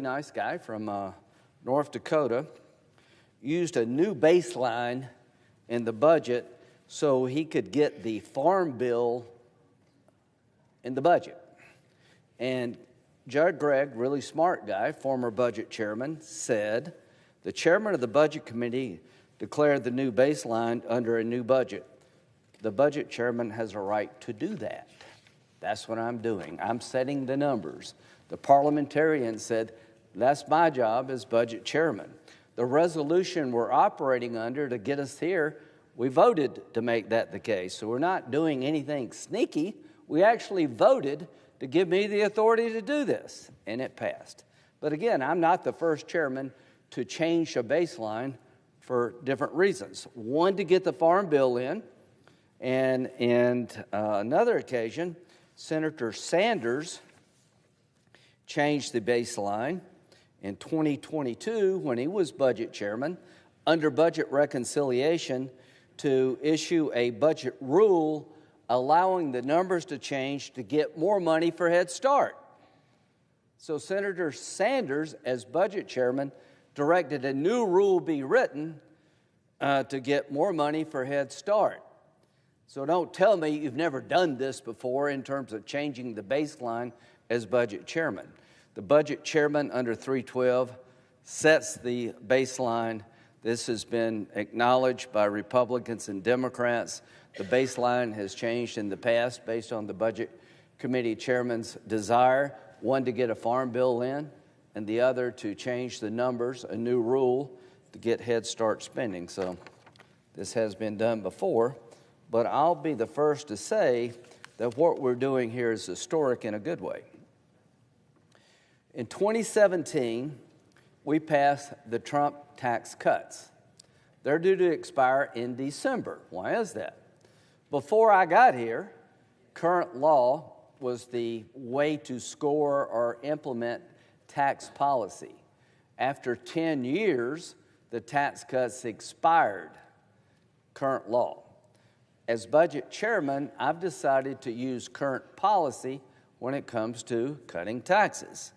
Nice guy from North Dakota, used a new baseline in the budget so he could get the farm bill in the budget. And Judd Gregg, really smart guy, former budget chairman, said the chairman of the budget committee declared the new baseline under a new budget. The budget chairman has a right to do that. That's what I'm doing. I'm setting the numbers. The parliamentarian said, that's my job as budget chairman. The resolution we're operating under to get us here, we voted to make that the case. So we're not doing anything sneaky. We actually voted to give me the authority to do this, and it passed. But again, I'm not the first chairman to change a baseline for different reasons. One, to get the farm bill in, and another occasion, Senator Sanders changed the baseline in 2022, when he was budget chairman, under budget reconciliation, to issue a budget rule allowing the numbers to change to get more money for Head Start. So Senator Sanders, as budget chairman, directed a new rule be written to get more money for Head Start. So don't tell me you've never done this before in terms of changing the baseline as budget chairman. The budget chairman under 312 sets the baseline. This has been acknowledged by Republicans and Democrats. The baseline has changed in the past based on the budget committee chairman's desire, one, to get a farm bill in, and the other to change the numbers, a new rule to get Head Start spending. So this has been done before, but I'll be the first to say that what we're doing here is historic in a good way. In 2017, we passed the Trump tax cuts. They're due to expire in December. Why is that? Before I got here, current law was the way to score or implement tax policy. After 10 years, the tax cuts expired, current law. As budget chairman, I've decided to use current policy when it comes to cutting taxes.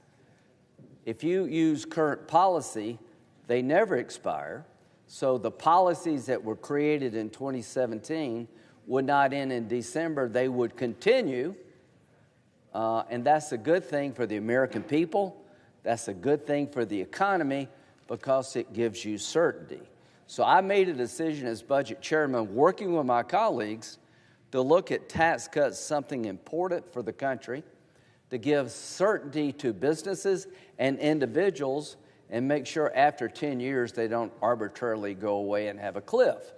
If you use current policy, they never expire. So the policies that were created in 2017 would not end in December. They would continue. And that's a good thing for the American people. That's a good thing for the economy because it gives you certainty. So I made a decision as budget chairman, working with my colleagues, to look at tax cuts, something important for the country, to give certainty to businesses and individuals, and make sure after 10 years they don't arbitrarily go away and have a cliff.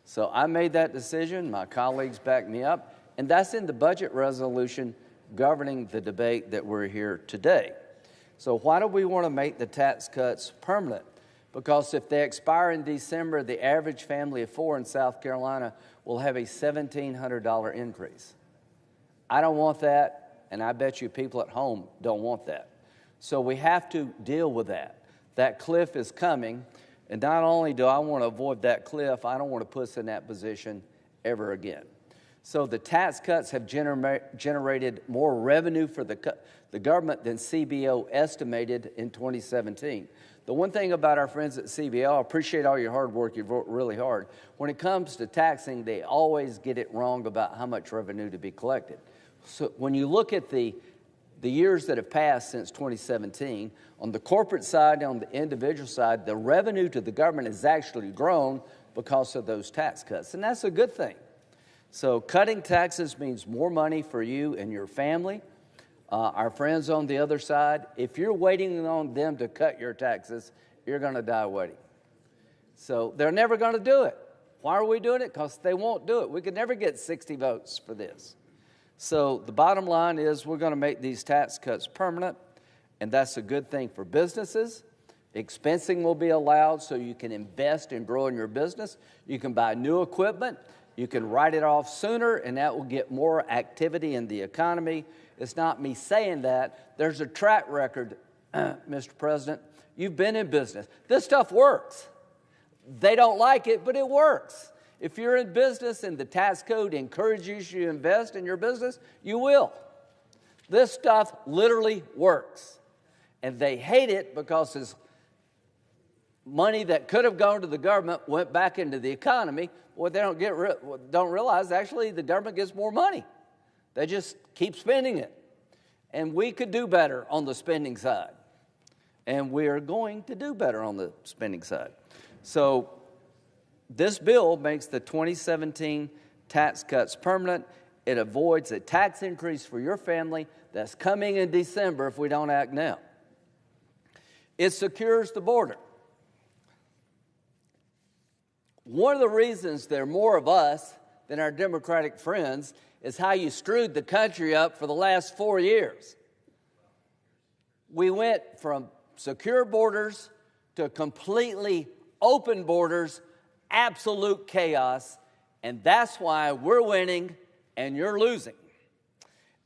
So I made that decision. My colleagues backed me up, and that's in the budget resolution governing the debate that we're here today. So why do we want to make the tax cuts permanent? Because if they expire in December, the average family of four in South Carolina will have a $1,700 increase. I don't want that. And I bet you people at home don't want that. So we have to deal with that. That cliff is coming, and not only do I want to avoid that cliff, I don't want to put us in that position ever again. So the tax cuts have generated more revenue for the government than CBO estimated in 2017. The one thing about our friends at CBO, I appreciate all your hard work. You've worked really hard. When it comes to taxing, they always get it wrong about how much revenue to be collected. So when you look at the years that have passed since 2017, on the corporate side and on the individual side, the revenue to the government has actually grown because of those tax cuts, and that's a good thing. So cutting taxes means more money for you and your family. Our friends on the other side, if you're waiting on them to cut your taxes, you're going to die waiting. So they're never going to do it. Why are we doing it? Because they won't do it. We could never get 60 votes for this. So the bottom line is we're going to make these tax cuts permanent, and that's a good thing for businesses. Expensing will be allowed so you can invest and grow in your business. You can buy new equipment. You can write it off sooner, and that will get more activity in the economy. It's not me saying that. There's a track record, Mr. President. You've been in business. This stuff works. They don't like it, but it works. If you're in business and the tax code encourages you to invest in your business, you will. This stuff literally works. And they hate it because it's money that could have gone to the government went back into the economy. What they don't realize, actually, the government gets more money. They just keep spending it. And we could do better on the spending side. And we are going to do better on the spending side. So this bill makes the 2017 tax cuts permanent. It avoids a tax increase for your family that's coming in December if we don't act now. It secures the border. One of the reasons there are more of us than our Democratic friends is how you screwed the country up for the last 4 years. We went from secure borders to completely open borders, absolute chaos, and that's why we're winning and you're losing.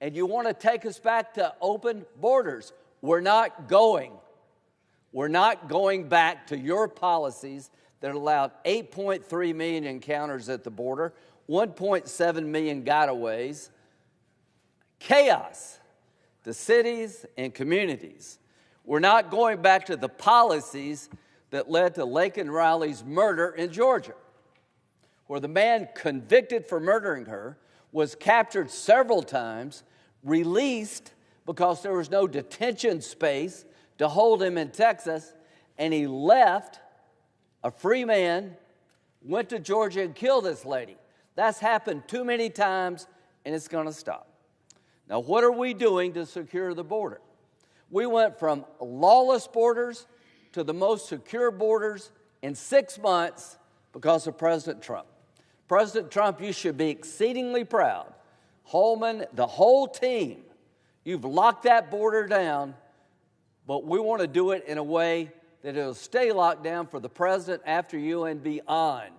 And you want to take us back to open borders. We're not going. We're not going back to your policies that allowed 8.3 million encounters at the border, 1.7 million gotaways, chaos to cities and communities. We're not going back to the policies that led to Laken Riley's murder in Georgia, where the man convicted for murdering her was captured several times, released because there was no detention space to hold him in Texas, and he left a free man, went to Georgia and killed this lady. That's happened too many times, and it's going to stop. Now, what are we doing to secure the border? We went from lawless borders to the most secure borders in 6 months because of President Trump. President Trump, you should be exceedingly proud. Holman, the whole team, you've locked that border down, but we want to do it in a way that it'll stay locked down for the president after you and beyond.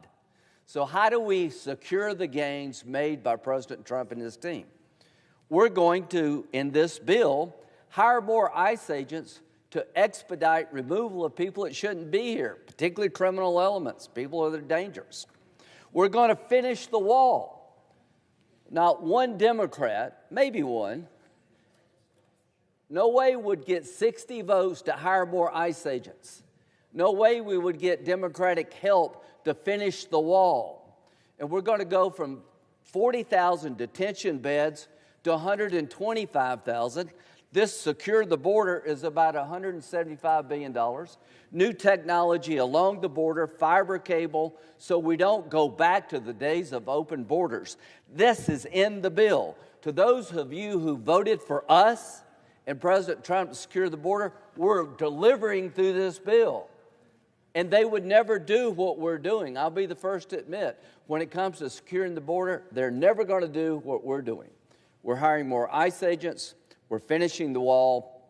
So how do we secure the gains made by President Trump and his team? We're going to, in this bill, hire more ICE agents to expedite removal of people that shouldn't be here, particularly criminal elements, people that are dangerous. We're going to finish the wall. Not one Democrat, maybe one, no way would get 60 votes to hire more ICE agents. No way we would get Democratic help to finish the wall. And we're going to go from 40,000 detention beds to 125,000. This secure the border is about $175 billion. New technology along the border, fiber cable, so we don't go back to the days of open borders. This is in the bill. To those of you who voted for us and President Trump to secure the border, we're delivering through this bill. And they would never do what we're doing. I'll be the first to admit, when it comes to securing the border, they're never going to do what we're doing. We're hiring more ICE agents, we're finishing the wall,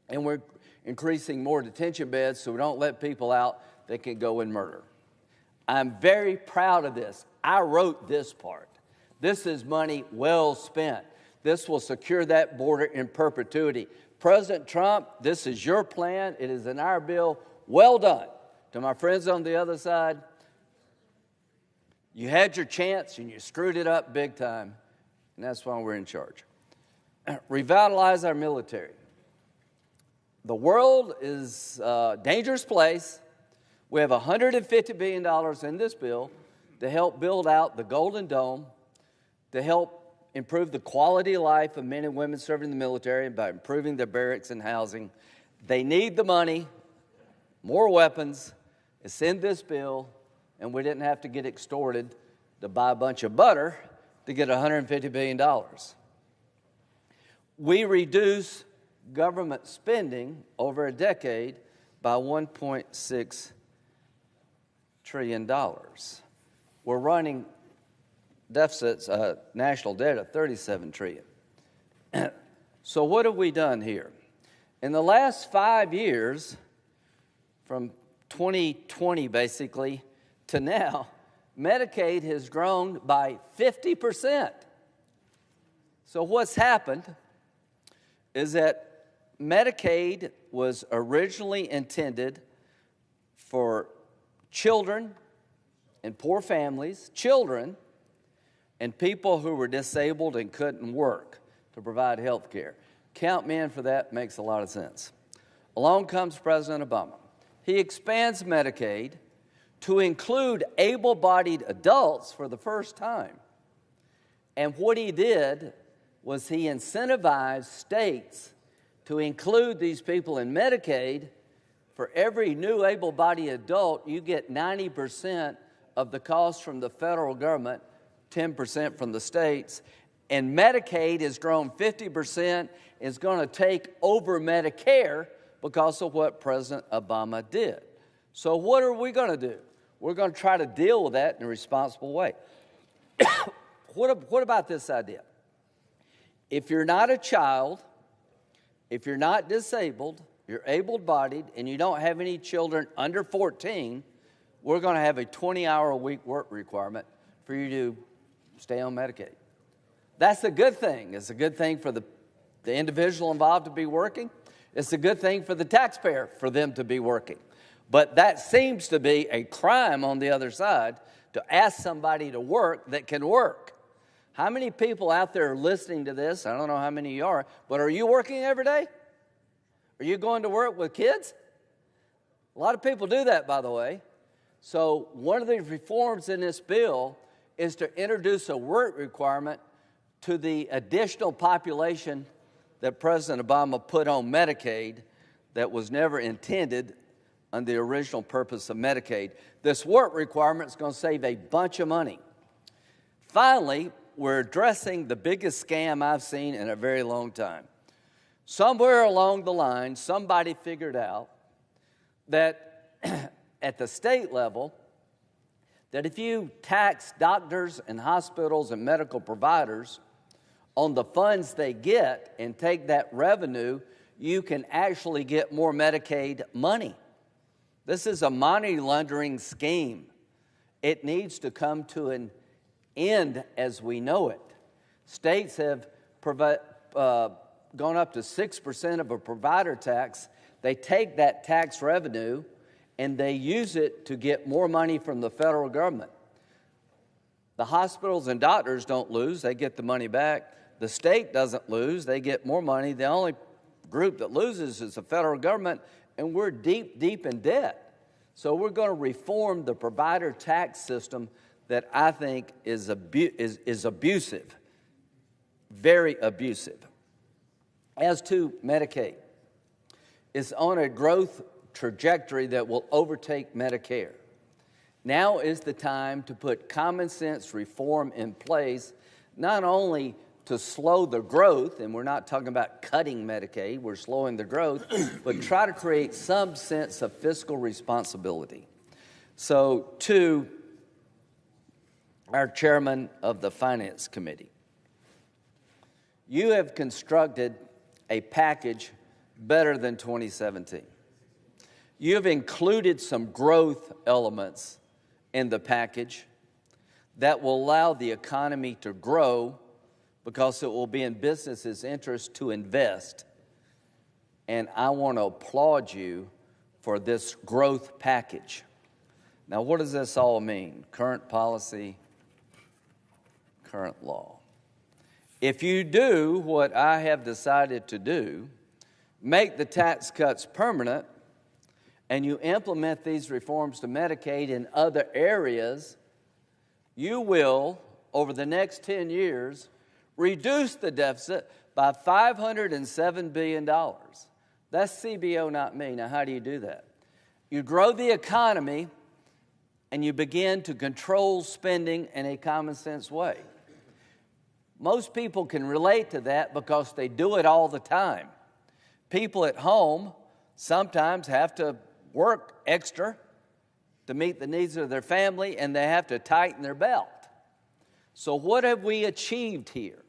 and we're increasing more detention beds so we don't let people out that can go and murder. I'm very proud of this. I wrote this part. This is money well spent. This will secure that border in perpetuity. President Trump, this is your plan. It is in our bill. Well done. To my friends on the other side, you had your chance and you screwed it up big time, and that's why we're in charge. Revitalize our military. The world is a dangerous place. We have $150 billion in this bill to help build out the Golden Dome, to help improve the quality of life of men and women serving in the military by improving their barracks and housing. They need the money, more weapons. It's in this bill, and we didn't have to get extorted to buy a bunch of butter to get $150 billion. We reduce government spending over a decade by $1.6 trillion. We're running deficits, national debt of $37 trillion. So what have we done here? In the last 5 years, from 2020 basically to now, Medicaid has grown by 50%. So what's happened is that Medicaid was originally intended for children and poor families, children and people who were disabled and couldn't work to provide health care. Count me in for that, makes a lot of sense. Along comes President Obama. He expands Medicaid to include able-bodied adults for the first time. And what he did was he incentivized states to include these people in Medicaid. For every new able-bodied adult, you get 90% of the cost from the federal government, 10% from the states. And Medicaid has grown 50%, is going to take over Medicare because of what President Obama did. So what are we going to do? We're going to try to deal with that in a responsible way. What about this idea? If you're not a child, if you're not disabled, you're able-bodied, and you don't have any children under 14, we're going to have a 20-hour-a-week work requirement for you to stay on Medicaid. That's a good thing. It's a good thing for the individual involved to be working. It's a good thing for the taxpayer for them to be working. But that seems to be a crime on the other side, to ask somebody to work that can work. How many people out there are listening to this? I don't know how many you are, but are you working every day? Are you going to work with kids? A lot of people do that, by the way. So one of the reforms in this bill is to introduce a work requirement to the additional population that President Obama put on Medicaid that was never intended on the original purpose of Medicaid. This work requirement is going to save a bunch of money. Finally, we're addressing the biggest scam I've seen in a very long time. Somewhere along the line, somebody figured out that at the state level, that if you tax doctors and hospitals and medical providers on the funds they get and take that revenue, you can actually get more Medicaid money. This is a money laundering scheme. It needs to come to an end as we know it. States have gone up to 6% of a provider tax. They take that tax revenue and they use it to get more money from the federal government. The hospitals and doctors don't lose, they get the money back. The state doesn't lose, they get more money. The only group that loses is the federal government, and we're deep, deep in debt. So we're going to reform the provider tax system that I think is abusive, very abusive. As to Medicaid, it's on a growth trajectory that will overtake Medicare. Now is the time to put common sense reform in place, not only to slow the growth, and we're not talking about cutting Medicaid, we're slowing the growth, but try to create some sense of fiscal responsibility. So, to our chairman of the Finance Committee, you have constructed a package better than 2017. You have included some growth elements in the package that will allow the economy to grow because it will be in businesses' interest to invest. And I want to applaud you for this growth package. Now, what does this all mean? Current policy, current law. If you do what I have decided to do, make the tax cuts permanent, and you implement these reforms to Medicaid and other areas, you will, over the next 10 years, reduce the deficit by $507 billion. That's CBO, not me. Now, how do you do that? You grow the economy, and you begin to control spending in a common sense way. Most people can relate to that because they do it all the time. People at home sometimes have to work extra to meet the needs of their family, and they have to tighten their belt. So what have we achieved here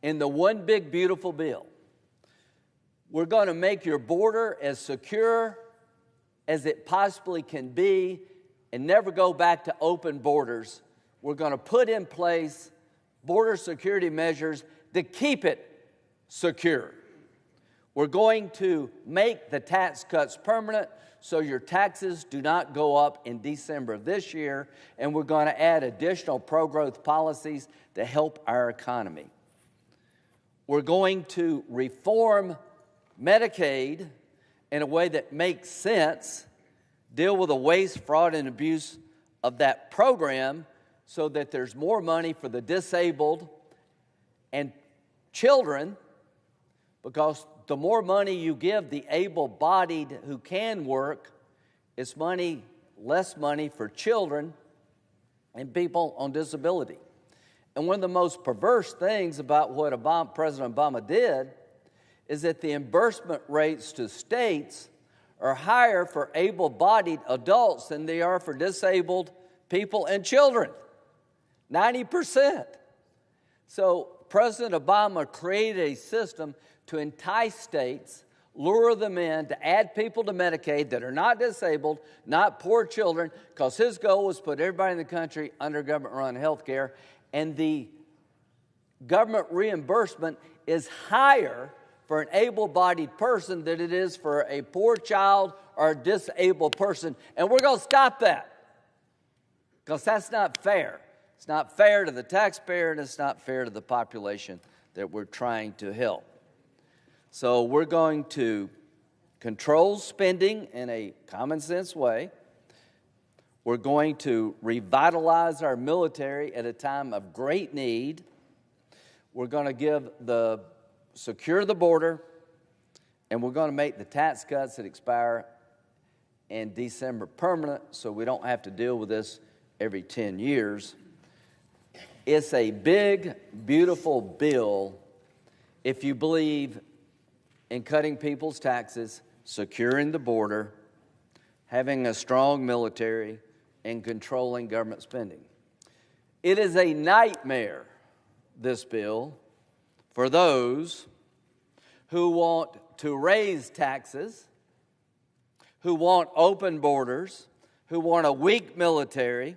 in the one big beautiful bill? We're going to make your border as secure as it possibly can be and never go back to open borders. We're going to put in place border security measures to keep it secure. We're going to make the tax cuts permanent so your taxes do not go up in December of this year, and we're going to add additional pro-growth policies to help our economy. We're going to reform Medicaid in a way that makes sense, deal with the waste, fraud, and abuse of that program so that there's more money for the disabled and children, because the more money you give the able-bodied who can work, it's less money for children and people on disability. And one of the most perverse things about what President Obama did is that the reimbursement rates to states are higher for able-bodied adults than they are for disabled people and children. 90%. So President Obama created a system to entice states, lure them in to add people to Medicaid that are not disabled, not poor children, because his goal was to put everybody in the country under government-run health care, and the government reimbursement is higher for an able-bodied person than it is for a poor child or a disabled person. And we're going to stop that, because that's not fair. It's not fair to the taxpayer, and it's not fair to the population that we're trying to help. So we're going to control spending in a common sense way. We're going to revitalize our military at a time of great need. We're going to secure the border, and we're going to make the tax cuts that expire in December permanent so we don't have to deal with this every 10 years. It's a big, beautiful bill if you believe in cutting people's taxes, securing the border, having a strong military, and controlling government spending. It is a nightmare, this bill, for those who want to raise taxes, who want open borders, who want a weak military,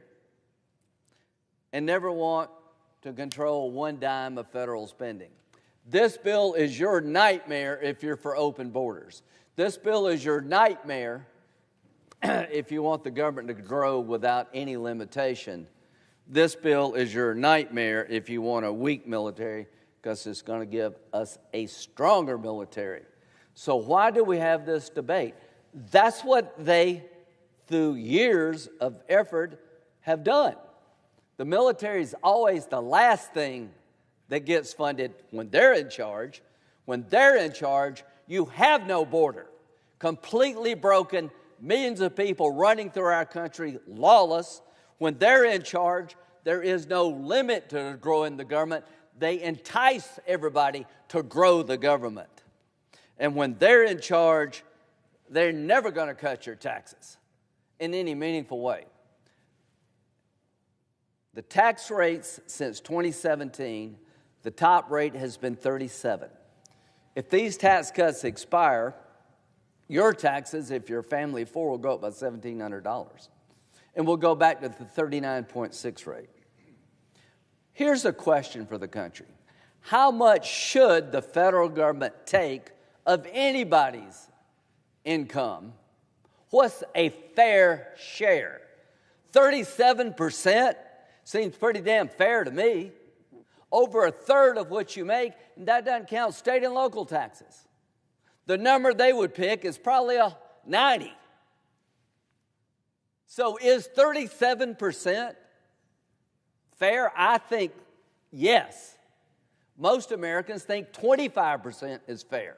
and never want to control one dime of federal spending. This bill is your nightmare if you're for open borders. This bill is your nightmare if you want the government to grow without any limitation. This bill is your nightmare if you want a weak military, because it's going to give us a stronger military. So why do we have this debate? That's what they, through years of effort, have done. The military is always the last thing that gets funded when they're in charge. When they're in charge, you have no border. Completely broken, millions of people running through our country, lawless. When they're in charge, there is no limit to growing the government. They entice everybody to grow the government. And when they're in charge, they're never going to cut your taxes in any meaningful way. The tax rates since 2017, the top rate has been 37. If these tax cuts expire, your taxes, if you're a family of four, will go up by $1,700. And we'll go back to the 39.6 rate. Here's a question for the country. How much should the federal government take of anybody's income? What's a fair share? 37% seems pretty damn fair to me. Over a third of what you make, and that doesn't count state and local taxes. The number they would pick is probably a 90. So is 37% fair? I think yes. Most Americans think 25% is fair.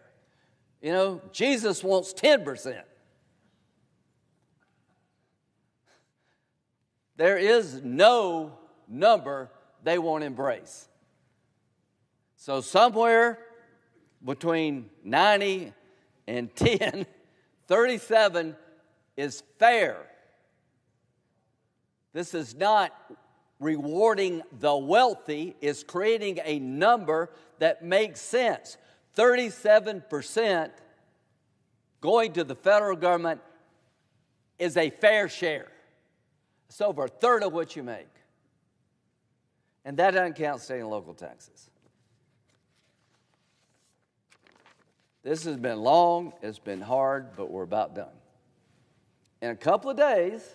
You know, Jesus wants 10%. There is no number they won't embrace. So somewhere between 90 and 10, 37 is fair. This is not rewarding the wealthy. It's creating a number that makes sense. 37% going to the federal government is a fair share. It's over a third of what you make. And that doesn't count state and local taxes. This has been long, it's been hard, but we're about done. In a couple of days,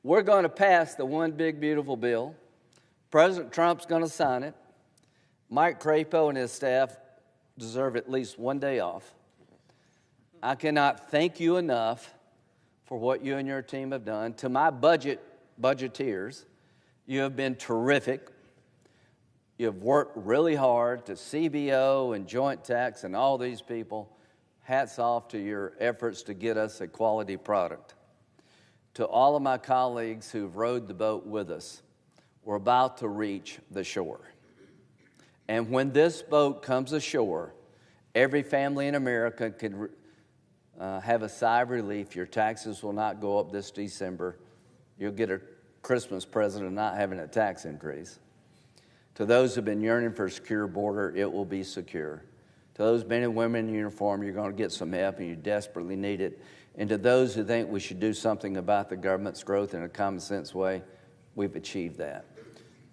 we're going to pass the one big, beautiful bill. President Trump's going to sign it. Mike Crapo and his staff deserve at least one day off. I cannot thank you enough for what you and your team have done. To my budgeteers, you have been terrific. You have worked really hard. To CBO and Joint Tax and all these people, hats off to your efforts to get us a quality product. To all of my colleagues who've rowed the boat with us, we're about to reach the shore. And when this boat comes ashore, every family in America can have a sigh of relief. Your taxes will not go up this December. You'll get a Christmas present of not having a tax increase. To those who've been yearning for a secure border, it will be secure. To those men and women in uniform, you're going to get some help and you desperately need it. And to those who think we should do something about the government's growth in a common sense way, we've achieved that.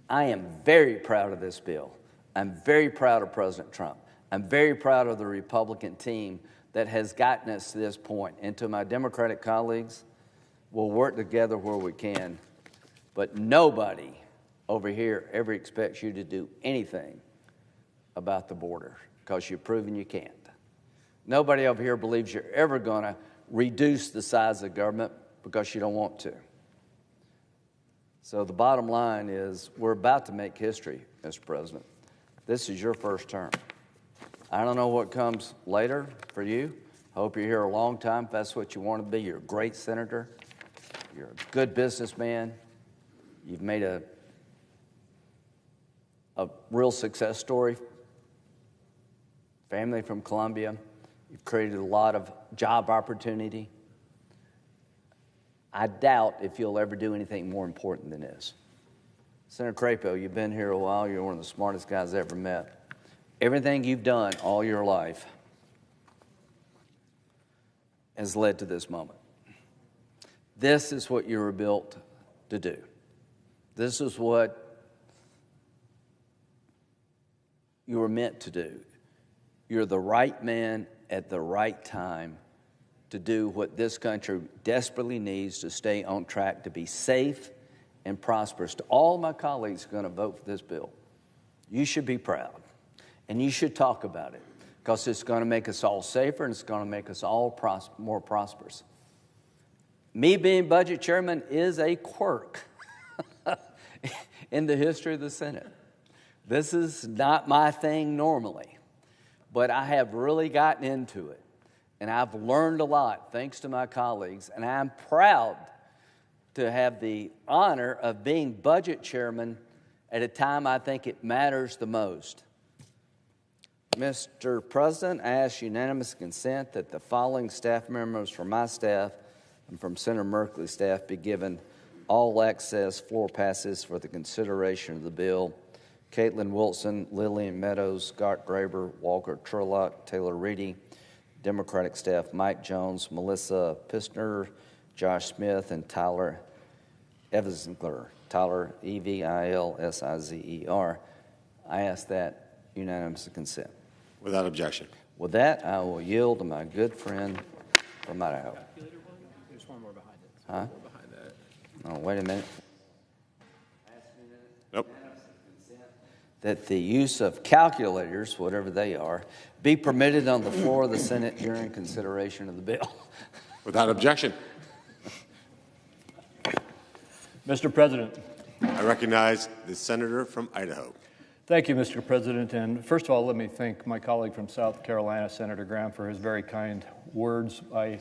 I am very proud of this bill. I'm very proud of President Trump. I'm very proud of the Republican team that has gotten us to this point. And to my Democratic colleagues, we'll work together where we can. But nobody over here ever expects you to do anything about the border because you've proven you can't. Nobody over here believes you're ever going to reduce the size of government because you don't want to. So the bottom line is we're about to make history, Mr. President. This is your first term. I don't know what comes later for you. I hope you're here a long time if that's what you want to be. You're a great senator. You're a good businessman. You've made a real success story. Family from Columbia. You've created a lot of job opportunity. I doubt if you'll ever do anything more important than this. Senator Crapo, you've been here a while. You're one of the smartest guys I've ever met. Everything you've done all your life has led to this moment. This is what you were built to do. This is what you were meant to do. You're the right man at the right time to do what this country desperately needs to stay on track to be safe and prosperous. To all my colleagues who are going to vote for this bill, you should be proud, and you should talk about it, because it's going to make us all safer and it's going to make us all more prosperous. Me being budget chairman is a quirk in the history of the Senate. This is not my thing normally, but I have really gotten into it. And I've learned a lot thanks to my colleagues, and I'm proud to have the honor of being budget chairman at a time I think it matters the most. Mr. President, I ask unanimous consent that the following staff members from my staff and from Senator Merkley's staff be given all access floor passes for the consideration of the bill. Caitlin Wilson, Lillian Meadows, Scott Graber, Walker Turlock, Taylor Reedy, Democratic staff Mike Jones, Melissa Pistner, Josh Smith, and Tyler Evilsizer. Tyler, Evilsizer. I ask that unanimous consent. Without objection. With that, I will yield to my good friend from Idaho. There's one more behind it. Huh? One more behind that. Oh, wait a minute. Nope. That the use of calculators, whatever they are, be permitted on the floor of the Senate during consideration of the bill. Without objection. Mr. President. I recognize the senator from Idaho. Thank you, Mr. President. And first of all, let me thank my colleague from South Carolina, Senator Graham, for his very kind words. I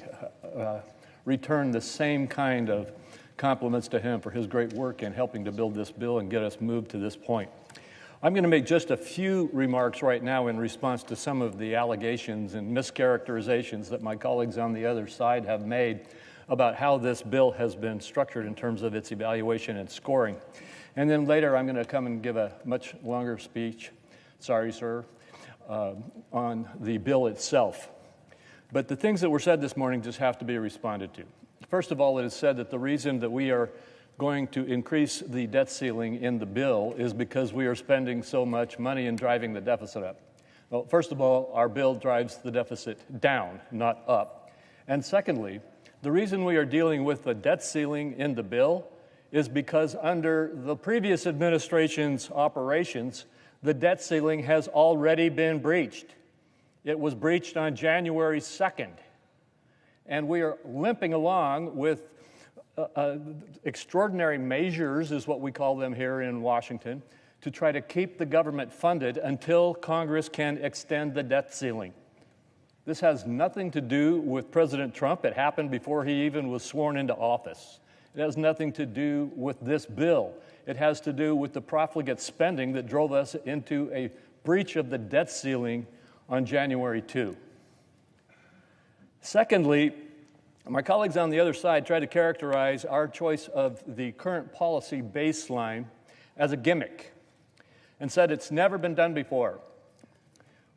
return the same kind of compliments to him for his great work in helping to build this bill and get us moved to this point. I'm going to make just a few remarks right now in response to some of the allegations and mischaracterizations that my colleagues on the other side have made about how this bill has been structured in terms of its evaluation and scoring. And then later I'm going to come and give a much longer speech, sorry, sir, on the bill itself. But the things that were said this morning just have to be responded to. First of all, it is said that the reason that we are going to increase the debt ceiling in the bill is because we are spending so much money and driving the deficit up. Well, first of all, our bill drives the deficit down, not up. And secondly, the reason we are dealing with the debt ceiling in the bill is because under the previous administration's operations, the debt ceiling has already been breached. It was breached on January 2nd. and we are limping along with extraordinary measures, is what we call them here in Washington, to try to keep the government funded until Congress can extend the debt ceiling. This has nothing to do with President Trump. It happened before he even was sworn into office. It has nothing to do with this bill. It has to do with the profligate spending that drove us into a breach of the debt ceiling on January 2. Secondly, my colleagues on the other side try to characterize our choice of the current policy baseline as a gimmick and said it's never been done before.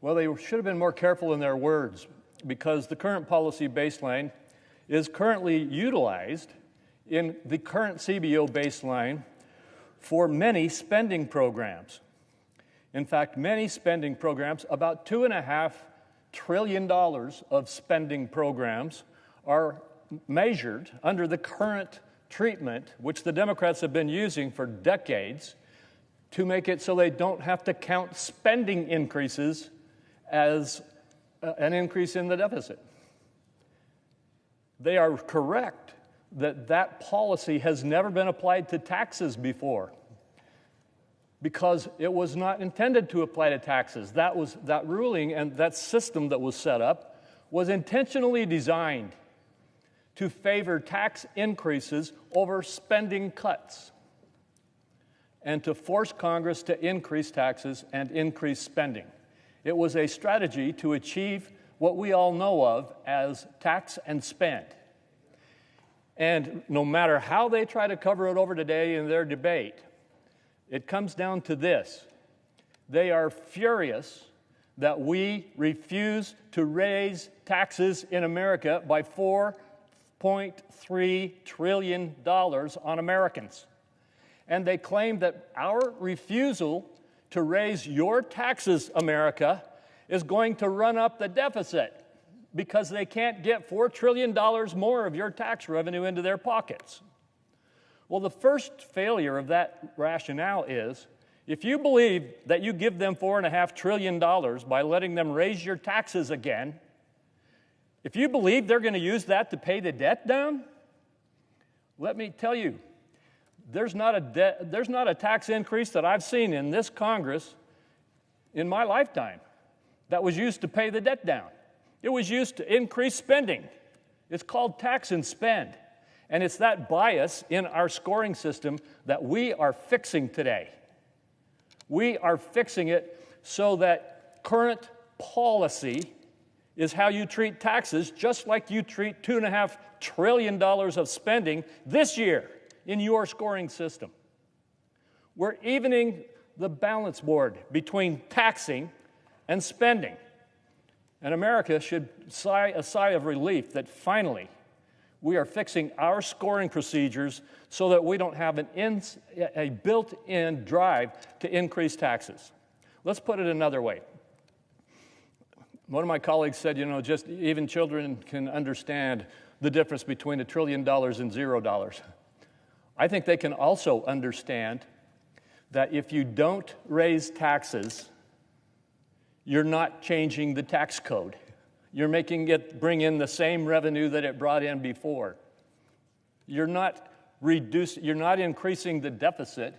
Well, they should have been more careful in their words, because the current policy baseline is currently utilized in the current CBO baseline for many spending programs. In fact, many spending programs, about $2.5 trillion of spending programs, are measured under the current treatment, which the Democrats have been using for decades, to make it so they don't have to count spending increases as an increase in the deficit. They are correct that that policy has never been applied to taxes before, because it was not intended to apply to taxes. That ruling and that system that was set up was intentionally designed to favor tax increases over spending cuts and to force Congress to increase taxes and increase spending. It was a strategy to achieve what we all know of as tax and spend. And no matter how they try to cover it over today in their debate, it comes down to this. They are furious that we refuse to raise taxes in America by $4.3 trillion on Americans. And they claim that our refusal to raise your taxes, America, is going to run up the deficit because they can't get $4 trillion more of your tax revenue into their pockets. Well, the first failure of that rationale is, if you believe that you give them $4.5 trillion by letting them raise your taxes again, if you believe they're going to use that to pay the debt down, let me tell you, there's not a tax increase that I've seen in this Congress in my lifetime that was used to pay the debt down. It was used to increase spending. It's called tax and spend. And it's that bias in our scoring system that we are fixing today. We are fixing it so that current policy is how you treat taxes, just like you treat $2.5 trillion of spending this year in your scoring system. We're evening the balance board between taxing and spending. And America should sigh a sigh of relief that finally we are fixing our scoring procedures so that we don't have a built-in drive to increase taxes. Let's put it another way. One of my colleagues said, just even children can understand the difference between $1 trillion and $0. I think they can also understand that if you don't raise taxes, you're not changing the tax code. You're making it bring in the same revenue that it brought in before. You're not increasing the deficit.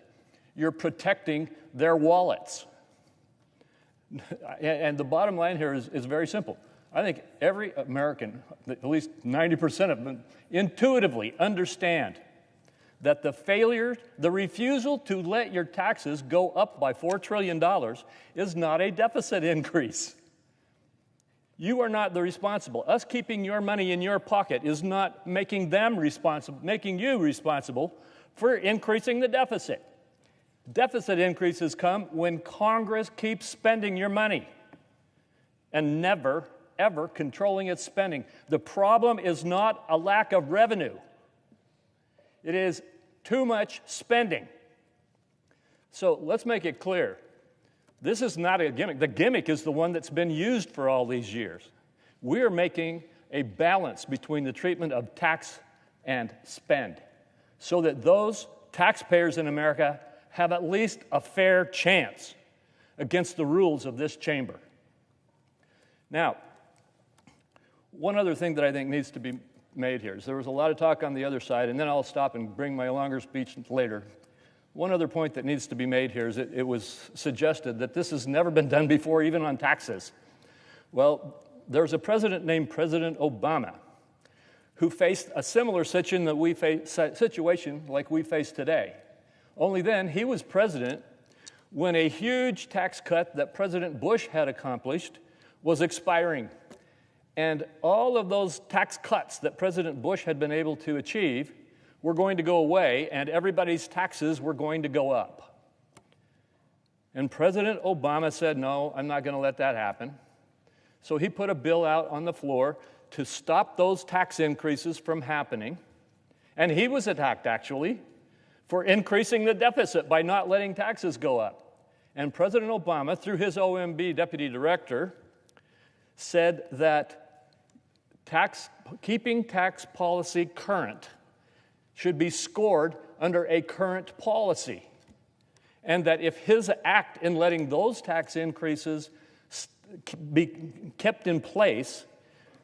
You're protecting their wallets. And the bottom line here is very simple. I think every American, at least 90% of them, intuitively understand that the refusal to let your taxes go up by $4 trillion is not a deficit increase. You are not the responsible. Us keeping your money in your pocket is not making you responsible for increasing the deficit. Deficit increases come when Congress keeps spending your money and never, ever controlling its spending. The problem is not a lack of revenue. It is too much spending. So let's make it clear. This is not a gimmick. The gimmick is the one that's been used for all these years. We are making a balance between the treatment of tax and spend so that those taxpayers in America have at least a fair chance against the rules of this chamber. Now, One other thing that I think needs to be made here is there was a lot of talk on the other side, and then I'll stop and bring my longer speech later. One other point that needs to be made here is that it was suggested that this has never been done before, even on taxes. Well, there's a president named President Obama who faced a similar situation like we face today. Only then, he was president when a huge tax cut that President Bush had accomplished was expiring. And all of those tax cuts that President Bush had been able to achieve were going to go away, and everybody's taxes were going to go up. And President Obama said, no, I'm not going to let that happen. So he put a bill out on the floor to stop those tax increases from happening. And he was attacked, actually, for increasing the deficit by not letting taxes go up. And President Obama, through his OMB deputy director, said that keeping tax policy current should be scored under a current policy, and that if his act in letting those tax increases be kept in place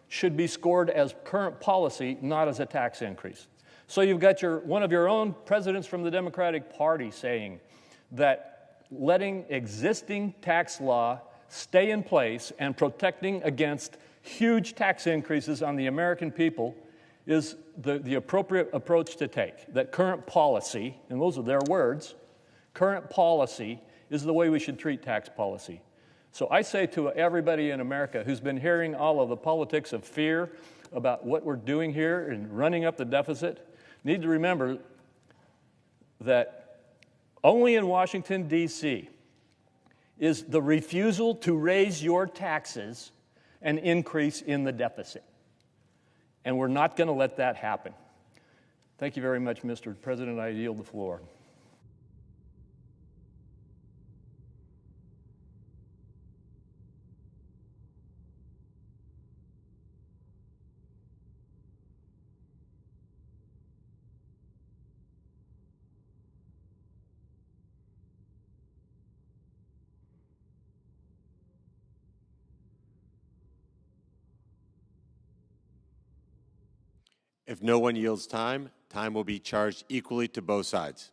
should be scored as current policy, not as a tax increase. So you've got one of your own presidents from the Democratic Party saying that letting existing tax law stay in place and protecting against huge tax increases on the American people is the appropriate approach to take, that current policy, and those are their words, current policy is the way we should treat tax policy. So I say to everybody in America who's been hearing all of the politics of fear about what we're doing here and running up the deficit, need to remember that only in Washington, D.C., is the refusal to raise your taxes an increase in the deficit. And we're not going to let that happen. Thank you very much, Mr. President. I yield the floor. If no one yields time, time will be charged equally to both sides.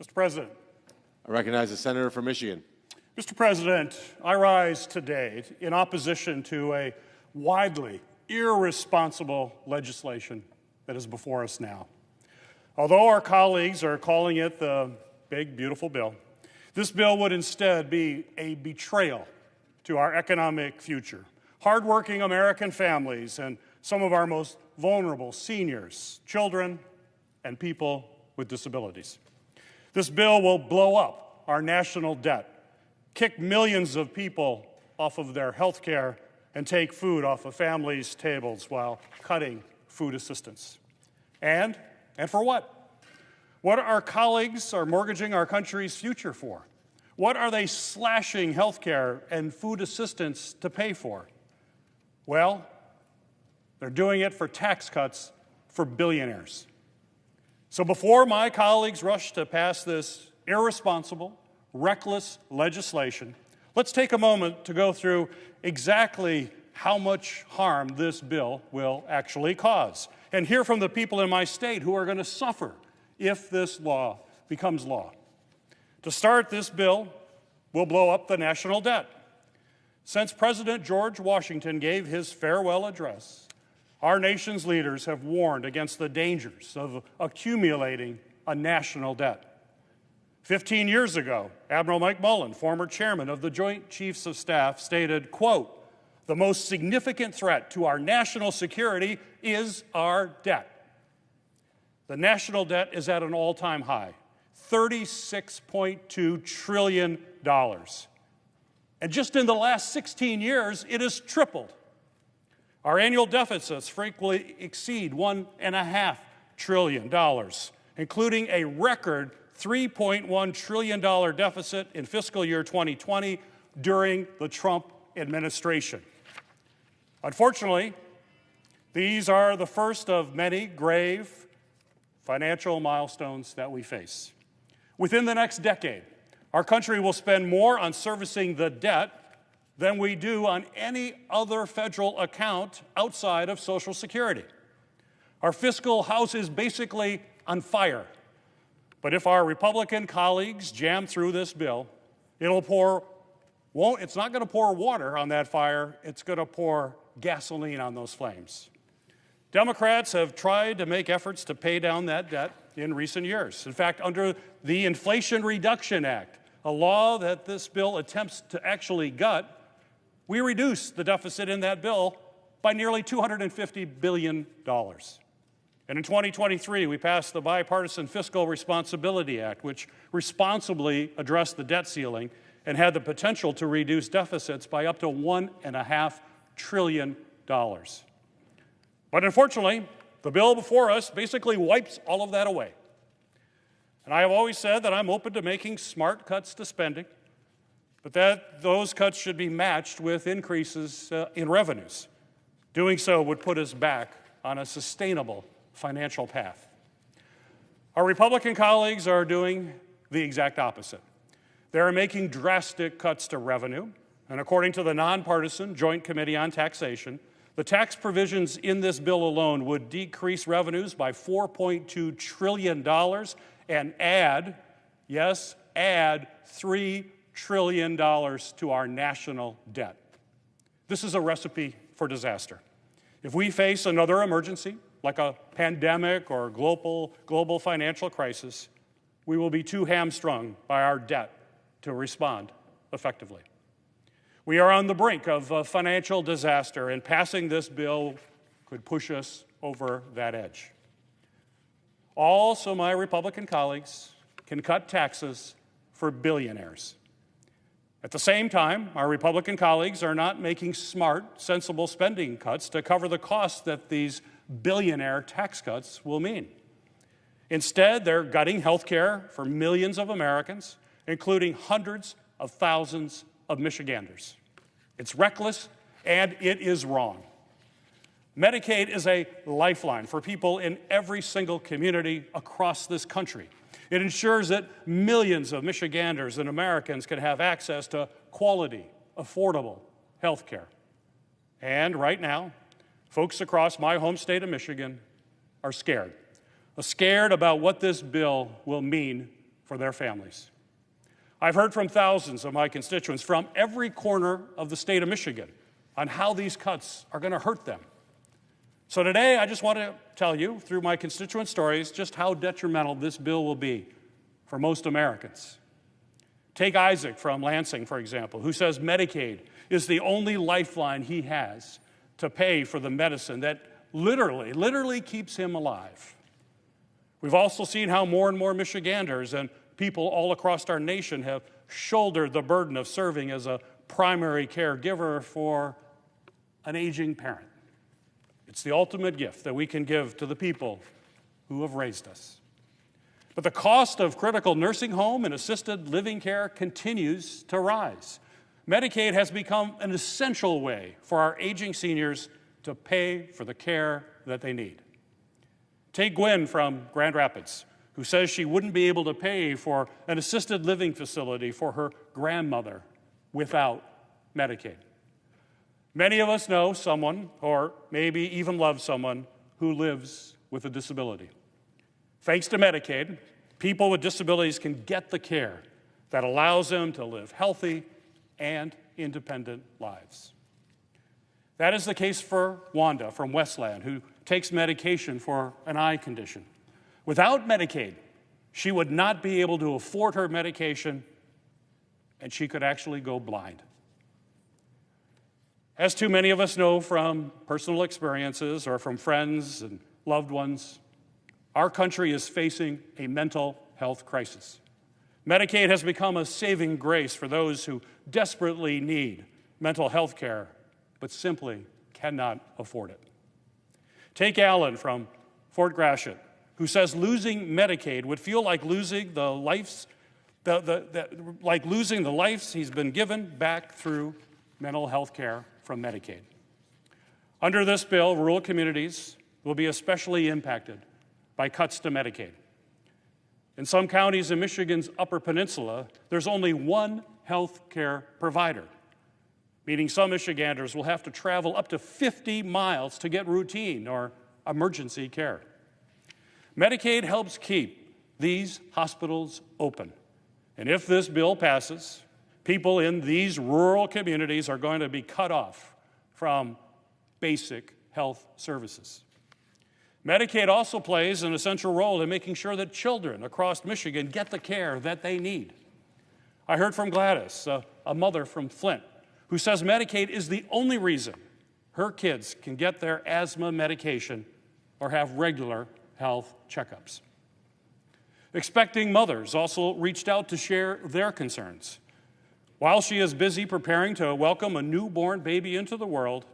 Mr. President. I recognize the senator from Michigan. Mr. President, I rise today in opposition to a widely irresponsible legislation that is before us now. Although our colleagues are calling it the big, beautiful bill, this bill would instead be a betrayal to our economic future, hardworking American families, and some of our most vulnerable seniors, children, and people with disabilities. This bill will blow up our national debt, kick millions of people off of their health care, and take food off of families' tables while cutting food assistance. And for what? What are our colleagues are mortgaging our country's future for? What are they slashing health care and food assistance to pay for? Well, they're doing it for tax cuts for billionaires. So before my colleagues rush to pass this irresponsible, reckless legislation, let's take a moment to go through exactly how much harm this bill will actually cause and hear from the people in my state who are going to suffer if this law becomes law. To start, this bill will blow up the national debt. Since President George Washington gave his farewell address, our nation's leaders have warned against the dangers of accumulating a national debt. 15 years ago, Admiral Mike Mullen, former chairman of the Joint Chiefs of Staff, stated, quote, "The most significant threat to our national security is our debt." The national debt is at an all-time high, $36.2 trillion. And just in the last 16 years, it has tripled. Our annual deficits frequently exceed $1.5 trillion, including a record $3.1 trillion deficit in fiscal year 2020 during the Trump administration. Unfortunately, these are the first of many grave financial milestones that we face. Within the next decade, our country will spend more on servicing the debt than we do on any other federal account outside of Social Security. Our fiscal house is basically on fire. But if our Republican colleagues jam through this bill, it's not going to pour water on that fire, it's going to pour gasoline on those flames. Democrats have tried to make efforts to pay down that debt in recent years. In fact, under the Inflation Reduction Act, a law that this bill attempts to actually gut, we reduced the deficit in that bill by nearly $250 billion. And in 2023, we passed the Bipartisan Fiscal Responsibility Act, which responsibly addressed the debt ceiling and had the potential to reduce deficits by up to $1.5 trillion. But unfortunately, the bill before us basically wipes all of that away. And I have always said that I'm open to making smart cuts to spending, but that those cuts should be matched with increases in revenues. Doing so would put us back on a sustainable financial path. Our Republican colleagues are doing the exact opposite. They are making drastic cuts to revenue, and according to the nonpartisan Joint Committee on Taxation, the tax provisions in this bill alone would decrease revenues by $4.2 trillion and add $3 trillion to our national debt. This is a recipe for disaster. If we face another emergency, like a pandemic or global financial crisis, we will be too hamstrung by our debt to respond effectively. We are on the brink of a financial disaster, and passing this bill could push us over that edge. Also, my Republican colleagues can cut taxes for billionaires. At the same time, our Republican colleagues are not making smart, sensible spending cuts to cover the costs that these billionaire tax cuts will mean. Instead, they're gutting health care for millions of Americans, including hundreds of thousands of Michiganders. It's reckless, and it is wrong. Medicaid is a lifeline for people in every single community across this country. It ensures that millions of Michiganders and Americans can have access to quality, affordable health care. And right now, folks across my home state of Michigan are scared about what this bill will mean for their families. I've heard from thousands of my constituents from every corner of the state of Michigan on how these cuts are going to hurt them. So today, I just want to tell you, through my constituent stories, just how detrimental this bill will be for most Americans. Take Isaac from Lansing, for example, who says Medicaid is the only lifeline he has to pay for the medicine that literally keeps him alive. We've also seen how more and more Michiganders and people all across our nation have shouldered the burden of serving as a primary caregiver for an aging parent. It's the ultimate gift that we can give to the people who have raised us. But the cost of critical nursing home and assisted living care continues to rise. Medicaid has become an essential way for our aging seniors to pay for the care that they need. Take Gwen from Grand Rapids, who says she wouldn't be able to pay for an assisted living facility for her grandmother without Medicaid. Many of us know someone, or maybe even love someone, who lives with a disability. Thanks to Medicaid, people with disabilities can get the care that allows them to live healthy and independent lives. That is the case for Wanda from Westland, who takes medication for an eye condition. Without Medicaid, she would not be able to afford her medication, and she could actually go blind. As too many of us know from personal experiences or from friends and loved ones, our country is facing a mental health crisis. Medicaid has become a saving grace for those who desperately need mental health care, but simply cannot afford it. Take Alan from Fort Gratiot, who says losing Medicaid would feel like losing the lives he's been given back through mental health care from Medicaid. Under this bill, rural communities will be especially impacted by cuts to Medicaid. In some counties in Michigan's Upper Peninsula, there's only one health care provider, meaning some Michiganders will have to travel up to 50 miles to get routine or emergency care. Medicaid helps keep these hospitals open. And if this bill passes, people in these rural communities are going to be cut off from basic health services. Medicaid also plays an essential role in making sure that children across Michigan get the care that they need. I heard from Gladys, a mother from Flint, who says Medicaid is the only reason her kids can get their asthma medication or have regular health checkups. Expecting mothers also reached out to share their concerns. While she is busy preparing to welcome a newborn baby into the world,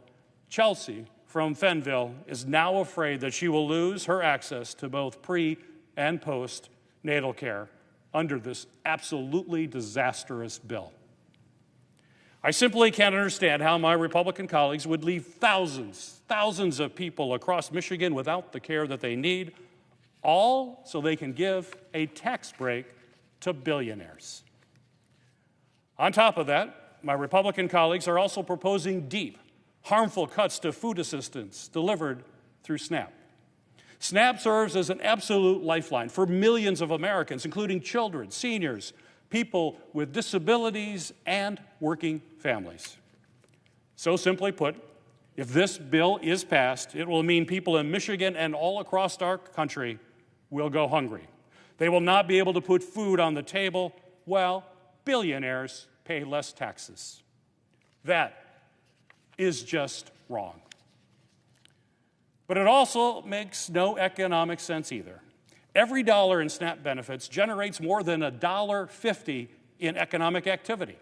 Chelsea from Fenville is now afraid that she will lose her access to both pre- and post-natal care under this absolutely disastrous bill. I simply can't understand how my Republican colleagues would leave thousands of people across Michigan without the care that they need, all so they can give a tax break to billionaires. On top of that, my Republican colleagues are also proposing deep, harmful cuts to food assistance delivered through SNAP. SNAP serves as an absolute lifeline for millions of Americans, including children, seniors, people with disabilities, and working families. So simply put, if this bill is passed, it will mean people in Michigan and all across our country will go hungry. They will not be able to put food on the table while billionaires pay less taxes. That is just wrong. But it also makes no economic sense either. Every dollar in SNAP benefits generates more than $1.50 in economic activity.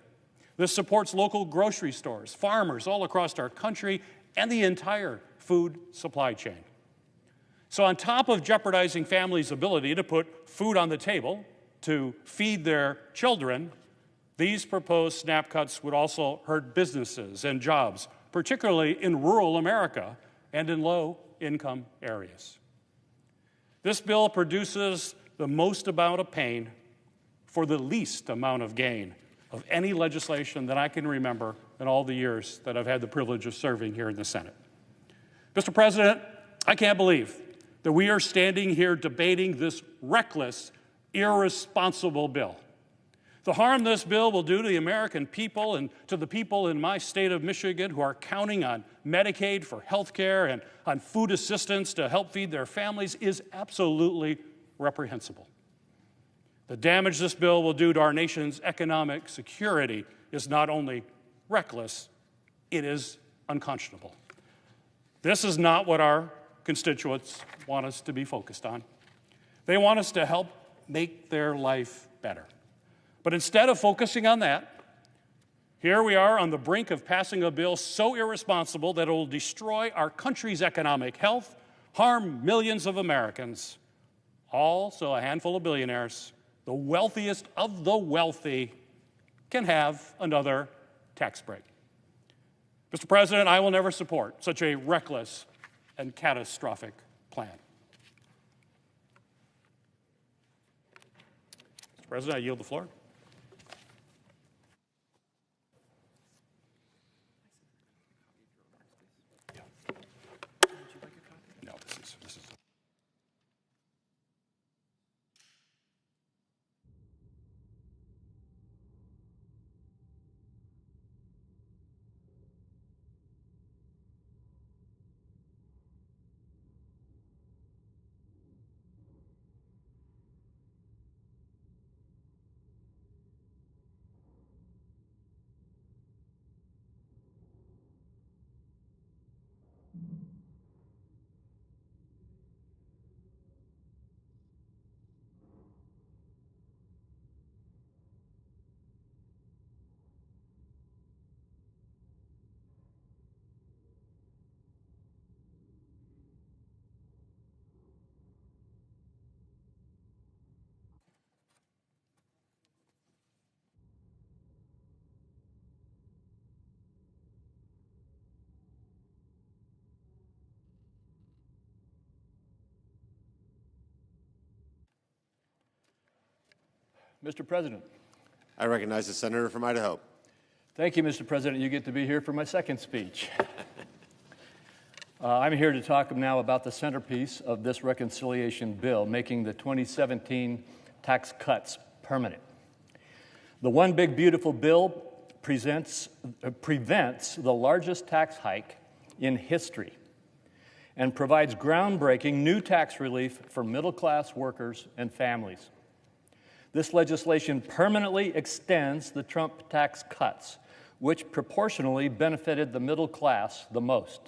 This supports local grocery stores, farmers all across our country, and the entire food supply chain. So on top of jeopardizing families' ability to put food on the table, to feed their children, these proposed SNAP cuts would also hurt businesses and jobs, particularly in rural America and in low-income areas. This bill produces the most amount of pain for the least amount of gain of any legislation that I can remember in all the years that I've had the privilege of serving here in the Senate. Mr. President, I can't believe that we are standing here debating this reckless, irresponsible bill. The harm this bill will do to the American people and to the people in my state of Michigan who are counting on Medicaid for health care and on food assistance to help feed their families is absolutely reprehensible. The damage this bill will do to our nation's economic security is not only reckless, it is unconscionable. This is not what our constituents want us to be focused on. They want us to help make their life better. But instead of focusing on that, here we are on the brink of passing a bill so irresponsible that it will destroy our country's economic health, harm millions of Americans, all so a handful of billionaires, the wealthiest of the wealthy, can have another tax break. Mr. President, I will never support such a reckless and catastrophic plan. Mr. President, I yield the floor. No, this is. Mr. President. I recognize the senator from Idaho. Thank you, Mr. President. You get to be here for my second speech. I'm here to talk now about the centerpiece of this reconciliation bill, making the 2017 tax cuts permanent. The One Big Beautiful Bill prevents the largest tax hike in history and provides groundbreaking new tax relief for middle-class workers and families. This legislation permanently extends the Trump tax cuts, which proportionally benefited the middle class the most.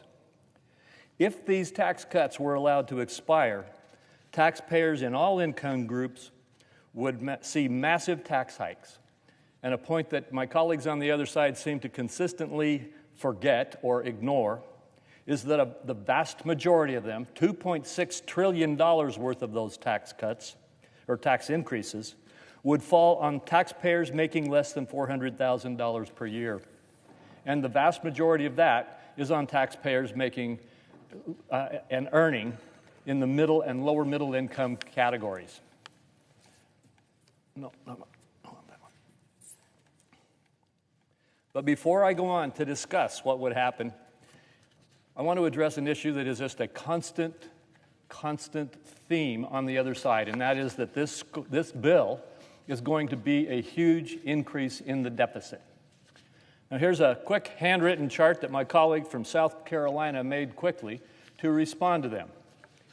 If these tax cuts were allowed to expire, taxpayers in all income groups would see massive tax hikes. And a point that my colleagues on the other side seem to consistently forget or ignore is that the vast majority of them, $2.6 trillion worth of those tax cuts or tax increases, would fall on taxpayers making less than $400,000 per year. And the vast majority of that is on taxpayers making and earning in the middle and lower middle income categories. No. But before I go on to discuss what would happen, I want to address an issue that is just a constant theme on the other side, and that is that this bill is going to be a huge increase in the deficit. Now here's a quick handwritten chart that my colleague from South Carolina made quickly to respond to them.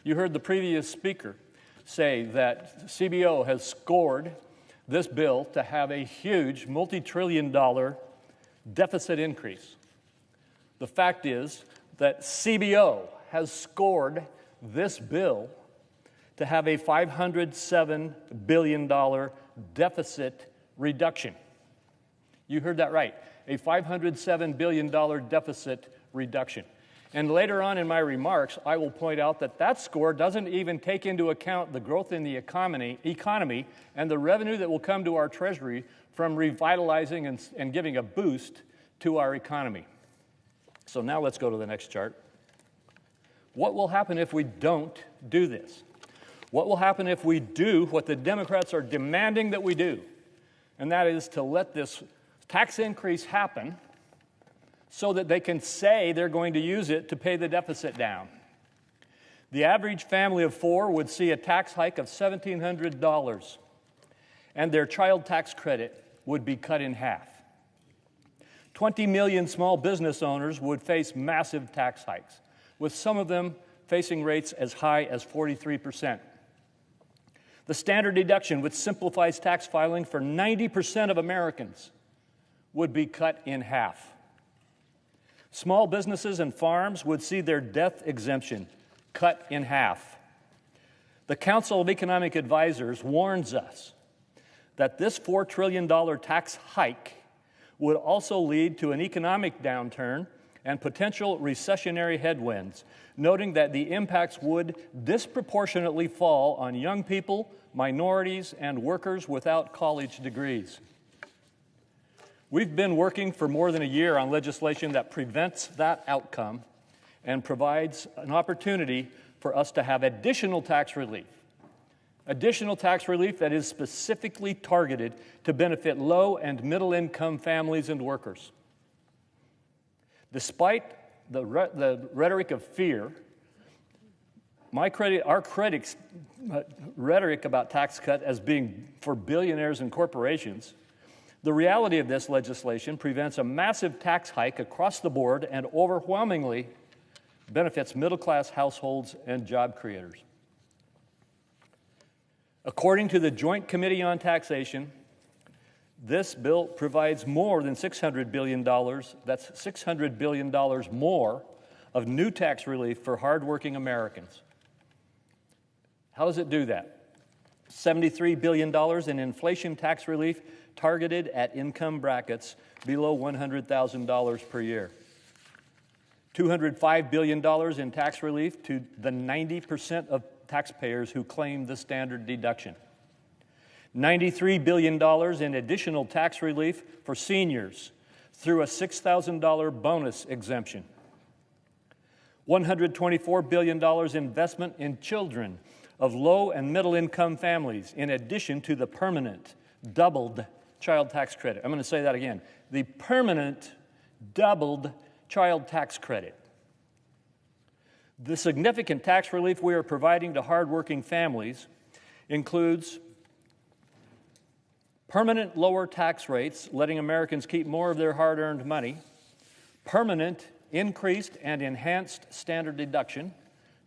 You heard the previous speaker say that CBO has scored this bill to have a huge multi-trillion-dollar deficit increase. The fact is that CBO has scored this bill to have a $507 billion deficit reduction. You heard that right, a $507 billion deficit reduction. And later on in my remarks, I will point out that that score doesn't even take into account the growth in the economy and the revenue that will come to our Treasury from revitalizing and giving a boost to our economy. So now let's go to the next chart. What will happen if we don't do this? What will happen if we do what the Democrats are demanding that we do? And that is to let this tax increase happen so that they can say they're going to use it to pay the deficit down. The average family of four would see a tax hike of $1,700 and their child tax credit would be cut in half. 20 million small business owners would face massive tax hikes, with some of them facing rates as high as 43%. The standard deduction, which simplifies tax filing for 90% of Americans, would be cut in half. Small businesses and farms would see their death exemption cut in half. The Council of Economic Advisors warns us that this $4 trillion tax hike would also lead to an economic downturn and potential recessionary headwinds, noting that the impacts would disproportionately fall on young people, minorities, and workers without college degrees. We've been working for more than a year on legislation that prevents that outcome and provides an opportunity for us to have additional tax relief that is specifically targeted to benefit low and middle-income families and workers. Despite the rhetoric of fear, our critics' rhetoric about tax cut as being for billionaires and corporations, the reality of this legislation prevents a massive tax hike across the board and overwhelmingly benefits middle-class households and job creators. According to the Joint Committee on Taxation, this bill provides more than $600 billion, that's $600 billion more of new tax relief for hardworking Americans. How does it do that? $73 billion in inflation tax relief targeted at income brackets below $100,000 per year. $205 billion in tax relief to the 90% of taxpayers who claim the standard deduction. $93 billion in additional tax relief for seniors through a $6,000 bonus exemption. $124 billion investment in children of low and middle income families, in addition to the permanent doubled child tax credit. I'm going to say that again. The permanent doubled child tax credit. The significant tax relief we are providing to hardworking families includes permanent lower tax rates, letting Americans keep more of their hard-earned money, permanent increased and enhanced standard deduction,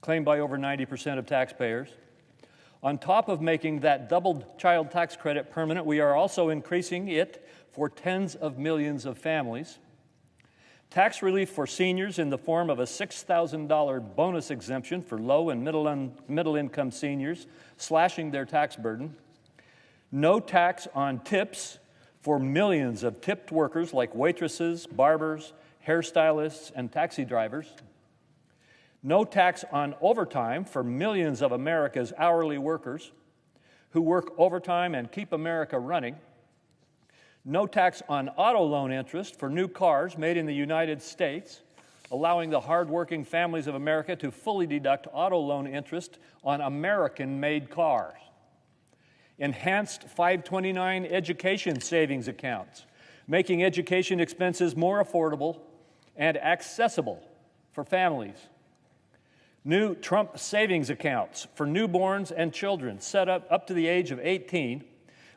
claimed by over 90% of taxpayers. On top of making that doubled child tax credit permanent, we are also increasing it for tens of millions of families. Tax relief for seniors in the form of a $6,000 bonus exemption for low and middle-income seniors, slashing their tax burden. No tax on tips for millions of tipped workers like waitresses, barbers, hairstylists, and taxi drivers. No tax on overtime for millions of America's hourly workers who work overtime and keep America running. No tax on auto loan interest for new cars made in the United States, allowing the hardworking families of America to fully deduct auto loan interest on American-made cars. Enhanced 529 education savings accounts, making education expenses more affordable and accessible for families. New Trump savings accounts for newborns and children set up to the age of 18,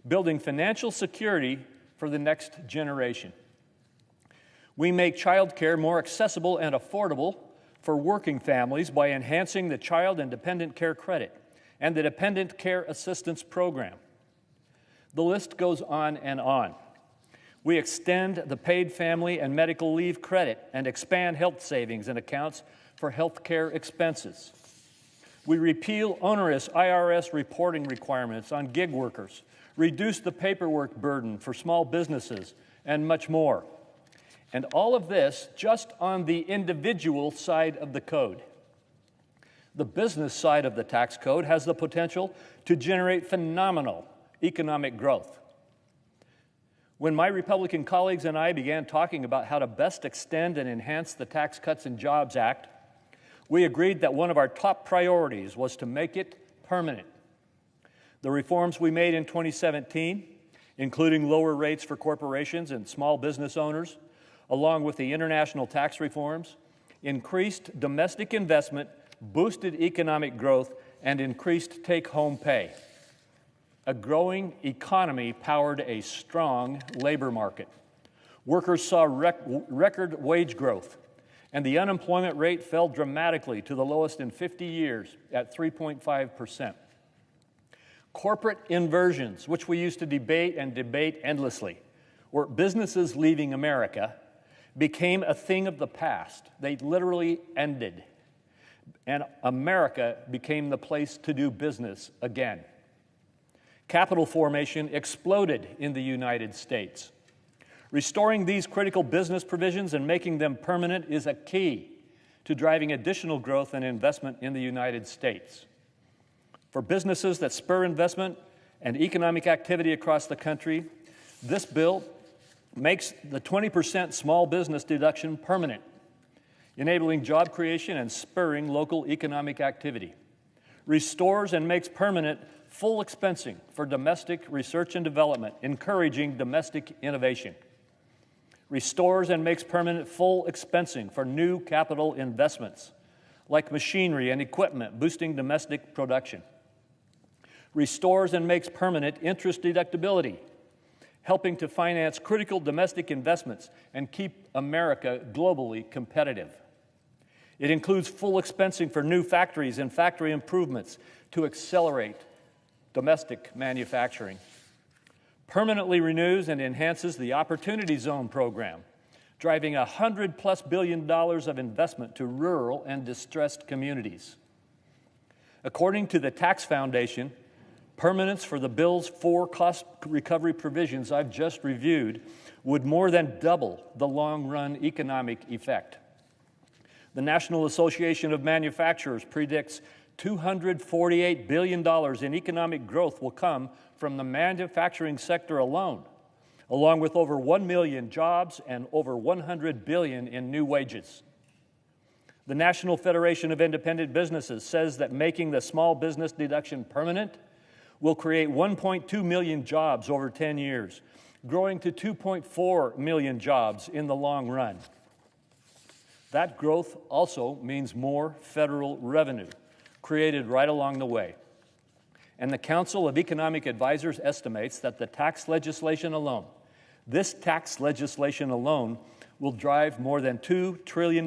building financial security for the next generation. We make child care more accessible and affordable for working families by enhancing the Child and Dependent Care Credit and the Dependent Care Assistance Program. The list goes on and on. We extend the paid family and medical leave credit and expand health savings and accounts for health care expenses. We repeal onerous IRS reporting requirements on gig workers, reduce the paperwork burden for small businesses, and much more. And all of this just on the individual side of the code. The business side of the tax code has the potential to generate phenomenal economic growth. When my Republican colleagues and I began talking about how to best extend and enhance the Tax Cuts and Jobs Act, we agreed that one of our top priorities was to make it permanent. The reforms we made in 2017, including lower rates for corporations and small business owners, along with the international tax reforms, increased domestic investment, boosted economic growth, and increased take-home pay. A growing economy powered a strong labor market. Workers saw record wage growth, and the unemployment rate fell dramatically to the lowest in 50 years at 3.5%. Corporate inversions, which we used to debate endlessly, or businesses leaving America, became a thing of the past. They literally ended, and America became the place to do business again. Capital formation exploded in the United States. Restoring these critical business provisions and making them permanent is a key to driving additional growth and investment in the United States. For businesses that spur investment and economic activity across the country, this bill makes the 20% small business deduction permanent, enabling job creation and spurring local economic activity. Restores and makes permanent full expensing for domestic research and development, encouraging domestic innovation. Restores and makes permanent full expensing for new capital investments, like machinery and equipment, boosting domestic production. Restores and makes permanent interest deductibility, helping to finance critical domestic investments and keep America globally competitive. It includes full expensing for new factories and factory improvements to accelerate domestic manufacturing. Permanently renews and enhances the Opportunity Zone program, driving $100+ billion of investment to rural and distressed communities. According to the Tax Foundation, permanence for the bill's 4 cost recovery provisions I've just reviewed would more than double the long-run economic effect. The National Association of Manufacturers predicts $248 billion in economic growth will come from the manufacturing sector alone, along with over 1 million jobs and over $100 billion in new wages. The National Federation of Independent Businesses says that making the small business deduction permanent will create 1.2 million jobs over 10 years, growing to 2.4 million jobs in the long run. That growth also means more federal revenue created right along the way. And the Council of Economic Advisors estimates that the tax legislation alone, this tax legislation alone, will drive more than $2 trillion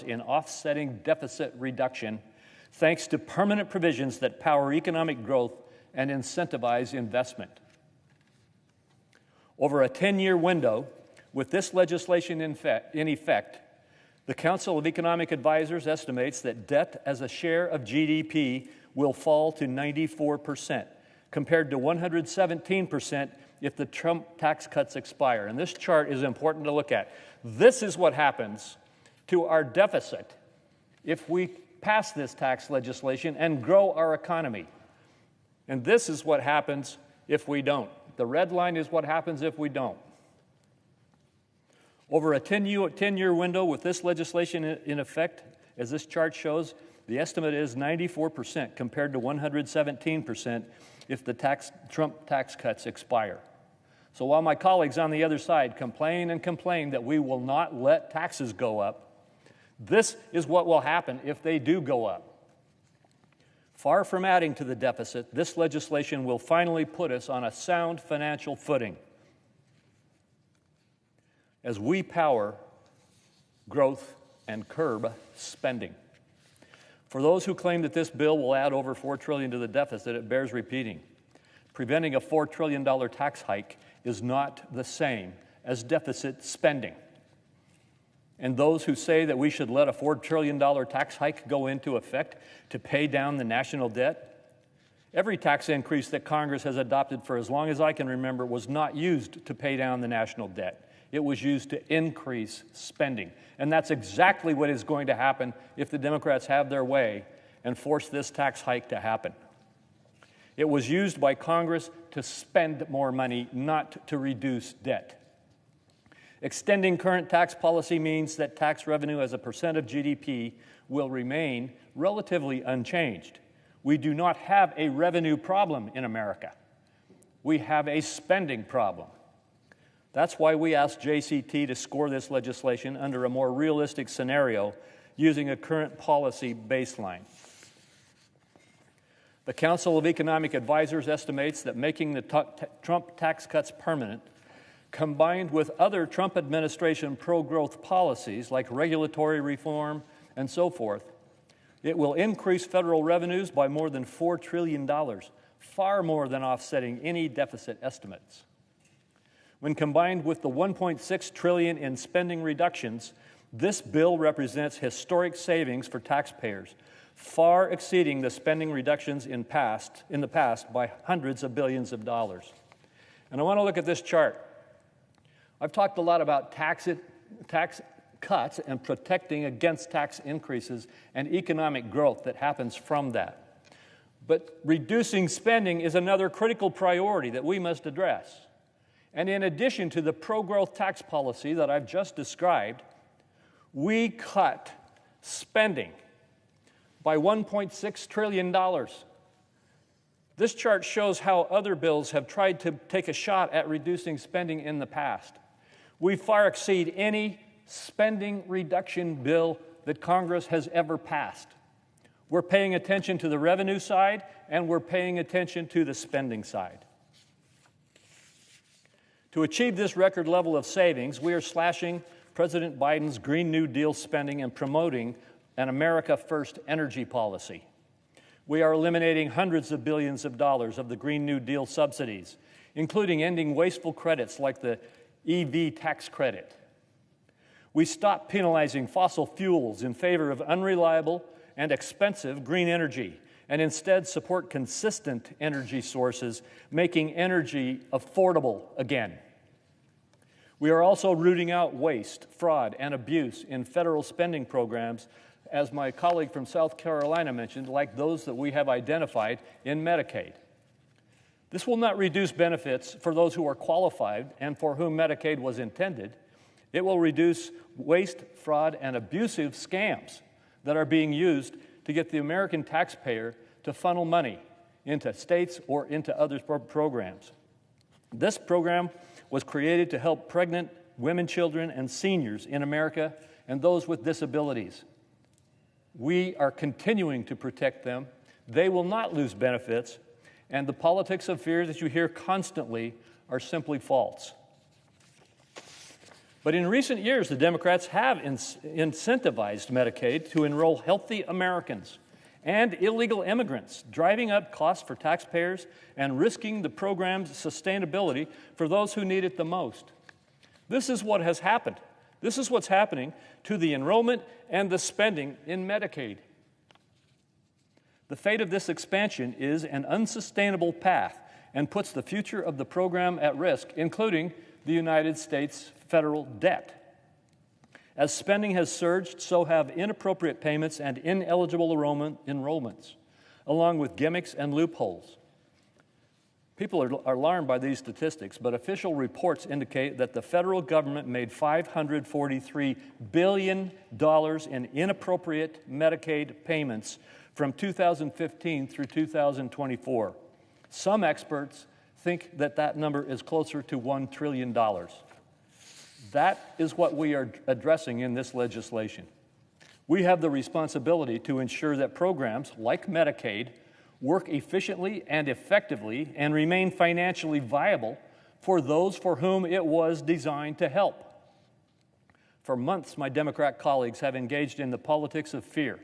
in offsetting deficit reduction, thanks to permanent provisions that power economic growth and incentivize investment. Over a 10-year window, with this legislation in effect, the Council of Economic Advisors estimates that debt as a share of GDP will fall to 94%, compared to 117% if the Trump tax cuts expire. And this chart is important to look at. This is what happens to our deficit if we pass this tax legislation and grow our economy. And this is what happens if we don't. The red line is what happens if we don't. Over a 10-year window with this legislation in effect, as this chart shows, the estimate is 94% compared to 117% if the Trump tax cuts expire. So while my colleagues on the other side complain that we will not let taxes go up, this is what will happen if they do go up. Far from adding to the deficit, this legislation will finally put us on a sound financial footing as we power growth and curb spending. For those who claim that this bill will add over $4 trillion to the deficit, it bears repeating. Preventing a $4 trillion tax hike is not the same as deficit spending. And those who say that we should let a $4 trillion tax hike go into effect to pay down the national debt, every tax increase that Congress has adopted for as long as I can remember was not used to pay down the national debt. It was used to increase spending. And that's exactly what is going to happen if the Democrats have their way and force this tax hike to happen. It was used by Congress to spend more money, not to reduce debt. Extending current tax policy means that tax revenue as a percent of GDP will remain relatively unchanged. We do not have a revenue problem in America. We have a spending problem. That's why we asked JCT to score this legislation under a more realistic scenario using a current policy baseline. The Council of Economic Advisors estimates that making the Trump tax cuts permanent, combined with other Trump administration pro-growth policies like regulatory reform and so forth, it will increase federal revenues by more than $4 trillion, far more than offsetting any deficit estimates. When combined with the $1.6 trillion in spending reductions, this bill represents historic savings for taxpayers, far exceeding the spending reductions in the past by hundreds of billions of dollars. And I want to look at this chart. I've talked a lot about tax cuts and protecting against tax increases and economic growth that happens from that. But reducing spending is another critical priority that we must address. And in addition to the pro-growth tax policy that I've just described, we cut spending by $1.6 trillion. This chart shows how other bills have tried to take a shot at reducing spending in the past. We far exceed any spending reduction bill that Congress has ever passed. We're paying attention to the revenue side, and we're paying attention to the spending side. To achieve this record level of savings, we are slashing President Biden's Green New Deal spending and promoting an America First energy policy. We are eliminating hundreds of billions of dollars of the Green New Deal subsidies, including ending wasteful credits like the EV tax credit. We stop penalizing fossil fuels in favor of unreliable and expensive green energy, and instead support consistent energy sources, making energy affordable again. We are also rooting out waste, fraud, and abuse in federal spending programs, as my colleague from South Carolina mentioned, like those that we have identified in Medicaid. This will not reduce benefits for those who are qualified and for whom Medicaid was intended. It will reduce waste, fraud, and abusive scams that are being used to get the American taxpayer to funnel money into states or into other programs. This program was created to help pregnant women, children, and seniors in America and those with disabilities. We are continuing to protect them. They will not lose benefits, and the politics of fear that you hear constantly are simply false. But in recent years, the Democrats have incentivized Medicaid to enroll healthy Americans and illegal immigrants, driving up costs for taxpayers and risking the program's sustainability for those who need it the most. This is what has happened. This is what's happening to the enrollment and the spending in Medicaid. The fate of this expansion is an unsustainable path and puts the future of the program at risk, including the United States federal debt. As spending has surged, so have inappropriate payments and ineligible enrollments, along with gimmicks and loopholes. People are alarmed by these statistics, but official reports indicate that the federal government made $543 billion in inappropriate Medicaid payments from 2015 through 2024. Some experts think that that number is closer to $1 trillion. That is what we are addressing in this legislation. We have the responsibility to ensure that programs like Medicaid work efficiently and effectively and remain financially viable for those for whom it was designed to help. For months, my Democrat colleagues have engaged in the politics of fear,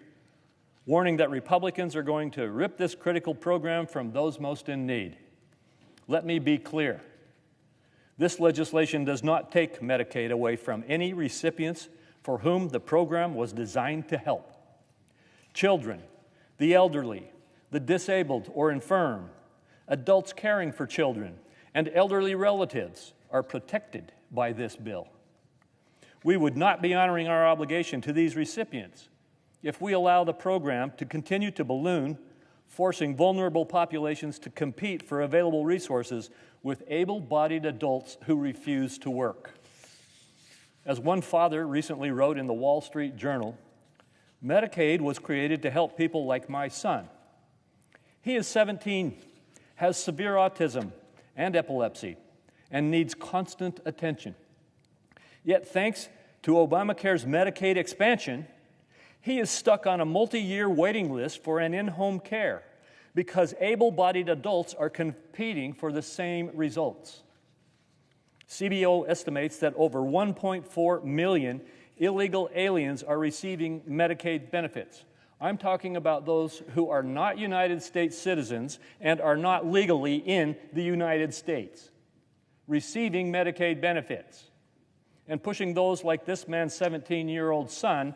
warning that Republicans are going to rip this critical program from those most in need. Let me be clear. This legislation does not take Medicaid away from any recipients for whom the program was designed to help. Children, the elderly, the disabled or infirm, adults caring for children, and elderly relatives are protected by this bill. We would not be honoring our obligation to these recipients if we allow the program to continue to balloon, forcing vulnerable populations to compete for available resources with able-bodied adults who refuse to work. As one father recently wrote in the Wall Street Journal, Medicaid was created to help people like my son. He is 17, has severe autism and epilepsy, and needs constant attention. Yet thanks to Obamacare's Medicaid expansion, he is stuck on a multi-year waiting list for an in-home care because able-bodied adults are competing for the same results. CBO estimates that over 1.4 million illegal aliens are receiving Medicaid benefits. I'm talking about those who are not United States citizens and are not legally in the United States, receiving Medicaid benefits, and pushing those like this man's 17-year-old son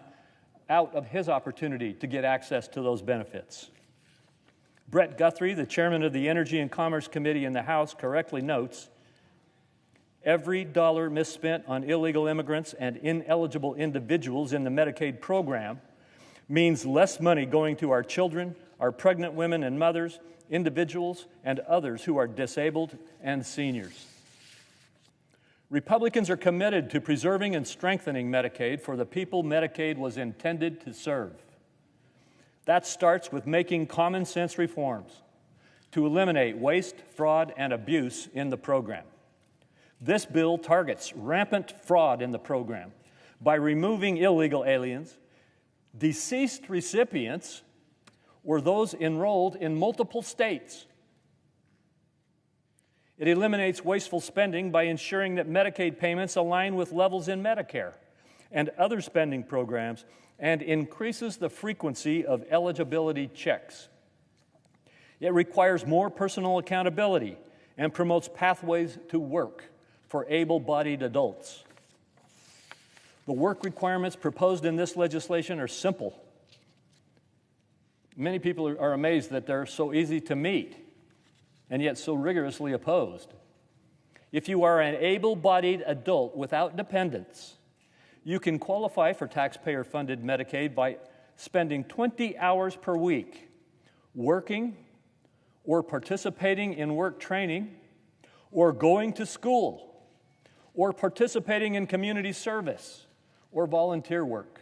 out of his opportunity to get access to those benefits. Brett Guthrie, the chairman of the Energy and Commerce Committee in the House, correctly notes, every dollar misspent on illegal immigrants and ineligible individuals in the Medicaid program means less money going to our children, our pregnant women and mothers, individuals, and others who are disabled and seniors. Republicans are committed to preserving and strengthening Medicaid for the people Medicaid was intended to serve. That starts with making common sense reforms to eliminate waste, fraud, and abuse in the program. This bill targets rampant fraud in the program by removing illegal aliens, deceased recipients, or those enrolled in multiple states. It eliminates wasteful spending by ensuring that Medicaid payments align with levels in Medicare and other spending programs, and increases the frequency of eligibility checks. It requires more personal accountability and promotes pathways to work for able-bodied adults. The work requirements proposed in this legislation are simple. Many people are amazed that they're so easy to meet and yet so rigorously opposed. If you are an able-bodied adult without dependents, you can qualify for taxpayer-funded Medicaid by spending 20 hours per week working or participating in work training or going to school or participating in community service or volunteer work.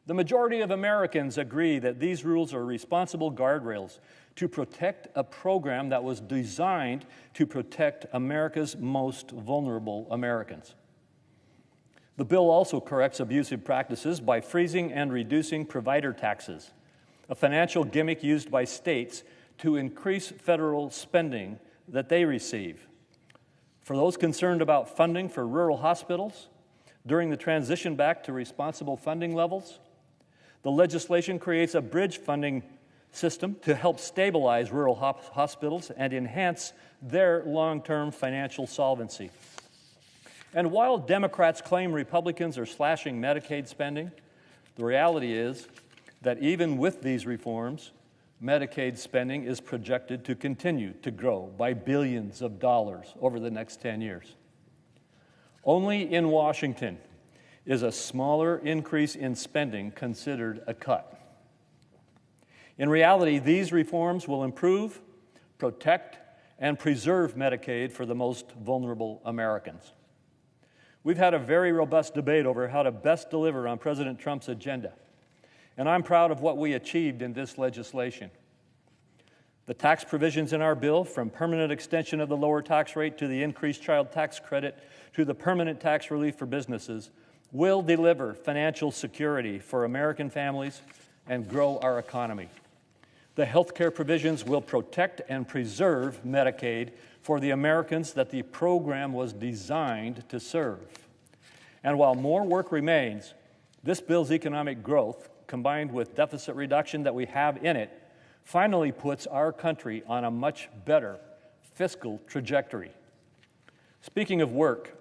The majority of Americans agree that these rules are responsible guardrails to protect a program that was designed to protect America's most vulnerable Americans. The bill also corrects abusive practices by freezing and reducing provider taxes, a financial gimmick used by states to increase federal spending that they receive. For those concerned about funding for rural hospitals during the transition back to responsible funding levels, the legislation creates a bridge funding system to help stabilize rural hospitals and enhance their long-term financial solvency. And while Democrats claim Republicans are slashing Medicaid spending, the reality is that even with these reforms, Medicaid spending is projected to continue to grow by billions of dollars over the next 10 years. Only in Washington is a smaller increase in spending considered a cut. In reality, these reforms will improve, protect, and preserve Medicaid for the most vulnerable Americans. We've had a very robust debate over how to best deliver on President Trump's agenda, and I'm proud of what we achieved in this legislation. The tax provisions in our bill, from permanent extension of the lower tax rate to the increased child tax credit to the permanent tax relief for businesses, will deliver financial security for American families and grow our economy. The health care provisions will protect and preserve Medicaid for the Americans that the program was designed to serve. And while more work remains, this bill's economic growth, combined with deficit reduction that we have in it, finally puts our country on a much better fiscal trajectory. Speaking of work,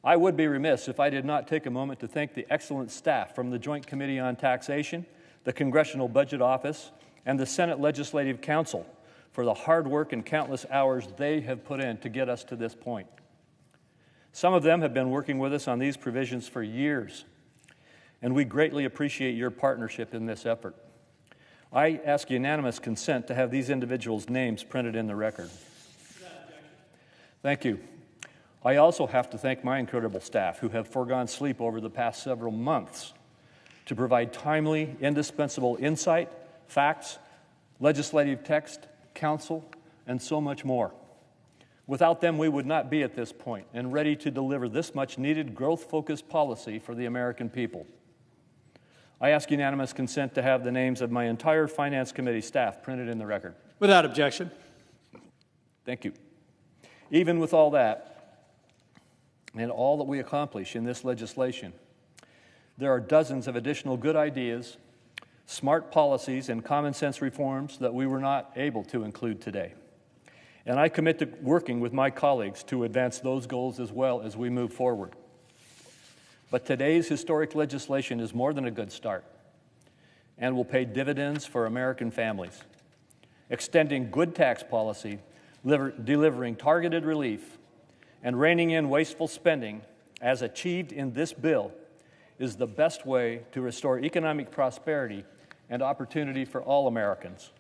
I would be remiss if I did not take a moment to thank the excellent staff from the Joint Committee on Taxation, the Congressional Budget Office, and the Senate Legislative Council for the hard work and countless hours they have put in to get us to this point. Some of them have been working with us on these provisions for years, and we greatly appreciate your partnership in this effort. I ask unanimous consent to have these individuals' names printed in the record. Thank you. I also have to thank my incredible staff who have foregone sleep over the past several months to provide timely, indispensable insight, facts, legislative text, counsel, and so much more. Without them, we would not be at this point and ready to deliver this much needed growth-focused policy for the American people. I ask unanimous consent to have the names of my entire Finance Committee staff printed in the record. Without objection. Thank you. Even with all that, and all that we accomplish in this legislation, there are dozens of additional good ideas, smart policies, and common sense reforms that we were not able to include today. And I commit to working with my colleagues to advance those goals as well as we move forward. But today's historic legislation is more than a good start and will pay dividends for American families, extending good tax policy, delivering targeted relief, and reining in wasteful spending, as achieved in this bill, is the best way to restore economic prosperity and opportunity for all Americans.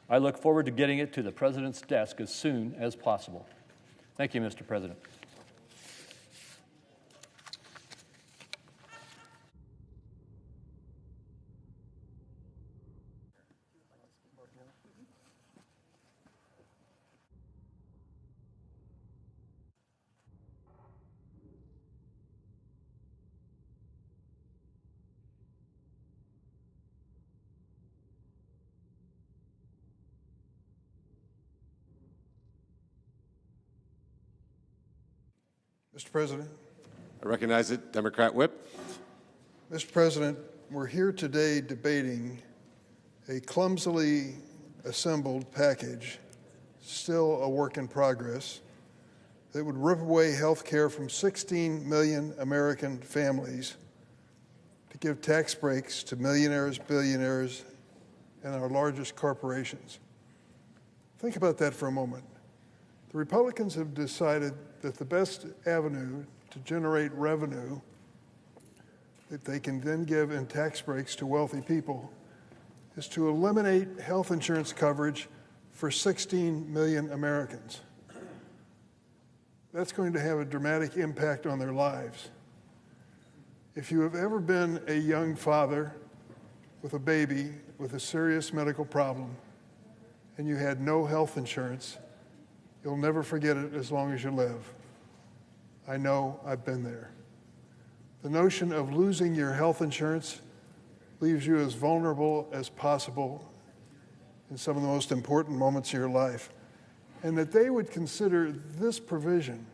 I look forward to getting it to the President's desk as soon as possible. Thank you, Mr. President. Mr. President. I recognize it. Democrat Whip. Mr. President, we're here today debating a clumsily assembled package, still a work in progress, that would rip away health care from 16 million American families to give tax breaks to millionaires, billionaires, and our largest corporations. Think about that for a moment. The Republicans have decided that the best avenue to generate revenue that they can then give in tax breaks to wealthy people is to eliminate health insurance coverage for 16 million Americans. That's going to have a dramatic impact on their lives. If you have ever been a young father with a baby with a serious medical problem and you had no health insurance, you'll never forget it as long as you live. I know, I've been there. The notion of losing your health insurance leaves you as vulnerable as possible in some of the most important moments of your life. And that they would consider this provision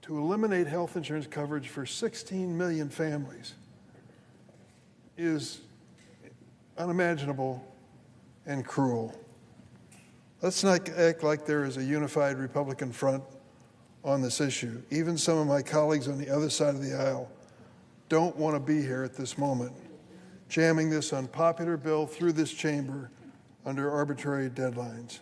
to eliminate health insurance coverage for 16 million families is unimaginable and cruel. Let's not act like there is a unified Republican front on this issue. Even some of my colleagues on the other side of the aisle don't want to be here at this moment, jamming this unpopular bill through this chamber under arbitrary deadlines.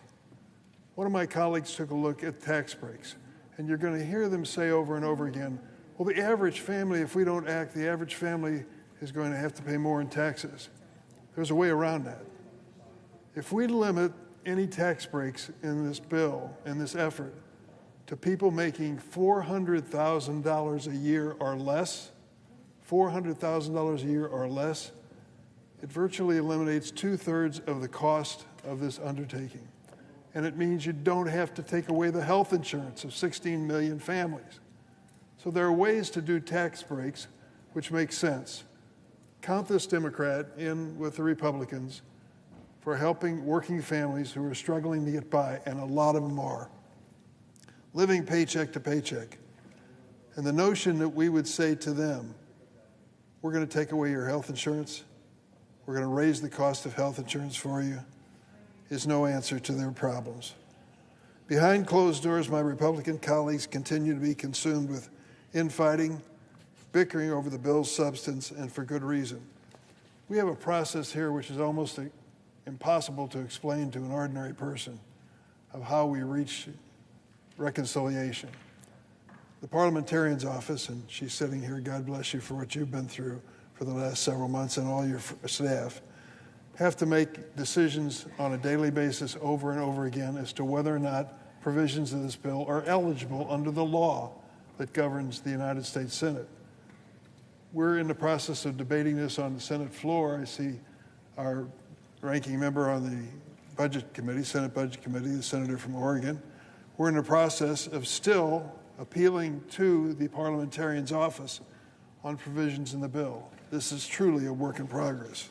One of my colleagues took a look at tax breaks, and you're going to hear them say over and over again, well, the average family, if we don't act, the average family is going to have to pay more in taxes. There's a way around that. If we limit any tax breaks in this bill, in this effort, to people making $400,000 a year or less, $400,000 a year or less, it virtually eliminates 2/3 of the cost of this undertaking. And it means you don't have to take away the health insurance of 16 million families. So there are ways to do tax breaks which make sense. Count this Democrat in with the Republicans for helping working families who are struggling to get by, and a lot of them are, living paycheck to paycheck. And the notion that we would say to them, we're going to take away your health insurance, we're going to raise the cost of health insurance for you, is no answer to their problems. Behind closed doors, my Republican colleagues continue to be consumed with infighting, bickering over the bill's substance, and for good reason. We have a process here which is almost impossible to explain to an ordinary person of how we reach reconciliation. The parliamentarian's office, and she's sitting here, God bless you for what you've been through for the last several months, and all your staff, have to make decisions on a daily basis over and over again as to whether or not provisions of this bill are eligible under the law that governs the United States Senate. We're in the process of debating this on the Senate floor. I see our ranking member on the Budget Committee, Senate Budget Committee, the senator from Oregon. We're in the process of still appealing to the parliamentarian's office on provisions in the bill. This is truly a work in progress.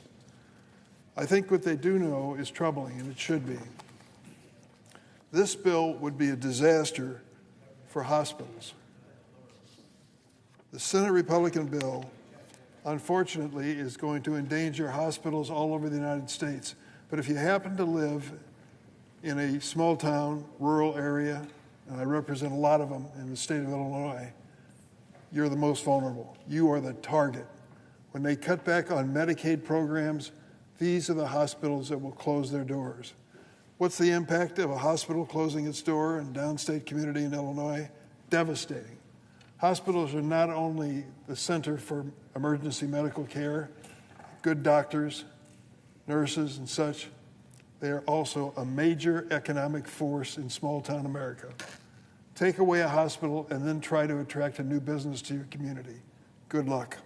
I think what they do know is troubling, and it should be. This bill would be a disaster for hospitals. The Senate Republican bill, unfortunately, is going to endanger hospitals all over the United States. But if you happen to live in a small town, rural area, and I represent a lot of them in the state of Illinois, you're the most vulnerable. You are the target. When they cut back on Medicaid programs, these are the hospitals that will close their doors. What's the impact of a hospital closing its door in a downstate community in Illinois? Devastating. Hospitals are not only the center for emergency medical care, good doctors, nurses, and such, they are also a major economic force in small-town America. Take away a hospital and then try to attract a new business to your community. Good luck.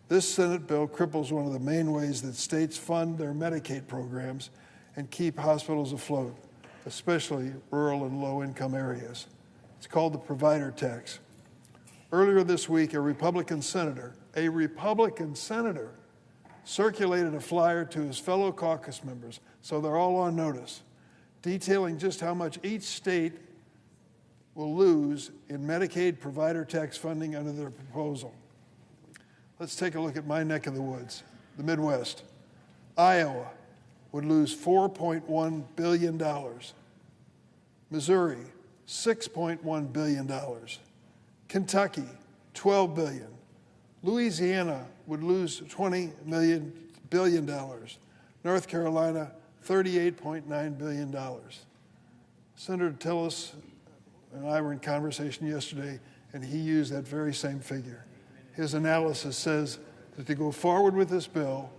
This Senate bill cripples one of the main ways that states fund their Medicaid programs and keep hospitals afloat, especially rural and low-income areas. It's called the provider tax. Earlier this week, a Republican senator, circulated a flyer to his fellow caucus members, so they're all on notice, detailing just how much each state will lose in Medicaid provider tax funding under their proposal. Let's take a look at my neck of the woods, the Midwest. Iowa would lose $4.1 billion. Missouri, $6.1 billion. Kentucky, $12 billion. Louisiana would lose $20 billion. North Carolina, $38.9 billion. Senator Tillis and I were in conversation yesterday, and he used that very same figure. His analysis says that to go forward with this bill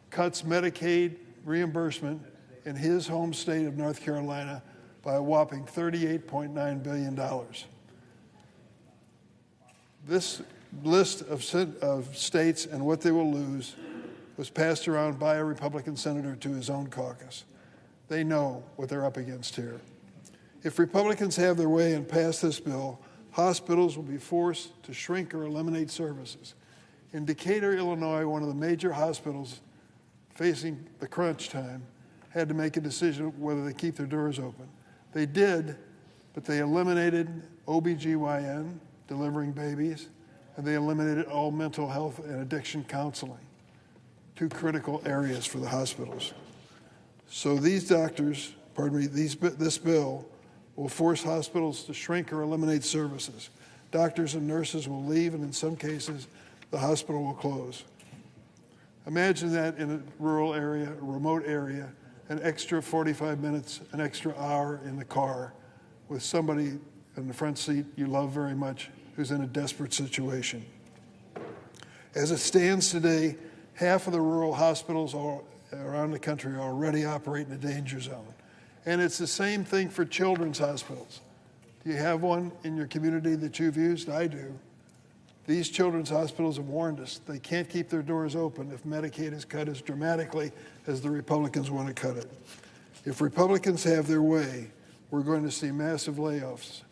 cuts Medicaid reimbursement in his home state of North Carolina by a whopping $38.9 billion. This list of states and what they will lose was passed around by a Republican senator to his own caucus. They know what they're up against here. If Republicans have their way and pass this bill, hospitals will be forced to shrink or eliminate services. In Decatur, Illinois, one of the major hospitals facing the crunch time had to make a decision whether they keep their doors open. They did, but they eliminated OBGYN, delivering babies, and they eliminated all mental health and addiction counseling, two critical areas for the hospitals. So these doctors, this bill will force hospitals to shrink or eliminate services. Doctors and nurses will leave, and in some cases, the hospital will close. Imagine that in a rural area, a remote area, an extra 45 minutes, an extra hour in the car with somebody in the front seat you love very much who's in a desperate situation. As it stands today, half of the rural hospitals around the country already operate in a danger zone. And it's the same thing for children's hospitals. Do you have one in your community that you've used? I do. These children's hospitals have warned us they can't keep their doors open if Medicaid is cut as dramatically as the Republicans want to cut it. If Republicans have their way, we're going to see massive layoffs,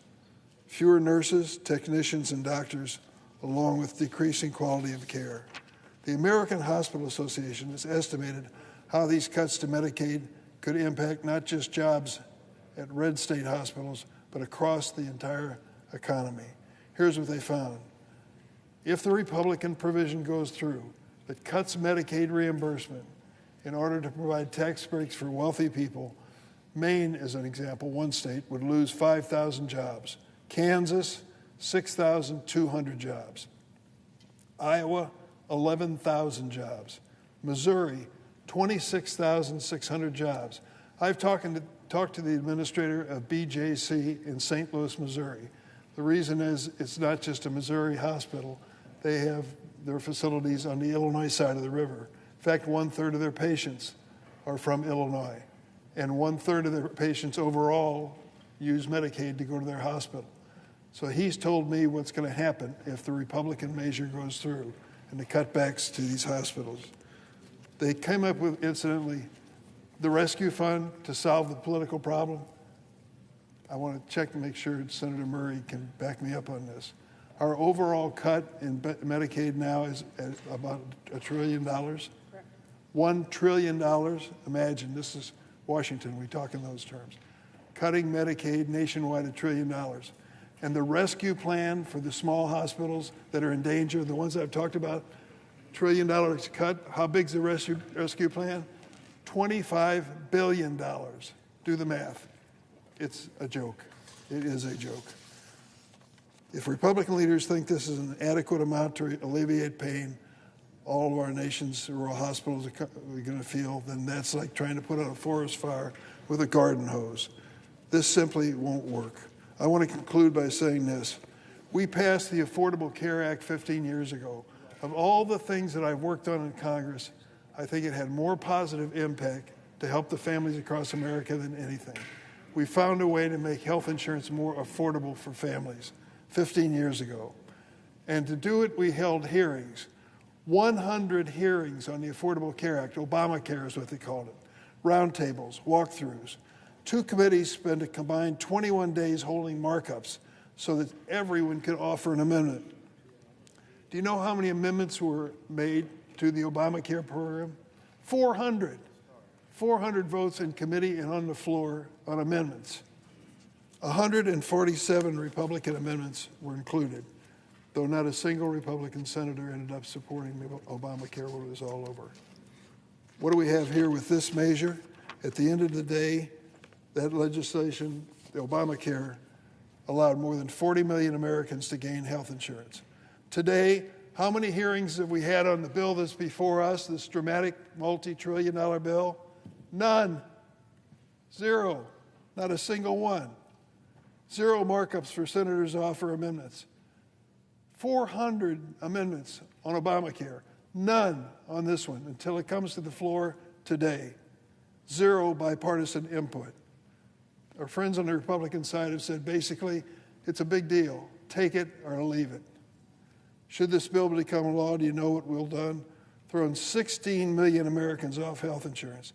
fewer nurses, technicians, and doctors, along with decreasing quality of care. The American Hospital Association has estimated how these cuts to Medicaid could impact not just jobs at red state hospitals, but across the entire economy. Here's what they found. If the Republican provision goes through that cuts Medicaid reimbursement in order to provide tax breaks for wealthy people, Maine, as an example, one state, would lose 5,000 jobs. Kansas, 6,200 jobs. Iowa, 11,000 jobs. Missouri, 26,600 jobs. I've talked to the administrator of BJC in St. Louis, Missouri. The reason is it's not just a Missouri hospital. They have their facilities on the Illinois side of the river. In fact, 1/3 of their patients are from Illinois, and 1/3 of their patients overall use Medicaid to go to their hospital. So he's told me what's going to happen if the Republican measure goes through and the cutbacks to these hospitals. They came up with, incidentally, the rescue fund to solve the political problem. I want to check to make sure Senator Murray can back me up on this. Our overall cut in Medicaid now is at about $1 trillion. $1 trillion. Imagine, this is Washington, we talk in those terms. Cutting Medicaid nationwide $1 trillion. And the rescue plan for the small hospitals that are in danger, the ones I've talked about, $1 trillion cut. How big's the rescue plan? $25 billion. Do the math. It's a joke. It is a joke. If Republican leaders think this is an adequate amount to alleviate pain all of our nation's rural hospitals are going to feel, then that's like trying to put out a forest fire with a garden hose. This simply won't work. I want to conclude by saying this. We passed the Affordable Care Act 15 years ago. Of all the things that I've worked on in Congress, I think it had more positive impact to help the families across America than anything. We found a way to make health insurance more affordable for families 15 years ago. And to do it, we held hearings. 100 hearings on the Affordable Care Act. Obamacare is what they called it. Roundtables, walkthroughs. 2 committees spent a combined 21 days holding markups so that everyone could offer an amendment. Do you know how many amendments were made to the Obamacare program? 400. 400 votes in committee and on the floor on amendments. 147 Republican amendments were included, though not a single Republican senator ended up supporting Obamacare when it was all over. What do we have here with this measure? At the end of the day, that legislation, the Obamacare, allowed more than 40 million Americans to gain health insurance. Today, how many hearings have we had on the bill that's before us, this dramatic multi-trillion-dollar bill? None. 0. Not a single one. 0 markups for senators to offer amendments. 400 amendments on Obamacare. None on this one until it comes to the floor today. 0 bipartisan input. Our friends on the Republican side have said basically, it's a big deal. Take it or leave it. Should this bill become a law, do you know what we'll done? Thrown 16 million Americans off health insurance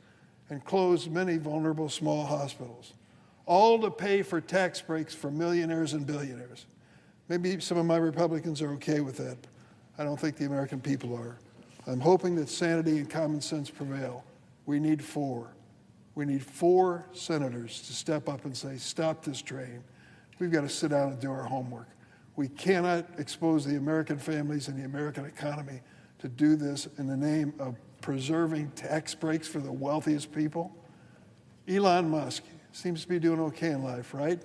and closed many vulnerable small hospitals, all to pay for tax breaks for millionaires and billionaires. Maybe some of my Republicans are okay with that. I don't think the American people are. I'm hoping that sanity and common sense prevail. We need 4. We need 4 senators to step up and say, stop this train. We've got to sit down and do our homework. We cannot expose the American families and the American economy to do this in the name of preserving tax breaks for the wealthiest people. Elon Musk seems to be doing okay in life, right?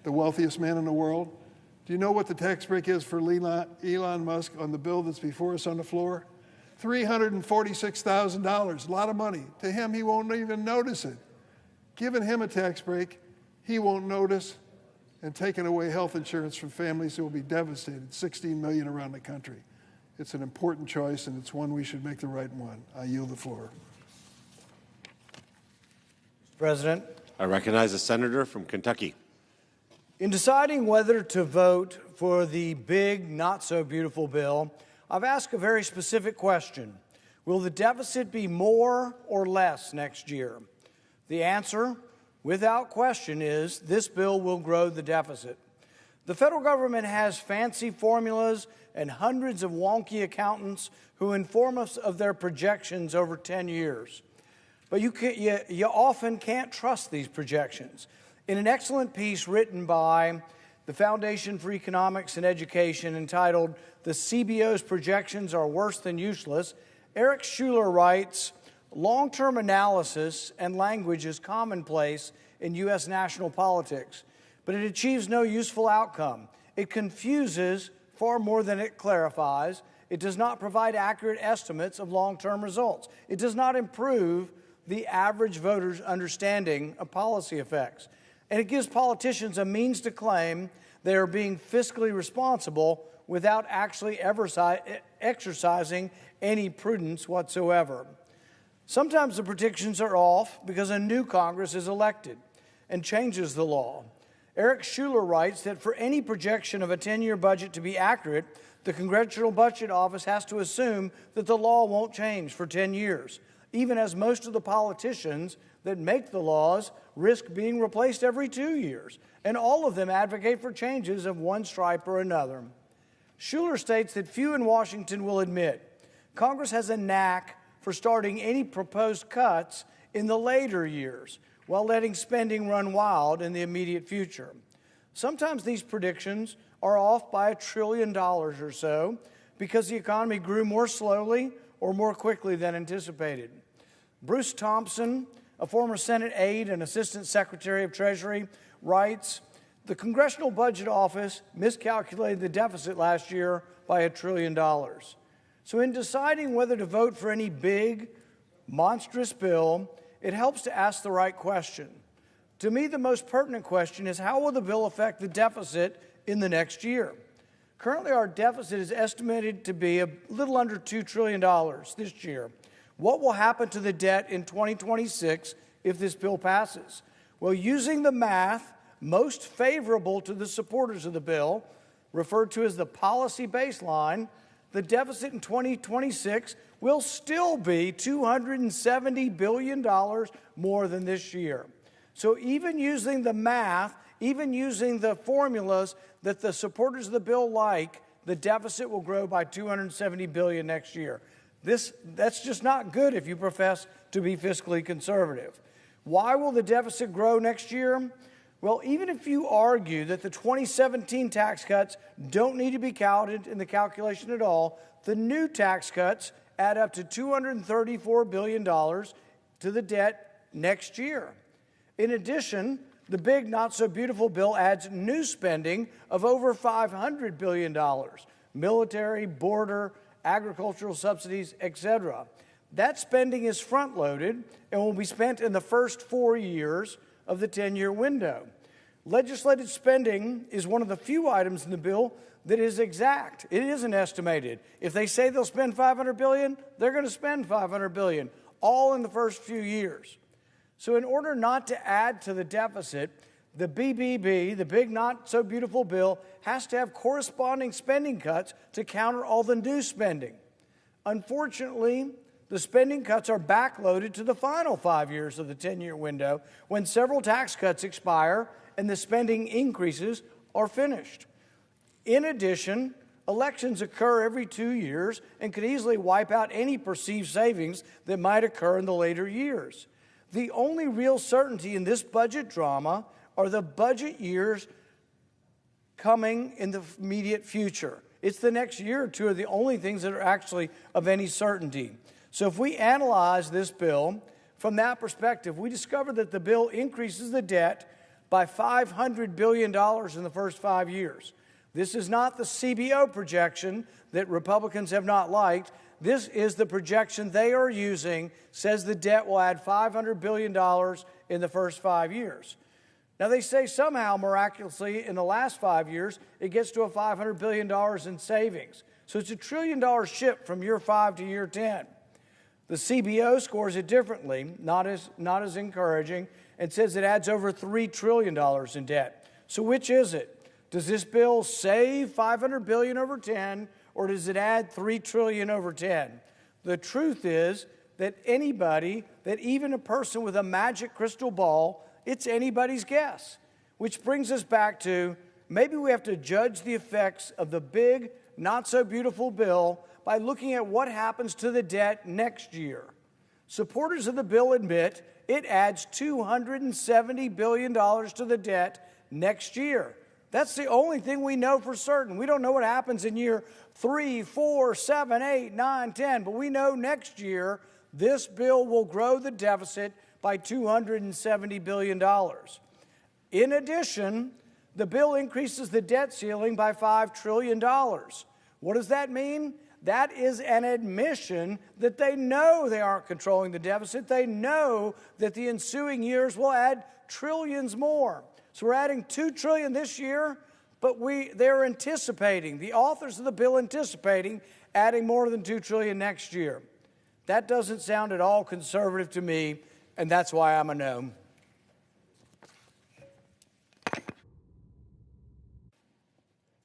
The wealthiest man in the world. Do you know what the tax break is for Elon Musk on the bill that's before us on the floor? $346,000, a lot of money. To him, he won't even notice it. Giving him a tax break, he won't notice, and taking away health insurance from families who will be devastated, 16 million around the country. It's an important choice, and it's one we should make the right one. I yield the floor. Mr. President. I recognize the senator from Kentucky. In deciding whether to vote for the big, not-so-beautiful bill, I've asked a very specific question. Will the deficit be more or less next year? The answer, without question, is this bill will grow the deficit. The federal government has fancy formulas and hundreds of wonky accountants who inform us of their projections over 10 years. But you often can't trust these projections. In an excellent piece written by the Foundation for Economics and Education entitled "The CBO's Projections Are Worse Than Useless," Eric Schuler writes, "Long-term analysis and language is commonplace in U.S. national politics, but it achieves no useful outcome. It confuses far more than it clarifies. It does not provide accurate estimates of long-term results. It does not improve the average voter's understanding of policy effects. And it gives politicians a means to claim they are being fiscally responsible without actually exercising any prudence whatsoever. Sometimes the predictions are off because a new Congress is elected and changes the law. Eric Schuler writes that for any projection of a 10-year budget to be accurate, the Congressional Budget Office has to assume that the law won't change for 10 years, even as most of the politicians that make the laws risk being replaced every 2 years, and all of them advocate for changes of one stripe or another. Schuler states that few in Washington will admit Congress has a knack for starting any proposed cuts in the later years while letting spending run wild in the immediate future. Sometimes these predictions are off by $1 trillion or so because the economy grew more slowly or more quickly than anticipated. Bruce Thompson, a former Senate aide and Assistant Secretary of Treasury, writes, "The Congressional Budget Office miscalculated the deficit last year by $1 trillion. So in deciding whether to vote for any big, monstrous bill, it helps to ask the right question. To me, the most pertinent question is how will the bill affect the deficit in the next year? Currently, our deficit is estimated to be a little under $2 trillion this year. What will happen to the debt in 2026 if this bill passes? Well, using the math most favorable to the supporters of the bill, referred to as the policy baseline, the deficit in 2026 will still be $270 billion more than this year. So even using the math, even using the formulas that the supporters of the bill like, the deficit will grow by $270 billion next year. That's just not good if you profess to be fiscally conservative. Why will the deficit grow next year? Well, even if you argue that the 2017 tax cuts don't need to be counted in the calculation at all, the new tax cuts add up to $234 billion to the debt next year. In addition, the big not-so-beautiful bill adds new spending of over $500 billion, military, border, agricultural subsidies, etc. That spending is front-loaded and will be spent in the first 4 years of the 10-year window. Legislated spending is one of the few items in the bill that is exact. It isn't estimated. If they say they'll spend $500 billion, they're going to spend $500 billion, all in the first few years. So in order not to add to the deficit, the BBB, the big not-so-beautiful bill, has to have corresponding spending cuts to counter all the new spending. Unfortunately, the spending cuts are backloaded to the final 5 years of the 10-year window when several tax cuts expire and the spending increases are finished. In addition, elections occur every 2 years and could easily wipe out any perceived savings that might occur in the later years. The only real certainty in this budget drama are the budget years coming in the immediate future. It's the next year or two are the only things that are actually of any certainty. So if we analyze this bill from that perspective, we discover that the bill increases the debt by $500 billion in the first 5 years. This is not the CBO projection that Republicans have not liked. This is the projection they are using, says the debt will add $500 billion in the first 5 years. Now, they say somehow, miraculously, in the last 5 years, it gets to a $500 billion in savings. So it's $1 trillion shift from year 5 to year 10. The CBO scores it differently, not as encouraging, and says it adds over $3 trillion in debt. So which is it? Does this bill save $500 billion over 10, or does it add $3 trillion over 10? The truth is that anybody, that even a person with a magic crystal ball, it's anybody's guess. Which brings us back to maybe we have to judge the effects of the big, not-so-beautiful bill by looking at what happens to the debt next year. Supporters of the bill admit it adds $270 billion to the debt next year. That's the only thing we know for certain. We don't know what happens in year 3, 4, 7, 8, 9, 10, but we know next year this bill will grow the deficit by $270 billion. In addition, the bill increases the debt ceiling by $5 trillion. What does that mean? That is an admission that they know they aren't controlling the deficit. They know that the ensuing years will add trillions more. So we're adding $2 trillion this year, but they're anticipating, the authors of the bill anticipating adding more than $2 trillion next year. That doesn't sound at all conservative to me, and that's why I'm a no.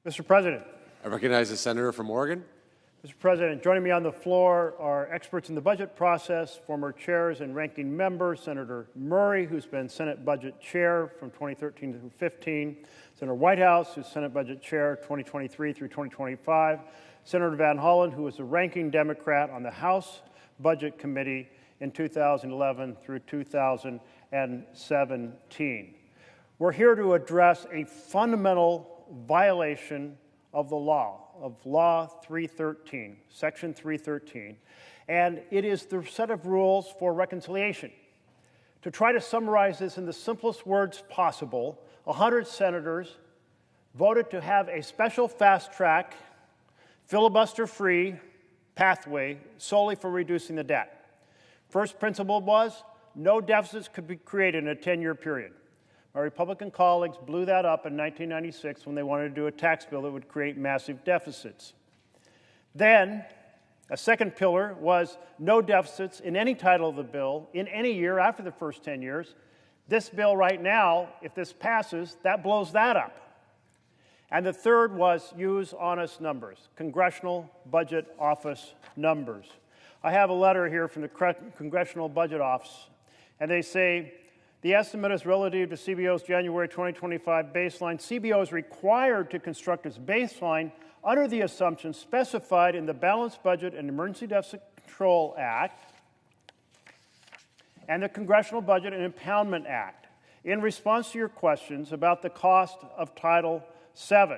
Mr. President. I recognize the senator from Oregon. Mr. President, joining me on the floor are experts in the budget process, former chairs and ranking members, Senator Murray, who's been Senate Budget Chair from 2013 to 2015, Senator Whitehouse, who's Senate Budget Chair 2023 through 2025, Senator Van Hollen, who was the ranking Democrat on the House Budget Committee in 2011 through 2017. We're here to address a fundamental violation of the law, of Law 313, Section 313, and it is the set of rules for reconciliation. To try to summarize this in the simplest words possible, 100 senators voted to have a special fast-track, filibuster-free pathway solely for reducing the debt. First principle was no deficits could be created in a 10-year period. My Republican colleagues blew that up in 1996 when they wanted to do a tax bill that would create massive deficits. Then, a second pillar was no deficits in any title of the bill in any year after the first 10 years. This bill right now, if this passes, that blows that up. And the third was use honest numbers, Congressional Budget Office numbers. I have a letter here from the Congressional Budget Office, and they say, the estimate is relative to CBO's January 2025 baseline. CBO is required to construct its baseline under the assumptions specified in the Balanced Budget and Emergency Deficit Control Act and the Congressional Budget and Impoundment Act. In response to your questions about the cost of Title VII,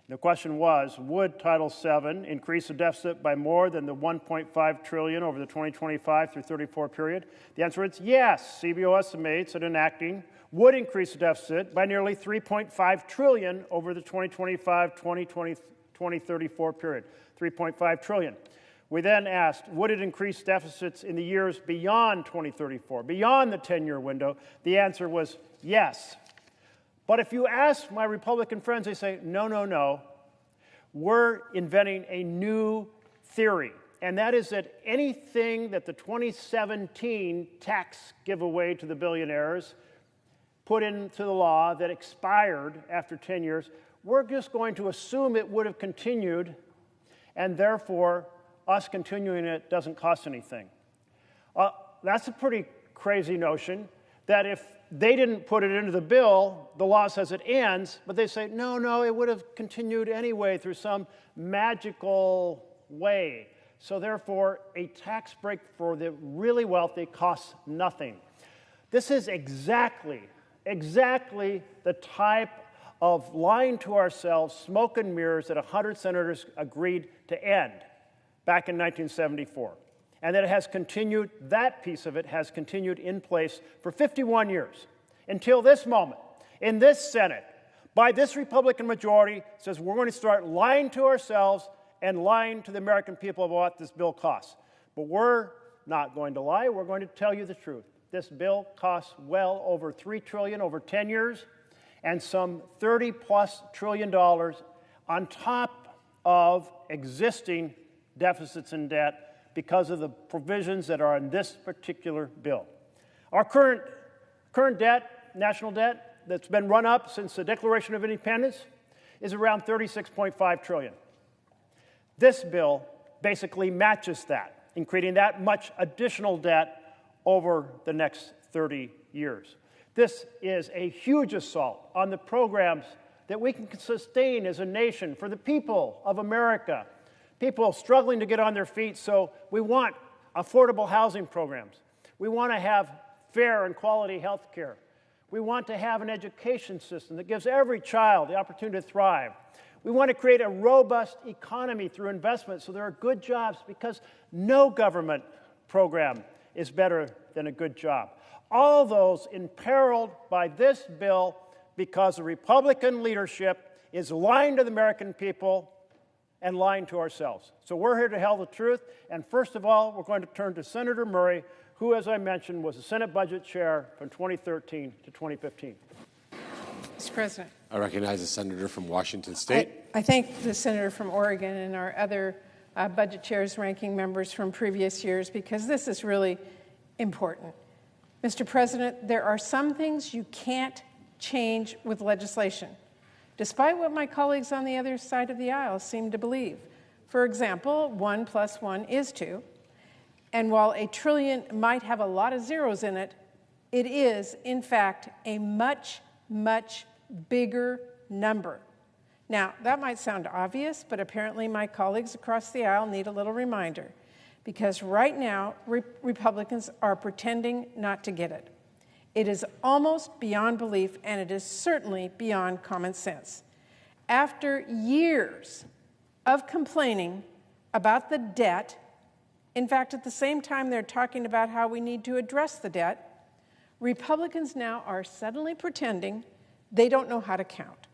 the question was, would Title VII increase the deficit by more than the $1.5 trillion over the 2025 through 34 period? The answer is yes. CBO estimates that enacting would increase the deficit by nearly $3.5 trillion over the 2025-2034 period, $3.5 trillion. We then asked, would it increase deficits in the years beyond 2034, beyond the 10-year window? The answer was yes. But if you ask my Republican friends, they say, no, no, no. We're inventing a new theory, and that is that anything that the 2017 tax giveaway to the billionaires put into the law that expired after 10 years, we're just going to assume it would have continued, and therefore us continuing it doesn't cost anything. That's a pretty crazy notion, that if they didn't put it into the bill, the law says it ends, but they say, no, no, it would have continued anyway through some magical way. So therefore, a tax break for the really wealthy costs nothing. This is exactly the type of lying to ourselves, smoke and mirrors that 100 senators agreed to end back in 1974. And that it has continued, that piece of it has continued in place for 51 years until this moment in this Senate by this Republican majority says we're going to start lying to ourselves and lying to the American people about what this bill costs. But we're not going to lie. We're going to tell you the truth. This bill costs well over $3 trillion over 10 years and some $30+ trillion on top of existing deficits and debt because of the provisions that are in this particular bill. Our current debt, national debt, that's been run up since the Declaration of Independence is around $36.5 trillion. This bill basically matches that in creating that much additional debt over the next 30 years. This is a huge assault on the programs that we can sustain as a nation for the people of America, people struggling to get on their feet. So we want affordable housing programs. We want to have fair and quality health care. We want to have an education system that gives every child the opportunity to thrive. We want to create a robust economy through investment so there are good jobs, because no government program is better than a good job. All those imperiled by this bill because the Republican leadership is lying to the American people and lying to ourselves. So we're here to tell the truth, and first of all, we're going to turn to Senator Murray, who, as I mentioned, was the Senate Budget Chair from 2013 to 2015. Mr. President. I recognize the senator from Washington State. I thank the senator from Oregon and our other budget chairs, ranking members from previous years, because this is really important. Mr. President, there are some things you can't change with legislation, despite what my colleagues on the other side of the aisle seem to believe. For example, 1 + 1 is 2. And while $1 trillion might have a lot of zeros in it, it is, in fact, a much, much bigger number. Now, that might sound obvious, but apparently my colleagues across the aisle need a little reminder, because right now, Republicans are pretending not to get it. It is almost beyond belief, and it is certainly beyond common sense. After years of complaining about the debt, in fact, at the same time they're talking about how we need to address the debt, Republicans now are suddenly pretending they don't know how to count.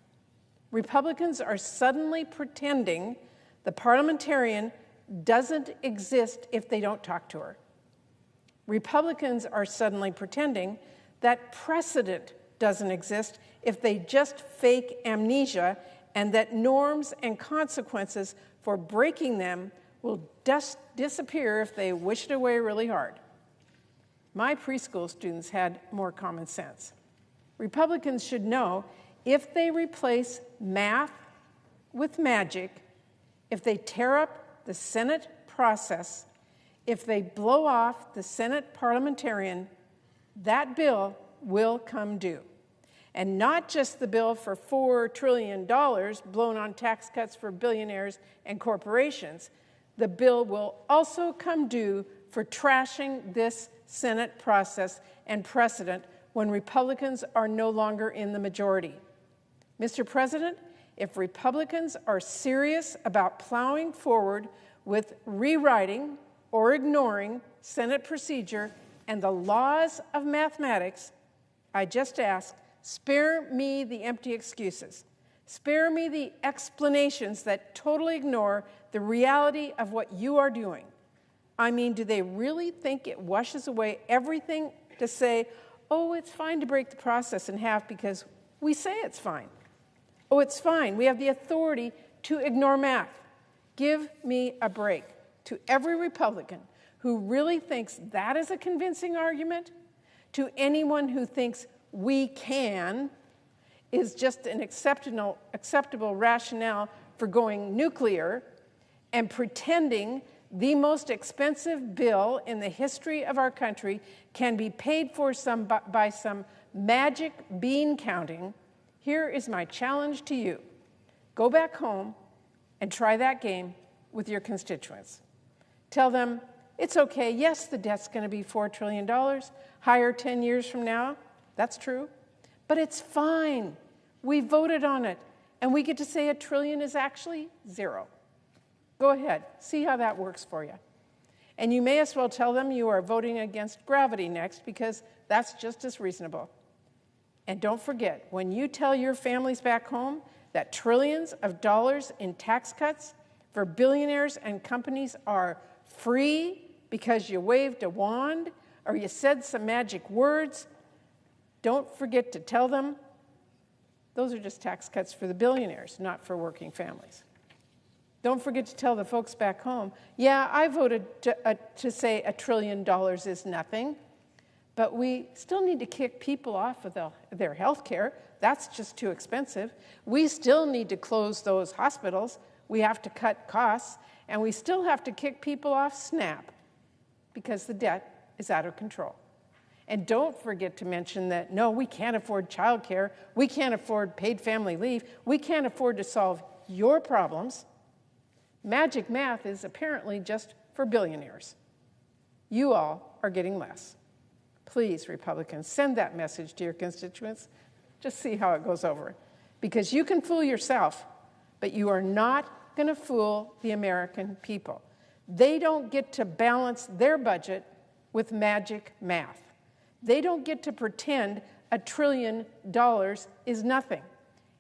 Republicans are suddenly pretending the parliamentarian doesn't exist if they don't talk to her. Republicans are suddenly pretending that precedent doesn't exist if they just fake amnesia, and that norms and consequences for breaking them will just disappear if they wish it away really hard. My preschool students had more common sense. Republicans should know if they replace math with magic, if they tear up the Senate process, if they blow off the Senate parliamentarian, that bill will come due. And not just the bill for $4 trillion blown on tax cuts for billionaires and corporations. The bill will also come due for trashing this Senate process and precedent when Republicans are no longer in the majority. Mr. President, if Republicans are serious about plowing forward with rewriting or ignoring Senate procedure and the laws of mathematics, I just ask, spare me the empty excuses. Spare me the explanations that totally ignore the reality of what you are doing. I mean, do they really think it washes away everything to say, oh, it's fine to break the process in half because we say it's fine? Oh, it's fine. We have the authority to ignore math. Give me a break. To every Republican who really thinks that is a convincing argument, to anyone who thinks we can is just an acceptable rationale for going nuclear and pretending the most expensive bill in the history of our country can be paid for by some magic bean counting, here is my challenge to you. Go back home and try that game with your constituents. Tell them, it's okay, yes, the debt's going to be $4 trillion, higher 10 years from now. That's true. But it's fine. We voted on it. And we get to say $1 trillion is actually 0. Go ahead. See how that works for you. And you may as well tell them you are voting against gravity next, because that's just as reasonable. And don't forget, when you tell your families back home that trillions of dollars in tax cuts for billionaires and companies are free because you waved a wand or you said some magic words, don't forget to tell them those are just tax cuts for the billionaires, not for working families. Don't forget to tell the folks back home, yeah, I voted to say $1 trillion is nothing, but we still need to kick people off of their health care. That's just too expensive. We still need to close those hospitals. We have to cut costs, and we still have to kick people off SNAP because the debt is out of control. And don't forget to mention that, no, we can't afford childcare. We can't afford paid family leave. We can't afford to solve your problems. Magic math is apparently just for billionaires. You all are getting less. Please, Republicans, send that message to your constituents. Just see how it goes over. Because you can fool yourself, but you are not going to fool the American people. They don't get to balance their budget with magic math. They don't get to pretend $1 trillion is nothing.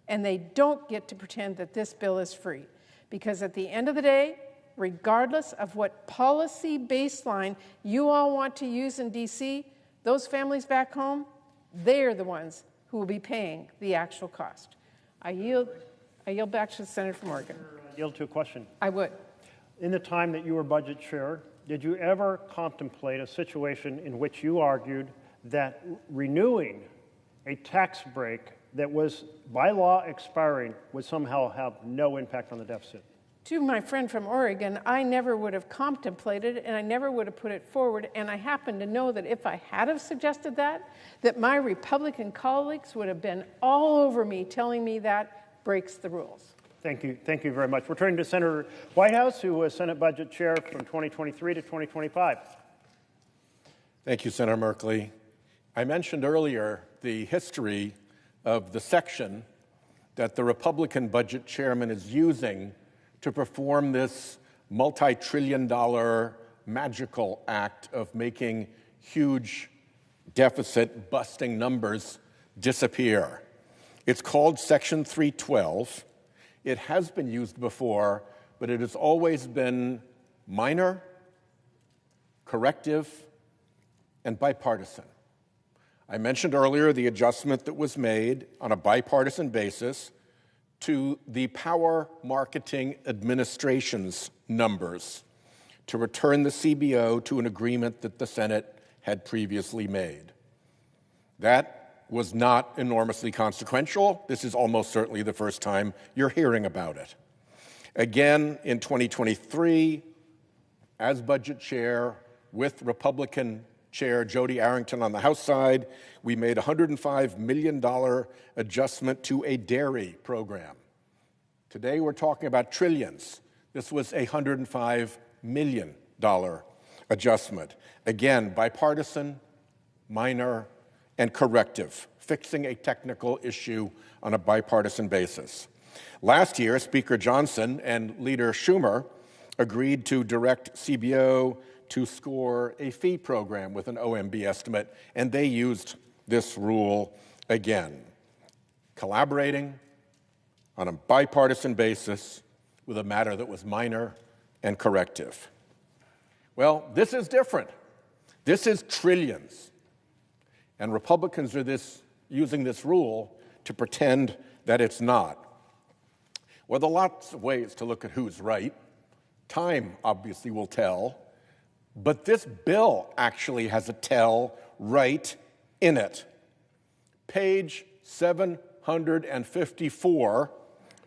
And they don't get to pretend that this bill is free. Because at the end of the day, regardless of what policy baseline you all want to use in D.C., those families back home, they're the ones who will be paying the actual cost. I yield back to the Senator from Oregon. I yield to a question. I would. In the time that you were budget chair, did you ever contemplate a situation in which you argued that renewing a tax break that was by law expiring would somehow have no impact on the deficit? To my friend from Oregon, I never would have contemplated and I never would have put it forward, and I happen to know that if I had have suggested that my Republican colleagues would have been all over me telling me that breaks the rules. Thank you very much. We're turning to Senator Whitehouse, who was Senate Budget Chair from 2023 to 2025. Thank you, Senator Merkley. I mentioned earlier the history of the section that the Republican budget chairman is using to perform this multi-trillion-dollar magical act of making huge deficit-busting numbers disappear. It's called Section 312. It has been used before, but it has always been minor, corrective, and bipartisan. I mentioned earlier the adjustment that was made on a bipartisan basis to the Power Marketing Administration's numbers to return the CBO to an agreement that the Senate had previously made. That was not enormously consequential. This is almost certainly the first time you're hearing about it. Again, in 2023, as budget chair with Republican Chair Jody Arrington on the House side, we made a $105 million adjustment to a dairy program. Today we're talking about trillions. This was a $105 million adjustment. Again, bipartisan, minor, and corrective, fixing a technical issue on a bipartisan basis. Last year, Speaker Johnson and Leader Schumer agreed to direct CBO to score a fee program with an OMB estimate, and they used this rule again, collaborating on a bipartisan basis with a matter that was minor and corrective. Well, this is different. This is trillions, and Republicans are using this rule to pretend that it's not. Well, there are lots of ways to look at who's right. Time obviously will tell. But this bill actually has a tell right in it. Page 754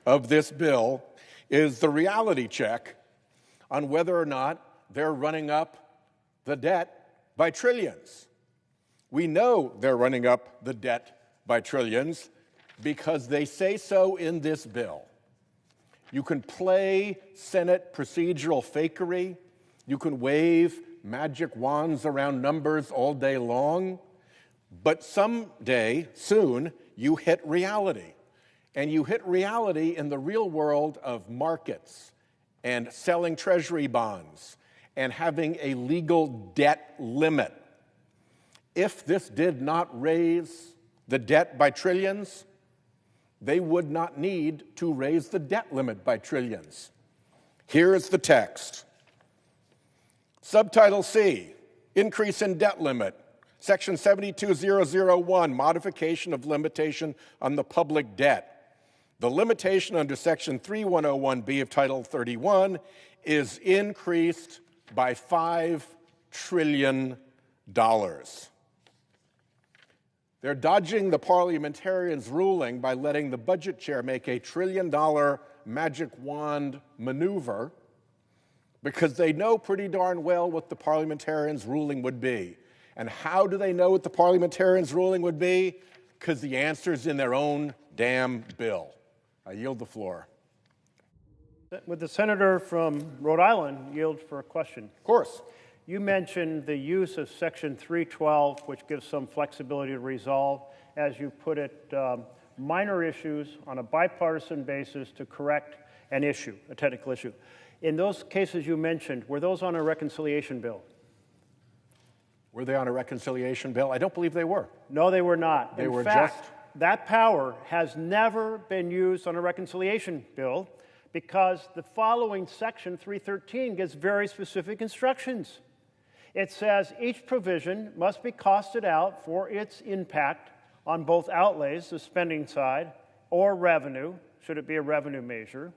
of this bill is the reality check on whether or not they're running up the debt by trillions. We know they're running up the debt by trillions because they say so in this bill. You can play Senate procedural fakery. You can wave magic wands around numbers all day long, but someday, soon, you hit reality. And you hit reality in the real world of markets and selling treasury bonds and having a legal debt limit. If this did not raise the debt by trillions, they would not need to raise the debt limit by trillions. Here is the text. Subtitle C, increase in debt limit. Section 72001, modification of limitation on the public debt. The limitation under Section 3101B of Title 31 is increased by $5 trillion. They're dodging the parliamentarians' ruling by letting the budget chair make a $1 trillion magic wand maneuver because they know pretty darn well what the parliamentarians' ruling would be. And how do they know what the parliamentarians' ruling would be? Because the answer's in their own damn bill. I yield the floor. Would the senator from Rhode Island yield for a question? Of course. You mentioned the use of Section 312, which gives some flexibility to resolve, as you put it, minor issues on a bipartisan basis to correct an issue, a technical issue. In those cases you mentioned, were those on a reconciliation bill? Were they on a reconciliation bill? I don't believe they were. No, they were not. They were In fact, just... that power has never been used on a reconciliation bill because the following Section 313 gives very specific instructions. It says each provision must be costed out for its impact on both outlays, the spending side, or revenue, should it be a revenue measure.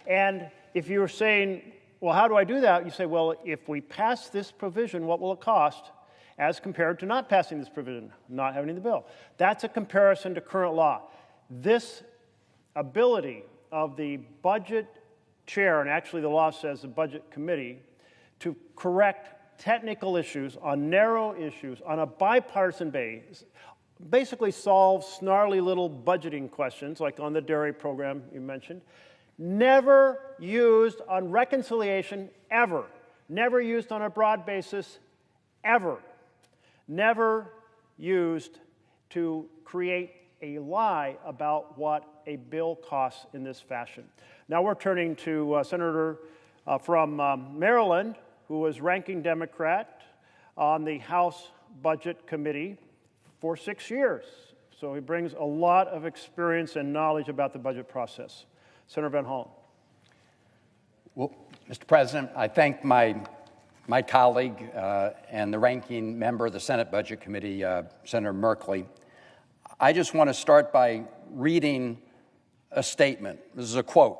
And if you're saying, well, how do I do that? You say, well, if we pass this provision, what will it cost as compared to not passing this provision, not having the bill? That's a comparison to current law. This ability of the budget chair, and actually the law says the Budget Committee, to correct technical issues on narrow issues on a bipartisan basis, basically solve snarly little budgeting questions like on the dairy program you mentioned, never used on reconciliation ever, never used on a broad basis ever, never used to create a lie about what a bill costs in this fashion. Now we're turning to a senator from Maryland, who was ranking Democrat on the House Budget Committee for 6 years. So he brings a lot of experience and knowledge about the budget process. Senator Van Hollen. Well, Mr. President, I thank my colleague and the ranking member of the Senate Budget Committee, Senator Merkley. I just want to start by reading a statement. This is a quote.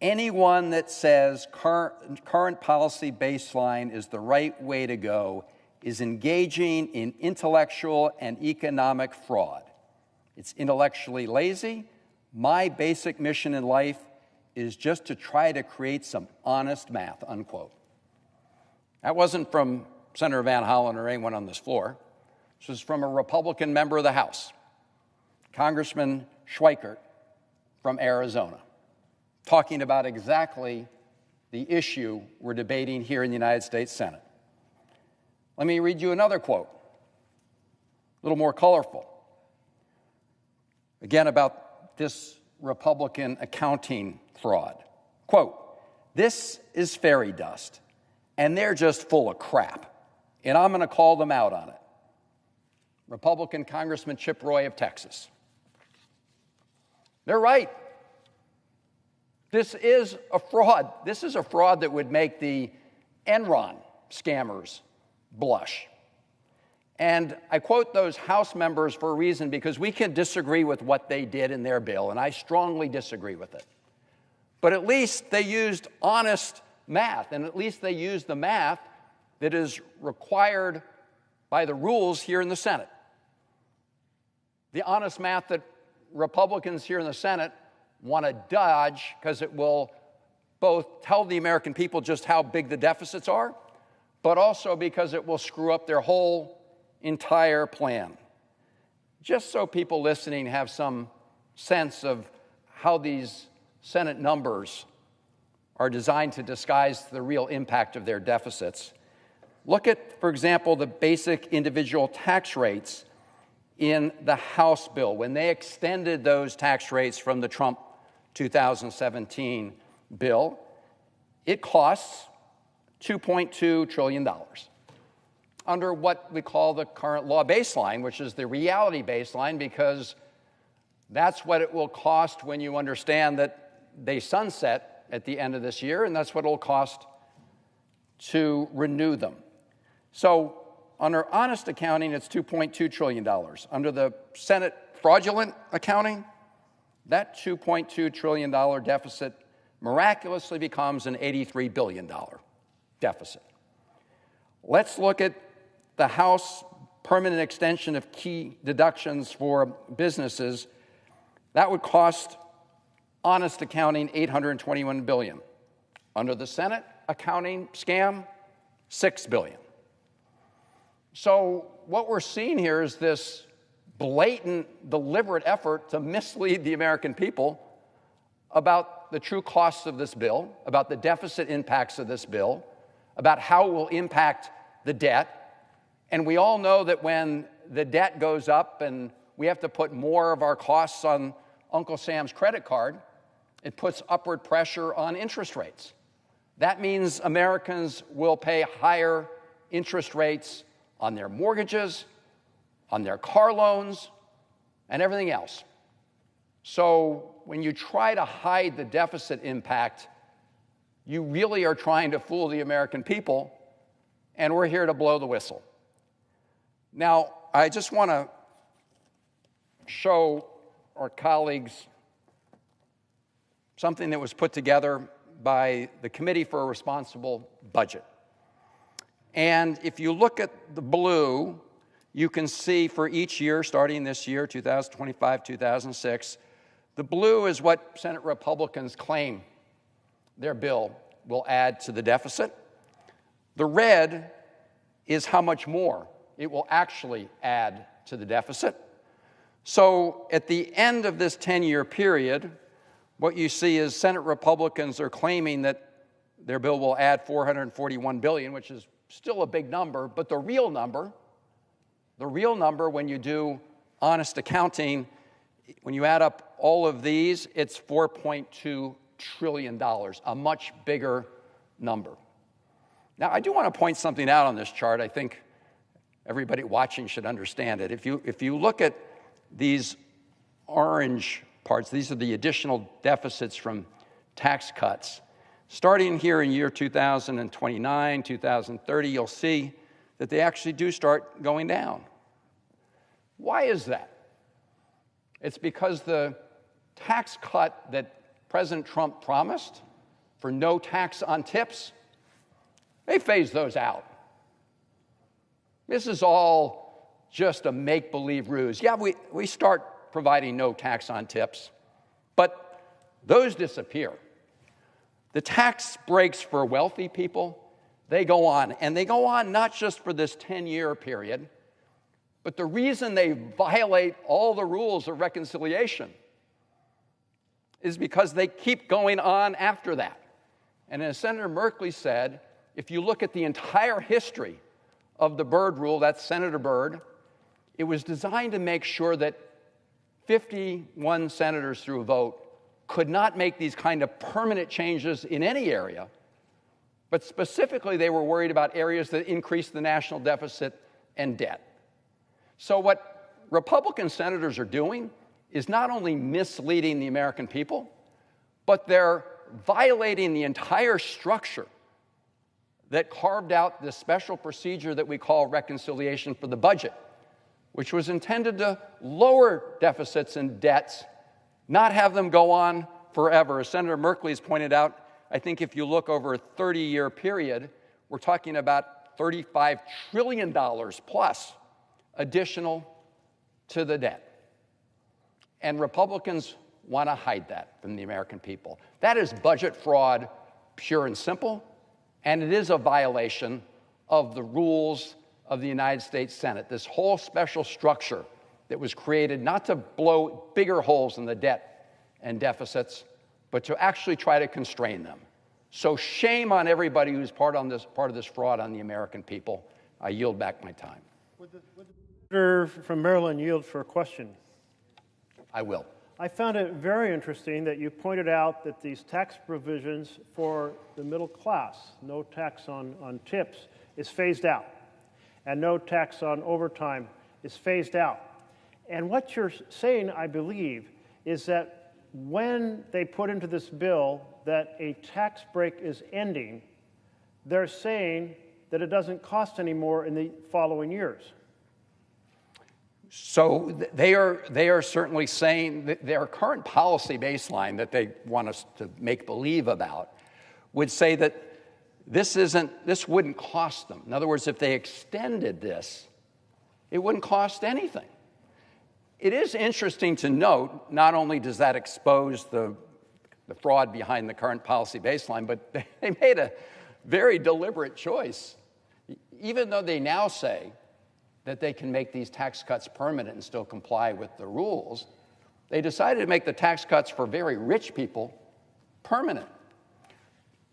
Anyone that says current policy baseline is the right way to go is engaging in intellectual and economic fraud. It's intellectually lazy. My basic mission in life is just to try to create some honest math, unquote. That wasn't from Senator Van Hollen or anyone on this floor. This was from a Republican member of the House, Congressman Schweikert from Arizona, talking about exactly the issue we're debating here in the United States Senate. Let me read you another quote, a little more colorful. Again, about this Republican accounting fraud. Quote, this is fairy dust, and they're just full of crap, and I'm going to call them out on it. Republican Congressman Chip Roy of Texas. They're right. This is a fraud. This is a fraud that would make the Enron scammers blush. And I quote those House members for a reason, because we can disagree with what they did in their bill, and I strongly disagree with it. But at least they used honest math, and at least they used the math that is required by the rules here in the Senate. The honest math that Republicans here in the Senate want to dodge, because it will both tell the American people just how big the deficits are, but also because it will screw up their whole entire plan. Just so people listening have some sense of how these Senate numbers are designed to disguise the real impact of their deficits. Look at, for example, the basic individual tax rates in the House bill. When they extended those tax rates from the Trump 2017 bill, it costs $2.2 trillion. Under what we call the current law baseline, which is the reality baseline, because that's what it will cost when you understand that they sunset at the end of this year, and that's what it will cost to renew them. So under honest accounting, it's $2.2 trillion. Under the Senate fraudulent accounting, that $2.2 trillion deficit miraculously becomes an $83 billion deficit. Let's look at the House permanent extension of key deductions for businesses. That would cost honest accounting $821 billion. Under the Senate accounting scam, $6 billion. So what we're seeing here is this blatant, deliberate effort to mislead the American people about the true costs of this bill, about the deficit impacts of this bill, about how it will impact the debt. And we all know that when the debt goes up and we have to put more of our costs on Uncle Sam's credit card, it puts upward pressure on interest rates. That means Americans will pay higher interest rates on their mortgages, on their car loans, and everything else. So when you try to hide the deficit impact, you really are trying to fool the American people, and we're here to blow the whistle. Now, I just want to show our colleagues something that was put together by the Committee for a Responsible Budget. And if you look at the blue, you can see for each year, starting this year, 2025, 2006, the blue is what Senate Republicans claim their bill will add to the deficit. The red is how much more it will actually add to the deficit. So at the end of this 10-year period, what you see is Senate Republicans are claiming that their bill will add $441 billion, which is still a big number, but the real number when you do honest accounting, when you add up all of these, it's $4.2 trillion, a much bigger number. Now, I do want to point something out on this chart. I think everybody watching should understand it. If you look at these orange parts, these are the additional deficits from tax cuts. Starting here in year 2029, 2030, you'll see that they actually do start going down. Why is that? It's because the tax cut that President Trump promised for no tax on tips, they phased those out. This is all just a make-believe ruse. Yeah, we start providing no tax on tips, but those disappear. The tax breaks for wealthy people, they go on. And they go on not just for this 10-year period, but the reason they violate all the rules of reconciliation is because they keep going on after that. And as Senator Merkley said, if you look at the entire history of the Byrd rule, that's Senator Byrd, it was designed to make sure that 51 senators through a vote could not make these kind of permanent changes in any area, but specifically they were worried about areas that increased the national deficit and debt. So what Republican senators are doing is not only misleading the American people, but they're violating the entire structure that carved out this special procedure that we call reconciliation for the budget, which was intended to lower deficits and debts, not have them go on forever. As Senator Merkley has pointed out, I think if you look over a 30-year period, we're talking about $35 trillion plus additional to the debt. And Republicans want to hide that from the American people. That is budget fraud, pure and simple, and it is a violation of the rules of the United States Senate. This whole special structure that was created not to blow bigger holes in the debt and deficits, but to actually try to constrain them. So shame on everybody who's part of this fraud on the American people. I yield back my time. Would the senator from Maryland yield for a question? I will. I found it very interesting that you pointed out that these tax provisions for the middle class, no tax on tips, is phased out, and no tax on overtime is phased out. And what you're saying, I believe, is that when they put into this bill that a tax break is ending, they're saying that it doesn't cost any more in the following years. So they are certainly saying that their current policy baseline that they want us to make believe about would say that this wouldn't cost them. In other words, if they extended this, it wouldn't cost anything. It is interesting to note, not only does that expose the fraud behind the current policy baseline, but they made a very deliberate choice. Even though they now say that they can make these tax cuts permanent and still comply with the rules, they decided to make the tax cuts for very rich people permanent.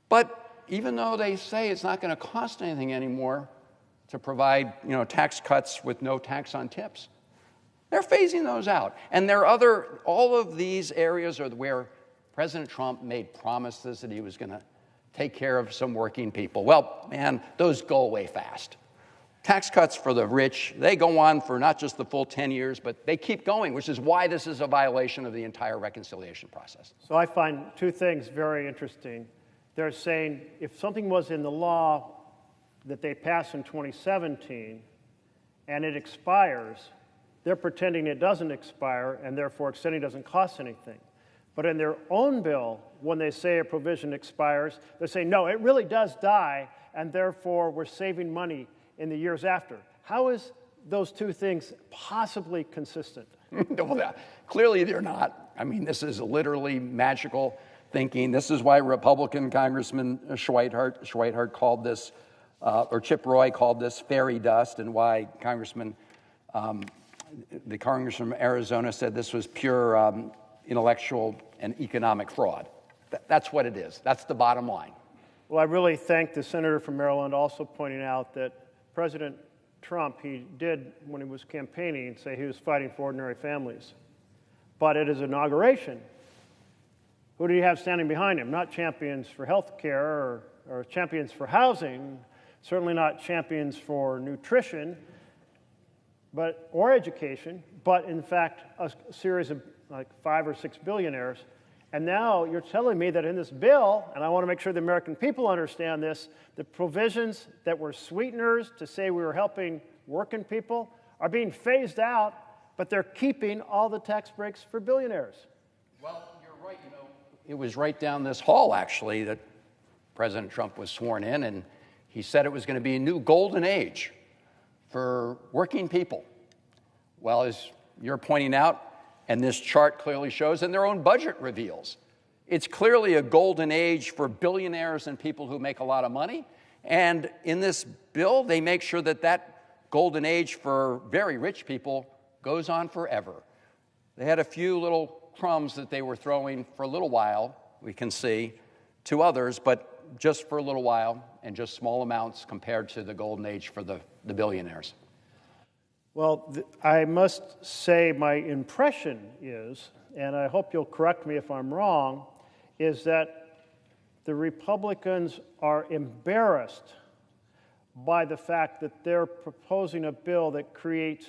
But even though they say it's not going to cost anything anymore to provide, tax cuts with no tax on tips, they're phasing those out. And all of these areas are where President Trump made promises that he was going to take care of some working people. Well, man, those go away fast. Tax cuts for the rich, they go on for not just the full 10 years, but they keep going, which is why this is a violation of the entire reconciliation process. So I find two things very interesting. They're saying if something was in the law that they passed in 2017 and it expires, they're pretending it doesn't expire and therefore extending doesn't cost anything. But in their own bill, when they say a provision expires, they're saying, no, it really does die, and therefore we're saving money in the years after. How is those two things possibly consistent? Well, clearly they're not. I mean, this is literally magical thinking. This is why Republican Congressman Schweithart called this, or Chip Roy called this fairy dust, and why the congressman from Arizona said this was pure intellectual and economic fraud. That's what it is. That's the bottom line. Well, I really thank the senator from Maryland also pointing out that President Trump, he did, when he was campaigning, say he was fighting for ordinary families. But at his inauguration, who did he have standing behind him? Not champions for health care or champions for housing, certainly not champions for nutrition or education, but in fact a series of like 5 or 6 billionaires. And now you're telling me that in this bill, and I want to make sure the American people understand this, the provisions that were sweeteners to say we were helping working people are being phased out, but they're keeping all the tax breaks for billionaires. Well, you're right. It was right down this hall, actually, that President Trump was sworn in, and he said it was going to be a new golden age for working people. Well, as you're pointing out, and this chart clearly shows, and their own budget reveals, it's clearly a golden age for billionaires and people who make a lot of money. And in this bill, they make sure that that golden age for very rich people goes on forever. They had a few little crumbs that they were throwing for a little while, we can see, to others, but just for a little while and just small amounts compared to the golden age for the billionaires. Well, I must say my impression is, and I hope you'll correct me if I'm wrong, is that the Republicans are embarrassed by the fact that they're proposing a bill that creates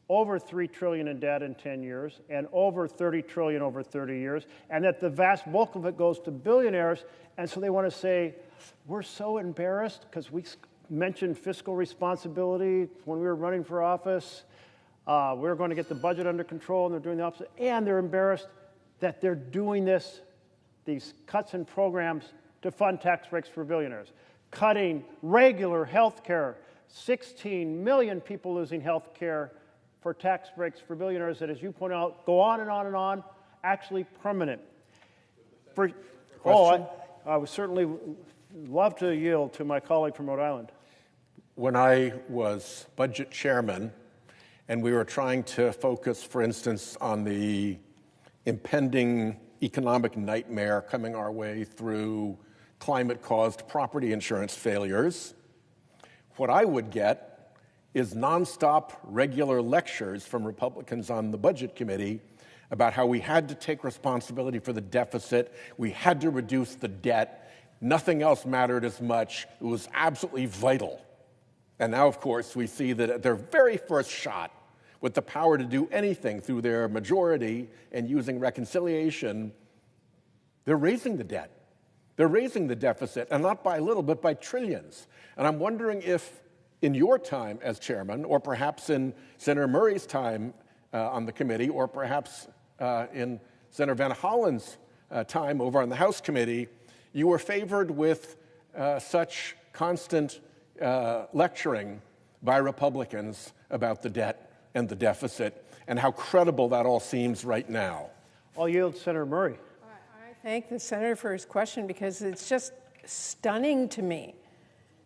over $3 trillion in debt in 10 years and over $30 trillion over 30 years, and that the vast bulk of it goes to billionaires. And so they want to say, we're so embarrassed because we mentioned fiscal responsibility when we were running for office. We were going to get the budget under control, and they're doing the opposite. And they're embarrassed that they're doing these cuts in programs to fund tax breaks for billionaires, cutting regular health care, 16 million people losing health care for tax breaks for billionaires that, as you point out, go on and on and on, actually permanent. I would certainly love to yield to my colleague from Rhode Island. When I was budget chairman and we were trying to focus, for instance, on the impending economic nightmare coming our way through climate-caused property insurance failures, what I would get is nonstop regular lectures from Republicans on the Budget Committee about how we had to take responsibility for the deficit, we had to reduce the debt, nothing else mattered as much, it was absolutely vital. And now, of course, we see that at their very first shot, with the power to do anything through their majority and using reconciliation, they're raising the debt. They're raising the deficit, and not by little, but by trillions. And I'm wondering if in your time as chairman, or perhaps in Senator Murray's time on the committee, or perhaps in Senator Van Hollen's time over on the House committee, you were favored with such constant lecturing by Republicans about the debt and the deficit, and how credible that all seems right now. I'll yield to Senator Murray. I thank the senator for his question, because it's just stunning to me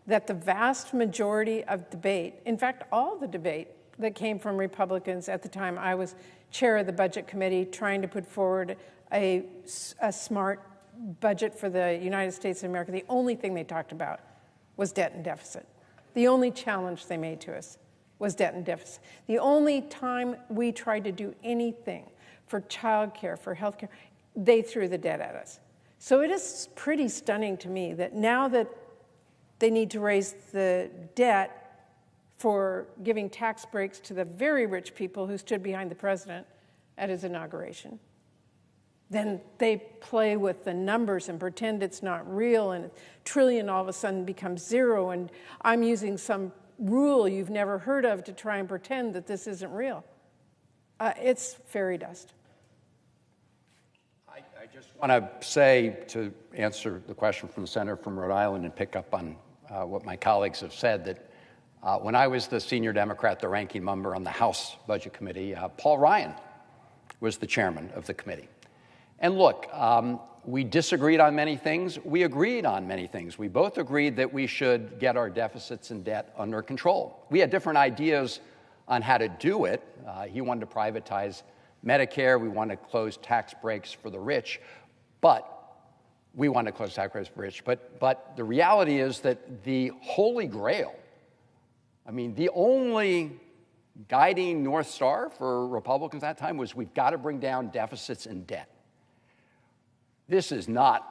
that the vast majority of debate, in fact, all the debate that came from Republicans at the time I was chair of the Budget Committee trying to put forward a smart budget for the United States of America, the only thing they talked about was debt and deficit. The only challenge they made to us was debt and deficit. The only time we tried to do anything for child care, for health care, they threw the debt at us. So it is pretty stunning to me that now that they need to raise the debt for giving tax breaks to the very rich people who stood behind the president at his inauguration, then they play with the numbers and pretend it's not real, and a trillion all of a sudden becomes zero, and I'm using some rule you've never heard of to try and pretend that this isn't real. It's fairy dust. I just want to say, to answer the question from the senator from Rhode Island and pick up on what my colleagues have said, that when I was the senior Democrat, the ranking member on the House Budget Committee, Paul Ryan was the chairman of the committee. And look, we disagreed on many things. We agreed on many things. We both agreed that we should get our deficits and debt under control. We had different ideas on how to do it. He wanted to privatize Medicare. We wanted to close tax breaks for the rich. But we wanted to close tax breaks for the rich. But the reality is that the holy grail, I mean, the only guiding North Star for Republicans at that time was we've got to bring down deficits and debt. This is not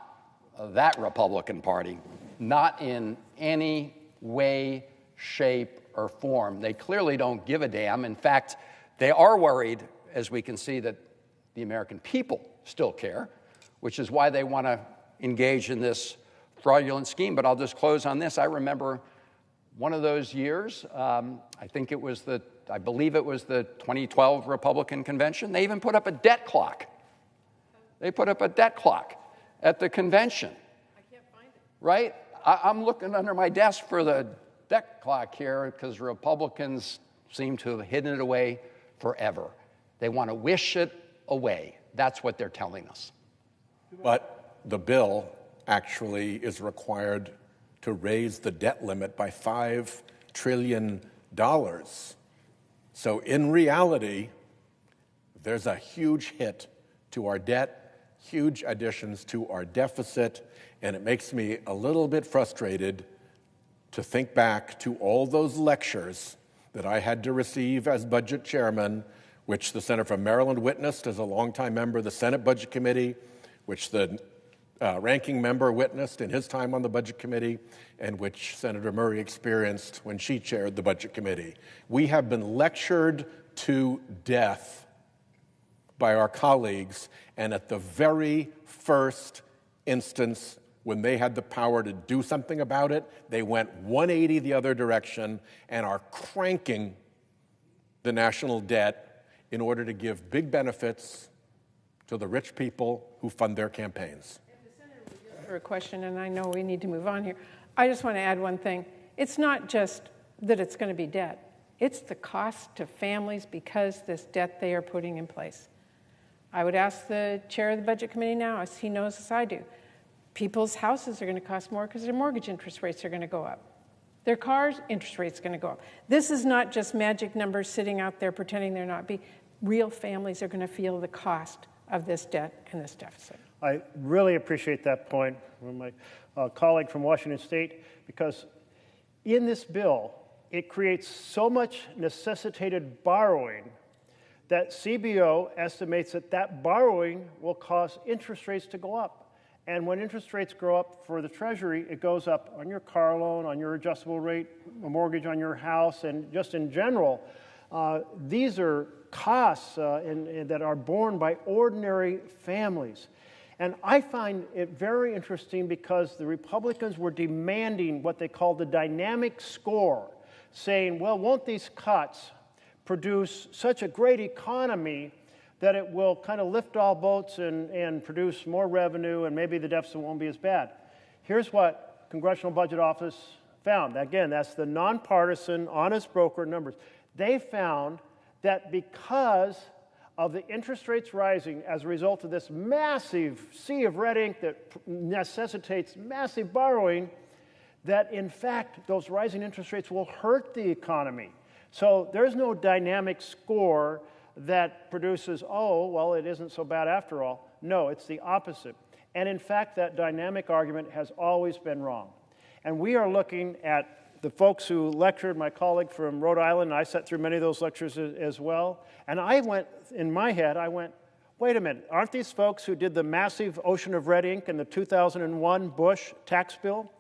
that Republican Party, not in any way, shape, or form. They clearly don't give a damn. In fact, they are worried, as we can see, that the American people still care, which is why they want to engage in this fraudulent scheme. But I'll just close on this. I remember one of those years, I believe it was the 2012 Republican convention. They even put up a debt clock. They put up a debt clock at the convention. I can't find it. Right? I'm looking under my desk for the debt clock here because Republicans seem to have hidden it away forever. They want to wish it away. That's what they're telling us. But the bill actually is required to raise the debt limit by $5 trillion. So in reality, there's a huge hit to our debt, huge additions to our deficit, and it makes me a little bit frustrated to think back to all those lectures that I had to receive as budget chairman, which the senator from Maryland witnessed as a longtime member of the Senate Budget Committee, which the ranking member witnessed in his time on the Budget Committee, and which Senator Murray experienced when she chaired the Budget Committee. We have been lectured to death by our colleagues, and at the very first instance when they had the power to do something about it, they went 180 the other direction and are cranking the national debt in order to give big benefits to the rich people who fund their campaigns. For a question, and I know we need to move on here. I just want to add one thing. It's not just that it's going to be debt. It's the cost to families because this debt they are putting in place. I would ask the chair of the Budget Committee now, as he knows as I do, people's houses are going to cost more because their mortgage interest rates are going to go up. Their cars' interest rates are going to go up. This is not just magic numbers sitting out there pretending they're not big. Real families are going to feel the cost of this debt and this deficit. I really appreciate that point from my colleague from Washington State, because in this bill, it creates so much necessitated borrowing that CBO estimates that borrowing will cause interest rates to go up. And when interest rates go up for the Treasury, it goes up on your car loan, on your adjustable rate, a mortgage on your house, and just in general. These are costs that are borne by ordinary families. And I find it very interesting because the Republicans were demanding what they called the dynamic score, saying, well, won't these cuts produce such a great economy that it will kind of lift all boats and produce more revenue and maybe the deficit won't be as bad. Here's what Congressional Budget Office found. Again, that's the nonpartisan, honest broker numbers. They found that because of the interest rates rising as a result of this massive sea of red ink that necessitates massive borrowing, that in fact those rising interest rates will hurt the economy. So there's no dynamic score that produces, oh, well, it isn't so bad after all. No, it's the opposite. And in fact, that dynamic argument has always been wrong. And we are looking at the folks who lectured, my colleague from Rhode Island, and I sat through many of those lectures as well. And I went, in my head, wait a minute, aren't these folks who did the massive ocean of red ink in the 2001 Bush tax bill?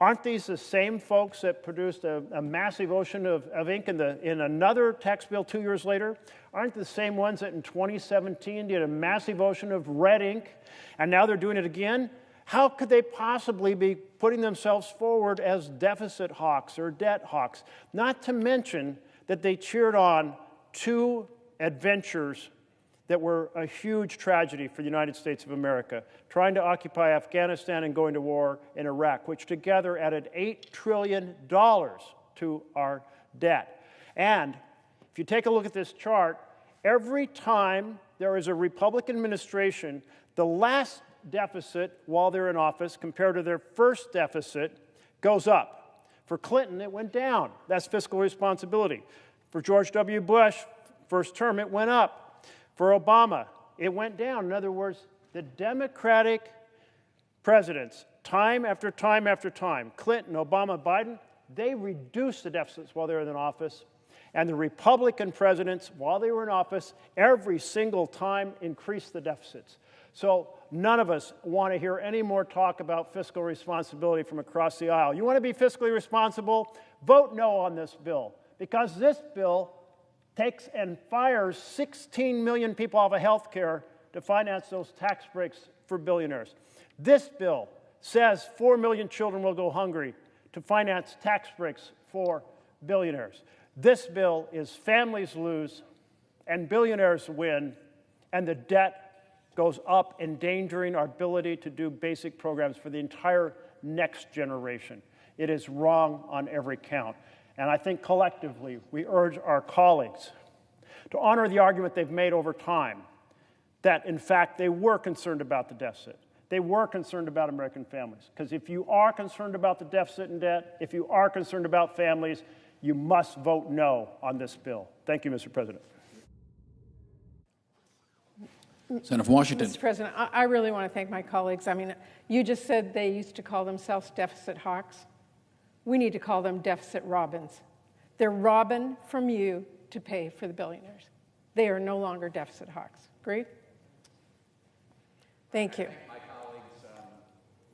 Aren't these the same folks that produced a massive ocean of ink in another tax bill 2 years later? Aren't the same ones that in 2017 did a massive ocean of red ink, and now they're doing it again? How could they possibly be putting themselves forward as deficit hawks or debt hawks? Not to mention that they cheered on two adventures that were a huge tragedy for the United States of America, trying to occupy Afghanistan and going to war in Iraq, which together added $8 trillion to our debt. And if you take a look at this chart, every time there is a Republican administration The last deficit while they're in office compared to their first deficit goes up. For Clinton, it went down. That's fiscal responsibility. For George W. Bush, first term, it went up. For Obama, it went down. In other words, the Democratic presidents, time after time after time, Clinton, Obama, Biden, they reduced the deficits while they were in office. And the Republican presidents, while they were in office, every single time increased the deficits. So none of us want to hear any more talk about fiscal responsibility from across the aisle. You want to be fiscally responsible? Vote no on this bill, because this bill takes and fires 16 million people off of health care to finance those tax breaks for billionaires. This bill says 4 million children will go hungry to finance tax breaks for billionaires. This bill is families lose and billionaires win, and the debt goes up, endangering our ability to do basic programs for the entire next generation. It is wrong on every count. And I think collectively, we urge our colleagues to honor the argument they've made over time that, in fact, they were concerned about the deficit. They were concerned about American families. Because if you are concerned about the deficit and debt, if you are concerned about families, you must vote no on this bill. Thank you, Mr. President. Senator from Washington. Mr. President, I really want to thank my colleagues. I mean, you just said they used to call themselves deficit hawks. We need to call them deficit robins. They're robbing from you to pay for the billionaires. They are no longer deficit hawks. Agreed? Thank you. My colleagues,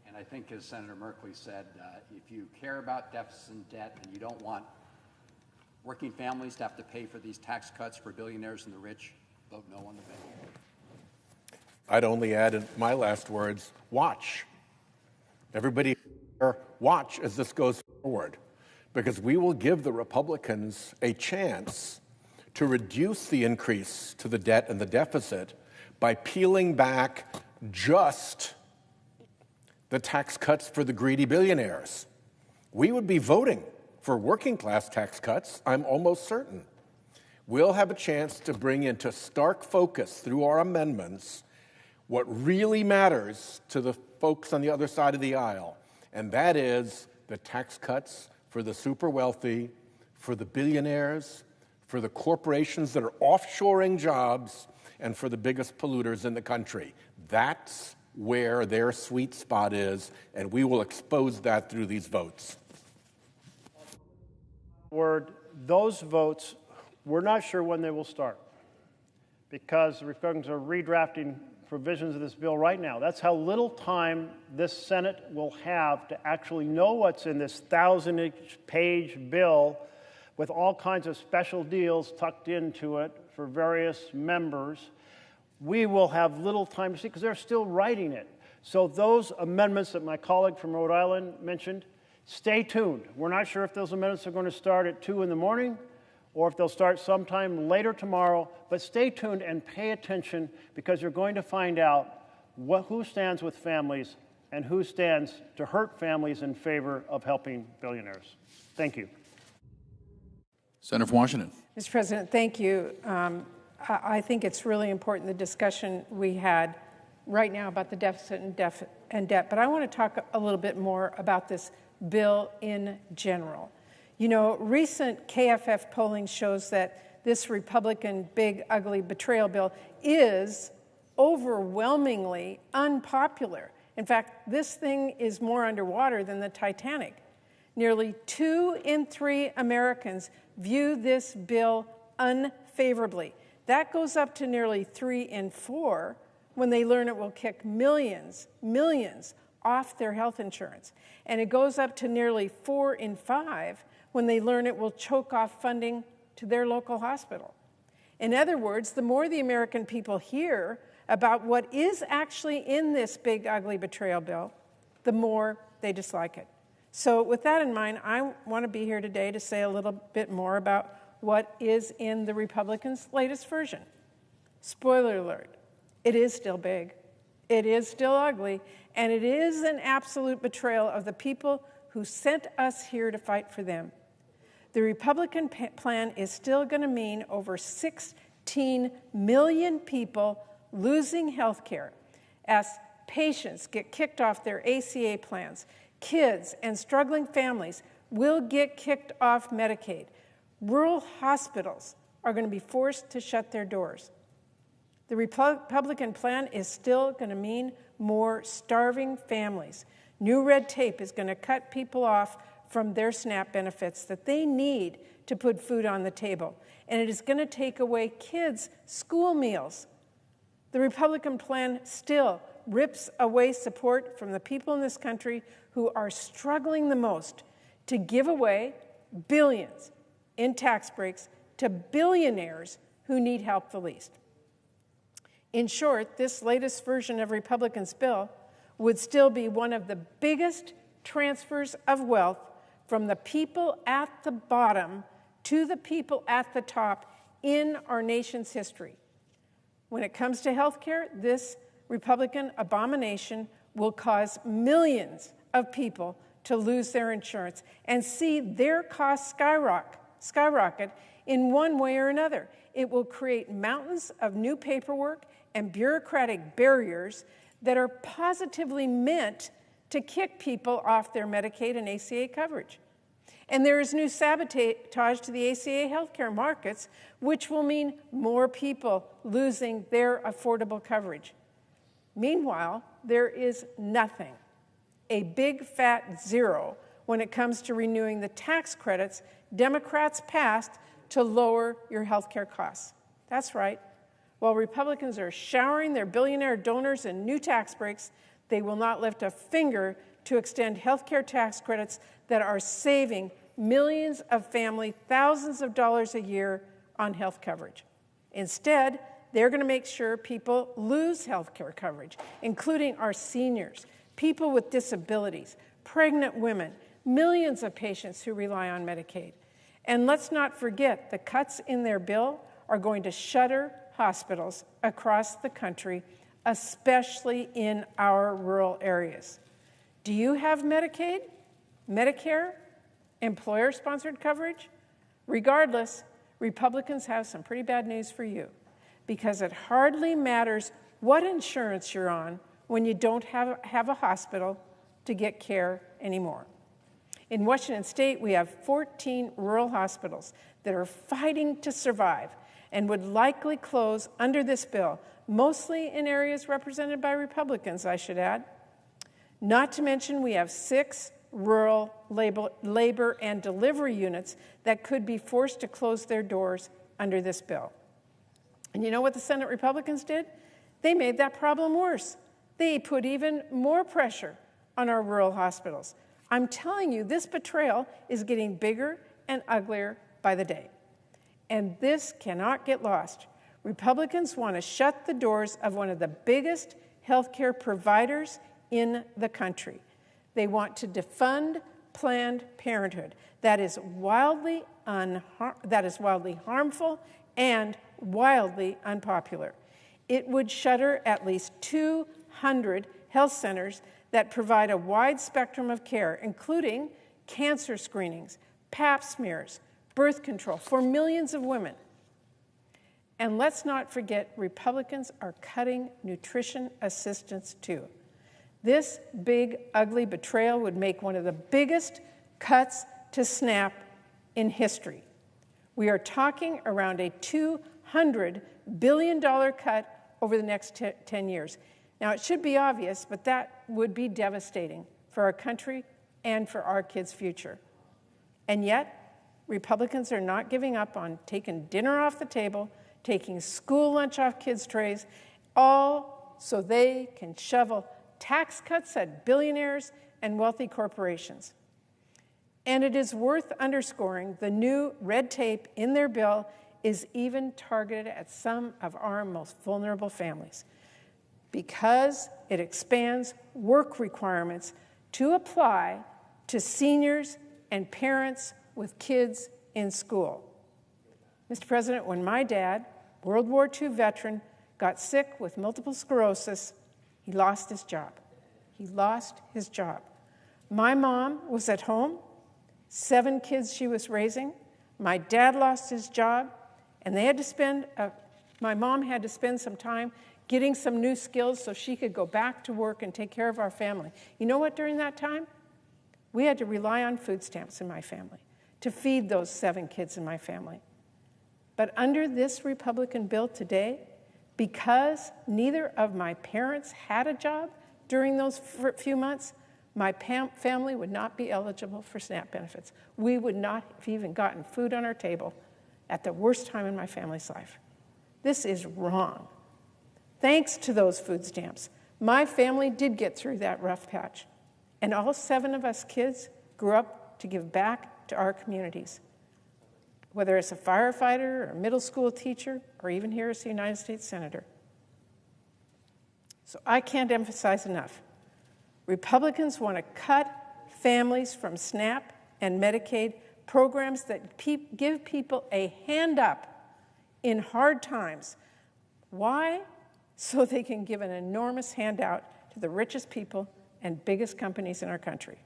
and I think as Senator Merkley said, if you care about deficit and debt and you don't want working families to have to pay for these tax cuts for billionaires and the rich, vote no on the bill. I'd only add in my last words, watch. Everybody watch as this goes forward, because we will give the Republicans a chance to reduce the increase to the debt and the deficit by peeling back just the tax cuts for the greedy billionaires. We would be voting for working class tax cuts, I'm almost certain. We'll have a chance to bring into stark focus through our amendments what really matters to the folks on the other side of the aisle, and that is the tax cuts for the super wealthy, for the billionaires, for the corporations that are offshoring jobs, and for the biggest polluters in the country. That's where their sweet spot is, and we will expose that through these votes. Those votes, we're not sure when they will start, because the Republicans are redrafting provisions of this bill right now. That's how little time this Senate will have to actually know what's in this 1,000-page bill with all kinds of special deals tucked into it for various members. We will have little time to see because they're still writing it. So those amendments that my colleague from Rhode Island mentioned, stay tuned. We're not sure if those amendments are going to start at 2 in the morning or if they'll start sometime later tomorrow, but stay tuned and pay attention, because you're going to find out who stands with families and who stands to hurt families in favor of helping billionaires. Thank you. Senator from Washington. Mr. President, thank you. I think it's really important, the discussion we had right now about the deficit and debt, but I want to talk a little bit more about this bill in general. You know, recent KFF polling shows that this Republican big, ugly betrayal bill is overwhelmingly unpopular. In fact, this thing is more underwater than the Titanic. Nearly 2 in 3 Americans view this bill unfavorably. That goes up to nearly 3 in 4 when they learn it will kick millions off their health insurance. And it goes up to nearly 4 in 5 when they learn it will choke off funding to their local hospital. In other words, the more the American people hear about what is actually in this big, ugly betrayal bill, the more they dislike it. So with that in mind, I want to be here today to say a little bit more about what is in the Republicans' latest version. Spoiler alert, it is still big, it is still ugly, and it is an absolute betrayal of the people who sent us here to fight for them. The Republican plan is still going to mean over 16 million people losing health care as patients get kicked off their ACA plans, kids and struggling families will get kicked off Medicaid. Rural hospitals are going to be forced to shut their doors. The Republican plan is still going to mean more starving families. New red tape is going to cut people off from their SNAP benefits that they need to put food on the table. And it is going to take away kids' school meals. The Republican plan still rips away support from the people in this country who are struggling the most to give away billions in tax breaks to billionaires who need help the least. In short, this latest version of Republicans' bill would still be one of the biggest transfers of wealth from the people at the bottom to the people at the top in our nation's history. When it comes to health care, this Republican abomination will cause millions of people to lose their insurance and see their costs skyrocket in one way or another. It will create mountains of new paperwork and bureaucratic barriers that are positively meant to kick people off their Medicaid and ACA coverage. And there is new sabotage to the ACA healthcare markets, which will mean more people losing their affordable coverage. Meanwhile, there is nothing, a big fat zero, when it comes to renewing the tax credits Democrats passed to lower your healthcare costs. That's right. While Republicans are showering their billionaire donors in new tax breaks, they will not lift a finger to extend healthcare tax credits that are saving millions of families thousands of dollars a year on health coverage. Instead, they're going to make sure people lose health care coverage, including our seniors, people with disabilities, pregnant women, millions of patients who rely on Medicaid. And let's not forget, the cuts in their bill are going to shutter hospitals across the country, especially in our rural areas. Do you have Medicaid, Medicare, employer-sponsored coverage? Regardless, Republicans have some pretty bad news for you, because it hardly matters what insurance you're on when you don't have a hospital to get care anymore. In Washington State, we have 14 rural hospitals that are fighting to survive and would likely close under this bill, mostly in areas represented by Republicans, I should add. Not to mention, we have 6 rural labor and delivery units that could be forced to close their doors under this bill. And you know what the Senate Republicans did? They made that problem worse. They put even more pressure on our rural hospitals. I'm telling you, this betrayal is getting bigger and uglier by the day. And this cannot get lost. Republicans want to shut the doors of one of the biggest healthcare providers in the country. They want to defund Planned Parenthood. That is wildly harmful and wildly unpopular. It would shutter at least 200 health centers that provide a wide spectrum of care, including cancer screenings, pap smears, birth control for millions of women. And let's not forget, Republicans are cutting nutrition assistance too. This big, ugly betrayal would make one of the biggest cuts to SNAP in history. We are talking around a $200 billion cut over the next 10 years. Now, it should be obvious, but that would be devastating for our country and for our kids' future. And yet, Republicans are not giving up on taking dinner off the table, taking school lunch off kids' trays, all so they can shovel tax cuts at billionaires and wealthy corporations. And it is worth underscoring the new red tape in their bill is even targeted at some of our most vulnerable families, because it expands work requirements to apply to seniors and parents with kids in school. Mr. President, when my dad, World War II veteran, got sick with multiple sclerosis, he lost his job. He lost his job. My mom was at home, 7 kids she was raising. My dad lost his job, and they had to spend, my mom had to spend some time getting some new skills so she could go back to work and take care of our family. You know what, during that time? We had to rely on food stamps in my family to feed those 7 kids in my family. But under this Republican bill today, because neither of my parents had a job during those few months, my family would not be eligible for SNAP benefits. We would not have even gotten food on our table at the worst time in my family's life. This is wrong. Thanks to those food stamps, my family did get through that rough patch. And all 7 of us kids grew up to give back to our communities. Whether it's a firefighter or a middle school teacher, or even here as a United States Senator. So I can't emphasize enough. Republicans want to cut families from SNAP and Medicaid, programs that give people a hand up in hard times. Why? So they can give an enormous handout to the richest people and biggest companies in our country.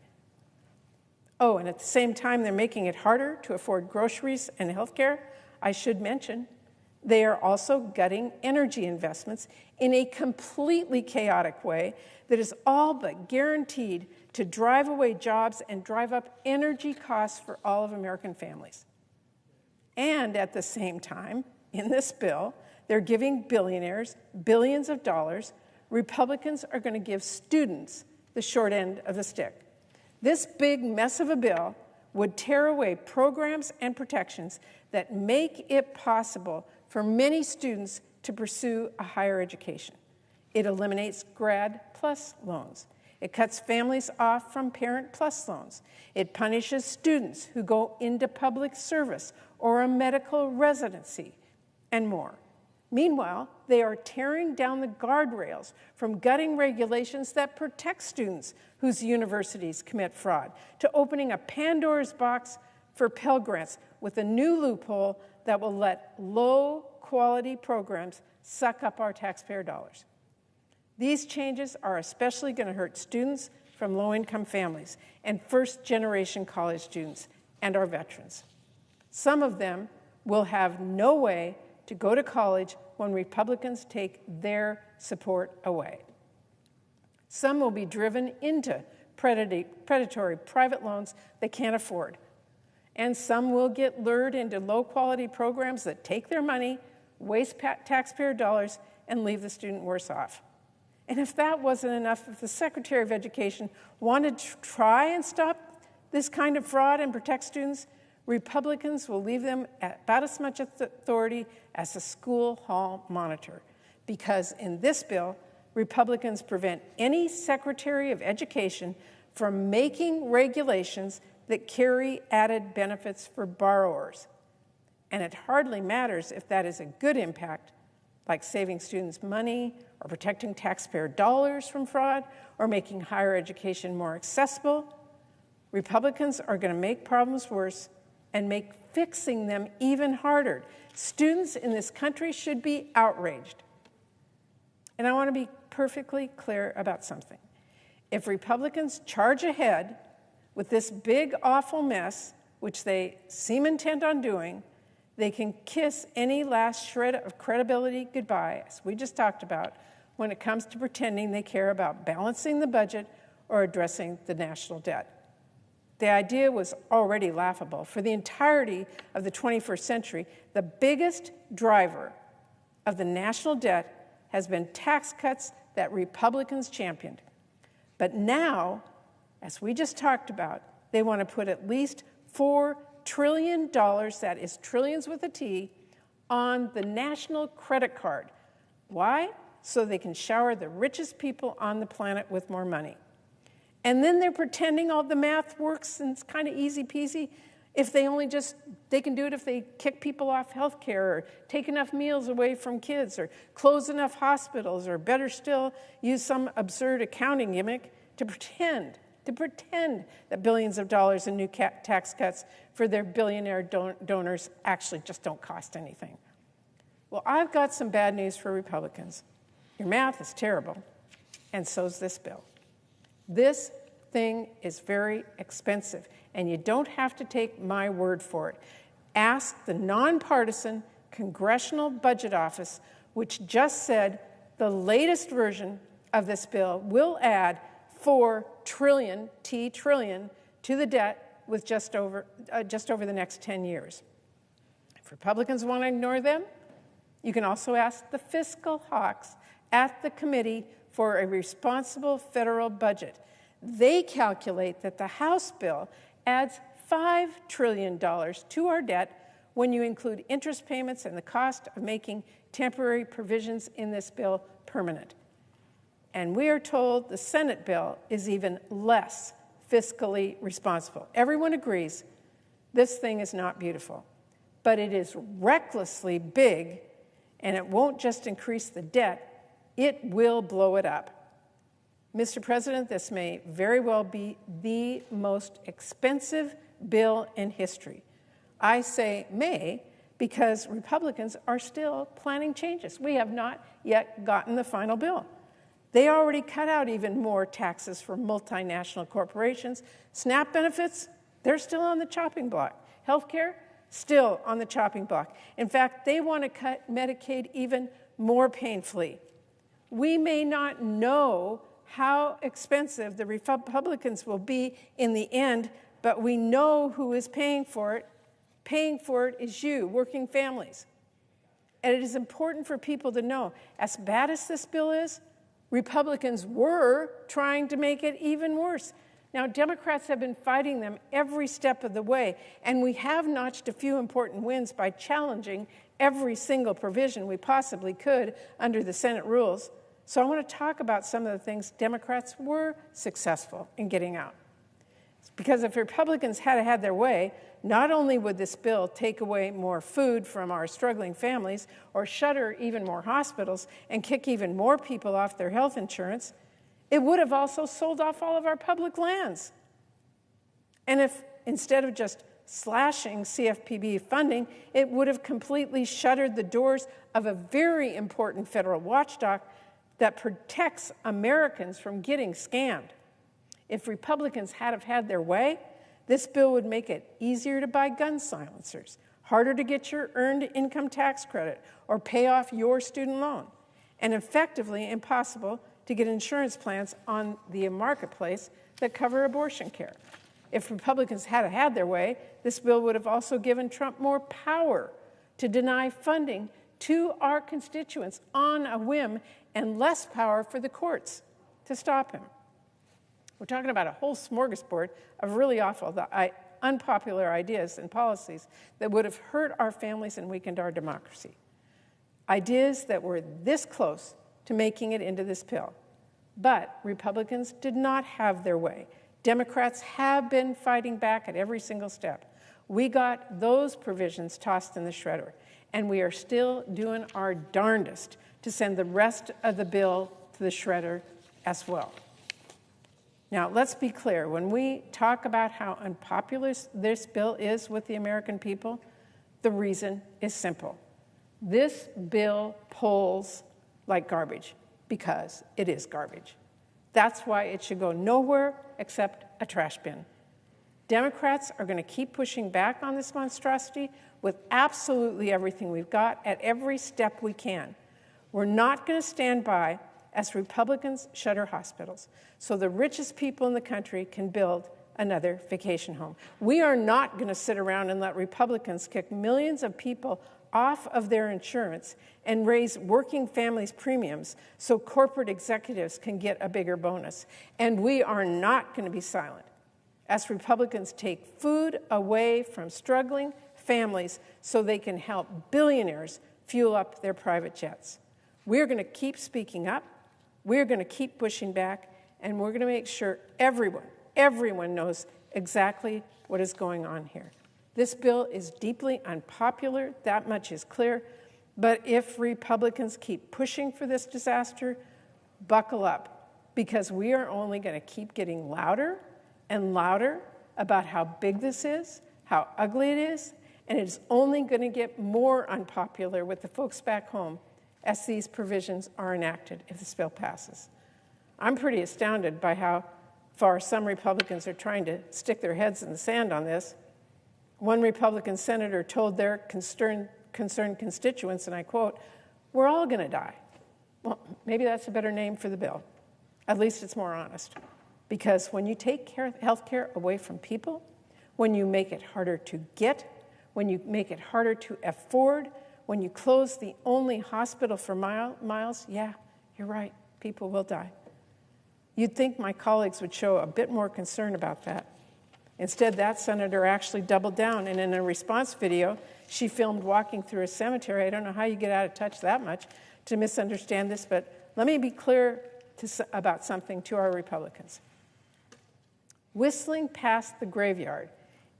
Oh, and at the same time, they're making it harder to afford groceries and health care. I should mention, they are also gutting energy investments in a completely chaotic way that is all but guaranteed to drive away jobs and drive up energy costs for all of American families. And at the same time, in this bill, they're giving billionaires billions of dollars. Republicans are going to give students the short end of the stick. This big mess of a bill would tear away programs and protections that make it possible for many students to pursue a higher education. It eliminates Grad Plus loans. It cuts families off from Parent Plus loans. It punishes students who go into public service or a medical residency, and more. Meanwhile, they are tearing down the guardrails from gutting regulations that protect students whose universities commit fraud, to opening a Pandora's box for Pell Grants with a new loophole that will let low-quality programs suck up our taxpayer dollars. These changes are especially going to hurt students from low-income families and first-generation college students and our veterans. Some of them will have no way to go to college when Republicans take their support away. Some will be driven into predatory private loans they can't afford. And some will get lured into low-quality programs that take their money, waste taxpayer dollars, and leave the student worse off. And if that wasn't enough, if the Secretary of Education wanted to try and stop this kind of fraud and protect students, Republicans will leave them at about as much authority as a school hall monitor, because in this bill, Republicans prevent any Secretary of Education from making regulations that carry added benefits for borrowers. And it hardly matters if that is a good impact, like saving students money or protecting taxpayer dollars from fraud or making higher education more accessible. Republicans are going to make problems worse and make fixing them even harder. Students in this country should be outraged. And I want to be perfectly clear about something. If Republicans charge ahead with this big, awful mess, which they seem intent on doing, they can kiss any last shred of credibility goodbye, as we just talked about, when it comes to pretending they care about balancing the budget or addressing the national debt. The idea was already laughable. For the entirety of the 21st century, the biggest driver of the national debt has been tax cuts that Republicans championed. But now, as we just talked about, they want to put at least $4 trillion, that is trillions with a T, on the national credit card. Why? So they can shower the richest people on the planet with more money. And then they're pretending all the math works and it's kind of easy peasy if they can do it if they kick people off health care or take enough meals away from kids or close enough hospitals, or better still, use some absurd accounting gimmick to pretend that billions of dollars in new tax cuts for their billionaire donors actually just don't cost anything. Well, I've got some bad news for Republicans. Your math is terrible, and so's this bill. This thing is very expensive, and you don't have to take my word for it. Ask the nonpartisan Congressional Budget Office, which just said The latest version of this bill will add 4 trillion, trillion, to the debt with just over the next 10 years. If Republicans want to ignore them, you can also ask the fiscal hawks at the Committee for a Responsible Federal Budget. They calculate that the House bill adds $5 trillion to our debt when you include interest payments and the cost of making temporary provisions in this bill permanent. And we are told the Senate bill is even less fiscally responsible. Everyone agrees this thing is not beautiful, but it is recklessly big, and it won't just increase the debt, it will blow it up. Mr. President, this may very well be the most expensive bill in history. I say may because Republicans are still planning changes. We have not yet gotten the final bill. They already cut out even more taxes for multinational corporations. SNAP benefits, they're still on the chopping block. Healthcare, still on the chopping block. In fact, they want to cut Medicaid even more painfully. We may not know how expensive the Republicans will be in the end, but we know who is paying for it. Paying for it is you, working families. And it is important for people to know, as bad as this bill is, Republicans were trying to make it even worse. Now, Democrats have been fighting them every step of the way, and we have notched a few important wins by challenging every single provision we possibly could under the Senate rules. So I want to talk about some of the things Democrats were successful in getting out. Because if Republicans had their way, not only would this bill take away more food from our struggling families or shutter even more hospitals and kick even more people off their health insurance, it would have also sold off all of our public lands. And if instead of just slashing CFPB funding, it would have completely shuttered the doors of a very important federal watchdog that protects Americans from getting scammed. If Republicans had their way, this bill would make it easier to buy gun silencers, harder to get your earned income tax credit or pay off your student loan, and effectively impossible to get insurance plans on the marketplace that cover abortion care. If Republicans had their way, this bill would have also given Trump more power to deny funding to our constituents on a whim and less power for the courts to stop him. We're talking about a whole smorgasbord of really awful, unpopular ideas and policies that would have hurt our families and weakened our democracy. Ideas that were this close to making it into this bill. But Republicans did not have their way. Democrats have been fighting back at every single step. We got those provisions tossed in the shredder, and we are still doing our darndest to send the rest of the bill to the shredder as well. Now, let's be clear. When we talk about how unpopular this bill is with the American people, the reason is simple. This bill polls like garbage because it is garbage. That's why it should go nowhere except a trash bin. Democrats are going to keep pushing back on this monstrosity with absolutely everything we've got at every step we can. We're not going to stand by as Republicans shutter hospitals so the richest people in the country can build another vacation home. We are not going to sit around and let Republicans kick millions of people off of their insurance and raise working families' premiums so corporate executives can get a bigger bonus. And we are not going to be silent as Republicans take food away from struggling families so they can help billionaires fuel up their private jets. We're going to keep speaking up, we're going to keep pushing back, and we're going to make sure everyone knows exactly what is going on here. This bill is deeply unpopular, that much is clear, but if Republicans keep pushing for this disaster, buckle up, because we are only going to keep getting louder and louder about how big this is, how ugly it is, and it's only going to get more unpopular with the folks back home as these provisions are enacted if this bill passes. I'm pretty astounded by how far some Republicans are trying to stick their heads in the sand on this. One Republican senator told their concerned constituents, and I quote, "We're all going to die. Well, maybe that's a better name for the bill. At least it's more honest. Because when you take health care away from people, when you make it harder to get, when you make it harder to afford, when you close the only hospital for miles, yeah, you're right, people will die. You'd think my colleagues would show a bit more concern about that. Instead, that senator actually doubled down, and in a response video, she filmed walking through a cemetery. I don't know how you get out of touch that much to misunderstand this, but let me be clear about something to our Republicans. Whistling past the graveyard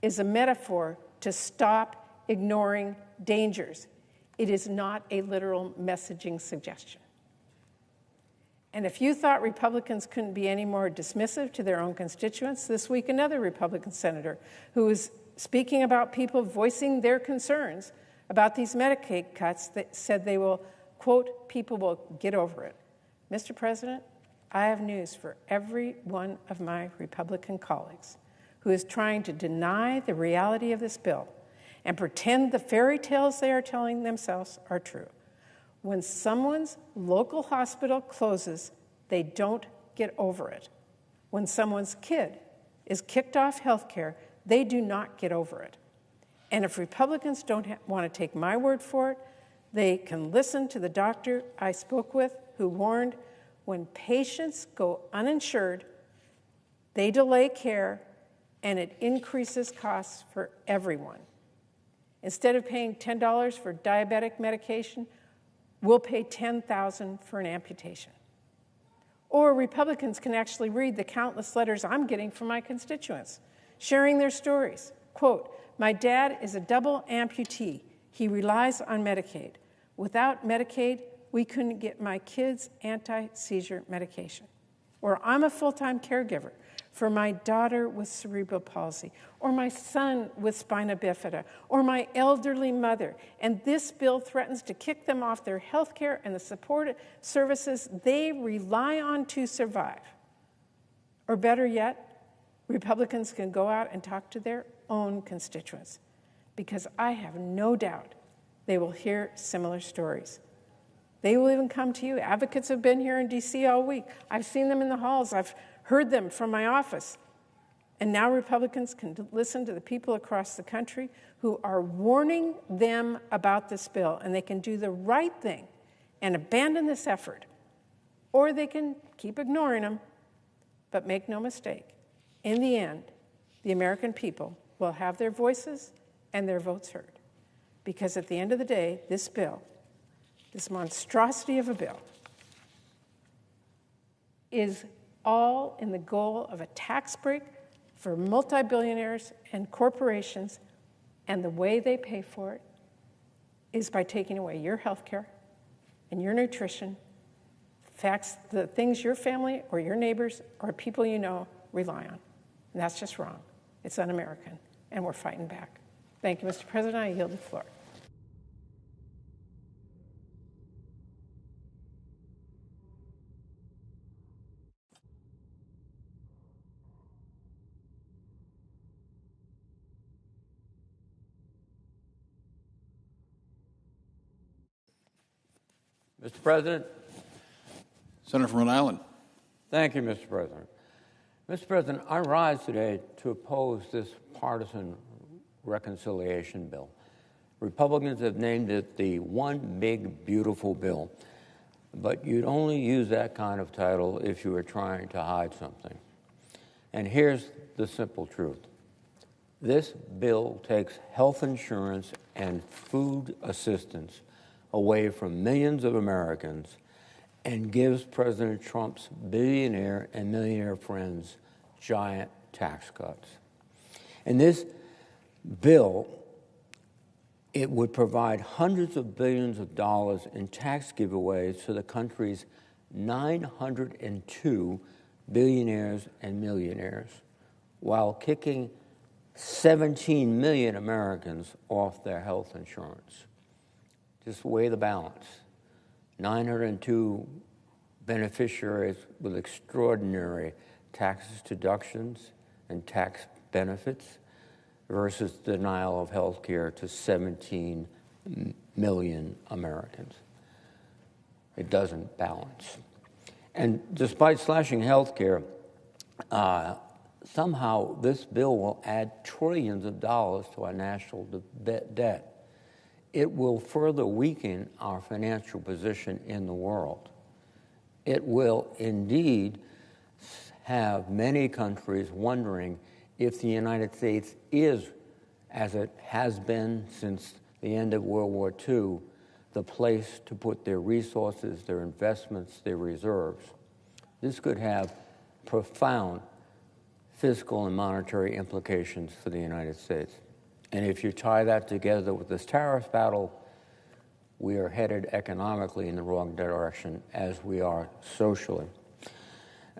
is a metaphor to stop ignoring dangers. It is not a literal messaging suggestion. And if you thought Republicans couldn't be any more dismissive to their own constituents, this week another Republican senator who was speaking about people voicing their concerns about these Medicaid cuts that said they will, quote, people will get over it. Mr. President, I have news for every one of my Republican colleagues who is trying to deny the reality of this bill and pretend the fairy tales they are telling themselves are true. When someone's local hospital closes, they don't get over it. When someone's kid is kicked off health care, they do not get over it. And if Republicans don't want to take my word for it, they can listen to the doctor I spoke with who warned when patients go uninsured, they delay care, and it increases costs for everyone. Instead of paying $10 for diabetic medication, we'll pay $10,000 for an amputation. Or Republicans can actually read the countless letters I'm getting from my constituents, sharing their stories. Quote, my dad is a double amputee. He relies on Medicaid. Without Medicaid, we couldn't get my kids anti-seizure medication. Or I'm a full-time caregiver for my daughter with cerebral palsy, or my son with spina bifida, or my elderly mother, and this bill threatens to kick them off their health care and the support services they rely on to survive. Or better yet, Republicans can go out and talk to their own constituents, because I have no doubt they will hear similar stories. They will even come to you. Advocates have been here in D.C. all week. I've seen them in the halls. I've heard them from my office. And now Republicans can listen to the people across the country who are warning them about this bill, and they can do the right thing and abandon this effort. Or they can keep ignoring them, but make no mistake, in the end, the American people will have their voices and their votes heard. Because at the end of the day, this bill, this monstrosity of a bill, is all in the goal of a tax break for multi-billionaires and corporations, and the way they pay for it is by taking away your health care and your nutrition, the things your family or your neighbors or people you know rely on. And that's just wrong. It's un-American, and we're fighting back. Thank you, Mr. President. I yield the floor. Mr. President. Senator from Rhode Island. Thank you, Mr. President. Mr. President, I rise today to oppose this partisan reconciliation bill. Republicans have named it the One Big Beautiful Bill, but you'd only use that kind of title if you were trying to hide something. And here's the simple truth. This bill takes health insurance and food assistance away from millions of Americans and gives President Trump's billionaire and millionaire friends giant tax cuts. And this bill, it would provide hundreds of billions of dollars in tax giveaways to the country's 902 billionaires and millionaires, while kicking 17 million Americans off their health insurance. Just weigh the balance. 902 beneficiaries with extraordinary tax deductions and tax benefits versus denial of health care to 17 million Americans. It doesn't balance. And despite slashing health care, somehow this bill will add trillions of dollars to our national debt. It will further weaken our financial position in the world. It will indeed have many countries wondering if the United States is, as it has been since the end of World War II, the place to put their resources, their investments, their reserves. This could have profound fiscal and monetary implications for the United States. And if you tie that together with this tariff battle, we are headed economically in the wrong direction as we are socially.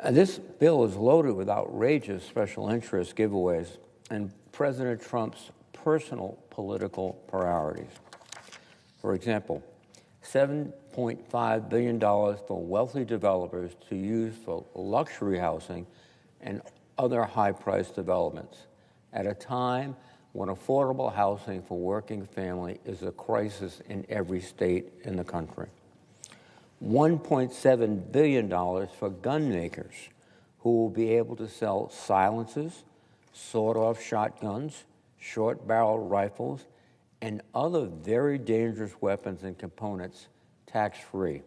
This bill is loaded with outrageous special interest giveaways and President Trump's personal political priorities. For example, $7.5 billion for wealthy developers to use for luxury housing and other high-priced developments at a time when affordable housing for working families is a crisis in every state in the country. $1.7 billion for gun makers who will be able to sell silencers, sawed-off shotguns, short-barreled rifles, and other very dangerous weapons and components tax-free,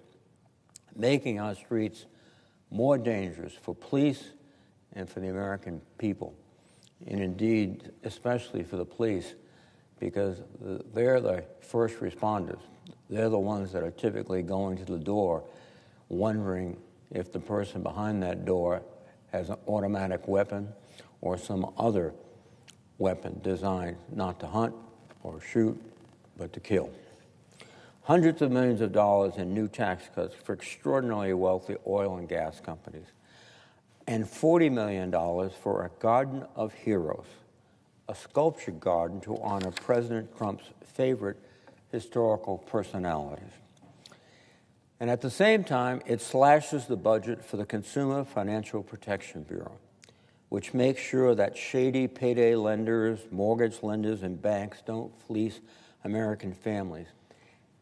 making our streets more dangerous for police and for the American people, and indeed, especially for the police, because they're the first responders. They're the ones that are typically going to the door wondering if the person behind that door has an automatic weapon or some other weapon designed not to hunt or shoot, but to kill. Hundreds of millions of dollars in new tax cuts for extraordinarily wealthy oil and gas companies, and $40 million for a Garden of Heroes, a sculpture garden to honor President Trump's favorite historical personalities. And at the same time, it slashes the budget for the Consumer Financial Protection Bureau, which makes sure that shady payday lenders, mortgage lenders, and banks don't fleece American families.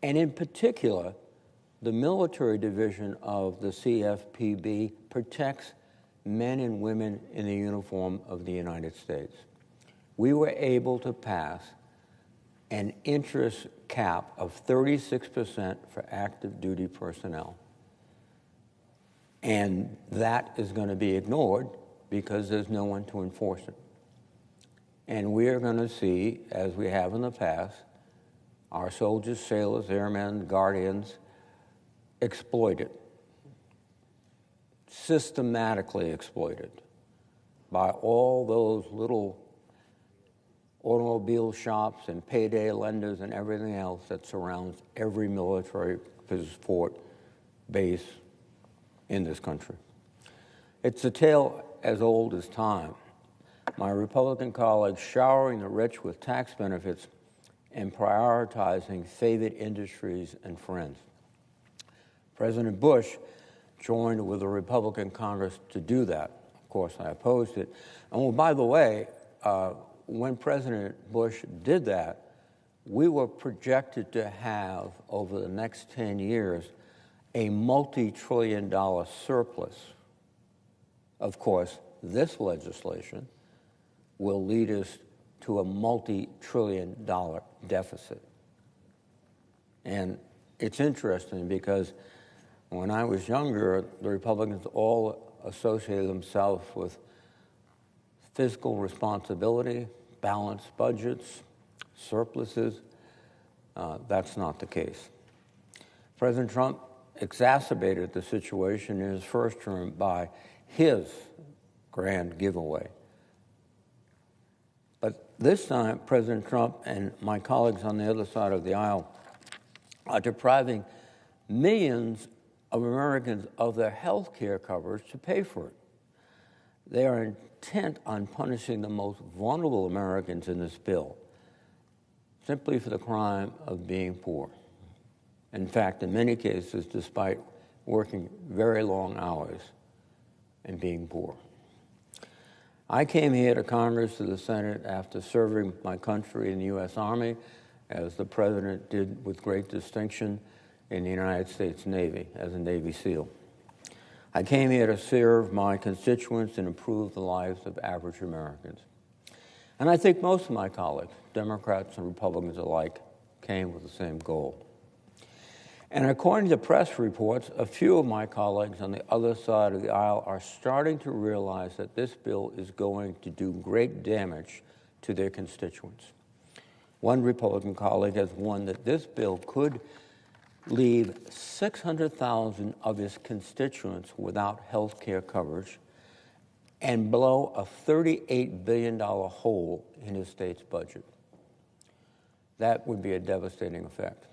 And in particular, the military division of the CFPB protects men and women in the uniform of the United States. We were able to pass an interest cap of 36% for active duty personnel. And that is going to be ignored because there's no one to enforce it. And we are going to see, as we have in the past, our soldiers, sailors, airmen, guardians exploited, systematically exploited by all those little automobile shops and payday lenders and everything else that surrounds every military fort base in this country. It's a tale as old as time. My Republican colleagues showering the rich with tax benefits and prioritizing favored industries and friends. President Bush joined with the Republican Congress to do that. Of course, I opposed it. And well, by the way, when President Bush did that, we were projected to have, over the next 10 years, a multi-trillion-dollar surplus. Of course, this legislation will lead us to a multi-trillion-dollar deficit. And it's interesting because when I was younger, the Republicans all associated themselves with fiscal responsibility, balanced budgets, surpluses. That's not the case. President Trump exacerbated the situation in his first term by his grand giveaway. But this time, President Trump and my colleagues on the other side of the aisle are depriving millions of Americans of their health care coverage to pay for it. They are intent on punishing the most vulnerable Americans in this bill simply for the crime of being poor. In fact, in many cases, despite working very long hours and being poor. I came here to Congress, to the Senate, after serving my country in the U.S. Army, as the President did with great distinction, in the United States Navy as a Navy SEAL. I came here to serve my constituents and improve the lives of average Americans. And I think most of my colleagues, Democrats and Republicans alike, came with the same goal. And according to press reports, a few of my colleagues on the other side of the aisle are starting to realize that this bill is going to do great damage to their constituents. One Republican colleague has warned that this bill could leave 600,000 of his constituents without health care coverage and blow a $38 billion hole in his state's budget. That would be a devastating effect.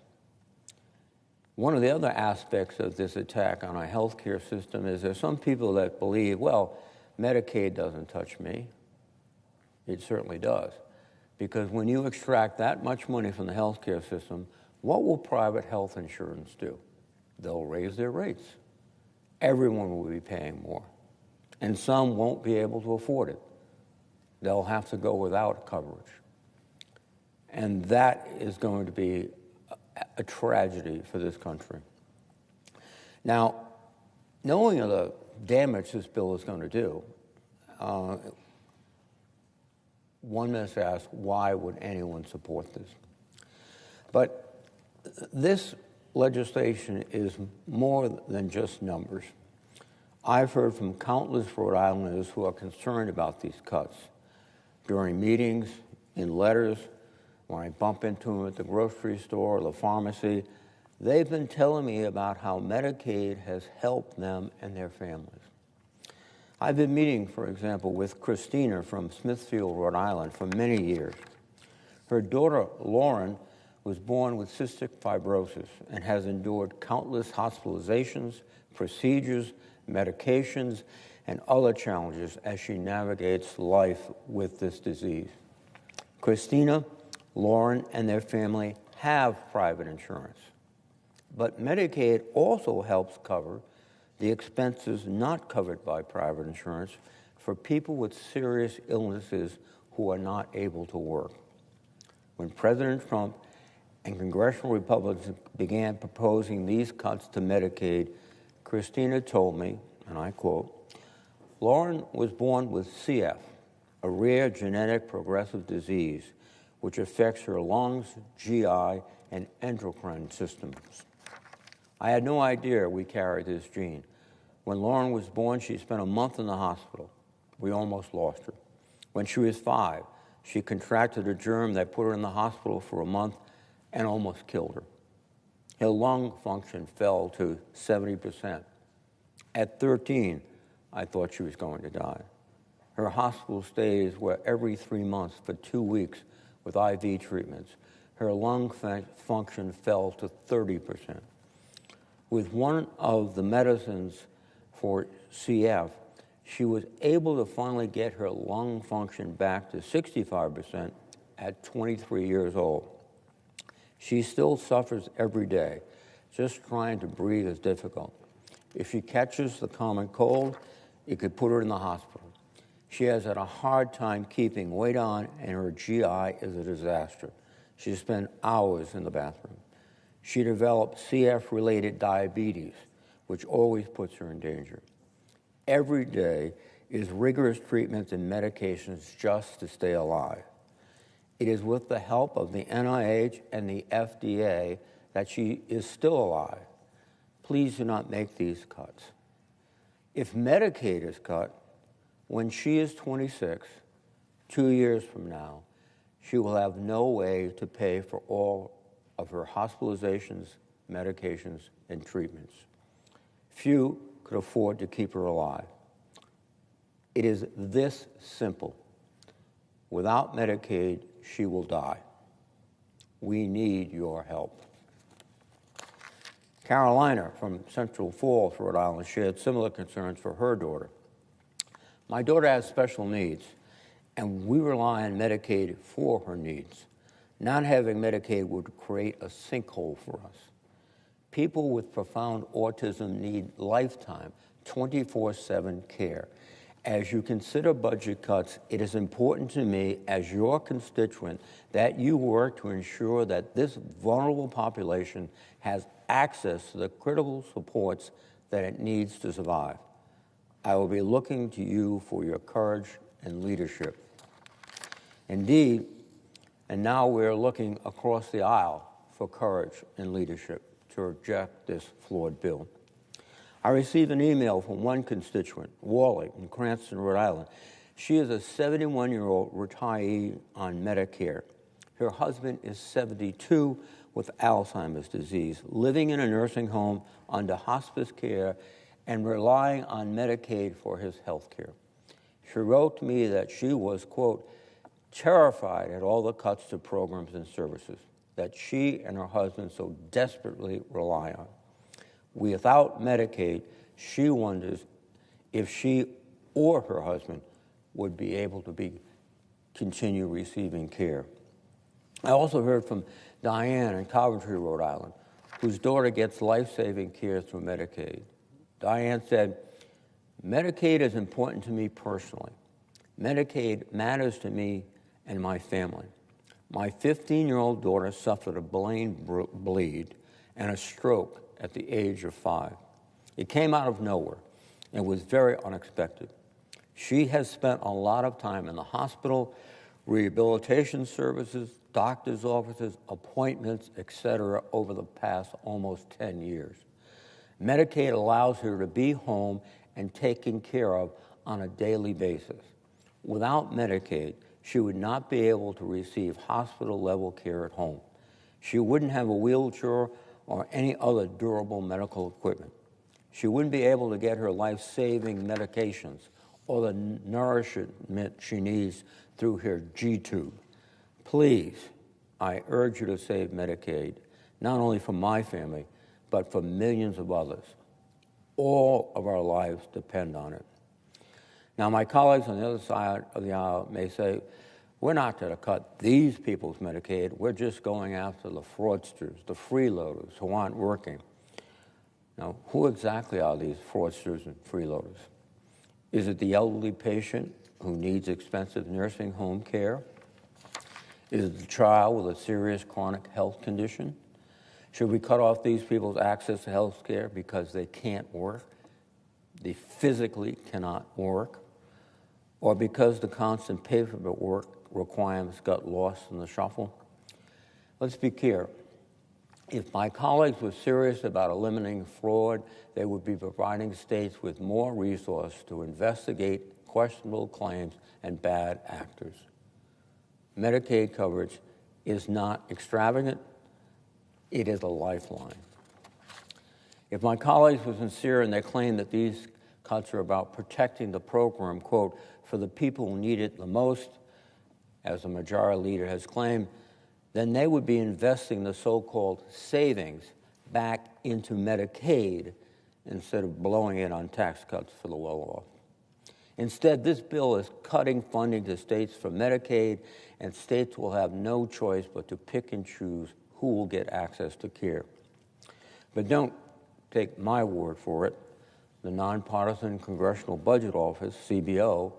One of the other aspects of this attack on our health care system is there's some people that believe, well, Medicaid doesn't touch me. It certainly does. Because when you extract that much money from the health care system, what will private health insurance do? They'll raise their rates. Everyone will be paying more. And some won't be able to afford it. They'll have to go without coverage. And that is going to be a tragedy for this country. Now, knowing the damage this bill is going to do, one must ask, why would anyone support this? But this legislation is more than just numbers. I've heard from countless Rhode Islanders who are concerned about these cuts. During meetings, in letters, when I bump into them at the grocery store or the pharmacy, they've been telling me about how Medicaid has helped them and their families. I've been meeting, for example, with Christina from Smithfield, Rhode Island, for many years. Her daughter, Lauren, was born with cystic fibrosis and has endured countless hospitalizations, procedures, medications, and other challenges as she navigates life with this disease. Christina, Lauren, and their family have private insurance, but Medicaid also helps cover the expenses not covered by private insurance for people with serious illnesses who are not able to work. When President Trump and congressional Republicans began proposing these cuts to Medicaid, Christina told me, and I quote, "Lauren was born with CF, a rare genetic progressive disease which affects her lungs, GI, and endocrine systems. I had no idea we carried this gene. When Lauren was born, she spent a month in the hospital. We almost lost her. When she was 5, she contracted a germ that put her in the hospital for a month and almost killed her. Her lung function fell to 70%. At 13, I thought she was going to die. Her hospital stays were every 3 months for 2 weeks with IV treatments. Her lung function fell to 30%. With one of the medicines for CF, she was able to finally get her lung function back to 65% at 23 years old. She still suffers every day. Just trying to breathe is difficult. If she catches the common cold, it could put her in the hospital. She has had a hard time keeping weight on, and her GI is a disaster. She spent hours in the bathroom. She developed CF-related diabetes, which always puts her in danger. Every day is rigorous treatments and medications just to stay alive. It is with the help of the NIH and the FDA that she is still alive. Please do not make these cuts. If Medicaid is cut, when she is 26, 2 years from now, she will have no way to pay for all of her hospitalizations, medications, and treatments. Few could afford to keep her alive. It is this simple. Without Medicaid, she will die. We need your help. Carolina from Central Falls, Rhode Island, shared similar concerns for her daughter. My daughter has special needs, and we rely on Medicaid for her needs. Not having Medicaid would create a sinkhole for us. People with profound autism need lifetime, 24/7 care, As you consider budget cuts, it is important to me as your constituent that you work to ensure that this vulnerable population has access to the critical supports that it needs to survive. I will be looking to you for your courage and leadership. Indeed, and now we're looking across the aisle for courage and leadership to reject this flawed bill. I received an email from one constituent, Wally, in Cranston, Rhode Island. She is a 71-year-old retiree on Medicare. Her husband is 72 with Alzheimer's disease, living in a nursing home under hospice care and relying on Medicaid for his health care. She wrote to me that she was, quote, terrified at all the cuts to programs and services that she and her husband so desperately rely on. Without Medicaid, she wonders if she or her husband would be able to continue receiving care. I also heard from Diane in Coventry, Rhode Island, whose daughter gets life-saving care through Medicaid. Diane said, Medicaid is important to me personally. Medicaid matters to me and my family. My 15-year-old daughter suffered a brain bleed and a stroke at the age of 5. It came out of nowhere and was very unexpected. She has spent a lot of time in the hospital, rehabilitation services, doctor's offices, appointments, etc. over the past almost 10 years. Medicaid allows her to be home and taken care of on a daily basis. Without Medicaid, she would not be able to receive hospital-level care at home. She wouldn't have a wheelchair or any other durable medical equipment. She wouldn't be able to get her life-saving medications or the nourishment she needs through her G-tube. Please, I urge you to save Medicaid, not only for my family, but for millions of others. All of our lives depend on it. Now, my colleagues on the other side of the aisle may say, we're not going to cut these people's Medicaid. We're just going after the fraudsters, the freeloaders who aren't working. Now, who exactly are these fraudsters and freeloaders? Is it the elderly patient who needs expensive nursing home care? Is it the child with a serious chronic health condition? Should we cut off these people's access to health care because they can't work? They physically cannot work? Or because the constant paperwork requirements got lost in the shuffle? Let's be clear. If my colleagues were serious about eliminating fraud, they would be providing states with more resources to investigate questionable claims and bad actors. Medicaid coverage is not extravagant. It is a lifeline. If my colleagues were sincere in their claim that these cuts are about protecting the program, quote, for the people who need it the most, as the majority leader has claimed, then they would be investing the so-called savings back into Medicaid instead of blowing it on tax cuts for the well-off. Instead, this bill is cutting funding to states for Medicaid, and states will have no choice but to pick and choose who will get access to care. But don't take my word for it. The Nonpartisan Congressional Budget Office, CBO,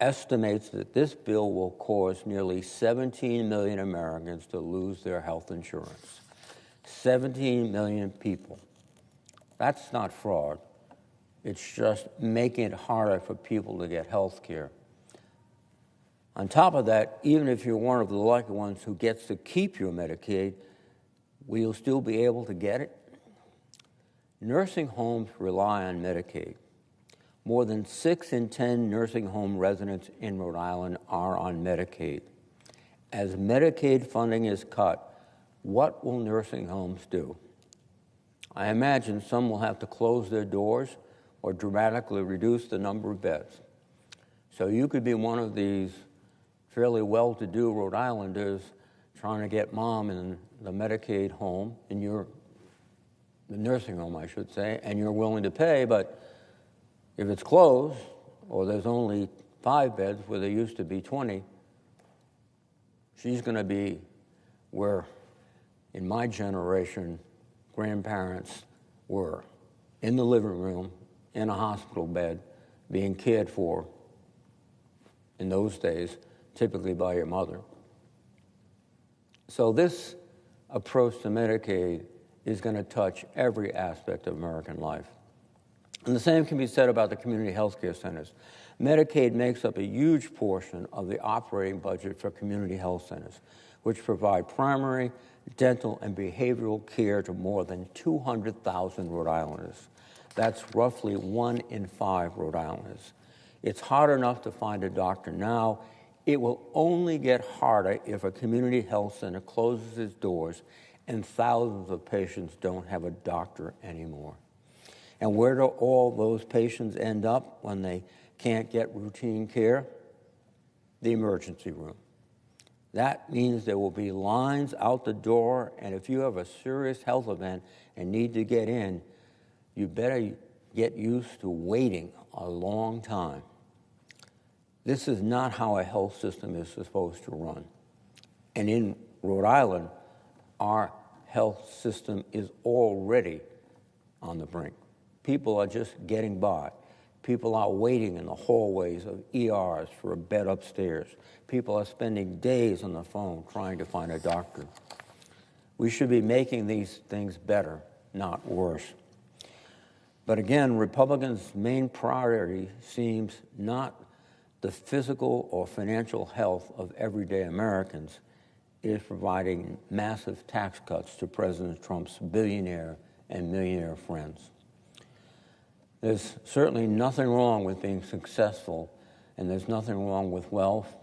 estimates that this bill will cause nearly 17 million Americans to lose their health insurance. 17 million people. That's not fraud. It's just making it harder for people to get health care. On top of that, even if you're one of the lucky ones who gets to keep your Medicaid, will you still be able to get it? Nursing homes rely on Medicaid. More than 6 in 10 nursing home residents in Rhode Island are on Medicaid. As Medicaid funding is cut, what will nursing homes do? I imagine some will have to close their doors or dramatically reduce the number of beds. So you could be one of these fairly well-to-do Rhode Islanders trying to get mom in the Medicaid home, the nursing home, I should say, and you're willing to pay, but if it's closed, or there's only 5 beds where there used to be 20, she's going to be where, in my generation, grandparents were, in the living room, in a hospital bed, being cared for in those days, typically by your mother. So this approach to Medicaid is going to touch every aspect of American life. And the same can be said about the community health care centers. Medicaid makes up a huge portion of the operating budget for community health centers, which provide primary, dental, and behavioral care to more than 200,000 Rhode Islanders. That's roughly 1 in 5 Rhode Islanders. It's hard enough to find a doctor now. It will only get harder if a community health center closes its doors and thousands of patients don't have a doctor anymore. And where do all those patients end up when they can't get routine care? The emergency room. That means there will be lines out the door, and if you have a serious health event and need to get in, you better get used to waiting a long time. This is not how a health system is supposed to run. And in Rhode Island, our health system is already on the brink. People are just getting by. People are waiting in the hallways of ERs for a bed upstairs. People are spending days on the phone trying to find a doctor. We should be making these things better, not worse. But again, Republicans' main priority seems not the physical or financial health of everyday Americans. It is providing massive tax cuts to President Trump's billionaire and millionaire friends. There's certainly nothing wrong with being successful, and there's nothing wrong with wealth.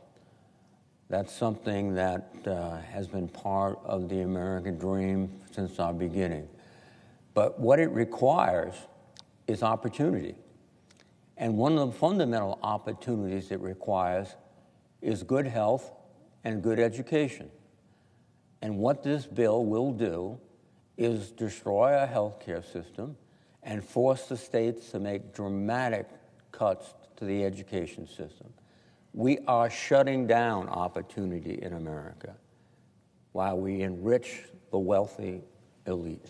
That's something that has been part of the American dream since our beginning. But what it requires is opportunity. And one of the fundamental opportunities it requires is good health and good education. And what this bill will do is destroy our health care system and force the states to make dramatic cuts to the education system. We are shutting down opportunity in America while we enrich the wealthy elite.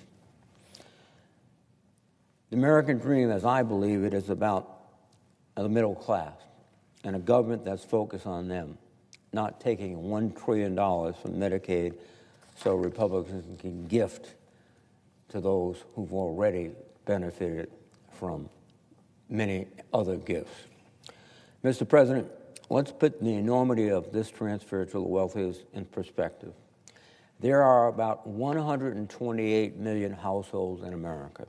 The American dream, as I believe it, is about the middle class and a government that's focused on them, not taking $1 trillion from Medicaid so Republicans can gift to those who've already benefited from many other gifts. Mr. President, let's put the enormity of this transfer to the wealthiest in perspective. There are about 128 million households in America.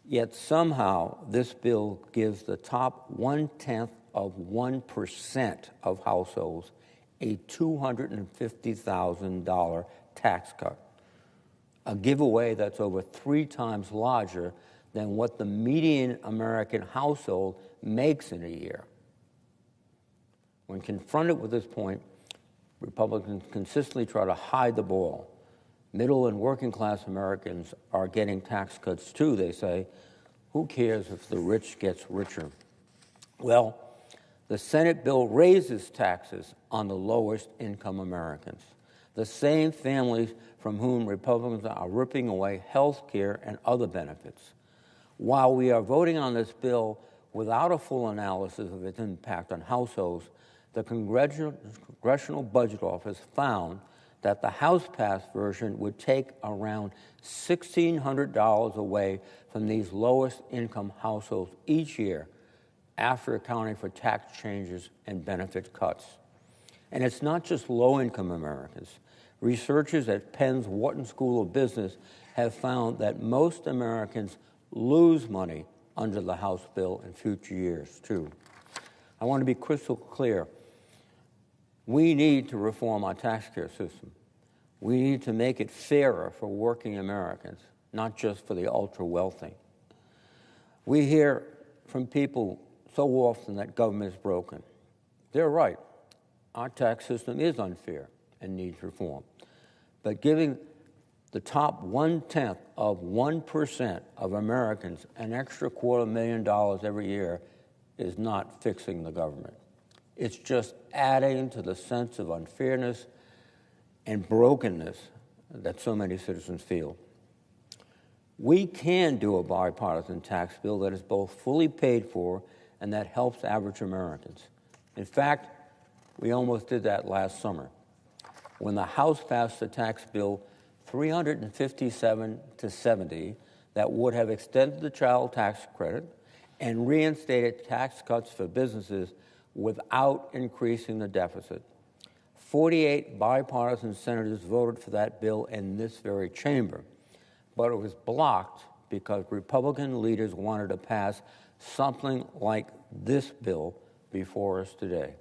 Yet somehow this bill gives the top 0.1% of households a $250,000 tax cut, a giveaway that's over 3 times larger than what the median American household makes in a year. When confronted with this point, Republicans consistently try to hide the ball. Middle and working class Americans are getting tax cuts too, they say. Who cares if the rich gets richer? Well, the Senate bill raises taxes on the lowest income Americans, the same families from whom Republicans are ripping away health care and other benefits. While we are voting on this bill without a full analysis of its impact on households, the Congressional Budget Office found that the House-passed version would take around $1,600 away from these lowest income households each year after accounting for tax changes and benefit cuts. And it's not just low-income Americans. Researchers at Penn's Wharton School of Business have found that most Americans lose money under the House bill in future years, too. I want to be crystal clear. We need to reform our tax care system. We need to make it fairer for working Americans, not just for the ultra-wealthy. We hear from people so often that government is broken. They're right. Our tax system is unfair and needs reform. But giving the top 0.1% of Americans an extra $250,000 every year is not fixing the government. It's just adding to the sense of unfairness and brokenness that so many citizens feel. We can do a bipartisan tax bill that is both fully paid for and that helps average Americans. In fact, We almost did that last summer when the House passed a tax bill 357 to 70 that would have extended the child tax credit and reinstated tax cuts for businesses without increasing the deficit. 48 bipartisan senators voted for that bill in this very chamber, but it was blocked because Republican leaders wanted to pass something like this bill before us today.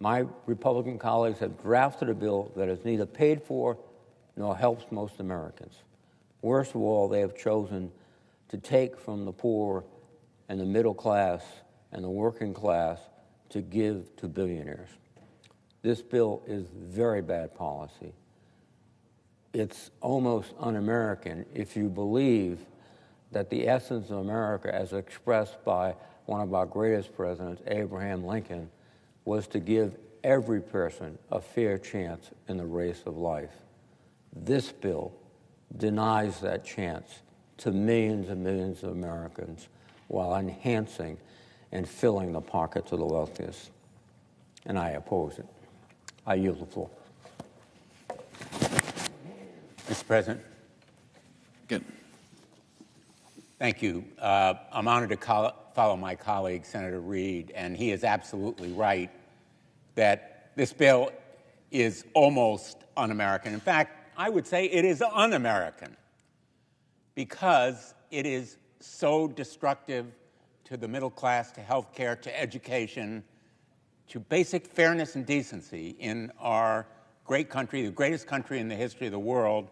My Republican colleagues have drafted a bill that is neither paid for nor helps most Americans. Worst of all, they have chosen to take from the poor and the middle class and the working class to give to billionaires. This bill is very bad policy. It's almost un-American if you believe that the essence of America, as expressed by one of our greatest presidents, Abraham Lincoln, was to give every person a fair chance in the race of life. This bill denies that chance to millions and millions of Americans while enhancing and filling the pockets of the wealthiest. And I oppose it. I yield the floor. Mr. President. Good. Thank you. I'm honored to follow my colleague, Senator Reid, and he is absolutely right that this bill is almost un-American. In fact, I would say it is un-American because it is so destructive to the middle class, to health care, to education, to basic fairness and decency in our great country, the greatest country in the history of the world.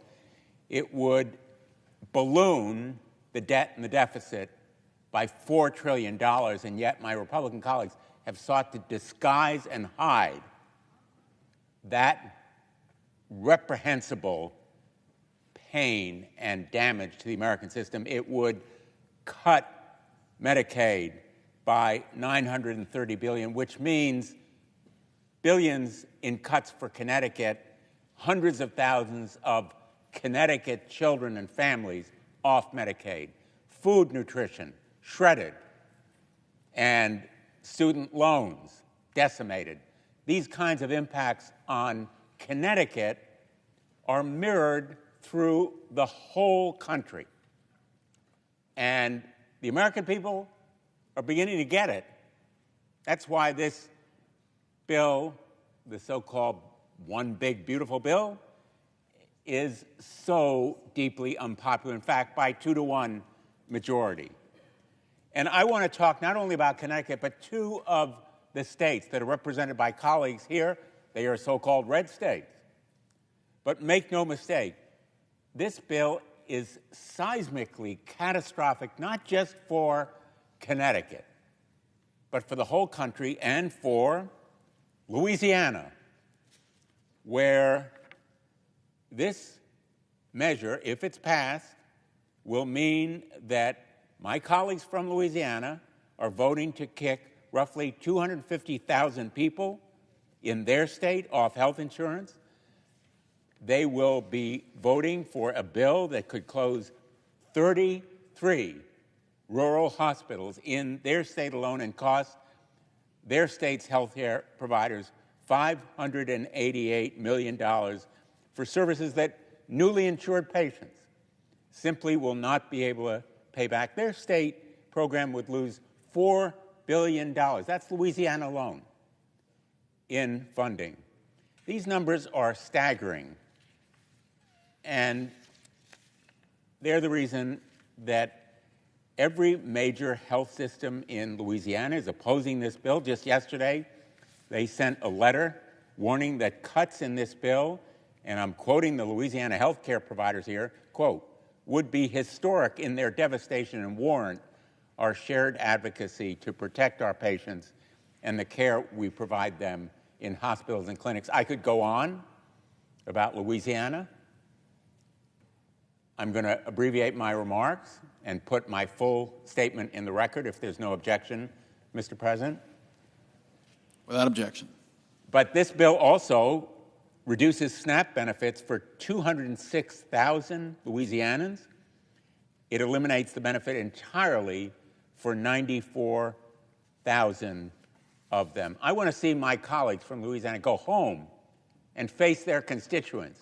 It would balloon the debt and the deficit by $4 trillion, and yet my Republican colleagues have sought to disguise and hide that reprehensible pain and damage to the American system. It would cut Medicaid by $930 billion, which means billions in cuts for Connecticut, hundreds of thousands of Connecticut children and families off Medicaid, food nutrition shredded, and student loans decimated. These kinds of impacts on Connecticut are mirrored through the whole country. And the American people are beginning to get it. That's why this bill, the so-called One Big Beautiful Bill, is so deeply unpopular, in fact, by 2-to-1 majority. And I want to talk not only about Connecticut, but two of the states that are represented by colleagues here. They are so-called red states. But make no mistake, this bill is seismically catastrophic, not just for Connecticut, but for the whole country and for Louisiana, where this measure, if it's passed, will mean that my colleagues from Louisiana are voting to kick roughly 250,000 people in their state off health insurance. They will be voting for a bill that could close 33 rural hospitals in their state alone and cost their state's health care providers $588 million for services that newly insured patients simply will not be able to pay back. Their state program would lose $4 billion. That's Louisiana alone in funding. These numbers are staggering, and they're the reason that every major health system in Louisiana is opposing this bill. Just yesterday, they sent a letter warning that cuts in this bill, and I'm quoting the Louisiana health care providers here, quote, would be historic in their devastation and warrant our shared advocacy to protect our patients and the care we provide them in hospitals and clinics. I could go on about Louisiana. I'm going to abbreviate my remarks and put my full statement in the record if there's no objection, Mr. President. Without objection. But this bill also reduces SNAP benefits for 206,000 Louisianans. It eliminates the benefit entirely for 94,000 of them. I want to see my colleagues from Louisiana go home and face their constituents,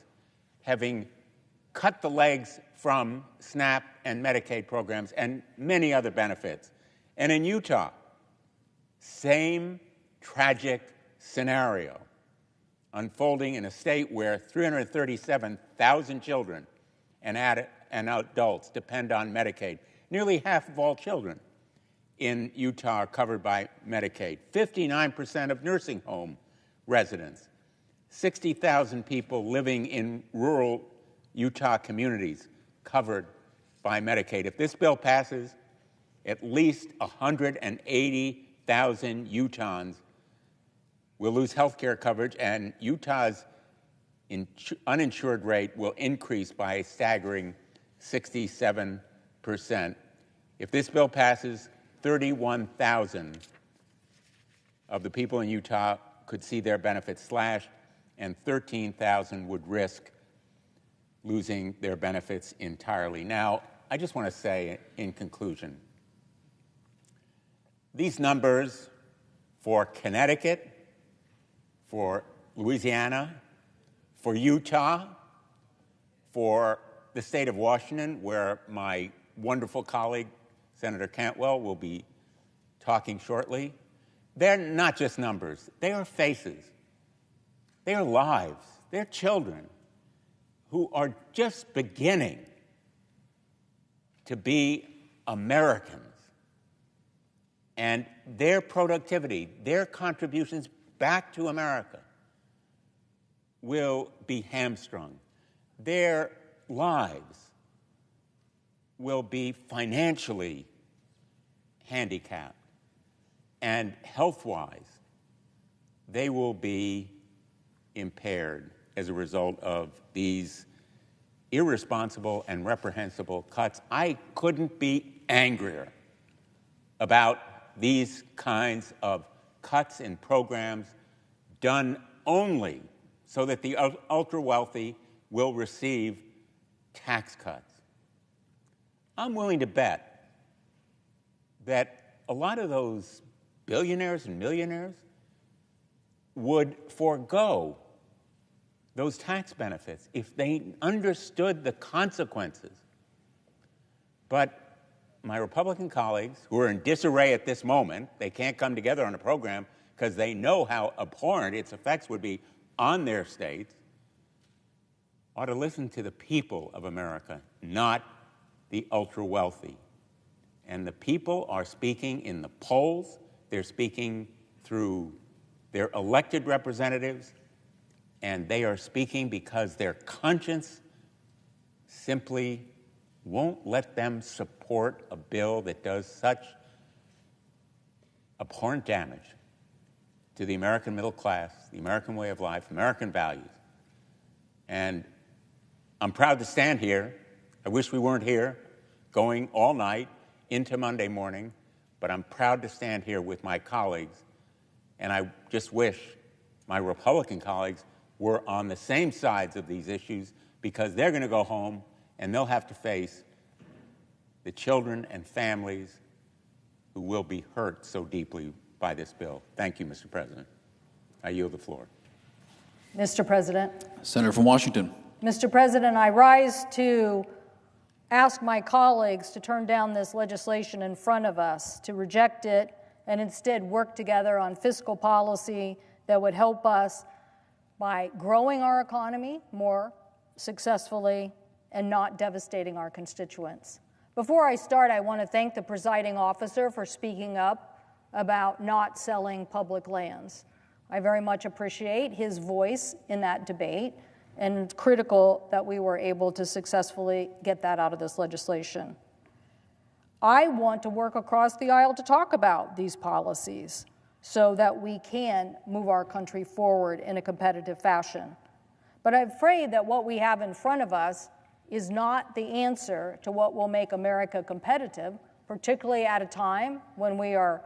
having cut the legs from SNAP and Medicaid programs and many other benefits. And in Utah, same tragic scenario unfolding in a state where 337,000 children and adults depend on Medicaid. Nearly half of all children in Utah are covered by Medicaid. 59% of nursing home residents. 60,000 people living in rural Utah communities covered by Medicaid. If this bill passes, at least 180,000 Utahns will lose health care coverage, and Utah's uninsured rate will increase by a staggering 67%. If this bill passes, 31,000 of the people in Utah could see their benefits slashed, and 13,000 would risk losing their benefits entirely. Now, I just want to say in conclusion, these numbers for Connecticut, for Louisiana, for Utah, for the state of Washington, where my wonderful colleague, Senator Cantwell, will be talking shortly, they're not just numbers. They are faces. They are lives. They're children who are just beginning to be Americans. And their productivity, their contributions back to America will be hamstrung. Their lives will be financially handicapped. And health-wise, they will be impaired as a result of these irresponsible and reprehensible cuts. I couldn't be angrier about these kinds of cuts in programs done only so that the ultra-wealthy will receive tax cuts. I'm willing to bet that a lot of those billionaires and millionaires would forego those tax benefits if they understood the consequences. But my Republican colleagues, who are in disarray at this moment, they can't come together on a program because they know how abhorrent its effects would be on their states, ought to listen to the people of America, not the ultra-wealthy. And the people are speaking in the polls. They're speaking through their elected representatives, and they are speaking because their conscience simply won't let them support a bill that does such abhorrent damage to the American middle class, the American way of life, American values. And I'm proud to stand here. I wish we weren't here going all night into Monday morning, but I'm proud to stand here with my colleagues, and I just wish my Republican colleagues were on the same sides of these issues, because they're going to go home and they'll have to face the children and families who will be hurt so deeply by this bill. Thank you, Mr. President. I yield the floor. Mr. President. Senator from Washington. Mr. President, I rise to ask my colleagues to turn down this legislation in front of us, to reject it, and instead work together on fiscal policy that would help us by growing our economy more successfully and not devastating our constituents. Before I start, I want to thank the presiding officer for speaking up about not selling public lands. I very much appreciate his voice in that debate, and it's critical that we were able to successfully get that out of this legislation. I want to work across the aisle to talk about these policies so that we can move our country forward in a competitive fashion. But I'm afraid that what we have in front of us is not the answer to what will make America competitive, particularly at a time when we are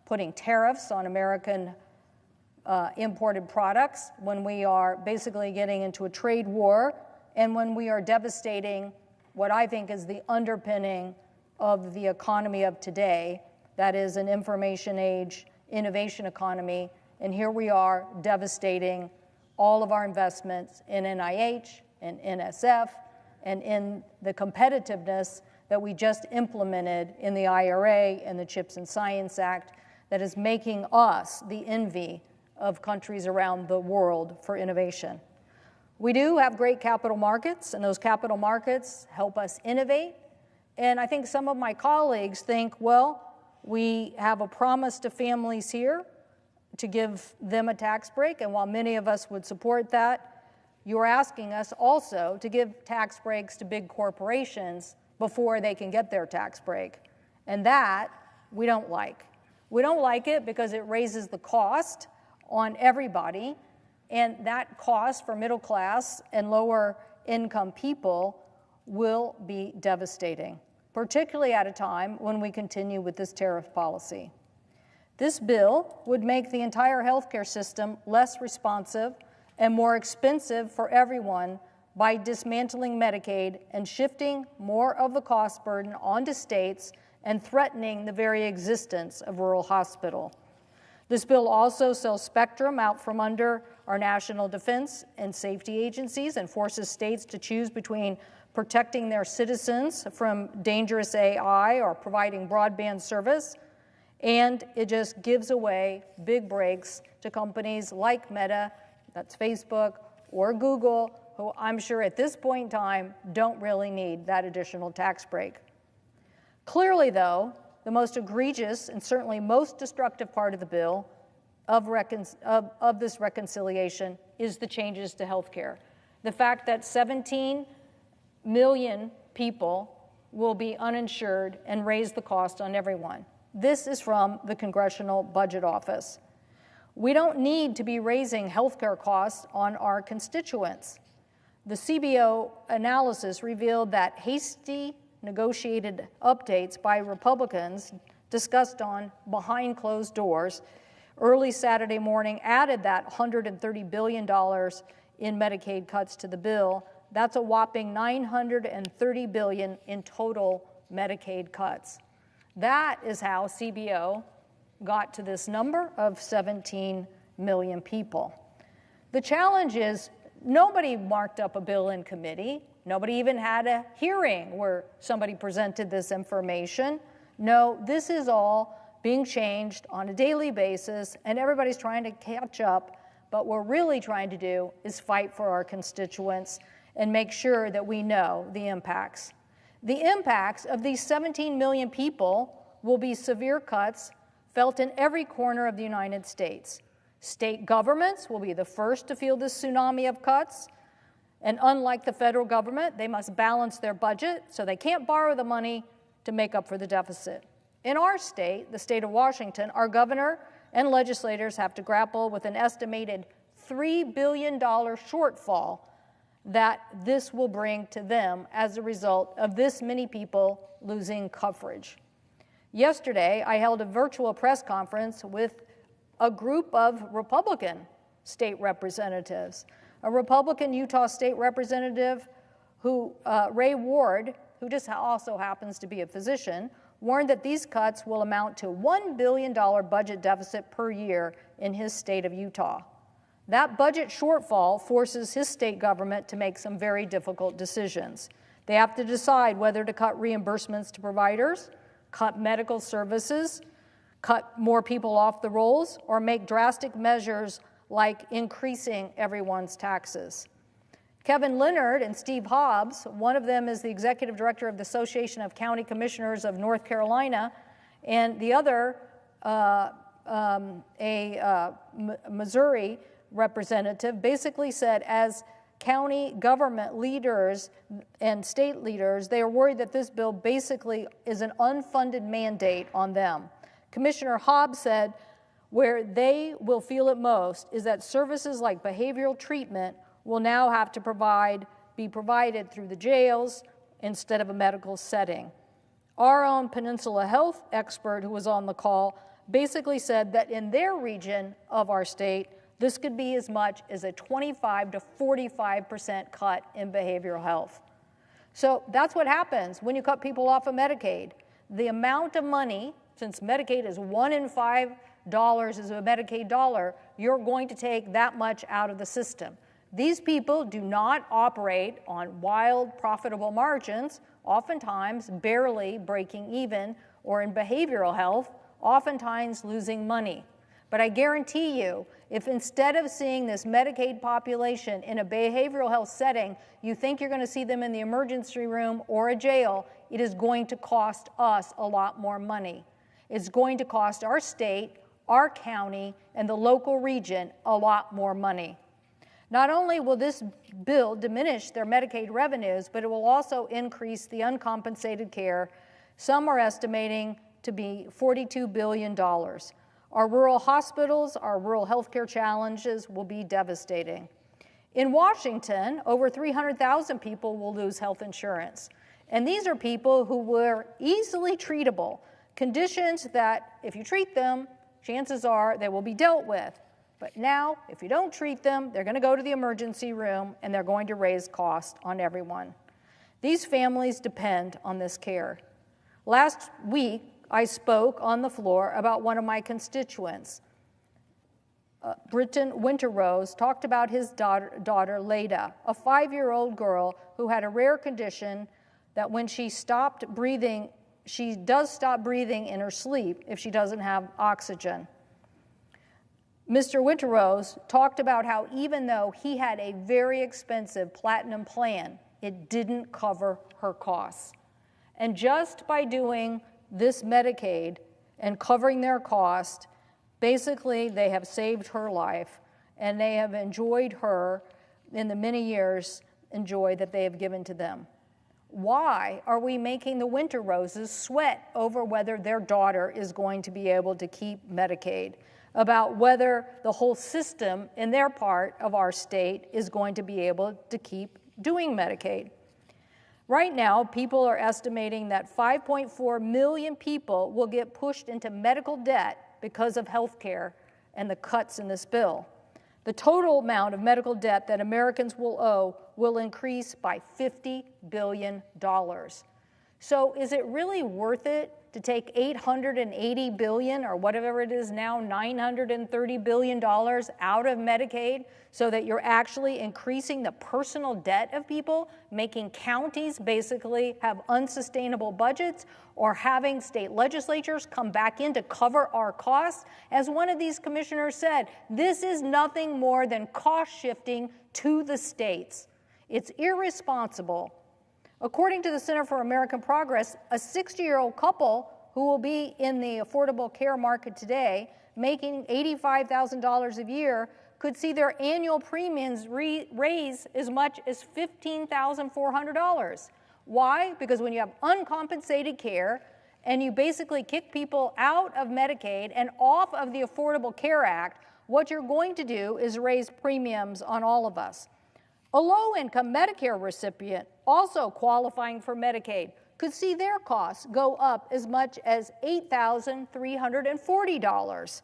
putting tariffs on American imported products, when we are basically getting into a trade war, and when we are devastating what I think is the underpinning of the economy of today, that is an information age innovation economy, and here we are devastating all of our investments in NIH and NSF and in the competitiveness that we just implemented in the IRA and the CHIPS and Science Act that is making us the envy of countries around the world for innovation. We do have great capital markets, and those capital markets help us innovate. And I think some of my colleagues think, well, we have a promise to families here to give them a tax break, and while many of us would support that, you're asking us also to give tax breaks to big corporations before they can get their tax break. And that we don't like. We don't like it because it raises the cost on everybody, and that cost for middle class and lower income people will be devastating, particularly at a time when we continue with this tariff policy. This bill would make the entire healthcare system less responsive and more expensive for everyone by dismantling Medicaid and shifting more of the cost burden onto states and threatening the very existence of rural hospital. This bill also sells spectrum out from under our national defense and safety agencies and forces states to choose between protecting their citizens from dangerous AI or providing broadband service, and it just gives away big breaks to companies like Meta, that's Facebook, or Google, who I'm sure at this point in time don't really need that additional tax break. Clearly, though, the most egregious and certainly most destructive part of the bill of this reconciliation is the changes to health care. The fact that 17 million people will be uninsured and raise the cost on everyone. This is from the Congressional Budget Office. We don't need to be raising health care costs on our constituents. The CBO analysis revealed that hasty negotiated updates by Republicans discussed on behind closed doors early Saturday morning added that $130 billion in Medicaid cuts to the bill. That's a whopping $930 billion in total Medicaid cuts. That is how CBO got to this number of 17 million people. The challenge is nobody marked up a bill in committee. Nobody even had a hearing where somebody presented this information. No, this is all being changed on a daily basis, and everybody's trying to catch up. But what we're really trying to do is fight for our constituents and make sure that we know the impacts. The impacts of these 17 million people will be severe cuts felt in every corner of the United States. State governments will be the first to feel this tsunami of cuts. And unlike the federal government, they must balance their budget, so they can't borrow the money to make up for the deficit. In our state, the state of Washington, our governor and legislators have to grapple with an estimated $3 billion shortfall that this will bring to them as a result of this many people losing coverage. Yesterday, I held a virtual press conference with a group of Republican state representatives. A Republican Utah state representative who, Ray Ward, who just also happens to be a physician, warned that these cuts will amount to $1 billion budget deficit per year in his state of Utah. That budget shortfall forces his state government to make some very difficult decisions. They have to decide whether to cut reimbursements to providers, cut medical services, cut more people off the rolls, or make drastic measures like increasing everyone's taxes. Kevin Leonard and Steve Hobbs, one of them is the executive director of the Association of County Commissioners of North Carolina, and the other, Missouri representative, basically said as county government leaders and state leaders, they are worried that this bill basically is an unfunded mandate on them. Commissioner Hobbs said where they will feel it most is that services like behavioral treatment will now have to be provided through the jails instead of a medical setting. Our own Peninsula Health expert who was on the call basically said that in their region of our state, this could be as much as a 25 to 45% cut in behavioral health. So that's what happens when you cut people off of Medicaid. The amount of money, since Medicaid is 1 in 5 dollars is a Medicaid dollar, you're going to take that much out of the system. These people do not operate on wild, profitable margins, oftentimes barely breaking even, or in behavioral health, oftentimes losing money. But I guarantee you, if instead of seeing this Medicaid population in a behavioral health setting, you think you're going to see them in the emergency room or a jail, it is going to cost us a lot more money. It's going to cost our state, our county, and the local region a lot more money. Not only will this bill diminish their Medicaid revenues, but it will also increase the uncompensated care. Some are estimating to be $42 billion. Our rural hospitals, our rural healthcare challenges will be devastating. In Washington, over 300,000 people will lose health insurance. And these are people who were easily treatable, conditions that if you treat them, chances are they will be dealt with. But now, if you don't treat them, they're going to go to the emergency room and they're going to raise costs on everyone. These families depend on this care. Last week, I spoke on the floor about one of my constituents. Britton Winterrose talked about his daughter Leda, a 5-year-old girl who had a rare condition that when she stopped breathing, she does stop breathing in her sleep if she doesn't have oxygen. Mr. Winterrose talked about how even though he had a very expensive platinum plan, it didn't cover her costs. And just by doing this Medicaid and covering their cost, basically they have saved her life and they have enjoyed her in the many years that they have given to them. Why are we making the Winterroses sweat over whether their daughter is going to be able to keep Medicaid, about whether the whole system in their part of our state is going to be able to keep doing Medicaid? Right now, people are estimating that 5.4 million people will get pushed into medical debt because of health care and the cuts in this bill. The total amount of medical debt that Americans will owe will increase by $50 billion. So is it really worth it to take $880 billion, or whatever it is now, $930 billion out of Medicaid so that you're actually increasing the personal debt of people, making counties basically have unsustainable budgets, or having state legislatures come back in to cover our costs? As one of these commissioners said, this is nothing more than cost shifting to the states. It's irresponsible. According to the Center for American Progress, a 60-year-old couple who will be in the affordable care market today, making $85,000 a year, could see their annual premiums raise as much as $15,400. Why? Because when you have uncompensated care and you basically kick people out of Medicaid and off of the Affordable Care Act, what you're going to do is raise premiums on all of us. A low-income Medicare recipient also qualifying for Medicaid could see their costs go up as much as $8,340.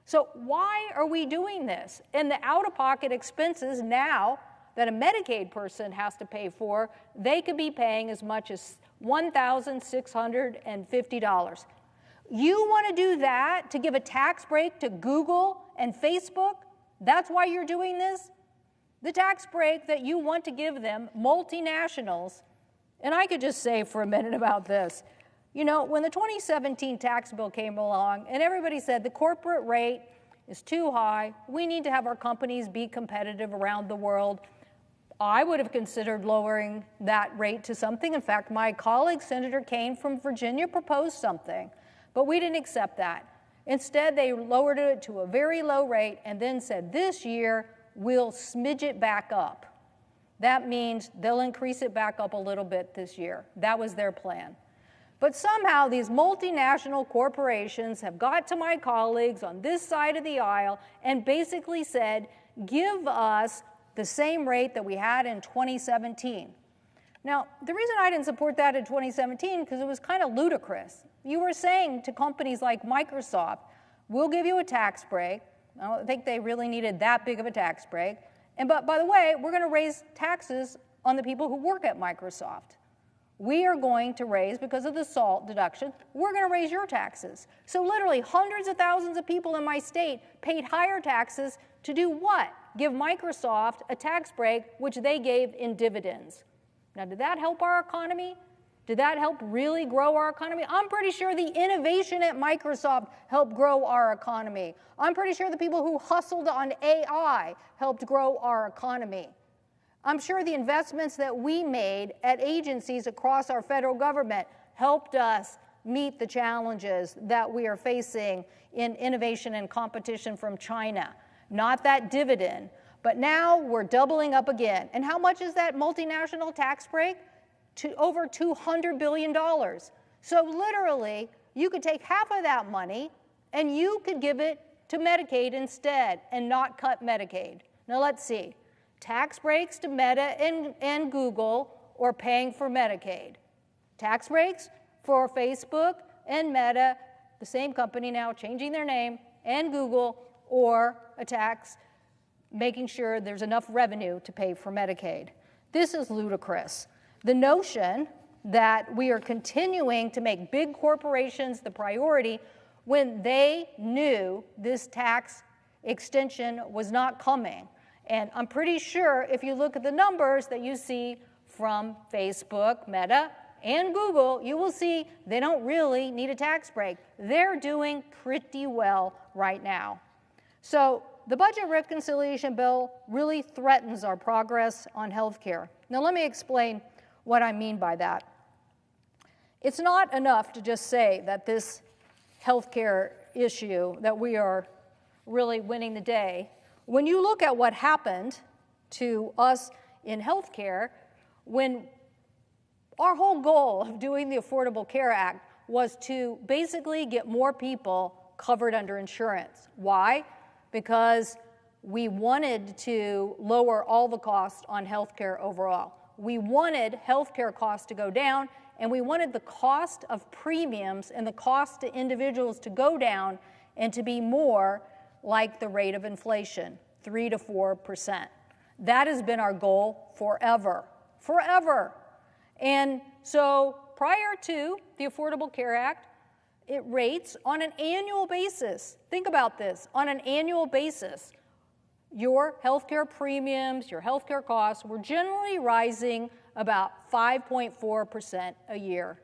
So why are we doing this? And the out-of-pocket expenses now that a Medicaid person has to pay for, they could be paying as much as $1,650. You want to do that to give a tax break to Google and Facebook? That's why you're doing this? The tax break that you want to give them, multinationals, and I could just say for a minute about this. You know, when the 2017 tax bill came along and everybody said the corporate rate is too high, we need to have our companies be competitive around the world, I would have considered lowering that rate to something. In fact, my colleague, Senator Kaine from Virginia, proposed something, but we didn't accept that. Instead, they lowered it to a very low rate and then said this year, we'll smidge it back up. That means they'll increase it back up a little bit this year. That was their plan. But somehow these multinational corporations have got to my colleagues on this side of the aisle and basically said, give us the same rate that we had in 2017. Now, the reason I didn't support that in 2017 because it was kind of ludicrous. You were saying to companies like Microsoft, we'll give you a tax break. I don't think they really needed that big of a tax break. But by the way, we're going to raise taxes on the people who work at Microsoft. we are going to raise, because of the SALT deduction, we're going to raise your taxes. So literally hundreds of thousands of people in my state paid higher taxes to do what? Give Microsoft a tax break, which they gave in dividends. Now, did that help our economy? Did that help really grow our economy? I'm pretty sure the innovation at Microsoft helped grow our economy. I'm pretty sure the people who hustled on AI helped grow our economy. I'm sure the investments that we made at agencies across our federal government helped us meet the challenges that we are facing in innovation and competition from China. Not that dividend, but now we're doubling up again. And how much is that multinational tax break? To over $200 billion. So literally, you could take half of that money and you could give it to Medicaid instead and not cut Medicaid. Now let's see. Tax breaks to Meta and Google or paying for Medicaid. Tax breaks for Facebook and Meta, the same company now changing their name, and Google, or a tax making sure there's enough revenue to pay for Medicaid. This is ludicrous. The notion that we are continuing to make big corporations the priority when they knew this tax extension was not coming. And I'm pretty sure if you look at the numbers that you see from Facebook, Meta, and Google, you will see they don't really need a tax break. They're doing pretty well right now. So the budget reconciliation bill really threatens our progress on health care. Now let me explain what I mean by that. It's not enough to just say that this health care issue, that we are really winning the day. When you look at what happened to us in health care, when our whole goal of doing the Affordable Care Act was to basically get more people covered under insurance. Why? Because we wanted to lower all the costs on health care overall. We wanted health care costs to go down, and we wanted the cost of premiums and the cost to individuals to go down and to be more like the rate of inflation, 3 to 4%. That has been our goal forever, forever. And so prior to the Affordable Care Act, it rates on an annual basis. Think about this, on an annual basis. Your healthcare premiums, your healthcare costs were generally rising about 5.4% a year.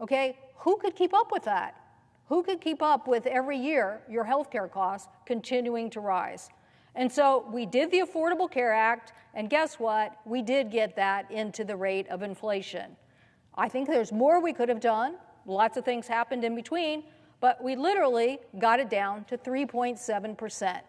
Okay, who could keep up with that? Who could keep up with every year your healthcare costs continuing to rise? And so we did the Affordable Care Act, and guess what? We did get that into the rate of inflation. I think there's more we could have done. Lots of things happened in between, but we literally got it down to 3.7%.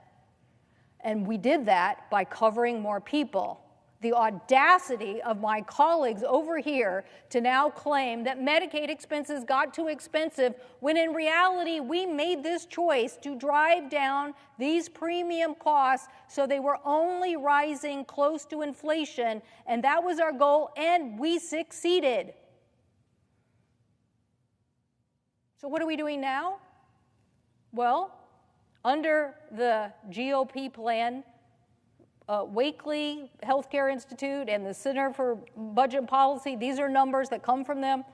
And we did that by covering more people. The audacity of my colleagues over here to now claim that Medicaid expenses got too expensive, when in reality we made this choice to drive down these premium costs so they were only rising close to inflation, and that was our goal, and we succeeded. So what are we doing now? Well, under the GOP plan, Wakely Healthcare Institute and the Center for Budget Policy, these are numbers that come from them.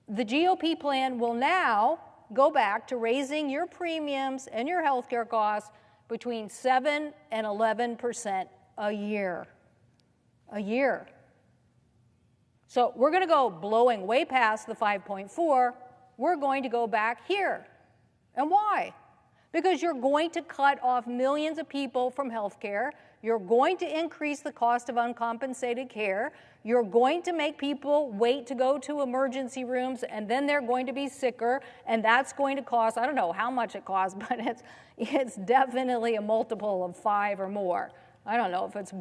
The GOP plan will now go back to raising your premiums and your healthcare costs between 7 and 11% a year. A year. So we're going to go blowing way past the 5.4. We're going to go back here. And why? Because you're going to cut off millions of people from health care. You're going to increase the cost of uncompensated care. You're going to make people wait to go to emergency rooms, and then they're going to be sicker, and that's going to cost, I don't know how much it costs, but it's definitely a multiple of 5 or more. I don't know if it's,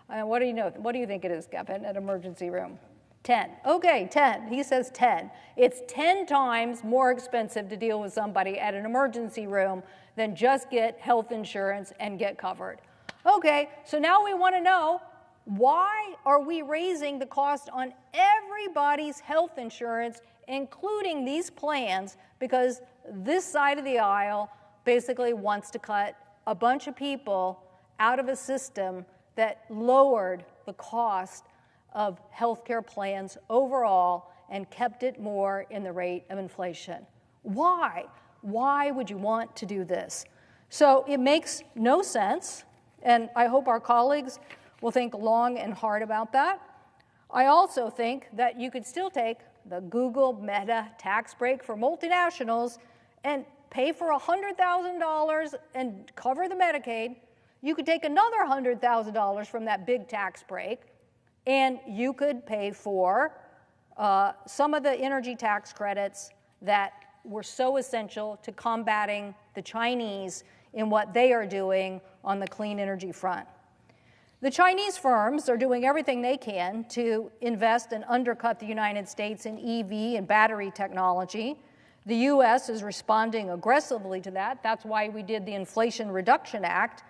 what do you know? What do you think it is, Kevin, at emergency room? 10. Okay, 10. He says 10. It's 10 times more expensive to deal with somebody at an emergency room than just get health insurance and get covered. Okay, so now we want to know, why are we raising the cost on everybody's health insurance, including these plans? Because this side of the aisle basically wants to cut a bunch of people out of a system that lowered the cost of healthcare plans overall and kept it more in the rate of inflation. Why? Why would you want to do this? So it makes no sense, and I hope our colleagues will think long and hard about that. I also think that you could still take the Google Meta tax break for multinationals and pay for $100,000 and cover the Medicaid. You could take another $100,000 from that big tax break, and you could pay for some of the energy tax credits that were so essential to combating the Chinese in what they are doing on the clean energy front. The Chinese firms are doing everything they can to invest and undercut the United States in EV and battery technology. The U.S. is responding aggressively to that. That's why we did the Inflation Reduction Act.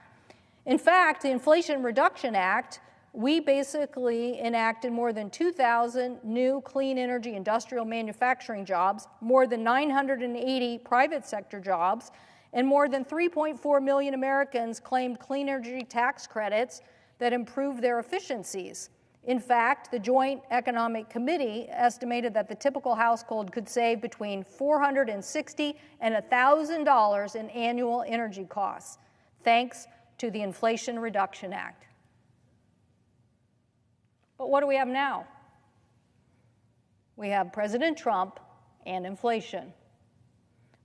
In fact, the Inflation Reduction Act, we basically enacted more than 2,000 new clean energy industrial manufacturing jobs, more than 980 private sector jobs, and more than 3.4 million Americans claimed clean energy tax credits that improve their efficiencies. In fact, the Joint Economic Committee estimated that the typical household could save between $460 and $1,000 in annual energy costs, thanks to the Inflation Reduction Act. But what do we have now? We have President Trump and inflation.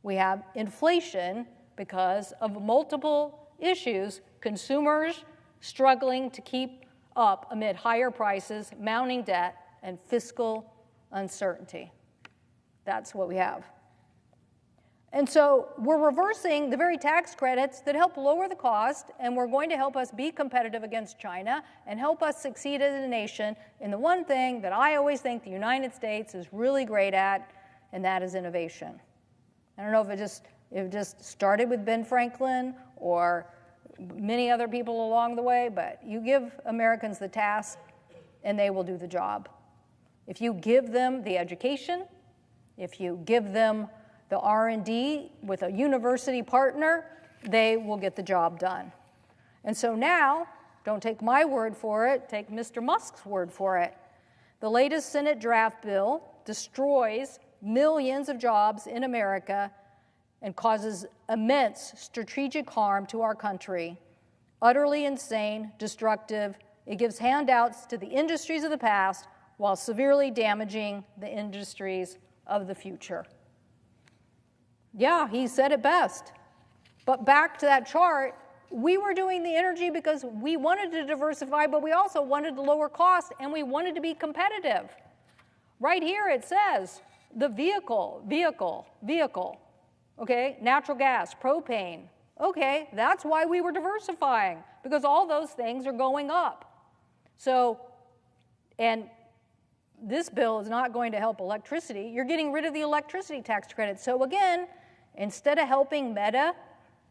We have inflation because of multiple issues, consumers struggling to keep up amid higher prices, mounting debt, and fiscal uncertainty. That's what we have. And so we're reversing the very tax credits that help lower the cost, and we're going to help us be competitive against China and help us succeed as a nation in the one thing that I always think the United States is really great at, and that is innovation. I don't know if it just started with Ben Franklin or many other people along the way, but you give Americans the task and they will do the job. If you give them the education, if you give them the R&D with a university partner, they will get the job done. And so now, don't take my word for it, take Mr. Musk's word for it. The latest Senate draft bill destroys millions of jobs in America and causes immense strategic harm to our country. Utterly insane, destructive. It gives handouts to the industries of the past while severely damaging the industries of the future. Yeah, he said it best. But back to that chart, we were doing the energy because we wanted to diversify, but we also wanted to lower costs, and we wanted to be competitive. Right here it says the vehicle. Okay, natural gas, propane. Okay, that's why we were diversifying, because all those things are going up. So, and this bill is not going to help electricity. You're getting rid of the electricity tax credit. So again, instead of helping Meta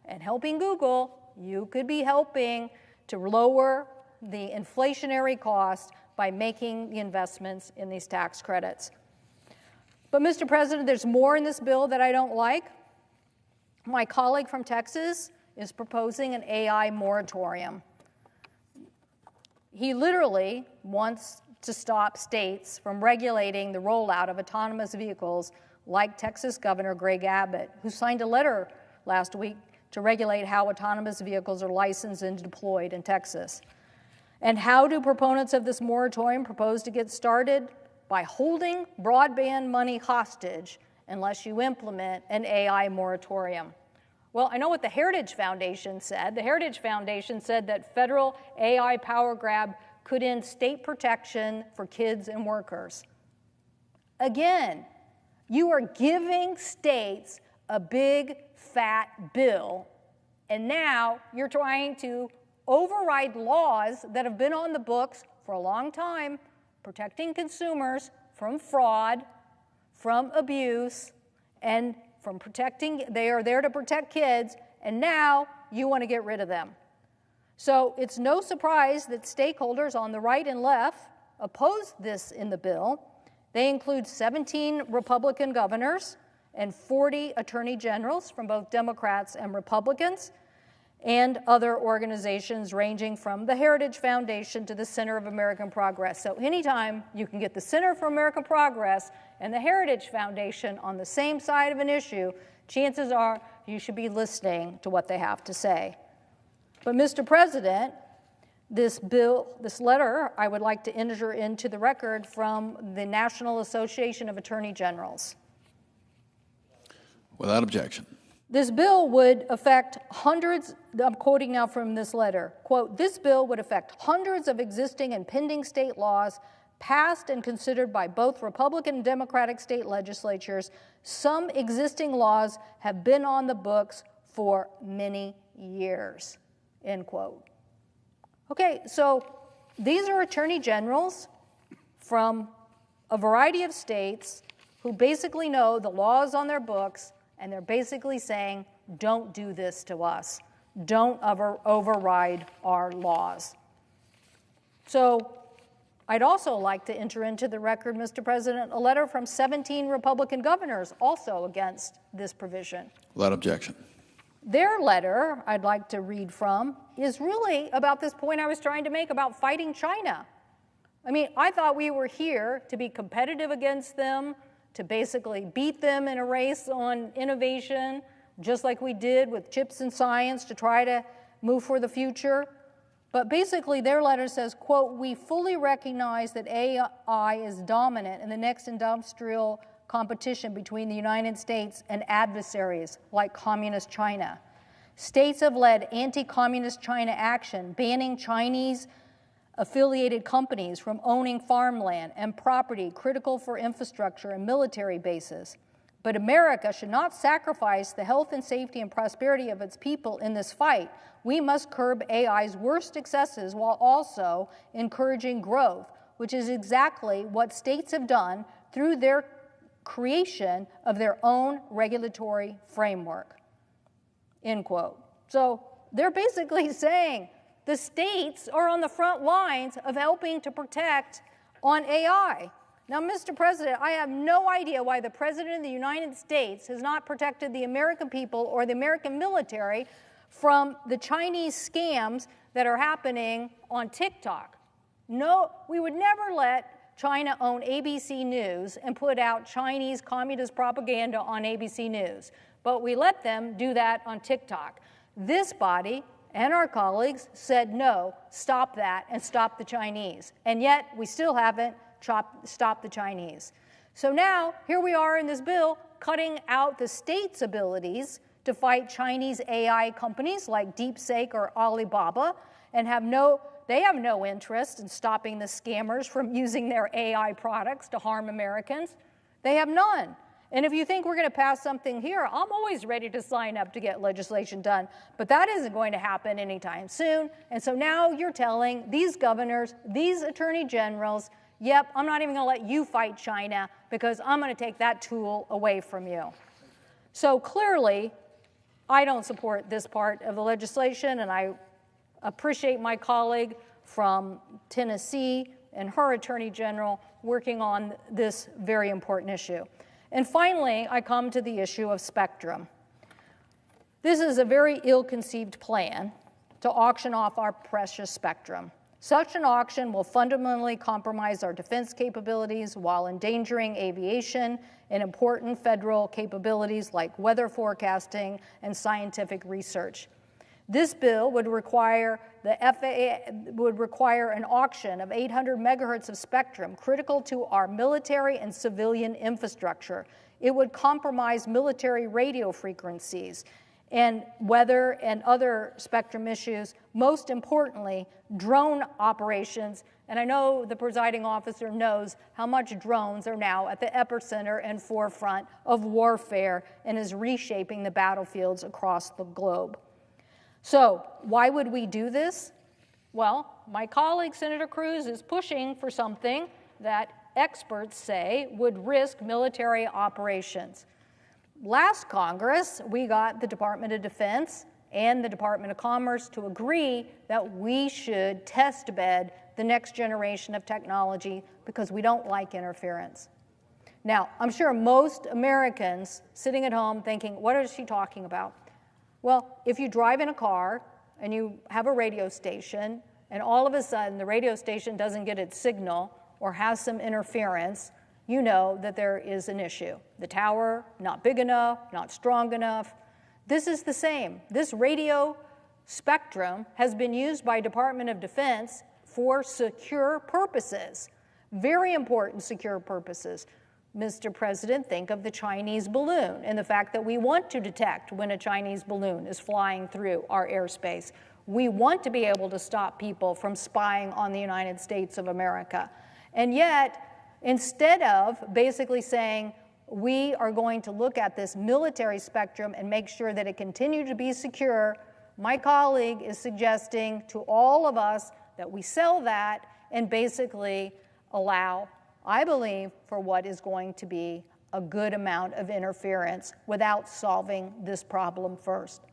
and helping Google, you could be helping to lower the inflationary cost by making the investments in these tax credits. But Mr. President, there's more in this bill that I don't like. My colleague from Texas is proposing an AI moratorium. He literally wants to stop states from regulating the rollout of autonomous vehicles like Texas Governor Greg Abbott, who signed a letter last week to regulate how autonomous vehicles are licensed and deployed in Texas. And how do proponents of this moratorium propose to get started? By holding broadband money hostage unless you implement an AI moratorium. Well, I know what the Heritage Foundation said. The Heritage Foundation said that federal AI power grab could end state protection for kids and workers. Again, you are giving states a big, fat bill, and now you're trying to override laws that have been on the books for a long time, protecting consumers from fraud, from abuse, and from protecting, they are there to protect kids, and now you want to get rid of them. So it's no surprise that stakeholders on the right and left oppose this in the bill. They include 17 Republican governors and 40 attorney generals from both Democrats and Republicans. and other organizations ranging from the Heritage Foundation to the Center of American Progress. So anytime you can get the Center for American Progress and the Heritage Foundation on the same side of an issue, chances are you should be listening to what they have to say. But Mr. President, this letter, I would like to enter into the record from the National Association of Attorney Generals. Without objection. This bill would affect hundreds, I'm quoting now from this letter, quote, this bill would affect hundreds of existing and pending state laws passed and considered by both Republican and Democratic state legislatures. Some existing laws have been on the books for many years, end quote. Okay, so these are attorney generals from a variety of states who basically know the laws on their books, and they're basically saying, don't do this to us. Don't override our laws. So I'd also like to enter into the record, Mr. President, a letter from 17 Republican governors also against this provision. Without objection. Their letter, I'd like to read from, is really about this point I was trying to make about fighting China. I mean, I thought we were here to be competitive against them, to basically beat them in a race on innovation, just like we did with chips and science to try to move for the future. But basically their letter says, quote, we fully recognize that AI is dominant in the next industrial competition between the United States and adversaries like Communist China. States have led anti-Communist China action, banning Chinese affiliated companies from owning farmland and property critical for infrastructure and military bases. But America should not sacrifice the health and safety and prosperity of its people in this fight. We must curb AI's worst excesses while also encouraging growth, which is exactly what states have done through their creation of their own regulatory framework, end quote. So they're basically saying the states are on the front lines of helping to protect on AI. Now, Mr. President, I have no idea why the President of the United States has not protected the American people or the American military from the Chinese scams that are happening on TikTok. No, we would never let China own ABC News and put out Chinese communist propaganda on ABC News, but we let them do that on TikTok. This body and our colleagues said, no, stop that and stop the Chinese. And yet, we still haven't stopped the Chinese. So now, here we are in this bill, cutting out the state's abilities to fight Chinese AI companies like DeepSeek or Alibaba, and they have no interest in stopping the scammers from using their AI products to harm Americans. They have none. And if you think we're going to pass something here, I'm always ready to sign up to get legislation done. But that isn't going to happen anytime soon. And so now you're telling these governors, these attorney generals, yep, I'm not even going to let you fight China because I'm going to take that tool away from you. So clearly, I don't support this part of the legislation, and I appreciate my colleague from Tennessee and her attorney general working on this very important issue. And finally, I come to the issue of spectrum. This is a very ill-conceived plan to auction off our precious spectrum. Such an auction will fundamentally compromise our defense capabilities while endangering aviation and important federal capabilities like weather forecasting and scientific research. This bill would require the FAA would require an auction of 800 megahertz of spectrum critical to our military and civilian infrastructure. It would compromise military radio frequencies and weather and other spectrum issues, most importantly, drone operations. And I know the presiding officer knows how much drones are now at the epicenter and forefront of warfare and is reshaping the battlefields across the globe. So why would we do this? Well, my colleague, Senator Cruz, is pushing for something that experts say would risk military operations. Last Congress, we got the Department of Defense and the Department of Commerce to agree that we should test bed the next generation of technology because we don't like interference. Now, I'm sure most Americans sitting at home thinking, what is she talking about? Well, if you drive in a car and you have a radio station, and all of a sudden the radio station doesn't get its signal or has some interference, you know that there is an issue. The tower, not big enough, not strong enough. This is the same. This radio spectrum has been used by Department of Defense for secure purposes, very important secure purposes. Mr. President, think of the Chinese balloon and the fact that we want to detect when a Chinese balloon is flying through our airspace. We want to be able to stop people from spying on the United States of America. And yet, instead of basically saying, we are going to look at this military spectrum and make sure that it continues to be secure, my colleague is suggesting to all of us that we sell that and basically allow, I believe, for what is going to be a good amount of interference without solving this problem first.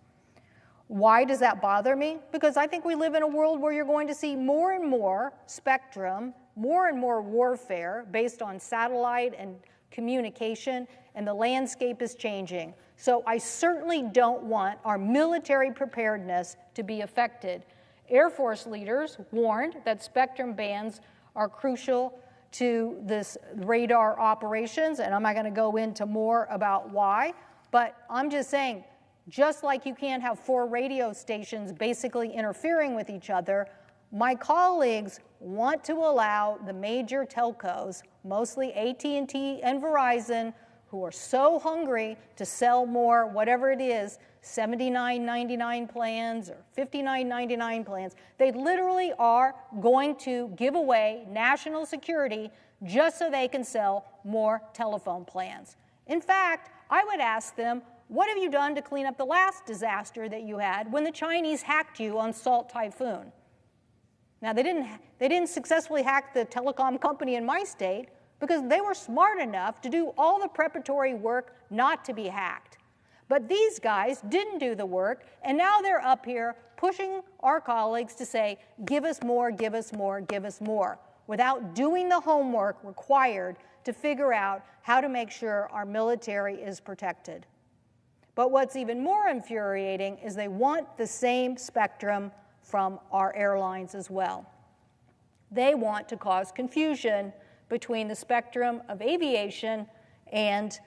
Why does that bother me? Because I think we live in a world where you're going to see more and more spectrum, more and more warfare based on satellite and communication, and the landscape is changing. So I certainly don't want our military preparedness to be affected. Air Force leaders warned that spectrum bands are crucial to this radar operations, and I'm not going to go into more about why, but I'm just saying, just like you can't have 4 radio stations basically interfering with each other, my colleagues want to allow the major telcos, mostly AT&T and Verizon, who are so hungry to sell more, whatever it is, $79.99 plans or $59.99 plans. They literally are going to give away national security just so they can sell more telephone plans. In fact, I would ask them, what have you done to clean up the last disaster that you had when the Chinese hacked you on Salt Typhoon? Now, they didn't successfully hack the telecom company in my state because they were smart enough to do all the preparatory work not to be hacked. But these guys didn't do the work, and now they're up here pushing our colleagues to say, give us more, give us more, give us more, without doing the homework required to figure out how to make sure our military is protected. But what's even more infuriating is they want the same spectrum from our airlines as well. They want to cause confusion between the spectrum of aviation and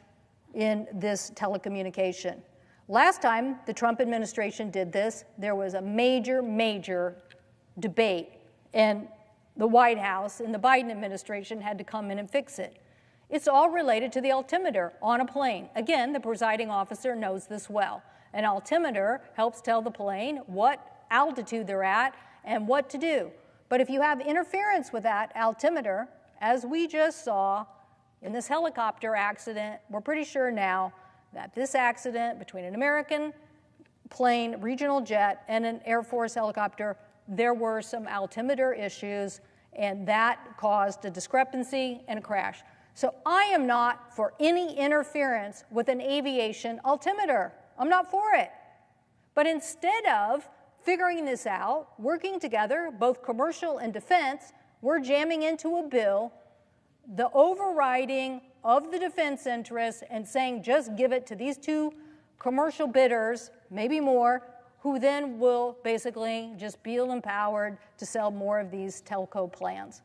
in this telecommunication. Last time the Trump administration did this, there was a major, major debate, and the White House and the Biden administration had to come in and fix it. It's all related to the altimeter on a plane. Again, the presiding officer knows this well. An altimeter helps tell the plane what altitude they're at and what to do. But if you have interference with that altimeter, as we just saw in this helicopter accident, we're pretty sure now that this accident between an American plane, regional jet, and an Air Force helicopter, there were some altimeter issues, and that caused a discrepancy and a crash. So I am not for any interference with an aviation altimeter. I'm not for it. But instead of figuring this out, working together, both commercial and defense, we're jamming into a bill the overriding of the defense interests and saying just give it to these 2 commercial bidders, maybe more, who then will basically just feel empowered to sell more of these telco plans.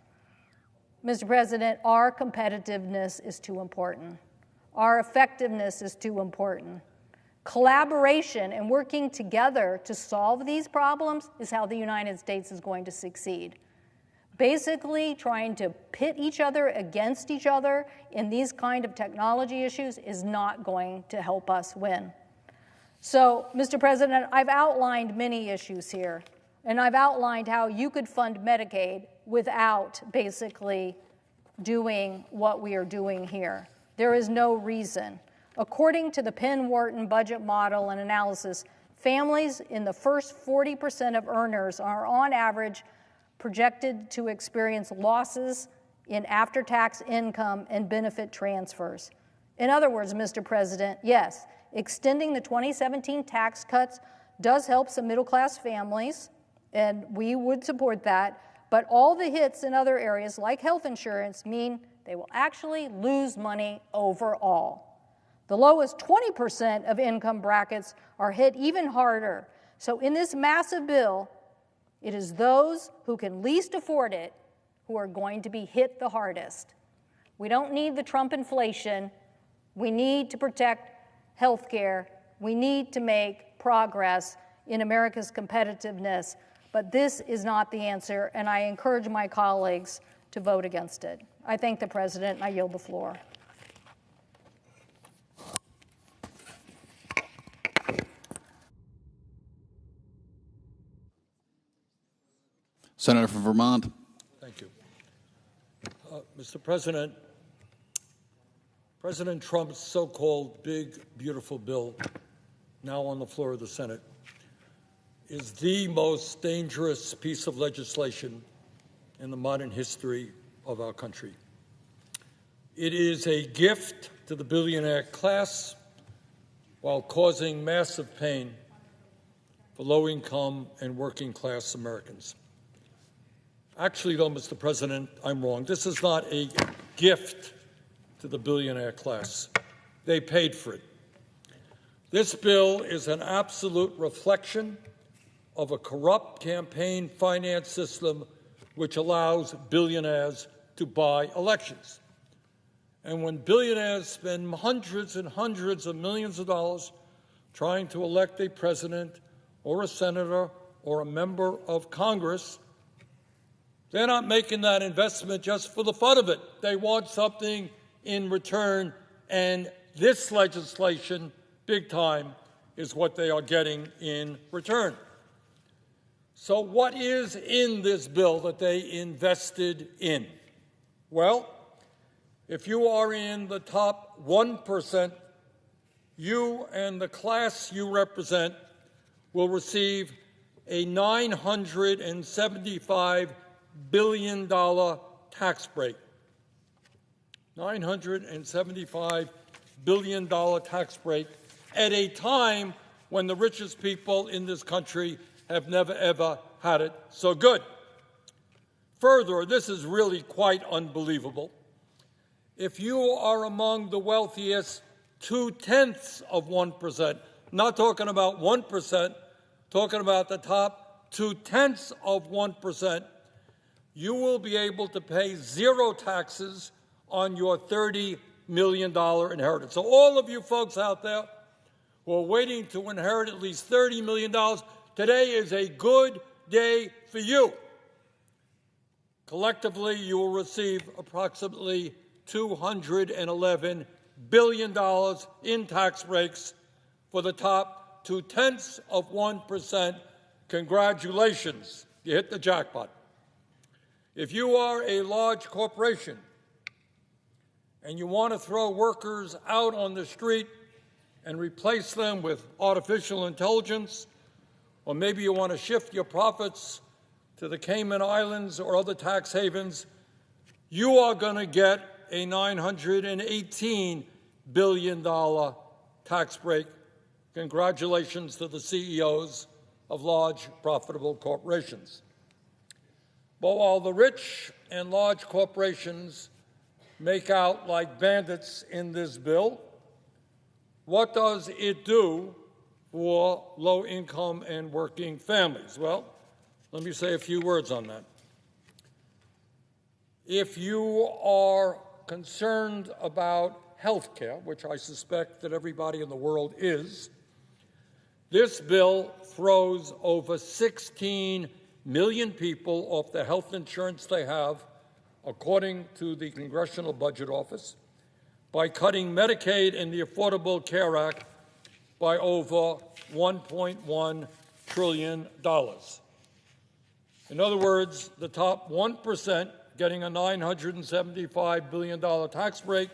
Mr. President, our competitiveness is too important. Our effectiveness is too important. Collaboration and working together to solve these problems is how the United States is going to succeed. Basically, trying to pit each other against each other in these kind of technology issues is not going to help us win. So, Mr. President, I've outlined many issues here, and I've outlined how you could fund Medicaid without basically doing what we are doing here. There is no reason. According to the Penn-Wharton budget model and analysis, families in the first 40% of earners are on average projected to experience losses in after-tax income and benefit transfers. In other words, Mr. President, yes, extending the 2017 tax cuts does help some middle-class families, and we would support that, but all the hits in other areas, like health insurance, mean they will actually lose money overall. The lowest 20% of income brackets are hit even harder. So in this massive bill, it is those who can least afford it who are going to be hit the hardest. We don't need the Trump inflation. We need to protect health care. We need to make progress in America's competitiveness. But this is not the answer, and I encourage my colleagues to vote against it. I thank the President, and I yield the floor. Senator from Vermont. Thank you. Mr. President, President Trump's so-called big, beautiful bill, now on the floor of the Senate, is the most dangerous piece of legislation in the modern history of our country. It is a gift to the billionaire class while causing massive pain for low-income and working-class Americans. Actually, though, Mr. President, I'm wrong. This is not a gift to the billionaire class. They paid for it. This bill is an absolute reflection of a corrupt campaign finance system which allows billionaires to buy elections. And when billionaires spend hundreds and hundreds of millions of dollars trying to elect a president or a senator or a member of Congress, they're not making that investment just for the fun of it. They want something in return, and this legislation, big time, is what they are getting in return. So what is in this bill that they invested in? Well, if you are in the top 1%, you and the class you represent will receive a $975 billion tax break. $975 billion tax break at a time when the richest people in this country have never, ever had it so good. Further, this is really quite unbelievable. If you are among the wealthiest 0.2%, not talking about 1%, talking about the top 0.2%, you will be able to pay zero taxes on your $30 million inheritance. So all of you folks out there who are waiting to inherit at least $30 million, today is a good day for you. Collectively, you will receive approximately $211 billion in tax breaks for the top 0.2%. Congratulations, you hit the jackpot. If you are a large corporation and you want to throw workers out on the street and replace them with artificial intelligence, or maybe you want to shift your profits to the Cayman Islands or other tax havens, you are going to get a $918 billion tax break. Congratulations to the CEOs of large, profitable corporations. But while the rich and large corporations make out like bandits in this bill, what does it do for low-income and working families? Well, let me say a few words on that. If you are concerned about health care, which I suspect that everybody in the world is, this bill throws over 16 million people off the health insurance they have, according to the Congressional Budget Office, by cutting Medicaid and the Affordable Care Act by over $1.1 trillion. In other words, the top 1% getting a $975 billion tax break,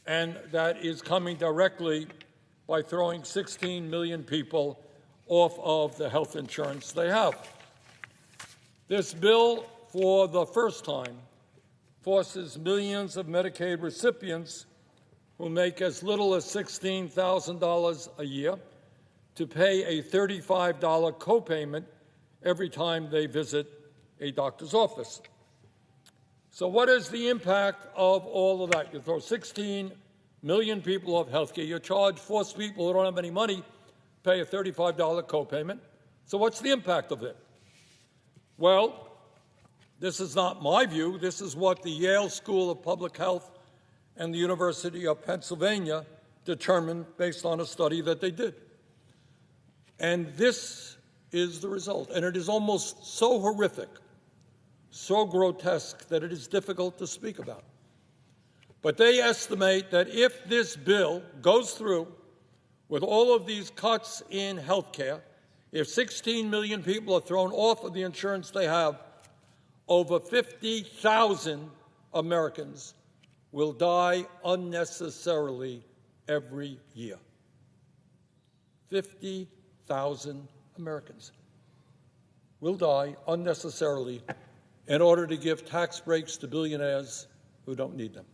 and that is coming directly by throwing 16 million people off of the health insurance they have. This bill, for the first time, forces millions of Medicaid recipients who make as little as $16,000 a year to pay a $35 copayment every time they visit a doctor's office. So what is the impact of all of that? You throw 16 million people off health care. You force people who don't have any money pay a $35 copayment. So what's the impact of it? Well, this is not my view. This is what the Yale School of Public Health and the University of Pennsylvania determined based on a study that they did. And this is the result. And it is almost so horrific, so grotesque, that it is difficult to speak about. But they estimate that if this bill goes through with all of these cuts in health care, if 16 million people are thrown off of the insurance they have, over 50,000 Americans will die unnecessarily every year. 50,000 Americans will die unnecessarily in order to give tax breaks to billionaires who don't need them.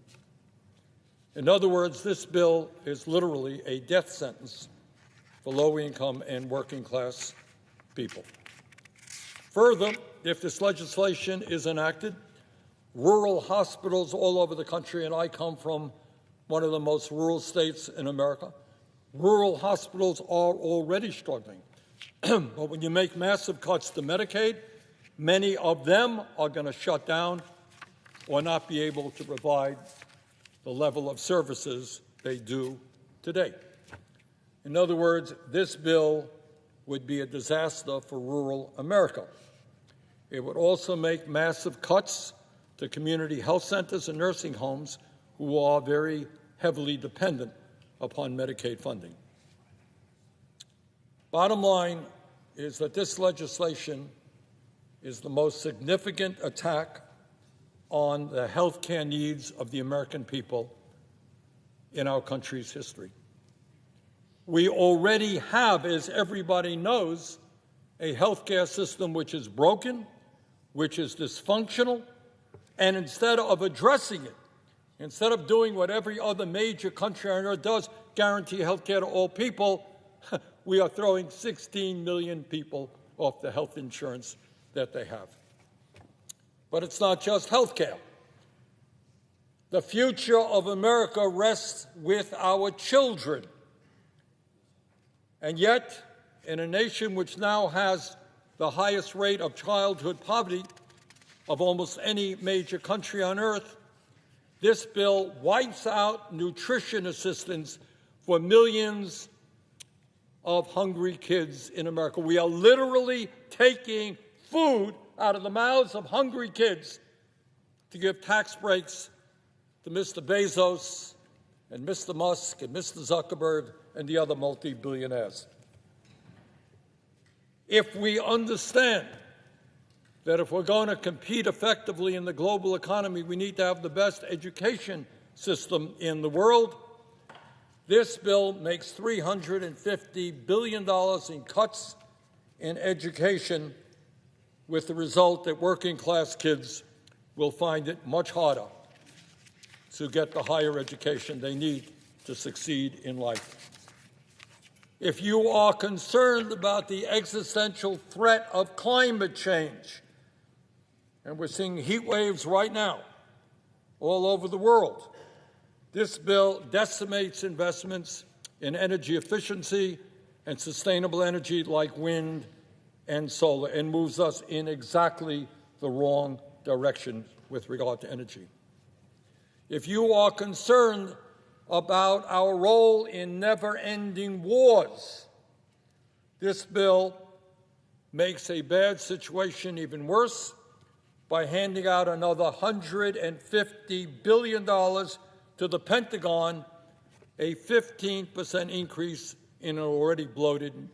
In other words, this bill is literally a death sentence for low-income and working-class people. Further, if this legislation is enacted, rural hospitals all over the country, and I come from one of the most rural states in America, rural hospitals are already struggling. But when you make massive cuts to Medicaid, many of them are going to shut down or not be able to provide the level of services they do today. In other words, this bill would be a disaster for rural America. It would also make massive cuts to community health centers and nursing homes who are very heavily dependent upon Medicaid funding. Bottom line is that this legislation is the most significant attack on the health care needs of the American people in our country's history. We already have, as everybody knows, a health care system which is broken, which is dysfunctional, and instead of addressing it, instead of doing what every other major country on earth does, guarantee health care to all people, we are throwing 16 million people off the health insurance that they have. But it's not just health care. The future of America rests with our children. And yet, in a nation which now has the highest rate of childhood poverty of almost any major country on earth, this bill wipes out nutrition assistance for millions of hungry kids in America. We are literally taking food out of the mouths of hungry kids to give tax breaks to Mr. Bezos and Mr. Musk and Mr. Zuckerberg and the other multi-billionaires. If we understand that if we're going to compete effectively in the global economy, we need to have the best education system in the world, this bill makes $350 billion in cuts in education, with the result that working-class kids will find it much harder to get the higher education they need to succeed in life. If you are concerned about the existential threat of climate change, and we're seeing heat waves right now all over the world, this bill decimates investments in energy efficiency and sustainable energy like wind and solar, and moves us in exactly the wrong direction with regard to energy. If you are concerned about our role in never-ending wars, this bill makes a bad situation even worse by handing out another $150 billion to the Pentagon, a 15% increase in an already bloated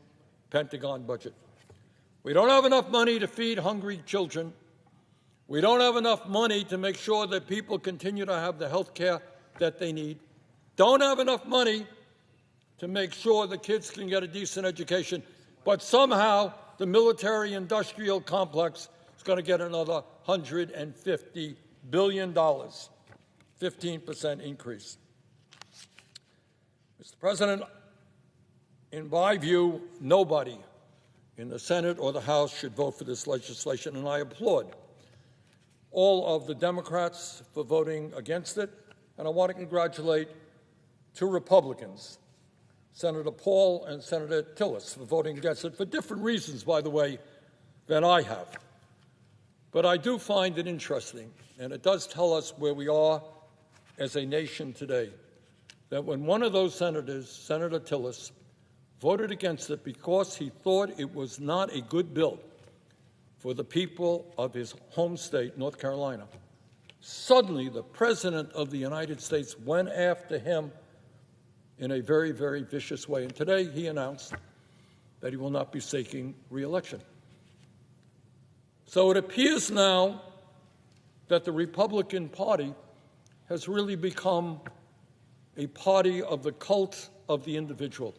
Pentagon budget. We don't have enough money to feed hungry children. We don't have enough money to make sure that people continue to have the health care that they need. Don't have enough money to make sure the kids can get a decent education. But somehow the military-industrial complex is going to get another $150 billion, 15% increase. Mr. President, in my view, nobody in the Senate or the House should vote for this legislation, and I applaud all of the Democrats for voting against it, and I want to congratulate two Republicans, Senator Paul and Senator Tillis, for voting against it, for different reasons, by the way, than I have. But I do find it interesting, and it does tell us where we are as a nation today, that when one of those senators, Senator Tillis, voted against it because he thought it was not a good bill for the people of his home state, North Carolina, suddenly the President of the United States went after him in a very, very vicious way. And today he announced that he will not be seeking re-election. So it appears now that the Republican Party has really become a party of the cult of the individual.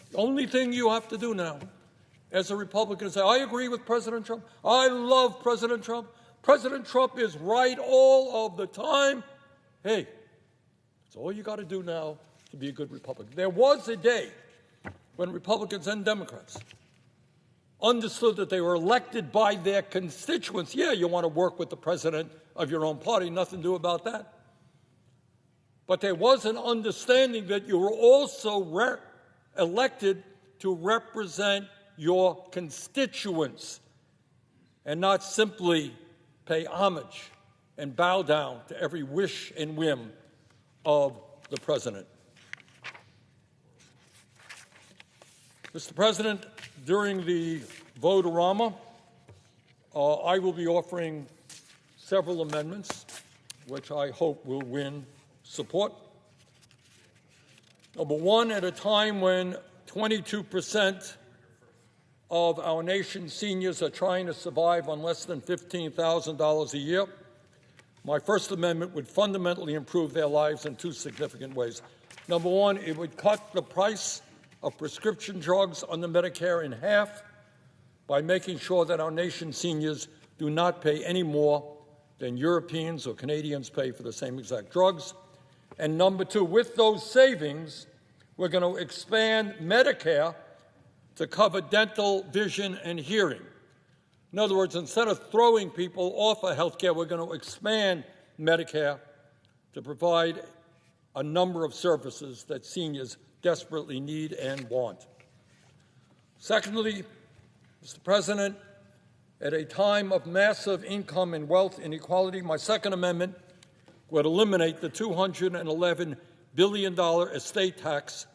The only thing you have to do now as a Republican is say, I agree with President Trump. I love President Trump. President Trump is right all of the time. Hey, that's all you got to do now to be a good Republican. There was a day when Republicans and Democrats understood that they were elected by their constituents. Yeah, you want to work with the president of your own party, nothing to do about that. But there was an understanding that you were also elected to represent your constituents and not simply pay homage and bow down to every wish and whim of the president. Mr. President, during the vote-a-rama, I will be offering several amendments, which I hope will win support. Number one, at a time when 22% of our nation's seniors are trying to survive on less than $15,000 a year, my first amendment would fundamentally improve their lives in two significant ways. Number one, it would cut the price of prescription drugs under Medicare in half by making sure that our nation's seniors do not pay any more than Europeans or Canadians pay for the same exact drugs. And number two, with those savings, we're going to expand Medicare to cover dental, vision, and hearing. In other words, instead of throwing people off of health care, we're going to expand Medicare to provide a number of services that seniors desperately need and want. Secondly, Mr. President, at a time of massive income and wealth inequality, my second amendment would eliminate the $211 billion estate tax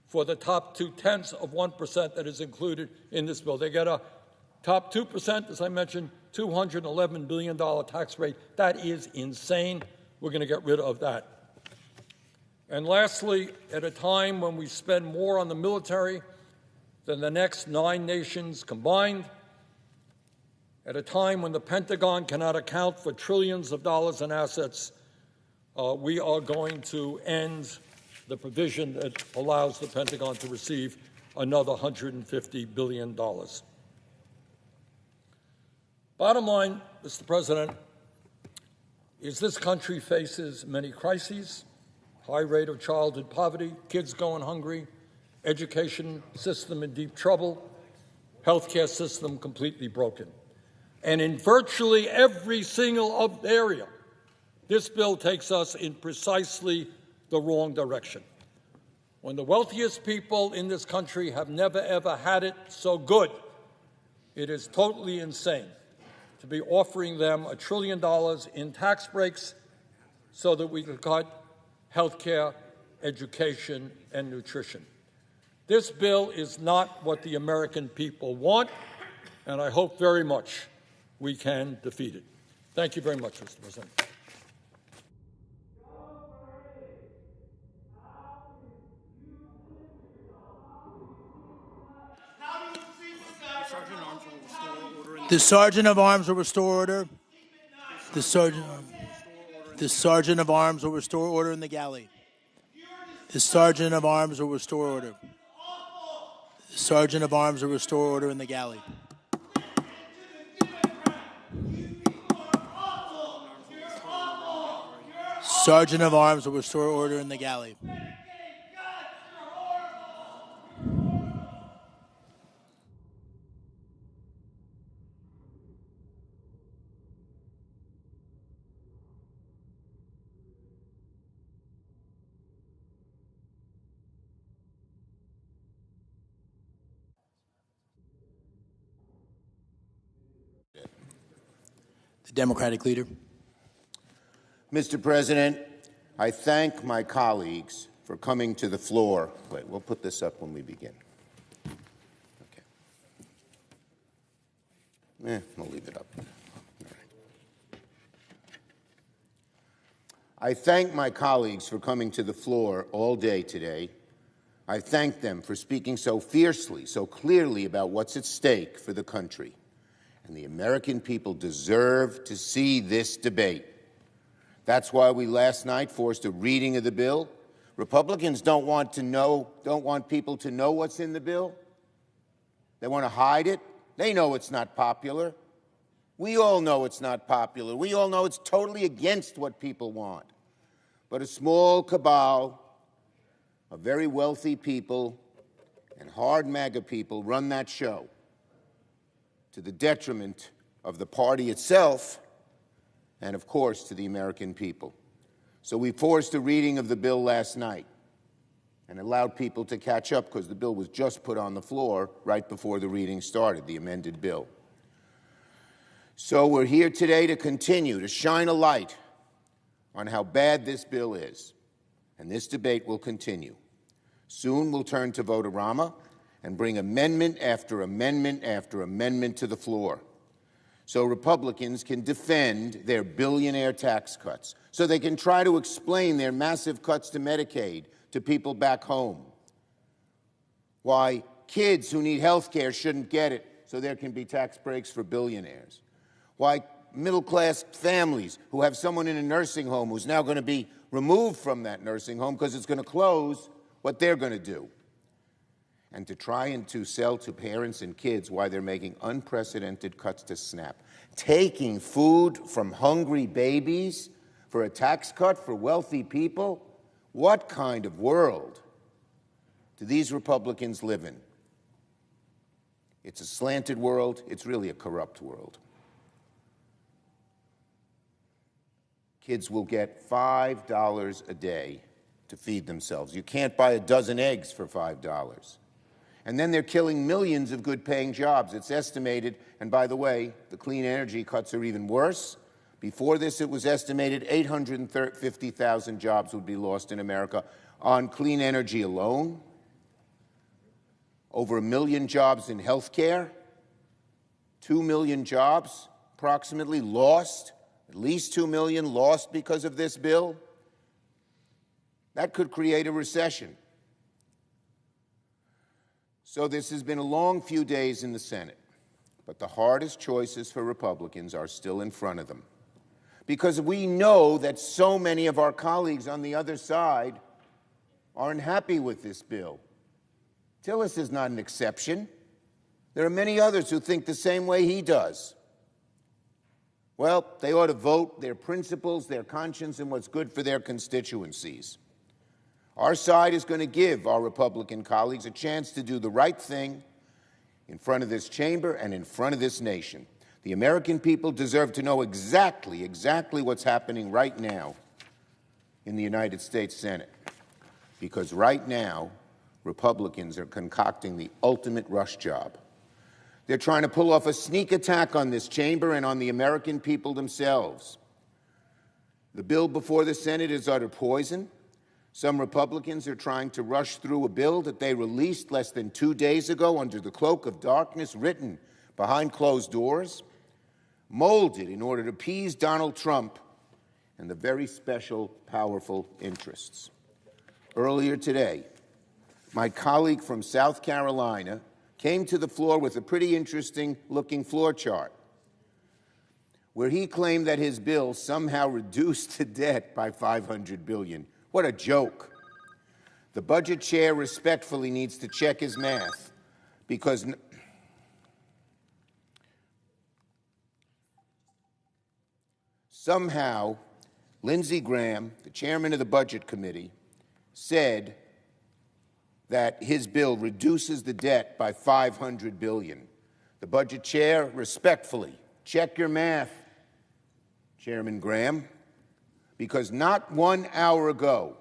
for the top 0.2% that is included in this bill. They get a top 2%, as I mentioned, $211 billion tax rate. That is insane. We're going to get rid of that. And lastly, at a time when we spend more on the military than the next 9 nations combined, at a time when the Pentagon cannot account for trillions of dollars in assets, we are going to end the provision that allows the Pentagon to receive another $150 billion. Bottom line, Mr. President, is this country faces many crises: high rate of childhood poverty, kids going hungry, education system in deep trouble, healthcare system completely broken. And in virtually every single area, this bill takes us in precisely the wrong direction. When the wealthiest people in this country have never, ever had it so good, it is totally insane to be offering them $1 trillion in tax breaks so that we can cut health care, education, and nutrition. This bill is not what the American people want, and I hope very much we can defeat it. Thank you very much, Mr. President. The Sergeant of Arms will restore order. The Sergeant of Arms will restore order in the galley. The Sergeant of Arms will restore order. The Sergeant of Arms will restore order in the galley. Sergeant of Arms will restore order in the galley. The Democratic leader. Mr. President, I thank my colleagues for coming to the floor. Wait, we'll put this up when we begin. Okay. We'll leave it up. All right. I thank my colleagues for coming to the floor all day today. I thank them for speaking so fiercely, so clearly about what's at stake for the country. And the American people deserve to see this debate. That's why we last night forced a reading of the bill. Republicans don't want people to know what's in the bill. They want to hide it. They know it's not popular. We all know it's not popular. We all know it's totally against what people want. But a small cabal of very wealthy people and hard MAGA people run that show to the detriment of the party itself and, of course, to the American people. So we forced a reading of the bill last night and allowed people to catch up because the bill was just put on the floor right before the reading started, the amended bill. So we're here today to continue to shine a light on how bad this bill is. And this debate will continue. Soon we'll turn to vote-a-rama and bring amendment after amendment after amendment to the floor so Republicans can defend their billionaire tax cuts, so they can try to explain their massive cuts to Medicaid to people back home, why kids who need health care shouldn't get it so there can be tax breaks for billionaires, why middle-class families who have someone in a nursing home who's now going to be removed from that nursing home because it's going to close, what they're going to do, and to try and to sell to parents and kids why they're making unprecedented cuts to SNAP, taking food from hungry babies for a tax cut for wealthy people. What kind of world do these Republicans live in? It's a slanted world. It's really a corrupt world. Kids will get $5 a day to feed themselves. You can't buy a dozen eggs for $5. And then they're killing millions of good-paying jobs. It's estimated, and by the way, the clean energy cuts are even worse. Before this, it was estimated 850,000 jobs would be lost in America on clean energy alone. Over 1 million jobs in health care. 2 million jobs approximately lost. At least 2 million lost because of this bill. That could create a recession. So this has been a long few days in the Senate, but the hardest choices for Republicans are still in front of them. Because we know that so many of our colleagues on the other side aren't happy with this bill. Tillis is not an exception. There are many others who think the same way he does. Well, they ought to vote their principles, their conscience, and what's good for their constituencies. Our side is going to give our Republican colleagues a chance to do the right thing in front of this chamber and in front of this nation. The American people deserve to know exactly what's happening right now in the United States Senate. Because right now, Republicans are concocting the ultimate rush job. They're trying to pull off a sneak attack on this chamber and on the American people themselves. The bill before the Senate is utter poison. Some Republicans are trying to rush through a bill that they released less than 2 days ago under the cloak of darkness, written behind closed doors, molded in order to appease Donald Trump and the very special, powerful interests. Earlier today, my colleague from South Carolina came to the floor with a pretty interesting-looking floor chart where he claimed that his bill somehow reduced the debt by $500 billion. What a joke. The budget chair respectfully needs to check his math because somehow Lindsey Graham, the chairman of the Budget Committee, said that his bill reduces the debt by $500 billion. The budget chair, respectfully, check your math, Chairman Graham, because not 1 hour ago,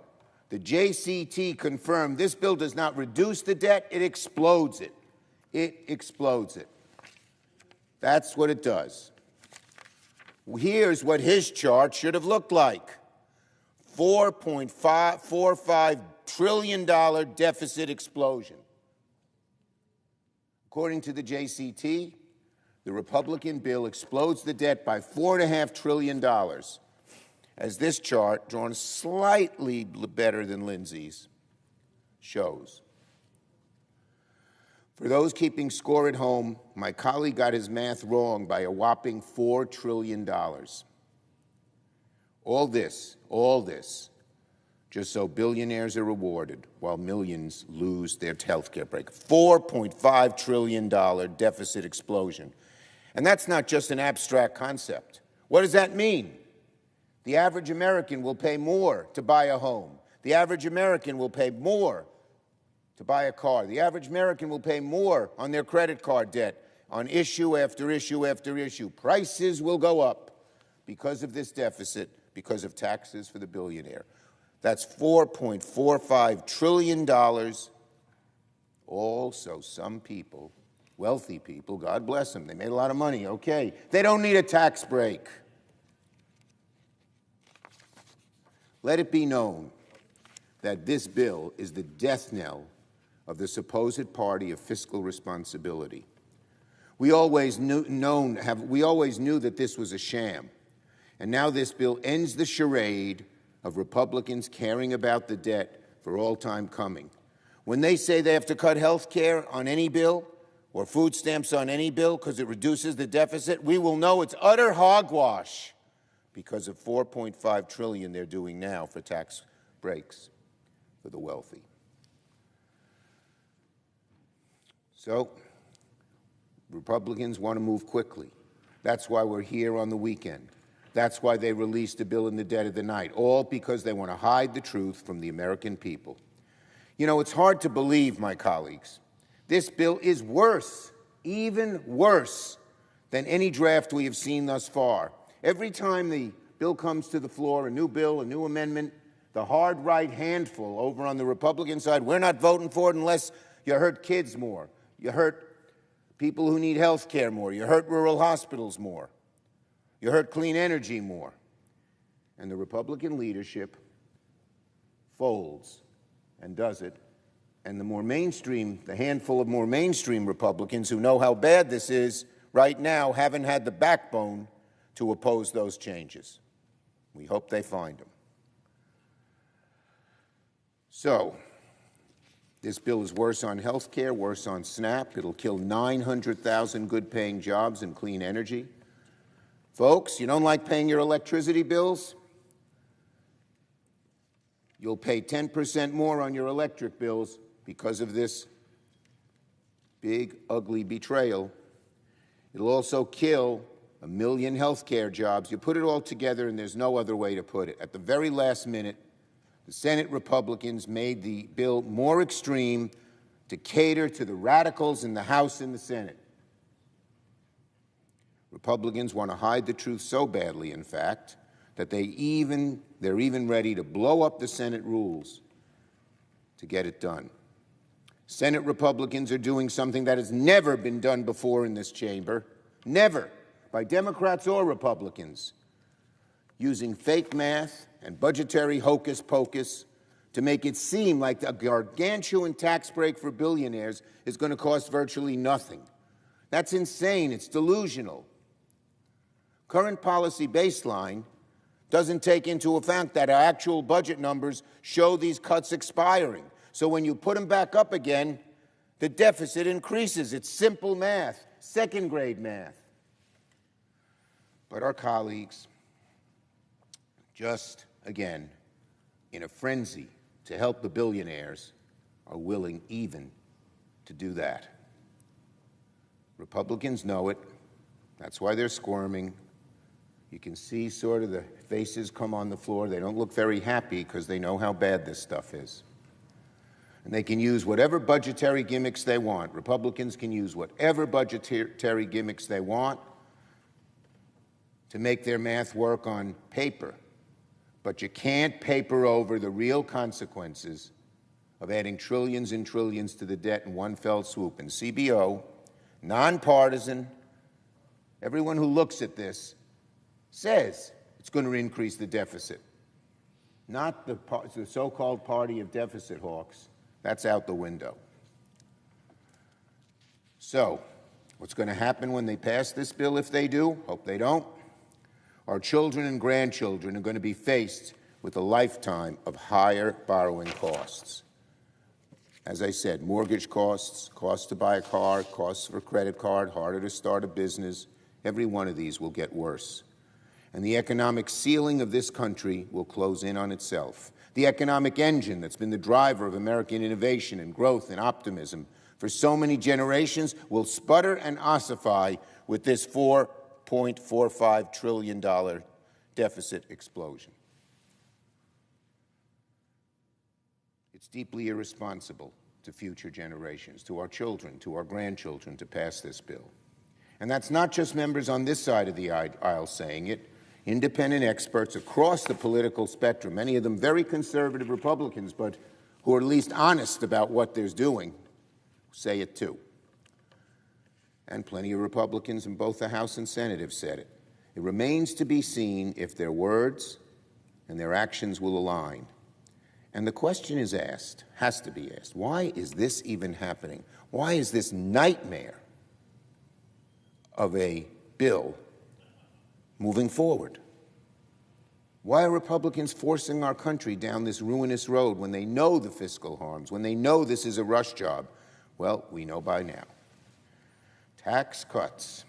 the JCT confirmed this bill does not reduce the debt, it explodes it. It explodes it. That's what it does. Here's what his chart should have looked like. $4.45 trillion deficit explosion. According to the JCT, the Republican bill explodes the debt by $4.5 trillion, as this chart, drawn slightly better than Lindsay's, shows. For those keeping score at home, my colleague got his math wrong by a whopping $4 trillion. All this, just so billionaires are rewarded while millions lose their health care break. $4.5 trillion deficit explosion. And that's not just an abstract concept. What does that mean? The average American will pay more to buy a home. The average American will pay more to buy a car. The average American will pay more on their credit card debt, on issue after issue after issue. Prices will go up because of this deficit, because of taxes for the billionaire. That's $4.45 trillion. Also, some people, wealthy people, God bless them, they made a lot of money, okay. They don't need a tax break. Let it be known that this bill is the death knell of the supposed party of fiscal responsibility. We always knew that this was a sham. And now this bill ends the charade of Republicans caring about the debt for all time coming. When they say they have to cut health care on any bill or food stamps on any bill because it reduces the deficit, we will know it's utter hogwash because of $4.5 trillion they're doing now for tax breaks for the wealthy. So, Republicans want to move quickly. That's why we're here on the weekend. That's why they released a bill in the dead of the night, all because they want to hide the truth from the American people. You know, it's hard to believe, my colleagues. This bill is worse, even worse, than any draft we have seen thus far. Every time the bill comes to the floor, a new bill, a new amendment, the hard right handful over on the Republican side, we're not voting for it unless you hurt kids more, you hurt people who need health care more, you hurt rural hospitals more, you hurt clean energy more. And the Republican leadership folds and does it. And the handful of more mainstream Republicans who know how bad this is right now haven't had the backbone to oppose those changes. We hope they find them. So, this bill is worse on health care, worse on SNAP. It'll kill 900,000 good-paying jobs in clean energy. Folks, you don't like paying your electricity bills? You'll pay 10% more on your electric bills because of this big, ugly betrayal. It'll also kill 1 million health care jobs. You put it all together, and there's no other way to put it. At the very last minute, the Senate Republicans made the bill more extreme to cater to the radicals in the House and the Senate. Republicans want to hide the truth so badly, in fact, that they're even ready to blow up the Senate rules to get it done. Senate Republicans are doing something that has never been done before in this chamber, never, by Democrats or Republicans, using fake math and budgetary hocus pocus to make it seem like a gargantuan tax break for billionaires is going to cost virtually nothing. That's insane. It's delusional. Current policy baseline doesn't take into account that our actual budget numbers show these cuts expiring. So when you put them back up again, the deficit increases. It's simple math, second-grade math. But our colleagues, just again, in a frenzy to help the billionaires, are willing even to do that. Republicans know it. That's why they're squirming. You can see sort of the faces come on the floor. They don't look very happy because they know how bad this stuff is. And they can use whatever budgetary gimmicks they want. Republicans can use whatever budgetary gimmicks they want to make their math work on paper. But you can't paper over the real consequences of adding trillions and trillions to the debt in one fell swoop. And CBO, nonpartisan, everyone who looks at this says it's going to increase the deficit. Not the so-called party of deficit hawks. That's out the window. So, what's going to happen when they pass this bill, if they do? Hope they don't. Our children and grandchildren are going to be faced with a lifetime of higher borrowing costs. As I said, mortgage costs, costs to buy a car, costs for a credit card, harder to start a business. Every one of these will get worse. And the economic ceiling of this country will close in on itself. The economic engine that's been the driver of American innovation and growth and optimism for so many generations will sputter and ossify with this $4.45 trillion deficit explosion. It's deeply irresponsible to future generations, to our children, to our grandchildren, to pass this bill. And that's not just members on this side of the aisle saying it. Independent experts across the political spectrum, many of them very conservative Republicans, but who are at least honest about what they're doing, say it too. And plenty of Republicans in both the House and Senate have said it. It remains to be seen if their words and their actions will align. And the question is asked, has to be asked, why is this even happening? Why is this nightmare of a bill moving forward? Why are Republicans forcing our country down this ruinous road when they know the fiscal harms, when they know this is a rush job? Well, we know by now. Tax cuts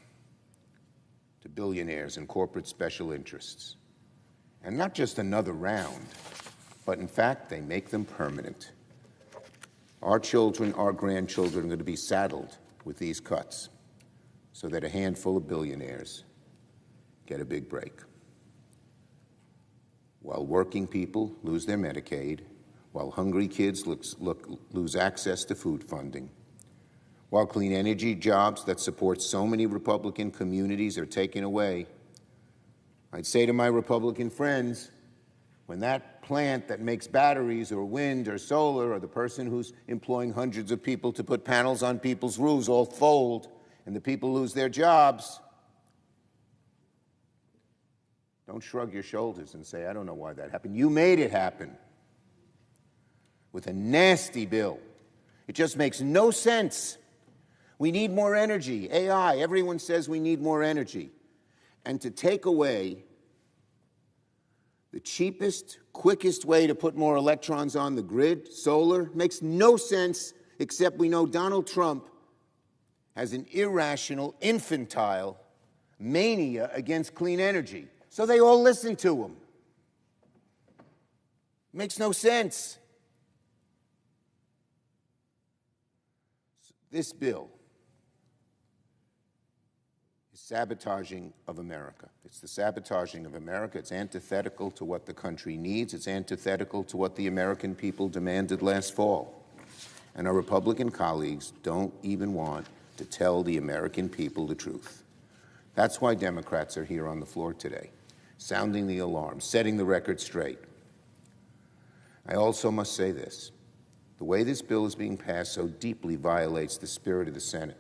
to billionaires and corporate special interests. And not just another round, but in fact, they make them permanent. Our children, our grandchildren are going to be saddled with these cuts so that a handful of billionaires get a big break, while working people lose their Medicaid, while hungry kids lose access to food funding, while clean energy jobs that support so many Republican communities are taken away. I'd say to my Republican friends, when that plant that makes batteries or wind or solar, or the person who's employing hundreds of people to put panels on people's roofs all fold and the people lose their jobs, don't shrug your shoulders and say, I don't know why that happened. You made it happen with a nasty bill. It just makes no sense. We need more energy. AI, everyone says we need more energy. And to take away the cheapest, quickest way to put more electrons on the grid, solar, makes no sense, except we know Donald Trump has an irrational, infantile mania against clean energy. So they all listen to him. Makes no sense. This bill is sabotaging of America. It's the sabotaging of America. It's antithetical to what the country needs. It's antithetical to what the American people demanded last fall. And our Republican colleagues don't even want to tell the American people the truth. That's why Democrats are here on the floor today, sounding the alarm, setting the record straight. I also must say this. The way this bill is being passed so deeply violates the spirit of the Senate.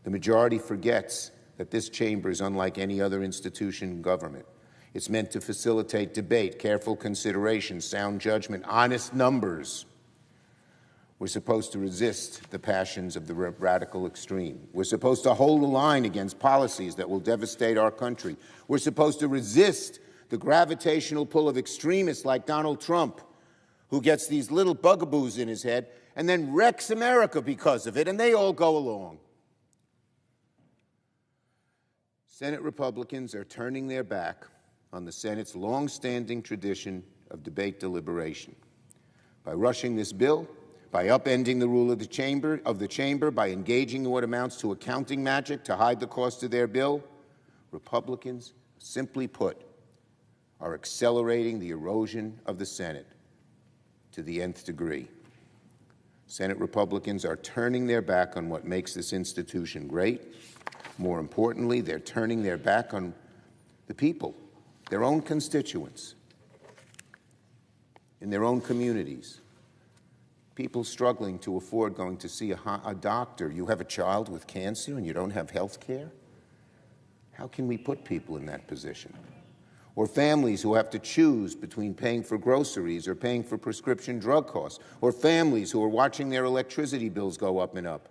The majority forgets that this chamber is unlike any other institution in government. It's meant to facilitate debate, careful consideration, sound judgment, honest numbers. We're supposed to resist the passions of the radical extreme. We're supposed to hold the line against policies that will devastate our country. We're supposed to resist the gravitational pull of extremists like Donald Trump, who gets these little bugaboos in his head and then wrecks America because of it, and they all go along. Senate Republicans are turning their back on the Senate's long-standing tradition of debate deliberation. By rushing this bill, by upending the rule of the chamber, by engaging in what amounts to accounting magic to hide the cost of their bill, Republicans, simply put, are accelerating the erosion of the Senate to the nth degree. Senate Republicans are turning their back on what makes this institution great. More importantly, they're turning their back on the people, their own constituents, in their own communities. People struggling to afford going to see a doctor. You have a child with cancer and you don't have health care? How can we put people in that position? or families who have to choose between paying for groceries or paying for prescription drug costs, or families who are watching their electricity bills go up and up,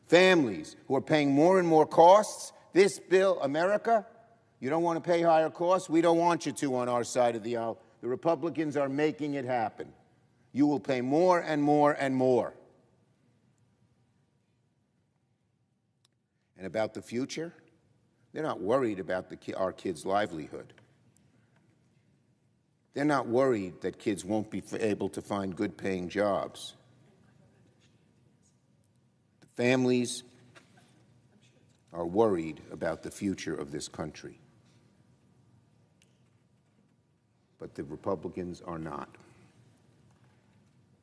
families who are paying more and more costs. This bill, America, you don't want to pay higher costs? We don't want you to on our side of the aisle. The Republicans are making it happen. You will pay more and more and more. And about the future, they're not worried about our kids' livelihood. They're not worried that kids won't be able to find good-paying jobs. The families are worried about the future of this country. But the Republicans are not.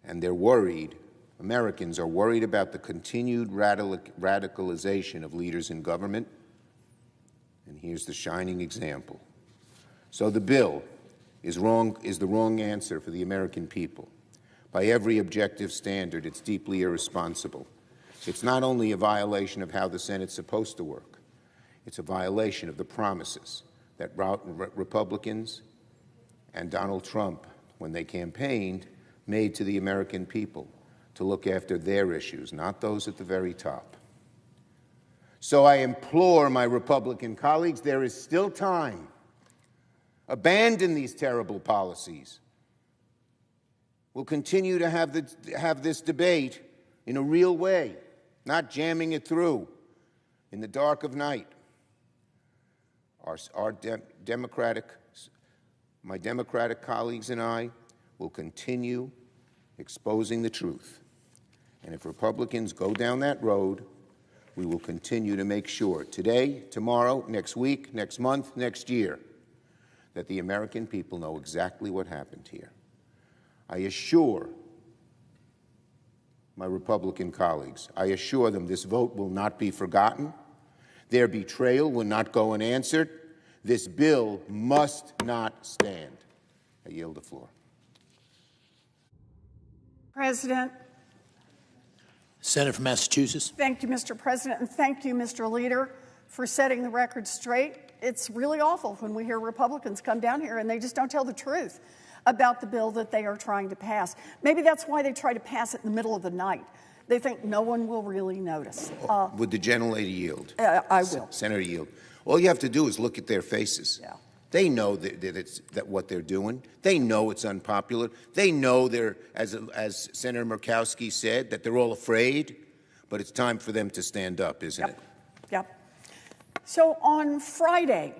And they're worried, Americans are worried about the continued radicalization of leaders in government. And here's the shining example. So the bill is the wrong answer for the American people. By every objective standard, it's deeply irresponsible. It's not only a violation of how the Senate's supposed to work, it's a violation of the promises that Republicans and Donald Trump, when they campaigned, made to the American people to look after their issues, not those at the very top. So I implore my Republican colleagues, there is still time. Abandon these terrible policies. We'll continue to have this debate in a real way, not jamming it through in the dark of night. My Democratic colleagues and I will continue exposing the truth. And if Republicans go down that road, we will continue to make sure today, tomorrow, next week, next month, next year, that the American people know exactly what happened here. I assure my Republican colleagues, I assure them this vote will not be forgotten. Their betrayal will not go unanswered. This bill must not stand. I yield the floor. President. Senator from Massachusetts. Thank you, Mr. President, and thank you, Mr. Leader, for setting the record straight. It's really awful when we hear Republicans come down here and they just don't tell the truth about the bill that they are trying to pass. Maybe that's why they try to pass it in the middle of the night. They think no one will really notice. Would the gentlelady yield? I will. Senator, yield. All you have to do is look at their faces. Yeah. They know that what they're doing. They know it's unpopular. They know they're, as Senator Murkowski said, that they're all afraid. But it's time for them to stand up, isn't it? Yep. So on Friday,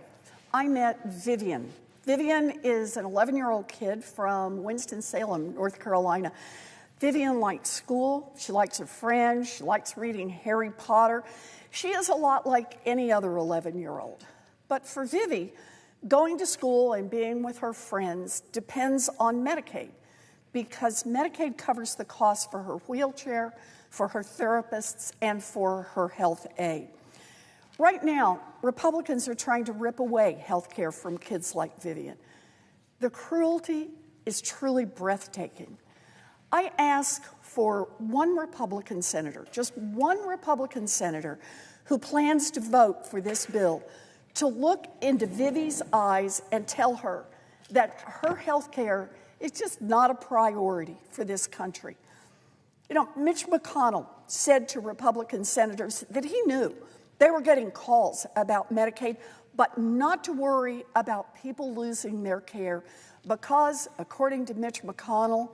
I met Vivian. Vivian is an 11-year-old kid from Winston-Salem, North Carolina. Vivian likes school. She likes her friends. She likes reading Harry Potter. She is a lot like any other 11-year-old. But for Vivi, going to school and being with her friends depends on Medicaid, because Medicaid covers the cost for her wheelchair, for her therapists, and for her health aid. Right now, Republicans are trying to rip away health care from kids like Vivian. The cruelty is truly breathtaking. I ask for one Republican senator, just one Republican senator, who plans to vote for this bill to look into Vivi's eyes and tell her that her health care is just not a priority for this country. You know, Mitch McConnell said to Republican senators that he knew they were getting calls about Medicaid, but not to worry about people losing their care because, according to Mitch McConnell,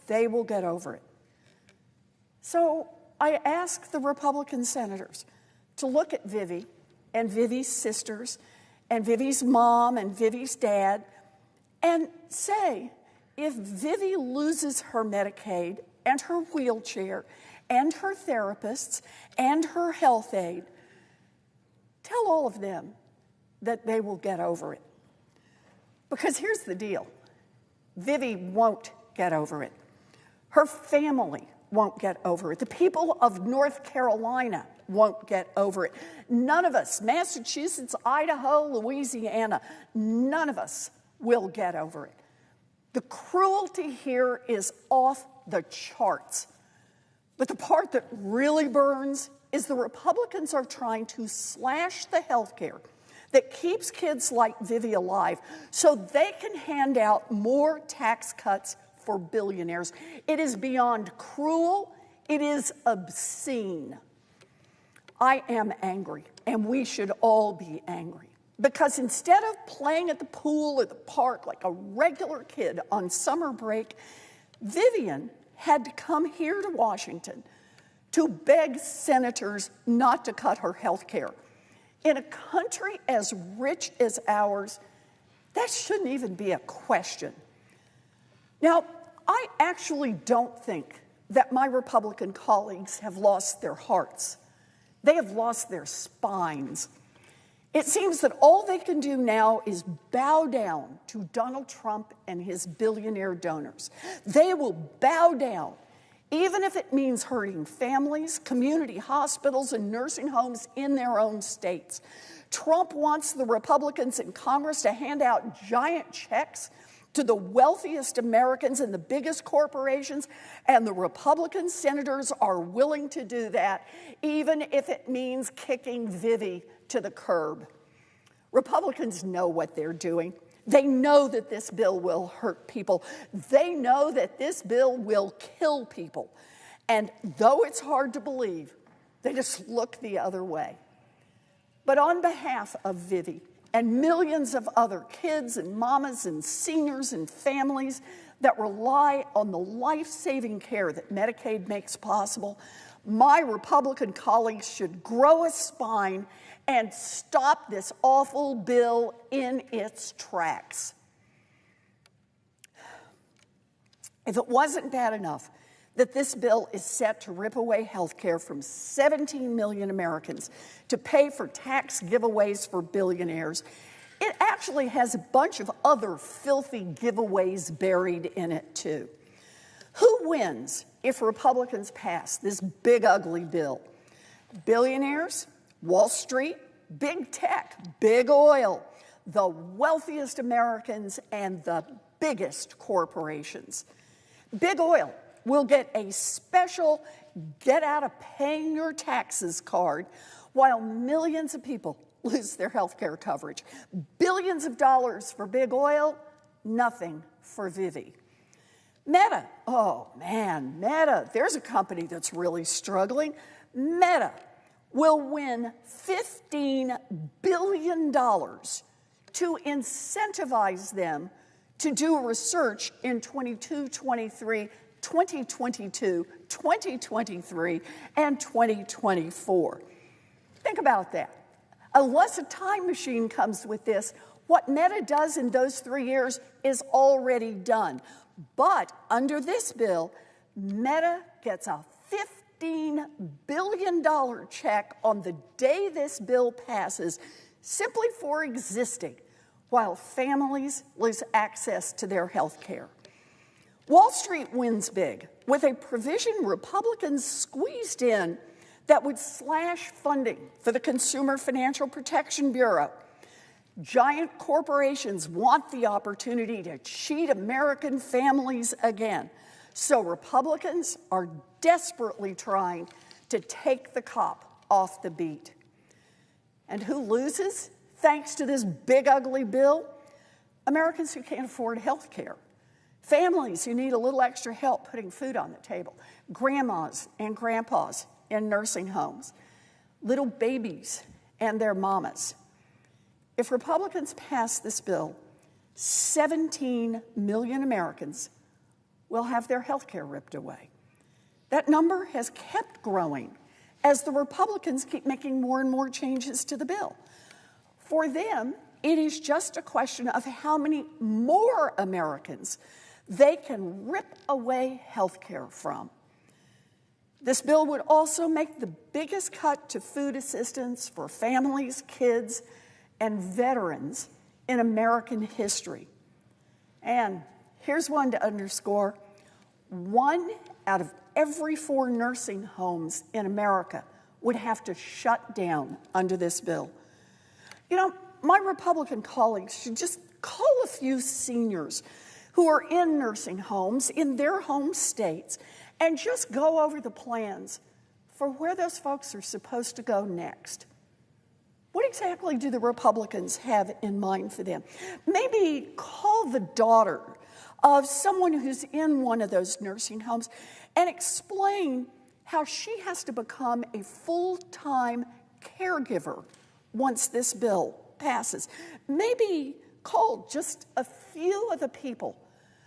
they will get over it. So I ask the Republican senators to look at Vivi and Vivi's sisters and Vivi's mom and Vivi's dad and say, if Vivi loses her Medicaid and her wheelchair and her therapists and her health aid, tell all of them that they will get over it. Because here's the deal. Vivi won't get over it. Her family won't get over it. The people of North Carolina won't get over it. None of us, Massachusetts, Idaho, Louisiana, none of us will get over it. The cruelty here is off the charts. But the part that really burns is the Republicans are trying to slash the health care that keeps kids like Vivi alive so they can hand out more tax cuts for billionaires. It is beyond cruel. It is obscene. I am angry, and we should all be angry. Because instead of playing at the pool or the park like a regular kid on summer break, Vivian had to come here to Washington to beg senators not to cut her health care. In a country as rich as ours, that shouldn't even be a question. Now, I actually don't think that my Republican colleagues have lost their hearts. They have lost their spines. It seems that all they can do now is bow down to Donald Trump and his billionaire donors. They will bow down, even if it means hurting families, community hospitals, and nursing homes in their own states. Trump wants the Republicans in Congress to hand out giant checks to the wealthiest Americans and the biggest corporations, and the Republican senators are willing to do that, even if it means kicking Vivi to the curb. Republicans know what they're doing. They know that this bill will hurt people. They know that this bill will kill people. And though it's hard to believe, they just look the other way. But on behalf of Vivi and millions of other kids and mamas and seniors and families that rely on the life-saving care that Medicaid makes possible, my Republican colleagues should grow a spine and stop this awful bill in its tracks. If it wasn't bad enough that this bill is set to rip away health care from 17 million Americans to pay for tax giveaways for billionaires, it actually has a bunch of other filthy giveaways buried in it, too. Who wins if Republicans pass this big, ugly bill? Billionaires, Wall Street, big tech, big oil, the wealthiest Americans, and the biggest corporations. Big oil will get a special get out of paying your taxes card, while millions of people lose their health care coverage. Billions of dollars for big oil, nothing for Vivi. Meta, oh man, Meta, there's a company that's really struggling. Meta will win $15 billion to incentivize them to do research in 2022, 2023, and 2024. Think about that. Unless a time machine comes with this, what Meta does in those 3 years is already done. But under this bill, Meta gets a $15 billion check on the day this bill passes, simply for existing, while families lose access to their health care. Wall Street wins big with a provision Republicans squeezed in that would slash funding for the Consumer Financial Protection Bureau. Giant corporations want the opportunity to cheat American families again. So Republicans are desperately trying to take the cop off the beat. And who loses thanks to this big, ugly bill? Americans who can't afford health care. Families who need a little extra help putting food on the table. Grandmas and grandpas in nursing homes. Little babies and their mamas. If Republicans pass this bill, 17 million Americans will have their health care ripped away. That number has kept growing as the Republicans keep making more and more changes to the bill. For them, it is just a question of how many more Americans they can rip away health care from. This bill would also make the biggest cut to food assistance for families, kids, and veterans in American history. And here's one to underscore. 1 out of every 4 nursing homes in America would have to shut down under this bill. You know, my Republican colleagues should just call a few seniors who are in nursing homes in their home states and just go over the plans for where those folks are supposed to go next. What exactly do the Republicans have in mind for them? Maybe call the daughter of someone who's in one of those nursing homes and explain how she has to become a full-time caregiver once this bill passes. Maybe call just a few of the people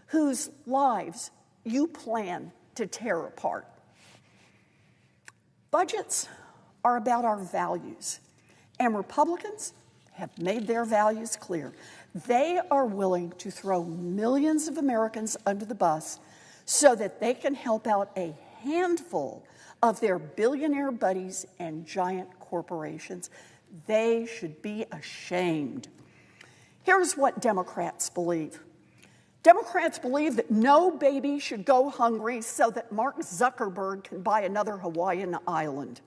whose lives you plan to tear apart. Budgets are about our values, and Republicans have made their values clear. They are willing to throw millions of Americans under the bus so that they can help out a handful of their billionaire buddies and giant corporations. They should be ashamed. Here's what Democrats believe. Democrats believe that no baby should go hungry so that Mark Zuckerberg can buy another Hawaiian island.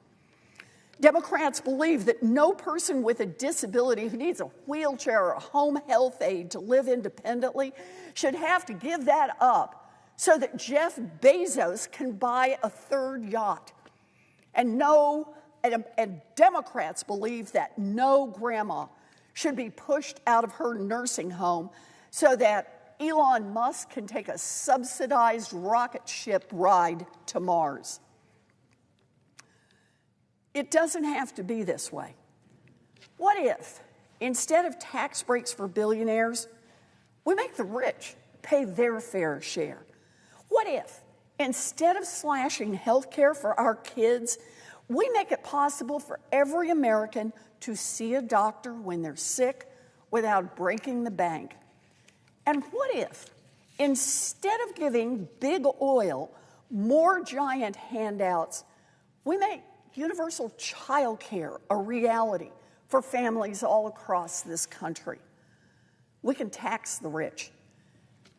Democrats believe that no person with a disability who needs a wheelchair or a home health aide to live independently should have to give that up so that Jeff Bezos can buy a third yacht. And Democrats believe that no grandma should be pushed out of her nursing home so that Elon Musk can take a subsidized rocket ship ride to Mars. It doesn't have to be this way. What if, instead of tax breaks for billionaires, we make the rich pay their fair share? What if, instead of slashing health care for our kids, we make it possible for every American to see a doctor when they're sick without breaking the bank? And what if, instead of giving big oil more giant handouts, we make universal child care a reality for families all across this country? We can tax the rich.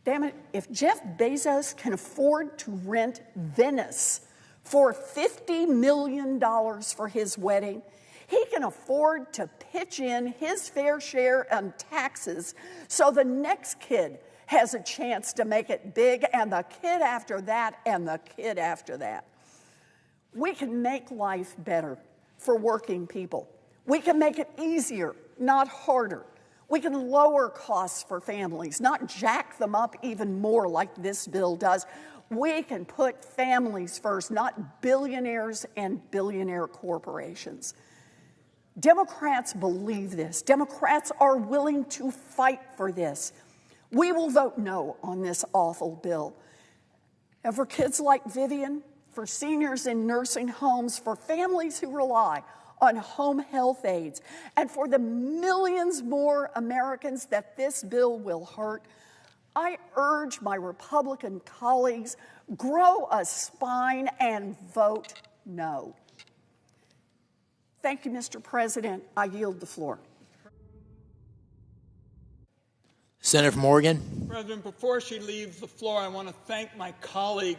Damn it, if Jeff Bezos can afford to rent Venice for $50 million for his wedding, he can afford to pitch in his fair share on taxes so the next kid has a chance to make it big, and the kid after that, and the kid after that. We can make life better for working people. We can make it easier, not harder. We can lower costs for families, not jack them up even more like this bill does. We can put families first, not billionaires and billionaire corporations. Democrats believe this. Democrats are willing to fight for this. We will vote no on this awful bill. And for kids like Vivian, for seniors in nursing homes, for families who rely on home health aides, and for the millions more Americans that this bill will hurt, I urge my Republican colleagues, grow a spine and vote no. Thank you, Mr. President. I yield the floor. Senator from Oregon. President, before she leaves the floor, I want to thank my colleague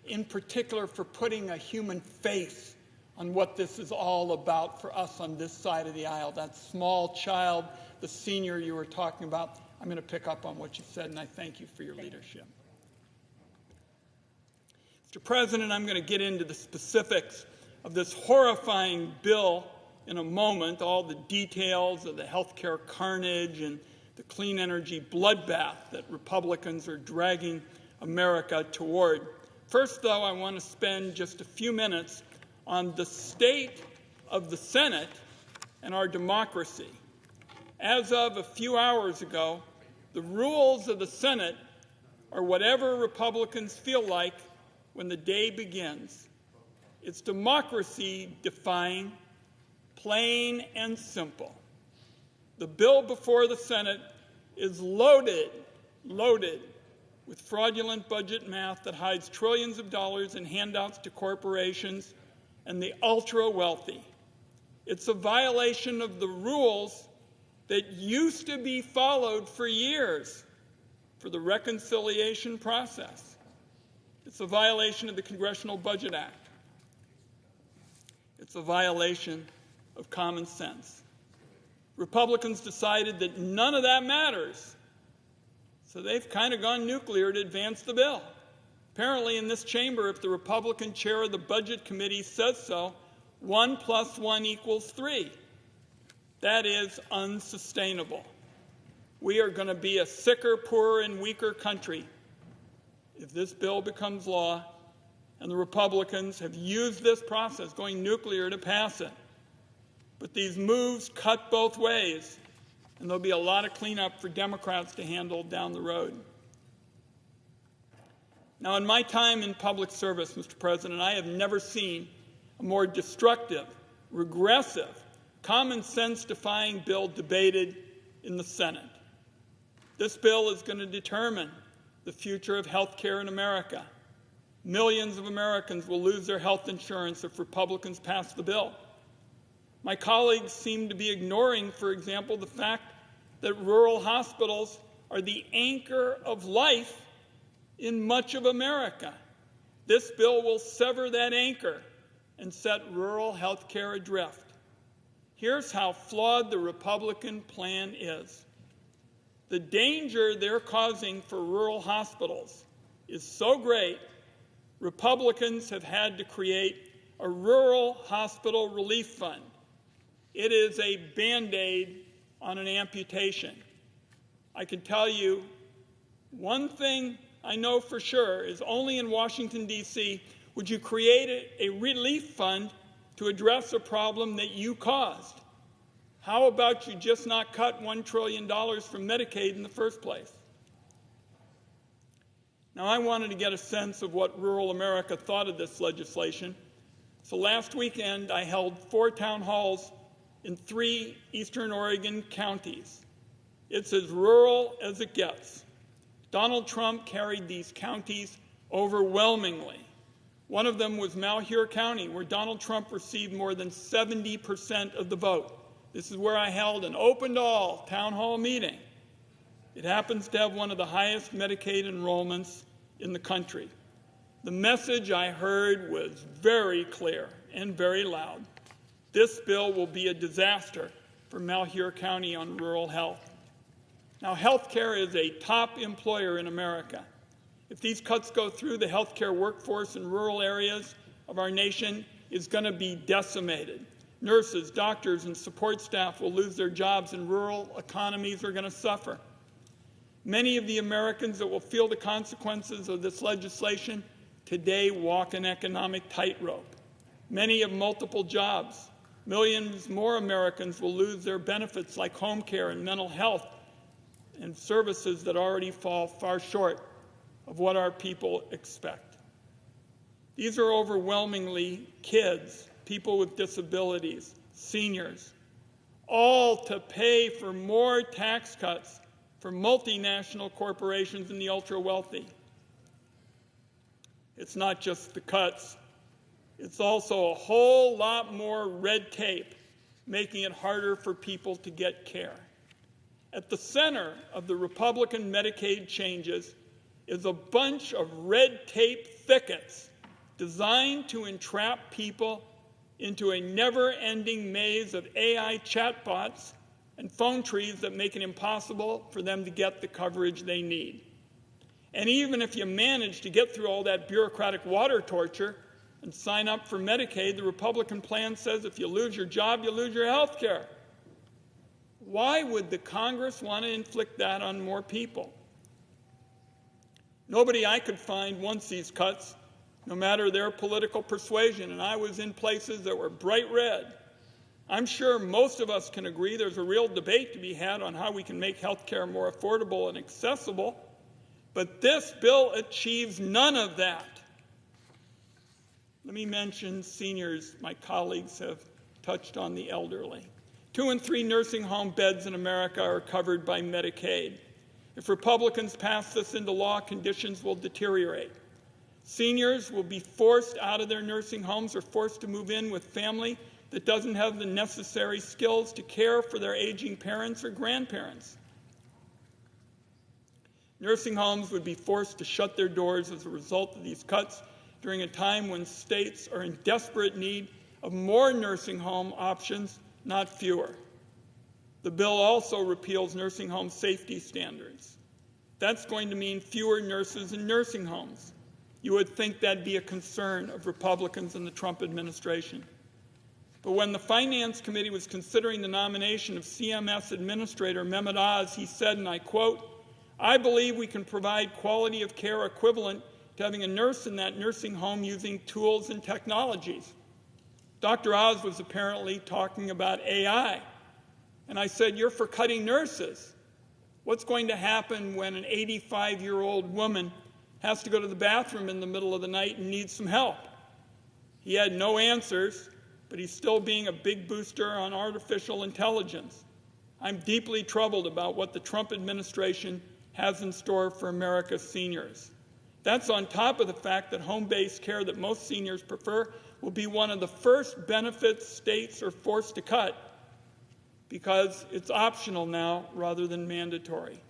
in particular for putting a human face on what this is all about for us on this side of the aisle. That small child, the senior you were talking about, I'm going to pick up on what you said, and I thank you for your leadership. Mr. President, I'm going to get into the specifics of this horrifying bill in a moment, all the details of the healthcare carnage and the clean energy bloodbath that Republicans are dragging America toward. First, though, I want to spend just a few minutes on the state of the Senate and our democracy. As of a few hours ago, the rules of the Senate are whatever Republicans feel like when the day begins. It's democracy defying, plain and simple. The bill before the Senate is loaded with fraudulent budget math that hides trillions of dollars in handouts to corporations and the ultra-wealthy. It's a violation of the rules that used to be followed for years for the reconciliation process. It's a violation of the Congressional Budget Act. It's a violation of common sense. Republicans decided that none of that matters, so they've kind of gone nuclear to advance the bill. Apparently in this chamber, if the Republican chair of the Budget Committee says so, 1 + 1 = 3. That is unsustainable. We are going to be a sicker, poorer, and weaker country if this bill becomes law, and the Republicans have used this process, going nuclear, to pass it. But these moves cut both ways, and there'll be a lot of cleanup for Democrats to handle down the road. Now, in my time in public service, Mr. President, I have never seen a more destructive, regressive, common sense defying bill debated in the Senate. This bill is going to determine the future of health care in America. Millions of Americans will lose their health insurance if Republicans pass the bill. My colleagues seem to be ignoring, for example, the fact that rural hospitals are the anchor of life in much of America. This bill will sever that anchor and set rural health care adrift. Here's how flawed the Republican plan is. The danger they're causing for rural hospitals is so great, Republicans have had to create a rural hospital relief fund. It is a Band-Aid on an amputation. I can tell you one thing I know for sure is only in Washington, D.C. would you create a relief fund to address a problem that you caused. How about you just not cut $1 trillion from Medicaid in the first place? Now, I wanted to get a sense of what rural America thought of this legislation. So last weekend, I held 4 town halls in 3 eastern Oregon counties. It's as rural as it gets. Donald Trump carried these counties overwhelmingly. One of them was Malheur County, where Donald Trump received more than 70% of the vote. This is where I held an open-to-all town hall meeting. It happens to have one of the highest Medicaid enrollments in the country. The message I heard was very clear and very loud. This bill will be a disaster for Malheur County on rural health. Now, health care is a top employer in America. If these cuts go through, the health care workforce in rural areas of our nation is going to be decimated. Nurses, doctors, and support staff will lose their jobs, and rural economies are going to suffer. Many of the Americans that will feel the consequences of this legislation today walk an economic tightrope. Many have multiple jobs. Millions more Americans will lose their benefits like home care and mental health and services that already fall far short of what our people expect. These are overwhelmingly kids, people with disabilities, seniors, all to pay for more tax cuts for multinational corporations and the ultra-wealthy. It's not just the cuts. It's also a whole lot more red tape, making it harder for people to get care. At the center of the Republican Medicaid changes is a bunch of red tape thickets designed to entrap people into a never-ending maze of AI chatbots and phone trees that make it impossible for them to get the coverage they need. And even if you manage to get through all that bureaucratic water torture and sign up for Medicaid, the Republican plan says if you lose your job, you lose your health care. Why would the Congress want to inflict that on more people? Nobody I could find wants these cuts, no matter their political persuasion, and I was in places that were bright red. I'm sure most of us can agree there's a real debate to be had on how we can make health care more affordable and accessible, but this bill achieves none of that. Let me mention seniors. My colleagues have touched on the elderly. 2 in 3 nursing home beds in America are covered by Medicaid. If Republicans pass this into law, conditions will deteriorate. Seniors will be forced out of their nursing homes or forced to move in with family that doesn't have the necessary skills to care for their aging parents or grandparents. Nursing homes would be forced to shut their doors as a result of these cuts during a time when states are in desperate need of more nursing home options, not fewer. The bill also repeals nursing home safety standards. That's going to mean fewer nurses in nursing homes. You would think that'd be a concern of Republicans in the Trump administration. But when the Finance Committee was considering the nomination of CMS Administrator Mehmet Oz, he said, and I quote, "I believe we can provide quality of care equivalent to having a nurse in that nursing home using tools and technologies." Dr. Oz was apparently talking about AI. And I said, "You're for cutting nurses. What's going to happen when an 85-year-old woman has to go to the bathroom in the middle of the night and needs some help?" He had no answers, but he's still being a big booster on artificial intelligence. I'm deeply troubled about what the Trump administration has in store for America's seniors. That's on top of the fact that home-based care that most seniors prefer will be one of the first benefits states are forced to cut because it's optional now rather than mandatory.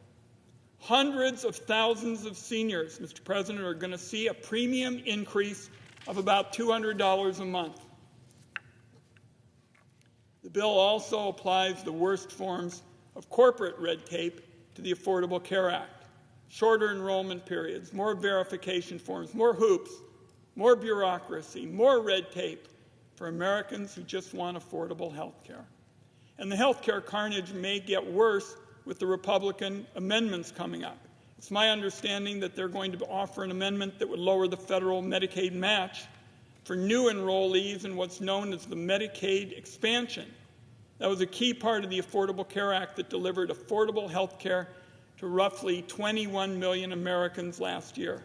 Hundreds of thousands of seniors, Mr. President, are going to see a premium increase of about $200 a month. The bill also applies the worst forms of corporate red tape to the Affordable Care Act. Shorter enrollment periods, more verification forms, more hoops, more bureaucracy, more red tape for Americans who just want affordable health care. And the health care carnage may get worse with the Republican amendments coming up. It's my understanding that they're going to offer an amendment that would lower the federal Medicaid match for new enrollees in what's known as the Medicaid expansion. That was a key part of the Affordable Care Act that delivered affordable health care to roughly 21 million Americans last year.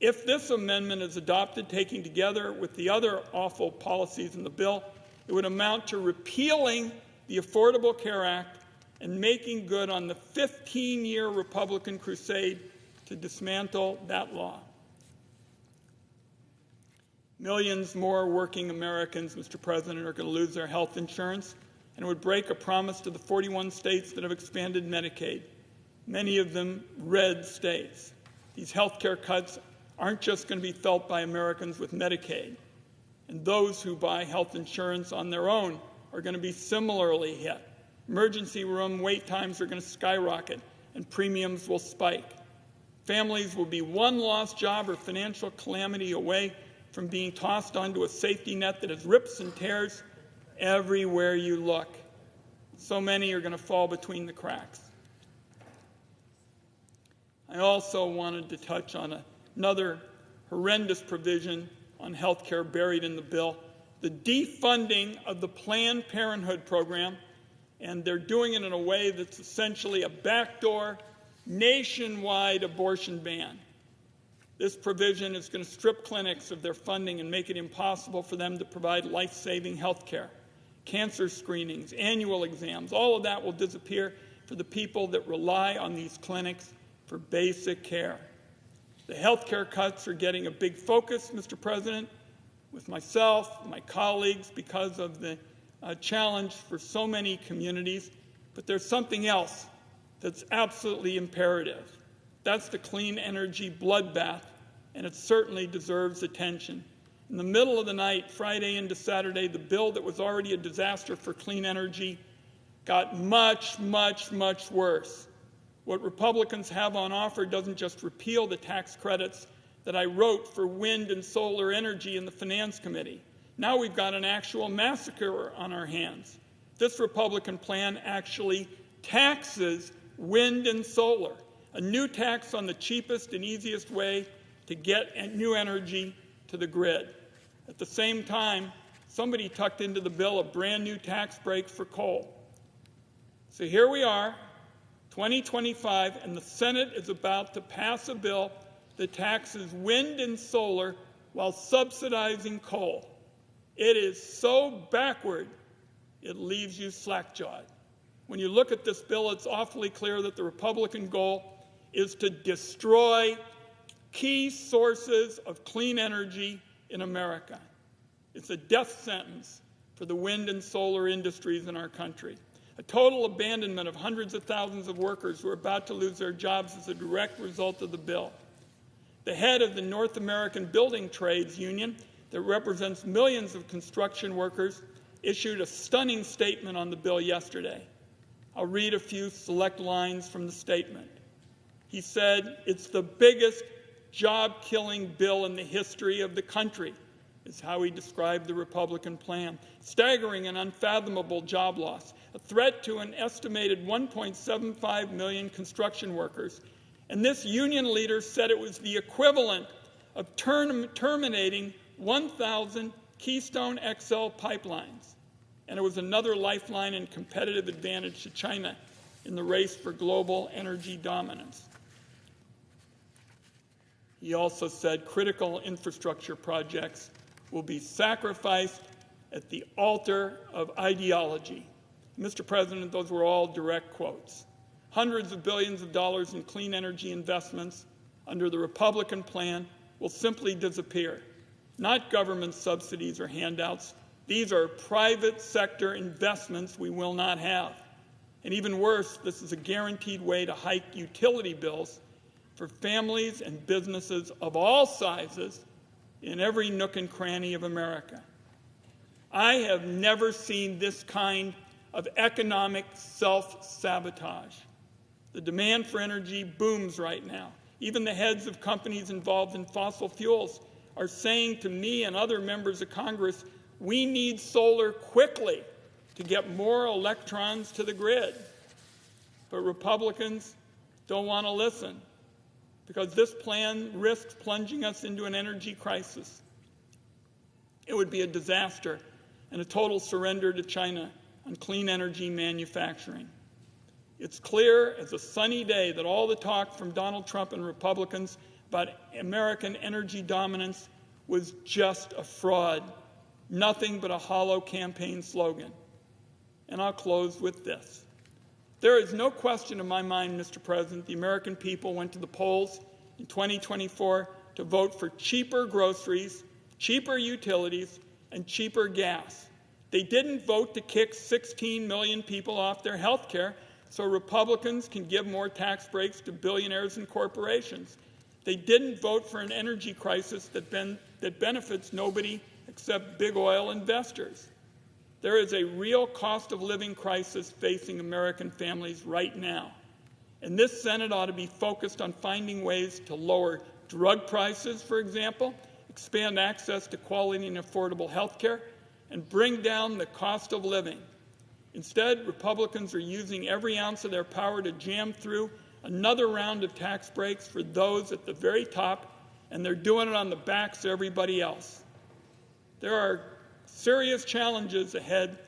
If this amendment is adopted, taken together with the other awful policies in the bill, it would amount to repealing the Affordable Care Act and making good on the 15-year Republican crusade to dismantle that law. Millions more working Americans, Mr. President, are going to lose their health insurance, and it would break a promise to the 41 states that have expanded Medicaid, many of them red states. These health care cuts aren't just going to be felt by Americans with Medicaid, and those who buy health insurance on their own are going to be similarly hit. Emergency room wait times are going to skyrocket, and premiums will spike. Families will be one lost job or financial calamity away from being tossed onto a safety net that has rips and tears everywhere you look. So many are going to fall between the cracks. I also wanted to touch on another horrendous provision on health care buried in the bill, the defunding of the Planned Parenthood program, and they're doing it in a way that's essentially a backdoor, nationwide abortion ban. This provision is going to strip clinics of their funding and make it impossible for them to provide life-saving health care. Cancer screenings, annual exams, all of that will disappear for the people that rely on these clinics for basic care. The health care cuts are getting a big focus, Mr. President, with myself, my colleagues, because of the challenge for so many communities. But there's something else that's absolutely imperative. That's the clean energy bloodbath, and it certainly deserves attention. In the middle of the night, Friday into Saturday, the bill that was already a disaster for clean energy got much, much, much worse. What Republicans have on offer doesn't just repeal the tax credits that I wrote for wind and solar energy in the Finance Committee. Now we've got an actual massacre on our hands. This Republican plan actually taxes wind and solar, a new tax on the cheapest and easiest way to get new energy to the grid. At the same time, somebody tucked into the bill a brand new tax break for coal. So here we are, 2025, and the Senate is about to pass a bill that taxes wind and solar while subsidizing coal. It is so backward, it leaves you slack-jawed. When you look at this bill, it's awfully clear that the Republican goal is to destroy key sources of clean energy in America. It's a death sentence for the wind and solar industries in our country. A total abandonment of hundreds of thousands of workers who are about to lose their jobs as a direct result of the bill. The head of the North American Building Trades Union, that represents millions of construction workers, issued a stunning statement on the bill yesterday. I'll read a few select lines from the statement. He said, "It's the biggest job-killing bill in the history of the country. is how he described the Republican plan. Staggering and unfathomable job loss, a threat to an estimated 1.75 million construction workers. And this union leader said it was the equivalent of terminating 1,000 Keystone XL pipelines. And it was another lifeline and competitive advantage to China in the race for global energy dominance. He also said critical infrastructure projects will be sacrificed at the altar of ideology. Mr. President, those were all direct quotes. Hundreds of billions of dollars in clean energy investments under the Republican plan will simply disappear. Not government subsidies or handouts. These are private sector investments we will not have. And even worse, this is a guaranteed way to hike utility bills for families and businesses of all sizes in every nook and cranny of America. I have never seen this kind of economic self-sabotage. The demand for energy booms right now. Even the heads of companies involved in fossil fuels are saying to me and other members of Congress, we need solar quickly to get more electrons to the grid. But Republicans don't want to listen because this plan risks plunging us into an energy crisis. It would be a disaster and a total surrender to China on clean energy manufacturing. It's clear as a sunny day that all the talk from Donald Trump and Republicans about American energy dominance was just a fraud, nothing but a hollow campaign slogan. And I'll close with this. There is no question in my mind, Mr. President, the American people went to the polls in 2024 to vote for cheaper groceries, cheaper utilities, and cheaper gas. They didn't vote to kick 16 million people off their health care so Republicans can give more tax breaks to billionaires and corporations. They didn't vote for an energy crisis that benefits nobody except big oil investors. There is a real cost of living crisis facing American families right now. And this Senate ought to be focused on finding ways to lower drug prices, for example, expand access to quality and affordable health care, and bring down the cost of living. Instead, Republicans are using every ounce of their power to jam through another round of tax breaks for those at the very top, and they're doing it on the backs of everybody else. There are serious challenges ahead,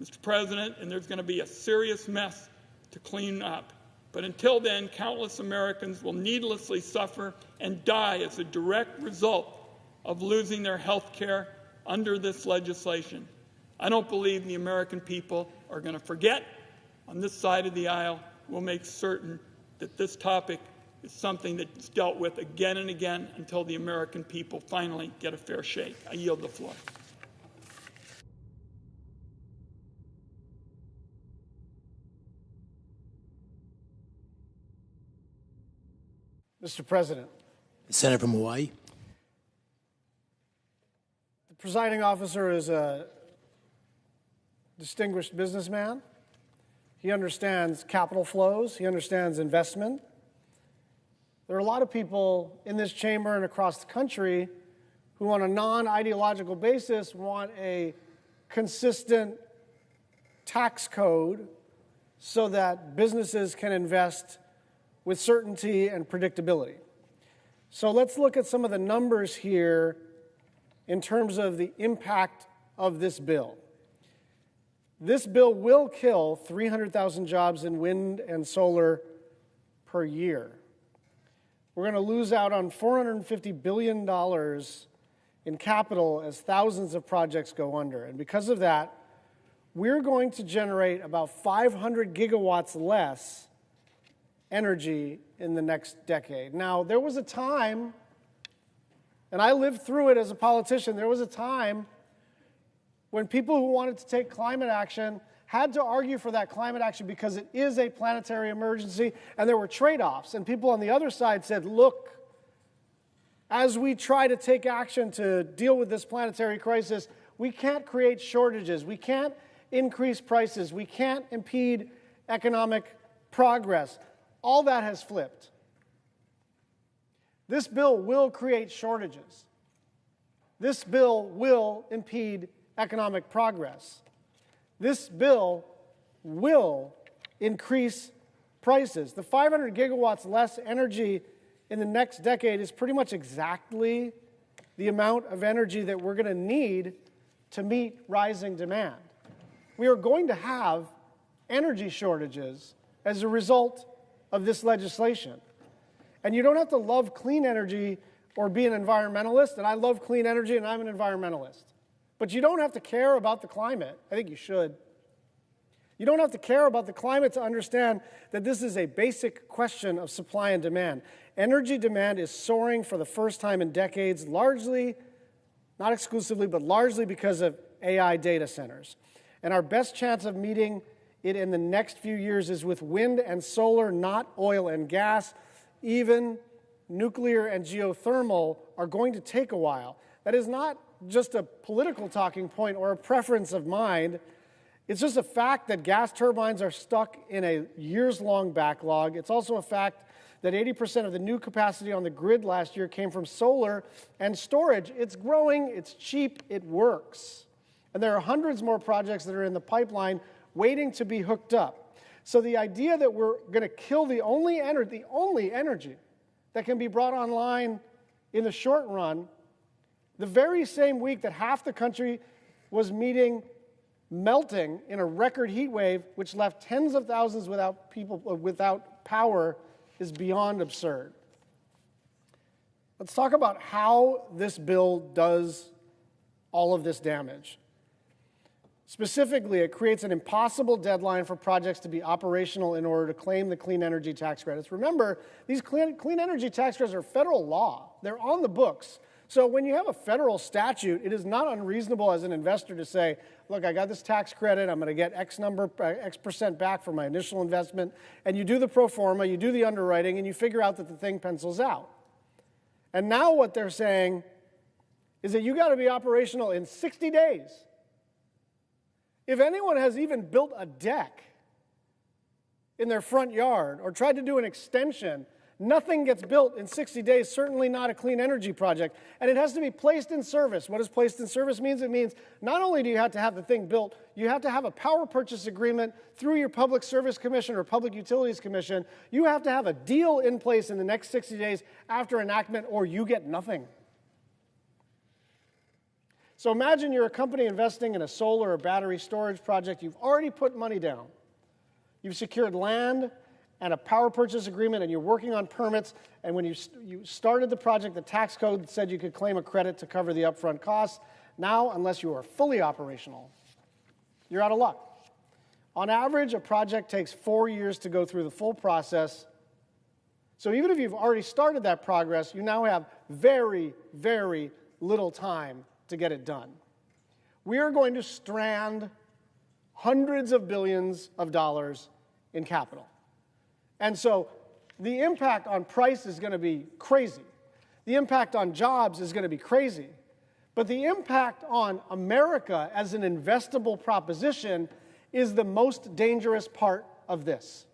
Mr. President, and there's going to be a serious mess to clean up. But until then, countless Americans will needlessly suffer and die as a direct result of losing their health care under this legislation. I don't believe the American people are going to forget. On this side of the aisle, we'll make certain that this topic is something that's dealt with again and again until the American people finally get a fair shake. I yield the floor. Mr. President. The Senator from Hawaii. The presiding officer is a distinguished businessman. He understands capital flows. He understands investment. There are a lot of people in this chamber and across the country who, on a non-ideological basis, want a consistent tax code so that businesses can invest with certainty and predictability. So let's look at some of the numbers here in terms of the impact of this bill. This bill will kill 300,000 jobs in wind and solar per year. We're going to lose out on $450 billion in capital as thousands of projects go under. And because of that, we're going to generate about 500 gigawatts less energy in the next decade. Now, there was a time, and I lived through it as a politician, there was a time when people who wanted to take climate action had to argue for that climate action because it is a planetary emergency, and there were trade-offs. And people on the other side said, look, as we try to take action to deal with this planetary crisis, we can't create shortages, we can't increase prices, we can't impede economic progress. All that has flipped. This bill will create shortages. This bill will impede economic progress. This bill will increase prices. The 500 gigawatts less energy in the next decade is pretty much exactly the amount of energy that we're going to need to meet rising demand. We are going to have energy shortages as a result of this legislation. And you don't have to love clean energy or be an environmentalist, and I love clean energy and I'm an environmentalist. But you don't have to care about the climate. I think you should. You don't have to care about the climate to understand that this is a basic question of supply and demand. Energy demand is soaring for the first time in decades, largely, not exclusively, but largely because of AI data centers. And our best chance of meeting it in the next few years is with wind and solar, not oil and gas. Even nuclear and geothermal are going to take a while. That is not just a political talking point or a preference of mine. It's just a fact that gas turbines are stuck in a years-long backlog. It's also a fact that 80% of the new capacity on the grid last year came from solar and storage. It's growing, it's cheap, it works. And there are hundreds more projects that are in the pipeline waiting to be hooked up. So the idea that we're going to kill the only energy that can be brought online in the short run, the very same week that half the country was melting in a record heat wave, which left tens of thousands without power, is beyond absurd. Let's talk about how this bill does all of this damage. Specifically, it creates an impossible deadline for projects to be operational in order to claim the clean energy tax credits. Remember, these clean energy tax credits are federal law. They're on the books. So when you have a federal statute, it is not unreasonable as an investor to say, look, I got this tax credit, I'm going to get X percent back for my initial investment, and you do the pro forma, you do the underwriting, and you figure out that the thing pencils out. And now what they're saying is that you got to be operational in 60 days. If anyone has even built a deck in their front yard or tried to do an extension, nothing gets built in 60 days, certainly not a clean energy project. And it has to be placed in service. What does placed in service mean? It means not only do you have to have the thing built, you have to have a power purchase agreement through your Public Service Commission or Public Utilities Commission. You have to have a deal in place in the next 60 days after enactment, or you get nothing. So imagine you're a company investing in a solar or battery storage project. You've already put money down. You've secured land and a power purchase agreement, and you're working on permits, and when you started the project, the tax code said you could claim a credit to cover the upfront costs. Now, unless you are fully operational, you're out of luck. On average, a project takes 4 years to go through the full process. So even if you've already started that progress, you now have very, very little time to get it done. We are going to strand hundreds of billions of dollars in capital. And so the impact on price is going to be crazy. The impact on jobs is going to be crazy. But the impact on America as an investable proposition is the most dangerous part of this.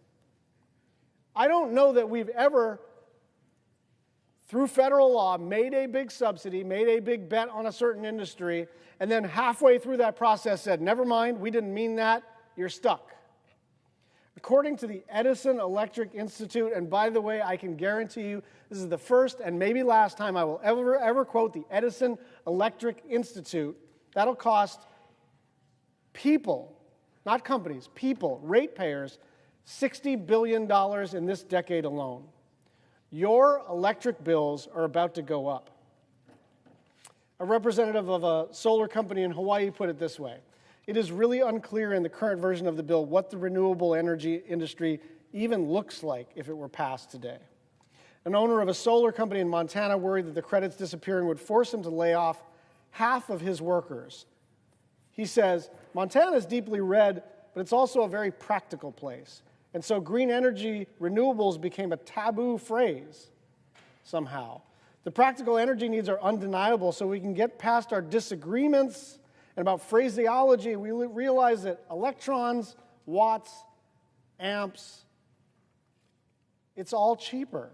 I don't know that we've ever, through federal law, made a big subsidy, made a big bet on a certain industry, and then halfway through that process said, never mind, we didn't mean that, you're stuck. According to the Edison Electric Institute, and by the way, I can guarantee you this is the first and maybe last time I will ever quote the Edison Electric Institute, that'll cost people, not companies, people, ratepayers, $60 billion in this decade alone. Your electric bills are about to go up. A representative of a solar company in Hawaii put it this way: it is really unclear in the current version of the bill what the renewable energy industry even looks like if it were passed today. An owner of a solar company in Montana worried that the credits disappearing would force him to lay off half of his workers. He says, Montana is deeply red, but it's also a very practical place. And so green energy renewables became a taboo phrase somehow. The practical energy needs are undeniable, so we can get past our disagreements. And about phraseology, we realize that electrons, watts, amps, it's all cheaper.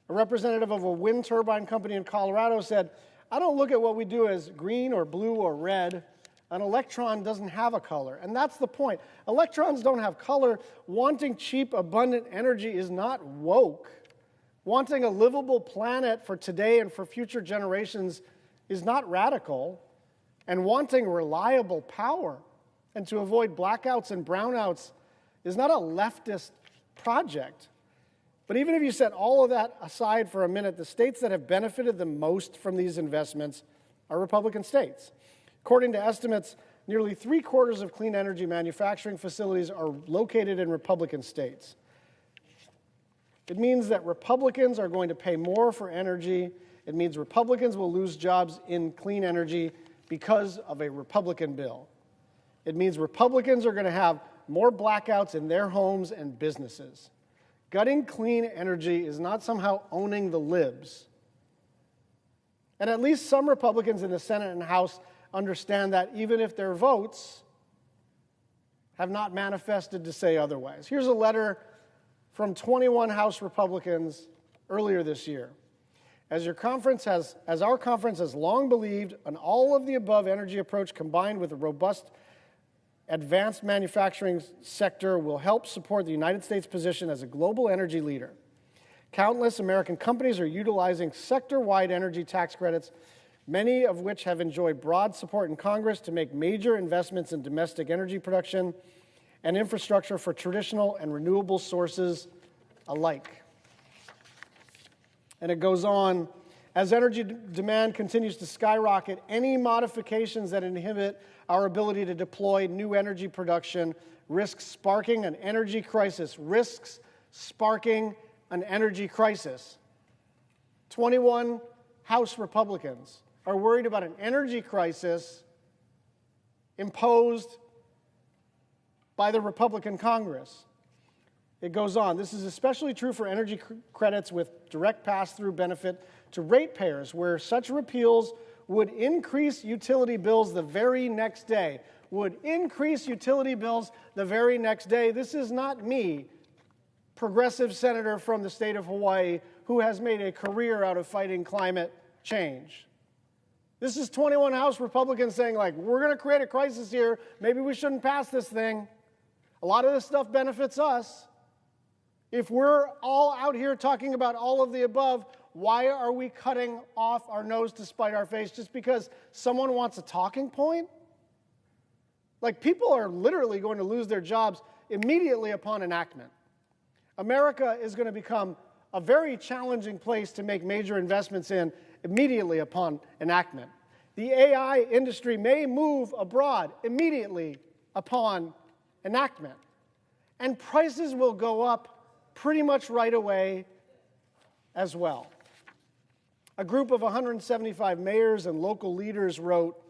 A representative of a wind turbine company in Colorado said, I don't look at what we do as green or blue or red. An electron doesn't have a color, and that's the point. Electrons don't have color. Wanting cheap, abundant energy is not woke. Wanting a livable planet for today and for future generations is not radical. And wanting reliable power and to avoid blackouts and brownouts is not a leftist project. But even if you set all of that aside for a minute, the states that have benefited the most from these investments are Republican states. According to estimates, nearly 3/4 of clean energy manufacturing facilities are located in Republican states. It means that Republicans are going to pay more for energy. It means Republicans will lose jobs in clean energy because of a Republican bill. It means Republicans are going to have more blackouts in their homes and businesses. Gutting clean energy is not somehow owning the libs. And at least some Republicans in the Senate and House understand that, even if their votes have not manifested to say otherwise. Here's a letter from 21 House Republicans earlier this year. As our conference has long believed, an all-of-the-above energy approach combined with a robust advanced manufacturing sector will help support the United States' position as a global energy leader. Countless American companies are utilizing sector-wide energy tax credits, many of which have enjoyed broad support in Congress to make major investments in domestic energy production and infrastructure for traditional and renewable sources alike. And it goes on, as energy demand continues to skyrocket, any modifications that inhibit our ability to deploy new energy production risks sparking an energy crisis. 21 House Republicans are worried about an energy crisis imposed by the Republican Congress. It goes on. This is especially true for energy credits with direct pass-through benefit to ratepayers, where such repeals would increase utility bills the very next day. This is not me, progressive senator from the state of Hawaii, who has made a career out of fighting climate change. This is 21 House Republicans saying, like, we're going to create a crisis here. Maybe we shouldn't pass this thing. A lot of this stuff benefits us. If we're all out here talking about all of the above, why are we cutting off our nose to spite our face just because someone wants a talking point? Like, people are literally going to lose their jobs immediately upon enactment. America is going to become a very challenging place to make major investments in immediately upon enactment. The AI industry may move abroad immediately upon enactment. And prices will go up pretty much right away as well. A group of 175 mayors and local leaders wrote,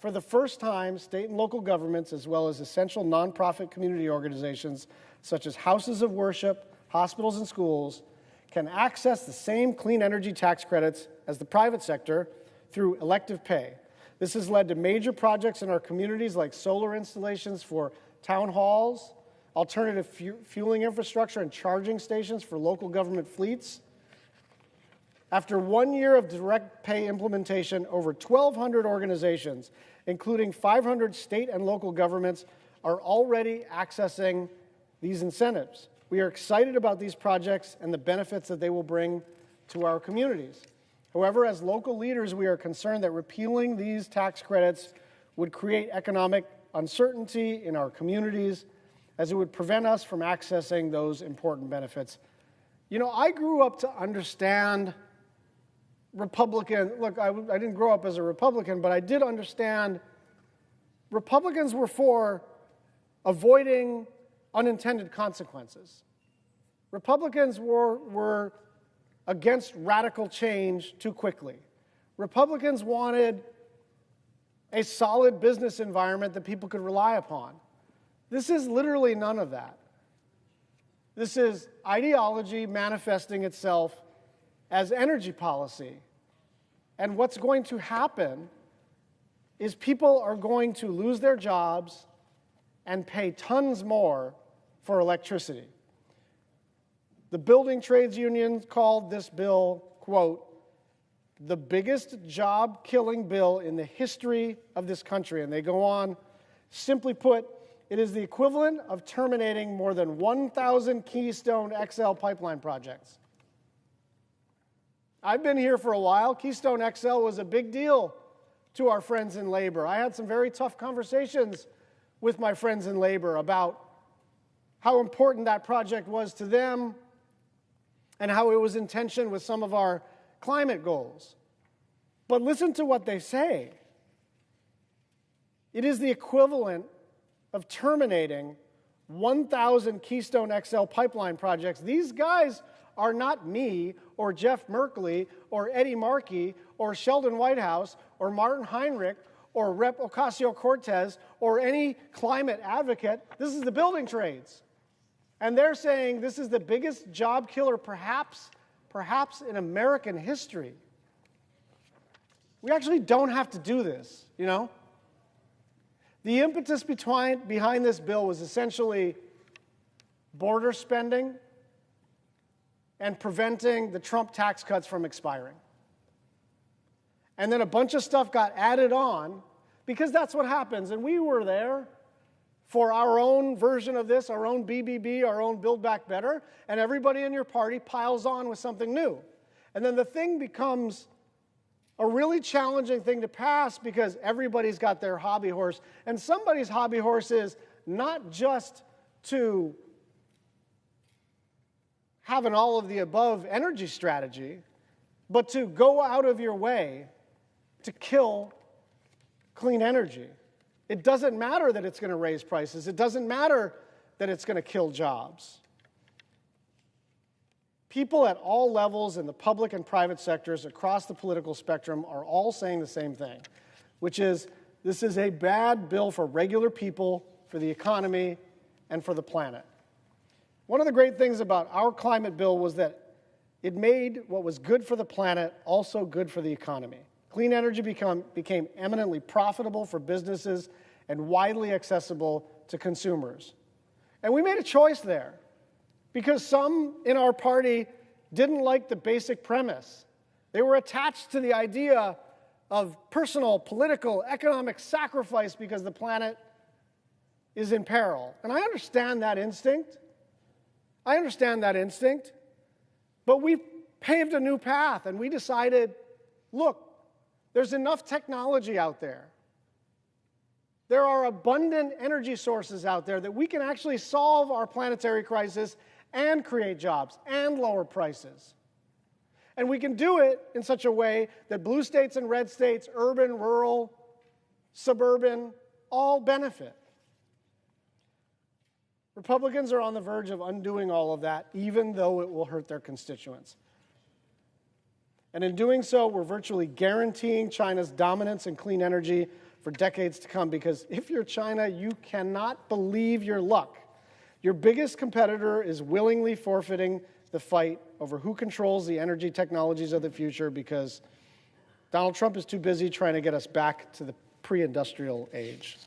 for the first time, state and local governments, as well as essential nonprofit community organizations, such as houses of worship, hospitals, and schools, can access the same clean energy tax credits as the private sector through elective pay. This has led to major projects in our communities like solar installations for town halls, alternative fueling infrastructure, and charging stations for local government fleets. After 1 year of direct pay implementation, over 1,200 organizations, including 500 state and local governments, are already accessing these incentives. We are excited about these projects and the benefits that they will bring to our communities. However, as local leaders, we are concerned that repealing these tax credits would create economic uncertainty in our communities, as it would prevent us from accessing those important benefits. You know, I grew up to understand Republican. Look, I didn't grow up as a Republican, but I did understand Republicans were for avoiding unintended consequences. Republicans were against radical change too quickly. Republicans wanted a solid business environment that people could rely upon. This is literally none of that. This is ideology manifesting itself as energy policy. And what's going to happen is people are going to lose their jobs and pay tons more for electricity. The building trades union called this bill, quote, the biggest job-killing bill in the history of this country. And they go on, simply put, it is the equivalent of terminating more than 1,000 Keystone XL pipeline projects. I've been here for a while. Keystone XL was a big deal to our friends in labor. I had some very tough conversations with my friends in labor about how important that project was to them and how it was in tension with some of our climate goals. But listen to what they say. It is the equivalent of terminating 1,000 Keystone XL pipeline projects. These guys are not me or Jeff Merkley or Eddie Markey or Sheldon Whitehouse or Martin Heinrich or Rep. Ocasio-Cortez or any climate advocate. This is the building trades. And they're saying this is the biggest job killer perhaps in American history. We actually don't have to do this, you know? The impetus behind this bill was essentially border spending and preventing the Trump tax cuts from expiring. And then a bunch of stuff got added on because that's what happens. And we were there for our own version of this, our own BBB, our own Build Back Better, and everybody in your party piles on with something new. And then the thing becomes a really challenging thing to pass because everybody's got their hobby horse. And somebody's hobby horse is not just to have an all-of-the-above energy strategy, but to go out of your way to kill clean energy. It doesn't matter that it's going to raise prices. It doesn't matter that it's going to kill jobs. People at all levels in the public and private sectors across the political spectrum are all saying the same thing, which is this is a bad bill for regular people, for the economy, and for the planet. One of the great things about our climate bill was that it made what was good for the planet also good for the economy. Clean energy became eminently profitable for businesses and widely accessible to consumers. And we made a choice there because some in our party didn't like the basic premise. They were attached to the idea of personal, political, economic sacrifice because the planet is in peril. And I understand that instinct. But we paved a new path and we decided, look, there's enough technology out there. There are abundant energy sources out there that we can actually solve our planetary crisis and create jobs and lower prices. And we can do it in such a way that blue states and red states, urban, rural, suburban, all benefit. Republicans are on the verge of undoing all of that, even though it will hurt their constituents. And in doing so, we're virtually guaranteeing China's dominance in clean energy for decades to come, because if you're China, you cannot believe your luck. Your biggest competitor is willingly forfeiting the fight over who controls the energy technologies of the future because Donald Trump is too busy trying to get us back to the pre-industrial age.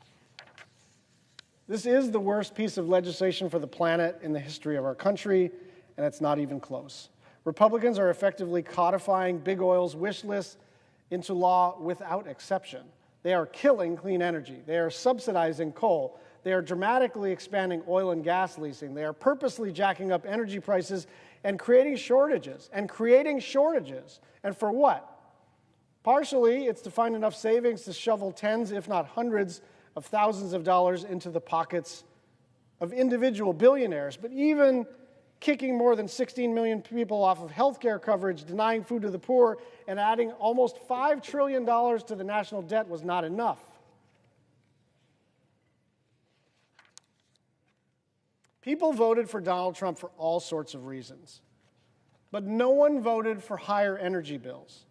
This is the worst piece of legislation for the planet in the history of our country, and it's not even close. Republicans are effectively codifying big oil's wish list into law without exception. They are killing clean energy. They are subsidizing coal. They are dramatically expanding oil and gas leasing. They are purposely jacking up energy prices and creating shortages. And for what? Partially, it's to find enough savings to shovel tens, if not hundreds, of thousands of dollars into the pockets of individual billionaires. But even kicking more than 16 million people off of health care coverage, denying food to the poor, and adding almost $5 trillion to the national debt was not enough. People voted for Donald Trump for all sorts of reasons. But no one voted for higher energy bills.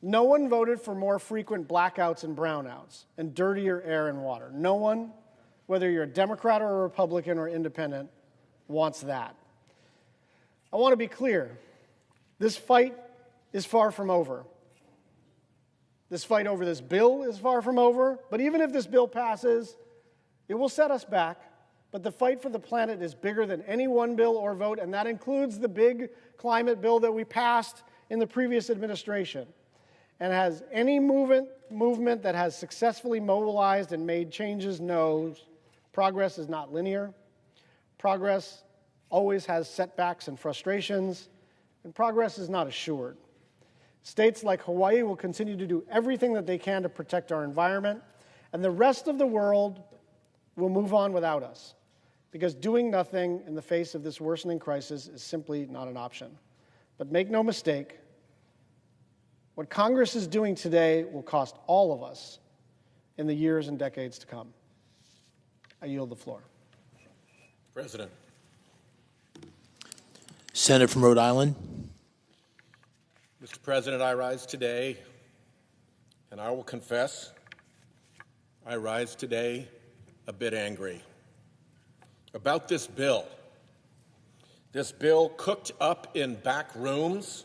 No one voted for more frequent blackouts and brownouts and dirtier air and water. No one, whether you're a Democrat or a Republican or independent, wants that. I want to be clear. This fight is far from over. This fight over this bill is far from over. But even if this bill passes, it will set us back. But the fight for the planet is bigger than any one bill or vote, and that includes the big climate bill that we passed in the previous administration. and has any movement that has successfully mobilized and made changes knows progress is not linear. Progress always has setbacks and frustrations, and progress is not assured. States like Hawaii will continue to do everything that they can to protect our environment, and the rest of the world will move on without us, because doing nothing in the face of this worsening crisis is simply not an option. But make no mistake, what Congress is doing today will cost all of us in the years and decades to come. I yield the floor. President. Senator from Rhode Island. Mr. President, I rise today, and I will confess, I rise today a bit angry about this bill. This bill cooked up in back rooms,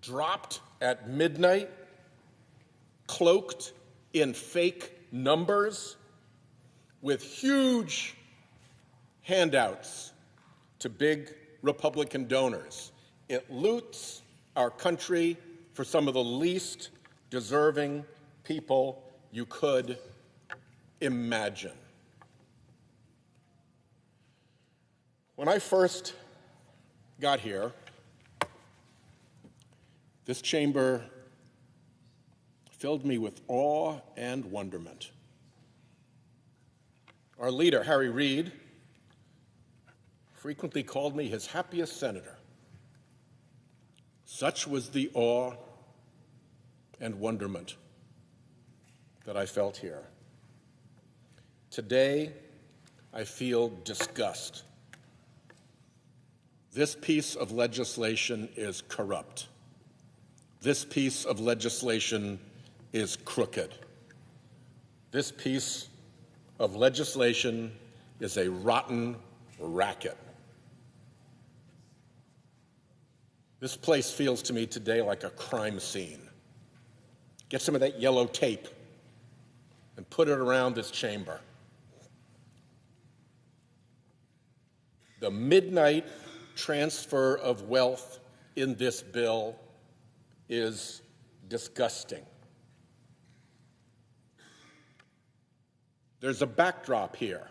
dropped at midnight, cloaked in fake numbers, with huge handouts to big Republican donors. It loots our country for some of the least deserving people you could imagine. When I first got here, this chamber filled me with awe and wonderment. Our leader, Harry Reid, frequently called me his happiest senator. Such was the awe and wonderment that I felt here. Today, I feel disgust. This piece of legislation is corrupt. This piece of legislation is crooked. This piece of legislation is a rotten racket. This place feels to me today like a crime scene. Get some of that yellow tape and put it around this chamber. The midnight transfer of wealth in this bill is disgusting. There's a backdrop here.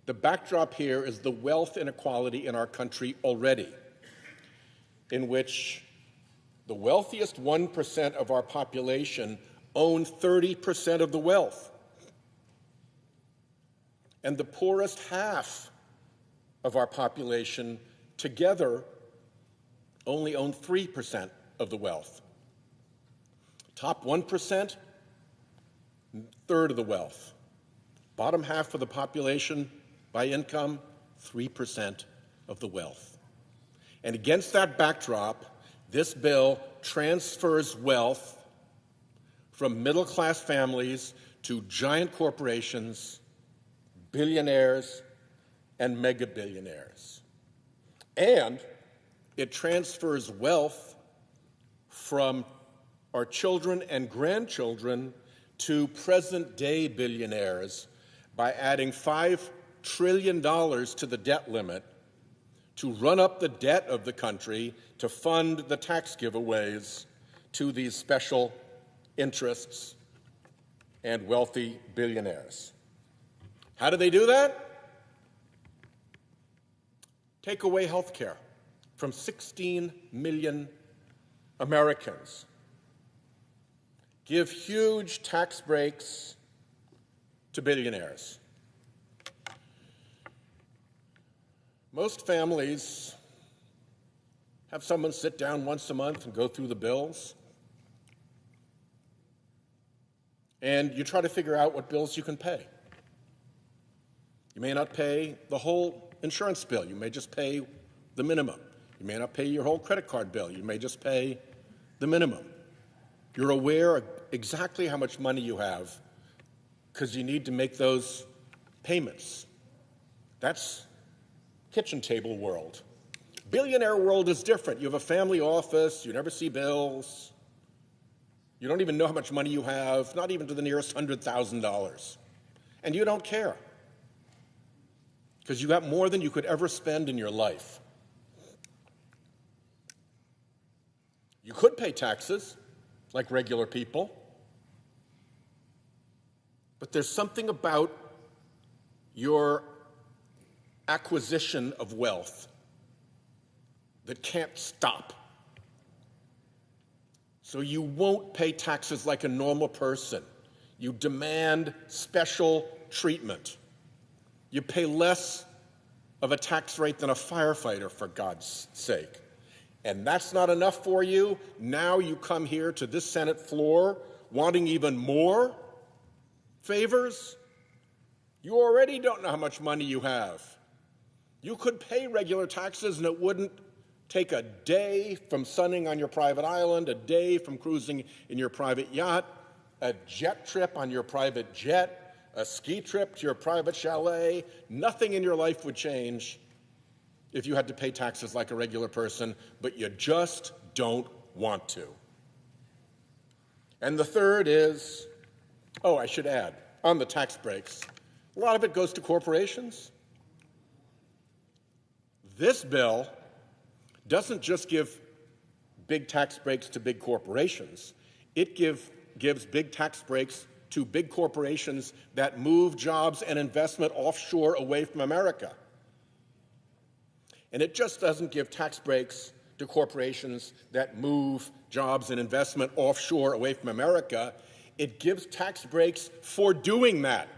The backdrop here is the wealth inequality in our country already, in which the wealthiest 1% of our population own 30% of the wealth, and the poorest half of our population together only own 3% of the wealth. Top 1%, third of the wealth. Bottom half of the population by income, 3% of the wealth. And against that backdrop, this bill transfers wealth from middle-class families to giant corporations, billionaires, and mega-billionaires. And it transfers wealth from our children and grandchildren to present-day billionaires by adding $5 trillion to the debt limit to run up the debt of the country to fund the tax giveaways to these special interests and wealthy billionaires. How do they do that? Take away health care from 16 million Americans. Give huge tax breaks to billionaires. Most families have someone sit down once a month and go through the bills. And you try to figure out what bills you can pay. You may not pay the whole insurance bill. You may just pay the minimum. You may not pay your whole credit card bill. You may just pay the minimum. You're aware of exactly how much money you have because you need to make those payments. That's kitchen table world. Billionaire world is different. You have a family office, you never see bills, you don't even know how much money you have, not even to the nearest $100,000. And you don't care because you got more than you could ever spend in your life. You could pay taxes. like regular people. But there's something about your acquisition of wealth that can't stop. So you won't pay taxes like a normal person. You demand special treatment. You pay less of a tax rate than a firefighter, for God's sake. And that's not enough for you. Now you come here to this Senate floor wanting even more favors. You already don't know how much money you have. You could pay regular taxes and it wouldn't take a day from sunning on your private island, a day from cruising in your private yacht, a jet trip on your private jet, a ski trip to your private chalet. Nothing in your life would change if you had to pay taxes like a regular person, but you just don't want to. And the third is, I should add, on the tax breaks, a lot of it goes to corporations. This bill doesn't just give big tax breaks to big corporations. It gives big tax breaks to big corporations that move jobs and investment offshore away from America. And it just doesn't give tax breaks to corporations that move jobs and investment offshore away from America. It gives tax breaks for doing that.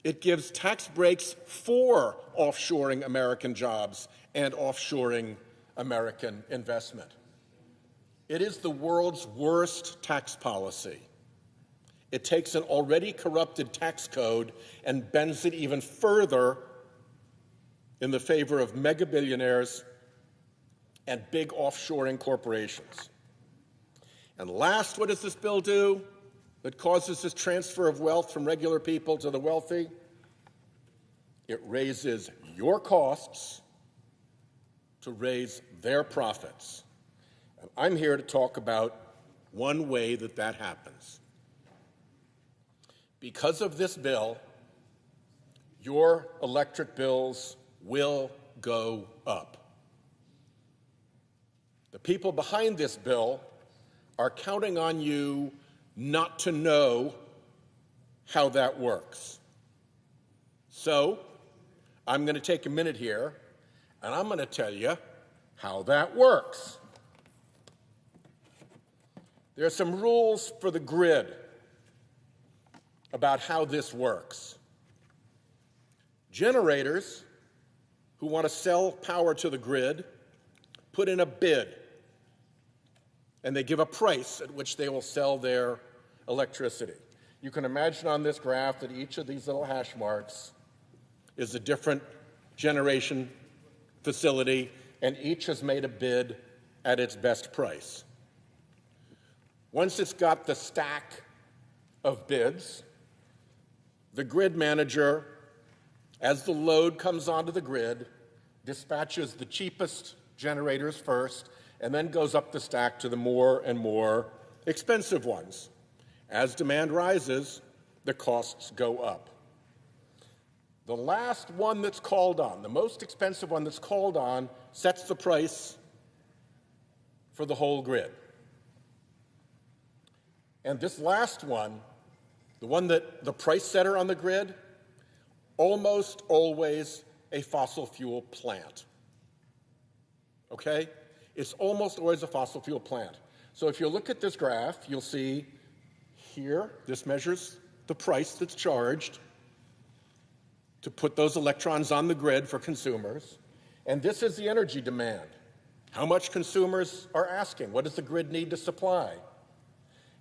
It gives tax breaks for offshoring American jobs and offshoring American investment. It is the world's worst tax policy. It takes an already corrupted tax code and bends it even further in the favor of mega billionaires and big offshoring corporations. And last, what does this bill do that causes this transfer of wealth from regular people to the wealthy? It raises your costs to raise their profits. And I'm here to talk about one way that that happens. Because of this bill, your electric bills will go up. The people behind this bill are counting on you not to know how that works. So, I'm going to take a minute here, and I'm going to tell you how that works. There are some rules for the grid about how this works. Generators who want to sell power to the grid put in a bid, and they give a price at which they will sell their electricity. You can imagine on this graph that each of these little hash marks is a different generation facility, and each has made a bid at its best price. Once it's got the stack of bids, the grid manager, as the load comes onto the grid, dispatches the cheapest generators first, and then goes up the stack to the more and more expensive ones. As demand rises, the costs go up. The last one that's called on, the most expensive one that's called on, sets the price for the whole grid. And this last one, the one that the price setter on the grid, almost always a fossil fuel plant. Okay? It's almost always a fossil fuel plant. So if you look at this graph, you'll see here, this measures the price that's charged to put those electrons on the grid for consumers. And this is the energy demand. How much consumers are asking? What does the grid need to supply?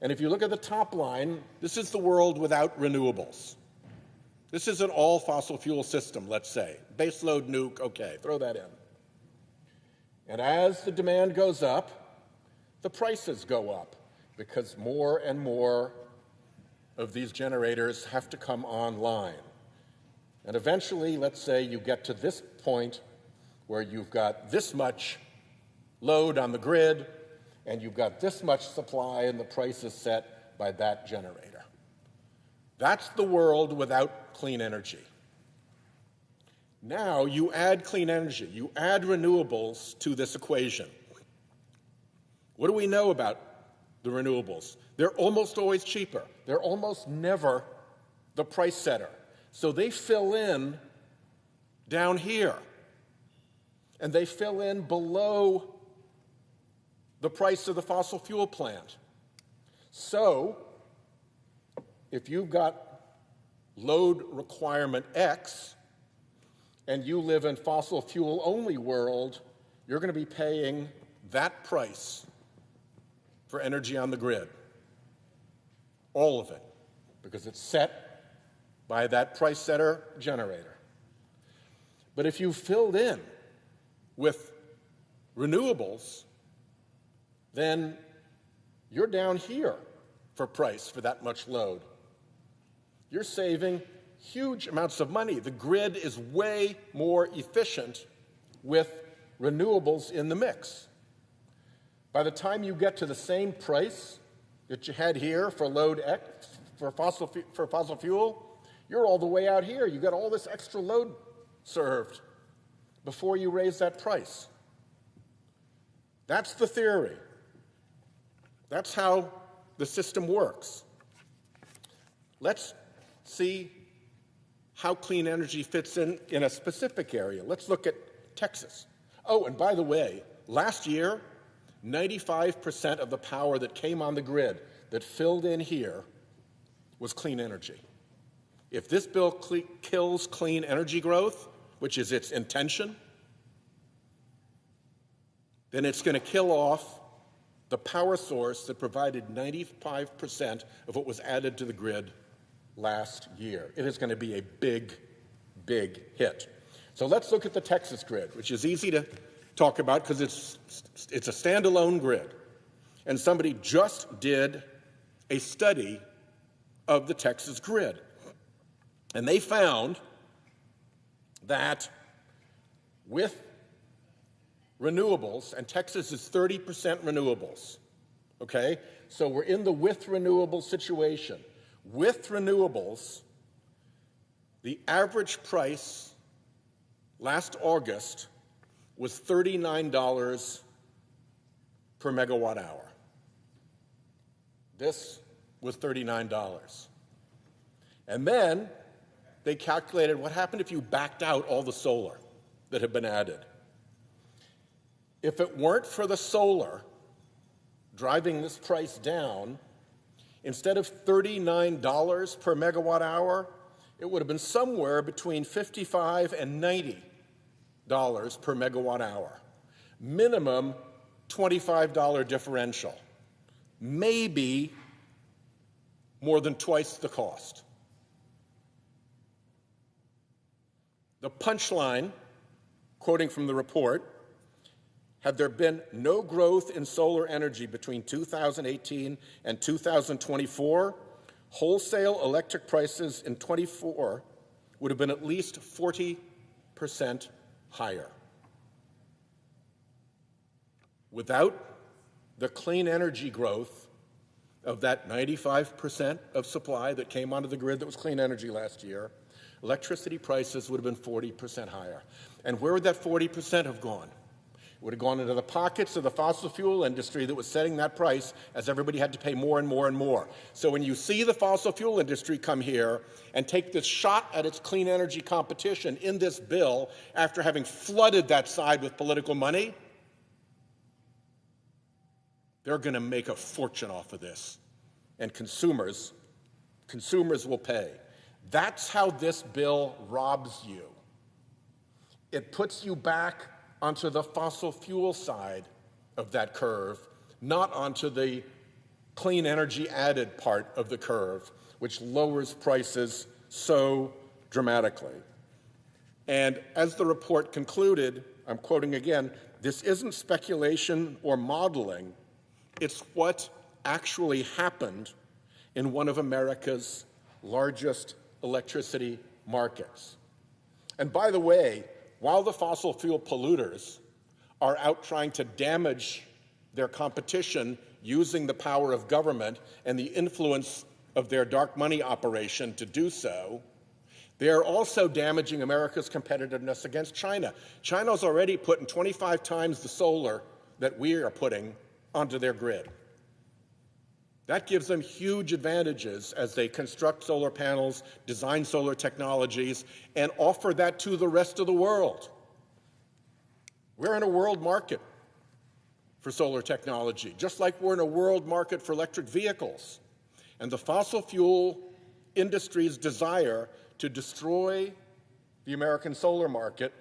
And if you look at the top line, this is the world without renewables. This is an all fossil fuel system, let's say. Baseload nuke, okay, throw that in. And as the demand goes up, the prices go up because more and more of these generators have to come online. And eventually, let's say you get to this point where you've got this much load on the grid and you've got this much supply and the price is set by that generator. That's the world without clean energy. Now you add clean energy, you add renewables to this equation. What do we know about the renewables. They're almost always cheaper. They're almost never the price setter. So they fill in down here, and they fill in below the price of the fossil fuel plant. So if you've got load requirement X and you live in fossil fuel only world, you're going to be paying that price for energy on the grid. All of it, because it's set by that price setter generator. But if you filled in with renewables, then you're down here for price for that much load. You're saving huge amounts of money. The grid is way more efficient with renewables in the mix. By the time you get to the same price that you had here for load X, for fossil fuel, you're all the way out here. You got all this extra load served before you raise that price. That's the theory. That's how the system works. Let's see how clean energy fits in a specific area. Let's look at Texas. Oh, and by the way, last year, 95% of the power that came on the grid that filled in here was clean energy. If this bill kills clean energy growth, which is its intention, then it's going to kill off the power source that provided 95% of what was added to the grid last year. It is going to be a big, big hit. So let's look at the Texas grid, which is easy to talk about because it's a standalone grid. And somebody just did a study of the Texas grid. And they found that with renewables, and Texas is 30% renewables, okay? So we're in the with renewable situation. With renewables, the average price last August was $39 per megawatt hour. This was $39. And then they calculated what happened if you backed out all the solar that had been added. If it weren't for the solar driving this price down, instead of $39 per megawatt hour, it would have been somewhere between $55 and $90 per megawatt hour. Minimum $25 differential. Maybe more than twice the cost. The punchline, quoting from the report, had there been no growth in solar energy between 2018 and 2024, wholesale electric prices in 24 would have been at least 40% higher. Without the clean energy growth of that 95% of supply that came onto the grid that was clean energy last year, electricity prices would have been 40% higher. And where would that 40% have gone? It would have gone into the pockets of the fossil fuel industry that was setting that price as everybody had to pay more and more and more. So when you see the fossil fuel industry come here and take this shot at its clean energy competition in this bill after having flooded that side with political money, they're going to make a fortune off of this. And consumers will pay. That's how this bill robs you. It puts you back onto the fossil fuel side of that curve, not onto the clean energy added part of the curve, which lowers prices so dramatically. And as the report concluded, I'm quoting again, this isn't speculation or modeling, it's what actually happened in one of America's largest electricity markets. And by the way, while the fossil fuel polluters are out trying to damage their competition using the power of government and the influence of their dark money operation to do so, they are also damaging America's competitiveness against China. China's already putting 25 times the solar that we are putting onto their grid. That gives them huge advantages as they construct solar panels, design solar technologies, and offer that to the rest of the world. We're in a world market for solar technology, just like we're in a world market for electric vehicles. And the fossil fuel industry's desire to destroy the American solar market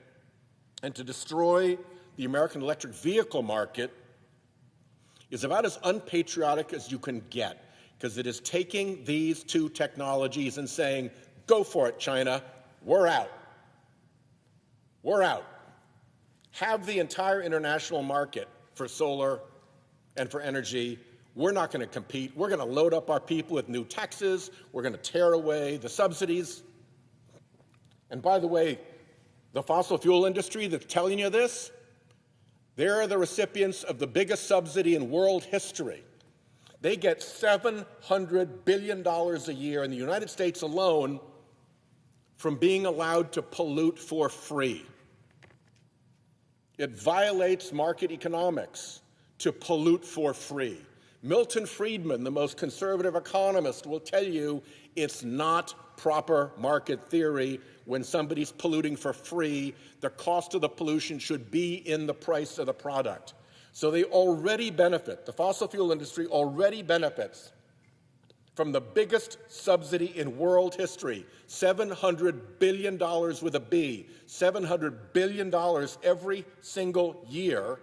and to destroy the American electric vehicle market is about as unpatriotic as you can get, because it is taking these two technologies and saying, go for it, China, we're out. We're out. Have the entire international market for solar and for energy. We're not going to compete. We're going to load up our people with new taxes. We're going to tear away the subsidies. And by the way, the fossil fuel industry that's telling you this, they're the recipients of the biggest subsidy in world history. They get $700 billion a year in the United States alone from being allowed to pollute for free. It violates market economics to pollute for free. Milton Friedman, the most conservative economist, will tell you it's not proper market theory. When somebody's polluting for free, the cost of the pollution should be in the price of the product. So they already benefit, the fossil fuel industry already benefits from the biggest subsidy in world history, $700 billion with a B, $700 billion every single year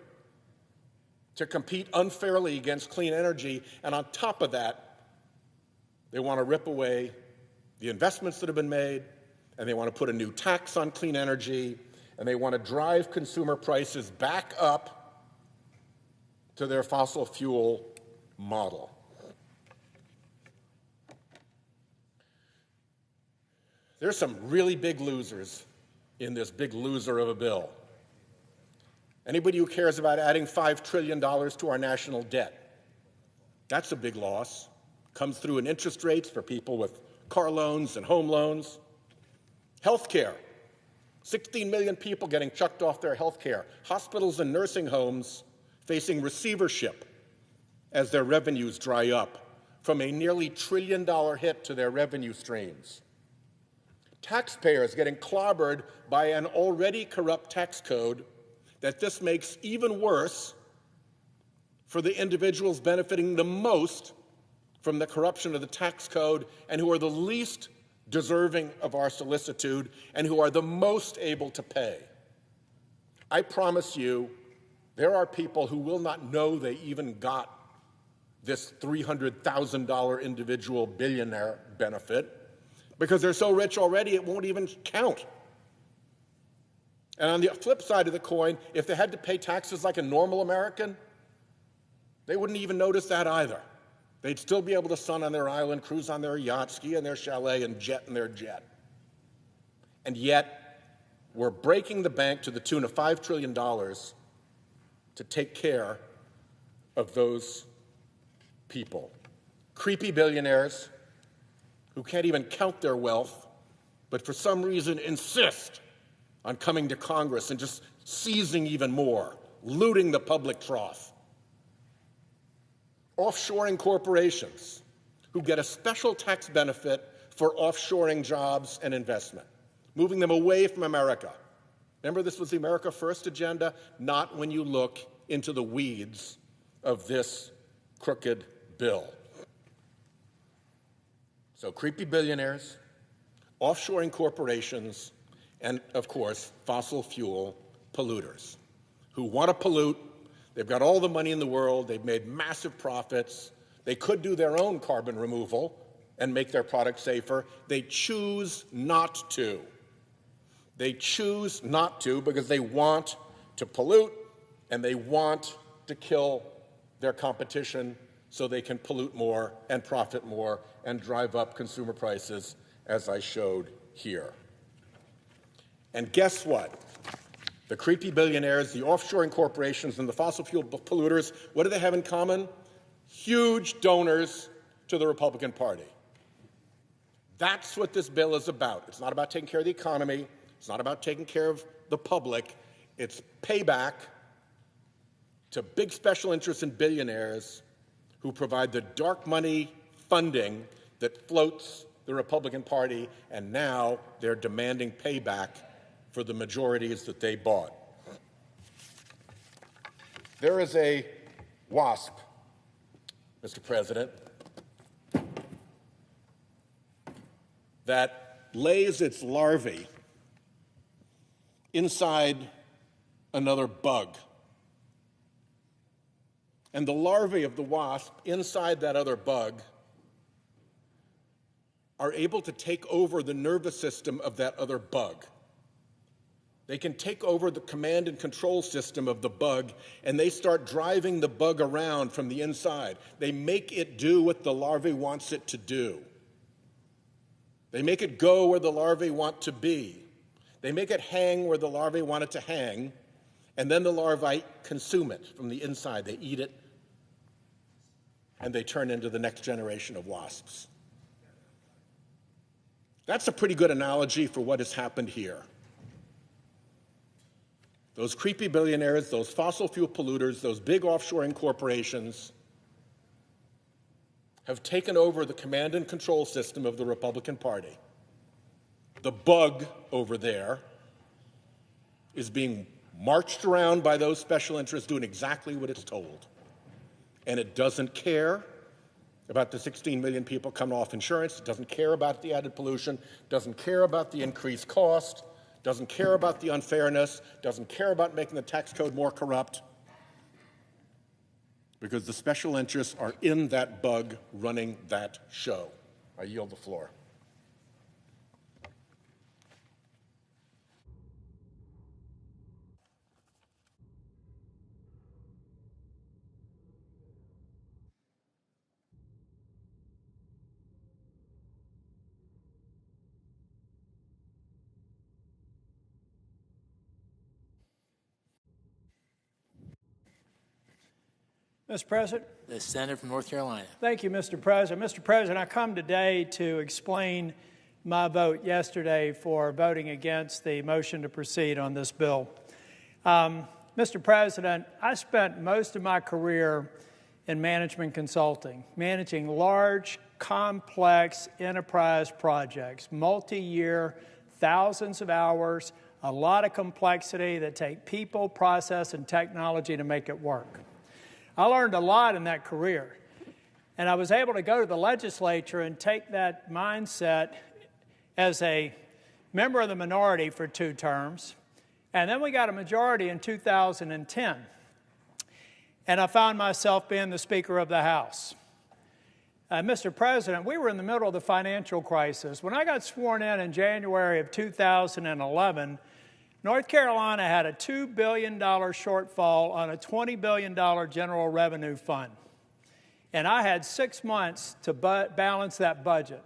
to compete unfairly against clean energy. And on top of that, they want to rip away the investments that have been made, and they want to put a new tax on clean energy, and they want to drive consumer prices back up to their fossil fuel model. There's some really big losers in this big loser of a bill. Anybody who cares about adding $5 trillion to our national debt, that's a big loss. Comes through in interest rates for people with car loans and home loans. Health care, 16 million people getting chucked off their health care. Hospitals and nursing homes facing receivership as their revenues dry up from a nearly $1 trillion hit to their revenue streams. Taxpayers getting clobbered by an already corrupt tax code that this makes even worse for the individuals benefiting the most from the corruption of the tax code and who are the least deserving of our solicitude and who are the most able to pay. I promise you, there are people who will not know they even got this $300,000 individual billionaire benefit because they're so rich already it won't even count. And on the flip side of the coin, if they had to pay taxes like a normal American, they wouldn't even notice that either. They'd still be able to sun on their island, cruise on their yacht, ski in their chalet, and jet in their jet. And yet, we're breaking the bank to the tune of $5 trillion to take care of those people. Creepy billionaires who can't even count their wealth, but for some reason insist on coming to Congress and just seizing even more, looting the public trough. Offshoring corporations who get a special tax benefit for offshoring jobs and investment, moving them away from America. Remember, this was the America First agenda, not when you look into the weeds of this crooked bill. So creepy billionaires, offshoring corporations, and of course, fossil fuel polluters who want to pollute. They've got all the money in the world. They've made massive profits. They could do their own carbon removal and make their product safer. They choose not to. They choose not to because they want to pollute and they want to kill their competition so they can pollute more and profit more and drive up consumer prices, as I showed here. And guess what? The creepy billionaires, the offshoring corporations, and the fossil fuel polluters, what do they have in common? Huge donors to the Republican Party. That's what this bill is about. It's not about taking care of the economy. It's not about taking care of the public. It's payback to big special interests and billionaires who provide the dark money funding that floats the Republican Party, and now they're demanding payback for the majorities that they bought. There is a wasp, Mr. President, that lays its larvae inside another bug. And the larvae of the wasp inside that other bug are able to take over the nervous system of that other bug. They can take over the command and control system of the bug, and they start driving the bug around from the inside. They make it do what the larvae wants it to do. They make it go where the larvae want to be. They make it hang where the larvae want it to hang, and then the larvae consume it from the inside. They eat it, and they turn into the next generation of wasps. That's a pretty good analogy for what has happened here. Those creepy billionaires, those fossil fuel polluters, those big offshoring corporations have taken over the command and control system of the Republican Party. The bug over there is being marched around by those special interests doing exactly what it's told. And it doesn't care about the 16 million people coming off insurance. It doesn't care about the added pollution. Doesn't care about the increased cost. Doesn't care about the unfairness. Doesn't care about making the tax code more corrupt. Because the special interests are in that bug running that show. I yield the floor. Mr. President. The senator from North Carolina. Thank you, Mr. President. Mr. President, I come today to explain my vote yesterday for voting against the motion to proceed on this bill. Mr. President, I spent most of my career in management consulting, managing large, complex enterprise projects, multi-year, thousands of hours, a lot of complexity that take people, process, and technology to make it work. I learned a lot in that career, and I was able to go to the legislature and take that mindset as a member of the minority for 2 terms, and then we got a majority in 2010, and I found myself being the Speaker of the House. Mr. President, we were in the middle of the financial crisis. When I got sworn in January of 2011, North Carolina had a $2 billion shortfall on a $20 billion general revenue fund. And I had 6 months to balance that budget.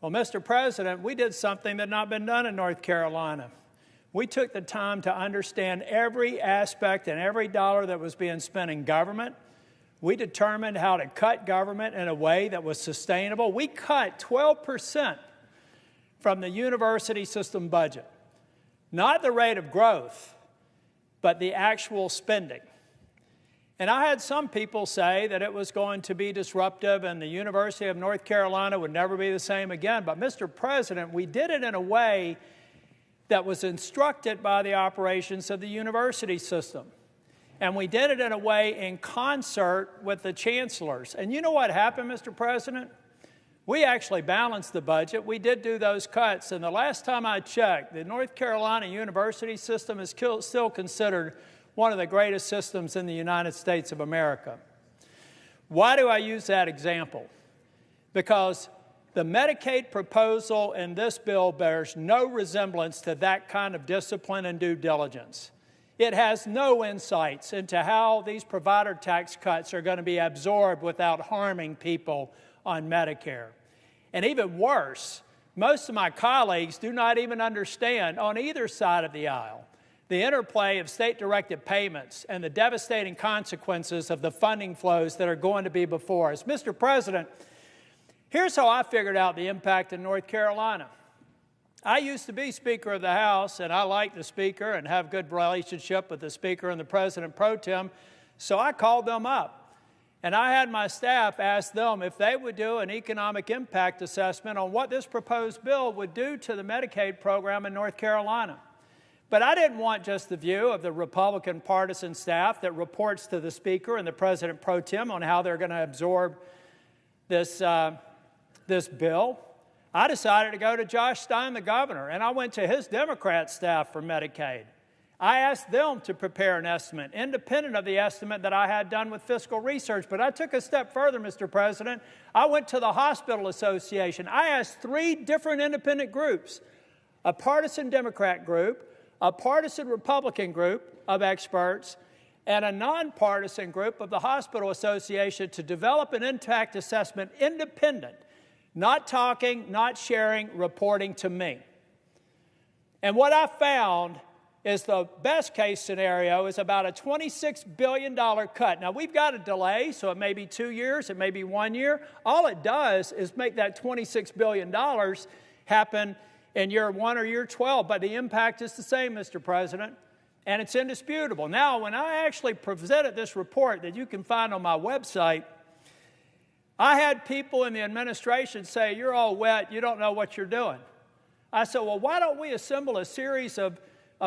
Well, Mr. President, we did something that had not been done in North Carolina. We took the time to understand every aspect and every dollar that was being spent in government. We determined how to cut government in a way that was sustainable. We cut 12% from the university system budget. Not the rate of growth, but the actual spending. And I had some people say that it was going to be disruptive and the University of North Carolina would never be the same again. But, Mr. President, we did it in a way that was instructed by the operations of the university system. And we did it in a way in concert with the chancellors. And you know what happened, Mr. President? We actually balanced the budget. We did do those cuts. And the last time I checked, the North Carolina university system is still considered one of the greatest systems in the United States of America. Why do I use that example? Because the Medicaid proposal in this bill bears no resemblance to that kind of discipline and due diligence. It has no insights into how these provider tax cuts are going to be absorbed without harming people on Medicare. And even worse, most of my colleagues do not even understand on either side of the aisle the interplay of state-directed payments and the devastating consequences of the funding flows that are going to be before us. Mr. President, here's how I figured out the impact in North Carolina. I used to be Speaker of the House, and I like the Speaker and have a good relationship with the Speaker and the President pro tem, so I called them up. And I had my staff ask them if they would do an economic impact assessment on what this proposed bill would do to the Medicaid program in North Carolina. But I didn't want just the view of the Republican partisan staff that reports to the Speaker and the President pro tem on how they're going to absorb this bill. I decided to go to Josh Stein, the governor, and I went to his Democrat staff for Medicaid. I asked them to prepare an estimate, independent of the estimate that I had done with Fiscal Research. But I took a step further, Mr. President. I went to the Hospital Association. I asked 3 different independent groups, a partisan Democrat group, a partisan Republican group of experts, and a nonpartisan group of the Hospital Association to develop an impact assessment independent, not talking, not sharing, reporting to me. And what I found is the best case scenario is about a $26 billion cut. Now, we've got a delay, so it may be 2 years, it may be 1 year. All it does is make that $26 billion happen in year 1 or year 12, but the impact is the same, Mr. President, and it's indisputable. Now, when I actually presented this report that you can find on my website, I had people in the administration say, "You're all wet, you don't know what you're doing." I said, well, why don't we assemble a series of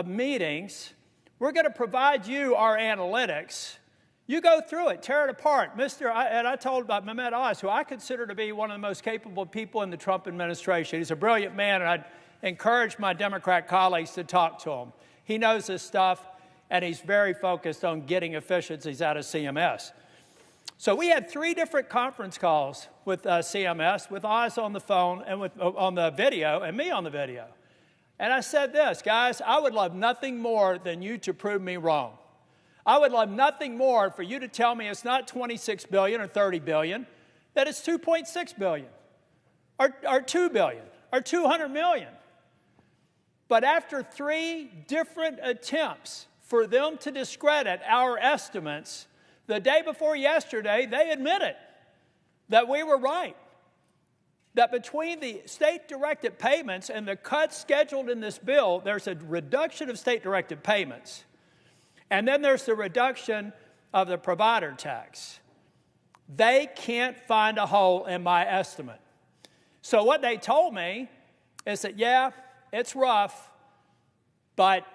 meetings? We're going to provide you our analytics. You go through it, tear it apart. And I told about Mehmet Oz, who I consider to be one of the most capable people in the Trump administration. He's a brilliant man, and I'd encourage my Democrat colleagues to talk to him. He knows this stuff, and he's very focused on getting efficiencies out of CMS. So we had 3 different conference calls with CMS, with Oz on the phone and on the video, and me on the video. And I said this, guys, I would love nothing more than you to prove me wrong. I would love nothing more for you to tell me it's not $26 billion or $30 billion, that it's $2.6 billion or $2 billion or $200 million. But after 3 different attempts for them to discredit our estimates, the day before yesterday, they admitted that we were right. That between the state-directed payments and the cuts scheduled in this bill, there's a reduction of state-directed payments. And then there's the reduction of the provider tax. They can't find a hole in my estimate. So what they told me is that, yeah, it's rough, but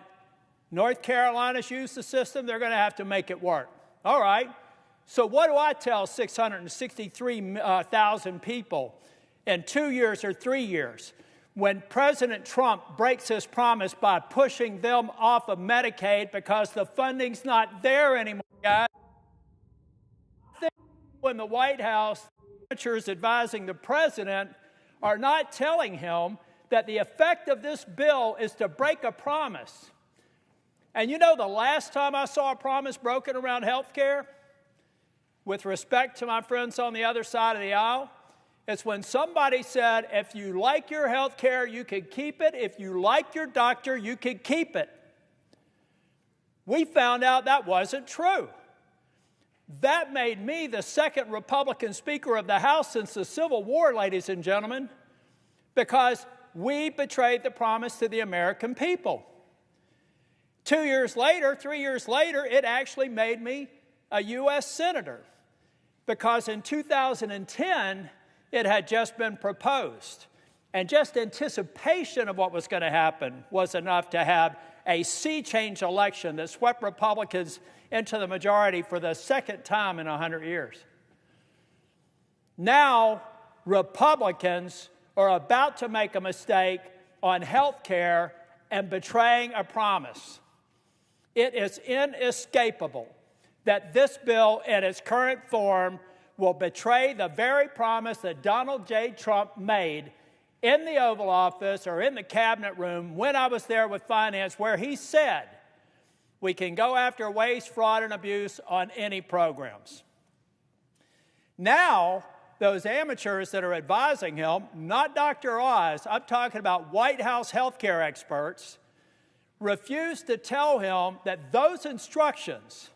North Carolina's used the system. They're going to have to make it work. All right. So what do I tell 663,000 people in 2 years or 3 years when President Trump breaks his promise by pushing them off of Medicaid because the funding's not there anymore, guys? In the White House, senators advising the president are not telling him that the effect of this bill is to break a promise. And you know the last time I saw a promise broken around health care, with respect to my friends on the other side of the aisle, it's when somebody said, if you like your health care, you can keep it. If you like your doctor, you can keep it. We found out that wasn't true. That made me the second Republican Speaker of the House since the Civil War, ladies and gentlemen, because we betrayed the promise to the American people. 2 years later, 3 years later, it actually made me a U.S. Senator, because in 2010, it had just been proposed. And just anticipation of what was going to happen was enough to have a sea change election that swept Republicans into the majority for the second time in 100 years. Now, Republicans are about to make a mistake on health care and betraying a promise. It is inescapable that this bill in its current form will betray the very promise that Donald J. Trump made in the Oval Office or in the cabinet room when I was there with finance, where he said we can go after waste, fraud, and abuse on any programs. Now, those amateurs that are advising him, not Dr. Oz, I'm talking about White House healthcare experts, refuse to tell him that those instructions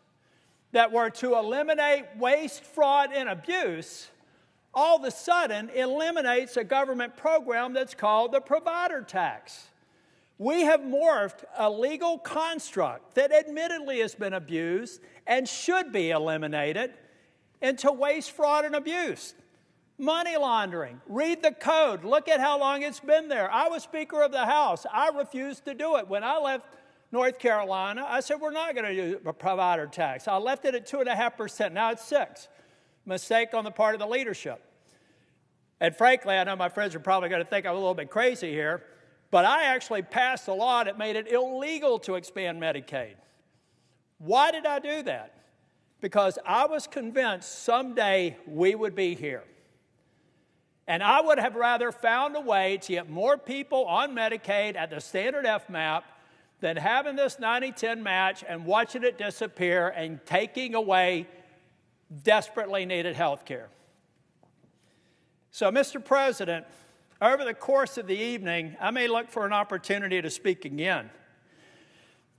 that were to eliminate waste, fraud, and abuse, all of a sudden eliminates a government program that's called the provider tax. We have morphed a legal construct that admittedly has been abused and should be eliminated into waste, fraud, and abuse. Money laundering. Read the code. Look at how long it's been there. I was Speaker of the House. I refused to do it. When I left North Carolina, I said, we're not going to do a provider tax. I left it at 2.5%. Now it's 6%. Mistake on the part of the leadership. And frankly, I know my friends are probably going to think I'm a little bit crazy here, but I actually passed a law that made it illegal to expand Medicaid. Why did I do that? Because I was convinced someday we would be here. And I would have rather found a way to get more people on Medicaid at the standard FMAP than having this 90-10 match and watching it disappear and taking away desperately needed health care. So, Mr. President, over the course of the evening, I may look for an opportunity to speak again.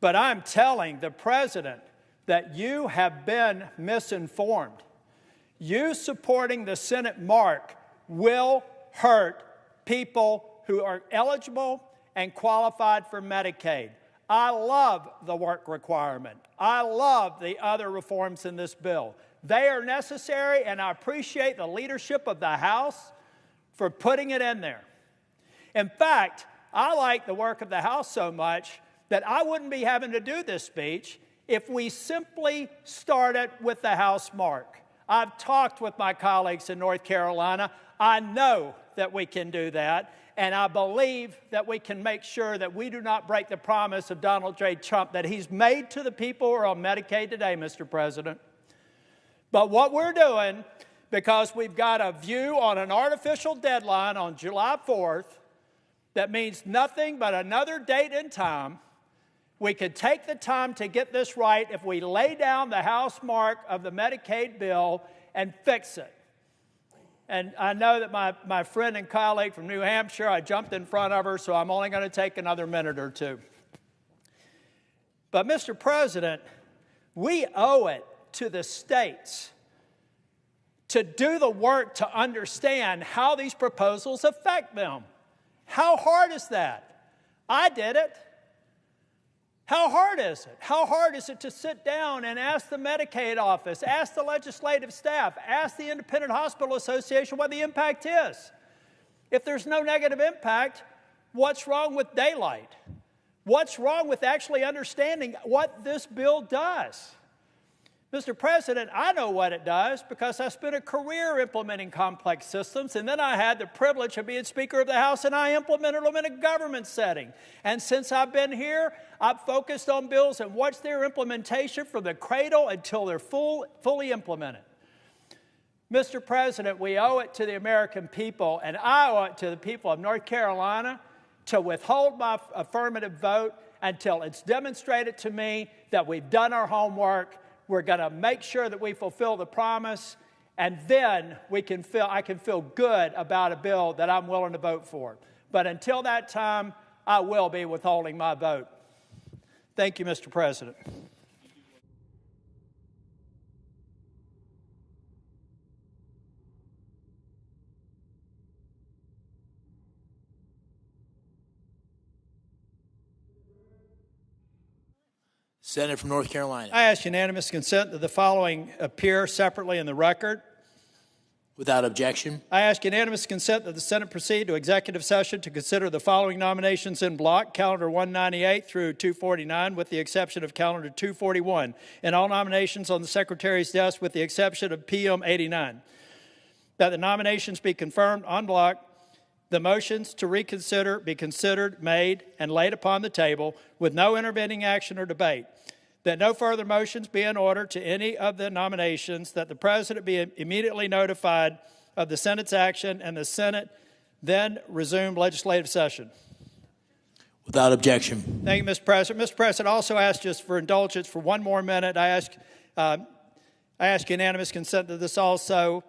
But I'm telling the President that you have been misinformed. You supporting the Senate mark will hurt people who are eligible and qualified for Medicaid. I love the work requirement. I love the other reforms in this bill. They are necessary, and I appreciate the leadership of the House for putting it in there. In fact, I like the work of the House so much that I wouldn't be having to do this speech if we simply started with the House mark. I've talked with my colleagues in North Carolina. I know that we can do that, and I believe that we can make sure that we do not break the promise of Donald J. Trump that he's made to the people who are on Medicaid today, Mr. President. But what we're doing, because we've got a view on an artificial deadline on July 4th that means nothing but another date and time, we could take the time to get this right if we lay down the House mark of the Medicaid bill and fix it. And I know that my friend and colleague from New Hampshire, I jumped in front of her, so I'm only going to take another minute or two. But, Mr. President, we owe it to the states to do the work to understand how these proposals affect them. How hard is that? I did it. How hard is it? How hard is it to sit down and ask the Medicaid office, ask the legislative staff, ask the Independent Hospital Association what the impact is? If there's no negative impact, what's wrong with daylight? What's wrong with actually understanding what this bill does? Mr. President, I know what it does because I spent a career implementing complex systems, and then I had the privilege of being Speaker of the House, and I implemented them in a government setting. And since I've been here, I've focused on bills and watched their implementation from the cradle until they're fully implemented. Mr. President, we owe it to the American people, and I owe it to the people of North Carolina to withhold my affirmative vote until it's demonstrated to me that we've done our homework. We're going to make sure that we fulfill the promise, and then I can feel good about a bill that I'm willing to vote for. But until that time, I will be withholding my vote. Thank you, Mr. President. Senator from North Carolina. I ask unanimous consent that the following appear separately in the record. Without objection. I ask unanimous consent that the Senate proceed to executive session to consider the following nominations in block, calendar 198 through 249, with the exception of calendar 241, and all nominations on the Secretary's desk with the exception of PM 89. That the nominations be confirmed en bloc, the motions to reconsider be considered, made, and laid upon the table with no intervening action or debate. That no further motions be in order to any of the nominations, that the President be immediately notified of the Senate's action, and the Senate then resume legislative session. Without objection. Thank you, Mr. President. Mr. President, I also ask just for indulgence for one more minute. I ask unanimous consent that this also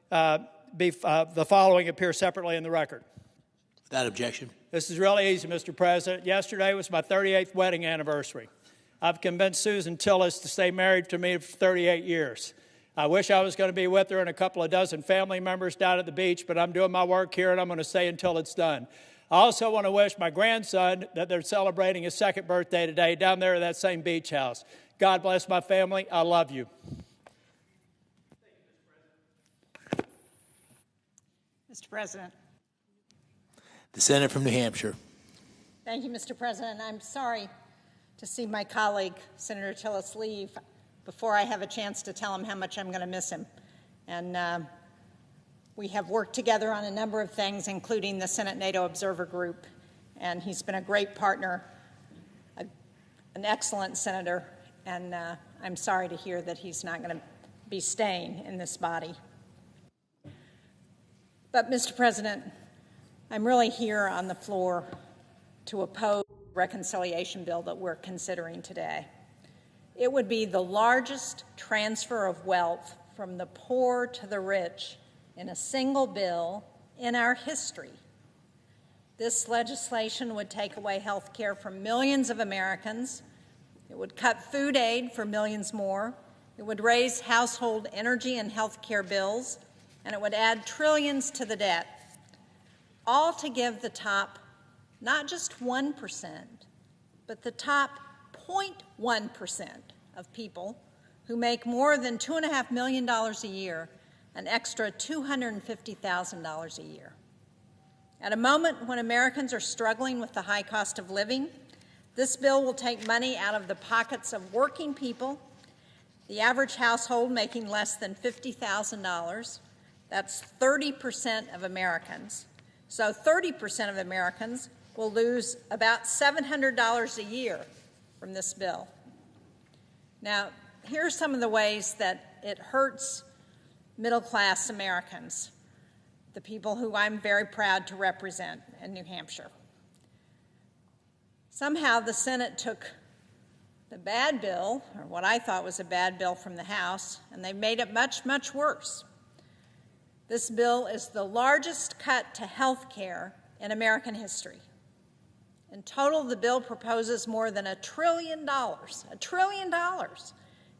the following appear separately in the record. Without objection. This is really easy, Mr. President. Yesterday was my 38th wedding anniversary. I've convinced Susan Tillis to stay married to me for 38 years. I wish I was going to be with her and a couple of dozen family members down at the beach, but I'm doing my work here and I'm going to stay until it's done. I also want to wish my grandson that they're celebrating his second birthday today down there at that same beach house. God bless my family. I love you. Mr. President. The senator from New Hampshire. Thank you, Mr. President. I'm sorry to see my colleague, Senator Tillis, leave before I have a chance to tell him how much I'm going to miss him. And we have worked together on a number of things, including the Senate NATO Observer Group, and he's been a great partner, an excellent senator, and I'm sorry to hear that he's not going to be staying in this body. But, Mr. President, I'm really here on the floor to oppose the reconciliation bill that we're considering today. It would be the largest transfer of wealth from the poor to the rich in a single bill in our history. This legislation would take away health care from millions of Americans. It would cut food aid for millions more. It would raise household energy and health care bills, and it would add trillions to the debt, all to give the top not just 1%, but the top 0.1% of people who make more than $2.5 million a year an extra $250,000 a year. At a moment when Americans are struggling with the high cost of living, this bill will take money out of the pockets of working people, the average household making less than $50,000. That's 30% of Americans. So 30% of Americans will lose about $700 a year from this bill. Now, here are some of the ways that it hurts middle-class Americans, the people who I'm very proud to represent in New Hampshire. Somehow the Senate took the bad bill, or what I thought was a bad bill from the House, and they made it much, much worse. This bill is the largest cut to health care in American history. In total, the bill proposes more than $1 trillion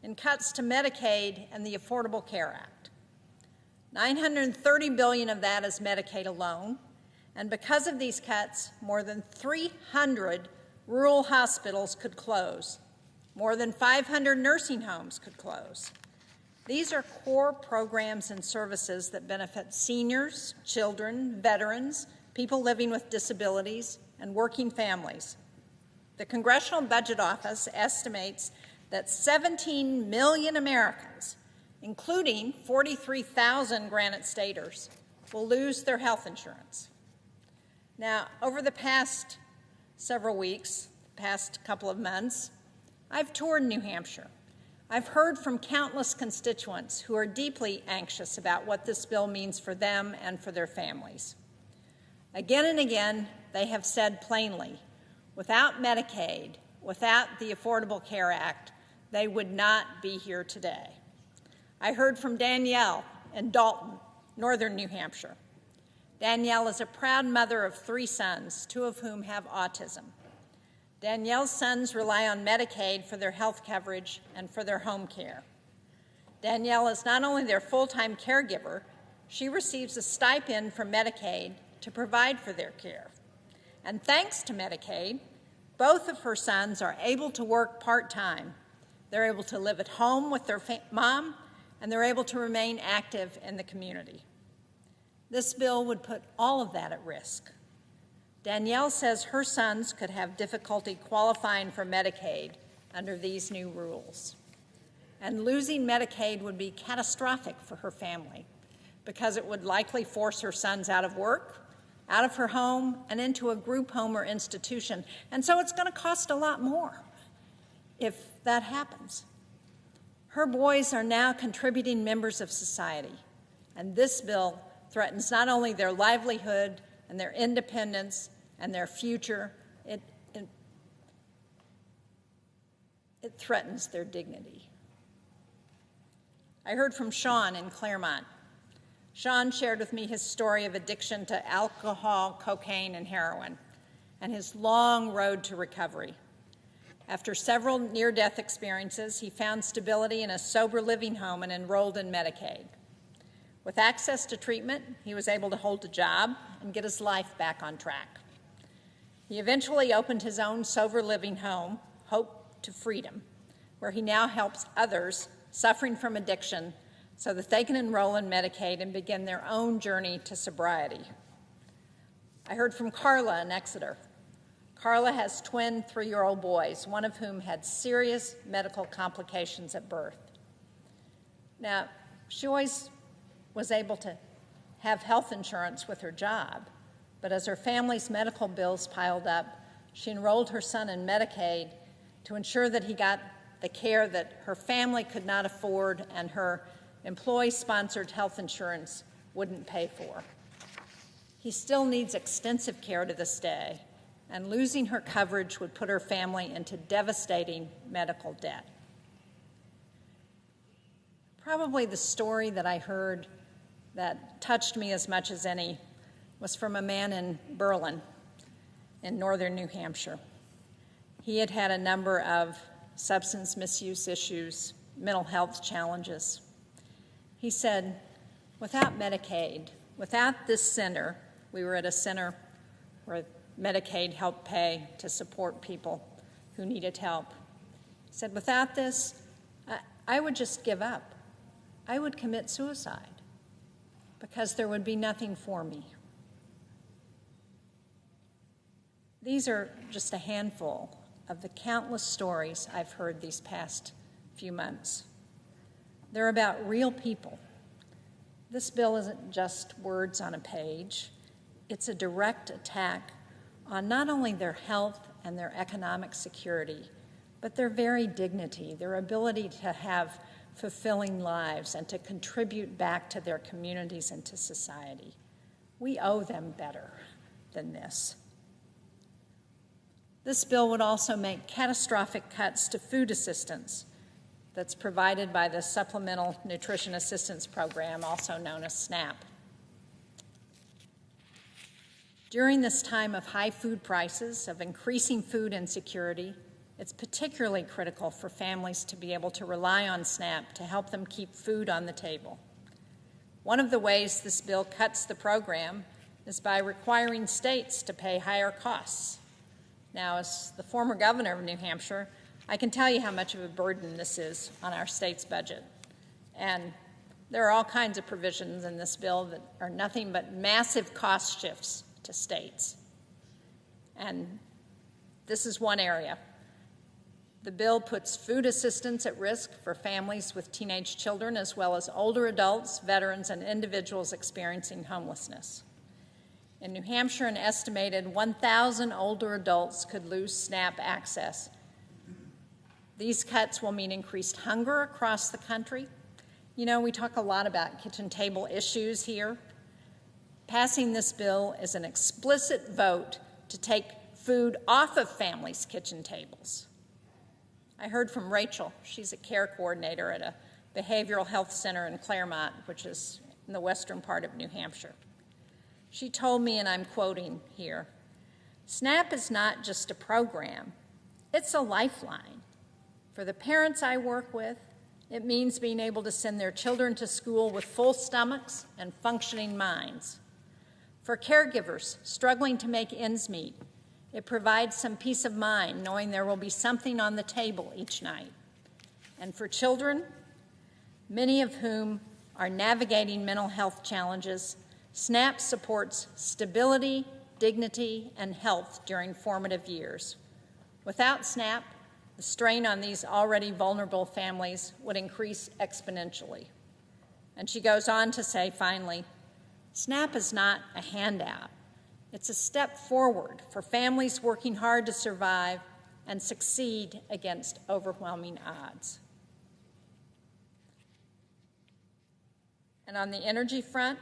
in cuts to Medicaid and the Affordable Care Act. $930 billion of that is Medicaid alone, and because of these cuts, more than 300 rural hospitals could close. More than 500 nursing homes could close. These are core programs and services that benefit seniors, children, veterans, people living with disabilities, and working families. The Congressional Budget Office estimates that 17 million Americans, including 43,000 Granite Staters, will lose their health insurance. Now, over the past several weeks, past couple of months, I've toured New Hampshire. I've heard from countless constituents who are deeply anxious about what this bill means for them and for their families. Again and again, they have said plainly, without Medicaid, without the Affordable Care Act, they would not be here today. I heard from Danielle in Dalton, northern New Hampshire. Danielle is a proud mother of 3 sons, 2 of whom have autism. Danielle's sons rely on Medicaid for their health coverage and for their home care. Danielle is not only their full-time caregiver, she receives a stipend from Medicaid to provide for their care. And thanks to Medicaid, both of her sons are able to work part-time. They're able to live at home with their mom, and they're able to remain active in the community. This bill would put all of that at risk. Danielle says her sons could have difficulty qualifying for Medicaid under these new rules. And losing Medicaid would be catastrophic for her family because it would likely force her sons out of work, out of her home, and into a group home or institution. And so it's going to cost a lot more if that happens. Her boys are now contributing members of society, and this bill threatens not only their livelihood and their independence and their future, it threatens their dignity. I heard from Sean in Claremont. Sean shared with me his story of addiction to alcohol, cocaine, and heroin, and his long road to recovery. After several near-death experiences, he found stability in a sober living home and enrolled in Medicaid. With access to treatment, he was able to hold a job and get his life back on track. He eventually opened his own sober living home, Hope to Freedom, where he now helps others suffering from addiction so that they can enroll in Medicaid and begin their own journey to sobriety. I heard from Carla in Exeter. Carla has twin 3-year-old boys, one of whom had serious medical complications at birth. Now, she always was able to have health insurance with her job, but as her family's medical bills piled up, she enrolled her son in Medicaid to ensure that he got the care that her family could not afford and her employee-sponsored health insurance wouldn't pay for. He still needs extensive care to this day, and losing her coverage would put her family into devastating medical debt. Probably the story that I heard that touched me as much as any was from a man in Berlin in northern New Hampshire. He had had a number of substance misuse issues, mental health challenges. He said, without Medicaid, without this center, we were at a center where Medicaid helped pay to support people who needed help. He said, without this, I would just give up. I would commit suicide because there would be nothing for me. These are just a handful of the countless stories I've heard these past few months. They're about real people. This bill isn't just words on a page. It's a direct attack on not only their health and their economic security, but their very dignity, their ability to have fulfilling lives and to contribute back to their communities and to society. We owe them better than this. This bill would also make catastrophic cuts to food assistance that's provided by the Supplemental Nutrition Assistance Program, also known as SNAP. During this time of high food prices, of increasing food insecurity, it's particularly critical for families to be able to rely on SNAP to help them keep food on the table. One of the ways this bill cuts the program is by requiring states to pay higher costs. Now, as the former governor of New Hampshire, I can tell you how much of a burden this is on our state's budget. And there are all kinds of provisions in this bill that are nothing but massive cost shifts to states. And this is one area. The bill puts food assistance at risk for families with teenage children, as well as older adults, veterans, and individuals experiencing homelessness. In New Hampshire, an estimated 1,000 older adults could lose SNAP access. These cuts will mean increased hunger across the country. You know, we talk a lot about kitchen table issues here. Passing this bill is an explicit vote to take food off of families' kitchen tables. I heard from Rachel. She's a care coordinator at a behavioral health center in Claremont, which is in the western part of New Hampshire. She told me, and I'm quoting here, SNAP is not just a program, it's a lifeline. For the parents I work with, it means being able to send their children to school with full stomachs and functioning minds. For caregivers struggling to make ends meet, it provides some peace of mind knowing there will be something on the table each night. And for children, many of whom are navigating mental health challenges, SNAP supports stability, dignity, and health during formative years. Without SNAP, the strain on these already vulnerable families would increase exponentially. And she goes on to say, finally, SNAP is not a handout. It's a step forward for families working hard to survive and succeed against overwhelming odds. And on the energy front,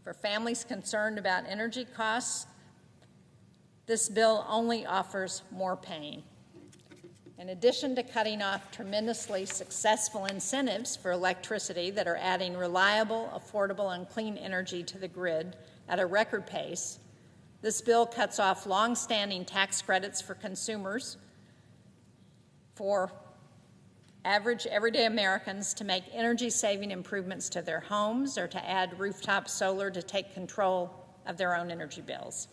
for families concerned about energy costs, this bill only offers more pain. In addition to cutting off tremendously successful incentives for electricity that are adding reliable, affordable, and clean energy to the grid at a record pace, this bill cuts off long-standing tax credits for consumers for average everyday Americans to make energy-saving improvements to their homes or to add rooftop solar to take control of their own energy bills.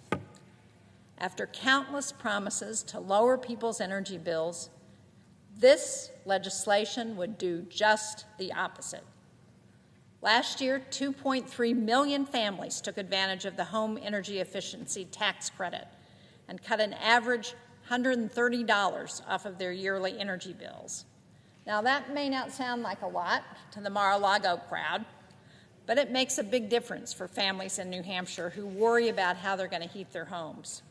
After countless promises to lower people's energy bills, this legislation would do just the opposite. Last year, 2.3 million families took advantage of the home energy efficiency tax credit and cut an average $130 off of their yearly energy bills. Now, that may not sound like a lot to the Mar-a-Lago crowd, but it makes a big difference for families in New Hampshire who worry about how they're going to heat their homes.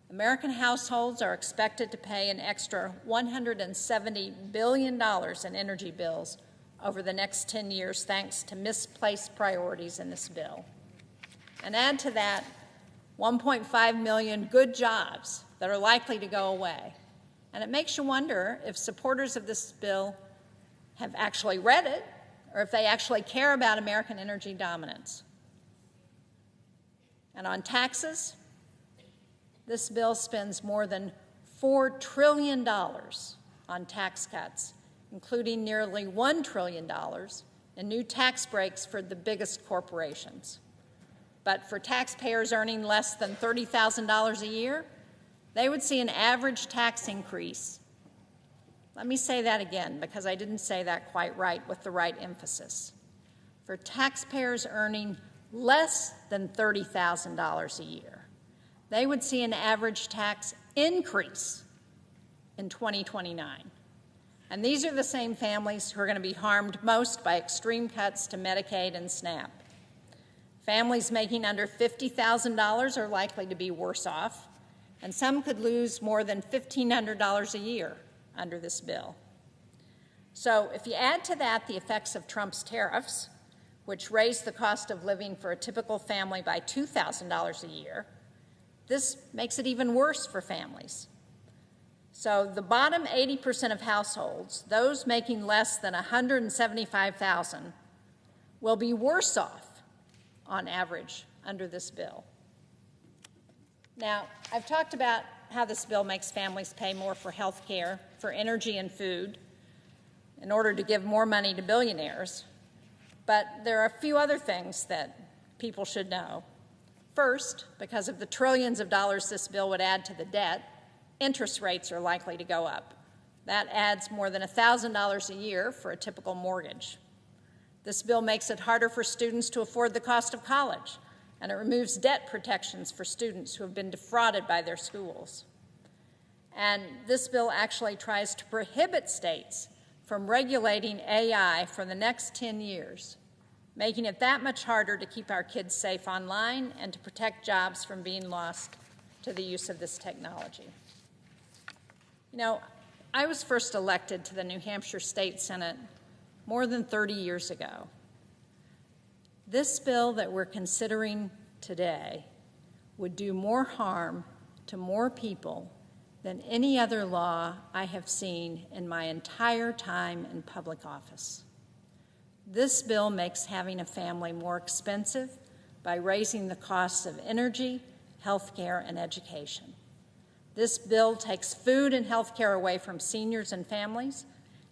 American households are expected to pay an extra $170 billion in energy bills over the next 10 years thanks to misplaced priorities in this bill. And add to that 1.5 million good jobs that are likely to go away. And it makes you wonder if supporters of this bill have actually read it or if they actually care about American energy dominance. And on taxes, this bill spends more than $4 trillion on tax cuts, including nearly $1 trillion in new tax breaks for the biggest corporations. But for taxpayers earning less than $30,000 a year, they would see an average tax increase. Let me say that again, because I didn't say that quite right with the right emphasis. For taxpayers earning less than $30,000 a year, they would see an average tax increase in 2029. And these are the same families who are going to be harmed most by extreme cuts to Medicaid and SNAP. Families making under $50,000 are likely to be worse off, and some could lose more than $1,500 a year under this bill. So if you add to that the effects of Trump's tariffs, which raised the cost of living for a typical family by $2,000 a year, this makes it even worse for families. So the bottom 80% of households, those making less than $175,000, will be worse off on average under this bill. Now, I've talked about how this bill makes families pay more for health care, for energy and food, in order to give more money to billionaires. But there are a few other things that people should know. First, because of the trillions of dollars this bill would add to the debt, interest rates are likely to go up. That adds more than $1,000 a year for a typical mortgage. This bill makes it harder for students to afford the cost of college, and it removes debt protections for students who have been defrauded by their schools. And this bill actually tries to prohibit states from regulating AI for the next 10 years, making it that much harder to keep our kids safe online and to protect jobs from being lost to the use of this technology. You know, I was first elected to the New Hampshire State Senate more than 30 years ago. This bill that we're considering today would do more harm to more people than any other law I have seen in my entire time in public office. This bill makes having a family more expensive by raising the costs of energy, health care, and education. This bill takes food and health care away from seniors and families,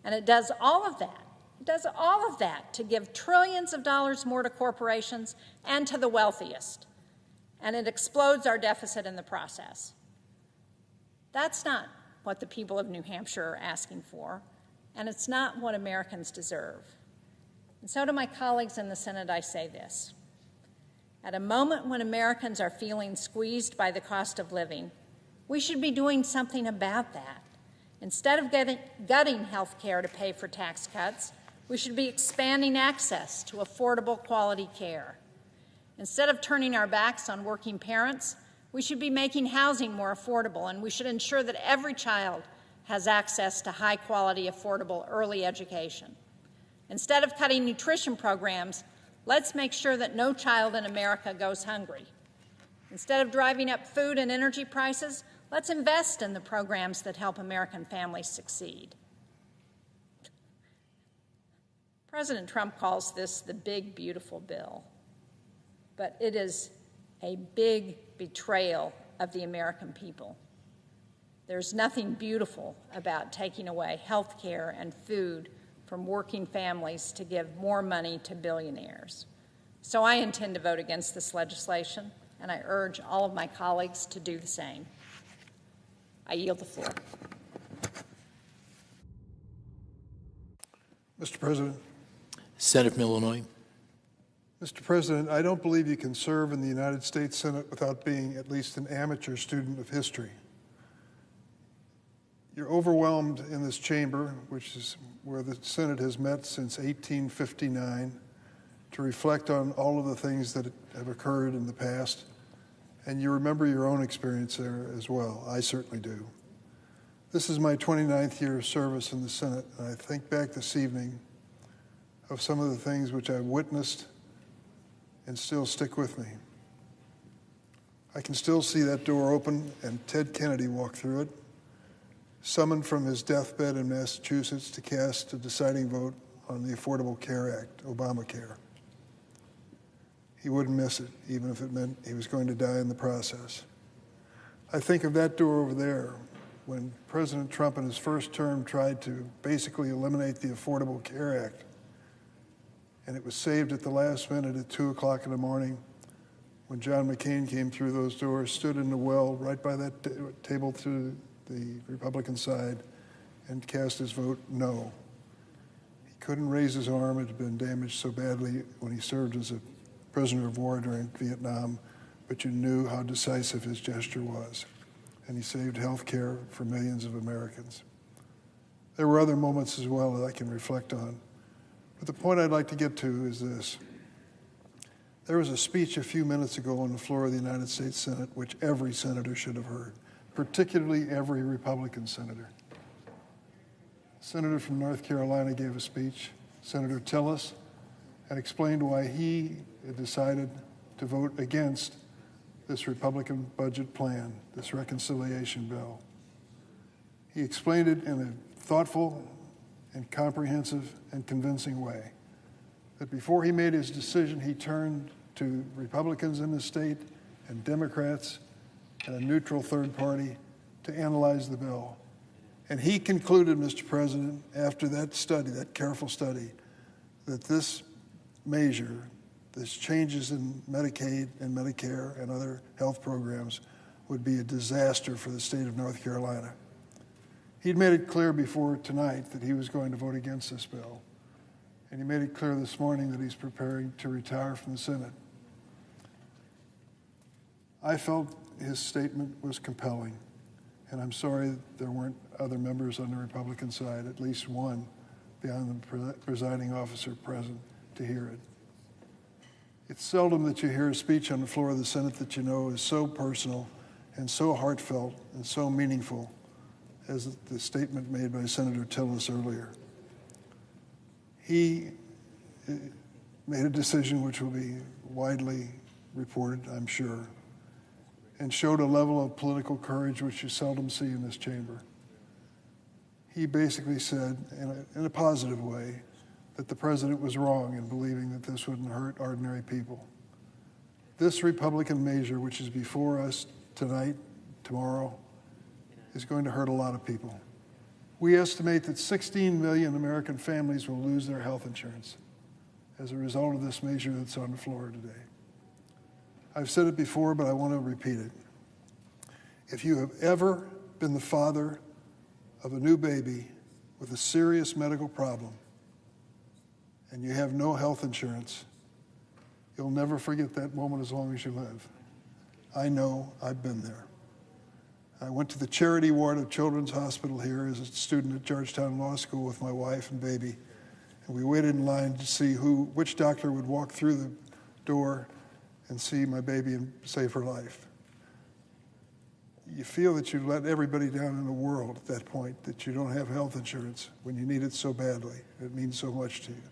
and it does all of that. It does all of that to give trillions of dollars more to corporations and to the wealthiest, and it explodes our deficit in the process. That's not what the people of New Hampshire are asking for, and it's not what Americans deserve. And so to my colleagues in the Senate, I say this. At a moment when Americans are feeling squeezed by the cost of living, we should be doing something about that. Instead of gutting health care to pay for tax cuts, we should be expanding access to affordable quality care. Instead of turning our backs on working parents, we should be making housing more affordable, and we should ensure that every child has access to high-quality, affordable early education. Instead of cutting nutrition programs, let's make sure that no child in America goes hungry. Instead of driving up food and energy prices, let's invest in the programs that help American families succeed. President Trump calls this the big, beautiful bill, but it is a big betrayal of the American people. There's nothing beautiful about taking away health care and food from working families to give more money to billionaires. So I intend to vote against this legislation, and I urge all of my colleagues to do the same. I yield the floor. Mr. President. Senator from Illinois. Mr. President, I don't believe you can serve in the United States Senate without being at least an amateur student of history. You're overwhelmed in this chamber, which is where the Senate has met since 1859, to reflect on all of the things that have occurred in the past, and you remember your own experience there as well. I certainly do. This is my 29th year of service in the Senate, and I think back this evening of some of the things which I've witnessed and still stick with me. I can still see that door open and Ted Kennedy walk through it, summoned from his deathbed in Massachusetts to cast a deciding vote on the Affordable Care Act, Obamacare. He wouldn't miss it, even if it meant he was going to die in the process. I think of that door over there when President Trump in his first term tried to basically eliminate the Affordable Care Act, and it was saved at the last minute at 2 o'clock in the morning when John McCain came through those doors, stood in the well right by that table to the Republican side, and cast his vote no. He couldn't raise his arm. It had been damaged so badly when he served as a prisoner of war during Vietnam, but you knew how decisive his gesture was. And he saved health care for millions of Americans. There were other moments as well that I can reflect on. But the point I'd like to get to is this. There was a speech a few minutes ago on the floor of the United States Senate which every senator should have heard, particularly every Republican senator. A senator from North Carolina gave a speech, Senator Tillis, and explained why he had decided to vote against this Republican budget plan, this reconciliation bill. He explained it in a thoughtful and comprehensive and convincing way. That before he made his decision, he turned to Republicans in the state and Democrats and a neutral third party to analyze the bill. And he concluded, Mr. President, after that study, that careful study, that this measure, this changes in Medicaid and Medicare and other health programs, would be a disaster for the state of North Carolina. He'd made it clear before tonight that he was going to vote against this bill. And he made it clear this morning that he's preparing to retire from the Senate. I felt his statement was compelling, and I'm sorry that there weren't other members on the Republican side, at least one, beyond the presiding officer present, to hear it. It's seldom that you hear a speech on the floor of the Senate that you know is so personal and so heartfelt and so meaningful as the statement made by Senator Tillis earlier. He made a decision which will be widely reported, I'm sure, and showed a level of political courage which you seldom see in this chamber. He basically said, in a positive way, that the president was wrong in believing that this wouldn't hurt ordinary people. This Republican measure, which is before us tonight, tomorrow, is going to hurt a lot of people. We estimate that 16 million American families will lose their health insurance as a result of this measure that's on the floor today. I've said it before, but I want to repeat it. If you have ever been the father of a new baby with a serious medical problem and you have no health insurance, you'll never forget that moment as long as you live. I know, I've been there. I went to the charity ward of Children's Hospital here as a student at Georgetown Law School with my wife and baby, and we waited in line to see which doctor would walk through the door and see my baby and save her life. You feel that you let everybody down in the world at that point, that you don't have health insurance when you need it so badly. It means so much to you.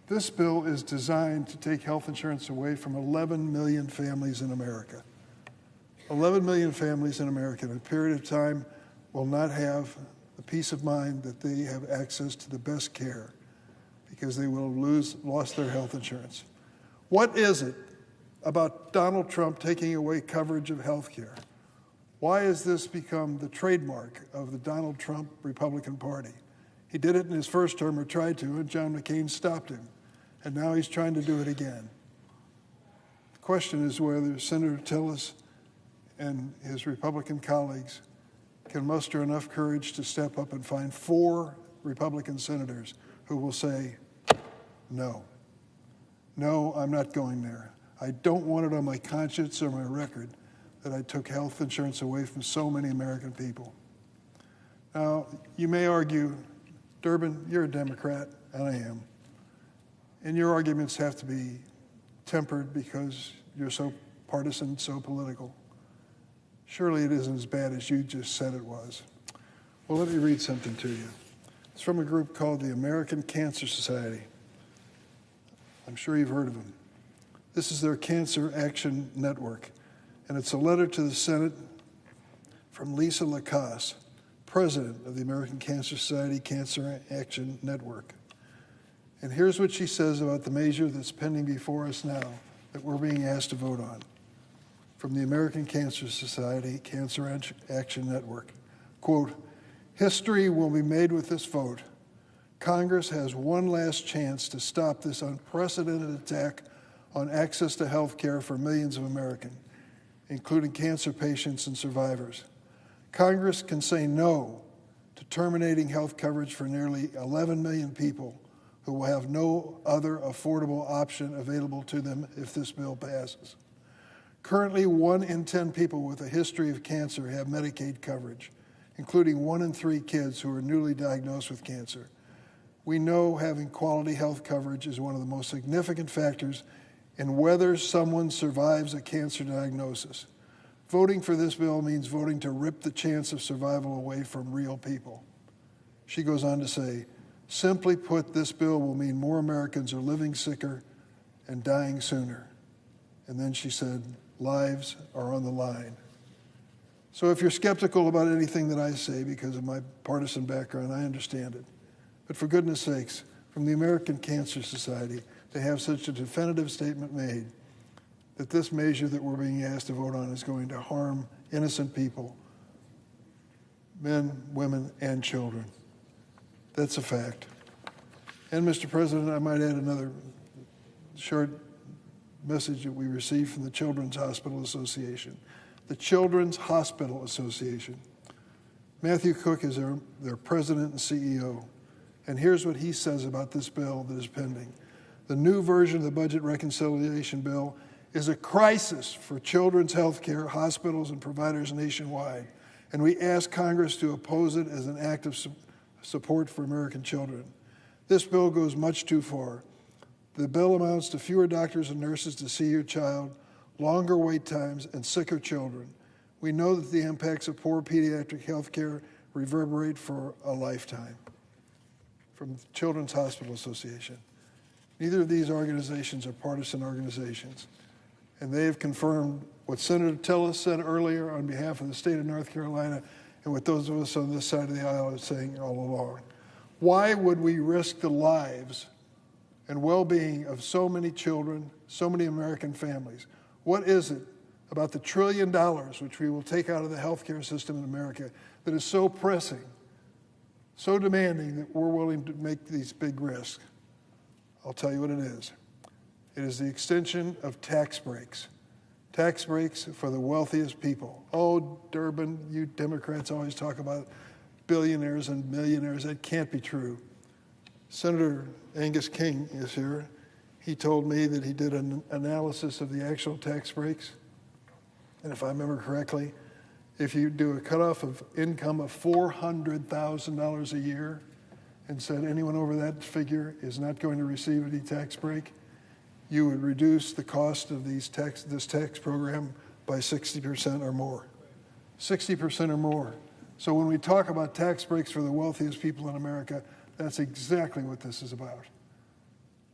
This bill is designed to take health insurance away from 11 million families in America. 11 million families in America in a period of time will not have the peace of mind that they have access to the best care because they will have lost their health insurance. What is it about Donald Trump taking away coverage of health care? Why has this become the trademark of the Donald Trump Republican Party? He did it in his first term, or tried to, and John McCain stopped him. And now he's trying to do it again. The question is whether Senator Tillis and his Republican colleagues can muster enough courage to step up and find 4 Republican senators who will say, No. No, I'm not going there. I don't want it on my conscience or my record that I took health insurance away from so many American people. Now, you may argue, Durbin, you're a Democrat, and I am. And your arguments have to be tempered because you're so partisan, so political. Surely it isn't as bad as you just said it was. Well, let me read something to you. It's from a group called the American Cancer Society. I'm sure you've heard of them. This is their Cancer Action Network, and it's a letter to the Senate from Lisa Lacasse, president of the American Cancer Society Cancer Action Network. And here's what she says about the measure that's pending before us now that we're being asked to vote on. From the American Cancer Society Cancer Action Network. Quote, history will be made with this vote. Congress has one last chance to stop this unprecedented attack on access to health care for millions of Americans, including cancer patients and survivors. Congress can say no to terminating health coverage for nearly 11 million people who will have no other affordable option available to them if this bill passes. Currently, 1 in 10 people with a history of cancer have Medicaid coverage, including 1 in 3 kids who are newly diagnosed with cancer. We know having quality health coverage is one of the most significant factors in whether someone survives a cancer diagnosis. Voting for this bill means voting to rip the chance of survival away from real people. She goes on to say, simply put, this bill will mean more Americans are living sicker and dying sooner. And then she said, lives are on the line. So if you're skeptical about anything that I say because of my partisan background, I understand it. But for goodness sakes, from the American Cancer Society, to have such a definitive statement made that this measure that we're being asked to vote on is going to harm innocent people, men, women, and children. That's a fact. And Mr. President, I might add another short message that we received from the Children's Hospital Association. The Children's Hospital Association. Matthew Cook is their president and CEO. And here's what he says about this bill that is pending. The new version of the budget reconciliation bill is a crisis for children's health care, hospitals, and providers nationwide. And we ask Congress to oppose it as an act of support for American children. This bill goes much too far. The bill amounts to fewer doctors and nurses to see your child, longer wait times, and sicker children. We know that the impacts of poor pediatric health care reverberate for a lifetime. From the Children's Hospital Association. Neither of these organizations are partisan organizations. And they have confirmed what Senator Tillis said earlier on behalf of the state of North Carolina and what those of us on this side of the aisle are saying all along. Why would we risk the lives and well-being of so many children, so many American families? What is it about the $1 trillion which we will take out of the healthcare system in America that is so pressing, so demanding that we're willing to make these big risks? I'll tell you what it is. It is the extension of tax breaks. Tax breaks for the wealthiest people. Oh, Durbin, you Democrats always talk about billionaires and millionaires. That can't be true. Senator Angus King is here. He told me that he did an analysis of the actual tax breaks. And if I remember correctly, if you do a cutoff of income of $400,000 a year and said anyone over that figure is not going to receive any tax break, you would reduce the cost of this tax program by 60% or more. 60% or more. So when we talk about tax breaks for the wealthiest people in America, that's exactly what this is about.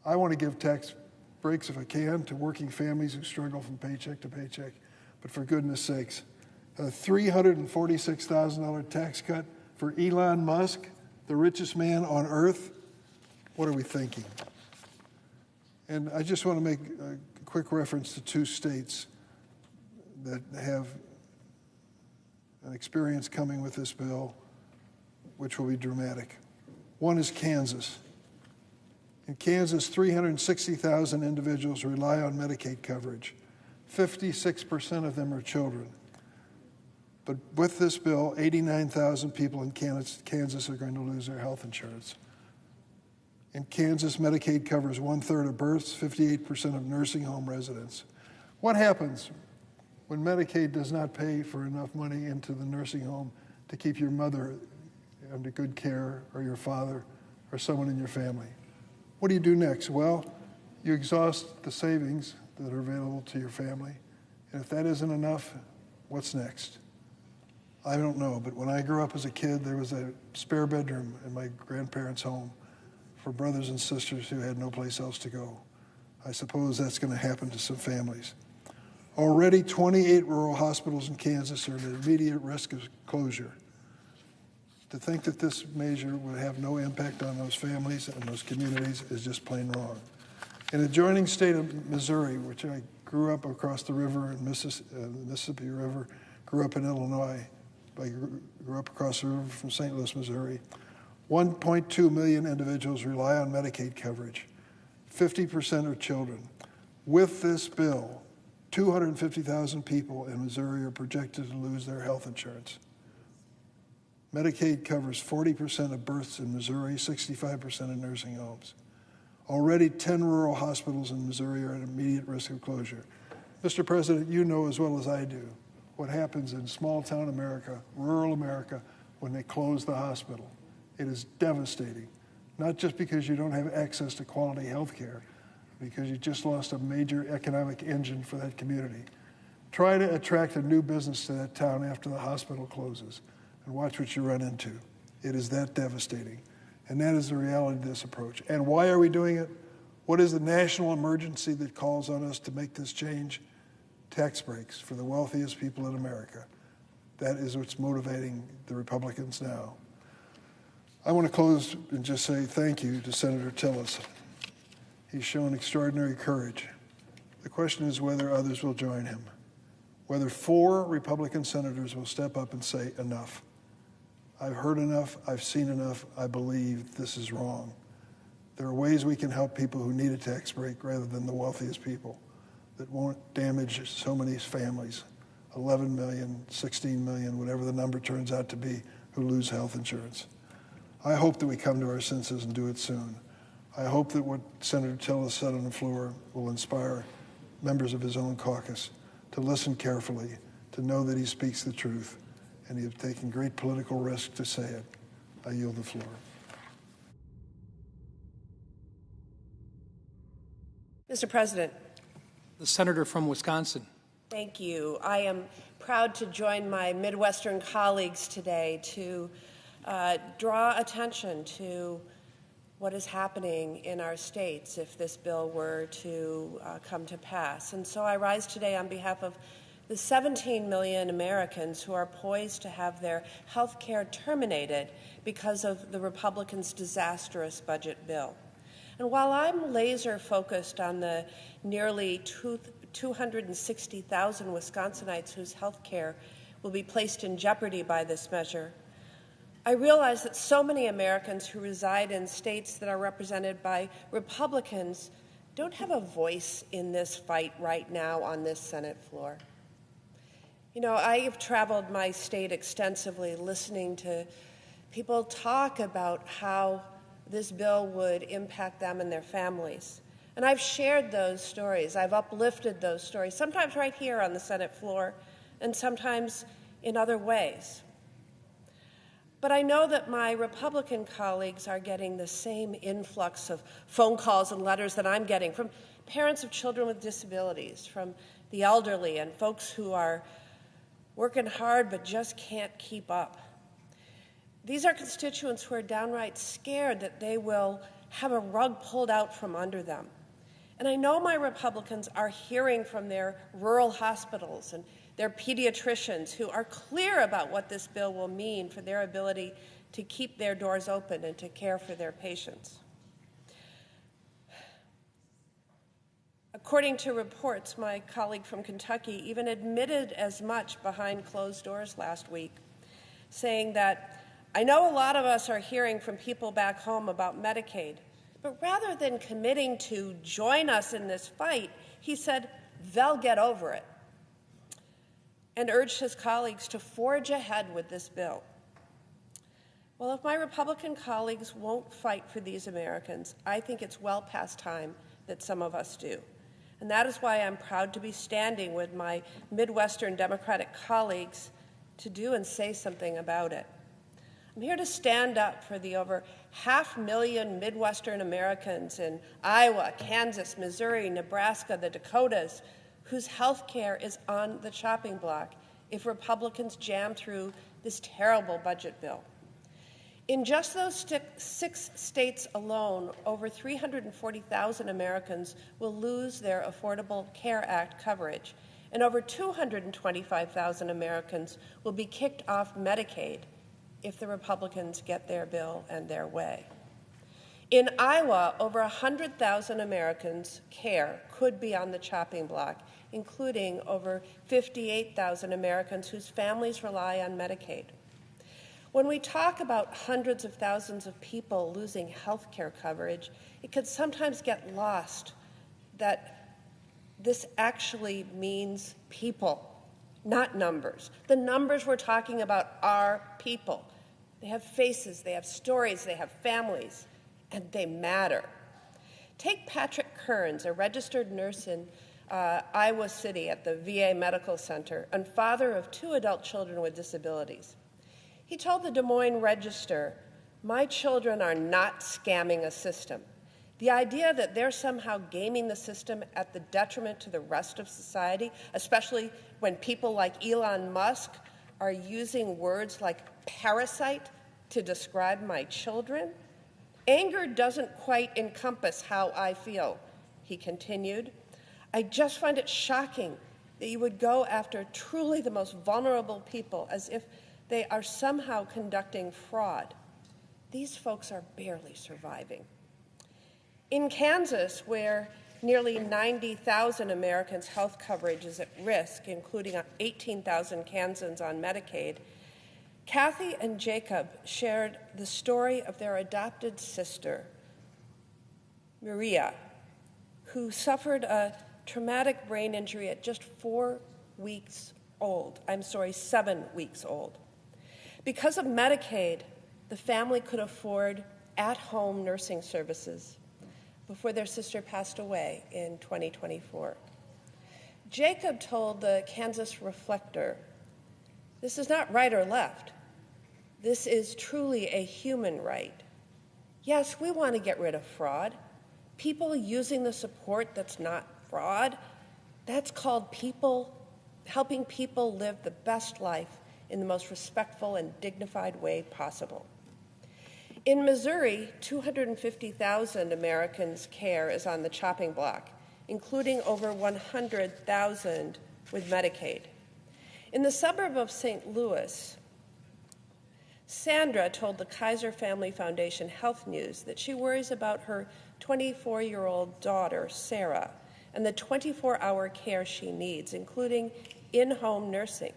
I want to give tax breaks, if I can, to working families who struggle from paycheck to paycheck. But for goodness sakes, a $346,000 tax cut for Elon Musk, the richest man on earth? What are we thinking? And I just want to make a quick reference to 2 states that have an experience coming with this bill, which will be dramatic. One is Kansas. In Kansas, 360,000 individuals rely on Medicaid coverage. 56% of them are children. But with this bill, 89,000 people in Kansas are going to lose their health insurance. In Kansas, Medicaid covers 1/3 of births, 58% of nursing home residents. What happens when Medicaid does not pay for enough money into the nursing home to keep your mother under good care, or your father, or someone in your family? What do you do next? Well, you exhaust the savings that are available to your family. And if that isn't enough, what's next? I don't know, but when I grew up as a kid, there was a spare bedroom in my grandparents' home for brothers and sisters who had no place else to go. I suppose that's going to happen to some families. Already, 28 rural hospitals in Kansas are at immediate risk of closure. To think that this measure would have no impact on those families and those communities is just plain wrong. In the adjoining state of Missouri, which I grew up across the river in Mississippi River, grew up in Illinois, I grew up across the river from St. Louis, Missouri, 1.2 million individuals rely on Medicaid coverage. 50% are children. With this bill, 250,000 people in Missouri are projected to lose their health insurance. Medicaid covers 40% of births in Missouri, 65% in nursing homes. Already 10 rural hospitals in Missouri are at immediate risk of closure. Mr. President, you know as well as I do what happens in small town America, rural America, when they close the hospital. It is devastating, not just because you don't have access to quality health care, because you just lost a major economic engine for that community. Try to attract a new business to that town after the hospital closes, and watch what you run into. It is that devastating. And that is the reality of this approach. And why are we doing it? What is the national emergency that calls on us to make this change? Tax breaks for the wealthiest people in America. That is what's motivating the Republicans now. I want to close and just say thank you to Senator Tillis. He's shown extraordinary courage. The question is whether others will join him, whether 4 Republican senators will step up and say enough. I've heard enough, I've seen enough, I believe this is wrong. There are ways we can help people who need a tax break rather than the wealthiest people that won't damage so many families, 11 million, 16 million, whatever the number turns out to be, who lose health insurance. I hope that we come to our senses and do it soon. I hope that what Senator Tillis said on the floor will inspire members of his own caucus to listen carefully, to know that he speaks the truth, and he has taken great political risk to say it. I yield the floor. Mr. President. The senator from Wisconsin. Thank you. I am proud to join my Midwestern colleagues today to draw attention to what is happening in our states if this bill were to come to pass. And so I rise today on behalf of the 17 million Americans who are poised to have their health care terminated because of the Republicans' disastrous budget bill. And while I'm laser focused on the nearly 260,000 Wisconsinites whose health care will be placed in jeopardy by this measure, I realize that so many Americans who reside in states that are represented by Republicans don't have a voice in this fight right now on this Senate floor. You know, I have traveled my state extensively listening to people talk about how this bill would impact them and their families. And I've shared those stories. I've uplifted those stories, sometimes right here on the Senate floor and sometimes in other ways. But I know that my Republican colleagues are getting the same influx of phone calls and letters that I'm getting from parents of children with disabilities, from the elderly and folks who are working hard but just can't keep up. These are constituents who are downright scared that they will have a rug pulled out from under them. And I know my Republicans are hearing from their rural hospitals and their pediatricians who are clear about what this bill will mean for their ability to keep their doors open and to care for their patients. According to reports, my colleague from Kentucky even admitted as much behind closed doors last week, saying that, "I know a lot of us are hearing from people back home about Medicaid, but rather than committing to join us in this fight," he said, "they'll get over it," and urged his colleagues to forge ahead with this bill. Well, if my Republican colleagues won't fight for these Americans, I think it's well past time that some of us do. And that is why I'm proud to be standing with my Midwestern Democratic colleagues to do and say something about it. I'm here to stand up for the over 500,000 Midwestern Americans in Iowa, Kansas, Missouri, Nebraska, the Dakotas, whose health care is on the chopping block if Republicans jam through this terrible budget bill. In just those 6 states alone, over 340,000 Americans will lose their Affordable Care Act coverage, and over 225,000 Americans will be kicked off Medicaid if the Republicans get their bill and their way. In Iowa, over 100,000 Americans' care could be on the chopping block, including over 58,000 Americans whose families rely on Medicaid. When we talk about hundreds of thousands of people losing health care coverage, it can sometimes get lost that this actually means people, not numbers. The numbers we're talking about are people. They have faces, they have stories, they have families, and they matter. Take Patrick Kearns, a registered nurse in Iowa City at the VA Medical Center and father of 2 adult children with disabilities. He told the Des Moines Register, "My children are not scamming a system. The idea that they're somehow gaming the system at the detriment to the rest of society, especially when people like Elon Musk are using words like parasite to describe my children? Anger doesn't quite encompass how I feel," he continued. "I just find it shocking that you would go after truly the most vulnerable people as if they are somehow conducting fraud. These folks are barely surviving." In Kansas, where nearly 90,000 Americans' health coverage is at risk, including 18,000 Kansans on Medicaid, Kathy and Jacob shared the story of their adopted sister, Maria, who suffered a traumatic brain injury at just 7 weeks old. Because of Medicaid, the family could afford at-home nursing services before their sister passed away in 2024. Jacob told the Kansas Reflector, "This is not right or left. This is truly a human right. Yes, we want to get rid of fraud. People using the support that's not fraud, that's called helping people live the best life in the most respectful and dignified way possible." In Missouri, 250,000 Americans' care is on the chopping block, including over 100,000 with Medicaid. In the suburb of St. Louis, Sandra told the Kaiser Family Foundation Health News that she worries about her 24-year-old daughter, Sarah, and the 24-hour care she needs, including in-home nursing.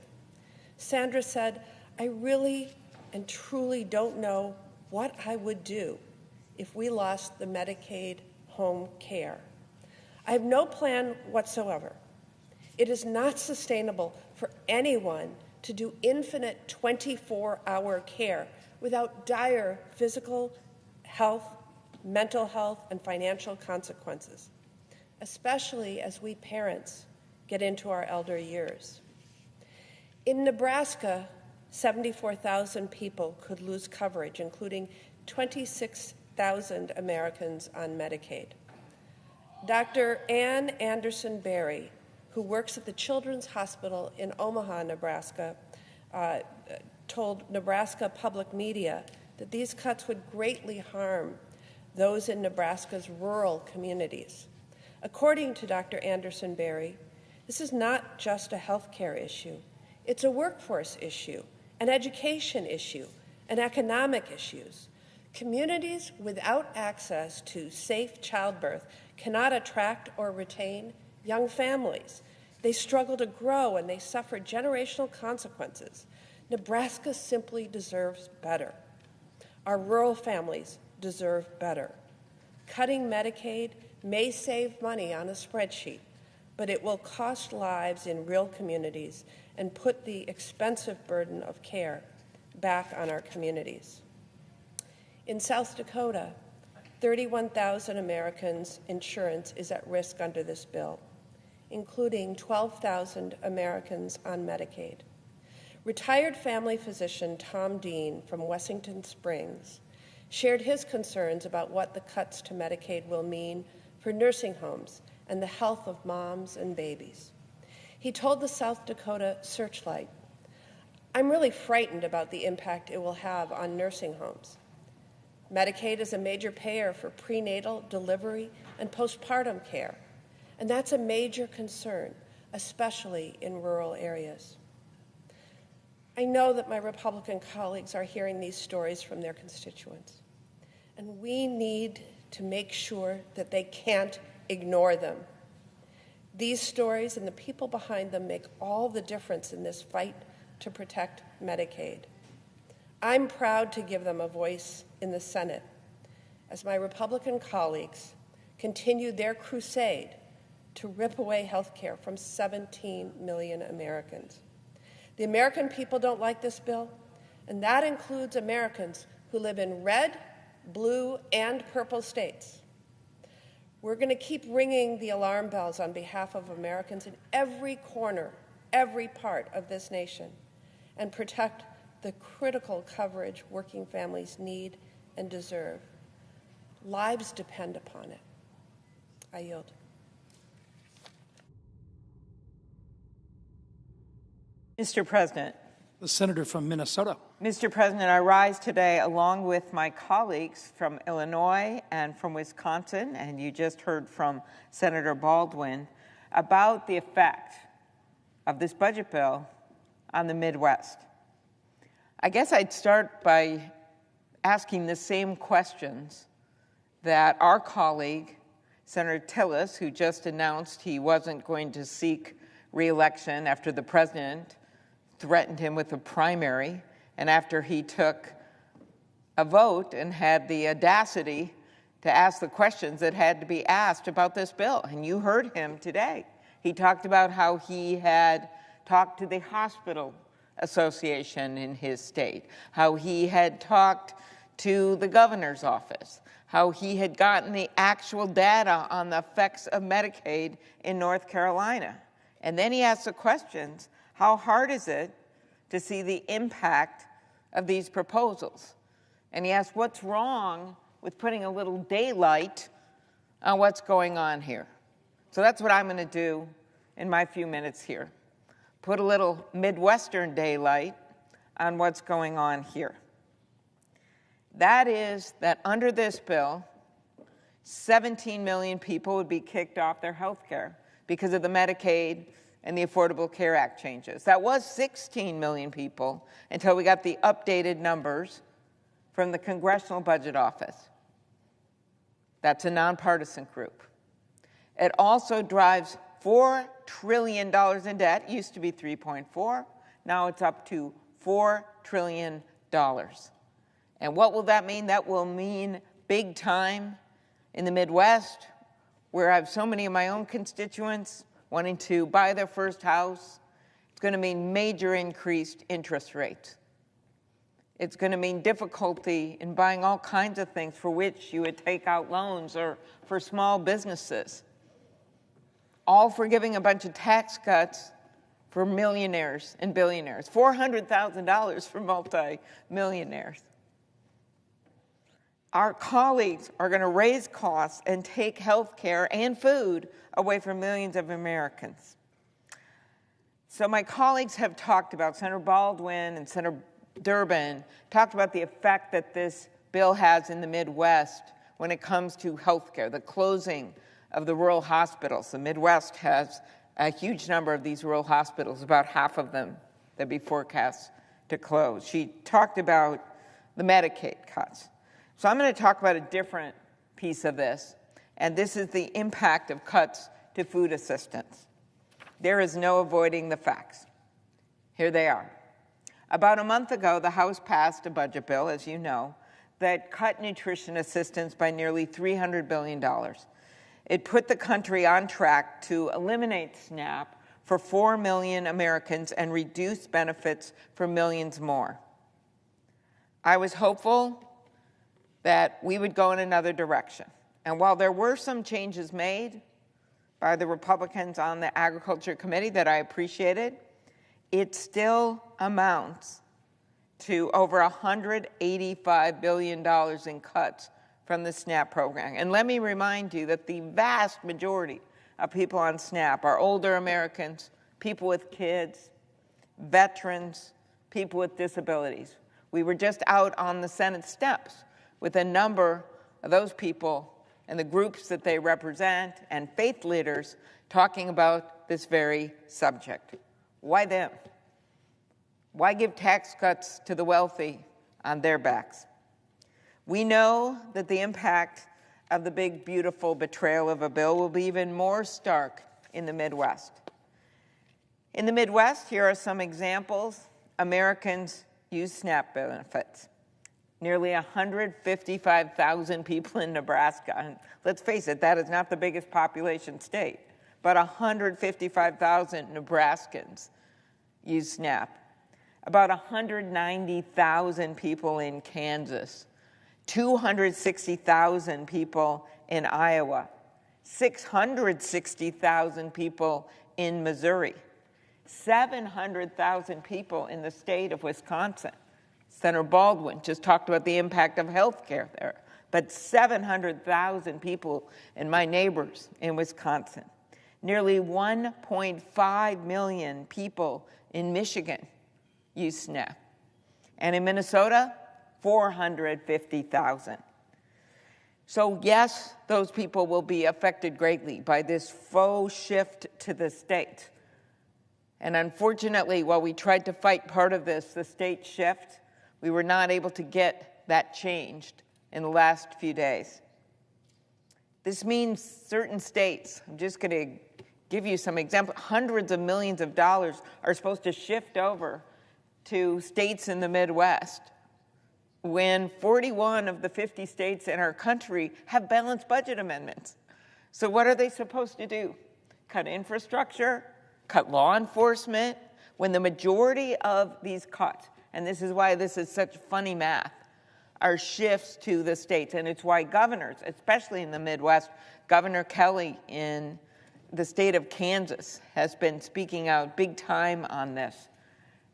Sandra said, "I really and truly don't know what I would do if we lost the Medicaid home care. I have no plan whatsoever. It is not sustainable for anyone to do infinite 24-hour care without dire physical health, mental health, and financial consequences, especially as we parents get into our elder years." In Nebraska, 74,000 people could lose coverage, including 26,000 Americans on Medicaid. Dr. Ann Anderson Berry, who works at the Children's Hospital in Omaha, Nebraska, told Nebraska Public Media that these cuts would greatly harm those in Nebraska's rural communities. According to Dr. Anderson Berry, this is not just a health care issue. It's a workforce issue, an education issue, and economic issues. Communities without access to safe childbirth cannot attract or retain young families. They struggle to grow and they suffer generational consequences. Nebraska simply deserves better. Our rural families deserve better. Cutting Medicaid may save money on a spreadsheet, but it will cost lives in real communities and put the expensive burden of care back on our communities. In South Dakota, 31,000 Americans' insurance is at risk under this bill, including 12,000 Americans on Medicaid. Retired family physician Tom Dean from Wessington Springs shared his concerns about what the cuts to Medicaid will mean for nursing homes and the health of moms and babies. He told the South Dakota Searchlight, "I'm really frightened about the impact it will have on nursing homes. Medicaid is a major payer for prenatal, delivery, and postpartum care, and that's a major concern, especially in rural areas." I know that my Republican colleagues are hearing these stories from their constituents, and we need to make sure that they can't ignore them. These stories and the people behind them make all the difference in this fight to protect Medicaid. I'm proud to give them a voice in the Senate as my Republican colleagues continue their crusade to rip away health care from 17 million Americans. The American people don't like this bill, and that includes Americans who live in red, blue, and purple states. We're going to keep ringing the alarm bells on behalf of Americans in every corner, every part of this nation, and protect the critical coverage working families need and deserve. Lives depend upon it. I yield. Mr. President. The senator from Minnesota. Mr. President, I rise today along with my colleagues from Illinois and from Wisconsin, and you just heard from Senator Baldwin, about the effect of this budget bill on the Midwest. I guess I'd start by asking the same questions that our colleague, Senator Tillis, who just announced he wasn't going to seek re-election after the president threatened him with a primary, and after he took a vote and had the audacity to ask the questions that had to be asked about this bill. And you heard him today. He talked about how he had talked to the hospital association in his state, how he had talked to the governor's office, how he had gotten the actual data on the effects of Medicaid in North Carolina. And then he asked the questions, how hard is it to see the impact of these proposals? And he asked, what's wrong with putting a little daylight on what's going on here? So that's what I'm going to do in my few minutes here. Put a little Midwestern daylight on what's going on here. That is that under this bill, 17 million people would be kicked off their health care because of the Medicaid and the Affordable Care Act changes. That was 16 million people until we got the updated numbers from the Congressional Budget Office. That's a nonpartisan group. It also drives $4 trillion in debt. It used to be 3.4. Now it's up to $4 trillion. And what will that mean? That will mean big time in the Midwest, where I have so many of my own constituents wanting to buy their first house. It's going to mean major increased interest rates. It's going to mean difficulty in buying all kinds of things for which you would take out loans, or for small businesses. All for giving a bunch of tax cuts for millionaires and billionaires. $400,000 for multi-millionaires. Our colleagues are going to raise costs and take health care and food away from millions of Americans. So my colleagues have talked about, Senator Baldwin and Senator Durbin, talked about the effect that this bill has in the Midwest when it comes to health care, the closing of the rural hospitals. The Midwest has a huge number of these rural hospitals, about half of them that be forecast to close. She talked about the Medicaid cuts. So I'm going to talk about a different piece of this, and this is the impact of cuts to food assistance. There is no avoiding the facts. Here they are. About a month ago, the House passed a budget bill, as you know, that cut nutrition assistance by nearly $300 billion. It put the country on track to eliminate SNAP for 4 million Americans and reduce benefits for millions more. I was hopeful that we would go in another direction. And while there were some changes made by the Republicans on the Agriculture Committee that I appreciated, it still amounts to over $185 billion in cuts from the SNAP program. And let me remind you that the vast majority of people on SNAP are older Americans, people with kids, veterans, people with disabilities. We were just out on the Senate steps with a number of those people and the groups that they represent and faith leaders talking about this very subject. Why them? Why give tax cuts to the wealthy on their backs? We know that the impact of the big, beautiful betrayal of a bill will be even more stark in the Midwest. In the Midwest, here are some examples. Americans use SNAP benefits. Nearly 155,000 people in Nebraska. And let's face it, that is not the biggest population state, but 155,000 Nebraskans use SNAP. About 190,000 people in Kansas, 260,000 people in Iowa, 660,000 people in Missouri, 700,000 people in the state of Wisconsin. Senator Baldwin just talked about the impact of health care there, but 700,000 people and my neighbors in Wisconsin. Nearly 1.5 million people in Michigan use SNAP. And in Minnesota, 450,000. So yes, those people will be affected greatly by this faux shift to the state. And unfortunately, while we tried to fight part of this, the state shift, we were not able to get that changed in the last few days. This means certain states, I'm just going to give you some examples, hundreds of millions of dollars are supposed to shift over to states in the Midwest when 41 of the 50 states in our country have balanced budget amendments. So what are they supposed to do? Cut infrastructure? Cut law enforcement? When the majority of these cuts, and this is why this is such funny math, are shifts to the states. And it's why governors, especially in the Midwest, Governor Kelly in the state of Kansas has been speaking out big time on this,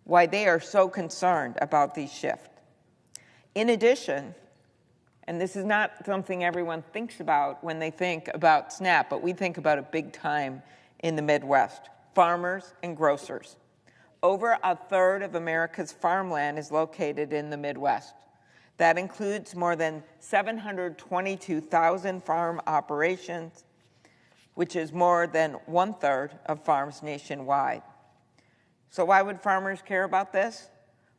why they are so concerned about these shifts. In addition, and this is not something everyone thinks about when they think about SNAP, but we think about it big time in the Midwest, farmers and grocers. Over a third of America's farmland is located in the Midwest. That includes more than 722,000 farm operations, which is more than 1/3 of farms nationwide. So why would farmers care about this?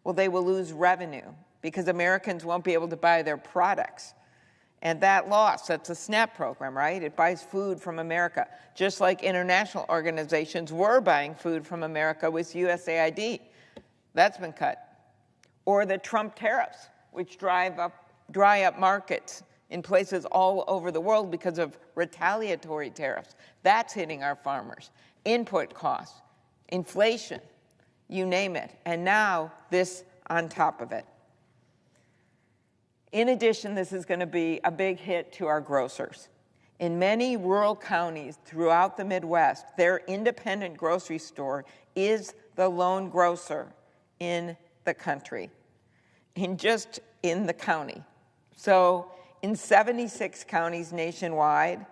Well, they will lose revenue because Americans won't be able to buy their products. And that loss, that's a SNAP program, right? It buys food from America, just like international organizations were buying food from America with USAID. That's been cut. Or the Trump tariffs, which dry up markets in places all over the world because of retaliatory tariffs. That's hitting our farmers. Input costs, inflation, you name it. And now this on top of it. In addition, this is going to be a big hit to our grocers. In many rural counties throughout the Midwest, their independent grocery store is the lone grocer in the country, in the county. So in 76 counties nationwide,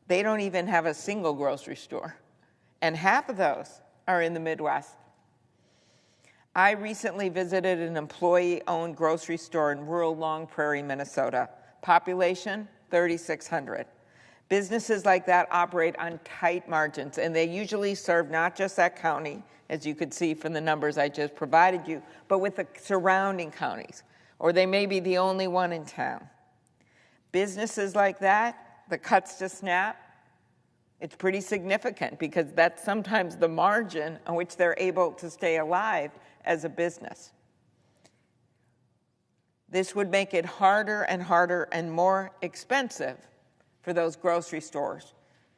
they don't even have a single grocery store. And half of those are in the Midwest. I recently visited an employee-owned grocery store in rural Long Prairie, Minnesota. Population, 3,600. Businesses like that operate on tight margins, and they usually serve not just that county, as you could see from the numbers I just provided you, but with the surrounding counties, or they may be the only one in town. Businesses like that, the cuts to SNAP, it's pretty significant because that's sometimes the margin on which they're able to stay alive as a business. This would make it harder and more expensive for those grocery stores.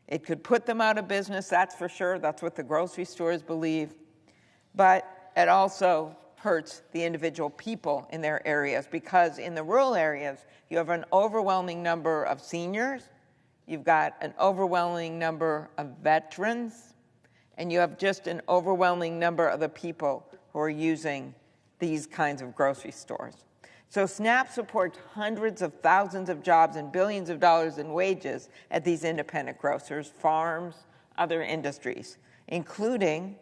It could put them out of business, that's for sure. That's what the grocery stores believe. But it also hurts the individual people in their areas, because in the rural areas, you have an overwhelming number of seniors, you've got an overwhelming number of veterans, and you have just an overwhelming number of the people who are using these kinds of grocery stores. So SNAP supports hundreds of thousands of jobs and billions of dollars in wages at these independent grocers, farms, other industries, including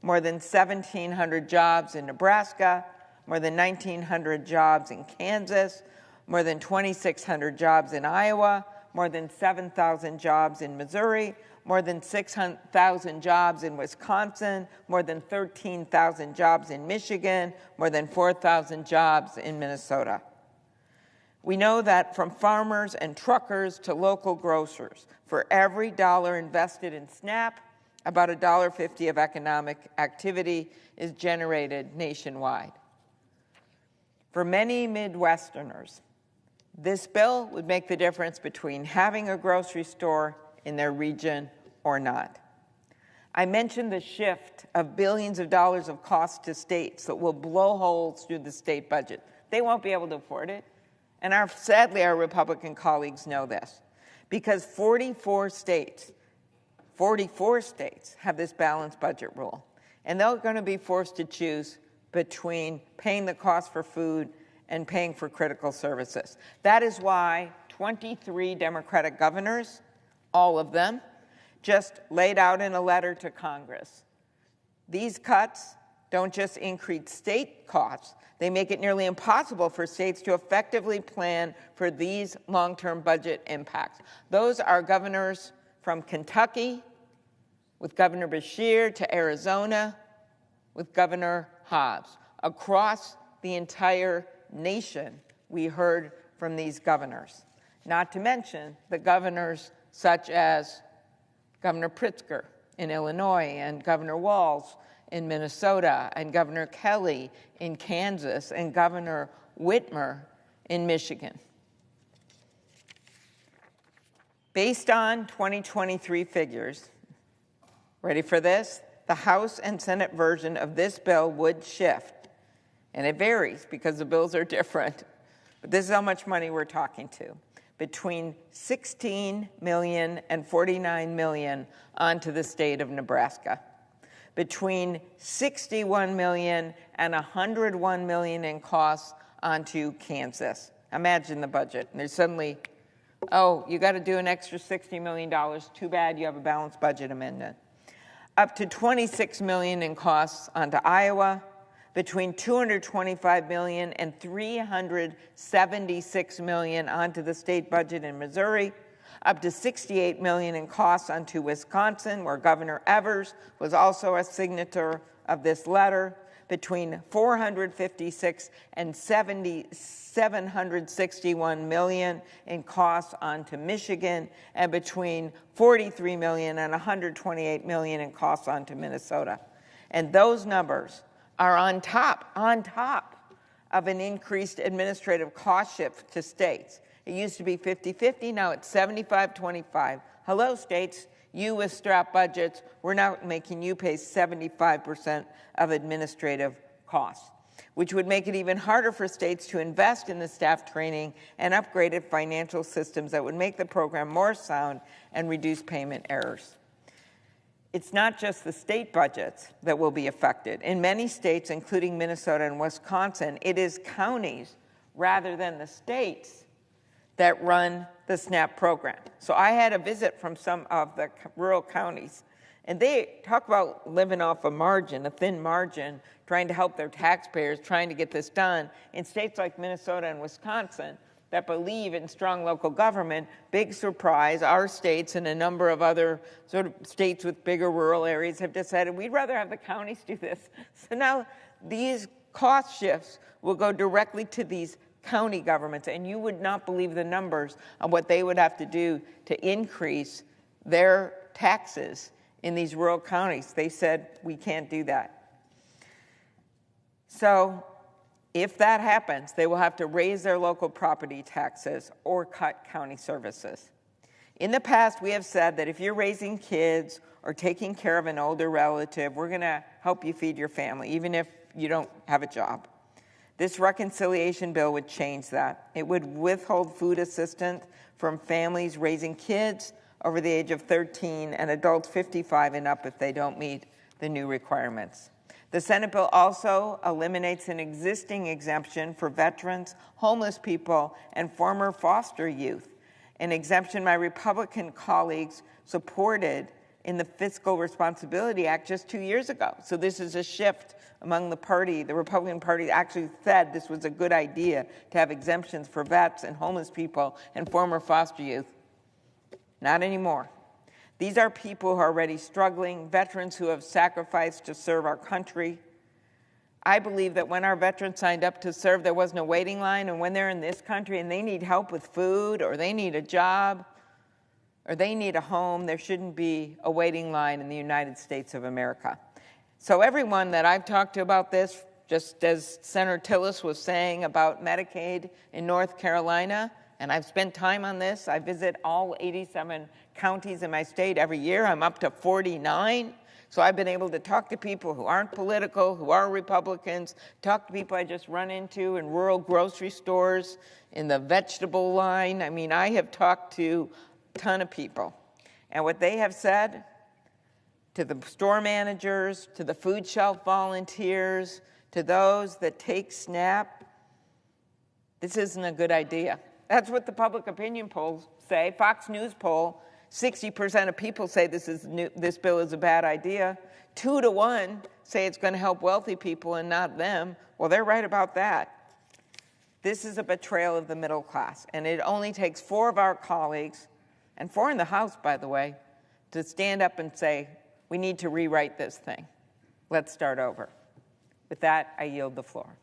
more than 1,700 jobs in Nebraska, more than 1,900 jobs in Kansas, more than 2,600 jobs in Iowa, more than 7,000 jobs in Missouri, more than 6,000 jobs in Wisconsin, more than 13,000 jobs in Michigan, more than 4,000 jobs in Minnesota. We know that from farmers and truckers to local grocers, for every dollar invested in SNAP, about $1.50 of economic activity is generated nationwide. For many Midwesterners, this bill would make the difference between having a grocery store in their region or not. I mentioned the shift of billions of dollars of cost to states that will blow holes through the state budget. They won't be able to afford it. And sadly, our Republican colleagues know this, because 44 states have this balanced budget rule. And they're going to be forced to choose between paying the cost for food and paying for critical services. That is why 23 Democratic governors, all of them, just laid out in a letter to Congress. These cuts don't just increase state costs, they make it nearly impossible for states to effectively plan for these long-term budget impacts. Those are governors from Kentucky, with Governor Beshear, to Arizona, with Governor Hobbs. Across the entire nation, we heard from these governors. Not to mention the governors such as Governor Pritzker in Illinois, and Governor Walz in Minnesota, and Governor Kelly in Kansas, and Governor Whitmer in Michigan. Based on 2023 figures, ready for this? The House and Senate version of this bill would shift, and it varies because the bills are different, but this is how much money we're talking to, between $16 million and $49 million onto the state of Nebraska, between $61 million and $101 million in costs onto Kansas. Imagine the budget. And there's suddenly, oh, you got to do an extra $60 million. Too bad you have a balanced budget amendment. Up to $26 million in costs onto Iowa, between $225 million and $376 million onto the state budget in Missouri, up to $68 million in costs onto Wisconsin, where Governor Evers was also a signator of this letter, between $456 and $761 million in costs onto Michigan, and between $43 million and $128 million in costs onto Minnesota. And those numbers are on top of an increased administrative cost shift to states. It used to be 50-50, now it's 75-25. Hello, states, you with strapped budgets, we're now making you pay 75% of administrative costs, which would make it even harder for states to invest in the staff training and upgraded financial systems that would make the program more sound and reduce payment errors. It's not just the state budgets that will be affected. In many states, including Minnesota and Wisconsin, it is counties rather than the states that run the SNAP program. So I had a visit from some of the rural counties, and they talk about living off a margin, a thin margin, trying to help their taxpayers, trying to get this done. In states like Minnesota and Wisconsin that believe in strong local government, big surprise, our states and a number of other sort of states with bigger rural areas have decided we'd rather have the counties do this. So now these cost shifts will go directly to these county governments, and you would not believe the numbers of what they would have to do to increase their taxes in these rural counties. They said, we can't do that. So if that happens, they will have to raise their local property taxes or cut county services. In the past, we have said that if you're raising kids or taking care of an older relative, we're going to help you feed your family, even if you don't have a job. This reconciliation bill would change that. It would withhold food assistance from families raising kids over the age of 13 and adults 55 and up if they don't meet the new requirements. The Senate bill also eliminates an existing exemption for veterans, homeless people, and former foster youth, an exemption my Republican colleagues supported in the Fiscal Responsibility Act just 2 years ago. So this is a shift among the party. The Republican Party actually said this was a good idea to have exemptions for vets and homeless people and former foster youth. Not anymore. These are people who are already struggling, veterans who have sacrificed to serve our country. I believe that when our veterans signed up to serve, there wasn't a waiting line, and when they're in this country and they need help with food, or they need a job, or they need a home, there shouldn't be a waiting line in the United States of America. So everyone that I've talked to about this, just as Senator Tillis was saying about Medicaid in North Carolina, and I've spent time on this. I visit all 87 counties in my state every year. I'm up to 49. So I've been able to talk to people who aren't political, who are Republicans, talk to people I just run into in rural grocery stores, in the vegetable line. I mean, I have talked to a ton of people. And what they have said to the store managers, to the food shelf volunteers, to those that take SNAP, this isn't a good idea. That's what the public opinion polls say. Fox News poll, 60% of people say this bill is a bad idea. 2 to 1 say it's going to help wealthy people and not them. Well, they're right about that. This is a betrayal of the middle class, and it only takes 4 of our colleagues, and 4 in the House, by the way, to stand up and say, we need to rewrite this thing. Let's start over. With that, I yield the floor.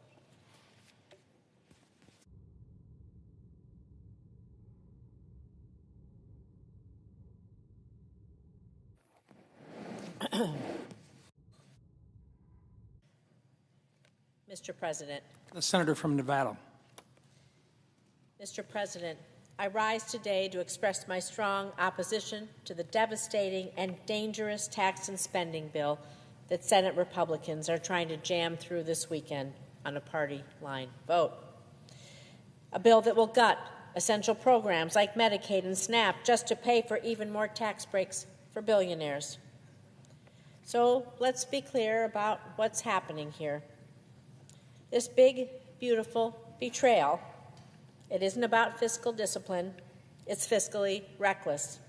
Mr. President. The senator from Nevada. Mr. President, I rise today to express my strong opposition to the devastating and dangerous tax and spending bill that Senate Republicans are trying to jam through this weekend on a party line vote. A bill that will gut essential programs like Medicaid and SNAP just to pay for even more tax breaks for billionaires. So let's be clear about what's happening here. This big, beautiful betrayal, it isn't about fiscal discipline, it's fiscally reckless.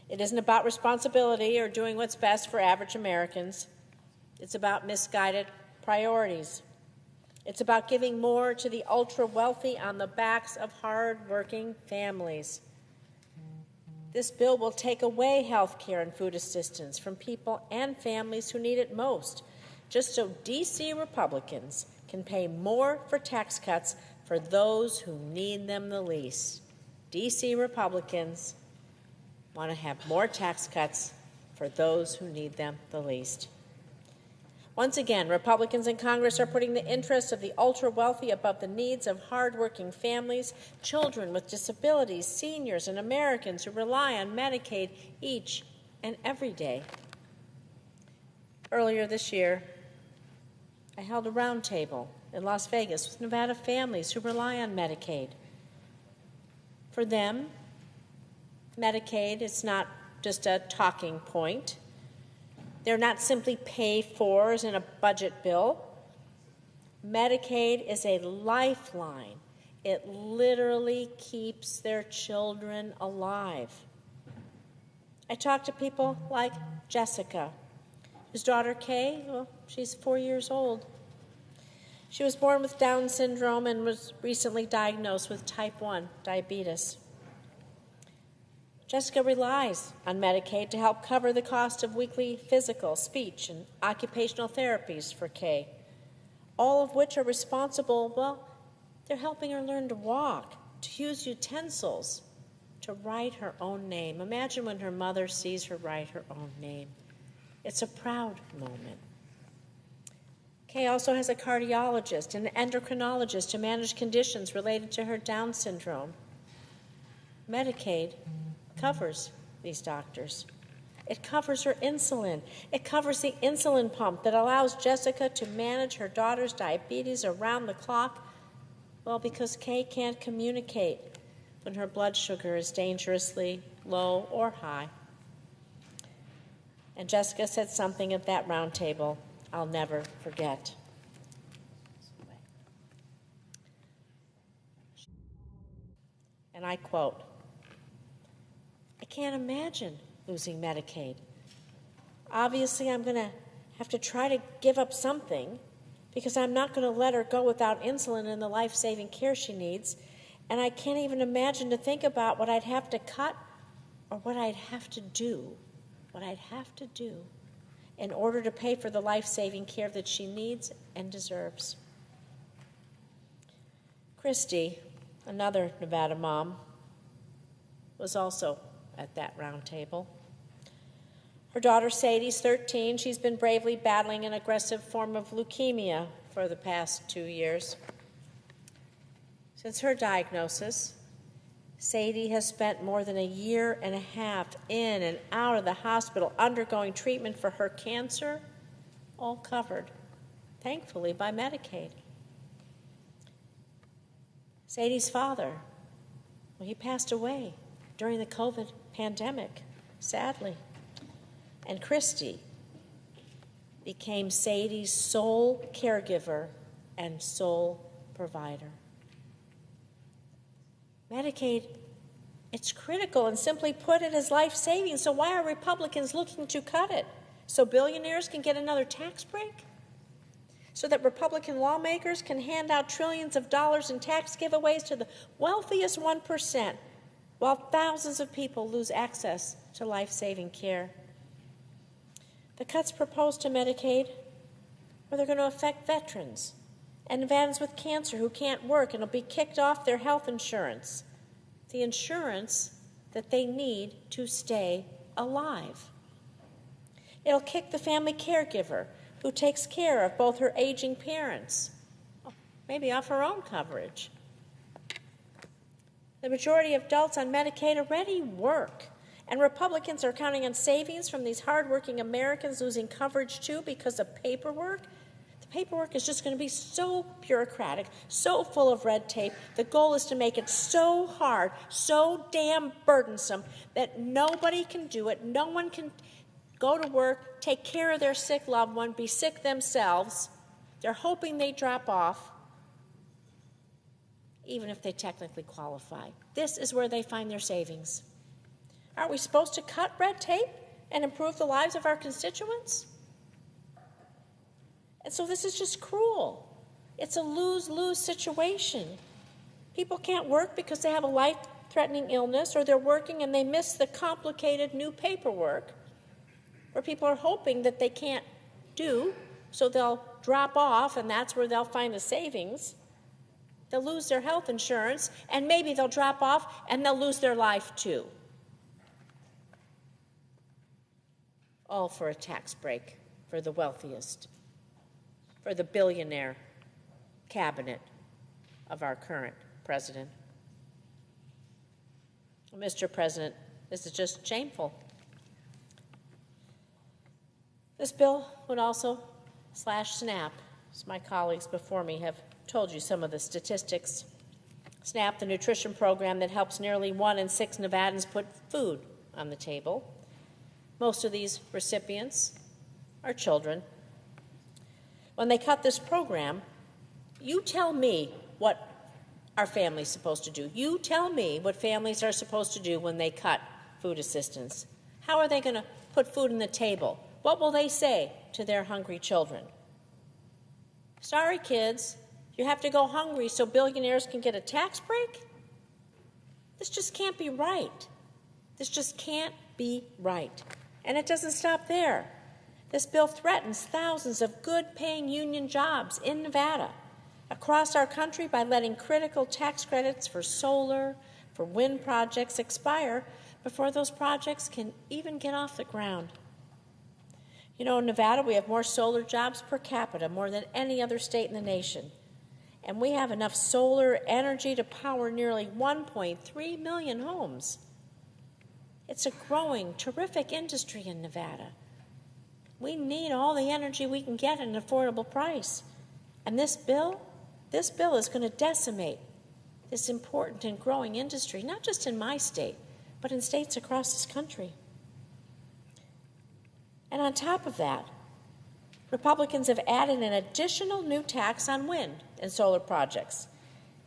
It isn't about responsibility or doing what's best for average Americans. It's about misguided priorities. It's about giving more to the ultra-wealthy on the backs of hard-working families. This bill will take away health care and food assistance from people and families who need it most, just so D.C. Republicans can pay more for tax cuts for those who need them the least. D.C. Republicans want to have more tax cuts for those who need them the least. Once again, Republicans in Congress are putting the interests of the ultra-wealthy above the needs of hardworking families, children with disabilities, seniors, and Americans who rely on Medicaid each and every day. Earlier this year, I held a roundtable in Las Vegas with Nevada families who rely on Medicaid. For them, Medicaid is not just a talking point. They're not simply pay-fors in a budget bill. Medicaid is a lifeline. It literally keeps their children alive. I talked to people like Jessica, whose daughter Kay, well, she's 4 years old. She was born with Down syndrome and was recently diagnosed with type 1 diabetes. Jessica relies on Medicaid to help cover the cost of weekly physical, speech, and occupational therapies for Kay, all of which are responsible, well, they're helping her learn to walk, to use utensils, to write her own name. Imagine when her mother sees her write her own name. It's a proud moment. Kay also has a cardiologist and an endocrinologist to manage conditions related to her Down syndrome. Medicaid covers these doctors. It covers her insulin. It covers the insulin pump that allows Jessica to manage her daughter's diabetes around the clock. Well, because Kay can't communicate when her blood sugar is dangerously low or high. And Jessica said something at that round table I'll never forget. And I quote, "I can't imagine losing Medicaid. Obviously, I'm going to have to try to give up something because I'm not going to let her go without insulin and the life-saving care she needs. And I can't even imagine to think about what I'd have to cut or what I'd have to do in order to pay for the life-saving care that she needs and deserves." Christy, another Nevada mom, was also at that round table. Her daughter Sadie's 13. She's been bravely battling an aggressive form of leukemia for the past 2 years. Since her diagnosis, Sadie has spent more than 1.5 years in and out of the hospital undergoing treatment for her cancer, all covered, thankfully, by Medicaid. Sadie's father, well, he passed away during the COVID pandemic, sadly. And Christy became Sadie's sole caregiver and sole provider. Medicaid, it's critical, and simply put, it is life-saving. So why are Republicans looking to cut it? So billionaires can get another tax break? So that Republican lawmakers can hand out trillions of dollars in tax giveaways to the wealthiest 1%, while thousands of people lose access to life-saving care? The cuts proposed to Medicaid, well, they're going to affect veterans and Nevadans with cancer who can't work and will be kicked off their health insurance, the insurance that they need to stay alive. It'll kick the family caregiver who takes care of both her aging parents, maybe off her own coverage. The majority of adults on Medicaid already work, and Republicans are counting on savings from these hardworking Americans losing coverage too because of paperwork. The paperwork is just going to be so bureaucratic, so full of red tape. The goal is to make it so hard, so damn burdensome that nobody can do it. No one can go to work, take care of their sick loved one, be sick themselves. They're hoping they drop off, even if they technically qualify. This is where they find their savings. Aren't we supposed to cut red tape and improve the lives of our constituents? And so this is just cruel. It's a lose-lose situation. People can't work because they have a life-threatening illness, or they're working and they miss the complicated new paperwork, where people are hoping that they can't do, so they'll drop off, and that's where they'll find the savings. They'll lose their health insurance, and maybe they'll drop off, and they'll lose their life too. All for a tax break for the wealthiest, for the billionaire cabinet of our current president. Mr. President, this is just shameful. This bill would also slash SNAP, as my colleagues before me have told you some of the statistics. SNAP, the nutrition program that helps nearly 1 in 6 Nevadans put food on the table. Most of these recipients are children. When they cut this program, you tell me what our families supposed to do. You tell me what families are supposed to do when they cut food assistance. How are they going to put food on the table? What will they say to their hungry children? Sorry, kids, you have to go hungry so billionaires can get a tax break? This just can't be right. This just can't be right. And it doesn't stop there. This bill threatens thousands of good-paying union jobs in Nevada, across our country, by letting critical tax credits for solar, for wind projects expire before those projects can even get off the ground. You know, in Nevada, we have more solar jobs per capita, more than any other state in the nation. And we have enough solar energy to power nearly 1.3 million homes. It's a growing, terrific industry in Nevada. We need all the energy we can get at an affordable price. And this bill is going to decimate this important and growing industry, not just in my state, but in states across this country. And on top of that, Republicans have added an additional new tax on wind and solar projects.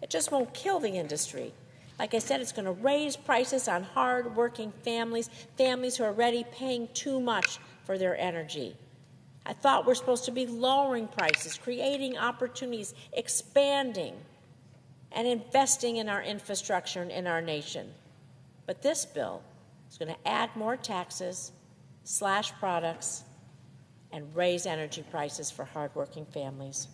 It just won't kill the industry. Like I said, it's going to raise prices on hard-working families who are already paying too much for their energy. I thought we're supposed to be lowering prices, creating opportunities, expanding, and investing in our infrastructure and in our nation. But this bill is going to add more taxes, slash products, and raise energy prices for hardworking families.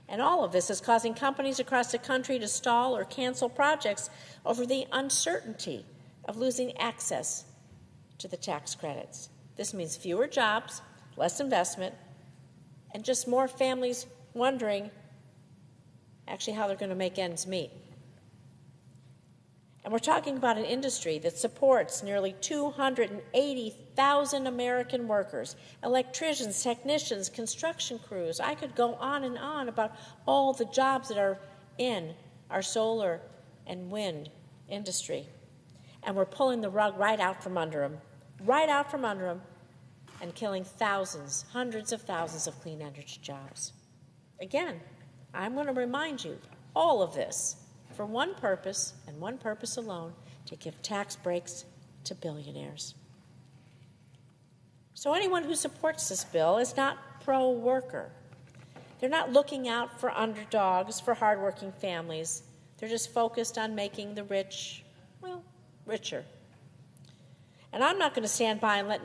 And all of this is causing companies across the country to stall or cancel projects over the uncertainty of losing access to the tax credits. This means fewer jobs, less investment, and just more families wondering actually how they're going to make ends meet. And we're talking about an industry that supports nearly 280,000 American workers, electricians, technicians, construction crews. I could go on and on about all the jobs that are in our solar and wind industry. And we're pulling the rug right out from under them, and killing thousands, hundreds of thousands of clean energy jobs. Again, I'm going to remind you, all of this for one purpose and one purpose alone, to give tax breaks to billionaires. So anyone who supports this bill is not pro-worker. They're not looking out for underdogs, for hardworking families. They're just focused on making the rich, well, richer. And I'm not going to stand by and let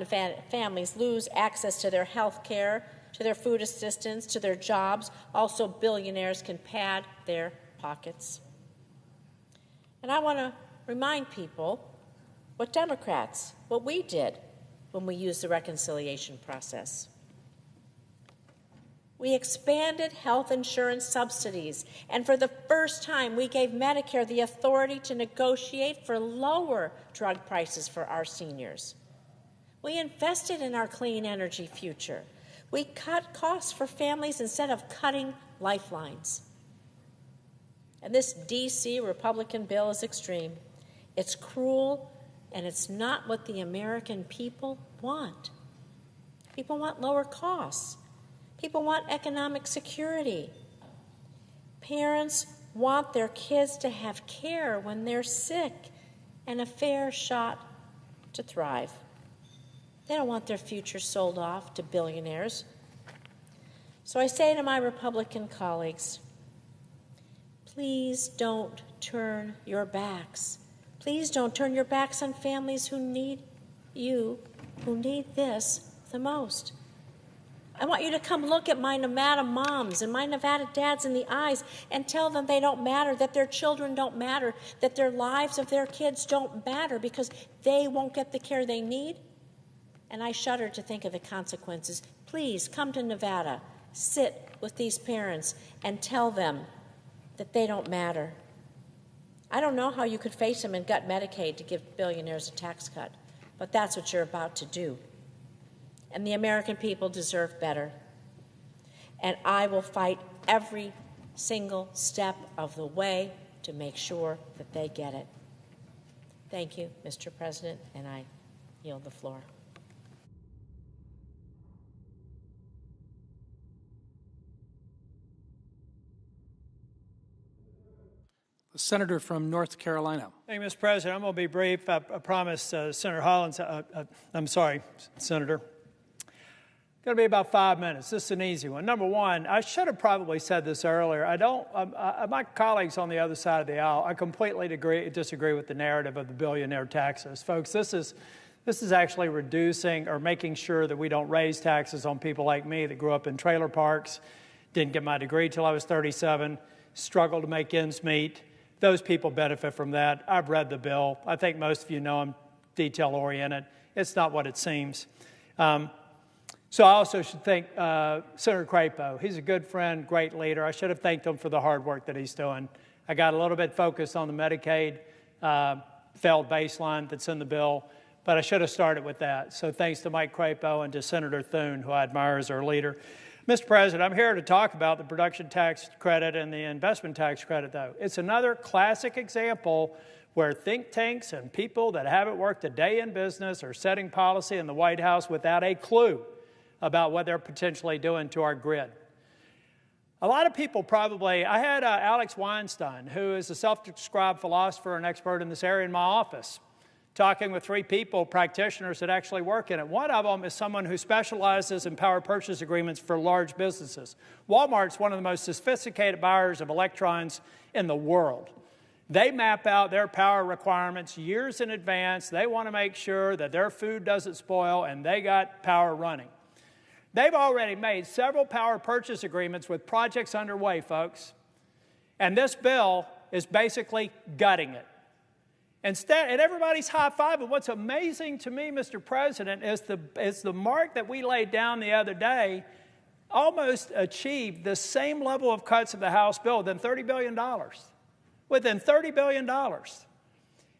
families lose access to their health care, to their food assistance, to their jobs. Also, billionaires can pad their pockets. And I want to remind people what we did when we used the reconciliation process. We expanded health insurance subsidies, and for the first time, we gave Medicare the authority to negotiate for lower drug prices for our seniors. We invested in our clean energy future. We cut costs for families instead of cutting lifelines. And this D.C. Republican bill is extreme. It's cruel, and it's not what the American people want. People want lower costs. People want economic security. Parents want their kids to have care when they're sick and a fair shot to thrive. They don't want their future sold off to billionaires. So I say to my Republican colleagues, please don't turn your backs. Please don't turn your backs on families who need you, who need this the most. I want you to come look at my Nevada moms and my Nevada dads in the eyes and tell them they don't matter, that their children don't matter, that their lives of their kids don't matter because they won't get the care they need. And I shudder to think of the consequences. Please come to Nevada, sit with these parents, and tell them that they don't matter. I don't know how you could face them and gut Medicaid to give billionaires a tax cut, but that's what you're about to do. And the American people deserve better. And I will fight every single step of the way to make sure that they get it. Thank you, Mr. President, and I yield the floor. The senator from North Carolina. Thank you, Mr. President. I'm going to be brief. I promised Senator Hollins, Senator. Going to be about 5 minutes. This is an easy one. Number one, I should have probably said this earlier. My colleagues on the other side of the aisle, I completely disagree with the narrative of the billionaire taxes. Folks, this is actually reducing or making sure that we don't raise taxes on people like me that grew up in trailer parks, didn't get my degree till I was 37, struggled to make ends meet. Those people benefit from that. I've read the bill. I think most of you know I'm detail-oriented. It's not what it seems. So I also should thank Senator Crapo. He's a good friend, great leader. I should have thanked him for the hard work that he's doing. I got a little bit focused on the Medicaid failed baseline that's in the bill, but I should have started with that. So thanks to Mike Crapo and to Senator Thune, who I admire as our leader. Mr. President, I'm here to talk about the production tax credit and the investment tax credit, though. It's another classic example where think tanks and people that haven't worked a day in business are setting policy in the White House without a clue about what they're potentially doing to our grid. A lot of people probably, I had Alex Weinstein, who is a self-described philosopher and expert in this area, in my office, talking with 3 people, practitioners that actually work in it. One of them is someone who specializes in power purchase agreements for large businesses. Walmart's one of the most sophisticated buyers of electrons in the world. They map out their power requirements years in advance. They want to make sure that their food doesn't spoil, and they got power running. They've already made several power purchase agreements with projects underway, folks. And this bill is basically gutting it. Instead, and everybody's high-fiving. What's amazing to me, Mr. President, is the mark that we laid down the other day almost achieved the same level of cuts of the House bill within $30 billion. Within $30 billion.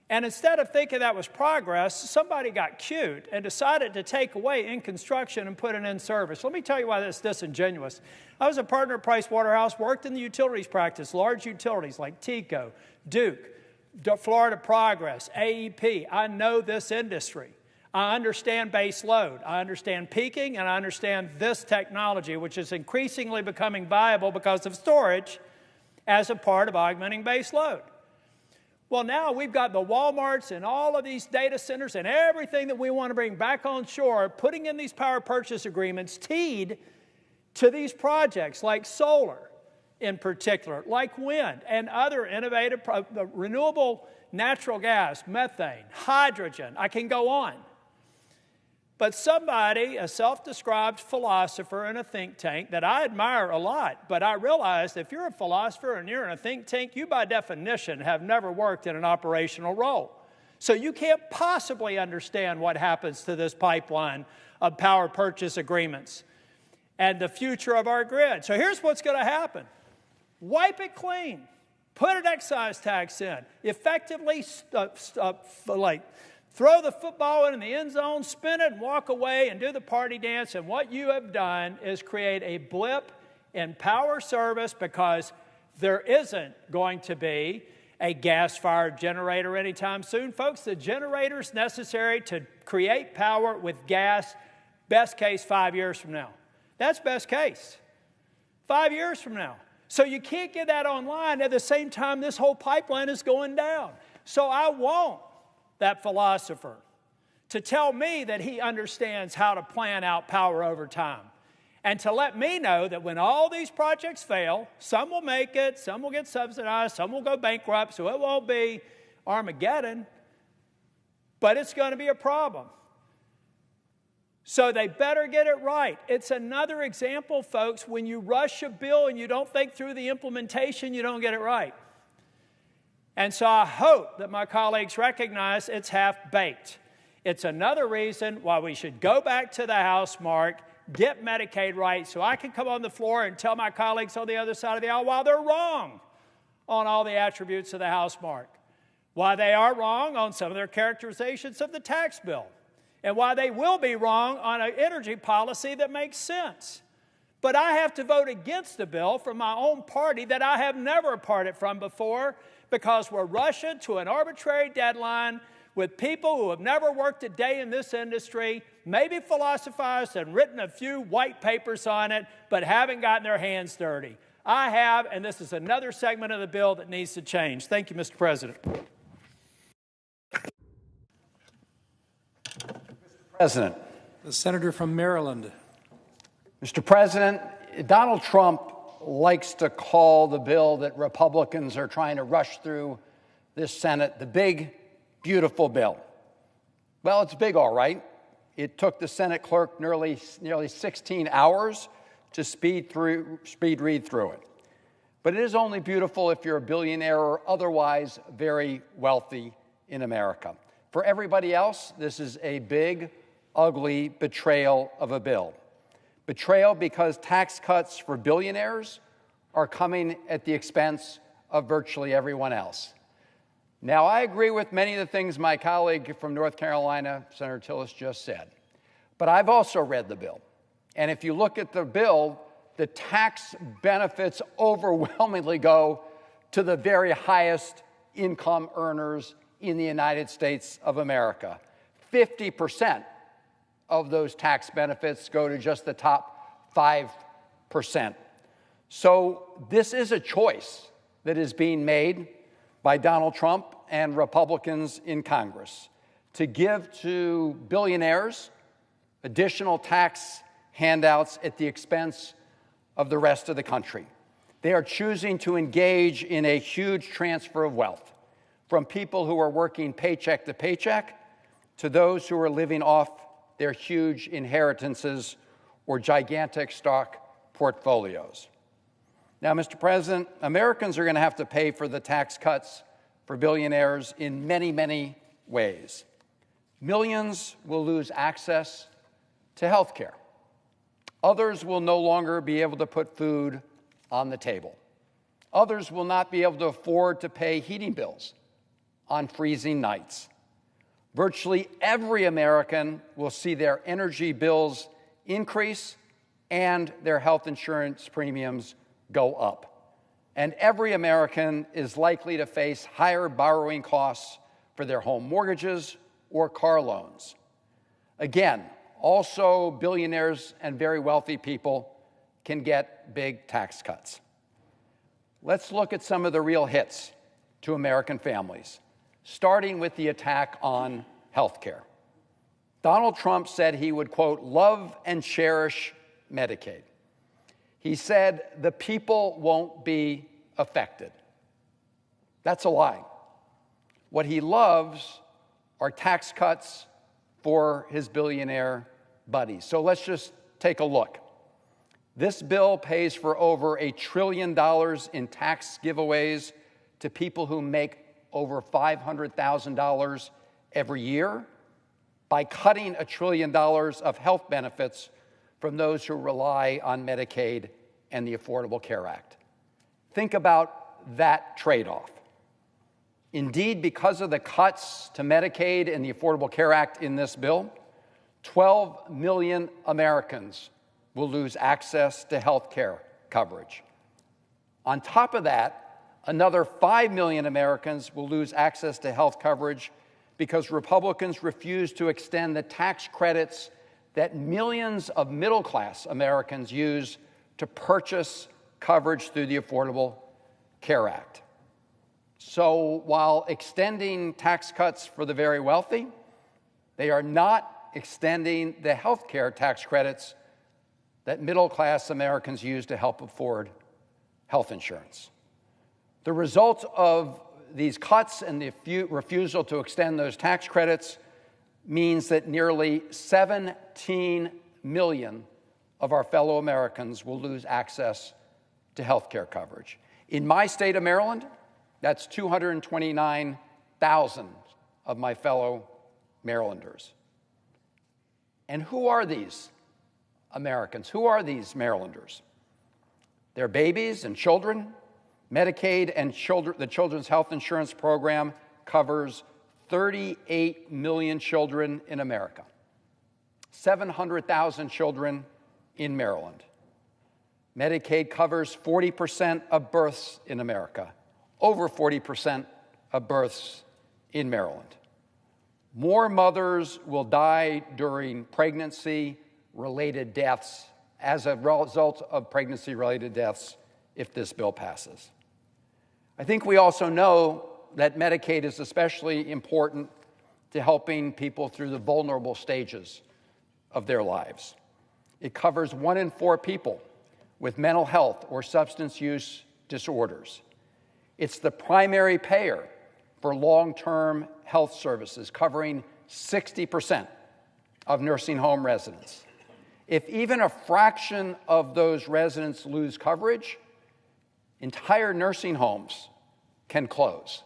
And instead of thinking that was progress, somebody got cute and decided to take away in construction and put it in service. Let me tell you why that's disingenuous. I was a partner at Price Waterhouse, worked in the utilities practice, large utilities like TECO, Duke, Florida Progress, AEP. I know this industry. I understand base load. I understand peaking, and I understand this technology, which is increasingly becoming viable because of storage as a part of augmenting base load. Well, now we've got the Walmarts and all of these data centers and everything that we want to bring back on shore, putting in these power purchase agreements teed to these projects like solar in particular, like wind and other innovative, renewable natural gas, methane, hydrogen. I can go on. But somebody, a self-described philosopher in a think tank that I admire a lot, but I realize if you're a philosopher and you're in a think tank, you by definition have never worked in an operational role. So you can't possibly understand what happens to this pipeline of power purchase agreements and the future of our grid. So here's what's going to happen. Wipe it clean. Put an excise tax in. Effectively throw the football in the end zone, spin it, and walk away and do the party dance. And what you have done is create a blip in power service because there isn't going to be a gas-fired generator anytime soon. Folks, the generator's necessary to create power with gas, best case 5 years from now. That's best case. 5 years from now. So you can't get that online at the same time this whole pipeline is going down. So I want that philosopher to tell me that he understands how to plan out power over time and to let me know that when all these projects fail, some will make it, some will get subsidized, some will go bankrupt, so it won't be Armageddon, but it's going to be a problem. So they better get it right. It's another example, folks, when you rush a bill and you don't think through the implementation, you don't get it right. And so I hope that my colleagues recognize it's half-baked. It's another reason why we should go back to the House, Mark, get Medicaid right, so I can come on the floor and tell my colleagues on the other side of the aisle why they're wrong on all the attributes of the House, Mark, why they are wrong on some of their characterizations of the tax bill, and why they will be wrong on an energy policy that makes sense. But I have to vote against a bill from my own party that I have never parted from before because we're rushing to an arbitrary deadline with people who have never worked a day in this industry, maybe philosophized and written a few white papers on it, but haven't gotten their hands dirty. I have, and this is another segment of the bill that needs to change. Thank you, Mr. President. President. The senator from Maryland. Mr. President, Donald Trump likes to call the bill that Republicans are trying to rush through this Senate the big, beautiful bill. Well, it's big, all right. It took the Senate clerk nearly 16 hours to speed read through it. But it is only beautiful if you're a billionaire or otherwise very wealthy in America. For everybody else, this is a big, ugly betrayal of a bill. Betrayal because tax cuts for billionaires are coming at the expense of virtually everyone else. Now, I agree with many of the things my colleague from North Carolina, Senator Tillis, just said. But I've also read the bill. And if you look at the bill, the tax benefits overwhelmingly go to the very highest income earners in the United States of America. 50% of those tax benefits go to just the top 5%. So this is a choice that is being made by Donald Trump and Republicans in Congress to give to billionaires additional tax handouts at the expense of the rest of the country. They are choosing to engage in a huge transfer of wealth from people who are working paycheck to paycheck to those who are living off their huge inheritances or gigantic stock portfolios. Now, Mr. President, Americans are going to have to pay for the tax cuts for billionaires in many, many ways. Millions will lose access to health care. Others will no longer be able to put food on the table. Others will not be able to afford to pay heating bills on freezing nights. Virtually every American will see their energy bills increase and their health insurance premiums go up. And every American is likely to face higher borrowing costs for their home mortgages or car loans. Again, also billionaires and very wealthy people can get big tax cuts. Let's look at some of the real hits to American families, starting with the attack on health care. Donald Trump said he would, quote, love and cherish Medicaid. He said the people won't be affected. That's a lie. What he loves are tax cuts for his billionaire buddies. So let's just take a look. This bill pays for over $1 trillion in tax giveaways to people who make over $500,000 every year by cutting $1 trillion of health benefits from those who rely on Medicaid and the Affordable Care Act. Think about that trade-off. Indeed, because of the cuts to Medicaid and the Affordable Care Act in this bill, 12 million Americans will lose access to health care coverage. On top of that, another 5 million Americans will lose access to health coverage because Republicans refuse to extend the tax credits that millions of middle-class Americans use to purchase coverage through the Affordable Care Act. So while extending tax cuts for the very wealthy, they are not extending the health care tax credits that middle-class Americans use to help afford health insurance. The result of these cuts and the refusal to extend those tax credits means that nearly 17 million of our fellow Americans will lose access to health care coverage. In my state of Maryland, that's 229,000 of my fellow Marylanders. And who are these Americans? Who are these Marylanders? They're babies and children. Medicaid and the Children's Health Insurance Program covers 38 million children in America, 700,000 children in Maryland. Medicaid covers 40% of births in America, over 40% of births in Maryland. More mothers will die during pregnancy-related deaths as a result of pregnancy-related deaths if this bill passes. I think we also know that Medicaid is especially important to helping people through the vulnerable stages of their lives. It covers 1 in 4 people with mental health or substance use disorders. It's the primary payer for long-term health services, covering 60% of nursing home residents. If even a fraction of those residents lose coverage, entire nursing homes can close.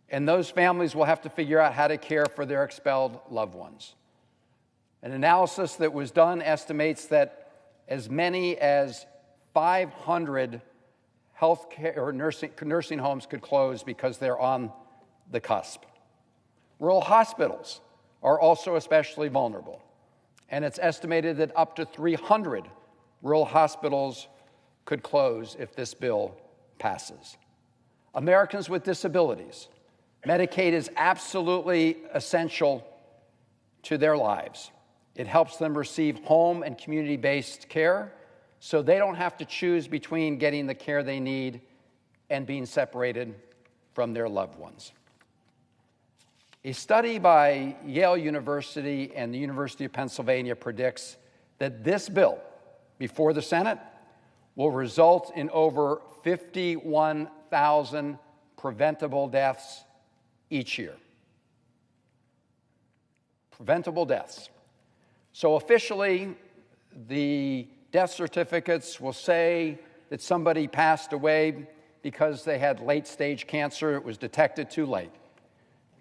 And those families will have to figure out how to care for their expelled loved ones. An analysis that was done estimates that as many as 500 health care or nursing homes could close because they're on the cusp. Rural hospitals are also especially vulnerable, and it's estimated that up to 300 rural hospitals could close if this bill passes. Americans with disabilities, Medicaid is absolutely essential to their lives. It helps them receive home and community-based care so they don't have to choose between getting the care they need and being separated from their loved ones. A study by Yale University and the University of Pennsylvania predicts that this bill, before the Senate, will result in over 51,000 preventable deaths each year. Preventable deaths. So officially, the death certificates will say that somebody passed away because they had late-stage cancer. It was detected too late,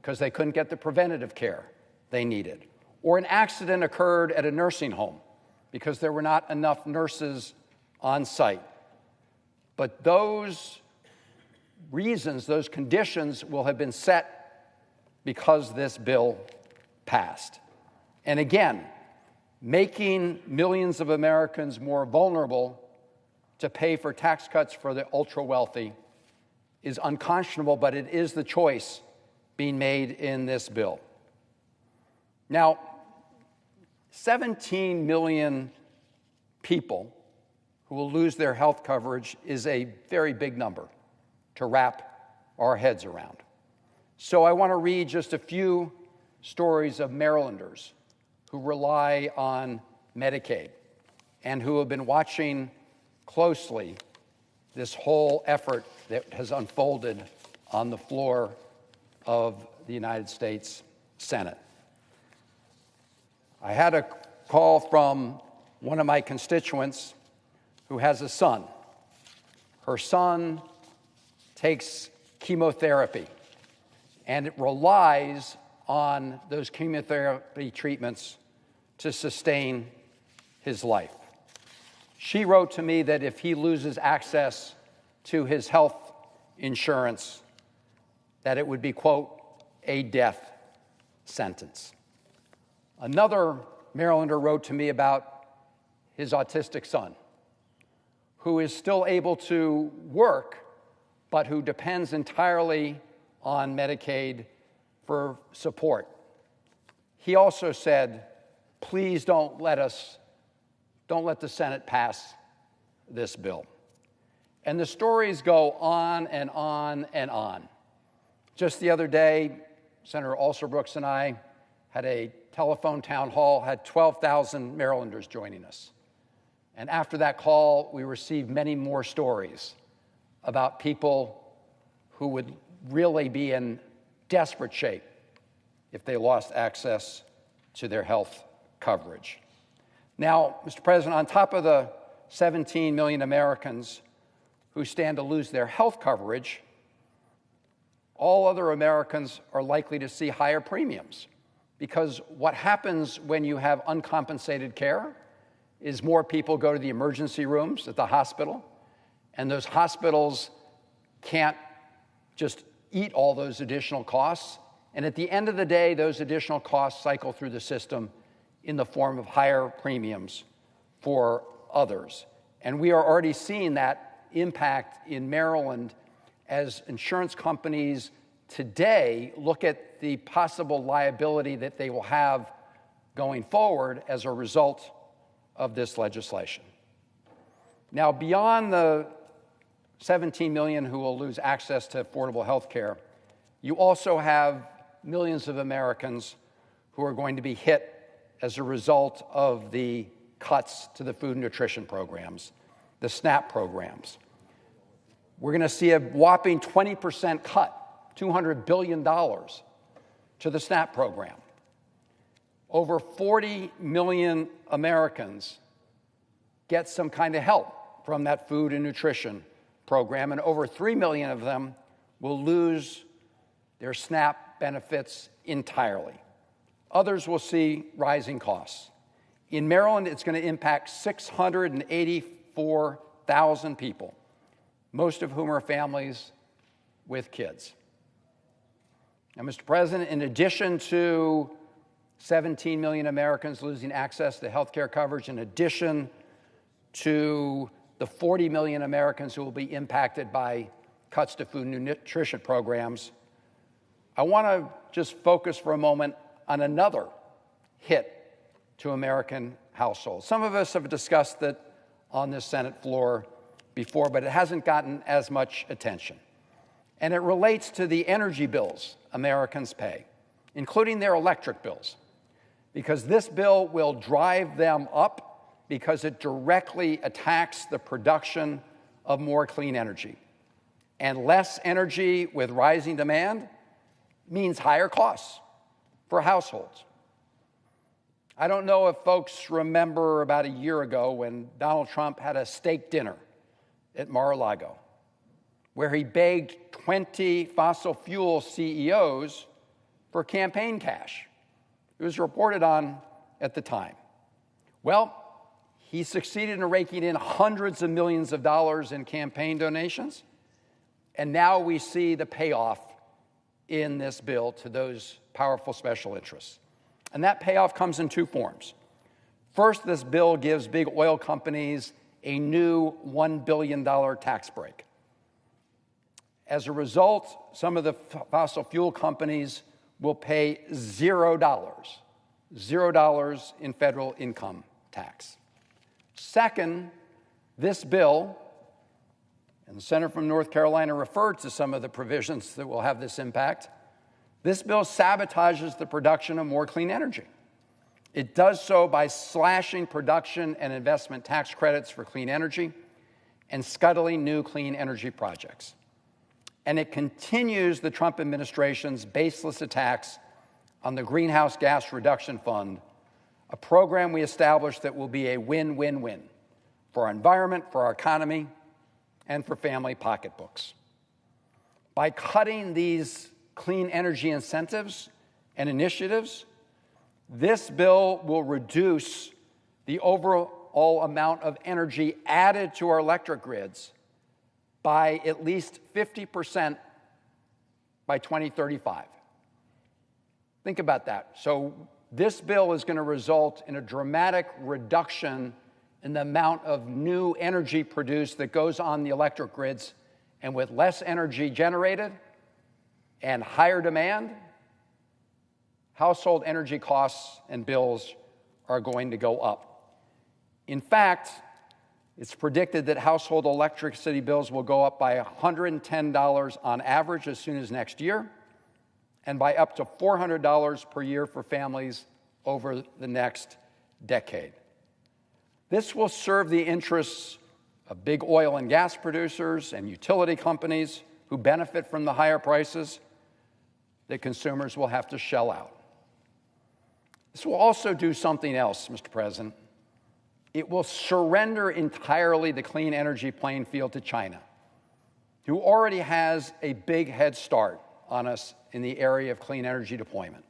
because they couldn't get the preventative care they needed. Or an accident occurred at a nursing home because there were not enough nurses on site. But those reasons, those conditions will have been set because this bill passed. And again, making millions of Americans more vulnerable to pay for tax cuts for the ultra-wealthy is unconscionable, but it is the choice being made in this bill. Now, 17 million people who will lose their health coverage is a very big number to wrap our heads around. So I want to read just a few stories of Marylanders who rely on Medicaid and who have been watching closely this whole effort that has unfolded on the floor of the United States Senate. I had a call from one of my constituents who has a son. Her son takes chemotherapy, and it relies on those chemotherapy treatments to sustain his life. She wrote to me that if he loses access to his health insurance, that it would be, quote, a death sentence. Another Marylander wrote to me about his autistic son, who is still able to work, but who depends entirely on Medicaid for support. He also said, please don't let the Senate pass this bill. And the stories go on and on and on. Just the other day, Senator Alsobrooks and I had a telephone town hall, had 12,000 Marylanders joining us. And after that call, we received many more stories about people who would really be in desperate shape if they lost access to their health coverage. Now, Mr. President, on top of the 17 million Americans who stand to lose their health coverage, all other Americans are likely to see higher premiums, because what happens when you have uncompensated care is more people go to the emergency rooms at the hospital, and those hospitals can't just eat all those additional costs. And at the end of the day, those additional costs cycle through the system in the form of higher premiums for others. And we are already seeing that impact in Maryland as insurance companies today look at the possible liability that they will have going forward as a result of this legislation. Now, beyond the 17 million who will lose access to affordable health care, you also have millions of Americans who are going to be hit as a result of the cuts to the food and nutrition programs, the SNAP programs. We're going to see a whopping 20% cut, $200 billion, to the SNAP program. Over 40 million Americans get some kind of help from that food and nutrition program, and over 3 million of them will lose their SNAP benefits entirely. Others will see rising costs. In Maryland, it's going to impact 684,000 people, most of whom are families with kids. Now, Mr. President, in addition to 17 million Americans losing access to health care coverage, in addition to the 40 million Americans who will be impacted by cuts to food and nutrition programs, I want to just focus for a moment on another hit to American households. Some of us have discussed it on this Senate floor before, but it hasn't gotten as much attention. And it relates to the energy bills Americans pay, including their electric bills, because this bill will drive them up because it directly attacks the production of more clean energy. And less energy with rising demand means higher costs for households. I don't know if folks remember about a year ago when Donald Trump had a steak dinner at Mar-a-Lago, where he begged 20 fossil fuel CEOs for campaign cash. It was reported on at the time. Well, he succeeded in raking in hundreds of millions of dollars in campaign donations, and now we see the payoff in this bill to those powerful special interests. And that payoff comes in two forms. First, this bill gives big oil companies a new $1 billion tax break. As a result, some of the fossil fuel companies will pay $0 in federal income tax. Second, this bill, and the senator from North Carolina referred to some of the provisions that will have this impact, this bill sabotages the production of more clean energy. It does so by slashing production and investment tax credits for clean energy and scuttling new clean energy projects. And it continues the Trump administration's baseless attacks on the Greenhouse Gas Reduction Fund, a program we established that will be a win-win-win for our environment, for our economy, and for family pocketbooks. By cutting these clean energy incentives and initiatives, this bill will reduce the overall amount of energy added to our electric grids by at least 50% by 2035. Think about that. So this bill is going to result in a dramatic reduction in the amount of new energy produced that goes on the electric grids, and with less energy generated and higher demand, household energy costs and bills are going to go up. In fact, it's predicted that household electricity bills will go up by $110 on average as soon as next year, and by up to $400 per year for families over the next decade. This will serve the interests of big oil and gas producers and utility companies who benefit from the higher prices that consumers will have to shell out. This will also do something else, Mr. President. It will surrender entirely the clean energy playing field to China, who already has a big head start on us in the area of clean energy deployment.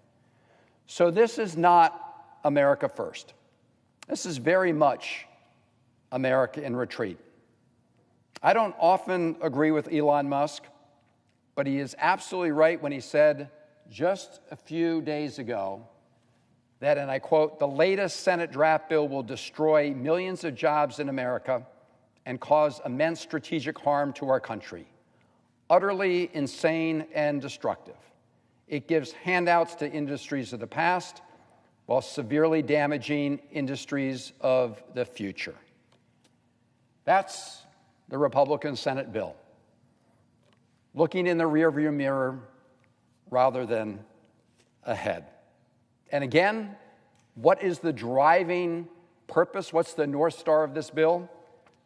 So this is not America first. This is very much America in retreat. I don't often agree with Elon Musk, but he is absolutely right when he said just a few days ago that, and I quote, "The latest Senate draft bill will destroy millions of jobs in America and cause immense strategic harm to our country. Utterly insane and destructive. It gives handouts to industries of the past while severely damaging industries of the future." That's the Republican Senate bill, looking in the rearview mirror rather than ahead. And again, what is the driving purpose? What's the North Star of this bill?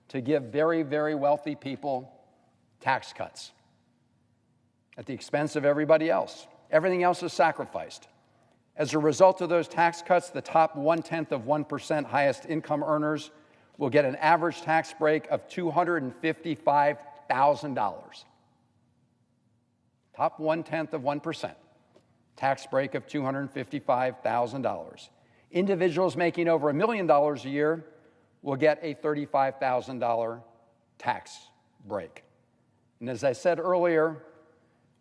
To give very, very wealthy people tax cuts at the expense of everybody else. Everything else is sacrificed. As a result of those tax cuts, the top 0.1% highest income earners will get an average tax break of $255,000. Top 0.1%. Tax break of $255,000. Individuals making over $1 million a year will get a $35,000 tax break. And as I said earlier,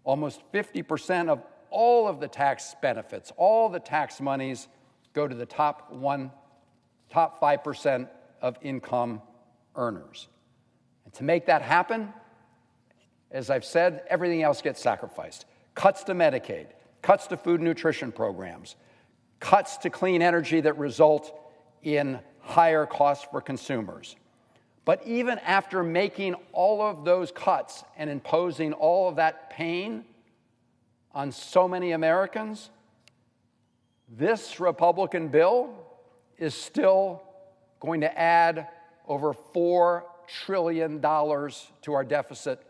almost 50% of all of the tax benefits, all the tax monies, go to the top 5% of income earners. And to make that happen, as I've said, everything else gets sacrificed. Cuts to Medicaid, cuts to food and nutrition programs, cuts to clean energy that result in higher costs for consumers. But even after making all of those cuts and imposing all of that pain on so many Americans, this Republican bill is still going to add over $4 trillion to our deficit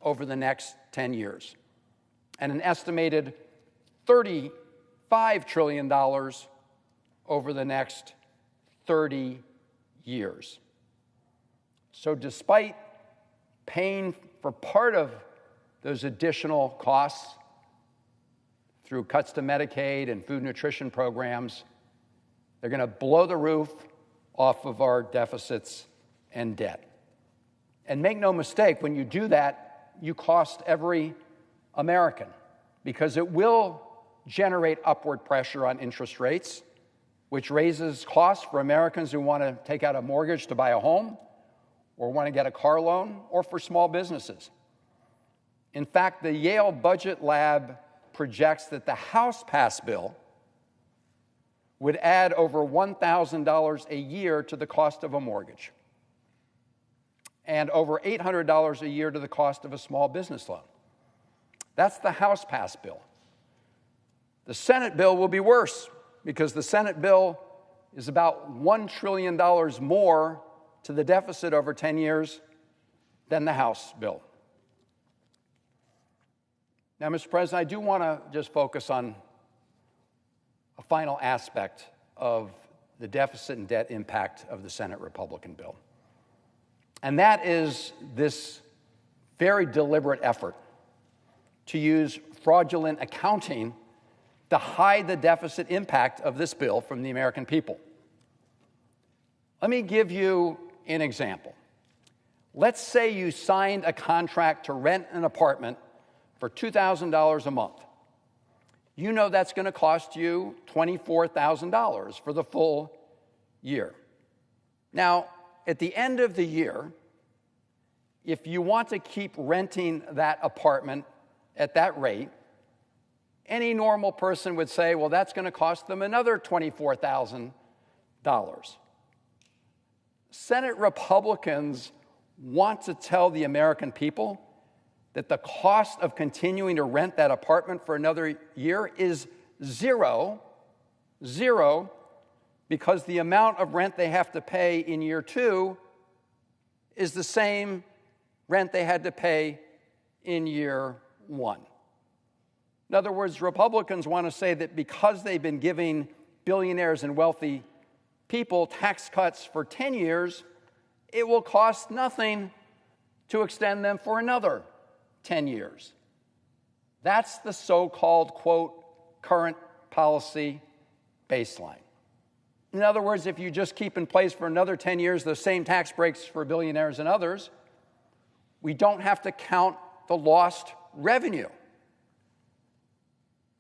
over the next 10 years, and an estimated $35 trillion over the next 30 years. So despite paying for part of those additional costs through cuts to Medicaid and food and nutrition programs, they're going to blow the roof off of our deficits and debt. And make no mistake, when you do that, you cost every American, because it will generate upward pressure on interest rates, which raises costs for Americans who want to take out a mortgage to buy a home, or want to get a car loan, or for small businesses. In fact, the Yale Budget Lab projects that the House-passed bill would add over $1,000 a year to the cost of a mortgage, and over $800 a year to the cost of a small business loan. That's the House-passed bill. The Senate bill will be worse, because the Senate bill is about $1 trillion more to the deficit over 10 years than the House bill. Now, Mr. President, I do want to just focus on a final aspect of the deficit and debt impact of the Senate Republican bill. And that is this very deliberate effort to use fraudulent accounting to hide the deficit impact of this bill from the American people. Let me give you an example. Let's say you signed a contract to rent an apartment for $2,000 a month. You know that's going to cost you $24,000 for the full year. Now, at the end of the year, if you want to keep renting that apartment at that rate, any normal person would say, well, that's going to cost them another $24,000. Senate Republicans want to tell the American people that the cost of continuing to rent that apartment for another year is zero, because the amount of rent they have to pay in year 2 is the same rent they had to pay in year 1. In other words, Republicans want to say that because they've been giving billionaires and wealthy people tax cuts for 10 years, it will cost nothing to extend them for another 10 years. That's the so-called, quote, current policy baseline. In other words, if you just keep in place for another 10 years the same tax breaks for billionaires and others, we don't have to count the lost revenue.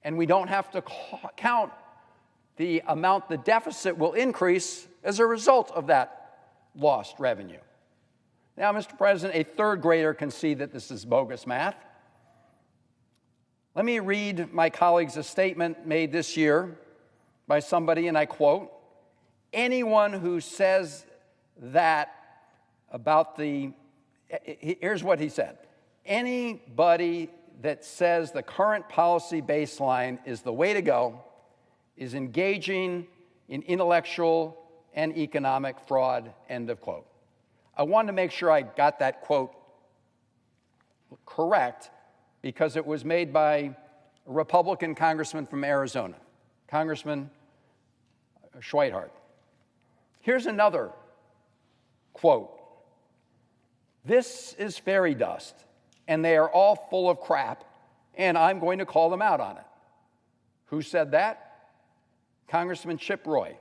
And we don't have to count the amount the deficit will increase as a result of that lost revenue. Now, Mr. President, a third grader can see that this is bogus math. Let me read my colleagues a statement made this year by somebody, and I quote, anyone who says that about the, here's what he said, anybody that says the current policy baseline is the way to go is engaging in intellectual and economic fraud, end of quote. I wanted to make sure I got that quote correct because it was made by a Republican congressman from Arizona, Congressman Schweihart. Here's another quote. This is fairy dust, and they are all full of crap, and I'm going to call them out on it. Who said that? Congressman Chip Roy,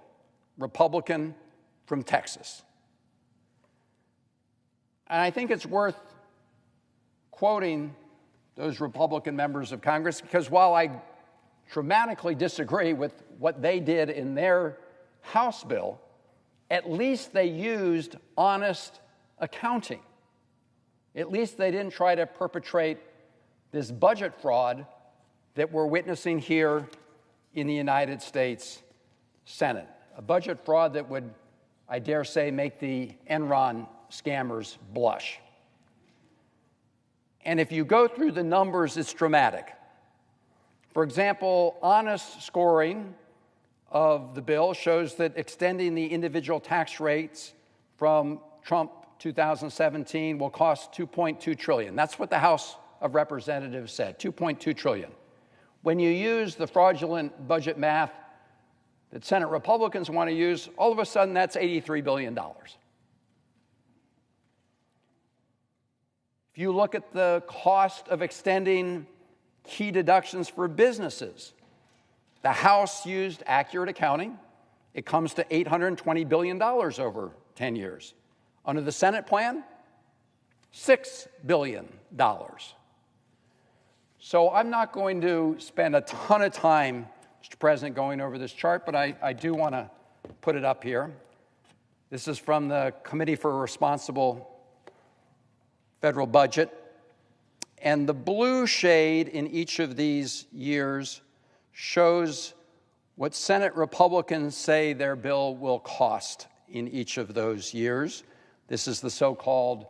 Republican from Texas. And I think it's worth quoting those Republican members of Congress, because while I dramatically disagree with what they did in their House bill, at least they used honest accounting. At least they didn't try to perpetrate this budget fraud that we're witnessing here in the United States Senate. A budget fraud that would, I dare say, make the Enron scammers blush. And if you go through the numbers, it's dramatic. For example, honest scoring of the bill shows that extending the individual tax rates from Trump 2017 will cost $2.2 trillion. That's what the House of Representatives said, $2.2 trillion. When you use the fraudulent budget math that Senate Republicans want to use, all of a sudden that's $83 billion. If you look at the cost of extending key deductions for businesses, the House used accurate accounting. It comes to $820 billion over 10 years. Under the Senate plan, $6 billion. So I'm not going to spend a ton of time, Mr. President, going over this chart, but I do want to put it up here. This is from the Committee for a Responsible Federal Budget. And the blue shade in each of these years shows what Senate Republicans say their bill will cost in each of those years. This is the so-called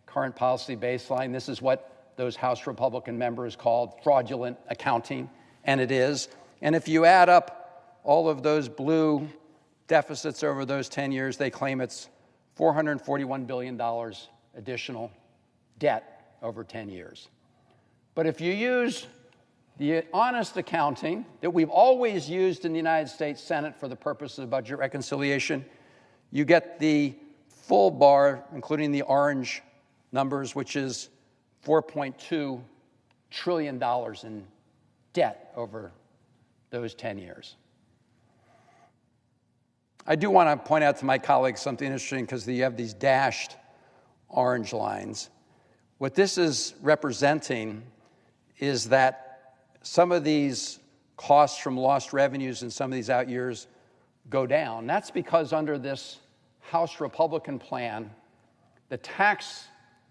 current policy baseline. This is what those House Republican members called fraudulent accounting, and it is. And if you add up all of those blue deficits over those 10 years, they claim it's $441 billion additional debt over 10 years. But if you use the honest accounting that we've always used in the United States Senate for the purpose of budget reconciliation, you get the full bar, including the orange numbers, which is $4.2 trillion in debt over those 10 years. I do want to point out to my colleagues something interesting, because you have these dashed orange lines. What this is representing is that some of these costs from lost revenues in some of these out years go down. That's because under this House Republican plan, the tax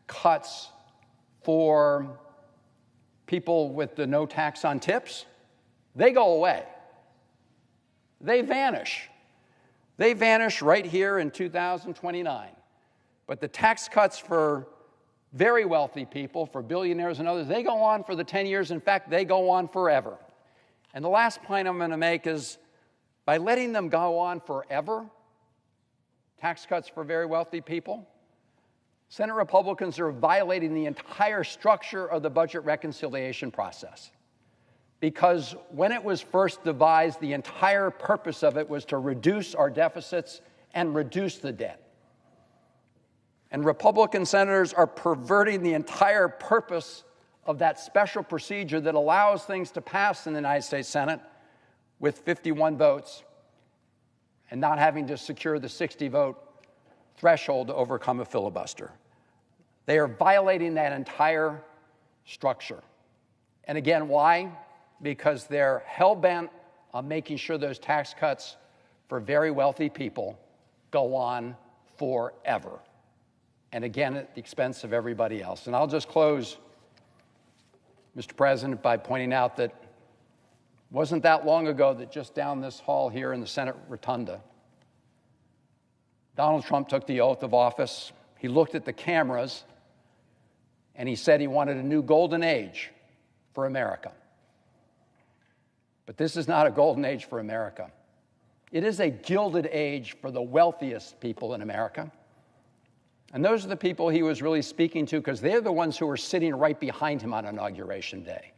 cuts for people with the no tax on tips, they go away. They vanish. They vanish right here in 2029. But the tax cuts for very wealthy people, for billionaires and others, they go on for the 10 years. In fact, they go on forever. And the last point I'm going to make is, by letting them go on forever, tax cuts for very wealthy people, Senate Republicans are violating the entire structure of the budget reconciliation process. Because when it was first devised, the entire purpose of it was to reduce our deficits and reduce the debt. And Republican senators are perverting the entire purpose of that special procedure that allows things to pass in the United States Senate with 51 votes and not having to secure the 60-vote threshold to overcome a filibuster. They are violating that entire structure. And again, why? Because they're hell-bent on making sure those tax cuts for very wealthy people go on forever. And again, at the expense of everybody else. And I'll just close, Mr. President, by pointing out that it wasn't that long ago that just down this hall here in the Senate Rotunda, Donald Trump took the oath of office. He looked at the cameras, and he said he wanted a new golden age for America. But this is not a golden age for America. It is a gilded age for the wealthiest people in America. And those are the people he was really speaking to, because they're the ones who were sitting right behind him on Inauguration Day.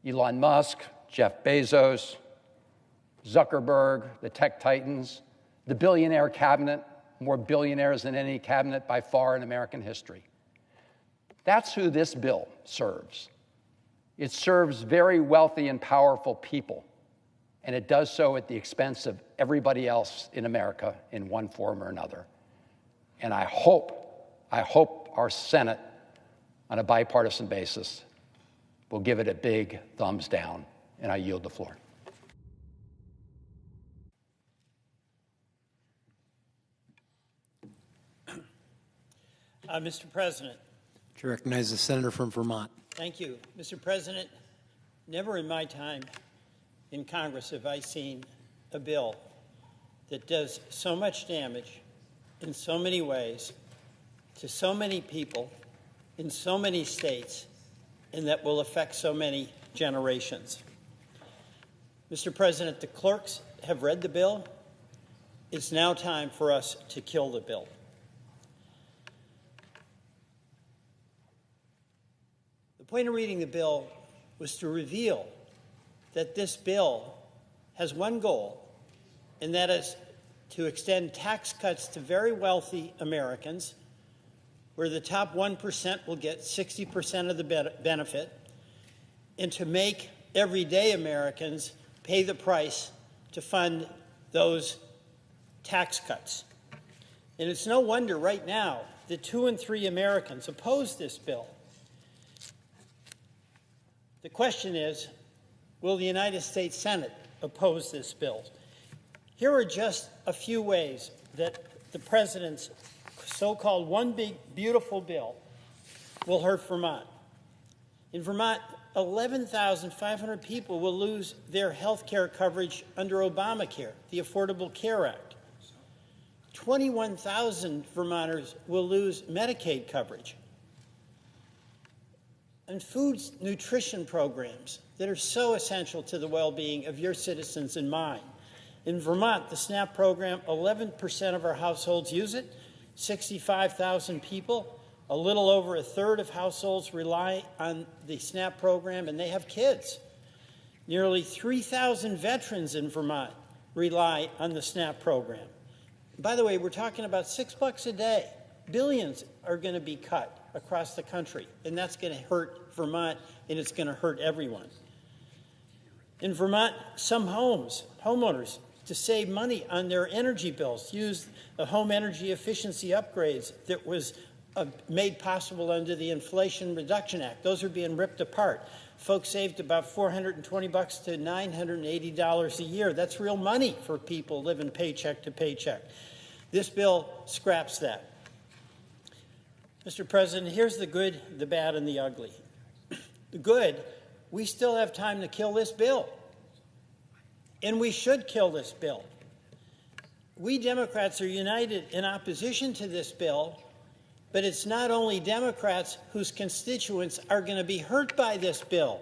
Elon Musk, Jeff Bezos, Zuckerberg, the tech titans, the billionaire cabinet, more billionaires than any cabinet by far in American history. That's who this bill serves. It serves very wealthy and powerful people, and it does so at the expense of everybody else in America in one form or another. And I hope our Senate on a bipartisan basis will give it a big thumbs down, and I yield the floor. Mr. President. To recognize the senator from Vermont. Thank you. Mr. President, never in my time in Congress have I seen a bill that does so much damage in so many ways to so many people in so many states and that will affect so many generations. Mr. President, the clerks have read the bill. It's now time for us to kill the bill. The point of reading the bill was to reveal that this bill has one goal, and that is to extend tax cuts to very wealthy Americans, where the top 1% will get 60% of the benefit, and to make everyday Americans pay the price to fund those tax cuts. And it's no wonder right now that 2 in 3 Americans oppose this bill. The question is, will the United States Senate oppose this bill? Here are just a few ways that the president's so-called one big, beautiful bill will hurt Vermont. In Vermont, 11,500 people will lose their health care coverage under Obamacare, the Affordable Care Act. 21,000 Vermonters will lose Medicaid coverage. And food nutrition programs that are so essential to the well-being of your citizens and mine. In Vermont, the SNAP program, 11% of our households use it, 65,000 people. A little over a third of households rely on the SNAP program, and they have kids. Nearly 3,000 veterans in Vermont rely on the SNAP program. By the way, we're talking about $6 a day. Billions are going to be cut across the country, and that's going to hurt Vermont, and it's going to hurt everyone. In Vermont, some homeowners, to save money on their energy bills, use the home energy efficiency upgrades that was made possible under the Inflation Reduction Act. Those are being ripped apart. Folks saved about $420 to $980 a year. That's real money for people living paycheck to paycheck. This bill scraps that. Mr. President, here's the good, the bad, and the ugly. The good, we still have time to kill this bill. And we should kill this bill. We Democrats are united in opposition to this bill, but it's not only Democrats whose constituents are going to be hurt by this bill.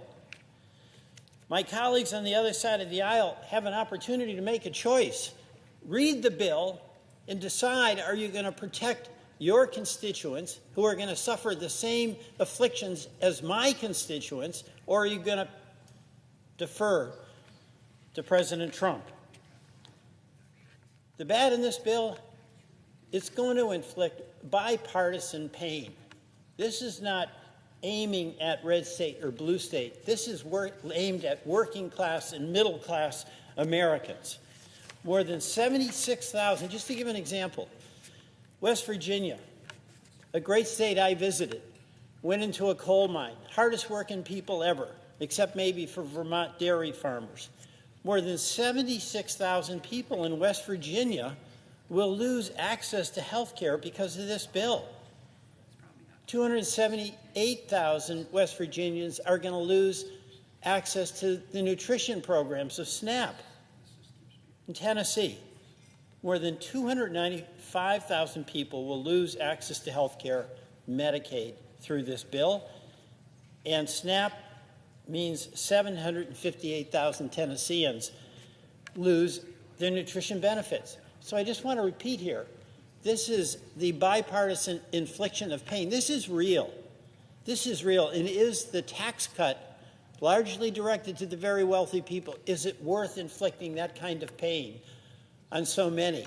My colleagues on the other side of the aisle have an opportunity to make a choice. Read the bill and decide, are you going to protect your constituents who are going to suffer the same afflictions as my constituents, or are you going to defer to President Trump? The bad in this bill, it's going to inflict bipartisan pain. This is not aiming at red state or blue state. This is aimed at working class and middle class Americans. More than 76,000, just to give an example, West Virginia, a great state I visited, went into a coal mine, hardest working people ever, except maybe for Vermont dairy farmers. More than 76,000 people in West Virginia will lose access to health care because of this bill. 278,000 West Virginians are going to lose access to the nutrition programs of SNAP. In Tennessee, more than 295,000 people will lose access to health care, Medicaid, through this bill. And SNAP means 758,000 Tennesseans lose their nutrition benefits. So I just want to repeat here, this is the bipartisan infliction of pain. This is real. This is real. And is the tax cut largely directed to the very wealthy people? Is it worth inflicting that kind of pain on so many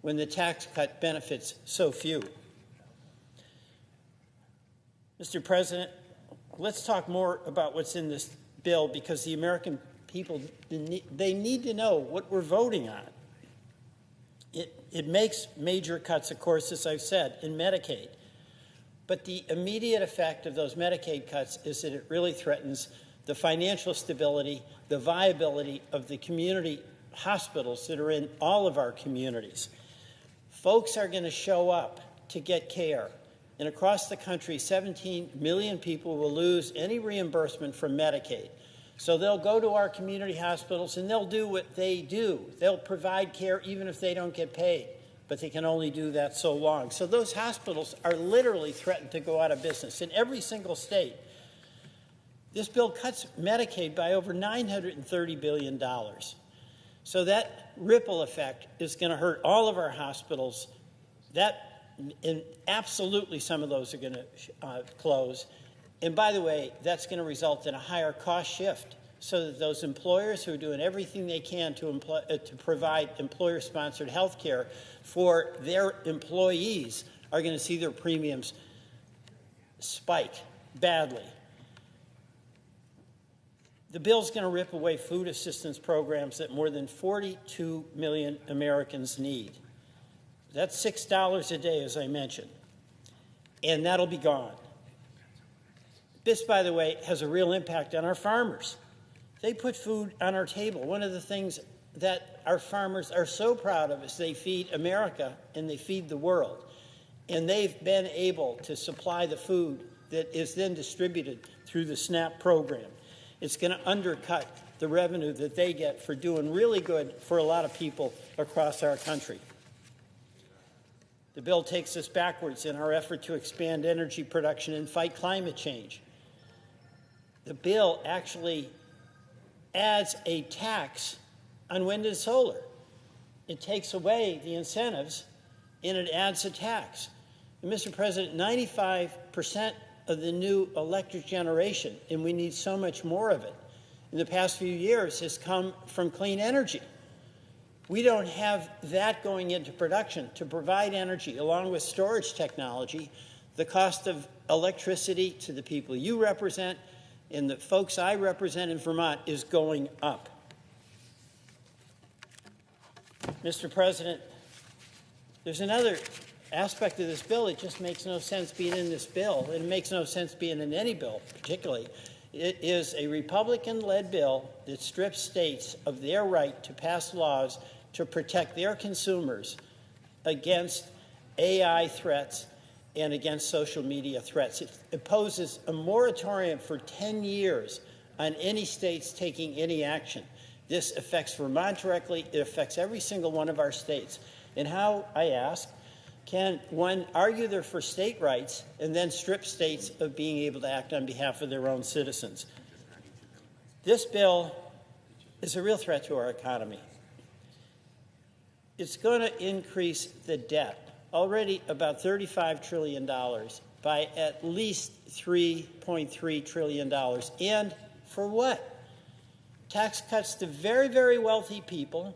when the tax cut benefits so few? Mr. President, let's talk more about what's in this bill, because the American people, they need to know what we're voting on. It makes major cuts, of course, as I've said, in Medicaid. But the immediate effect of those Medicaid cuts is that it really threatens the financial stability, the viability of the community hospitals that are in all of our communities. Folks are going to show up to get care. And across the country, 17 million people will lose any reimbursement from Medicaid. So they'll go to our community hospitals and they'll do what they do. They'll provide care even if they don't get paid, but they can only do that so long. So those hospitals are literally threatened to go out of business in every single state. This bill cuts Medicaid by over $930 billion. So that ripple effect is going to hurt all of our hospitals. And absolutely some of those are going to close. And by the way, that's going to result in a higher cost shift so that those employers who are doing everything they can to provide employer-sponsored health care for their employees are going to see their premiums spike badly. The bill's going to rip away food assistance programs that more than 42 million Americans need. That's $6 a day, as I mentioned, and that'll be gone. This, by the way, has a real impact on our farmers. They put food on our table. One of the things that our farmers are so proud of is they feed America and they feed the world. And they've been able to supply the food that is then distributed through the SNAP program. It's going to undercut the revenue that they get for doing really good for a lot of people across our country. The bill takes us backwards in our effort to expand energy production and fight climate change. The bill actually adds a tax on wind and solar. It takes away the incentives and it adds a tax. And Mr. President, 95% of the new electric generation, and we need so much more of it, in the past few years has come from clean energy. We don't have that going into production to provide energy along with storage technology. The cost of electricity to the people you represent and the folks I represent in Vermont is going up. Mr. President, there's another aspect of this bill. It just makes no sense being in this bill. It makes no sense being in any bill, particularly. It is a Republican-led bill that strips states of their right to pass laws to protect their consumers against AI threats and against social media threats. It imposes a moratorium for 10 years on any states taking any action. This affects Vermont directly. It affects every single one of our states. And how, I ask, can one argue they're for state rights and then strip states of being able to act on behalf of their own citizens? This bill is a real threat to our economy. It's going to increase the debt, already about $35 trillion, by at least $3.3 trillion. And for what? Tax cuts to very, very wealthy people,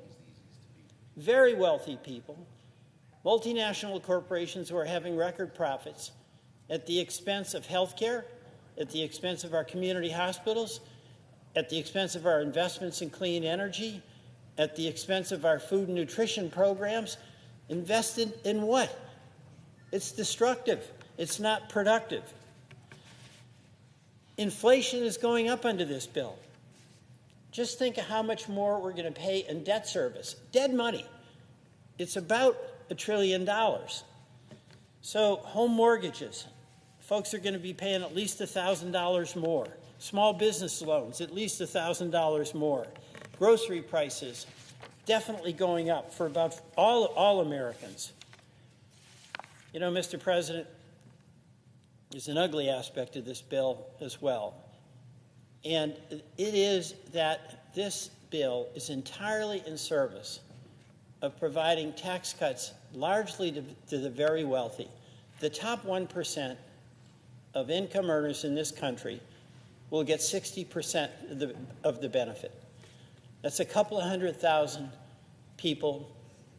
multinational corporations who are having record profits at the expense of health care, at the expense of our community hospitals, at the expense of our investments in clean energy, at the expense of our food and nutrition programs. Invested in what? It's destructive. It's not productive. Inflation is going up under this bill. Just think of how much more we're going to pay in debt service. Dead money. It's about $1 trillion. So home mortgages, folks are going to be paying at least $1,000 more. Small business loans, at least $1,000 more. Grocery prices definitely going up for about all Americans. You know, Mr. President, there's an ugly aspect of this bill as well. And it is that this bill is entirely in service of providing tax cuts largely to the very wealthy. The top 1% of income earners in this country will get 60% of the benefit. That's a couple of 100,000 people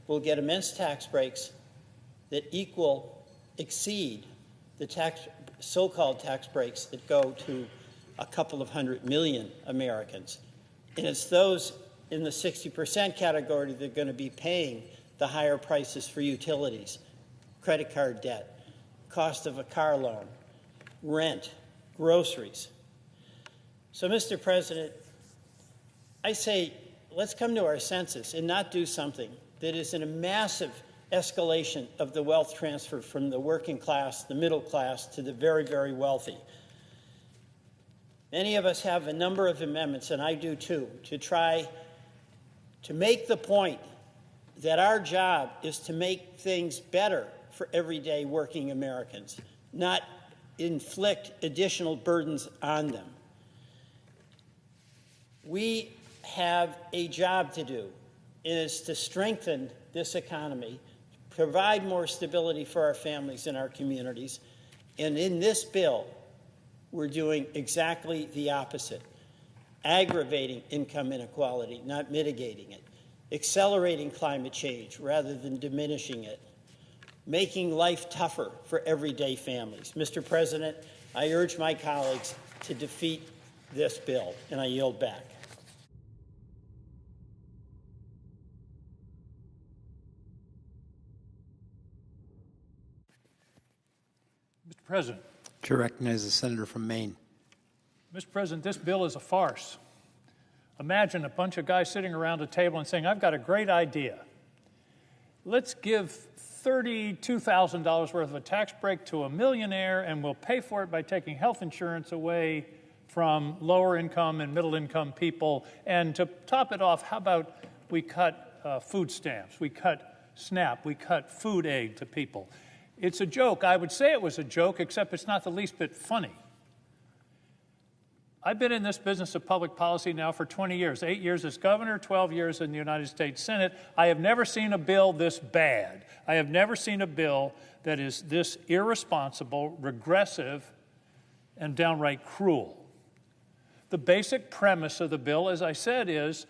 will get immense tax breaks that exceed the so-called tax breaks that go to a couple of 100 million Americans. And it's those in the 60% category that are going to be paying the higher prices for utilities, credit card debt, cost of a car loan, rent, groceries. So, Mr. President, I say let's come to our senses and not do something that is in a massive escalation of the wealth transfer from the working class, the middle class, to the very, very wealthy. Many of us have a number of amendments, and I do too, to try to make the point that our job is to make things better for everyday working Americans, not inflict additional burdens on them. We have a job to do, and it's to strengthen this economy, provide more stability for our families and our communities. And in this bill, we're doing exactly the opposite, aggravating income inequality, not mitigating it, accelerating climate change rather than diminishing it, making life tougher for everyday families. Mr. President, I urge my colleagues to defeat this bill, and I yield back. Mr. President. To recognize the senator from Maine. Mr. President, this bill is a farce. Imagine a bunch of guys sitting around a table and saying, I've got a great idea. Let's give $32,000 worth of a tax break to a millionaire, and we'll pay for it by taking health insurance away from lower income and middle income people. And to top it off, how about we cut food stamps, we cut SNAP, we cut food aid to people. It's a joke. I would say it was a joke, except it's not the least bit funny. I've been in this business of public policy now for 20 years, 8 years as governor, 12 years in the United States Senate. I have never seen a bill this bad. I have never seen a bill that is this irresponsible, regressive, and downright cruel. The basic premise of the bill, as I said, is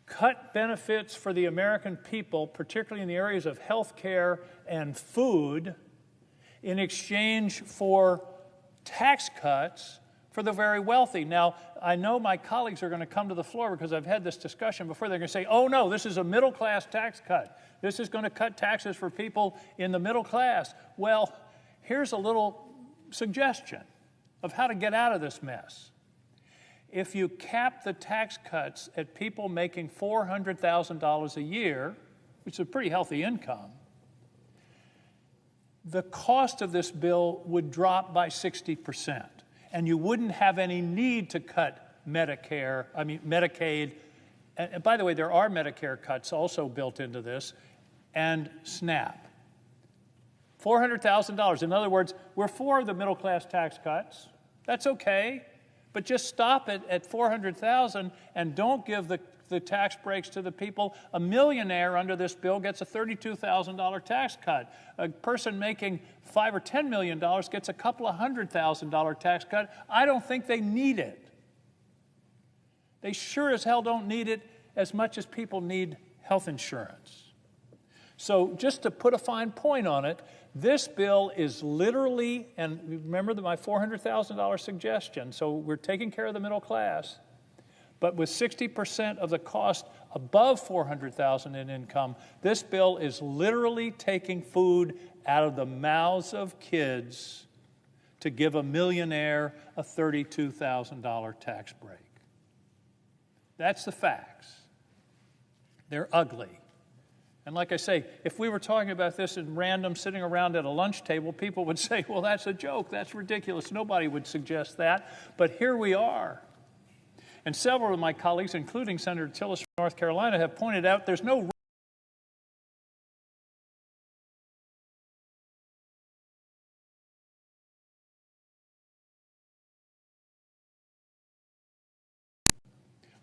cut benefits for the American people, particularly in the areas of health care and food, in exchange for tax cuts for the very wealthy. Now, I know my colleagues are going to come to the floor because I've had this discussion before. They're going to say, oh, no, this is a middle-class tax cut. This is going to cut taxes for people in the middle class. Well, here's a little suggestion of how to get out of this mess. If you cap the tax cuts at people making $400,000 a year, which is a pretty healthy income, the cost of this bill would drop by 60%. And you wouldn't have any need to cut Medicaid. And by the way, there are Medicare cuts also built into this, and SNAP. $400,000. In other words, we're for the middle-class tax cuts. That's okay. But just stop it at $400,000 and don't give the tax breaks to the people. A millionaire under this bill gets a $32,000 tax cut. A person making $5 or $10 million gets a couple of $100,000 tax cut. I don't think they need it. They sure as hell don't need it as much as people need health insurance. So just to put a fine point on it, this bill is literally, and remember my $400,000 suggestion, so we're taking care of the middle class, but with 60% of the cost above $400,000 in income, this bill is literally taking food out of the mouths of kids to give a millionaire a $32,000 tax break. That's the facts. They're ugly. And like I say, if we were talking about this in random, sitting around at a lunch table, people would say, well, that's a joke, that's ridiculous. Nobody would suggest that. But here we are. And several of my colleagues, including Senator Tillis from North Carolina, have pointed out there's no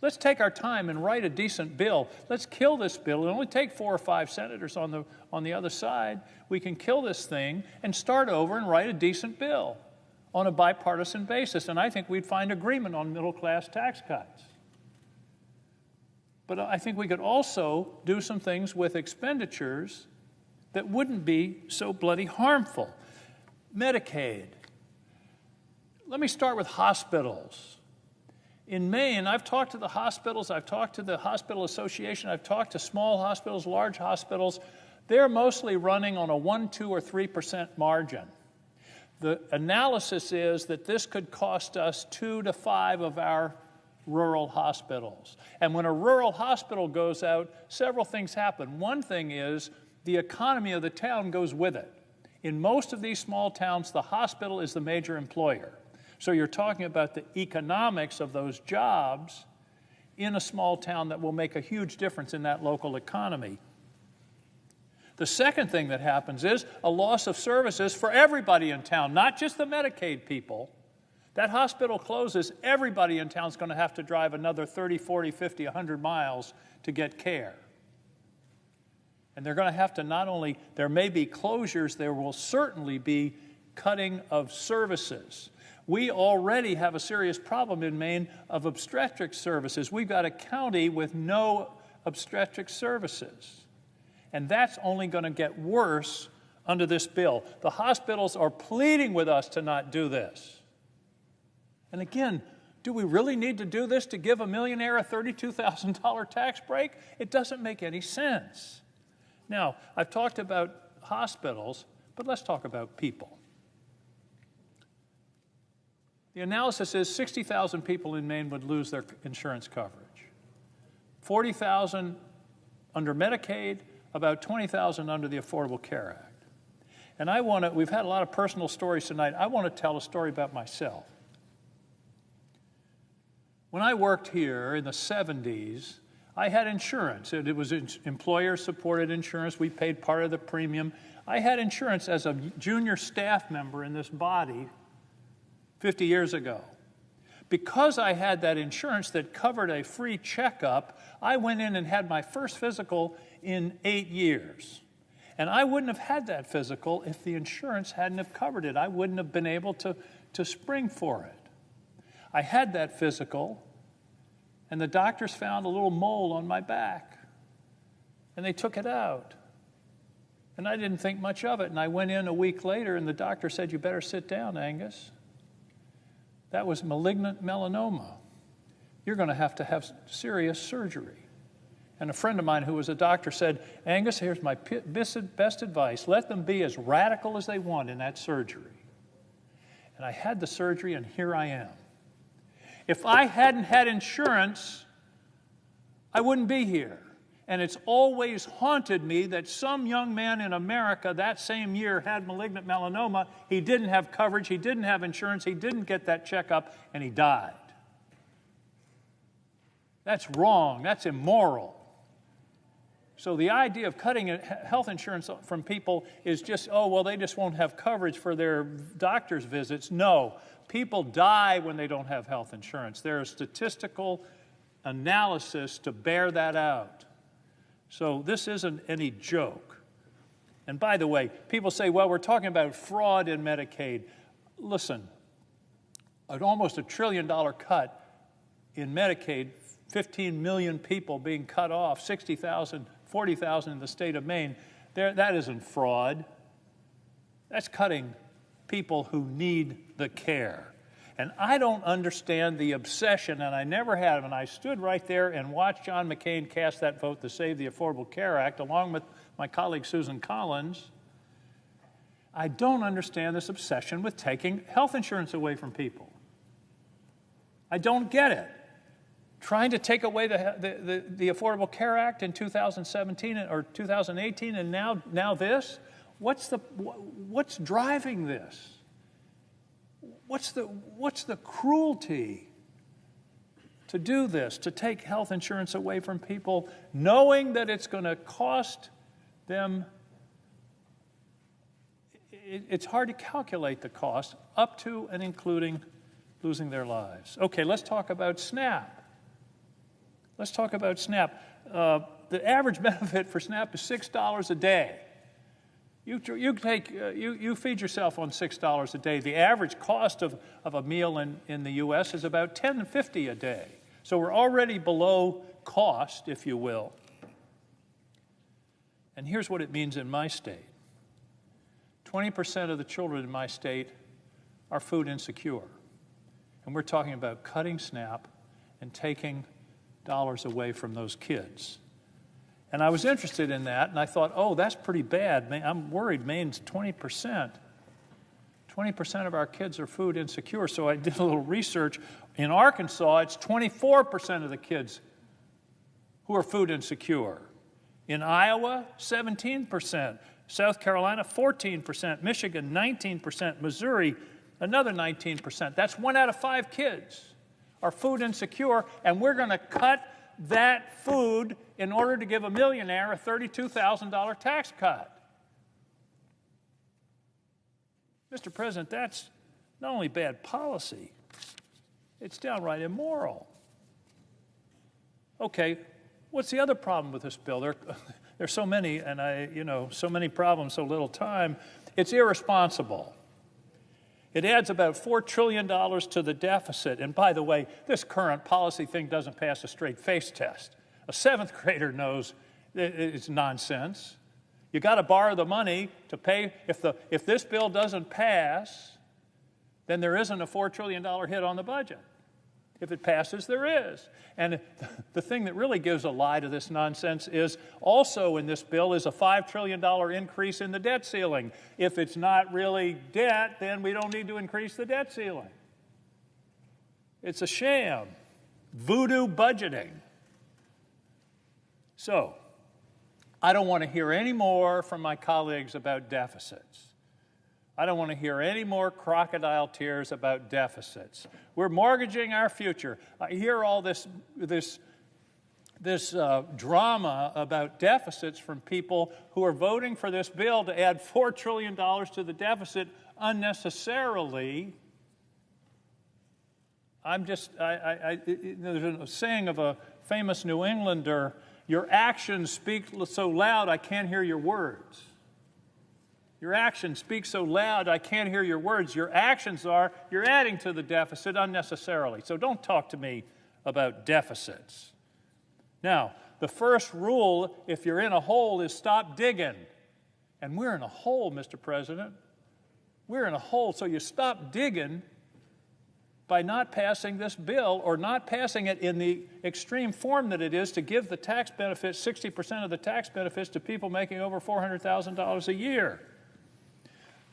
Let's take our time and write a decent bill. Let's kill this bill. It'll only take 4 or 5 senators on the other side. We can kill this thing and start over and write a decent bill on a bipartisan basis. And I think we'd find agreement on middle-class tax cuts. But I think we could also do some things with expenditures that wouldn't be so bloody harmful. Medicaid. Let me start with hospitals. In Maine, I've talked to the hospitals, I've talked to the hospital association, I've talked to small hospitals, large hospitals. they're mostly running on a 1, 2, or 3% margin. The analysis is that this could cost us 2 to 5 of our rural hospitals. And when a rural hospital goes out, several things happen. One thing is the economy of the town goes with it. In most of these small towns, the hospital is the major employer. So you're talking about the economics of those jobs in a small town that will make a huge difference in that local economy. The second thing that happens is a loss of services for everybody in town, not just the Medicaid people. That hospital closes, everybody in town is going to have to drive another 30, 40, 50, 100 miles to get care. And they're going to have to not only, there may be closures, there will certainly be cutting of services. We already have a serious problem in Maine of obstetric services. We've got a county with no obstetric services. And that's only going to get worse under this bill. The hospitals are pleading with us to not do this. And again, do we really need to do this to give a millionaire a $32,000 tax break? It doesn't make any sense. Now, I've talked about hospitals, but let's talk about people. The analysis is 60,000 people in Maine would lose their insurance coverage. 40,000 under Medicaid, about 20,000 under the Affordable Care Act. And we've had a lot of personal stories tonight. I want to tell a story about myself. When I worked here in the 70s, I had insurance. It was employer-supported insurance. We paid part of the premium. I had insurance as a junior staff member in this body 50 years ago. Because I had that insurance that covered a free checkup, I went in and had my first physical in 8 years. And I wouldn't have had that physical if the insurance hadn't have covered it. I wouldn't have been able to spring for it. I had that physical, and the doctors found a little mole on my back, and they took it out. And I didn't think much of it, and I went in a week later, and the doctor said, "You better sit down, Angus. That was malignant melanoma. You're going to have serious surgery." And a friend of mine who was a doctor said, "Angus, here's my best advice. Let them be as radical as they want in that surgery." And I had the surgery, and here I am. If I hadn't had insurance, I wouldn't be here. And it's always haunted me that some young man in America that same year had malignant melanoma. He didn't have coverage, he didn't have insurance, he didn't get that checkup, and he died. That's wrong, that's immoral. So the idea of cutting health insurance from people is just, they just won't have coverage for their doctor's visits. No, people die when they don't have health insurance. There is statistical analysis to bear that out. So this isn't any joke. And by the way, people say, well, we're talking about fraud in Medicaid. Listen, almost $1 trillion cut in Medicaid, 15 million people being cut off, 60,000, 40,000 in the state of Maine, that isn't fraud. That's cutting people who need the care. And I don't understand the obsession, and I never have, and I stood right there and watched John McCain cast that vote to save the Affordable Care Act, along with my colleague Susan Collins. I don't understand this obsession with taking health insurance away from people. I don't get it. Trying to take away the Affordable Care Act in 2017 or 2018, and now this? What's driving this? What's the cruelty to do this, to take health insurance away from people, knowing that it's going to cost them? It's hard to calculate the cost, up to and including losing their lives. Okay, let's talk about SNAP. Let's talk about SNAP. The average benefit for SNAP is $6 a day. You feed yourself on $6 a day. The average cost of a meal in the U.S. is about $10.50 a day. So we're already below cost, if you will. And here's what it means in my state. 20% of the children in my state are food insecure. And we're talking about cutting SNAP and taking dollars away from those kids. And I was interested in that, and I thought, oh, that's pretty bad. I'm worried Maine's 20%. 20% of our kids are food insecure. So I did a little research. In Arkansas, it's 24% of the kids who are food insecure. In Iowa, 17%. South Carolina, 14%. Michigan, 19%. Missouri, another 19%. That's 1 out of 5 kids are food insecure, and we're going to cut that food in order to give a millionaire a $32,000 tax cut. Mr. President, that's not only bad policy, it's downright immoral. Okay, what's the other problem with this bill? There's so many, and so many problems, so little time. It's irresponsible. It adds about $4 trillion to the deficit. And by the way, this current policy thing doesn't pass a straight face test. A 7th grader knows it's nonsense. You got to borrow the money to pay. If this bill doesn't pass, then there isn't a $4 trillion hit on the budget. If it passes, there is. And the thing that really gives a lie to this nonsense is also in this bill is a $5 trillion increase in the debt ceiling. If it's not really debt, then we don't need to increase the debt ceiling. It's a sham. Voodoo budgeting. So, I don't want to hear any more from my colleagues about deficits. I don't want to hear any more crocodile tears about deficits. We're mortgaging our future. I hear all this drama about deficits from people who are voting for this bill to add $4 trillion to the deficit unnecessarily. There's a saying of a famous New Englander, your actions speak so loud I can't hear your words. Your actions speak so loud I can't hear your words. Your actions are you're adding to the deficit unnecessarily. So don't talk to me about deficits. Now, the first rule, if you're in a hole, is stop digging. And we're in a hole, Mr. President. We're in a hole, so you stop digging by not passing this bill or not passing it in the extreme form that it is to give the tax benefits, 60% of the tax benefits to people making over $400,000 a year.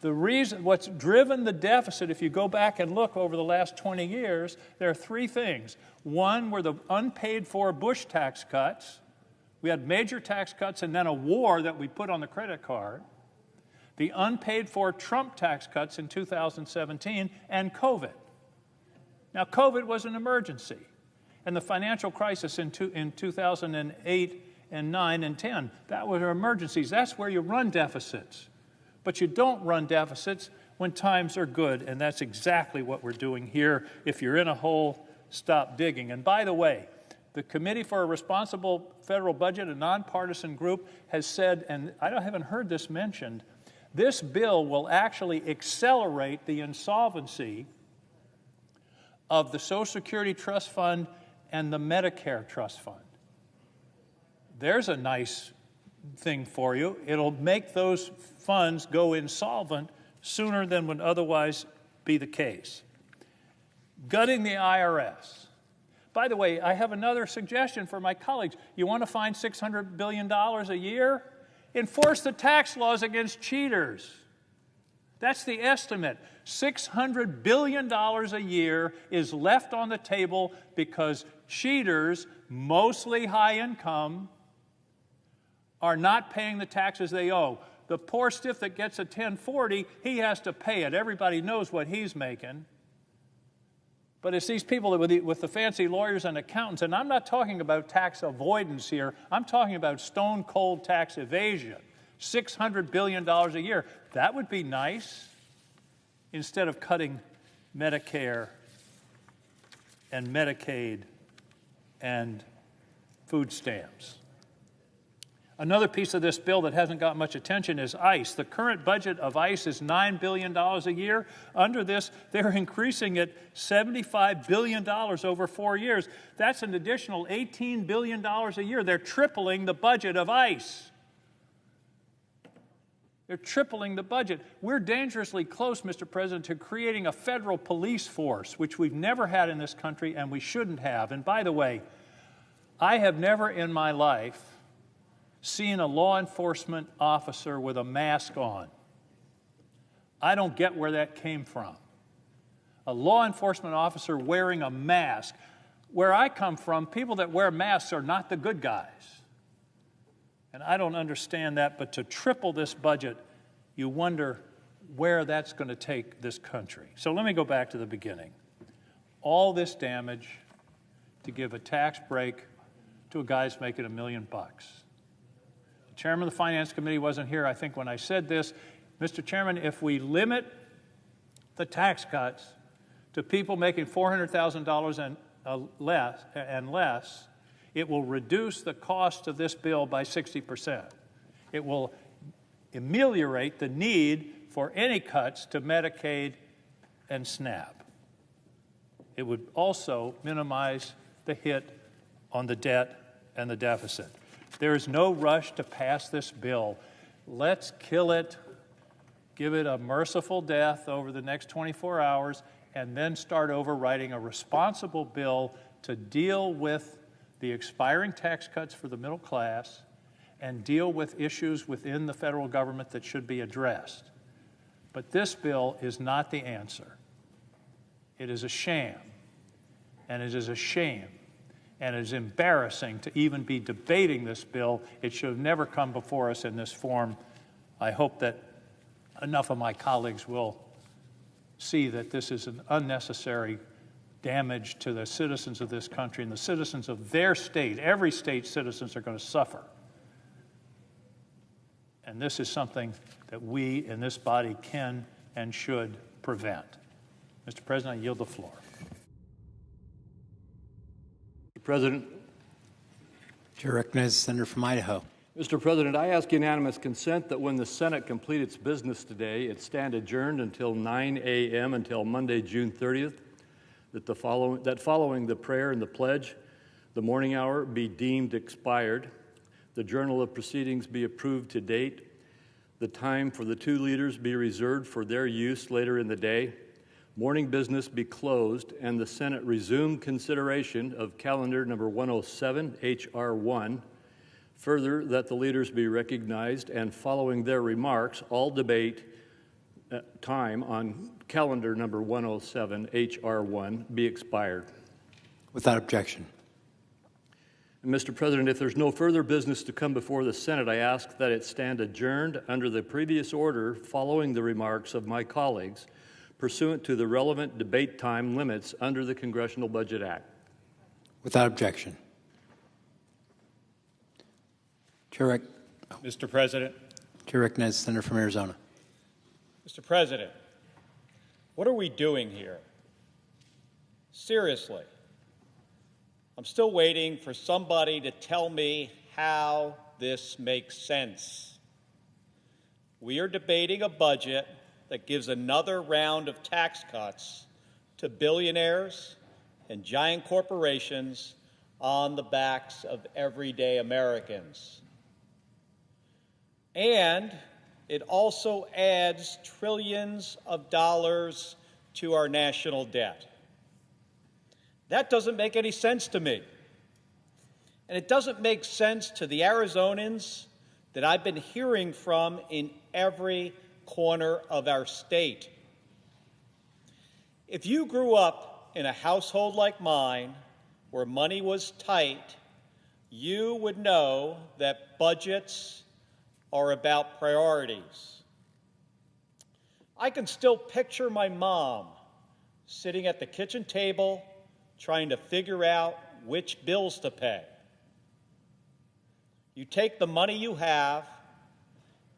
The reason, what's driven the deficit, if you go back and look over the last 20 years, there are 3 things. One were the unpaid for Bush tax cuts. We had major tax cuts and then a war that we put on the credit card. The unpaid for Trump tax cuts in 2017 and COVID. Now, COVID was an emergency. And the financial crisis in 2008 and 9 and 10, that were emergencies. That's where you run deficits. But you don't run deficits when times are good, and that's exactly what we're doing here. If you're in a hole, stop digging. And by the way, the Committee for a Responsible Federal Budget, a nonpartisan group, has said, and I haven't heard this mentioned, this bill will actually accelerate the insolvency of the Social Security Trust Fund and the Medicare Trust Fund. There's a nice thing for you. It'll make those funds go insolvent sooner than would otherwise be the case. Gutting the IRS. By the way, I have another suggestion for my colleagues. You want to find $600 billion a year? Enforce the tax laws against cheaters. That's the estimate. $600 billion a year is left on the table because cheaters, mostly high income, are not paying the taxes they owe. The poor stiff that gets a 1040, he has to pay it. Everybody knows what he's making. But it's these people with the fancy lawyers and accountants, and I'm not talking about tax avoidance here. I'm talking about stone-cold tax evasion. $600 billion a year. That would be nice instead of cutting Medicare and Medicaid and food stamps. Another piece of this bill that hasn't got much attention is ICE. The current budget of ICE is $9 billion a year. Under this, they're increasing it $75 billion over 4 years. That's an additional $18 billion a year. They're tripling the budget of ICE. They're tripling the budget. We're dangerously close, Mr. President, to creating a federal police force, which we've never had in this country and we shouldn't have. And by the way, I have never in my life seeing a law enforcement officer with a mask on. I don't get where that came from. A law enforcement officer wearing a mask. Where I come from, people that wear masks are not the good guys. And I don't understand that, but to triple this budget, you wonder where that's going to take this country. So let me go back to the beginning. All this damage to give a tax break to a guy who's making $1 million. The chairman of the Finance Committee wasn't here, I think, when I said this. Mr. Chairman, if we limit the tax cuts to people making $400,000 and less, it will reduce the cost of this bill by 60%. It will ameliorate the need for any cuts to Medicaid and SNAP. It would also minimize the hit on the debt and the deficit. There is no rush to pass this bill. Let's kill it, give it a merciful death over the next 24 hours, and then start over writing a responsible bill to deal with the expiring tax cuts for the middle class and deal with issues within the federal government that should be addressed. But this bill is not the answer. It is a sham, and it is a shame, and it is embarrassing to even be debating this bill. It should have never come before us in this form. I hope that enough of my colleagues will see that this is an unnecessary damage to the citizens of this country and the citizens of their state. Every state's citizens are going to suffer. And this is something that we in this body can and should prevent. Mr. President, I yield the floor. Mr. President. To recognize the senator from Idaho. Mr. President, I ask unanimous consent that when the Senate complete its business today, it stand adjourned until 9 a.m. until Monday, June 30th, that following the prayer and the pledge, the morning hour be deemed expired, the journal of proceedings be approved to date, the time for the two leaders be reserved for their use later in the day, morning business be closed, and the Senate resume consideration of calendar number 107, H.R. 1. Further, that the leaders be recognized, and following their remarks, all debate time on calendar number 107, H.R. 1, be expired. Without objection. And Mr. President, if there's no further business to come before the Senate, I ask that it stand adjourned under the previous order following the remarks of my colleagues, pursuant to the relevant debate time limits under the Congressional Budget Act. Without objection. Mr. President. To recognize the senator from Arizona. Mr. President, what are we doing here? Seriously. I'm still waiting for somebody to tell me how this makes sense. We are debating a budget that gives another round of tax cuts to billionaires and giant corporations on the backs of everyday Americans. And it also adds trillions of dollars to our national debt. That doesn't make any sense to me. And it doesn't make sense to the Arizonans that I've been hearing from in every corner of our state. If you grew up in a household like mine, where money was tight, you would know that budgets are about priorities. I can still picture my mom sitting at the kitchen table trying to figure out which bills to pay. You take the money you have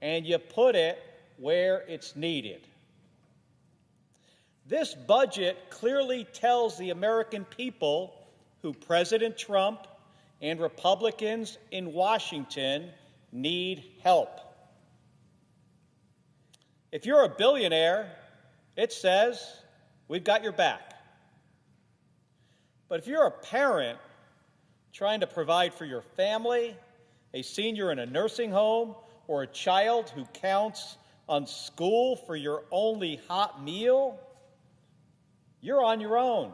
and you put it where it's needed. This budget clearly tells the American people who President Trump and Republicans in Washington need help. If you're a billionaire, it says, we've got your back. But if you're a parent trying to provide for your family, a senior in a nursing home, or a child who counts on school for your only hot meal, you're on your own.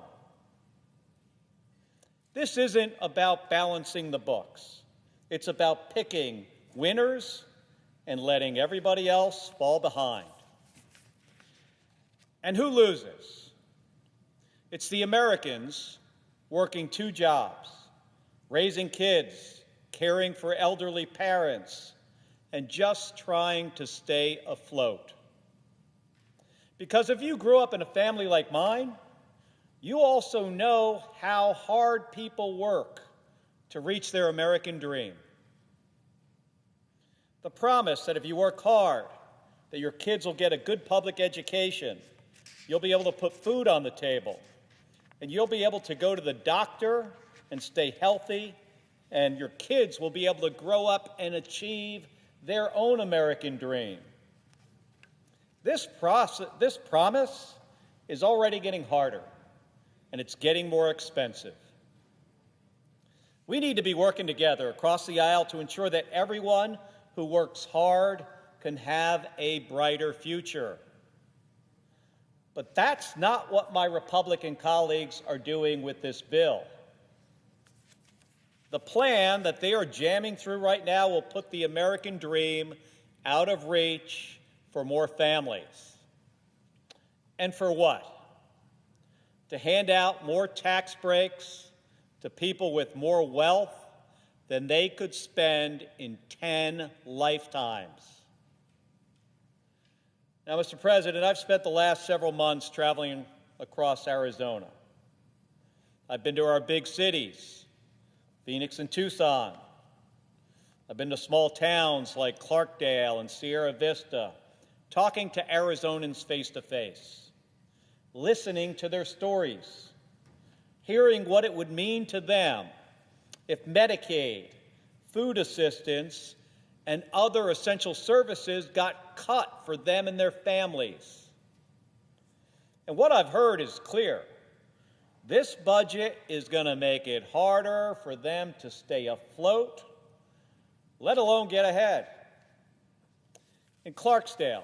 This isn't about balancing the books. It's about picking winners and letting everybody else fall behind. And who loses? It's the Americans working 2 jobs, raising kids, caring for elderly parents, and just trying to stay afloat. Because if you grew up in a family like mine, you also know how hard people work to reach their American dream. The promise that if you work hard, that your kids will get a good public education, you'll be able to put food on the table, and you'll be able to go to the doctor and stay healthy, and your kids will be able to grow up and achieve their own American dream. This promise is already getting harder, and it's getting more expensive. We need to be working together across the aisle to ensure that everyone who works hard can have a brighter future. But that's not what my Republican colleagues are doing with this bill. The plan that they are jamming through right now will put the American dream out of reach for more families. And for what? To hand out more tax breaks to people with more wealth than they could spend in 10 lifetimes. Now, Mr. President, I've spent the last several months traveling across Arizona. I've been to our big cities, Phoenix and Tucson. I've been to small towns like Clarkdale and Sierra Vista, talking to Arizonans face to face, listening to their stories, hearing what it would mean to them if Medicaid, food assistance, and other essential services got cut for them and their families. And what I've heard is clear. This budget is going to make it harder for them to stay afloat, let alone get ahead. In Clarksdale,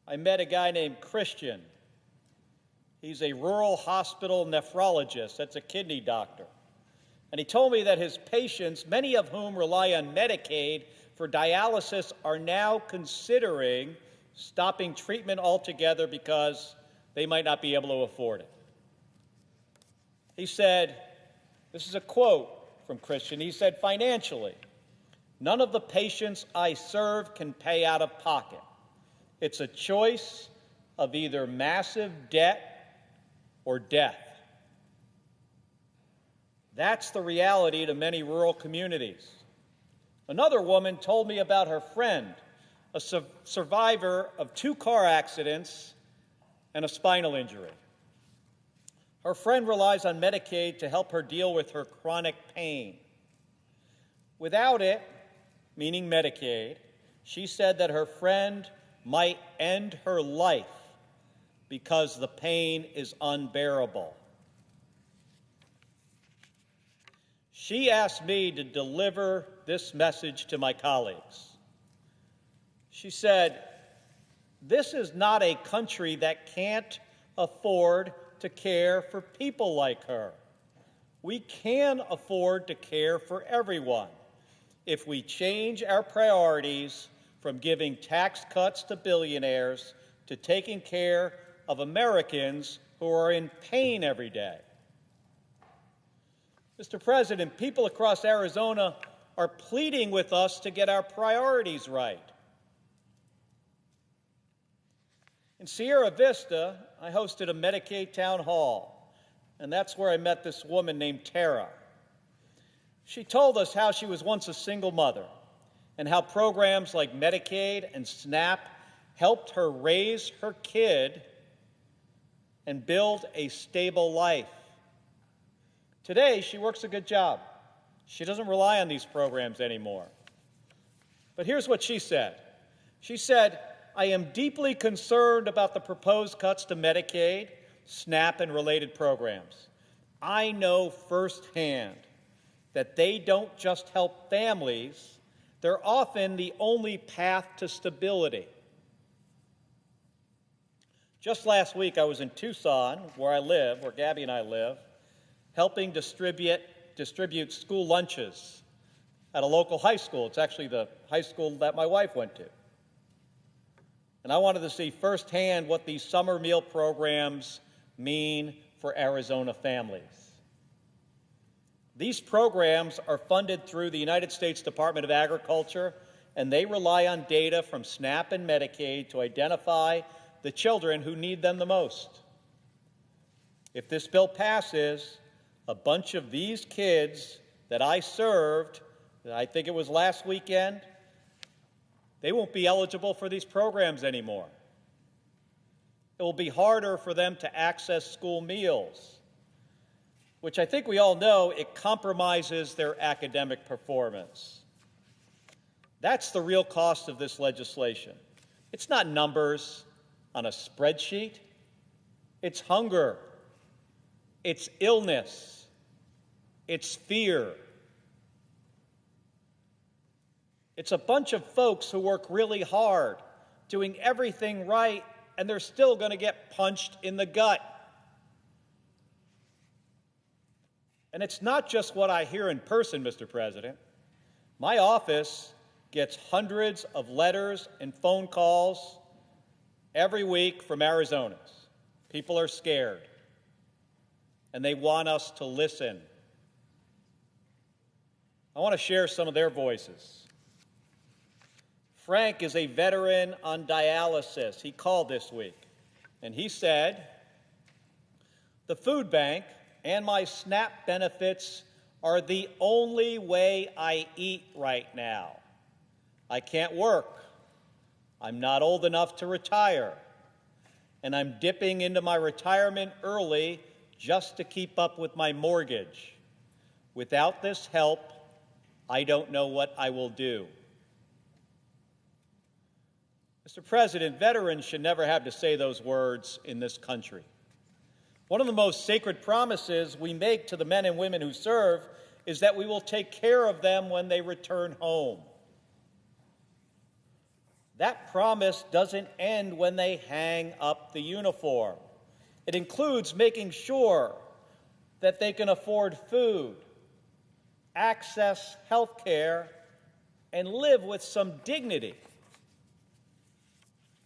I met a guy named Christian. He's a rural hospital nephrologist. That's a kidney doctor. And he told me that his patients, many of whom rely on Medicaid for dialysis, are now considering stopping treatment altogether because they might not be able to afford it. He said, this is a quote from Christian, he said, financially, none of the patients I serve can pay out of pocket. It's a choice of either massive debt or death. That's the reality to many rural communities. Another woman told me about her friend, a survivor of 2 car accidents and a spinal injury. Her friend relies on Medicaid to help her deal with her chronic pain. Without it, meaning Medicaid, she said that her friend might end her life because the pain is unbearable. She asked me to deliver this message to my colleagues. She said, this is not a country that can't afford to care for people like her. We can afford to care for everyone if we change our priorities from giving tax cuts to billionaires to taking care of Americans who are in pain every day. Mr. President, people across Arizona are pleading with us to get our priorities right. In Sierra Vista, I hosted a Medicaid town hall, and that's where I met this woman named Tara. She told us how she was once a single mother and how programs like Medicaid and SNAP helped her raise her kid and build a stable life. Today, she works a good job. She doesn't rely on these programs anymore. But here's what she said. She said, I am deeply concerned about the proposed cuts to Medicaid, SNAP, and related programs. I know firsthand that they don't just help families, they're often the only path to stability. Just last week, I was in Tucson, where Gabby and I live, helping distribute school lunches at a local high school. It's actually the high school that my wife went to. And I wanted to see firsthand what these summer meal programs mean for Arizona families. These programs are funded through the United States Department of Agriculture, and they rely on data from SNAP and Medicaid to identify the children who need them the most. If this bill passes, a bunch of these kids that I served, I think it was last weekend, they won't be eligible for these programs anymore. It will be harder for them to access school meals, which I think we all know it compromises their academic performance. That's the real cost of this legislation. It's not numbers on a spreadsheet. It's hunger. It's illness. It's fear. It's a bunch of folks who work really hard, doing everything right, and they're still going to get punched in the gut. And it's not just what I hear in person, Mr. President. My office gets hundreds of letters and phone calls every week from Arizonans. People are scared, and they want us to listen. I want to share some of their voices. Frank is a veteran on dialysis. He called this week, and he said, "The food bank and my SNAP benefits are the only way I eat right now. I can't work. I'm not old enough to retire, and I'm dipping into my retirement early just to keep up with my mortgage. Without this help, I don't know what I will do." Mr. President, veterans should never have to say those words in this country. One of the most sacred promises we make to the men and women who serve is that we will take care of them when they return home. That promise doesn't end when they hang up the uniform. It includes making sure that they can afford food, access health care, and live with some dignity.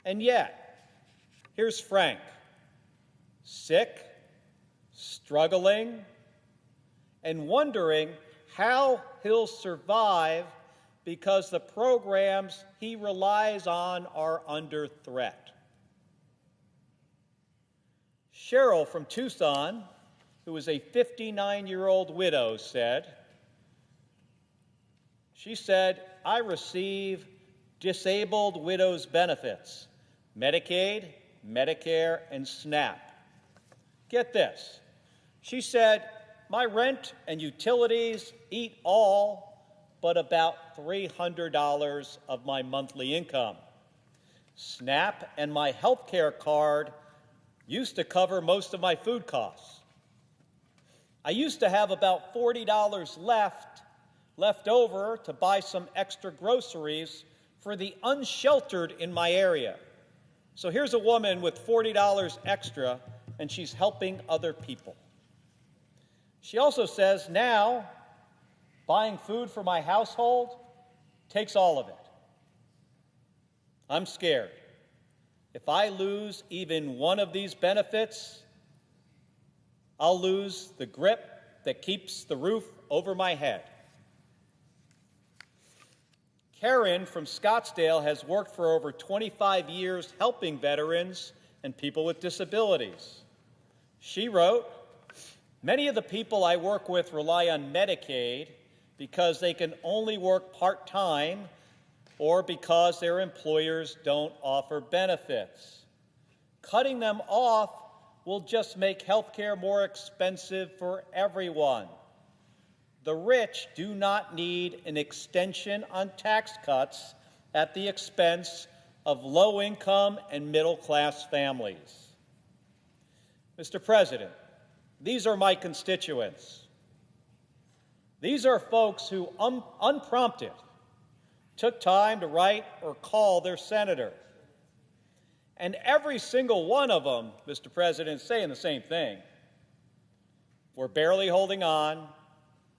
And yet, here's Frank, sick, struggling, and wondering how he'll survive because the programs he relies on are under threat. Cheryl from Tucson, who is a 59-year-old widow, said, "I receive disabled widows' benefits, Medicaid, Medicare, and SNAP. Get this. She said, my rent and utilities eat all but about $300 of my monthly income. SNAP and my health care card used to cover most of my food costs. I used to have about $40 left over to buy some extra groceries for the unsheltered in my area. So here's a woman with $40 extra, and she's helping other people." She also says, now, buying food for my household takes all of it. I'm scared. If I lose even one of these benefits, I'll lose the grip that keeps the roof over my head. Karen from Scottsdale has worked for over 25 years helping veterans and people with disabilities. She wrote, "Many of the people I work with rely on Medicaid because they can only work part-time or because their employers don't offer benefits. Cutting them off will just make health care more expensive for everyone. The rich do not need an extension on tax cuts at the expense of low-income and middle-class families." Mr. President, these are my constituents. These are folks who, unprompted, took time to write or call their senator. And every single one of them, Mr. President, is saying the same thing. We're barely holding on,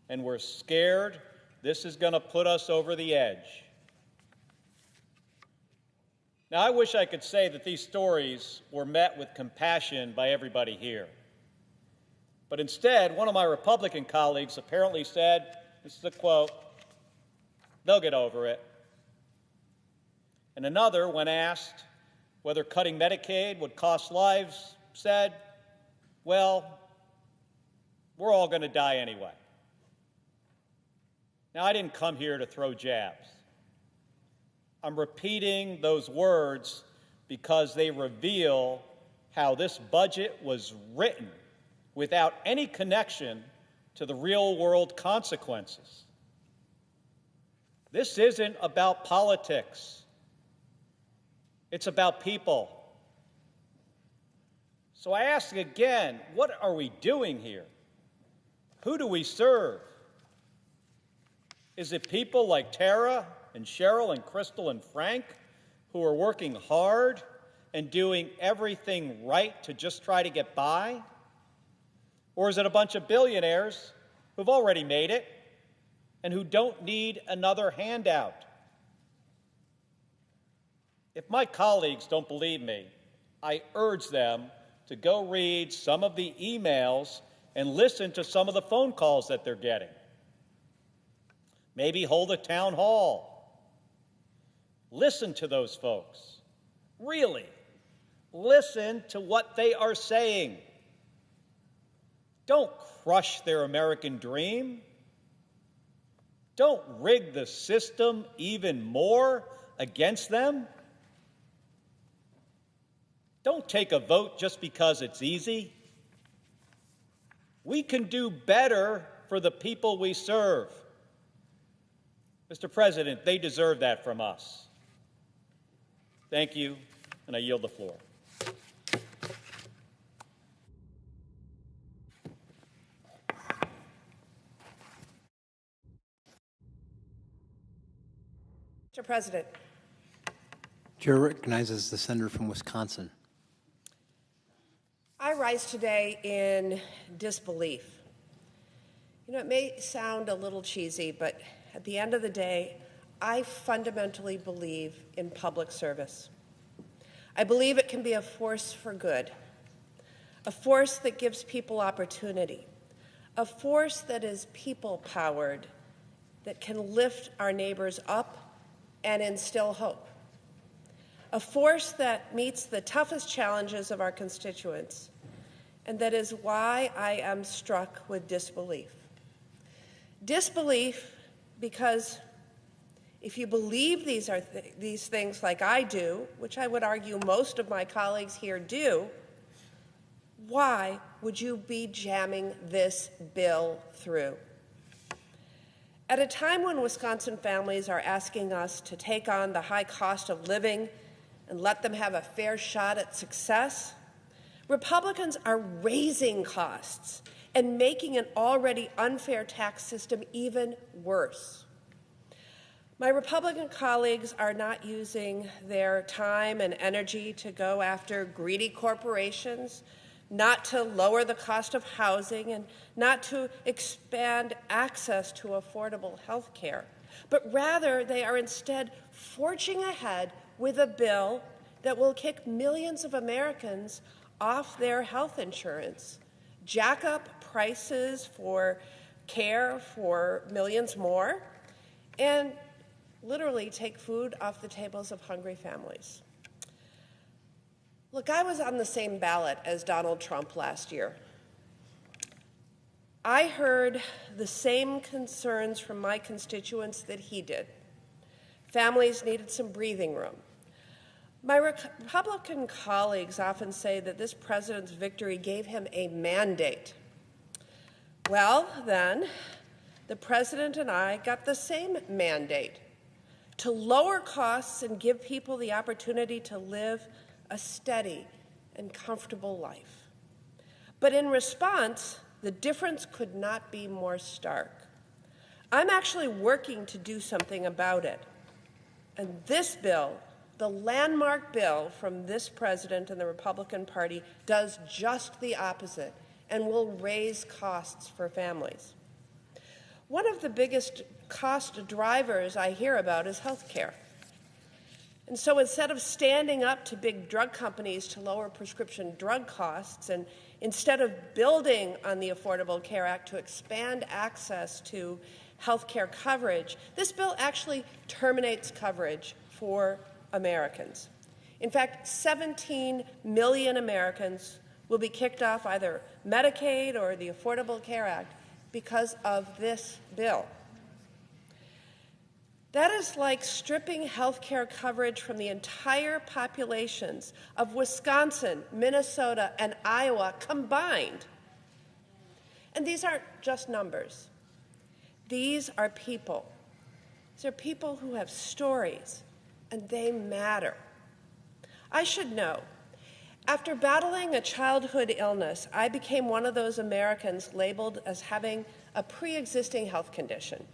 and we're scared this is going to put us over the edge. Now, I wish I could say that these stories were met with compassion by everybody here. But instead, one of my Republican colleagues apparently said, this is a quote, "They'll get over it." And another, when asked whether cutting Medicaid would cost lives, said, "Well, we're all going to die anyway." Now, I didn't come here to throw jabs. I'm repeating those words because they reveal how this budget was written without any connection to the real-world consequences. This isn't about politics. It's about people. So I ask again, what are we doing here? Who do we serve? Is it people like Tara and Cheryl and Crystal and Frank who are working hard and doing everything right to just try to get by? Or is it a bunch of billionaires who've already made it and who don't need another handout? If my colleagues don't believe me, I urge them to go read some of the emails and listen to some of the phone calls that they're getting. Maybe hold a town hall. Listen to those folks. Really, listen to what they are saying. Don't crush their American dream. Don't rig the system even more against them. Don't take a vote just because it's easy. We can do better for the people we serve. Mr. President, they deserve that from us. Thank you, and I yield the floor. Mr. President. Chair recognizes the senator from Wisconsin. I rise today in disbelief. You know, it may sound a little cheesy, but at the end of the day, I fundamentally believe in public service. I believe it can be a force for good, a force that gives people opportunity, a force that is people-powered, that can lift our neighbors up and instill hope, a force that meets the toughest challenges of our constituents, and that is why I am struck with disbelief. Disbelief because if you believe these things like I do, which I would argue most of my colleagues here do, why would you be jamming this bill through? At a time when Wisconsin families are asking us to take on the high cost of living and let them have a fair shot at success, Republicans are raising costs and making an already unfair tax system even worse. My Republican colleagues are not using their time and energy to go after greedy corporations, not to lower the cost of housing, and not to expand access to affordable health care, but rather they are instead forging ahead with a bill that will kick millions of Americans off their health insurance, jack up prices for care for millions more, and literally take food off the tables of hungry families. Look, I was on the same ballot as Donald Trump last year. I heard the same concerns from my constituents that he did. Families needed some breathing room. My Republican colleagues often say that this president's victory gave him a mandate. Well, then, the president and I got the same mandate: to lower costs and give people the opportunity to live a steady and comfortable life. But in response, the difference could not be more stark. I'm actually working to do something about it. And this bill, the landmark bill from this president and the Republican Party, does just the opposite and will raise costs for families. One of the biggest cost drivers I hear about is health care. And so instead of standing up to big drug companies to lower prescription drug costs, and instead of building on the Affordable Care Act to expand access to health care coverage, this bill actually terminates coverage for Americans. In fact, 17 million Americans will be kicked off either Medicaid or the Affordable Care Act because of this bill. That is like stripping health care coverage from the entire populations of Wisconsin, Minnesota, and Iowa combined. And these aren't just numbers. These are people. These are people who have stories, and they matter. I should know, after battling a childhood illness, I became one of those Americans labeled as having a pre-existing health condition.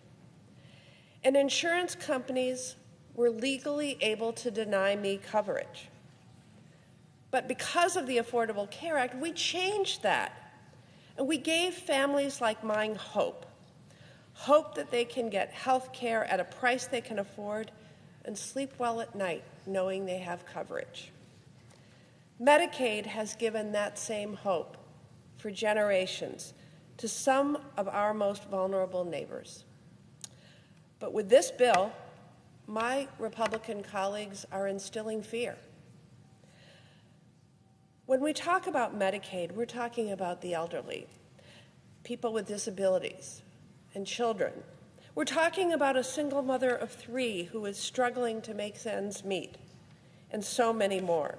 And insurance companies were legally able to deny me coverage. But because of the Affordable Care Act, we changed that. And we gave families like mine hope. Hope that they can get health care at a price they can afford and sleep well at night knowing they have coverage. Medicaid has given that same hope for generations to some of our most vulnerable neighbors. But with this bill, my Republican colleagues are instilling fear. When we talk about Medicaid, we're talking about the elderly, people with disabilities, and children. We're talking about a single mother of 3 who is struggling to make ends meet, and so many more.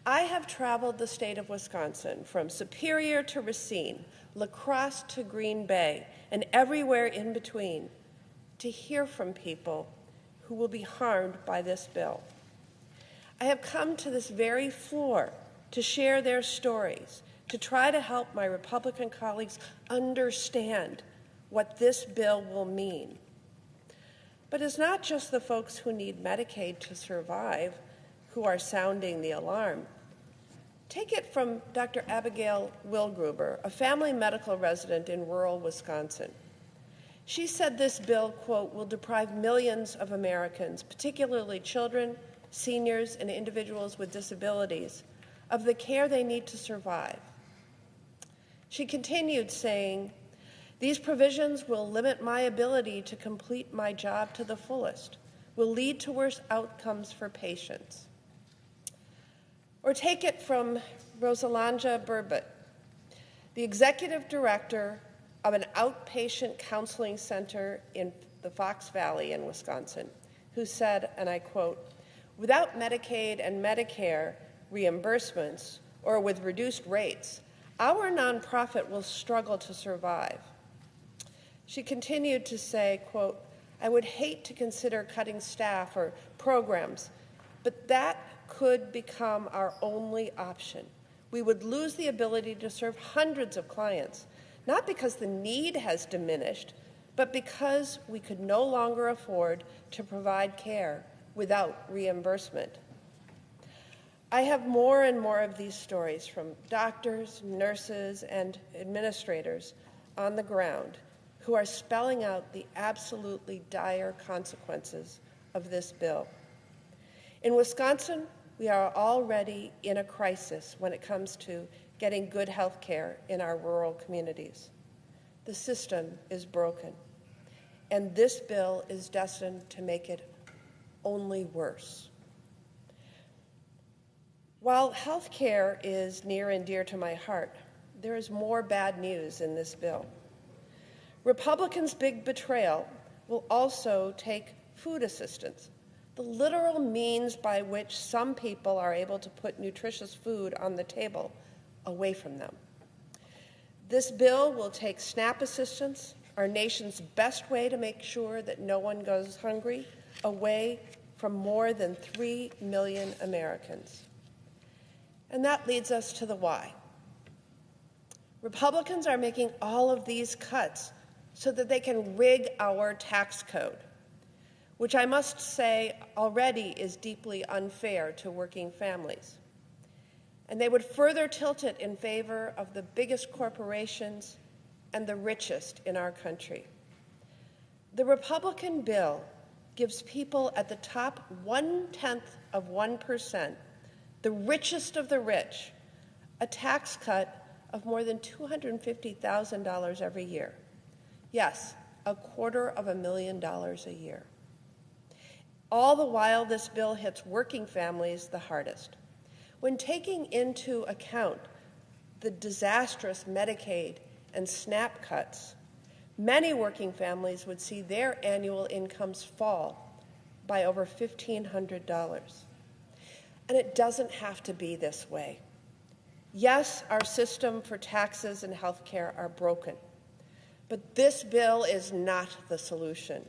I have traveled the state of Wisconsin from Superior to Racine, La Crosse to Green Bay, and everywhere in between, to hear from people who will be harmed by this bill. I have come to this very floor to share their stories, to try to help my Republican colleagues understand what this bill will mean. But it's not just the folks who need Medicaid to survive who are sounding the alarm. Take it from Dr. Abigail Wilgruber, a family medical resident in rural Wisconsin. She said this bill, quote, will deprive millions of Americans, particularly children, seniors, and individuals with disabilities, of the care they need to survive. She continued saying, these provisions will limit my ability to complete my job to the fullest, will lead to worse outcomes for patients. Or take it from Rosalanja Burbot, the executive director of an outpatient counseling center in the Fox Valley in Wisconsin, who said, and I quote, without Medicaid and Medicare reimbursements or with reduced rates, our nonprofit will struggle to survive. She continued to say, quote, I would hate to consider cutting staff or programs, but that could become our only option. We would lose the ability to serve hundreds of clients, not because the need has diminished, but because we could no longer afford to provide care without reimbursement. I have more and more of these stories from doctors, nurses, and administrators on the ground who are spelling out the absolutely dire consequences of this bill. In Wisconsin, we are already in a crisis when it comes to getting good health care in our rural communities. The system is broken, and this bill is destined to make it only worse. While health care is near and dear to my heart, there is more bad news in this bill. Republicans' big betrayal will also take food assistance, the literal means by which some people are able to put nutritious food on the table, away from them. This bill will take SNAP assistance, our nation's best way to make sure that no one goes hungry, away from more than 3 million Americans. And that leads us to the why. Republicans are making all of these cuts so that they can rig our tax code, which I must say already is deeply unfair to working families. And they would further tilt it in favor of the biggest corporations and the richest in our country. The Republican bill gives people at the top 0.1%, the richest of the rich, a tax cut of more than $250,000 every year. Yes, $250,000 a year. All the while, this bill hits working families the hardest. When taking into account the disastrous Medicaid and SNAP cuts, many working families would see their annual incomes fall by over $1,500. And it doesn't have to be this way. Yes, our system for taxes and health care are broken, but this bill is not the solution.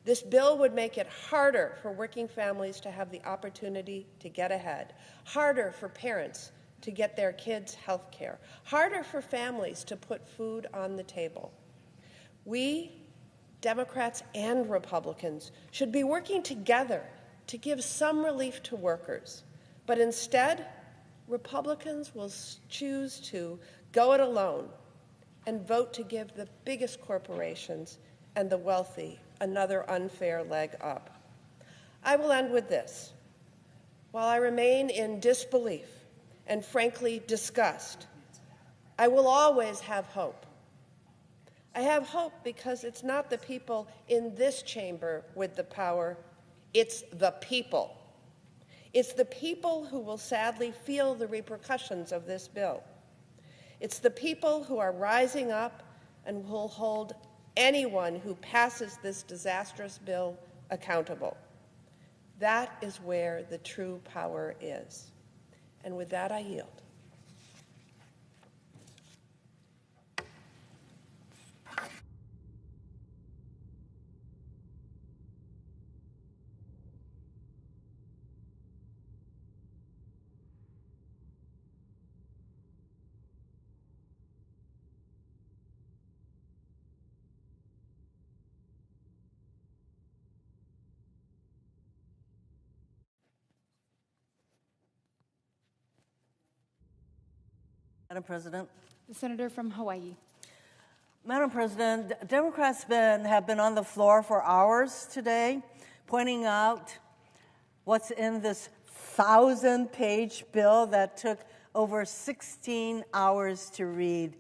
This bill would make it harder for working families to have the opportunity to get ahead, harder for parents to get their kids health care, harder for families to put food on the table. We, Democrats and Republicans, should be working together to give some relief to workers. But instead, Republicans will choose to go it alone and vote to give the biggest corporations and the wealthy another unfair leg up. I will end with this. While I remain in disbelief and frankly disgust, I will always have hope. I have hope because it's not the people in this chamber with the power, it's the people. It's the people who will sadly feel the repercussions of this bill. It's the people who are rising up and will hold anyone who passes this disastrous bill accountable. That is where the true power is. And with that, I yield. Madam President. The senator from Hawaii. Madam President, Democrats have been on the floor for hours today, pointing out what's in this 1,000-page bill that took over 16 hours to read.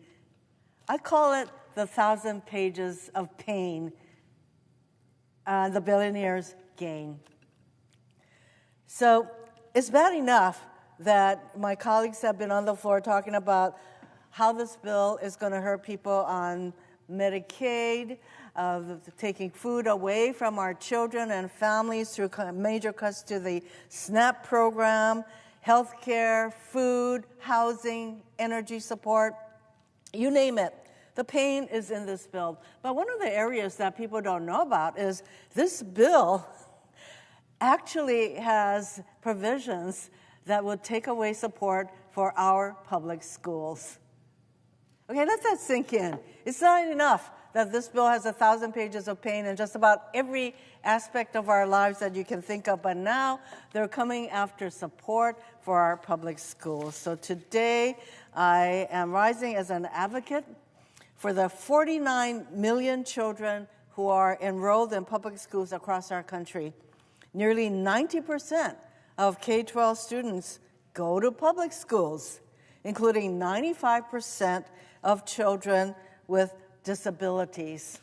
I call it the 1,000 pages of pain, the billionaire's gain. So it's bad enough that my colleagues have been on the floor talking about how this bill is going to hurt people on Medicaid, taking food away from our children and families through major cuts to the SNAP program, health care, food, housing, energy support, you name it. The pain is in this bill. But one of the areas that people don't know about is this bill actually has provisions that would take away support for our public schools. Okay, let that sink in. It's not enough that this bill has 1,000 pages of pain in just about every aspect of our lives that you can think of, but now they're coming after support for our public schools. So today, I am rising as an advocate for the 49 million children who are enrolled in public schools across our country. Nearly 90% of K-12 students go to public schools, including 95% of children with disabilities.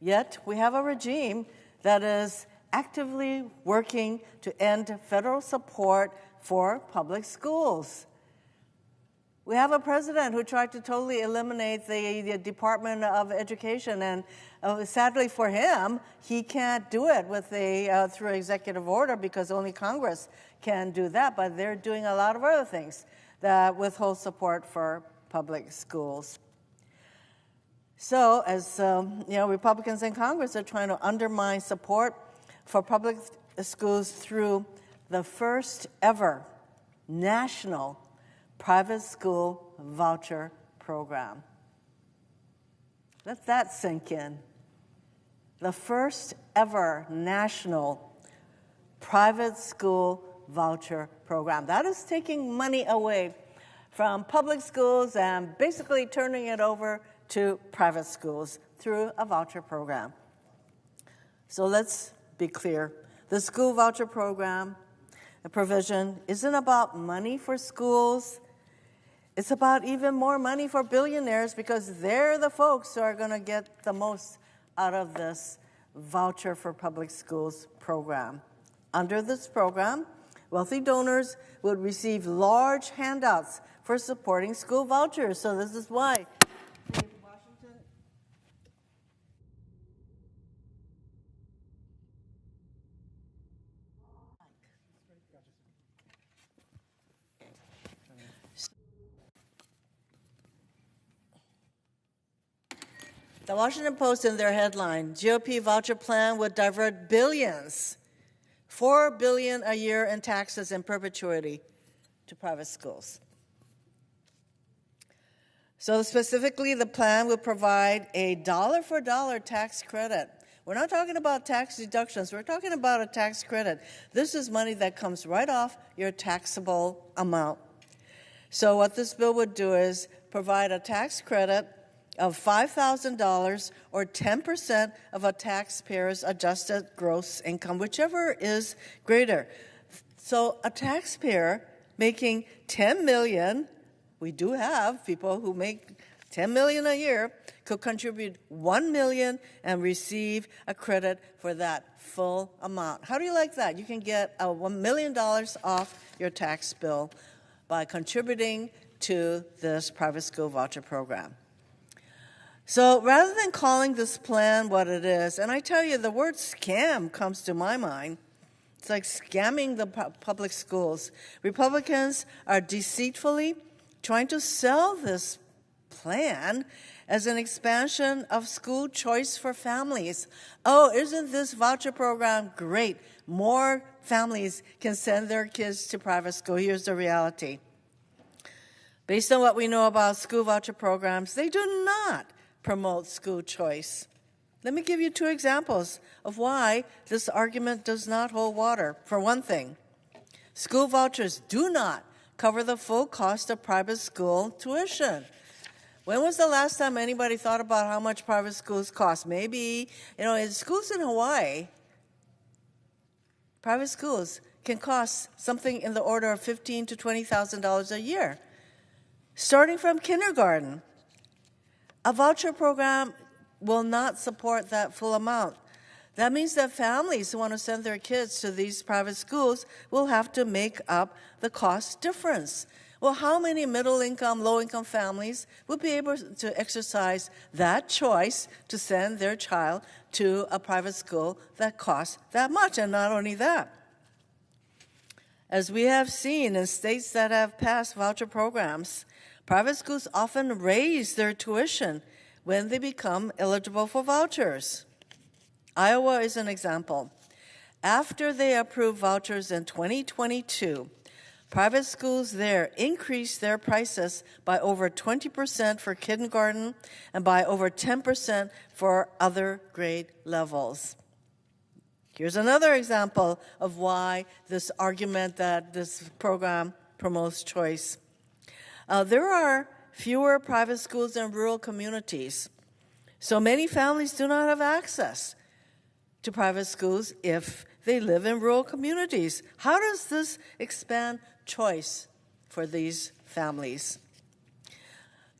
Yet, we have a regime that is actively working to end federal support for public schools. We have a president who tried to totally eliminate the Department of Education, and sadly for him, he can't do it with through executive order because only Congress can do that, but they're doing a lot of other things that withhold support for public schools. So as Republicans in Congress are trying to undermine support for public schools through the first ever national private school voucher program. Let that sink in. The first ever national private school voucher program. That is taking money away from public schools and basically turning it over to private schools. through a voucher program. So let's be clear. The school voucher program, the provision, isn't about money for schools. It's about even more money for billionaires because they're the folks who are going to get the most out of this voucher for public schools program. Under this program, wealthy donors would receive large handouts for supporting school vouchers. So this is why the Washington Post in their headline, GOP voucher plan would divert billions, $4 billion a year in taxes in perpetuity to private schools. So specifically, the plan would provide a dollar-for-dollar tax credit. We're not talking about tax deductions. We're talking about a tax credit. This is money that comes right off your taxable amount. So what this bill would do is provide a tax credit of $5,000 or 10% of a taxpayer's adjusted gross income, whichever is greater. So a taxpayer making $10 million, we do have people who make $10 million a year, could contribute $1 million and receive a credit for that full amount. How do you like that? You can get $1 million off your tax bill by contributing to this private school voucher program. So rather than calling this plan what it is, and I tell you, the word scam comes to my mind. It's like scamming the public schools. Republicans are deceitfully trying to sell this plan as an expansion of school choice for families. Oh, isn't this voucher program great? More families can send their kids to private school. Here's the reality. Based on what we know about school voucher programs, they do not promote school choice. Let me give you two examples of why this argument does not hold water. For one thing, school vouchers do not cover the full cost of private school tuition. When was the last time anybody thought about how much private schools cost? Maybe, in schools in Hawaii, private schools can cost something in the order of $15,000 to $20,000 a year, starting from kindergarten. A voucher program will not support that full amount. That means that families who want to send their kids to these private schools will have to make up the cost difference. Well, how many middle-income, low-income families would be able to exercise that choice to send their child to a private school that costs that much? And not only that, as we have seen in states that have passed voucher programs, private schools often raise their tuition when they become eligible for vouchers. Iowa is an example. After they approved vouchers in 2022, private schools there increased their prices by over 20% for kindergarten and by over 10% for other grade levels. Here's another example of why this argument that this program promotes choice. There are fewer private schools in rural communities, so many families do not have access to private schools if they live in rural communities. How does this expand choice for these families?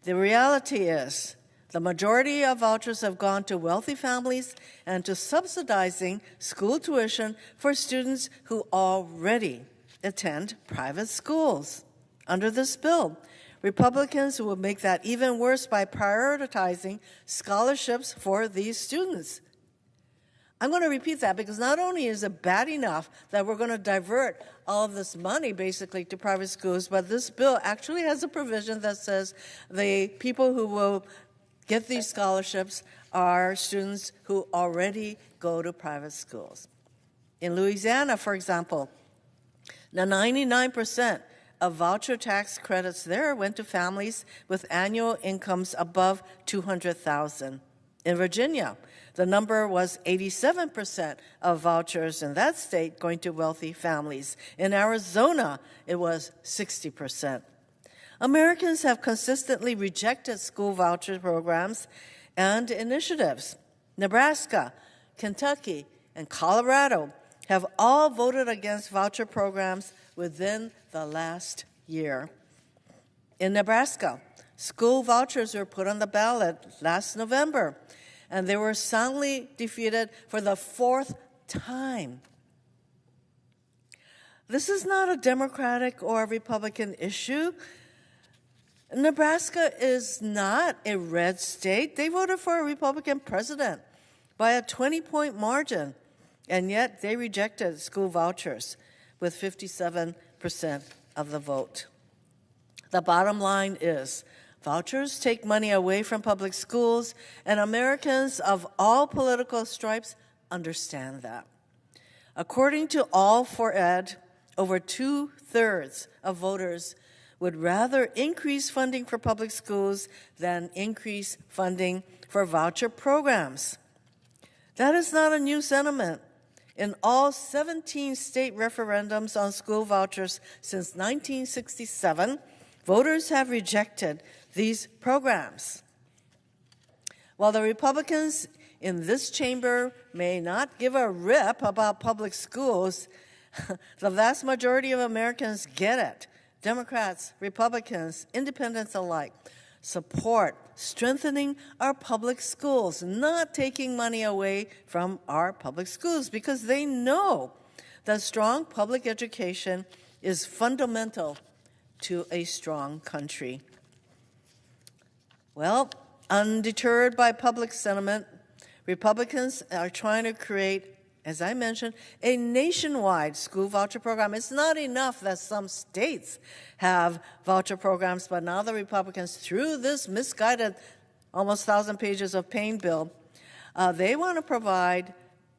The reality is the majority of vouchers have gone to wealthy families and to subsidizing school tuition for students who already attend private schools. Under this bill, Republicans will make that even worse by prioritizing scholarships for these students. I'm going to repeat that because not only is it bad enough that we're going to divert all of this money basically to private schools, but this bill actually has a provision that says the people who will get these scholarships are students who already go to private schools. In Louisiana, for example, now 99% of voucher tax credits there went to families with annual incomes above $200,000. In Virginia, the number was 87% of vouchers in that state going to wealthy families. In Arizona, it was 60%. Americans have consistently rejected school voucher programs and initiatives. Nebraska, Kentucky, and Colorado have all voted against voucher programs within the last year. In Nebraska, school vouchers were put on the ballot last November, and they were soundly defeated for the fourth time. This is not a Democratic or a Republican issue. Nebraska is not a red state. They voted for a Republican president by a 20-point margin, and yet they rejected school vouchers with 57% of the vote. The bottom line is vouchers take money away from public schools, and Americans of all political stripes understand that. According to All for Ed, over 2/3 of voters would rather increase funding for public schools than increase funding for voucher programs. That is not a new sentiment. In all 17 state referendums on school vouchers since 1967, voters have rejected these programs. While the Republicans in this chamber may not give a rip about public schools, the vast majority of Americans get it. Democrats, Republicans, independents alike support strengthening our public schools, not taking money away from our public schools, because they know that strong public education is fundamental to a strong country. Well, undeterred by public sentiment, Republicans are trying to create, as I mentioned, a nationwide school voucher program. It's not enough that some states have voucher programs, but now the Republicans, through this misguided almost 1,000 pages of pain bill, they want to provide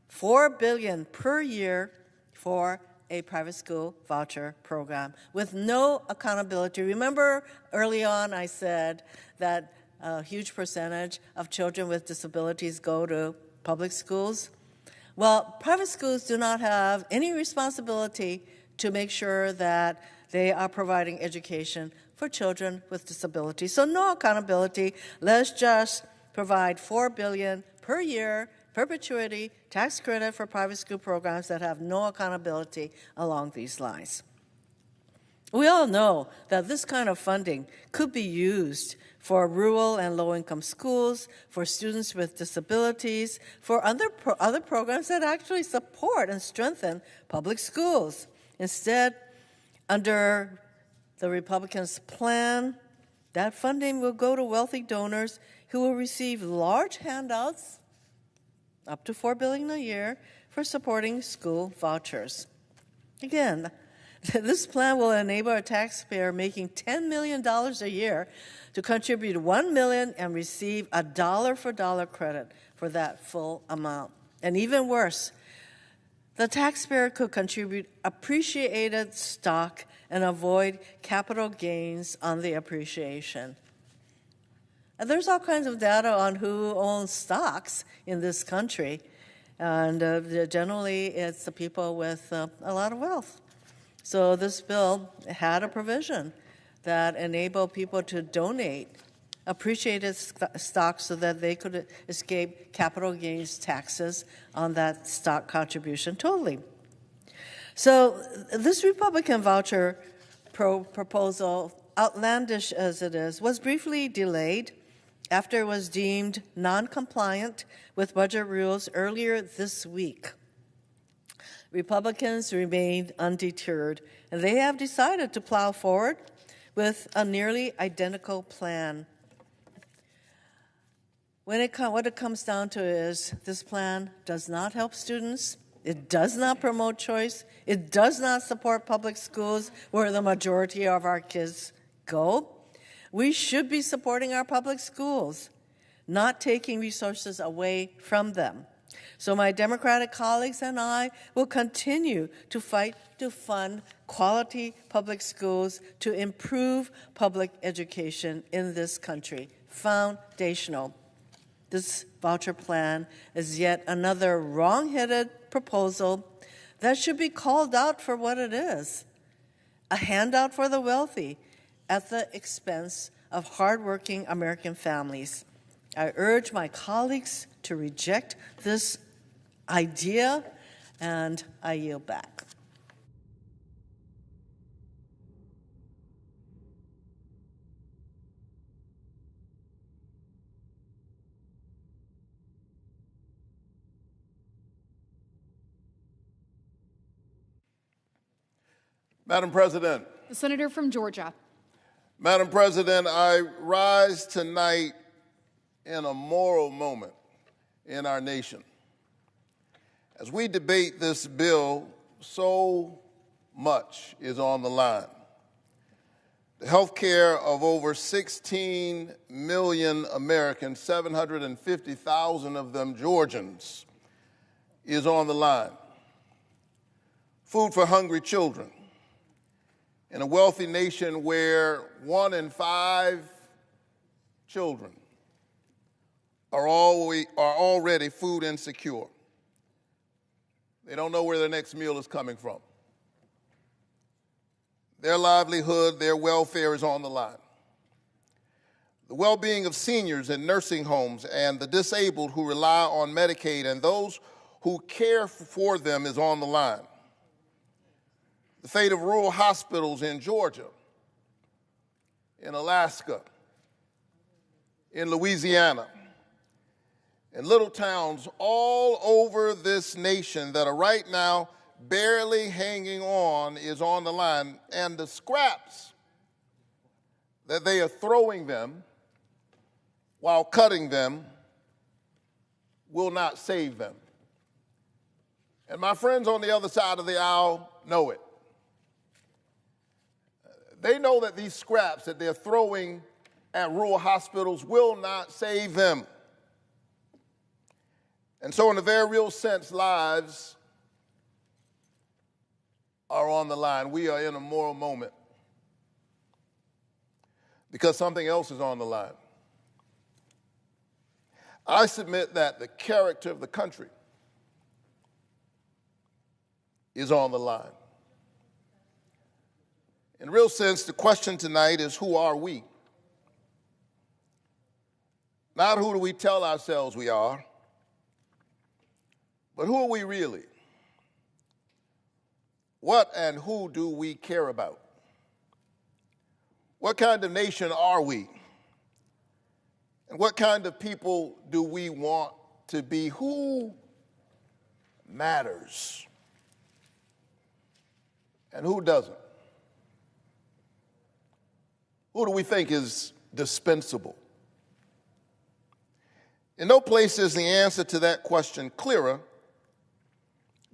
$4 billion per year for a private school voucher program with no accountability. Remember early on I said that a huge percentage of children with disabilities go to public schools? Well, private schools do not have any responsibility to make sure that they are providing education for children with disabilities. So no accountability. Let's just provide $4 billion per year, perpetuity, tax credit for private school programs that have no accountability along these lines. We all know that this kind of funding could be used for rural and low-income schools, for students with disabilities, for other programs that actually support and strengthen public schools. Instead, under the Republicans' plan, that funding will go to wealthy donors who will receive large handouts, up to $4 billion a year, for supporting school vouchers. Again, this plan will enable a taxpayer making $10 million a year to contribute $1 million and receive a dollar-for-dollar credit for that full amount. And even worse, the taxpayer could contribute appreciated stock and avoid capital gains on the appreciation. And there's all kinds of data on who owns stocks in this country, and generally it's the people with a lot of wealth. So this bill had a provision that enabled people to donate appreciated stock so that they could escape capital gains taxes on that stock contribution totally. So this Republican voucher proposal, outlandish as it is, was briefly delayed after it was deemed non-compliant with budget rules earlier this week. Republicans remained undeterred, and they have decided to plow forward with a nearly identical plan. What it comes down to is this plan does not help students. It does not promote choice. It does not support public schools where the majority of our kids go. We should be supporting our public schools, not taking resources away from them. So my Democratic colleagues and I will continue to fight to fund quality public schools to improve public education in this country. Foundational. This voucher plan is yet another wrong-headed proposal that should be called out for what it is, a handout for the wealthy at the expense of hardworking American families. I urge my colleagues to reject this idea, and I yield back. Madam President. The senator from Georgia. Madam President, I rise tonight in a moral moment in our nation. As we debate this bill, so much is on the line. The health care of over 16 million Americans, 750,000 of them Georgians, is on the line. Food for hungry children. In a wealthy nation where 1 in 5 children are already food insecure. They don't know where their next meal is coming from. Their livelihood, their welfare is on the line. The well-being of seniors in nursing homes and the disabled who rely on Medicaid and those who care for them is on the line. The fate of rural hospitals in Georgia, in Alaska, in Louisiana, in little towns all over this nation that are right now barely hanging on is on the line, and the scraps that they are throwing them while cutting them will not save them. And my friends on the other side of the aisle know it. They know that these scraps that they're throwing at rural hospitals will not save them. And so in a very real sense, lives are on the line. We are in a moral moment because something else is on the line. I submit that the character of the country is on the line. In a real sense, the question tonight is, who are we? Not who do we tell ourselves we are, but who are we really? What and who do we care about? What kind of nation are we? And what kind of people do we want to be? Who matters? And who doesn't? Who do we think is dispensable? In no place is the answer to that question clearer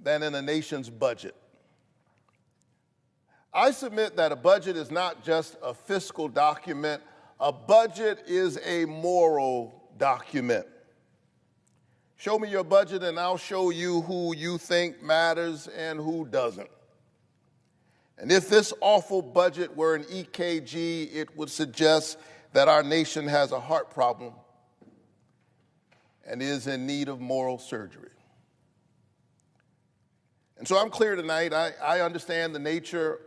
than in a nation's budget. I submit that a budget is not just a fiscal document. A budget is a moral document. Show me your budget and I'll show you who you think matters and who doesn't. And if this awful budget were an EKG, it would suggest that our nation has a heart problem and is in need of moral surgery. And so I'm clear tonight. I understand the nature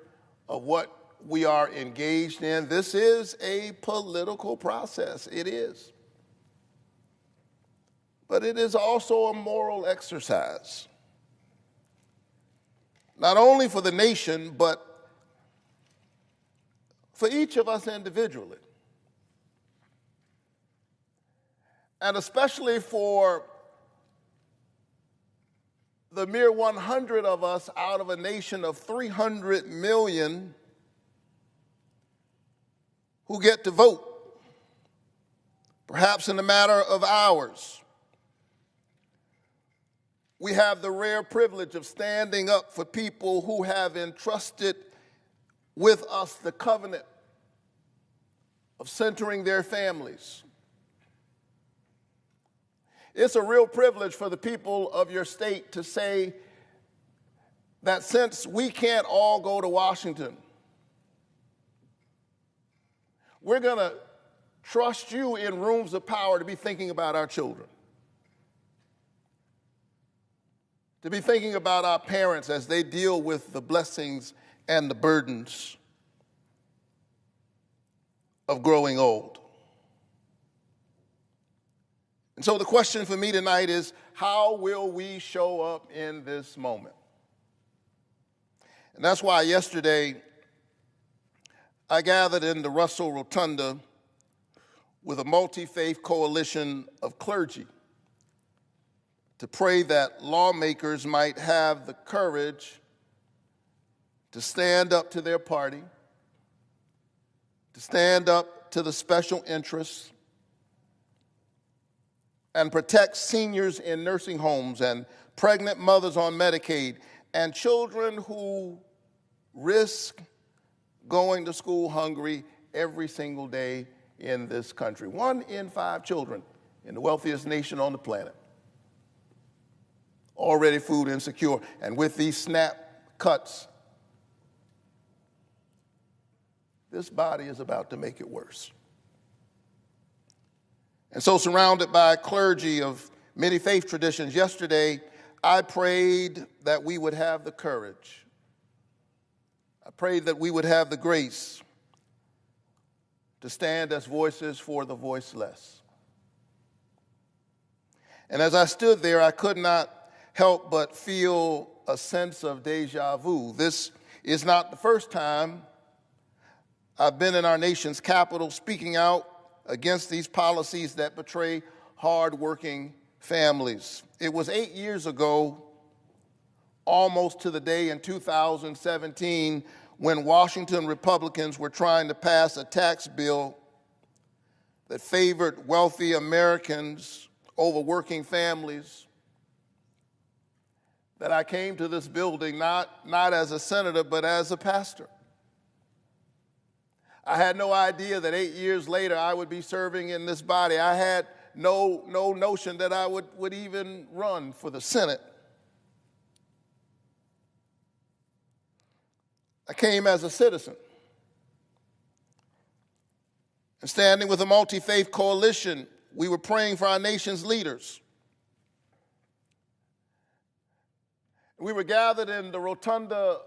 of what we are engaged in. This is a political process. It is. But it is also a moral exercise. Not only for the nation, but for each of us individually. And especially for the mere 100 of us out of a nation of 300 million who get to vote, perhaps in a matter of hours. We have the rare privilege of standing up for people who have entrusted with us the covenant of centering their families. It's a real privilege for the people of your state to say that since we can't all go to Washington, we're going to trust you in rooms of power to be thinking about our children, to be thinking about our parents as they deal with the blessings and the burdens of growing old. And so the question for me tonight is, how will we show up in this moment? And that's why yesterday I gathered in the Russell Rotunda with a multi-faith coalition of clergy to pray that lawmakers might have the courage to stand up to their party, to stand up to the special interests, and protect seniors in nursing homes and pregnant mothers on Medicaid and children who risk going to school hungry every single day in this country. 1 in 5 children in the wealthiest nation on the planet already food insecure. And with these SNAP cuts, this body is about to make it worse. And so, surrounded by clergy of many faith traditions, yesterday I prayed that we would have the courage. I prayed that we would have the grace to stand as voices for the voiceless. And as I stood there, I could not help but feel a sense of deja vu. This is not the first time I've been in our nation's capital speaking out against these policies that betray hardworking families. It was 8 years ago, almost to the day in 2017, when Washington Republicans were trying to pass a tax bill that favored wealthy Americans over working families, that I came to this building not as a senator, but as a pastor. I had no idea that 8 years later I would be serving in this body. I had no notion that I would even run for the Senate. I came as a citizen. And standing with a multi-faith coalition, we were praying for our nation's leaders. We were gathered in the rotunda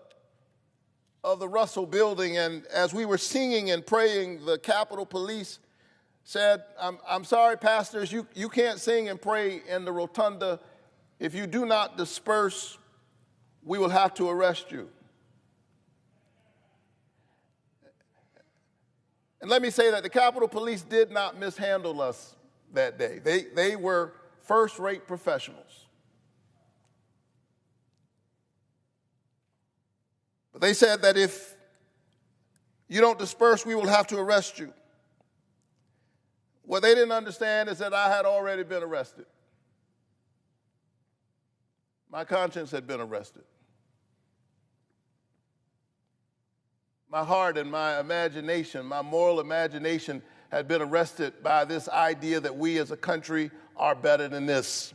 of the Russell building, and as we were singing and praying, the Capitol Police said, I'm sorry, pastors, you can't sing and pray in the rotunda. If you do not disperse, we will have to arrest you. And let me say that the Capitol Police did not mishandle us that day. They were first-rate professionals. But they said that if you don't disperse, we will have to arrest you. What they didn't understand is that I had already been arrested. My conscience had been arrested. My heart and my imagination, my moral imagination, had been arrested by this idea that we as a country are better than this.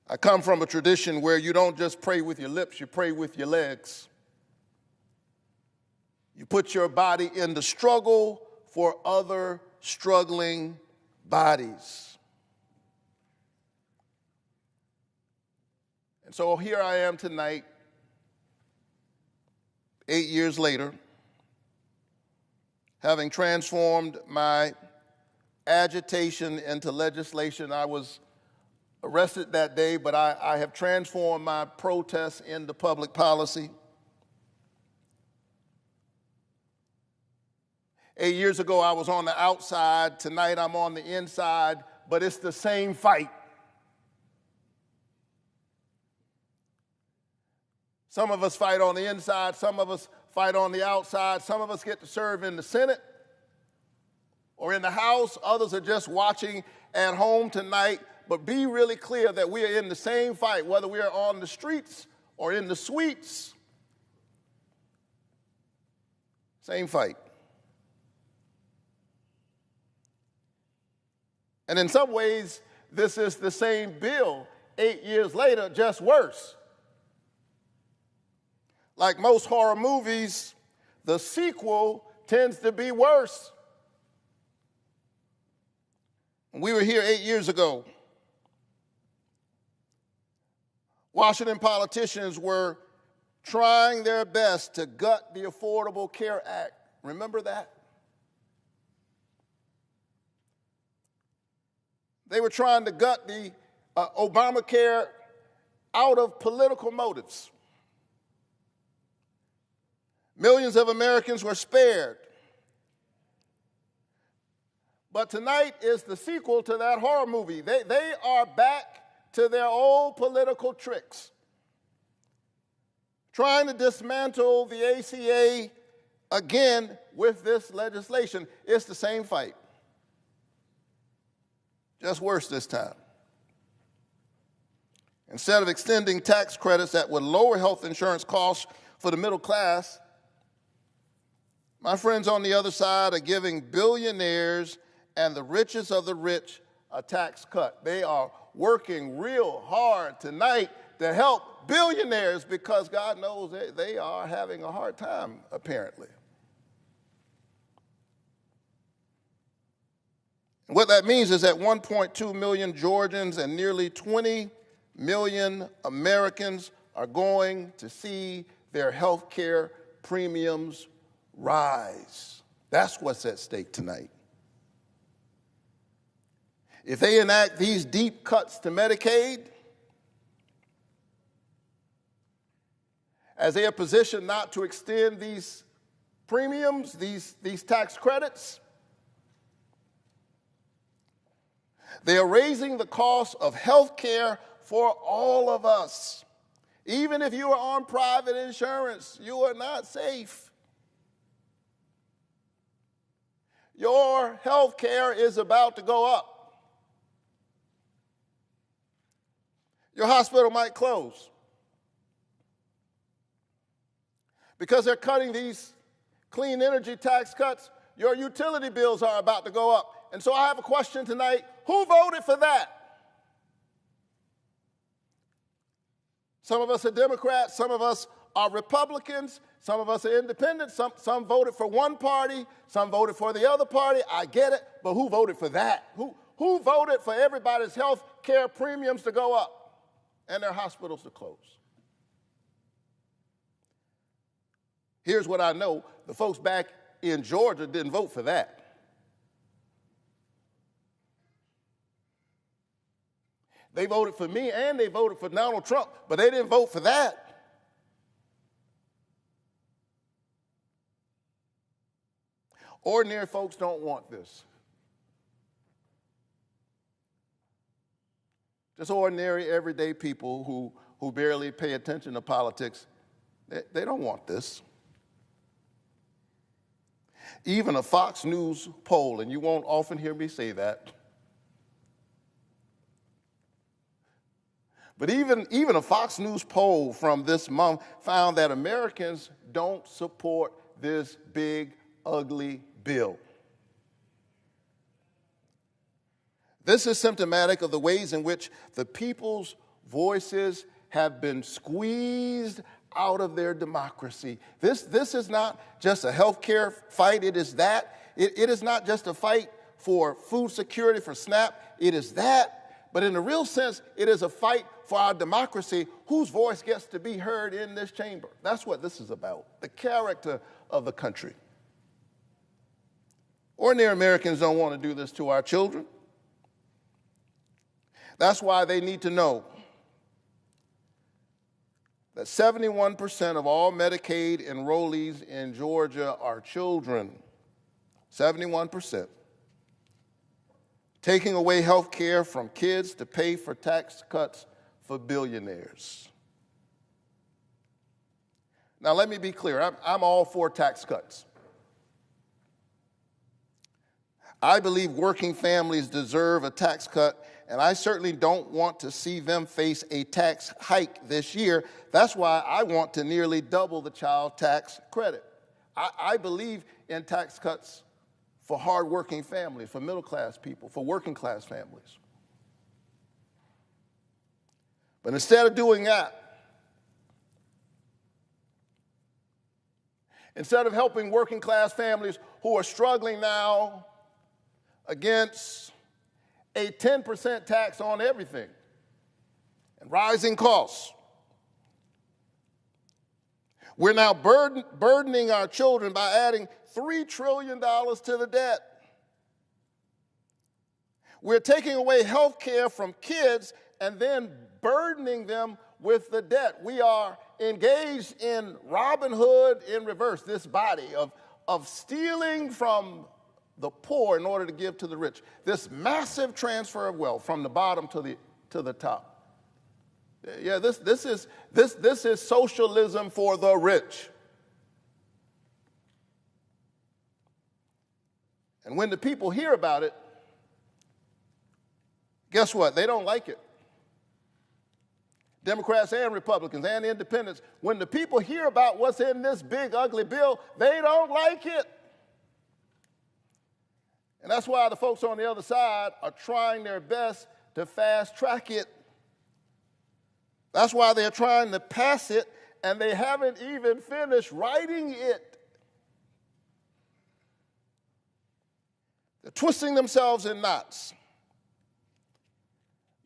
I come from a tradition where you don't just pray with your lips, you pray with your legs. You put your body in the struggle for other struggling bodies. And so here I am tonight, 8 years later, having transformed my agitation into legislation. I was arrested that day, but I have transformed my protests into public policy. 8 years ago, I was on the outside. Tonight, I'm on the inside, but it's the same fight. Some of us fight on the inside. Some of us fight on the outside. Some of us get to serve in the Senate or in the House. Others are just watching at home tonight. But be really clear that we are in the same fight, whether we are on the streets or in the suites. Same fight. And in some ways, this is the same bill 8 years later, just worse. Like most horror movies, the sequel tends to be worse. We were here 8 years ago. Washington politicians were trying their best to gut the Affordable Care Act. Remember that? They were trying to gut the Obamacare out of political motives. Millions of Americans were spared. But tonight is the sequel to that horror movie. They are back to their old political tricks, trying to dismantle the ACA again with this legislation. It's the same fight, just worse this time. Instead of extending tax credits that would lower health insurance costs for the middle class, my friends on the other side are giving billionaires and the richest of the rich a tax cut. They are working real hard tonight to help billionaires because God knows they are having a hard time, apparently. And what that means is that 1.2 million Georgians and nearly 20 million Americans are going to see their health care premiums rise. That's what's at stake tonight. If they enact these deep cuts to Medicaid, as they are positioned not to extend these premiums, these tax credits, they are raising the cost of health care for all of us. Even if you are on private insurance, you are not safe. Your health care is about to go up. Your hospital might close because they're cutting these clean energy tax cuts. Your utility bills are about to go up. And so I have a question tonight. Who voted for that? Some of us are Democrats, some of us are Republicans, some of us are independents, some voted for one party, some voted for the other party. I get it, but who voted for that? Who voted for everybody's health care premiums to go up and their hospitals to close? Here's what I know. The folks back in Georgia didn't vote for that. They voted for me and they voted for Donald Trump, but they didn't vote for that. Ordinary folks don't want this. Just ordinary, everyday people who barely pay attention to politics, they don't want this. Even a Fox News poll, and you won't often hear me say that, but even a Fox News poll from this month found that Americans don't support this big, ugly bill. This is symptomatic of the ways in which the people's voices have been squeezed out of their democracy. This is not just a health care fight. It is that. It is not just a fight for food security, for SNAP. It is that. But in a real sense, it is a fight for our democracy, whose voice gets to be heard in this chamber. That's what this is about, the character of the country. Ordinary Americans don't want to do this to our children. That's why they need to know that 71% of all Medicaid enrollees in Georgia are children. 71%. Taking away health care from kids to pay for tax cuts for billionaires. Now, let me be clear. I'm all for tax cuts. I believe working families deserve a tax cut, and I certainly don't want to see them face a tax hike this year. That's why I want to nearly double the child tax credit. I believe in tax cuts for hardworking families, for middle-class people, for working-class families. But instead of doing that, instead of helping working-class families who are struggling now against a 10% tax on everything and rising costs, we're now burdening our children by adding $3 trillion to the debt. We're taking away health care from kids and then burdening them with the debt. We are engaged in Robin Hood in reverse, this body of stealing from the poor in order to give to the rich. This massive transfer of wealth from the bottom to the top. Yeah, this is socialism for the rich. And when the people hear about it, guess what? They don't like it. Democrats and Republicans and independents, when the people hear about what's in this big, ugly bill, they don't like it. And that's why the folks on the other side are trying their best to fast track it. That's why they're trying to pass it, and they haven't even finished writing it. They're twisting themselves in knots,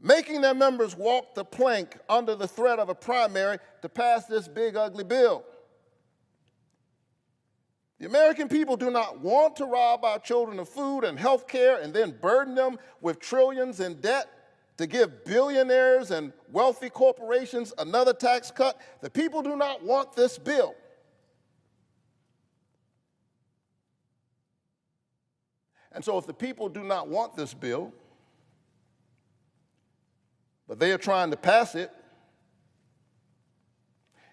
making their members walk the plank under the threat of a primary to pass this big, ugly bill. The American people do not want to rob our children of food and health care and then burden them with trillions in debt to give billionaires and wealthy corporations another tax cut. The people do not want this bill. And so if the people do not want this bill, but they are trying to pass it,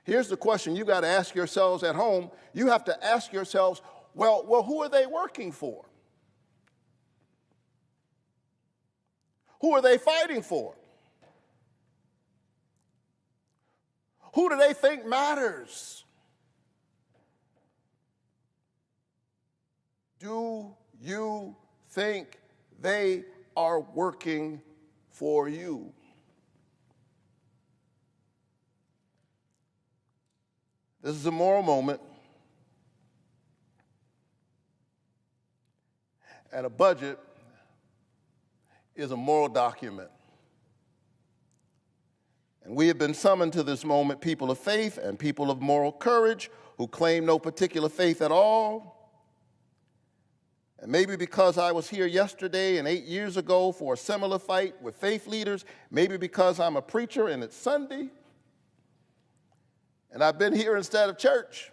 here's the question you got to ask yourselves at home. You have to ask yourselves, well, who are they working for? Who are they fighting for? Who do they think matters? Do you think they are working for you? This is a moral moment, and a budget is a moral document. And we have been summoned to this moment, people of faith and people of moral courage who claim no particular faith at all. And maybe because I was here yesterday and 8 years ago for a similar fight with faith leaders, maybe because I'm a preacher and it's Sunday, and I've been here instead of church,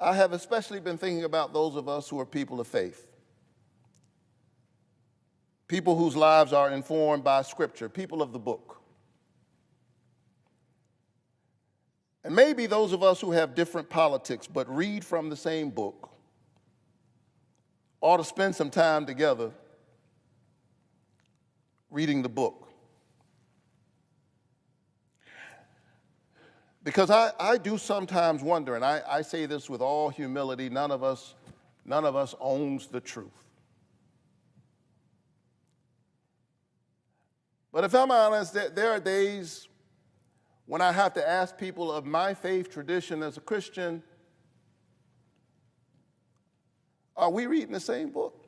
I have especially been thinking about those of us who are people of faith. People whose lives are informed by Scripture, people of the book. And maybe those of us who have different politics but read from the same book ought to spend some time together reading the book. Because I do sometimes wonder, and I say this with all humility, none of us owns the truth. But if I'm honest, there are days when I have to ask people of my faith tradition as a Christian, are we reading the same book?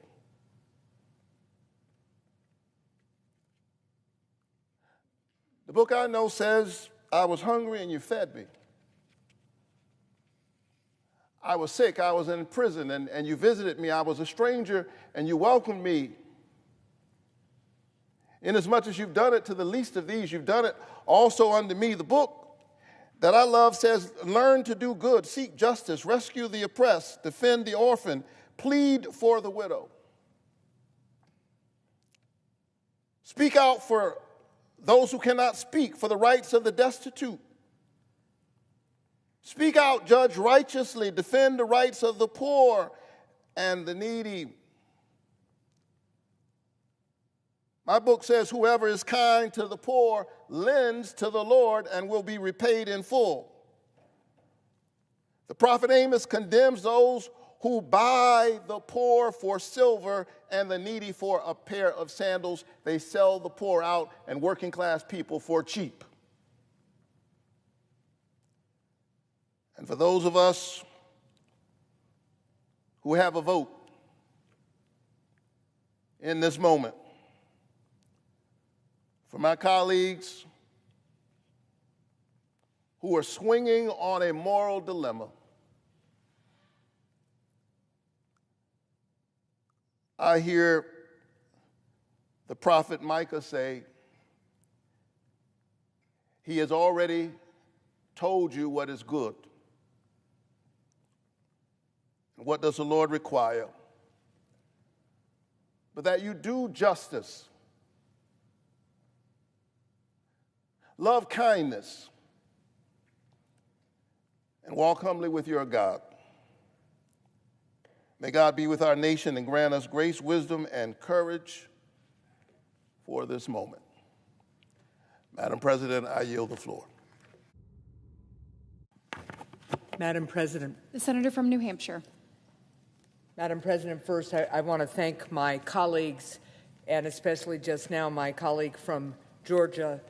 The book I know says, I was hungry and you fed me. I was sick, I was in prison and you visited me. I was a stranger and you welcomed me. Inasmuch as you've done it to the least of these, you've done it also unto me. The book that I love says, learn to do good, seek justice, rescue the oppressed, defend the orphan, plead for the widow. Speak out for those who cannot speak, for the rights of the destitute. Speak out, judge righteously, defend the rights of the poor and the needy. My book says, whoever is kind to the poor lends to the Lord and will be repaid in full. The prophet Amos condemns those who buy the poor for silver and the needy for a pair of sandals. They sell the poor out and working class people for cheap. And for those of us who have a vote in this moment, for my colleagues who are swinging on a moral dilemma, I hear The prophet Micah say, he has already told you what is good. What does the Lord require? But that you do justice, love kindness, and walk humbly with your God. May God be with our nation and grant us grace, wisdom, and courage for this moment. Madam President, I yield the floor. Madam President. The senator from New Hampshire. Madam President, first I want to thank my colleagues, and especially just now my colleague from Georgia,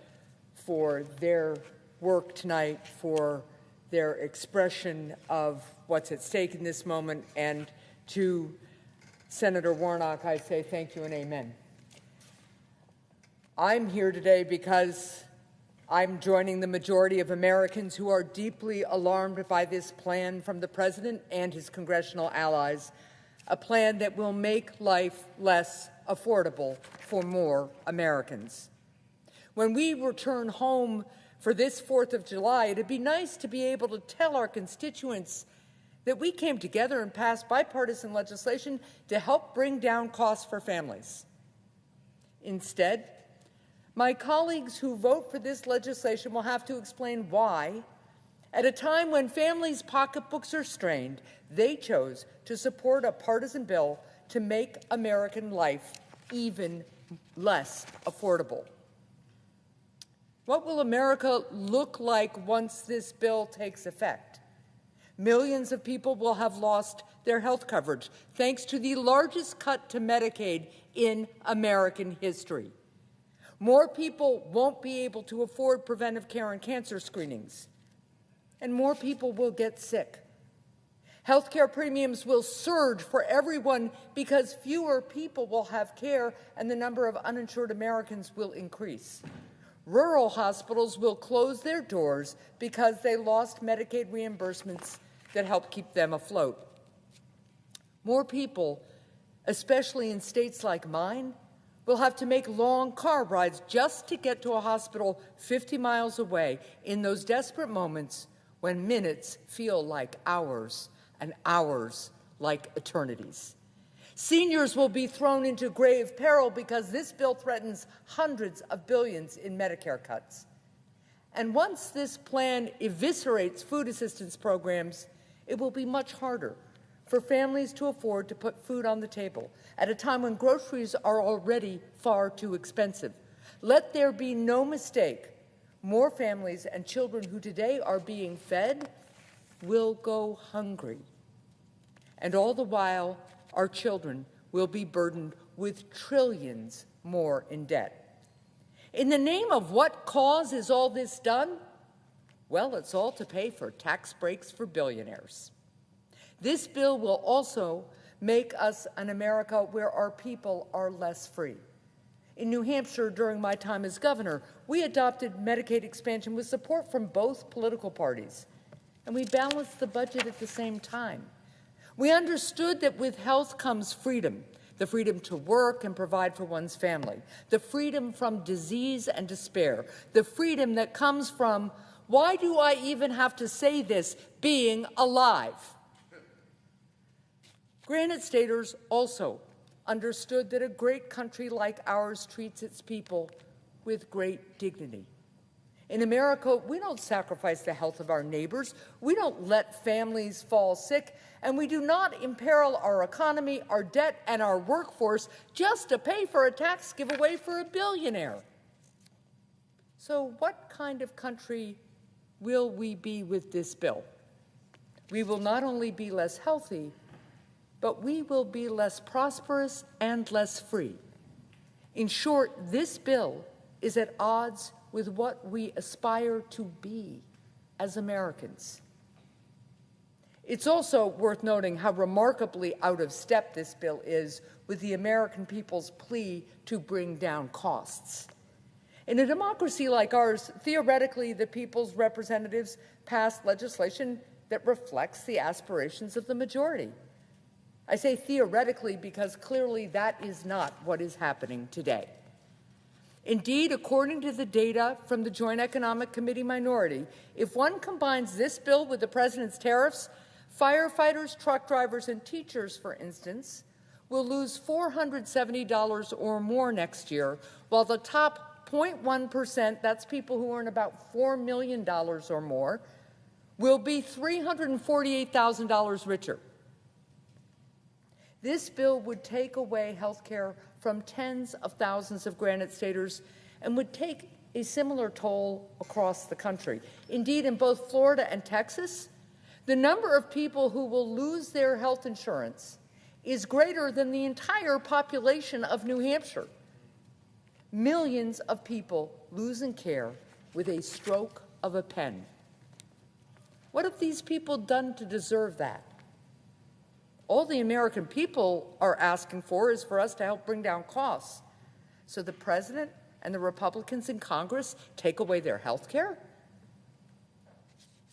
for their work tonight, for their expression of what's at stake in this moment, and to Senator Warnock, I say thank you and amen. I'm here today because I'm joining the majority of Americans who are deeply alarmed by this plan from the President and his congressional allies, a plan that will make life less affordable for more Americans. When we return home for this 4th of July, it'd be nice to be able to tell our constituents that we came together and passed bipartisan legislation to help bring down costs for families. Instead, my colleagues who vote for this legislation will have to explain why, at a time when families' pocketbooks are strained, they chose to support a partisan bill to make American life even less affordable. What will America look like once this bill takes effect? Millions of people will have lost their health coverage, thanks to the largest cut to Medicaid in American history. More people won't be able to afford preventive care and cancer screenings, and more people will get sick. Healthcare premiums will surge for everyone because fewer people will have care and the number of uninsured Americans will increase. Rural hospitals will close their doors because they lost Medicaid reimbursements that help keep them afloat. More people, especially in states like mine, will have to make long car rides just to get to a hospital 50 miles away in those desperate moments when minutes feel like hours and hours like eternities. Seniors will be thrown into grave peril because this bill threatens hundreds of billions in Medicare cuts. And once this plan eviscerates food assistance programs, it will be much harder for families to afford to put food on the table at a time when groceries are already far too expensive. Let there be no mistake. More families and children who today are being fed will go hungry. And all the while, our children will be burdened with trillions more in debt. In the name of what cause is all this done? Well, it's all to pay for tax breaks for billionaires. This bill will also make us an America where our people are less free. In New Hampshire, during my time as governor, we adopted Medicaid expansion with support from both political parties, and we balanced the budget at the same time. We understood that with health comes freedom, the freedom to work and provide for one's family, the freedom from disease and despair, the freedom that comes from, why do I even have to say this, being alive. Granite Staters also understood that a great country like ours treats its people with great dignity. In America, we don't sacrifice the health of our neighbors, we don't let families fall sick, and we do not imperil our economy, our debt, and our workforce just to pay for a tax giveaway for a billionaire. So what kind of country will we be with this bill? We will not only be less healthy, but we will be less prosperous and less free. In short, this bill is at odds with what we aspire to be as Americans. It's also worth noting how remarkably out of step this bill is with the American people's plea to bring down costs. In a democracy like ours, theoretically, the people's representatives pass legislation that reflects the aspirations of the majority. I say theoretically because clearly that is not what is happening today. Indeed, according to the data from the Joint Economic Committee minority, if one combines this bill with the president's tariffs, firefighters, truck drivers, and teachers, for instance, will lose $470 or more next year, while the top 0.1%, that's people who earn about $4 million or more, will be $348,000 richer. This bill would take away health care from tens of thousands of Granite Staters and would take a similar toll across the country. Indeed, in both Florida and Texas, the number of people who will lose their health insurance is greater than the entire population of New Hampshire. Millions of people losing care with a stroke of a pen. What have these people done to deserve that? All the American people are asking for is for us to help bring down costs. So the president and the Republicans in Congress take away their health care?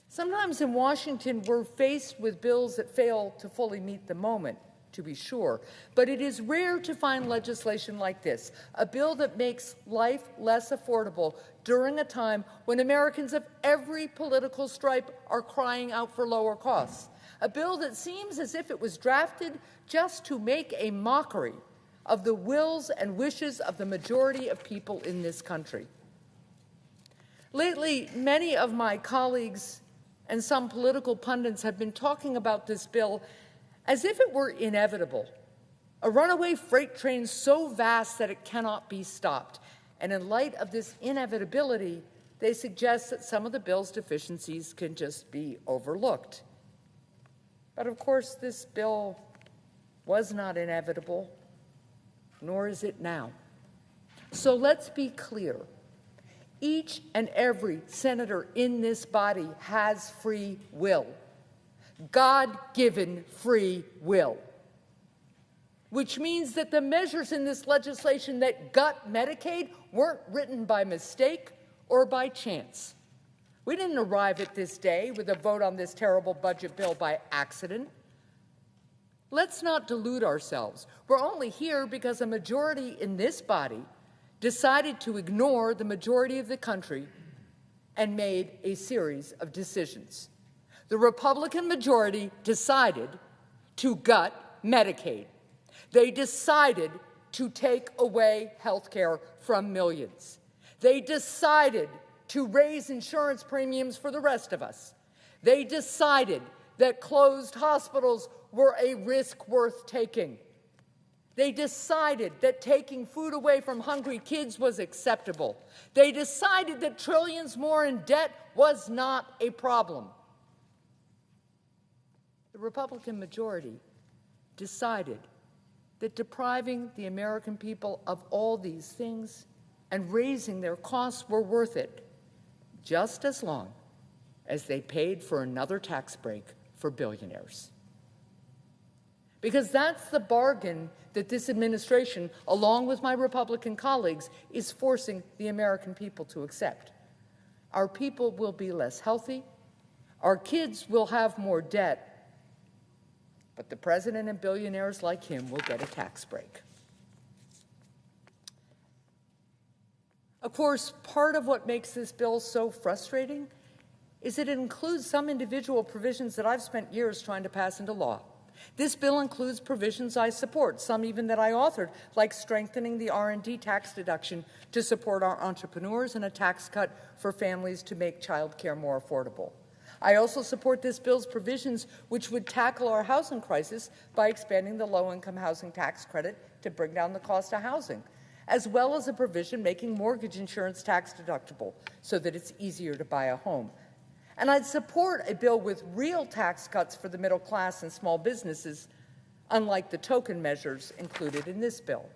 Sometimes in Washington, we're faced with bills that fail to fully meet the moment, to be sure. But it is rare to find legislation like this, a bill that makes life less affordable during a time when Americans of every political stripe are crying out for lower costs. A bill that seems as if it was drafted just to make a mockery of the wills and wishes of the majority of people in this country. Lately, many of my colleagues and some political pundits have been talking about this bill as if it were inevitable, a runaway freight train so vast that it cannot be stopped. And in light of this inevitability, they suggest that some of the bill's deficiencies can just be overlooked. But of course, this bill was not inevitable, nor is it now. So let's be clear. Each and every senator in this body has free will, God-given free will, which means that the measures in this legislation that gut Medicaid weren't written by mistake or by chance. We didn't arrive at this day with a vote on this terrible budget bill by accident. Let's not delude ourselves. We're only here because a majority in this body decided to ignore the majority of the country and made a series of decisions. The Republican majority decided to gut Medicaid. They decided to take away health care from millions. They decided to raise insurance premiums for the rest of us. They decided that closed hospitals were a risk worth taking. They decided that taking food away from hungry kids was acceptable. They decided that trillions more in debt was not a problem. The Republican majority decided that depriving the American people of all these things and raising their costs were worth it, just as long as they paid for another tax break for billionaires. Because that's the bargain that this administration, along with my Republican colleagues, is forcing the American people to accept. Our people will be less healthy, our kids will have more debt, but the president and billionaires like him will get a tax break. Of course, part of what makes this bill so frustrating is that it includes some individual provisions that I've spent years trying to pass into law. This bill includes provisions I support, some even that I authored, like strengthening the R&D tax deduction to support our entrepreneurs and a tax cut for families to make child care more affordable. I also support this bill's provisions which would tackle our housing crisis by expanding the low-income housing tax credit to bring down the cost of housing, as well as a provision making mortgage insurance tax deductible so that it's easier to buy a home. And I'd support a bill with real tax cuts for the middle class and small businesses, unlike the token measures included in this bill.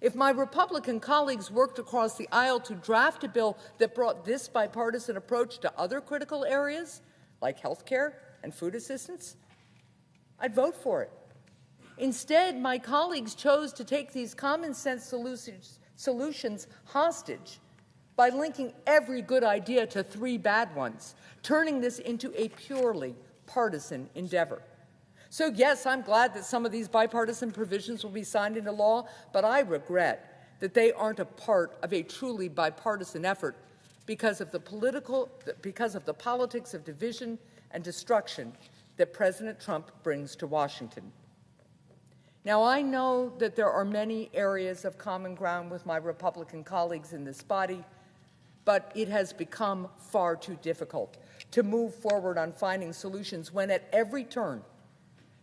If my Republican colleagues worked across the aisle to draft a bill that brought this bipartisan approach to other critical areas, like health care and food assistance, I'd vote for it. Instead, my colleagues chose to take these common-sense solutions hostage by linking every good idea to 3 bad ones, turning this into a purely partisan endeavor. So yes, I'm glad that some of these bipartisan provisions will be signed into law, but I regret that they aren't a part of a truly bipartisan effort because of the politics of division and destruction that President Trump brings to Washington. Now, I know that there are many areas of common ground with my Republican colleagues in this body, but it has become far too difficult to move forward on finding solutions when at every turn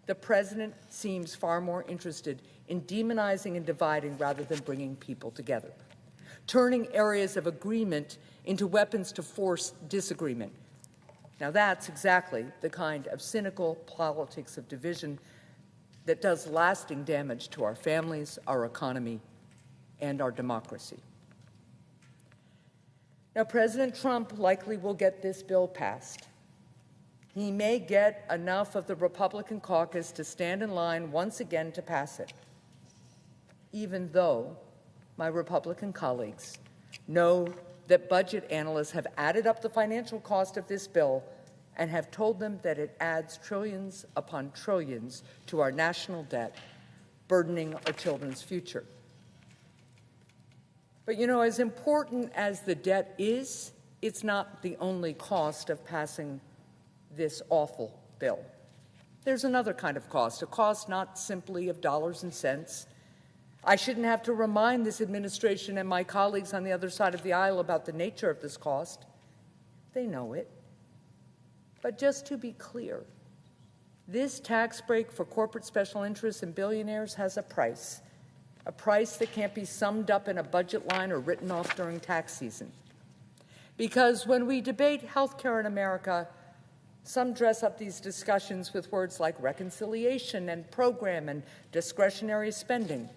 the president seems far more interested in demonizing and dividing rather than bringing people together, turning areas of agreement into weapons to force disagreement. Now, that's exactly the kind of cynical politics of division that does lasting damage to our families, our economy, and our democracy. Now, President Trump likely will get this bill passed. He may get enough of the Republican caucus to stand in line once again to pass it, even though my Republican colleagues know that budget analysts have added up the financial cost of this bill and have told them that it adds trillions upon trillions to our national debt, burdening our children's future. But, you know, as important as the debt is, it's not the only cost of passing this awful bill. There's another kind of cost, a cost not simply of dollars and cents. I shouldn't have to remind this administration and my colleagues on the other side of the aisle about the nature of this cost. They know it. But just to be clear, this tax break for corporate special interests and billionaires has a price that can't be summed up in a budget line or written off during tax season. Because when we debate health care in America, some dress up these discussions with words like reconciliation and program and discretionary spending.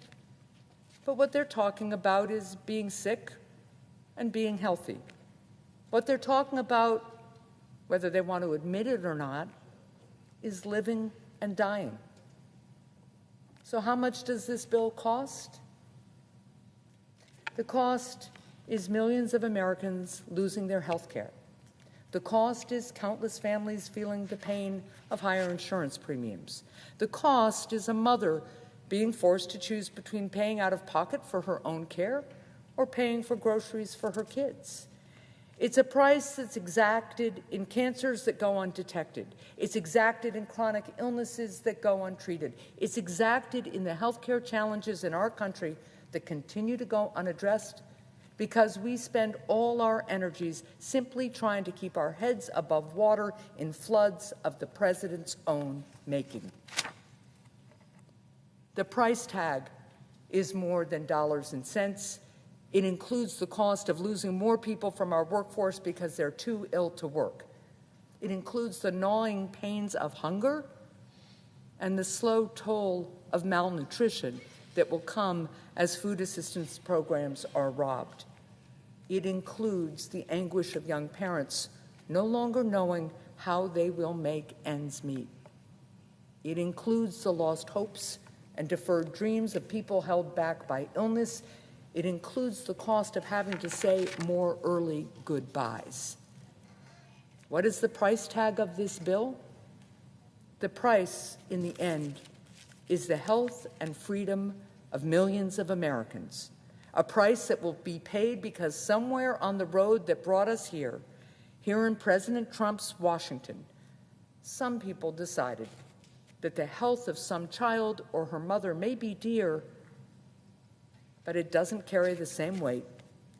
But what they're talking about is being sick and being healthy. What they're talking about, whether they want to admit it or not, is living and dying. So how much does this bill cost? The cost is millions of Americans losing their health care. The cost is countless families feeling the pain of higher insurance premiums. The cost is a mother being forced to choose between paying out of pocket for her own care or paying for groceries for her kids. It's a price that's exacted in cancers that go undetected. It's exacted in chronic illnesses that go untreated. It's exacted in the health care challenges in our country that continue to go unaddressed because we spend all our energies simply trying to keep our heads above water in floods of the president's own making. The price tag is more than dollars and cents. It includes the cost of losing more people from our workforce because they're too ill to work. It includes the gnawing pains of hunger and the slow toll of malnutrition that will come as food assistance programs are robbed. It includes the anguish of young parents no longer knowing how they will make ends meet. It includes the lost hopes and deferred dreams of people held back by illness. It includes the cost of having to say more early goodbyes. What is the price tag of this bill? The price, in the end, is the health and freedom of millions of Americans, a price that will be paid because somewhere on the road that brought us here in President Trump's Washington, some people decided that the health of some child or her mother may be dear, but it doesn't carry the same weight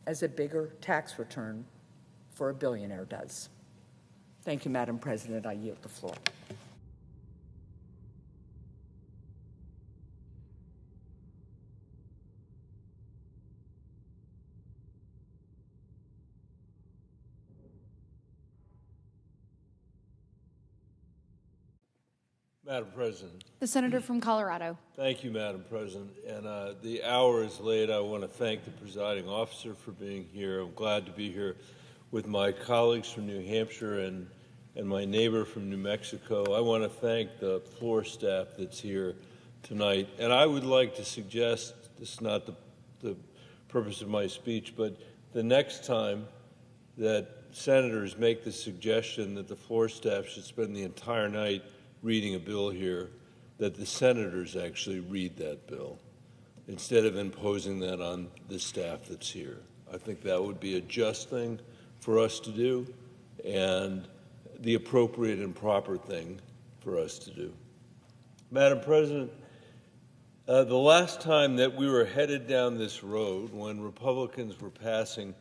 as a bigger tax return for a billionaire does. Thank you, Madam President. I yield the floor. Madam President. The senator from Colorado. Thank you, Madam President. And the hour is late. I want to thank the presiding officer for being here. I'm glad to be here with my colleagues from New Hampshire and my neighbor from New Mexico. I want to thank the floor staff that's here tonight. And I would like to suggest, this is not the purpose of my speech, but the next time that senators make the suggestion that the floor staff should spend the entire night reading a bill here, that the senators actually read that bill. instead of imposing that on the staff that's here. I think that would be a just thing for us to do and the appropriate and proper thing for us to do. Madam President, the last time that we were headed down this road, when Republicans were passing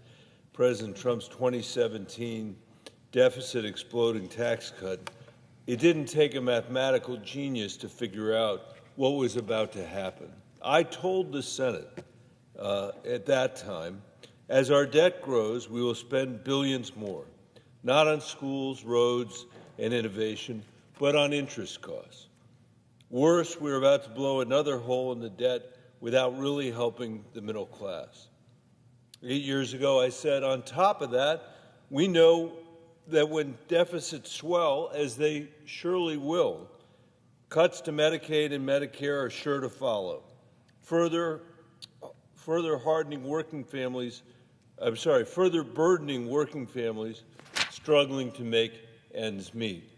President Trump's 2017 deficit exploding tax cut, it didn't take a mathematical genius to figure out what was about to happen. I told the Senate at that time, as our debt grows, we will spend billions more, not on schools, roads, and innovation, but on interest costs. Worse, we're about to blow another hole in the debt without really helping the middle class. 8 years ago, I said, on top of that, we know that when deficits swell, as they surely will, cuts to Medicaid and Medicare are sure to follow, further burdening working families struggling to make ends meet.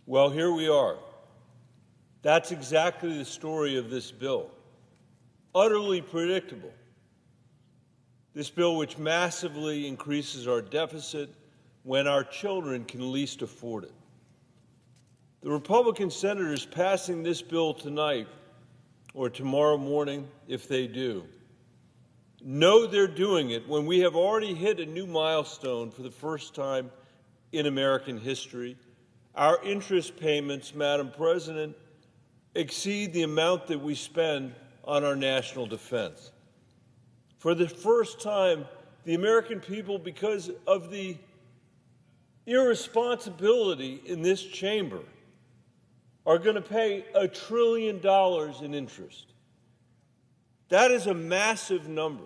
Well, here we are. That's exactly the story of this bill. Utterly predictable. This bill which massively increases our deficit when our children can least afford it. The Republican senators passing this bill tonight or tomorrow morning, if they do, know they're doing it when we have already hit a new milestone for the first time in American history. Our interest payments, Madam President, exceed the amount that we spend on our national defense. For the first time, the American people, because of the irresponsibility in this chamber, are going to pay $1 trillion in interest. That is a massive number.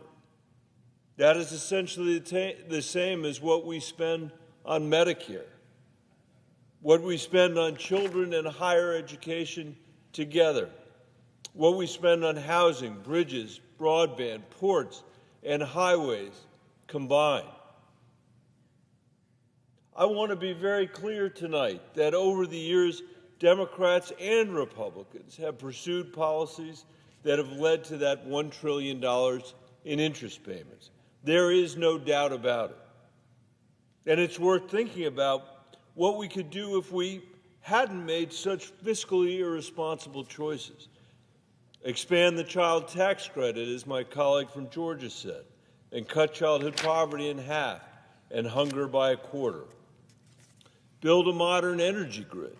That is essentially the same as what we spend on Medicare, what we spend on children and higher education together, what we spend on housing, bridges, broadband, ports, and highways combined. I want to be very clear tonight that over the years, Democrats and Republicans have pursued policies that have led to that $1 trillion in interest payments. There is no doubt about it. And it's worth thinking about what we could do if we hadn't made such fiscally irresponsible choices. Expand the child tax credit, as my colleague from Georgia said, and cut childhood poverty in half and hunger by a quarter. Build a modern energy grid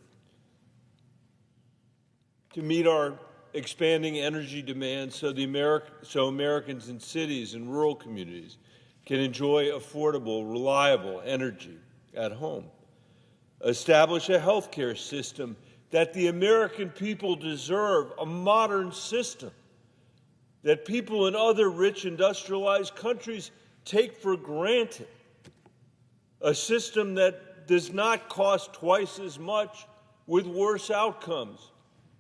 to meet our expanding energy demands so Americans in cities and rural communities can enjoy affordable, reliable energy at home. Establish a healthcare system that the American people deserve, a modern system that people in other rich industrialized countries take for granted, a system that does not cost twice as much with worse outcomes,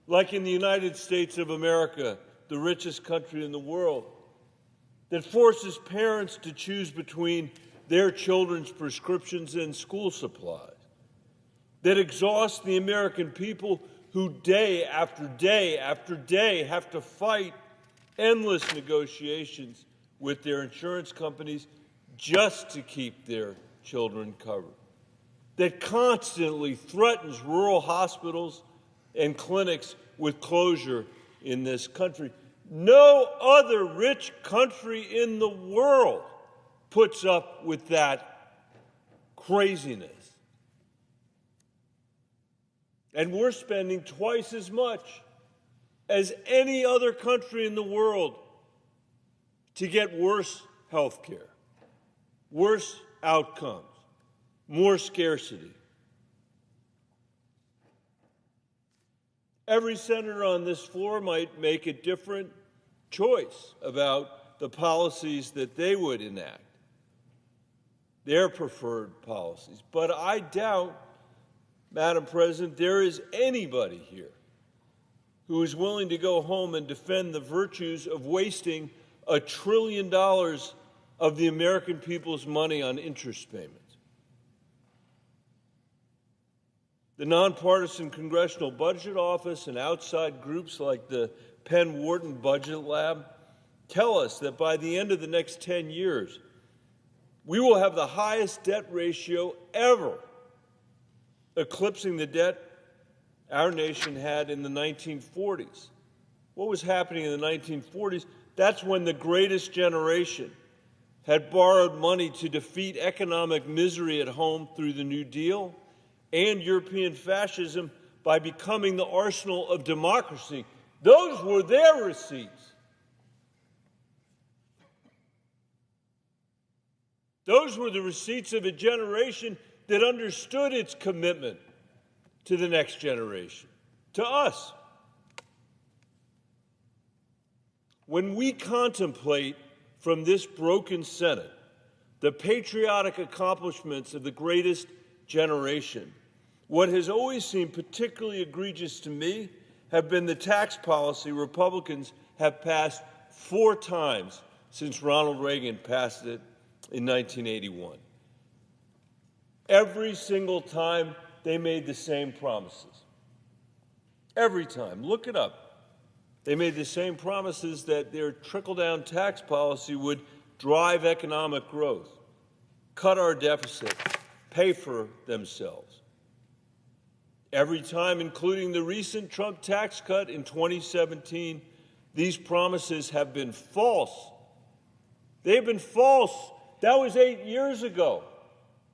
like in the United States of America, the richest country in the world, that forces parents to choose between their children's prescriptions and school supplies, that exhausts the American people who day after day after day have to fight endless negotiations with their insurance companies just to keep their children covered, that constantly threatens rural hospitals and clinics with closure in this country. No other rich country in the world puts up with that craziness. And we're spending twice as much as any other country in the world to get worse health care, worse outcomes, more scarcity. Every senator on this floor might make a different choice about the policies that they would enact, their preferred policies. But I doubt, Madam President, there is anybody here who is willing to go home and defend the virtues of wasting $1 trillion of the American people's money on interest payments. The nonpartisan Congressional Budget Office and outside groups like the Penn Wharton Budget Lab tell us that by the end of the next 10 years, we will have the highest debt ratio ever, eclipsing the debt our nation had in the 1940s. What was happening in the 1940s? That's when the greatest generation had borrowed money to defeat economic misery at home through the New Deal and European fascism by becoming the arsenal of democracy. Those were their receipts. Those were the receipts of a generation that understood its commitment to the next generation, to us. When we contemplate from this broken Senate the patriotic accomplishments of the greatest generation, what has always seemed particularly egregious to me have been the tax policy Republicans have passed 4 times since Ronald Reagan passed it in 1981. Every single time they made the same promises. Every time. Look it up. They made the same promises that their trickle-down tax policy would drive economic growth, cut our deficit, pay for themselves. Every time, including the recent Trump tax cut in 2017, these promises have been false. They've been false. That was 8 years ago.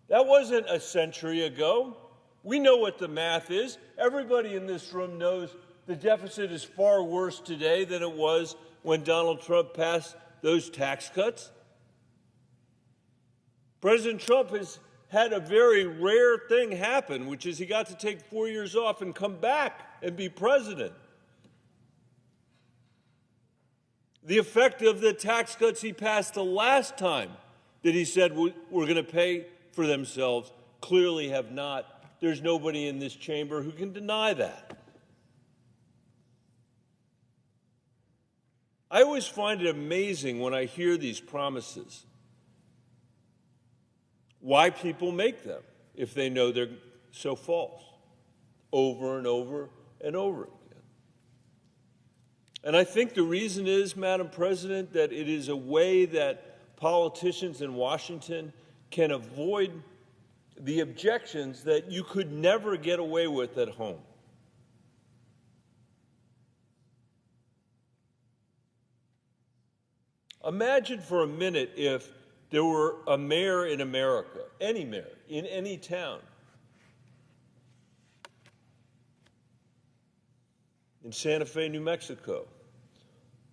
That wasn't a century ago. We know what the math is. Everybody in this room knows the deficit is far worse today than it was when Donald Trump passed those tax cuts. President Trump has had a very rare thing happen, which is he got to take 4 years off and come back and be president. The effect of the tax cuts he passed the last time that he said we're going to pay for themselves clearly have not. There's nobody in this chamber who can deny that. I always find it amazing when I hear these promises, why people make them if they know they're so false, over and over and over again. And I think the reason is, Madam President, that it is a way that politicians in Washington can avoid the objections that you could never get away with at home. Imagine for a minute if there were a mayor in America, any mayor, in any town, in Santa Fe, New Mexico,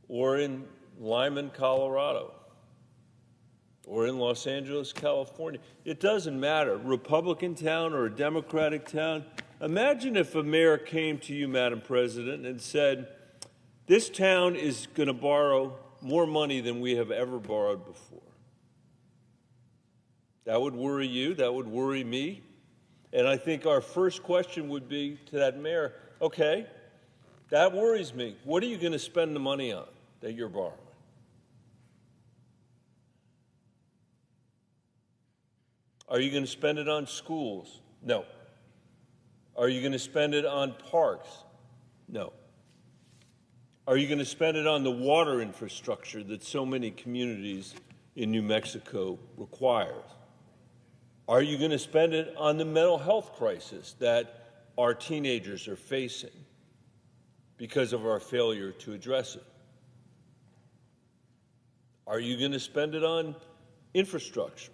or in Lyman, Colorado, or in Los Angeles, California. It doesn't matter, Republican town or a Democratic town. Imagine if a mayor came to you, Madam President, and said, this town is going to borrow more money than we have ever borrowed before. That would worry you, that would worry me. And I think our first question would be to that mayor, okay, that worries me. What are you going to spend the money on that you're borrowing? Are you going to spend it on schools? No. Are you going to spend it on parks? No. Are you going to spend it on the water infrastructure that so many communities in New Mexico require? Are you going to spend it on the mental health crisis that our teenagers are facing because of our failure to address it? Are you going to spend it on infrastructure?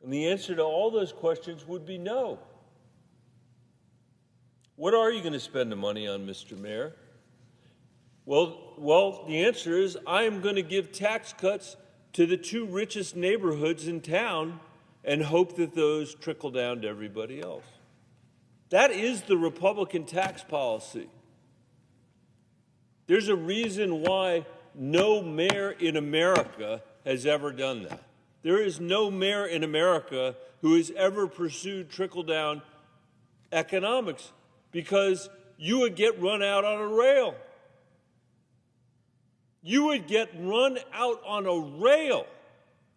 And the answer to all those questions would be no. What are you going to spend the money on, Mr. Mayor? Well, the answer is I'm going to give tax cuts to the 2 richest neighborhoods in town and hope that those trickle down to everybody else. That is the Republican tax policy. There's a reason why no mayor in America has ever done that. There is no mayor in America who has ever pursued trickle-down economics, because you would get run out on a rail. You would get run out on a rail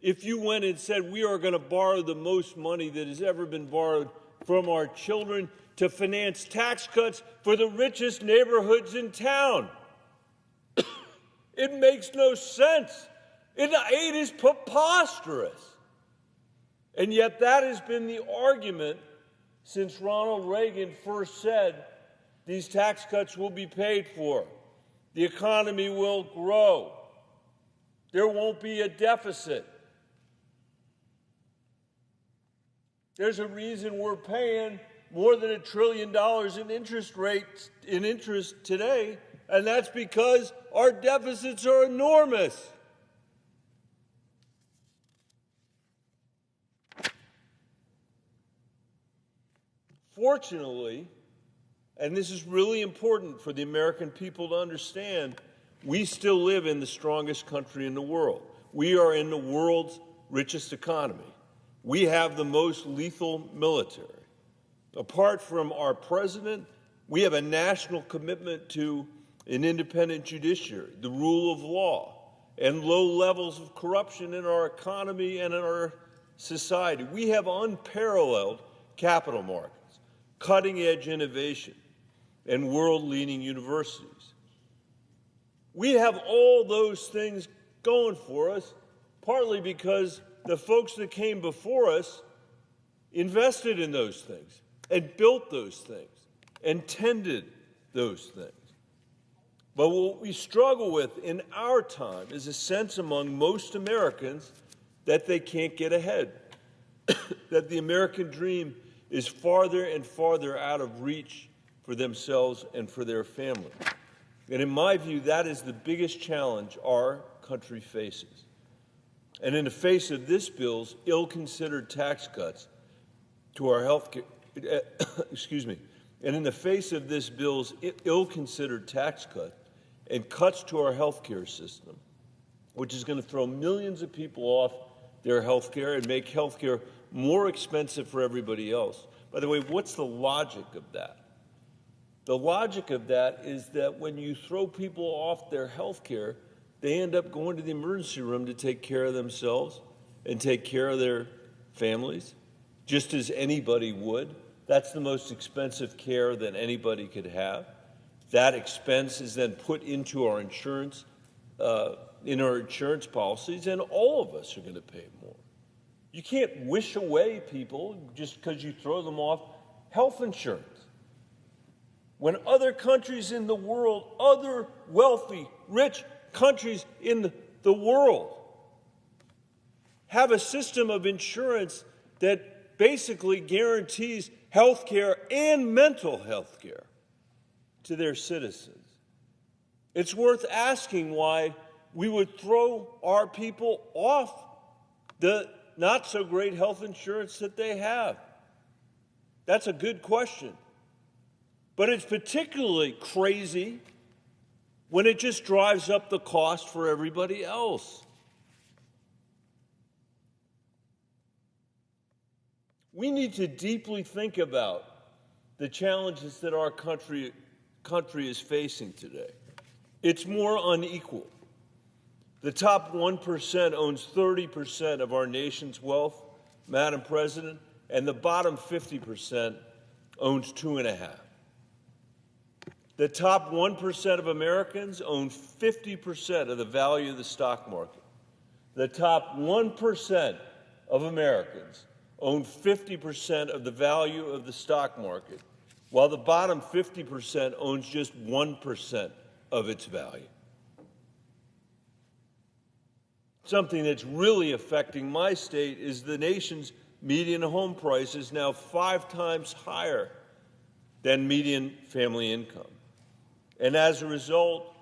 if you went and said, we are going to borrow the most money that has ever been borrowed from our children to finance tax cuts for the richest neighborhoods in town. It makes no sense. It is preposterous. And yet that has been the argument since Ronald Reagan first said these tax cuts will be paid for. The economy will grow. There won't be a deficit. There's a reason we're paying more than $1 trillion in interest today, and that's because our deficits are enormous. Fortunately, and this is really important for the American people to understand, we still live in the strongest country in the world. We are in the world's richest economy. We have the most lethal military. Apart from our president, we have a national commitment to an independent judiciary, the rule of law, and low levels of corruption in our economy and in our society. We have unparalleled capital markets, cutting-edge innovation, and world-leading universities. We have all those things going for us, partly because the folks that came before us invested in those things and built those things and tended those things. But what we struggle with in our time is a sense among most Americans that they can't get ahead, that the American dream is farther and farther out of reach for themselves and for their family. And in my view, that is the biggest challenge our country faces. And in the face of this bill's ill-considered tax cuts to our health care, and in the face of this bill's ill-considered tax cut and cuts to our health care system, which is going to throw millions of people off their health care and make health care more expensive for everybody else. By the way, what's the logic of that? The logic of that is that when you throw people off their health care, they end up going to the emergency room to take care of themselves and take care of their families, just as anybody would. That's the most expensive care that anybody could have. That expense is then put into our insurance, in our insurance policies, and all of us are going to pay more. You can't wish away people just because you throw them off health insurance. When other countries in the world, other wealthy, rich countries in the world have a system of insurance that basically guarantees health care and mental health care to their citizens, it's worth asking why we would throw our people off the not-so-great health insurance that they have. That's a good question. But it's particularly crazy when it just drives up the cost for everybody else. We need to deeply think about the challenges that our country is facing today. It's more unequal. The top 1% owns 30% of our nation's wealth, Madam President, and the bottom 50% owns 2.5%. The top 1% of Americans own 50% of the value of the stock market. The top 1% of Americans own 50% of the value of the stock market, while the bottom 50% owns just 1% of its value. Something that's really affecting my state is the nation's median home price is now 5 times higher than median family income. And as a result,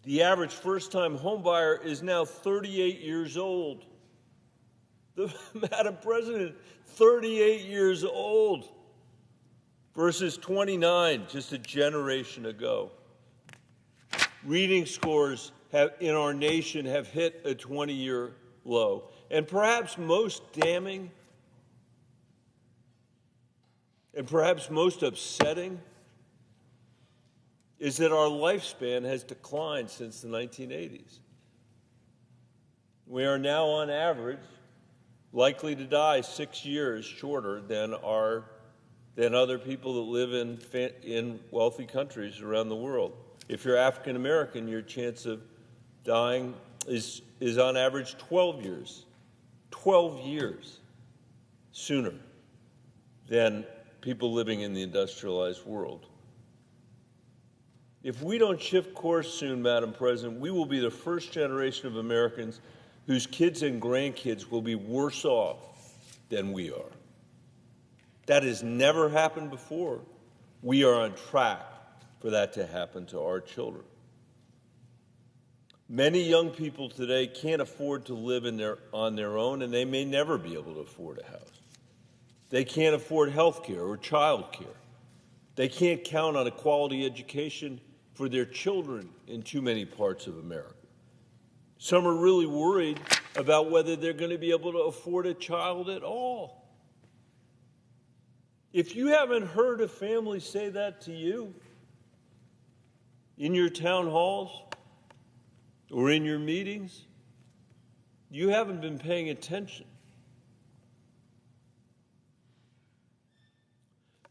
the average first-time homebuyer is now 38 years old. Madam President, 38 years old versus 29 just a generation ago. Reading scores in our nation have hit a 20-year low. And perhaps most damning and perhaps most upsetting is that our lifespan has declined since the 1980s. We are now, on average, likely to die 6 years shorter than other people that live in wealthy countries around the world. If you're African American, your chance of dying is on average 12 years sooner than people living in the industrialized world. If we don't shift course soon, Madam President, we will be the first generation of Americans whose kids and grandkids will be worse off than we are. That has never happened before. We are on track for that to happen to our children. Many young people today can't afford to live on their own, and they may never be able to afford a house. They can't afford health care or child care. They can't count on a quality education for their children in too many parts of America. Some are really worried about whether they're going to be able to afford a child at all. If you haven't heard a family say that to you in your town halls or in your meetings, you haven't been paying attention.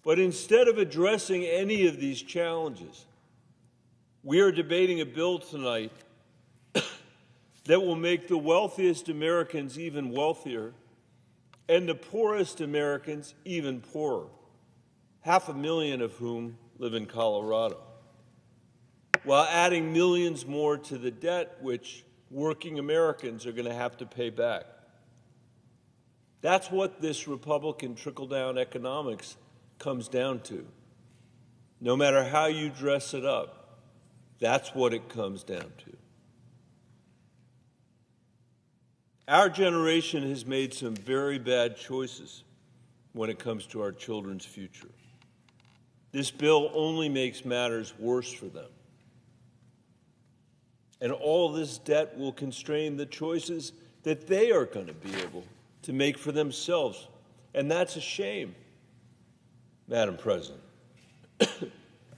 But instead of addressing any of these challenges, we are debating a bill tonight that will make the wealthiest Americans even wealthier and the poorest Americans even poorer, 500,000 of whom live in Colorado, while adding millions more to the debt which working Americans are going to have to pay back. That's what this Republican trickle-down economics comes down to. No matter how you dress it up, that's what it comes down to. Our generation has made some very bad choices when it comes to our children's future. This bill only makes matters worse for them. And all this debt will constrain the choices that they are going to be able to make for themselves. And that's a shame, Madam President.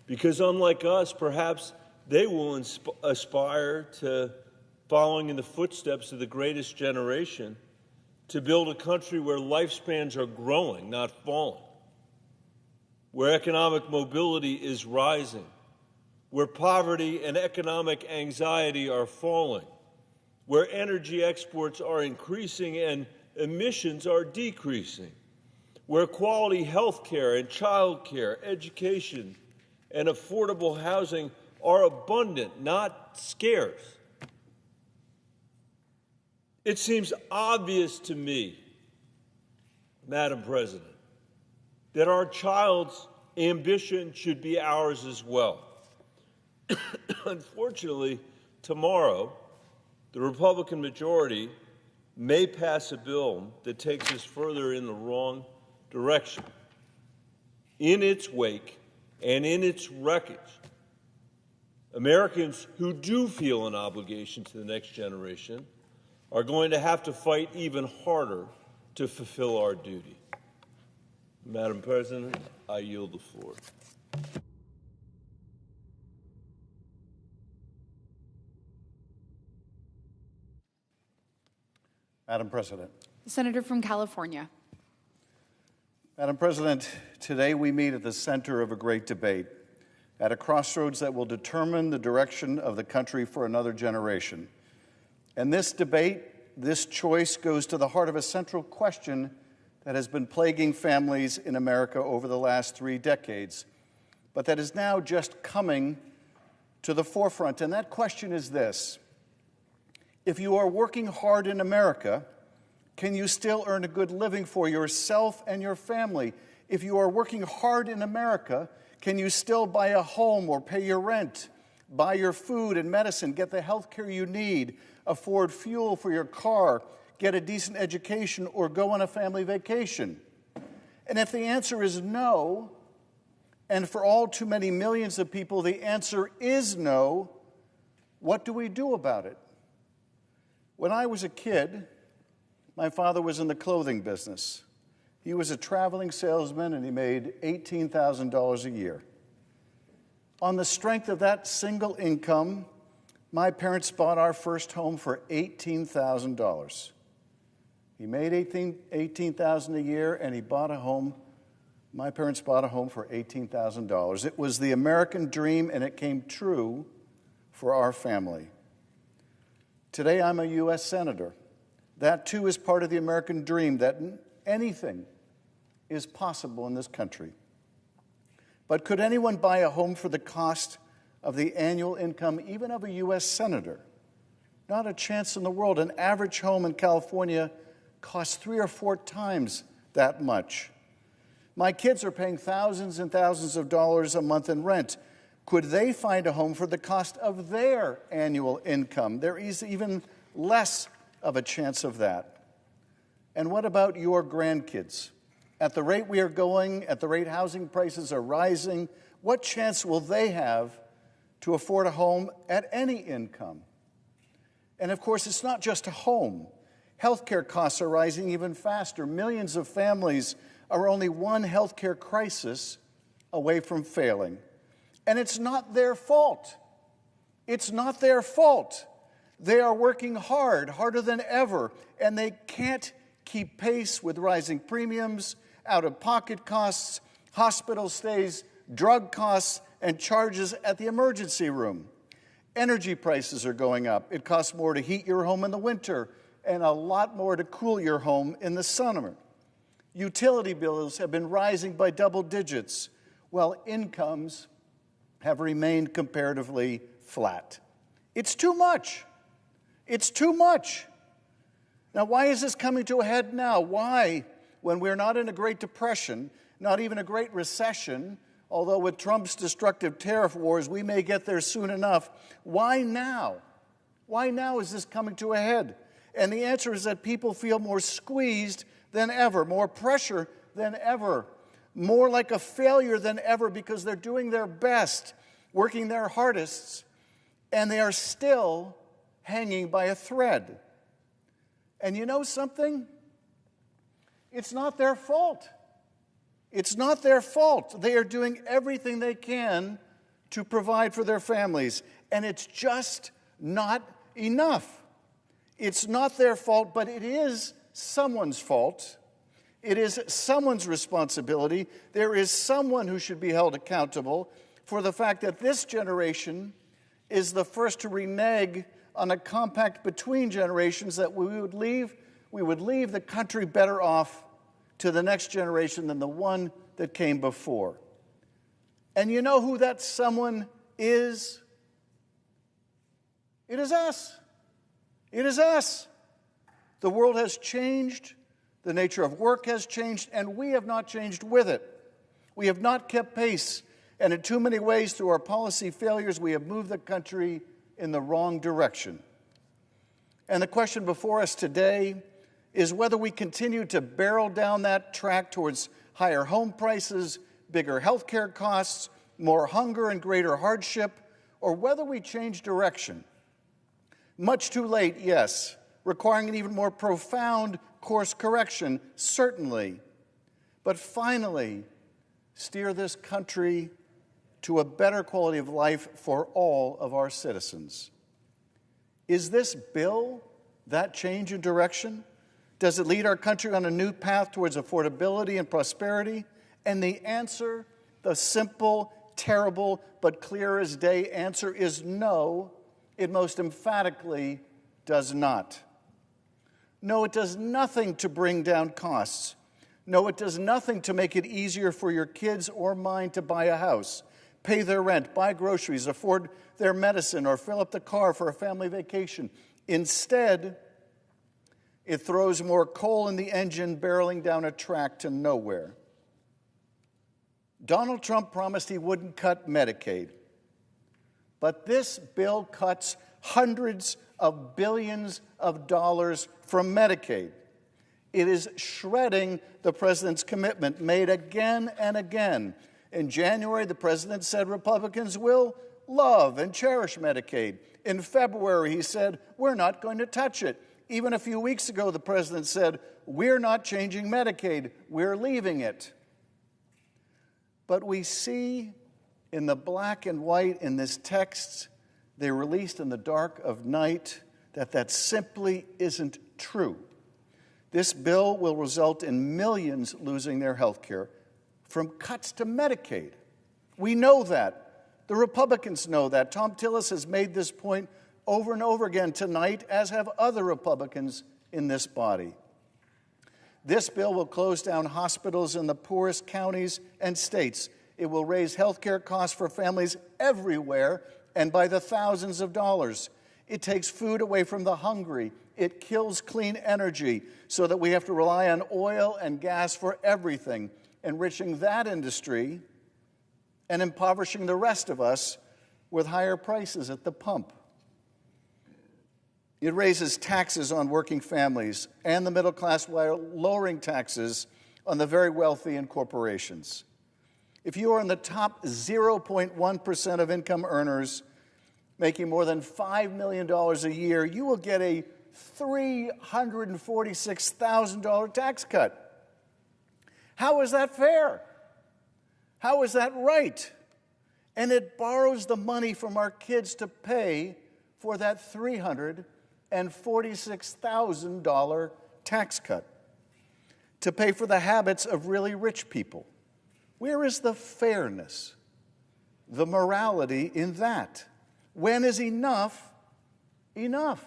Because unlike us, perhaps they will aspire to following in the footsteps of the greatest generation to build a country where lifespans are growing, not falling, where economic mobility is rising, where poverty and economic anxiety are falling, where energy exports are increasing and emissions are decreasing, where quality health care and child care, education, and affordable housing are abundant, not scarce. It seems obvious to me, Madam President, that our child's ambition should be ours as well. Unfortunately, tomorrow, the Republican majority may pass a bill that takes us further in the wrong direction. In its wake and in its wreckage, Americans who do feel an obligation to the next generation are going to have to fight even harder to fulfill our duty. Madam President, I yield the floor. Madam President. The Senator from California. Madam President, today we meet at the center of a great debate, at a crossroads that will determine the direction of the country for another generation. And this debate, this choice, goes to the heart of a central question that has been plaguing families in America over the last 3 decades, but that is now just coming to the forefront. And that question is this: if you are working hard in America, can you still earn a good living for yourself and your family? If you are working hard in America, can you still buy a home or pay your rent, buy your food and medicine, get the health care you need, afford fuel for your car, get a decent education, or go on a family vacation? And if the answer is no, and for all too many millions of people the answer is no, what do we do about it? When I was a kid, my father was in the clothing business. He was a traveling salesman, and he made $18,000 a year. On the strength of that single income, my parents bought our first home for $18,000. He made $18,000 a year, and he bought a home. My parents bought a home for $18,000. It was the American dream, and it came true for our family. Today, I'm a U.S. Senator. That, too, is part of the American dream, that anything is possible in this country. But could anyone buy a home for the cost of the annual income, even of a U.S. Senator? Not a chance in the world. An average home in California costs 3 or 4 times that much. My kids are paying thousands and thousands of dollars a month in rent. Could they find a home for the cost of their annual income? There is even less of a chance of that. And what about your grandkids? At the rate we are going, at the rate housing prices are rising, what chance will they have to afford a home at any income? And of course, it's not just a home. Healthcare costs are rising even faster. Millions of families are only one healthcare crisis away from failing. And it's not their fault. It's not their fault. They are working hard, harder than ever, and they can't keep pace with rising premiums, out-of-pocket costs, hospital stays, drug costs, and charges at the emergency room. Energy prices are going up. It costs more to heat your home in the winter and a lot more to cool your home in the summer. Utility bills have been rising by double digits, while incomes have remained comparatively flat. It's too much. It's too much. Now, why is this coming to a head now? Why, when we're not in a Great Depression, not even a Great Recession, although with Trump's destructive tariff wars, we may get there soon enough, why now? Why now is this coming to a head? And the answer is that people feel more squeezed than ever, more pressure than ever, more like a failure than ever because they're doing their best, working their hardest, and they are still hanging by a thread. And you know something? It's not their fault. It's not their fault. They are doing everything they can to provide for their families, and it's just not enough. It's not their fault, but it is someone's fault. It is someone's responsibility. There is someone who should be held accountable for the fact that this generation is the first to renege on a compact between generations that we would leave the country better off to the next generation than the one that came before. And you know who that someone is? It is us. It is us. The world has changed, the nature of work has changed, and we have not changed with it. We have not kept pace, and in too many ways, through our policy failures, we have moved the country in the wrong direction. And the question before us today is whether we continue to barrel down that track towards higher home prices, bigger health care costs, more hunger and greater hardship, or whether we change direction. Much too late, yes, requiring an even more profound course correction, certainly, but finally steer this country to a better quality of life for all of our citizens. Is this bill that change in direction? Does it lead our country on a new path towards affordability and prosperity? And the answer, the simple, terrible, but clear as day answer is no. It most emphatically does not. No, it does nothing to bring down costs. No, it does nothing to make it easier for your kids or mine to buy a house, pay their rent, buy groceries, afford their medicine, or fill up the car for a family vacation. Instead, it throws more coal in the engine, barreling down a track to nowhere. Donald Trump promised he wouldn't cut Medicaid. But this bill cuts hundreds of billions of dollars from Medicaid. It is shredding the president's commitment made again and again. In January, the president said Republicans will love and cherish Medicaid. In February, he said, we're not going to touch it. Even a few weeks ago, the president said, we're not changing Medicaid, we're leaving it. But we see in the black and white in this text they released in the dark of night that simply isn't true. This bill will result in millions losing their health care from cuts to Medicaid. We know that. The Republicans know that. Tom Tillis has made this point over and over again tonight, as have other Republicans in this body. This bill will close down hospitals in the poorest counties and states. It will raise health care costs for families everywhere and by the thousands of dollars. It takes food away from the hungry. It kills clean energy so that we have to rely on oil and gas for everything, enriching that industry and impoverishing the rest of us with higher prices at the pump. It raises taxes on working families and the middle class while lowering taxes on the very wealthy and corporations. If you are in the top 0.1% of income earners making more than $5 million a year, you will get a $346,000 tax cut. How is that fair? How is that right? And it borrows the money from our kids to pay for that $346,000 tax cut, to pay for the habits of really rich people. Where is the fairness, the morality in that? When is enough enough?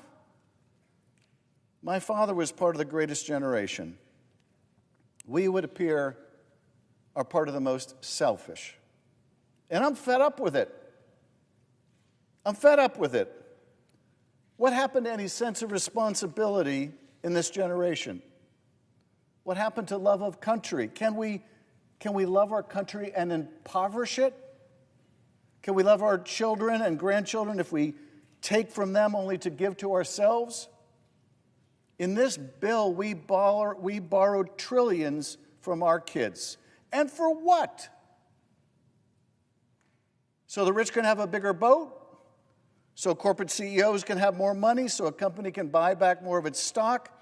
My father was part of the greatest generation. We, would appear, are part of the most selfish. And I'm fed up with it. I'm fed up with it. What happened to any sense of responsibility in this generation? What happened to love of country? Can we love our country and impoverish it? Can we love our children and grandchildren if we take from them only to give to ourselves? In this bill, we borrowed trillions from our kids. And for what? So the rich can have a bigger boat? So corporate CEOs can have more money? So a company can buy back more of its stock?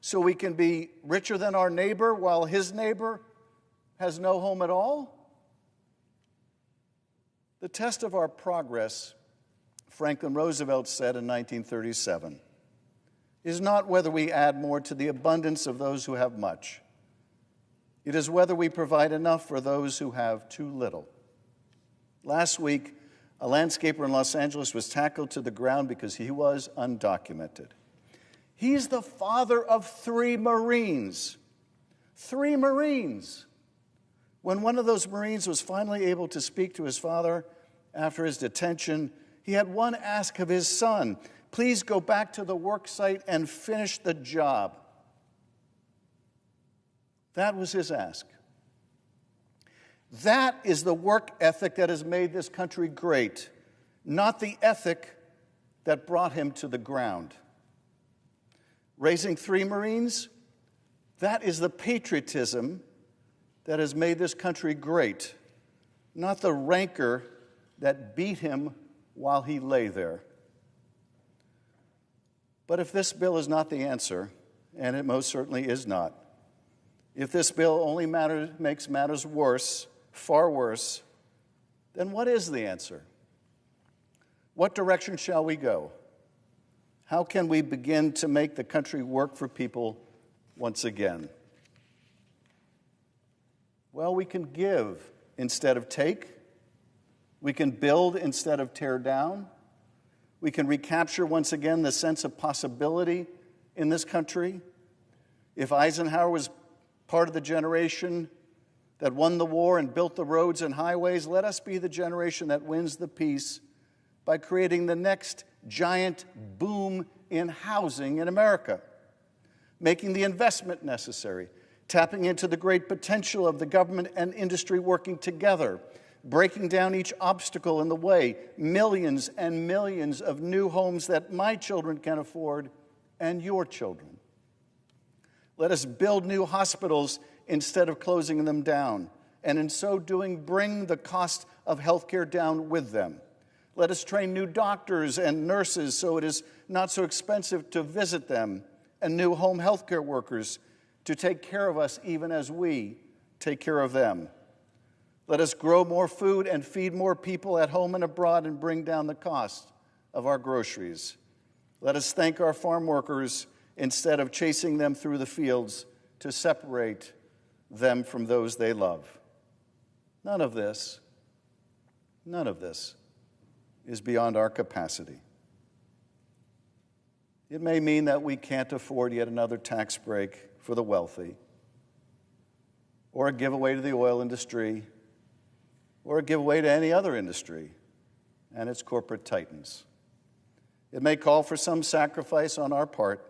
So we can be richer than our neighbor while his neighbor has no home at all? The test of our progress, Franklin Roosevelt said in 1937, is not whether we add more to the abundance of those who have much. It is whether we provide enough for those who have too little. Last week, a landscaper in Los Angeles was tackled to the ground because he was undocumented. He's the father of 3 Marines. 3 Marines. When one of those Marines was finally able to speak to his father after his detention, he had one ask of his son: please go back to the work site and finish the job. That was his ask. That is the work ethic that has made this country great, not the ethic that brought him to the ground. Raising 3 Marines, that is the patriotism that has made this country great, not the rancor that beat him while he lay there. But if this bill is not the answer, and it most certainly is not, if this bill only makes matters worse, far worse, then what is the answer? What direction shall we go? How can we begin to make the country work for people once again? Well, we can give instead of take. We can build instead of tear down. We can recapture once again the sense of possibility in this country. If Eisenhower was part of the generation that won the war and built the roads and highways, let us be the generation that wins the peace by creating the next giant boom in housing in America, making the investment necessary, tapping into the great potential of the government and industry working together, breaking down each obstacle in the way, millions and millions of new homes that my children can afford and your children. Let us build new hospitals instead of closing them down, and in so doing, bring the cost of health care down with them. Let us train new doctors and nurses so it is not so expensive to visit them, and new home health care workers to take care of us even as we take care of them. Let us grow more food and feed more people at home and abroad and bring down the cost of our groceries. Let us thank our farm workers instead of chasing them through the fields to separate them from those they love. None of this is beyond our capacity. It may mean that we can't afford yet another tax break for the wealthy, or a giveaway to the oil industry, or a giveaway to any other industry and its corporate titans. It may call for some sacrifice on our part,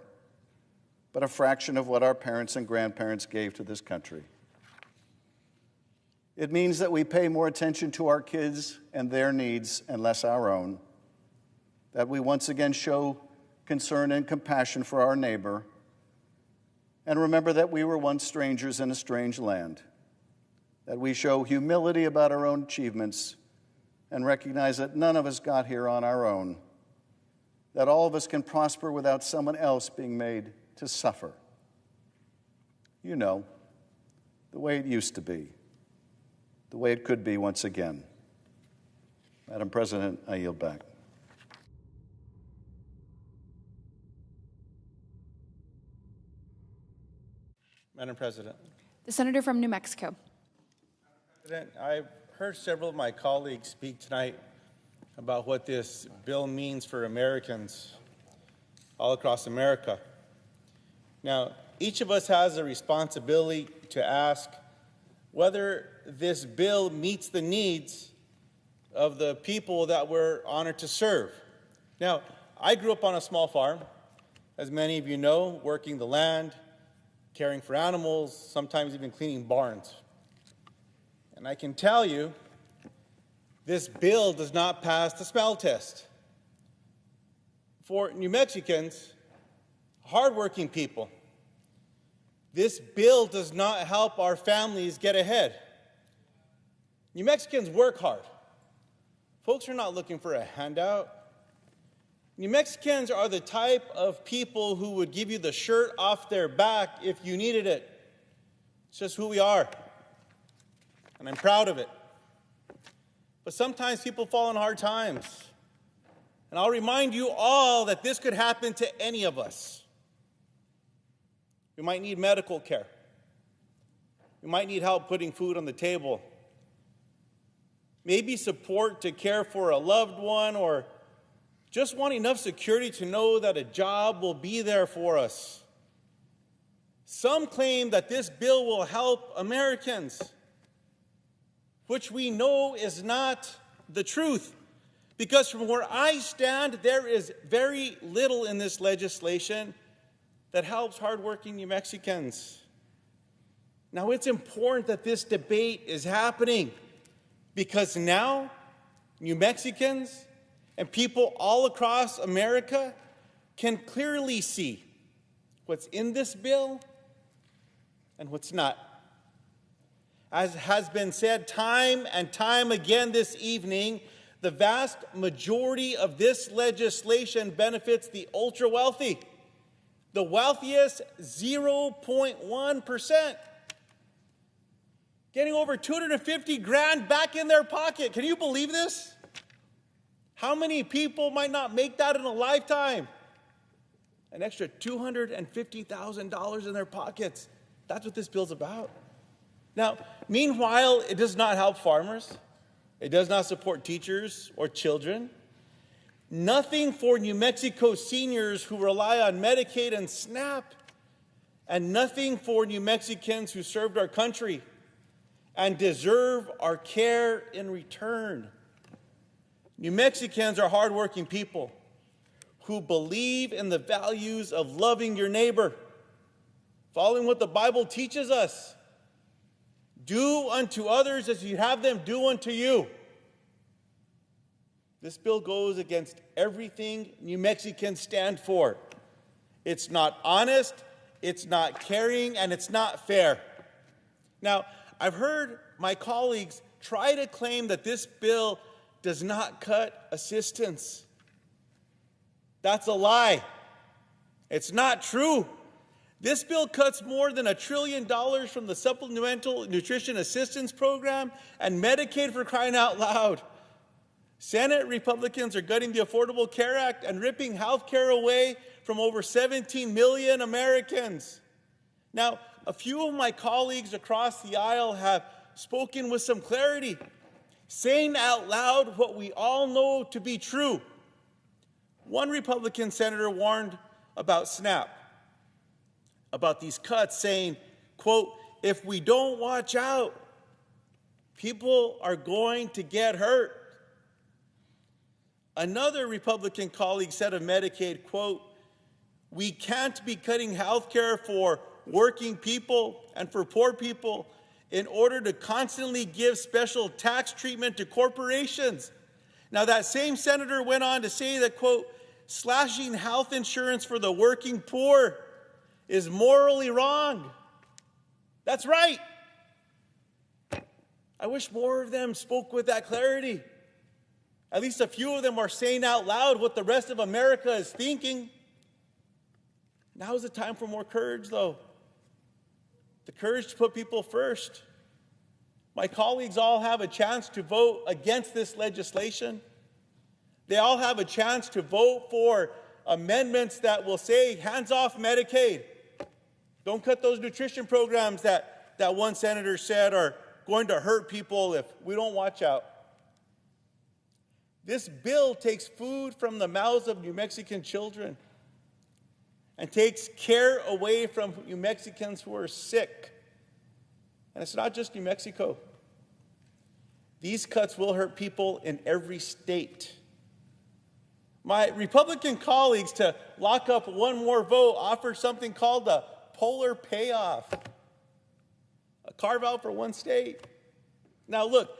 but a fraction of what our parents and grandparents gave to this country. It means that we pay more attention to our kids and their needs and less our own, that we once again show concern and compassion for our neighbor, and remember that we were once strangers in a strange land, that we show humility about our own achievements and recognize that none of us got here on our own, that all of us can prosper without someone else being made to suffer. You know, the way it used to be, the way it could be once again. Madam President, I yield back. Madam President. The senator from New Mexico. President, I've heard several of my colleagues speak tonight about what this bill means for Americans all across America. Now, each of us has a responsibility to ask whether this bill meets the needs of the people that we're honored to serve. Now, I grew up on a small farm, as many of you know, working the land, caring for animals, sometimes even cleaning barns. And I can tell you, this bill does not pass the smell test. For New Mexicans, hardworking people, this bill does not help our families get ahead. New Mexicans work hard. Folks are not looking for a handout. New Mexicans are the type of people who would give you the shirt off their back if you needed it. It's just who we are, and I'm proud of it. But sometimes people fall in hard times. And I'll remind you all that this could happen to any of us. We might need medical care. We might need help putting food on the table. Maybe support to care for a loved one, or just want enough security to know that a job will be there for us. Some claim that this bill will help Americans, which we know is not the truth. Because from where I stand, there is very little in this legislation that helps hardworking New Mexicans. Now, it's important that this debate is happening, because now New Mexicans and people all across America can clearly see what's in this bill and what's not. As has been said time and time again this evening, the vast majority of this legislation benefits the ultra-wealthy, the wealthiest 0.1%, getting over $250,000 back in their pocket. Can you believe this? How many people might not make that in a lifetime? An extra $250,000 in their pockets. That's what this bill's about. Now, meanwhile, it does not help farmers. It does not support teachers or children. Nothing for New Mexico seniors who rely on Medicaid and SNAP. And nothing for New Mexicans who served our country and deserve our care in return. New Mexicans are hardworking people who believe in the values of loving your neighbor, following what the Bible teaches us. Do unto others as you have them do unto you. This bill goes against everything New Mexicans stand for. It's not honest, it's not caring, and it's not fair. Now, I've heard my colleagues try to claim that this bill does not cut assistance. That's a lie. It's not true. This bill cuts more than $1 trillion from the Supplemental Nutrition Assistance Program and Medicaid, for crying out loud. Senate Republicans are gutting the Affordable Care Act and ripping health care away from over 17 million Americans. Now, a few of my colleagues across the aisle have spoken with some clarity, saying out loud what we all know to be true. One Republican senator warned about SNAP, about these cuts, saying, quote, if we don't watch out, people are going to get hurt. Another Republican colleague said of Medicaid, quote, we can't be cutting health care for working people and for poor people in order to constantly give special tax treatment to corporations. Now, that same senator went on to say that, quote, slashing health insurance for the working poor is morally wrong. That's right. I wish more of them spoke with that clarity. At least a few of them are saying out loud what the rest of America is thinking. Now is the time for more courage, though. The courage to put people first. My colleagues all have a chance to vote against this legislation. They all have a chance to vote for amendments that will say, hands off Medicaid. Don't cut those nutrition programs that one senator said are going to hurt people if we don't watch out. This bill takes food from the mouths of New Mexican children and takes care away from New Mexicans who are sick. And it's not just New Mexico. These cuts will hurt people in every state. My Republican colleagues, to lock up one more vote, offered something called a polar payoff, a carve-out for one state. Now look,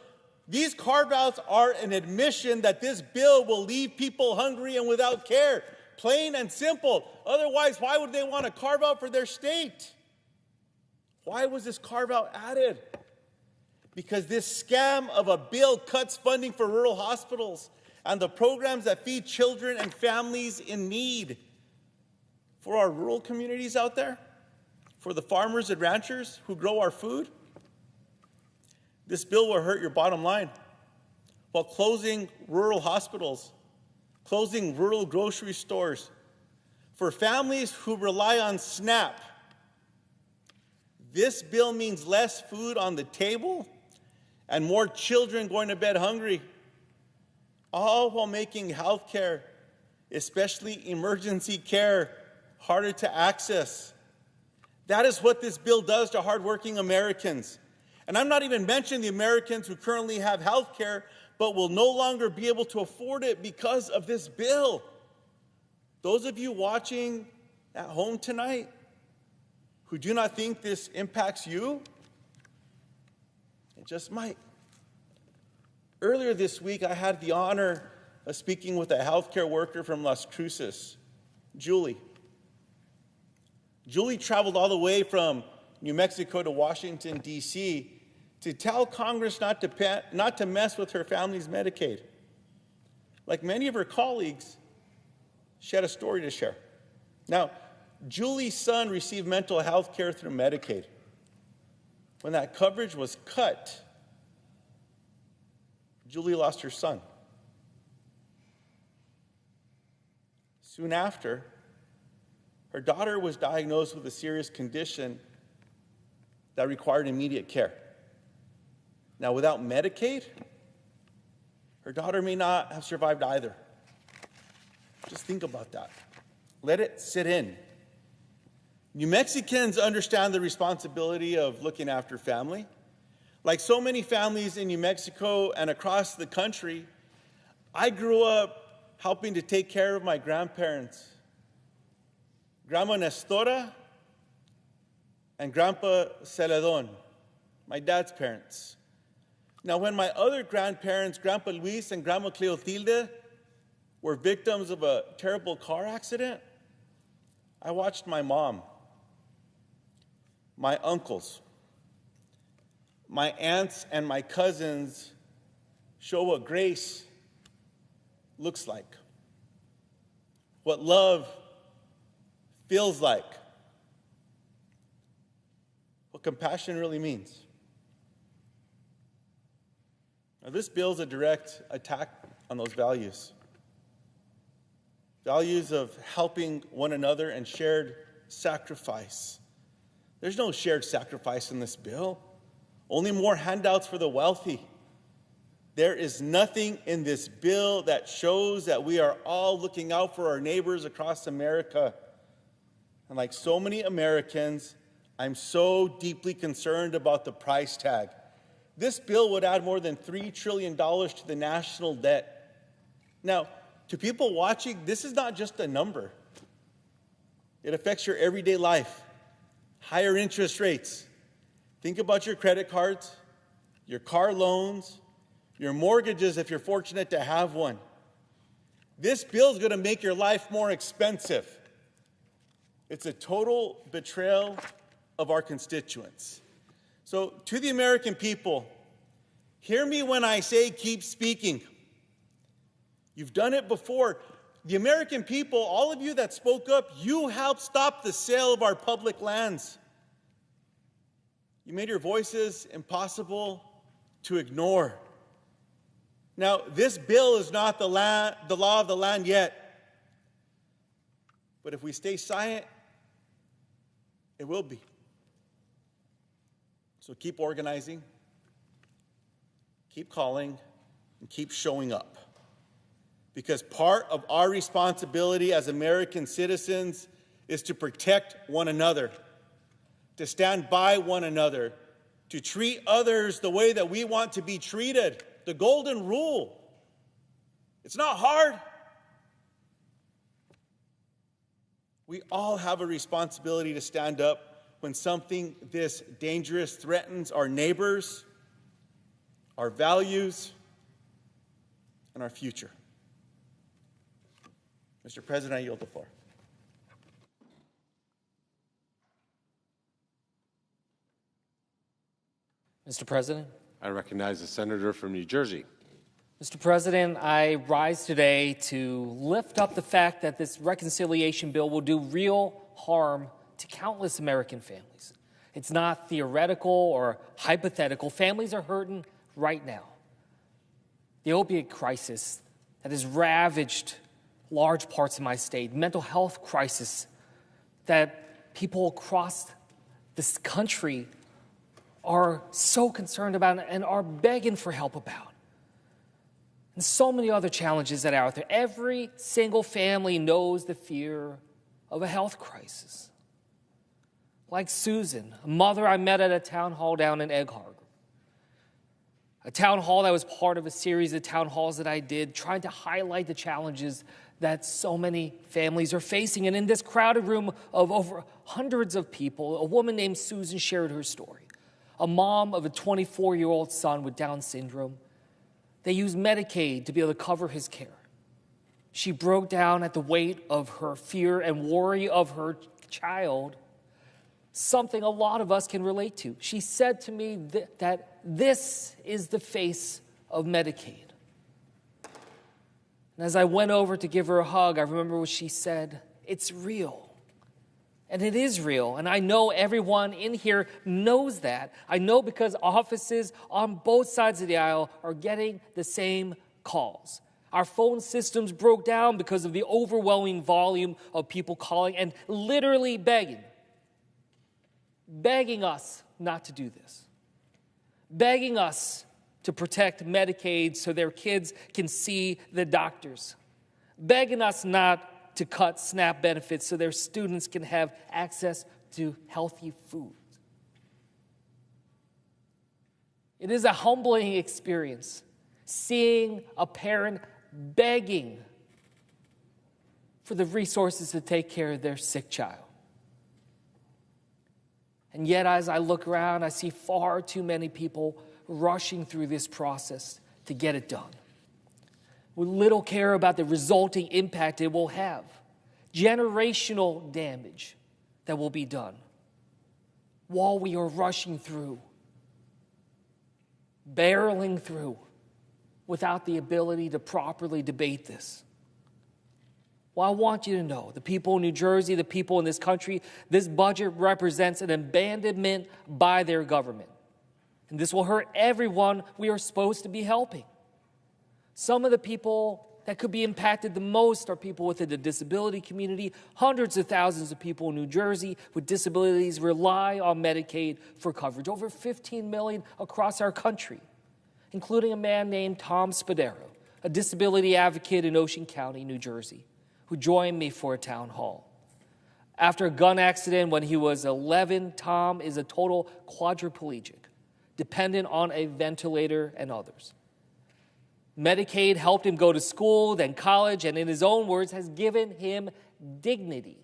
these carve-outs are an admission that this bill will leave people hungry and without care. Plain and simple. Otherwise, why would they want to carve out for their state? Why was this carve-out added? Because this scam of a bill cuts funding for rural hospitals and the programs that feed children and families in need. For our rural communities out there, for the farmers and ranchers who grow our food, this bill will hurt your bottom line while closing rural hospitals, closing rural grocery stores. For families who rely on SNAP, this bill means less food on the table and more children going to bed hungry, all while making health care, especially emergency care, harder to access. That is what this bill does to hardworking Americans. And I'm not even mentioning the Americans who currently have health care but will no longer be able to afford it because of this bill. Those of you watching at home tonight who do not think this impacts you, it just might. Earlier this week, I had the honor of speaking with a healthcare worker from Las Cruces, Julie. Julie traveled all the way from New Mexico to Washington, D.C., to tell Congress not to mess with her family's Medicaid. Like many of her colleagues, she had a story to share. Now, Julie's son received mental health care through Medicaid. When that coverage was cut, Julie lost her son. Soon after, her daughter was diagnosed with a serious condition that required immediate care. Now, without Medicaid, her daughter may not have survived either. Just think about that. Let it sit in. New Mexicans understand the responsibility of looking after family. Like so many families in New Mexico and across the country, I grew up helping to take care of my grandparents, Grandma Nestora and Grandpa Celedon, my dad's parents. Now, when my other grandparents, Grandpa Luis and Grandma Cleotilde, were victims of a terrible car accident, I watched my mom, my uncles, my aunts, and my cousins show what grace looks like, what love feels like, what compassion really means. Now, this bill is a direct attack on those values. Values of helping one another and shared sacrifice. There's no shared sacrifice in this bill, only more handouts for the wealthy. There is nothing in this bill that shows that we are all looking out for our neighbors across America. And like so many Americans, I'm so deeply concerned about the price tag. This bill would add more than $3 trillion to the national debt. Now, to people watching, this is not just a number. It affects your everyday life. Higher interest rates. Think about your credit cards, your car loans, your mortgages if you're fortunate to have one. This bill is going to make your life more expensive. It's a total betrayal of our constituents. So to the American people, hear me when I say keep speaking. You've done it before. The American people, all of you that spoke up, you helped stop the sale of our public lands. You made your voices impossible to ignore. Now, this bill is not the law of the land yet. But if we stay silent, it will be. So keep organizing, keep calling, and keep showing up. Because part of our responsibility as American citizens is to protect one another, to stand by one another, to treat others the way that we want to be treated. The golden rule. It's not hard. We all have a responsibility to stand up when something this dangerous threatens our neighbors, our values, and our future. Mr. President, I yield the floor. Mr. President. I recognize the senator from New Jersey. Mr. President, I rise today to lift up the fact that this reconciliation bill will do real harm to countless American families. It's not theoretical or hypothetical. Families are hurting right now. The opiate crisis that has ravaged large parts of my state, mental health crisis that people across this country are so concerned about and are begging for help about. And so many other challenges that are out there. Every single family knows the fear of a health crisis. Like Susan, a mother I met at a town hall down in Egg Harbor. A town hall that was part of a series of town halls that I did, trying to highlight the challenges that so many families are facing. And in this crowded room of over hundreds of people, a woman named Susan shared her story. A mom of a 24-year-old son with Down syndrome. They used Medicaid to be able to cover his care. She broke down at the weight of her fear and worry of her child, something a lot of us can relate to. She said to me that this is the face of Medicaid. And as I went over to give her a hug, I remember what she said. It's real. And it is real. And I know everyone in here knows that. I know because offices on both sides of the aisle are getting the same calls. Our phone systems broke down because of the overwhelming volume of people calling and literally begging us not to do this. Begging us to protect Medicaid so their kids can see the doctors. Begging us not to cut SNAP benefits so their students can have access to healthy food. It is a humbling experience seeing a parent begging for the resources to take care of their sick child. And yet, as I look around, I see far too many people rushing through this process to get it done. With little care about the resulting impact it will have. Generational damage that will be done while we are rushing through, barreling through, without the ability to properly debate this. Well, I want you to know, the people in New Jersey, the people in this country, this budget represents an abandonment by their government. And this will hurt everyone we are supposed to be helping. Some of the people that could be impacted the most are people within the disability community. Hundreds of thousands of people in New Jersey with disabilities rely on Medicaid for coverage. Over 15 million across our country, including a man named Tom Spadaro, a disability advocate in Ocean County, New Jersey, who joined me for a town hall. After a gun accident when he was 11, Tom is a total quadriplegic, dependent on a ventilator and others. Medicaid helped him go to school, then college, and in his own words, has given him dignity.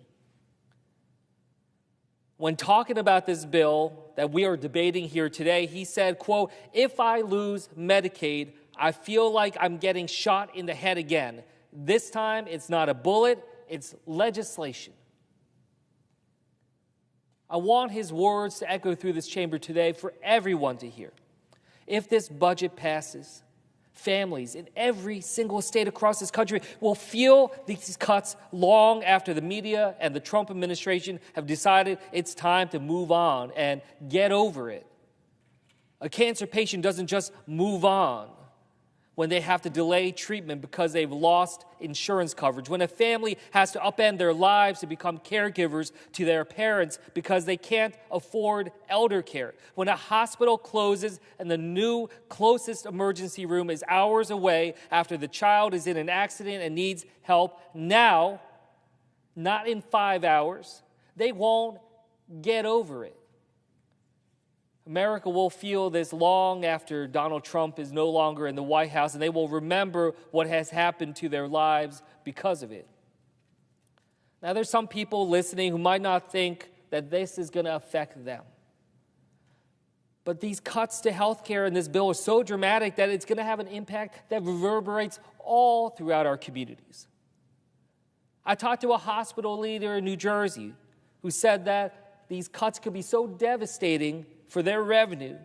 When talking about this bill that we are debating here today, he said, quote, "If I lose Medicaid, I feel like I'm getting shot in the head again. This time, it's not a bullet, it's legislation." I want his words to echo through this chamber today for everyone to hear. If this budget passes, families in every single state across this country will feel these cuts long after the media and the Trump administration have decided it's time to move on and get over it. A cancer patient doesn't just move on when they have to delay treatment because they've lost insurance coverage, when a family has to upend their lives to become caregivers to their parents because they can't afford elder care, when a hospital closes and the new closest emergency room is hours away after the child is in an accident and needs help now, not in 5 hours, they won't get over it. America will feel this long after Donald Trump is no longer in the White House, and they will remember what has happened to their lives because of it. Now, there's some people listening who might not think that this is going to affect them. But these cuts to health care in this bill are so dramatic that it's going to have an impact that reverberates all throughout our communities. I talked to a hospital leader in New Jersey who said that these cuts could be so devastating for their revenue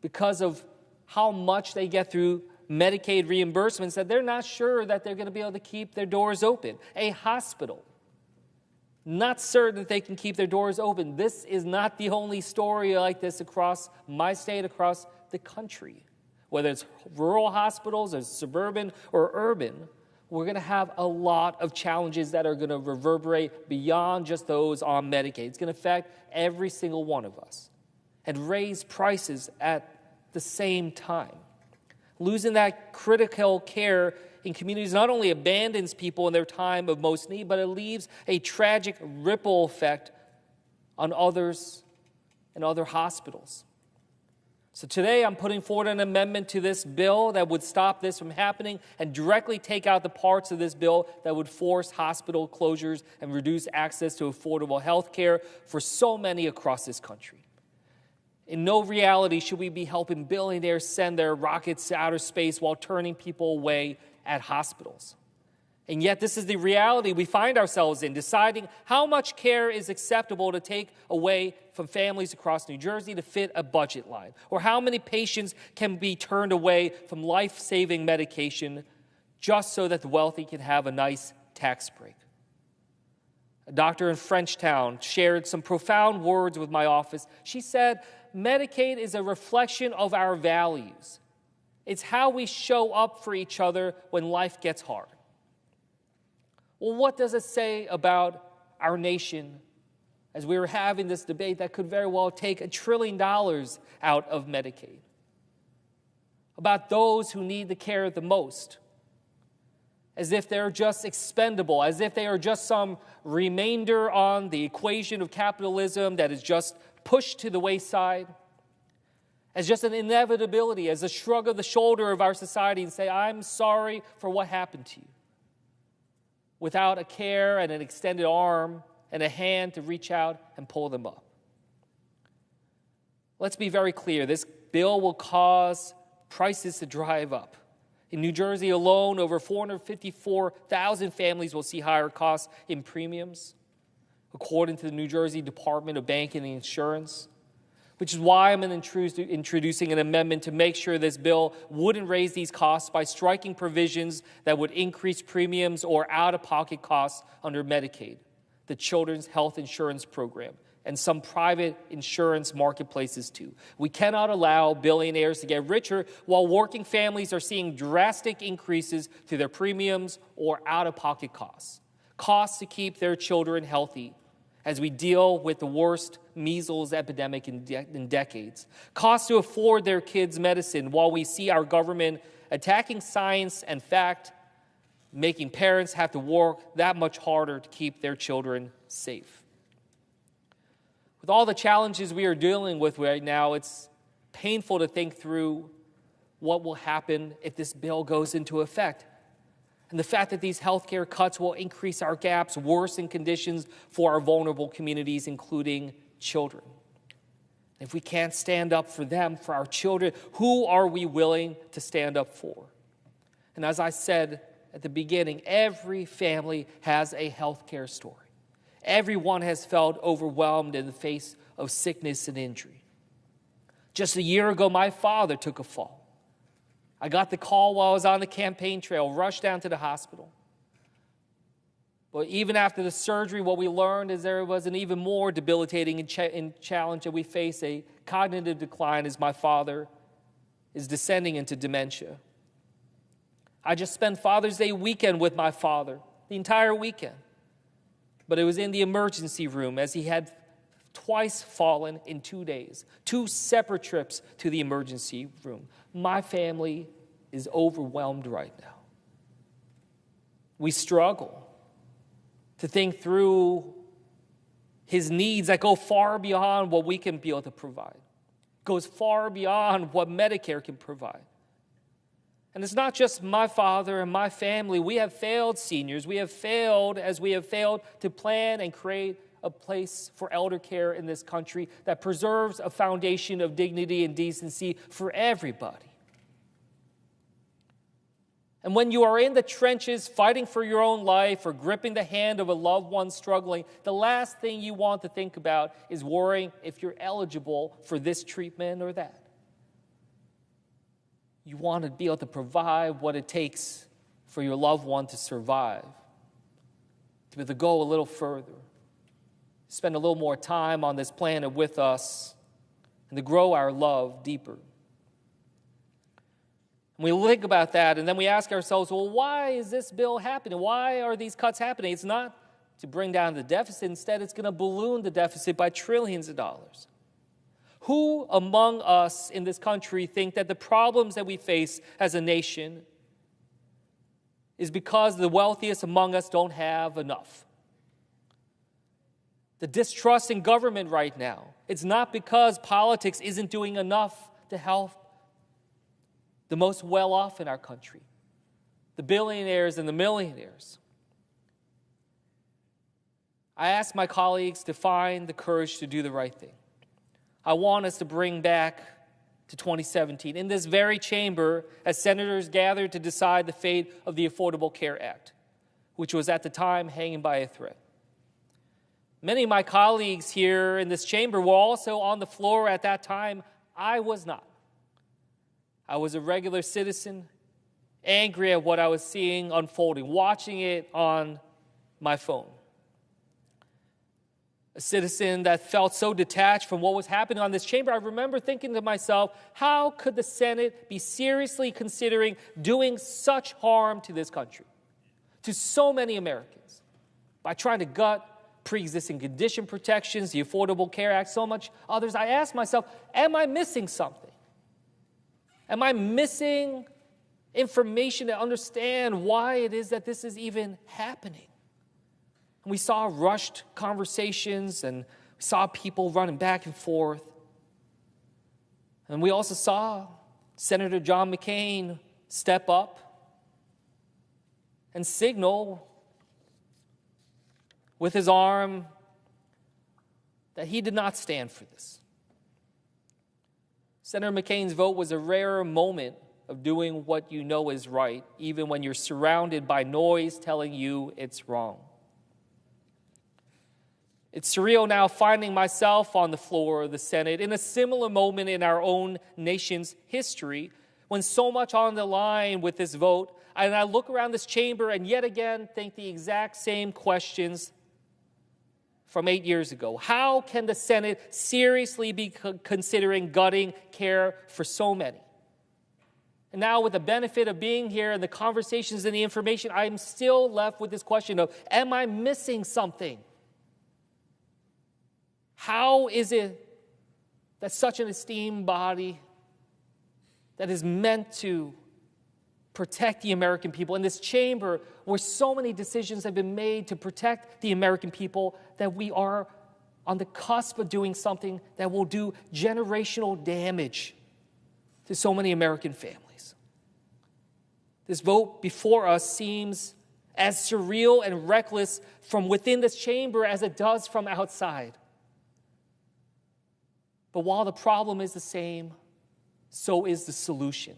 because of how much they get through Medicaid reimbursements that they're not sure that they're going to be able to keep their doors open. A hospital, not certain that they can keep their doors open. This is not the only story like this across my state, across the country. Whether it's rural hospitals or suburban or urban, we're going to have a lot of challenges that are going to reverberate beyond just those on Medicaid. It's going to affect every single one of us and raise prices at the same time. Losing that critical care in communities not only abandons people in their time of most need, but it leaves a tragic ripple effect on others and other hospitals. So today I'm putting forward an amendment to this bill that would stop this from happening and directly take out the parts of this bill that would force hospital closures and reduce access to affordable health care for so many across this country. In no reality should we be helping billionaires send their rockets to outer space while turning people away at hospitals. And yet this is the reality we find ourselves in, deciding how much care is acceptable to take away from families across New Jersey to fit a budget line, or how many patients can be turned away from life-saving medication just so that the wealthy can have a nice tax break. A doctor in Frenchtown shared some profound words with my office. She said, "Medicaid is a reflection of our values. It's how we show up for each other when life gets hard." Well, what does it say about our nation as we were having this debate that could very well take $1 trillion out of Medicaid? About those who need the care the most, as if they're just expendable, as if they are just some remainder on the equation of capitalism that is just pushed to the wayside, as just an inevitability, as a shrug of the shoulder of our society and say, "I'm sorry for what happened to you," without a care and an extended arm and a hand to reach out and pull them up. Let's be very clear. This bill will cause prices to drive up. In New Jersey alone, over 454,000 families will see higher costs in premiums, according to the New Jersey Department of Banking and Insurance, which is why I'm introducing an amendment to make sure this bill wouldn't raise these costs by striking provisions that would increase premiums or out-of-pocket costs under Medicaid, the Children's Health Insurance Program, and some private insurance marketplaces too. We cannot allow billionaires to get richer while working families are seeing drastic increases to their premiums or out-of-pocket costs. Costs to keep their children healthy as we deal with the worst measles epidemic in decades. Costs to afford their kids medicine while we see our government attacking science and fact, making parents have to work that much harder to keep their children safe. With all the challenges we are dealing with right now, it's painful to think through what will happen if this bill goes into effect. And the fact that these health care cuts will increase our gaps, worsen conditions for our vulnerable communities, including children. If we can't stand up for them, for our children, who are we willing to stand up for? And as I said at the beginning, every family has a health care story. Everyone has felt overwhelmed in the face of sickness and injury. Just a year ago, my father took a fall. I got the call while I was on the campaign trail, rushed down to the hospital. But even after the surgery, what we learned is there was an even more debilitating challenge that we face, a cognitive decline as my father is descending into dementia. I just spent Father's Day weekend with my father, the entire weekend. But it was in the emergency room as he had twice fallen in 2 days, 2 separate trips to the emergency room. My family is overwhelmed right now. We struggle to think through his needs that go far beyond what we can be able to provide, goes far beyond what Medicare can provide. And it's not just my father and my family. We have failed seniors. We have failed as we have failed to plan and create a place for elder care in this country that preserves a foundation of dignity and decency for everybody. And when you are in the trenches fighting for your own life or gripping the hand of a loved one struggling, the last thing you want to think about is worrying if you're eligible for this treatment or that. You want to be able to provide what it takes for your loved one to survive, to be able to go a little further, spend a little more time on this planet with us, and to grow our love deeper. And we think about that, and then we ask ourselves, well, why is this bill happening? Why are these cuts happening? It's not to bring down the deficit. Instead, it's going to balloon the deficit by trillions of dollars. Who among us in this country think that the problems that we face as a nation is because the wealthiest among us don't have enough? The distrust in government right now, it's not because politics isn't doing enough to help the most well-off in our country, the billionaires and the millionaires. I asked my colleagues to find the courage to do the right thing. I want us to bring back to 2017, in this very chamber, as senators gathered to decide the fate of the Affordable Care Act, which was at the time hanging by a thread. Many of my colleagues here in this chamber were also on the floor at that time. I was not. I was a regular citizen, angry at what I was seeing unfolding, watching it on my phone. A citizen that felt so detached from what was happening on this chamber. I remember thinking to myself, how could the Senate be seriously considering doing such harm to this country, to so many Americans, by trying to gut pre-existing condition protections, the Affordable Care Act, so much others? I asked myself, am I missing something? Am I missing information to understand why it is that this is even happening? And we saw rushed conversations, and we saw people running back and forth. And we also saw Senator John McCain step up and signal with his arm that he did not stand for this. Senator McCain's vote was a rare moment of doing what you know is right, even when you're surrounded by noise telling you it's wrong. It's surreal now finding myself on the floor of the Senate in a similar moment in our own nation's history, when so much on the line with this vote, and I look around this chamber and yet again think the exact same questions from 8 years ago. How can the Senate seriously be considering gutting care for so many? And now, with the benefit of being here and the conversations and the information, I'm still left with this question of, am I missing something? How is it that such an esteemed body that is meant to protect the American people, in this chamber where so many decisions have been made to protect the American people, that we are on the cusp of doing something that will do generational damage to so many American families? This vote before us seems as surreal and reckless from within this chamber as it does from outside. But while the problem is the same, so is the solution.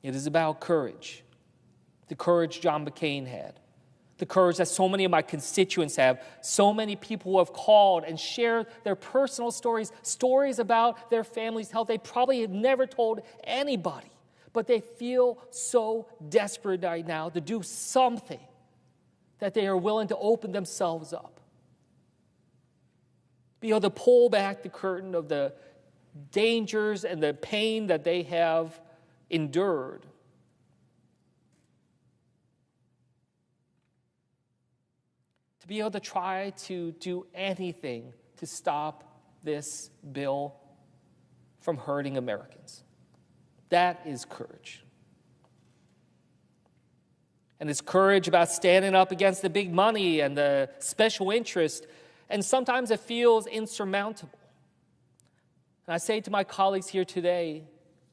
It is about courage. The courage John McCain had. The courage that so many of my constituents have. So many people who have called and shared their personal stories, stories about their family's health they probably have never told anybody. But they feel so desperate right now to do something that they are willing to open themselves up. Be able to pull back the curtain of the dangers and the pain that they have endured. To be able to try to do anything to stop this bill from hurting Americans. That is courage. And it's courage about standing up against the big money and the special interest, and sometimes it feels insurmountable. And I say to my colleagues here today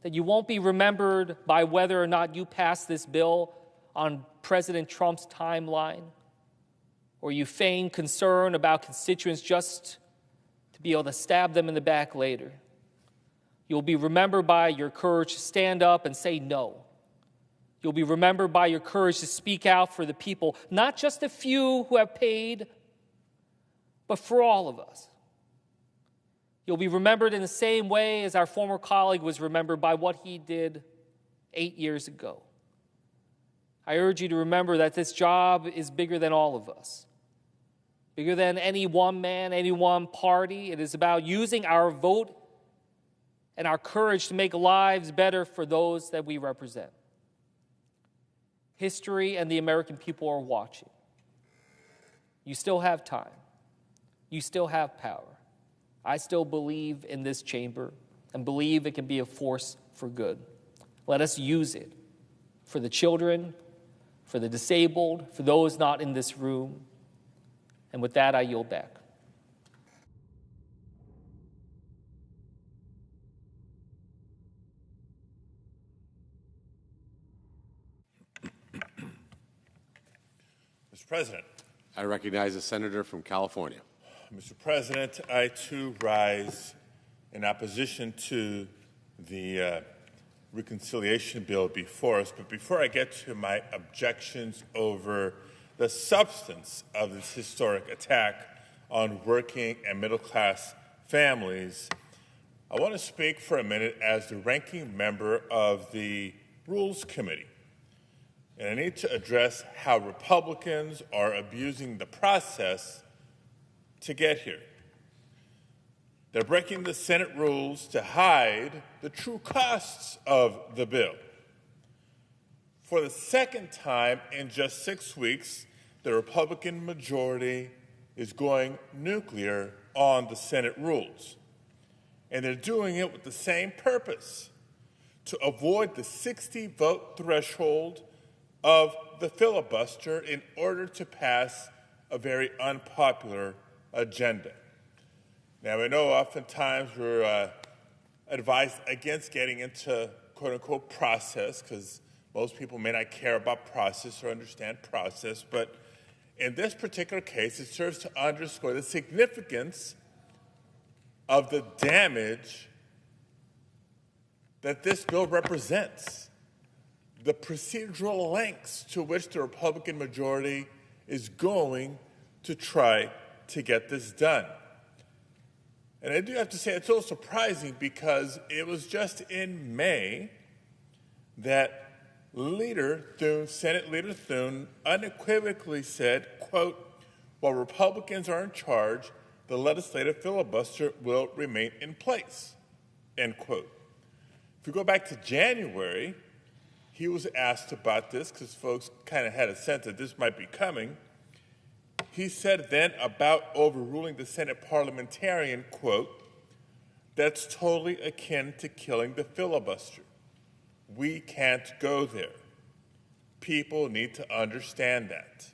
that you won't be remembered by whether or not you pass this bill on President Trump's timeline, or you feign concern about constituents just to be able to stab them in the back later. You'll be remembered by your courage to stand up and say no. You'll be remembered by your courage to speak out for the people, not just the few who have paid, but for all of us. You'll be remembered in the same way as our former colleague was remembered by what he did 8 years ago. I urge you to remember that this job is bigger than all of us, bigger than any one man, any one party. It is about using our vote and our courage to make lives better for those that we represent. History and the American people are watching. You still have time. You still have power. I still believe in this chamber and believe it can be a force for good. Let us use it for the children, for the disabled, for those not in this room. And with that, I yield back. Mr. President. I recognize the senator from California. Mr. President, I too rise in opposition to the reconciliation bill before us. But before I get to my objections over the substance of this historic attack on working and middle-class families, I want to speak for a minute as the ranking member of the Rules Committee. And I need to address how Republicans are abusing the process to get here. They're breaking the Senate rules to hide the true costs of the bill. For the second time in just 6 weeks, the Republican majority is going nuclear on the Senate rules. And they're doing it with the same purpose, to avoid the 60-vote threshold of the filibuster in order to pass a very unpopular agenda. Now, I know oftentimes we're advised against getting into quote-unquote process because most people may not care about process or understand process, but in this particular case, it serves to underscore the significance of the damage that this bill represents, the procedural lengths to which the Republican majority is going to try to get this done. And I do have to say it's a little surprising because it was just in May that Senate Leader Thune unequivocally said, quote, while Republicans are in charge, the legislative filibuster will remain in place, end quote. If we go back to January, he was asked about this because folks kind of had a sense that this might be coming. He said then about overruling the Senate parliamentarian, quote, "That's totally akin to killing the filibuster. We can't go there. People need to understand that,"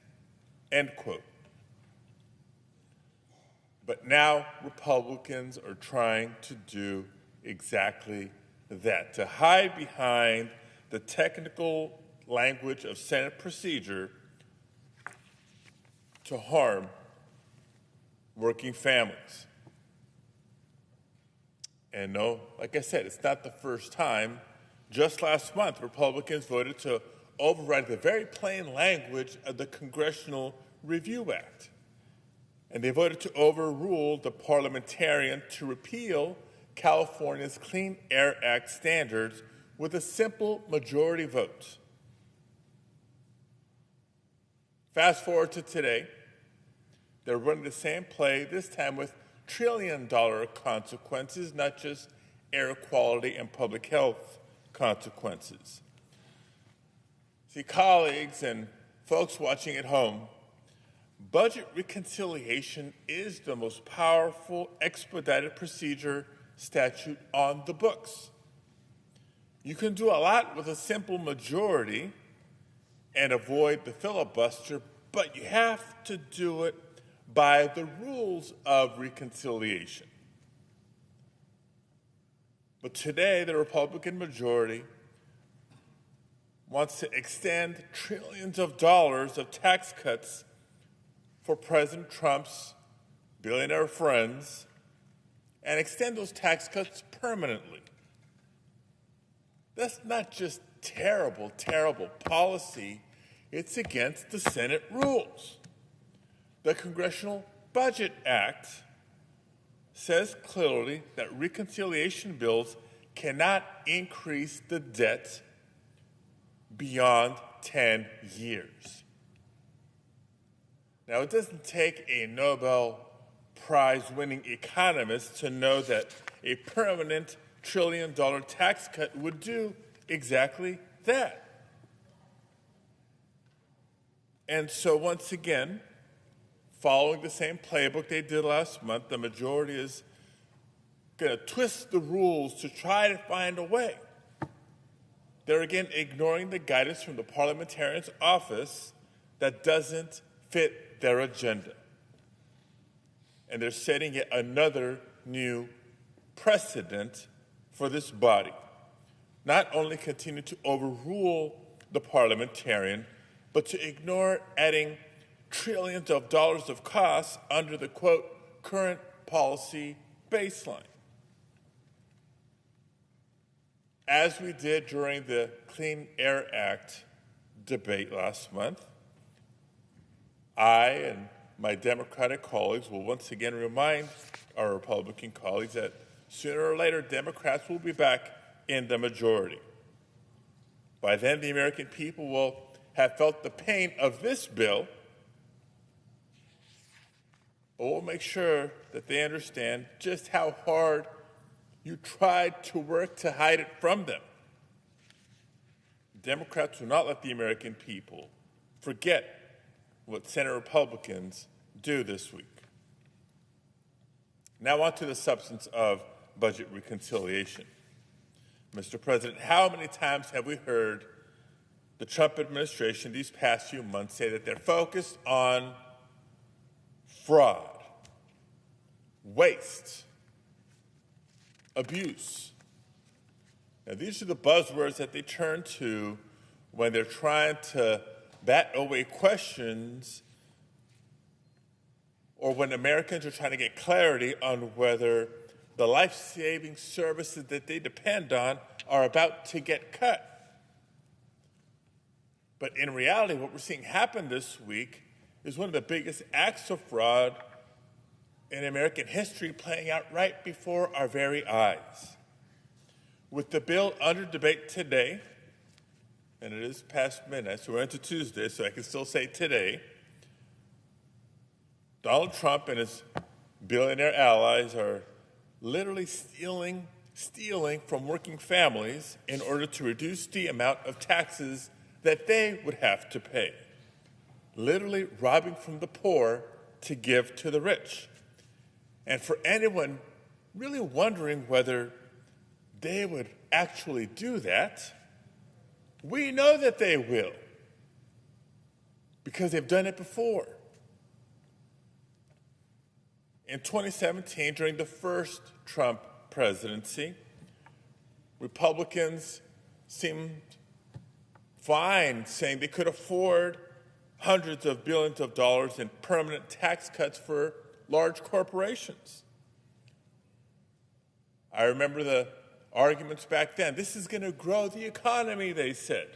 end quote. But now Republicans are trying to do exactly that, to hide behind the technical language of Senate procedure to harm working families. And no, like I said, it's not the first time. Just last month, Republicans voted to override the very plain language of the Congressional Review Act. And they voted to overrule the parliamentarian to repeal California's Clean Air Act standards with a simple majority vote. Fast forward to today, they're running the same play, this time with trillion-dollar consequences, not just air quality and public health consequences. See, colleagues and folks watching at home, budget reconciliation is the most powerful expedited procedure statute on the books. You can do a lot with a simple majority and avoid the filibuster, but you have to do it by the rules of reconciliation. But today, the Republican majority wants to extend trillions of dollars of tax cuts for President Trump's billionaire friends and extend those tax cuts permanently. That's not just terrible, terrible policy. It's against the Senate rules. The Congressional Budget Act says clearly that reconciliation bills cannot increase the debt beyond 10 years. Now, it doesn't take a Nobel Prize-winning economist to know that a permanent trillion-dollar tax cut would do exactly that. And so once again, following the same playbook they did last month, the majority is going to twist the rules to try to find a way. They're again ignoring the guidance from the parliamentarian's office that doesn't fit their agenda. And they're setting yet another new precedent for this body. Not only continue to overrule the parliamentarian, but to ignore adding trillions of dollars of costs under the, quote, current policy baseline. As we did during the Clean Air Act debate last month, I and my Democratic colleagues will once again remind our Republican colleagues that sooner or later Democrats will be back in the majority. By then, the American people will have felt the pain of this bill, but we'll make sure that they understand just how hard you tried to work to hide it from them. Democrats will not let the American people forget what Senate Republicans do this week. Now on to the substance of budget reconciliation. Mr. President, how many times have we heard the Trump administration these past few months say that they're focused on fraud, waste, abuse? Now, these are the buzzwords that they turn to when they're trying to bat away questions or when Americans are trying to get clarity on whether the life-saving services that they depend on are about to get cut. But in reality, what we're seeing happen this week is one of the biggest acts of fraud in American history playing out right before our very eyes. With the bill under debate today, and it is past midnight, so we're into Tuesday, so I can still say today, Donald Trump and his billionaire allies are literally stealing from working families in order to reduce the amount of taxes that they would have to pay. Literally robbing from the poor to give to the rich. And for anyone really wondering whether they would actually do that, we know that they will, because they've done it before. In 2017, during the first Trump presidency, Republicans seemed fine, saying they could afford hundreds of billions of dollars in permanent tax cuts for large corporations. I remember the arguments back then. This is going to grow the economy, they said.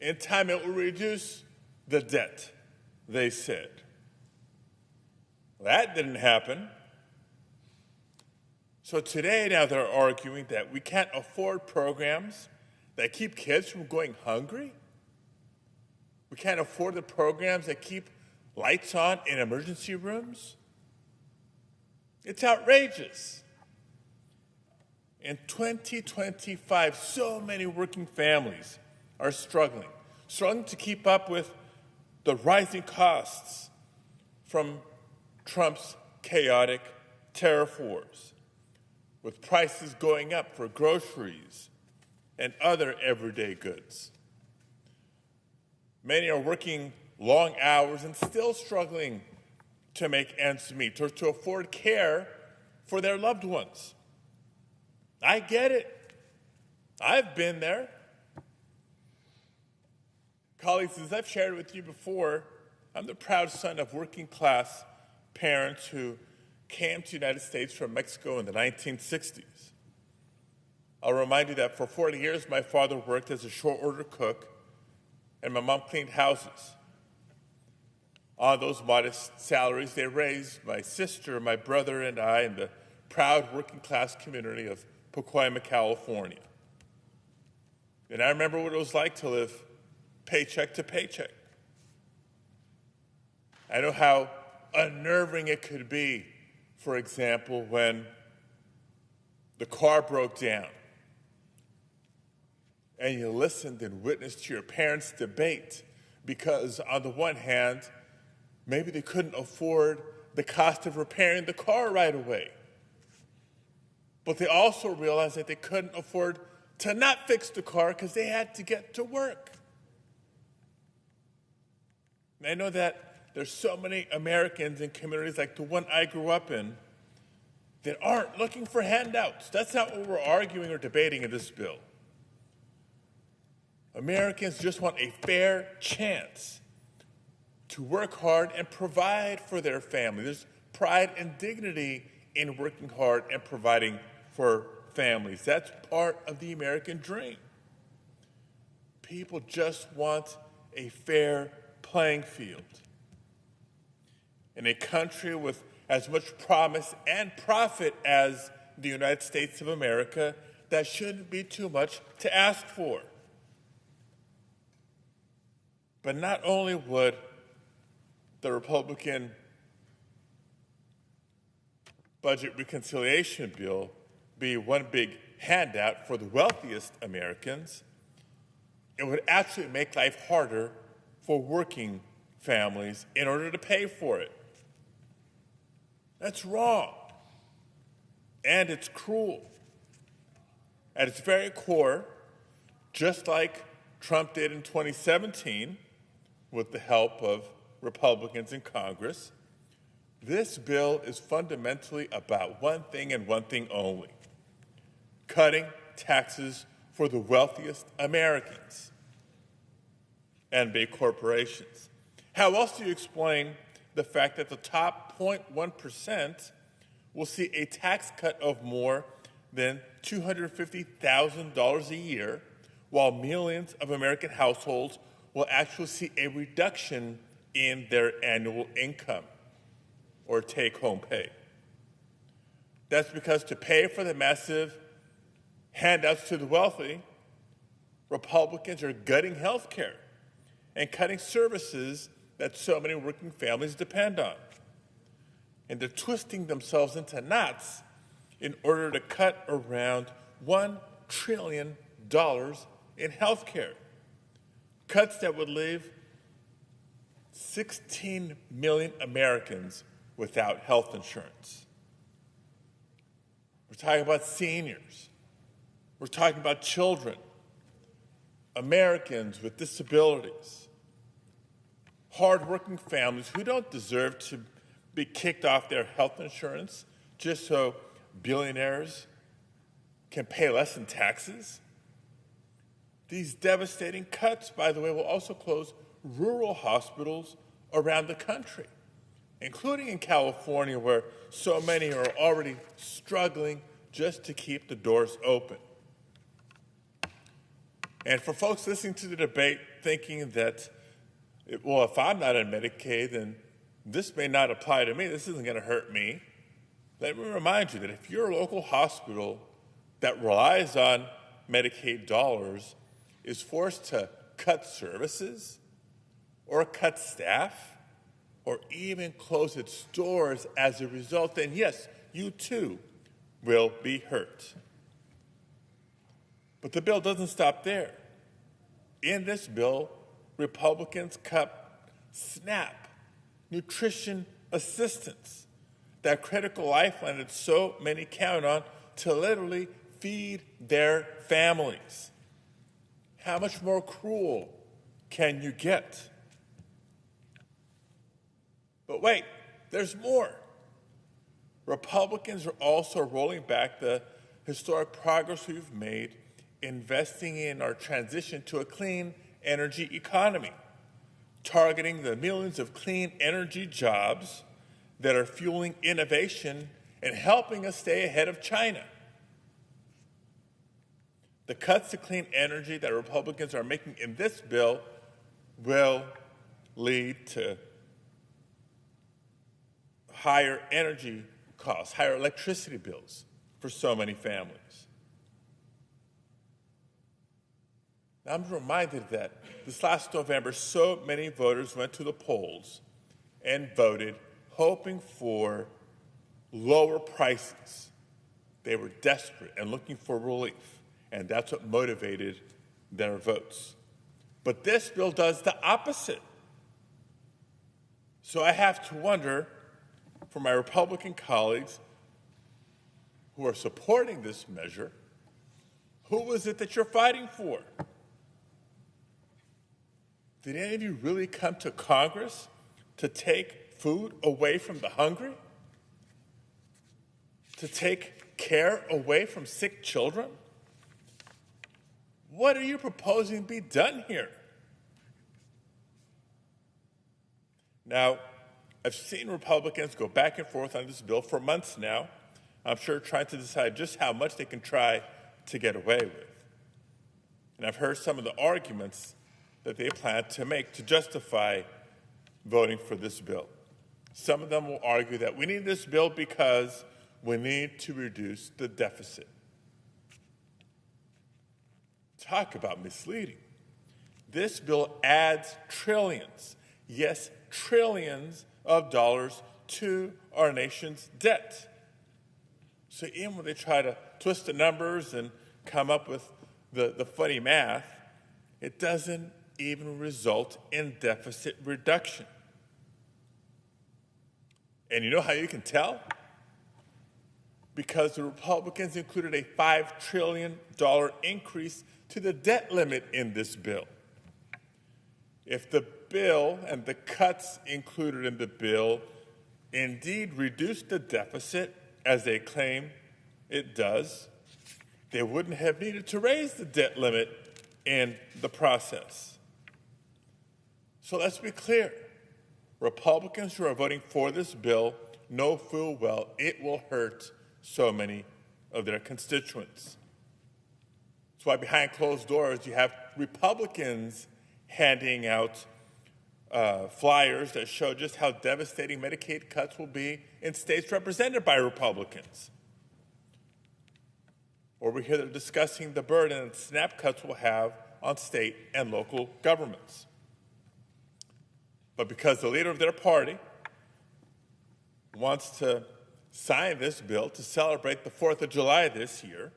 In time, it will reduce the debt, they said. That didn't happen. So today, now they're arguing that we can't afford programs that keep kids from going hungry. We can't afford the programs that keep lights on in emergency rooms. It's outrageous. In 2025, so many working families are struggling to keep up with the rising costs from Trump's chaotic tariff wars, with prices going up for groceries and other everyday goods. Many are working long hours and still struggling to make ends meet or to afford care for their loved ones. I get it. I've been there. Colleagues, as I've shared with you before, I'm the proud son of working-class parents who came to the United States from Mexico in the 1960s. I'll remind you that for 40 years, my father worked as a short-order cook, and my mom cleaned houses. On those modest salaries, they raised my sister, my brother, and I in the proud working-class community of Pacoima, California. And I remember what it was like to live paycheck to paycheck. I know how unnerving it could be, for example, when the car broke down and you listened and witnessed your parents debate because, on the one hand, maybe they couldn't afford the cost of repairing the car right away. But they also realized that they couldn't afford to not fix the car because they had to get to work. And I know that there's so many Americans in communities like the one I grew up in that aren't looking for handouts. That's not what we're arguing or debating in this bill. Americans just want a fair chance to work hard and provide for their family. There's pride and dignity in working hard and providing for families. That's part of the American dream. People just want a fair playing field. In a country with as much promise and profit as the United States of America, that shouldn't be too much to ask for. But not only would the Republican budget reconciliation bill be one big handout for the wealthiest Americans, it would actually make life harder for working families in order to pay for it. That's wrong, and it's cruel. At its very core, just like Trump did in 2017 with the help of Republicans in Congress, this bill is fundamentally about one thing and one thing only: cutting taxes for the wealthiest Americans and big corporations. How else do you explain the fact that the top 0.1% will see a tax cut of more than $250,000 a year, while millions of American households will actually see a reduction in their annual income or take-home pay? That's because to pay for the massive handouts to the wealthy, Republicans are gutting health care and cutting services that so many working families depend on. And they're twisting themselves into knots in order to cut around $1 trillion in health care. Cuts that would leave 16 million Americans without health insurance. We're talking about seniors. We're talking about children, Americans with disabilities, hardworking families who don't deserve to be kicked off their health insurance just so billionaires can pay less in taxes. These devastating cuts, by the way, will also close rural hospitals around the country, including in California, where so many are already struggling just to keep the doors open. And for folks listening to the debate thinking that, well, if I'm not on Medicaid, then this may not apply to me, this isn't going to hurt me. Let me remind you that if your local hospital that relies on Medicaid dollars is forced to cut services or cut staff or even close its doors as a result, then yes, you too will be hurt. But the bill doesn't stop there. In this bill, Republicans cut SNAP, nutrition assistance, that critical lifeline that so many count on to literally feed their families. How much more cruel can you get? But wait, there's more. Republicans are also rolling back the historic progress we've made investing in our transition to a clean energy economy, targeting the millions of clean energy jobs that are fueling innovation and helping us stay ahead of China. The cuts to clean energy that Republicans are making in this bill will lead to higher energy costs, higher electricity bills for so many families. Now, I'm reminded that this last November, so many voters went to the polls and voted hoping for lower prices. They were desperate and looking for relief, and that's what motivated their votes. But this bill does the opposite. So I have to wonder, for my Republican colleagues who are supporting this measure, who is it that you're fighting for? Did any of you really come to Congress to take food away from the hungry? To take care away from sick children? What are you proposing be done here? Now, I've seen Republicans go back and forth on this bill for months now, I'm sure trying to decide just how much they can try to get away with. And I've heard some of the arguments that they plan to make to justify voting for this bill. Some of them will argue that we need this bill because we need to reduce the deficit. Talk about misleading. This bill adds trillions, yes, trillions of dollars to our nation's debt. So even when they try to twist the numbers and come up with the funny math, it doesn't even result in deficit reduction. And you know how you can tell? Because the Republicans included a $5 trillion increase to the debt limit in this bill. If the bill and the cuts included in the bill indeed reduce the deficit, as they claim it does, they wouldn't have needed to raise the debt limit in the process. So let's be clear. Republicans who are voting for this bill know full well it will hurt so many of their constituents. That's why behind closed doors you have Republicans handing out flyers that show just how devastating Medicaid cuts will be in states represented by Republicans. Or we hear they're discussing the burden that SNAP cuts will have on state and local governments. But because the leader of their party wants to sign this bill to celebrate the 4th of July this year,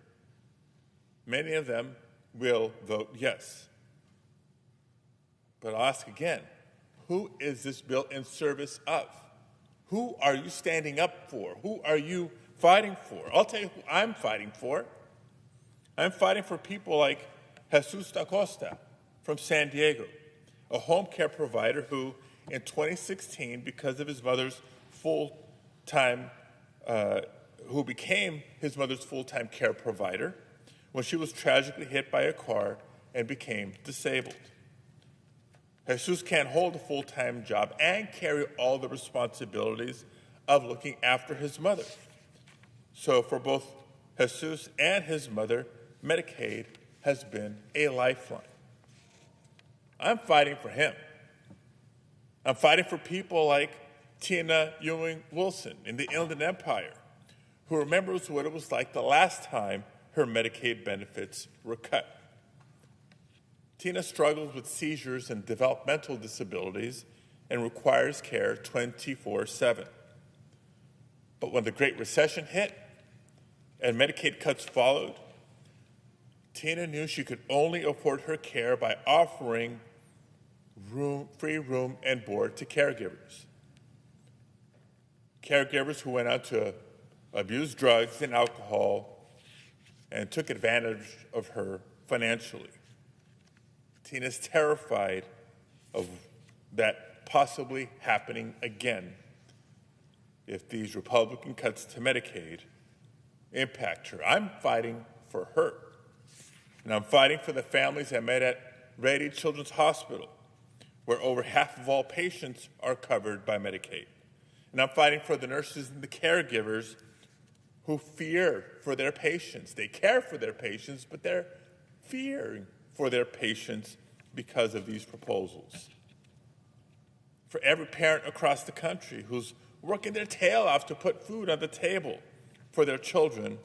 many of them will vote yes. But I'll ask again, who is this bill in service of? Who are you standing up for? Who are you fighting for? I'll tell you who I'm fighting for. I'm fighting for people like Jesus da Costa from San Diego, a home care provider who, in 2016, because of his mother's who became his mother's full-time care provider when she was tragically hit by a car and became disabled. Jesus can't hold a full-time job and carry all the responsibilities of looking after his mother. So for both Jesus and his mother, Medicaid has been a lifeline. I'm fighting for him. I'm fighting for people like Tina Ewing Wilson in the Inland Empire, who remembers what it was like the last time her Medicaid benefits were cut. Tina struggles with seizures and developmental disabilities and requires care 24/7. But when the Great Recession hit and Medicaid cuts followed, Tina knew she could only afford her care by offering free room and board to caregivers. Caregivers who went out to abuse drugs and alcohol and took advantage of her financially. Tina's terrified of that possibly happening again if these Republican cuts to Medicaid impact her. I'm fighting for her. And I'm fighting for the families I met at Rady Children's Hospital, where over half of all patients are covered by Medicaid. And I'm fighting for the nurses and the caregivers who fear for their patients. They care for their patients, but they're fearing for their patients because of these proposals. For every parent across the country who's working their tail off to put food on the table for their children,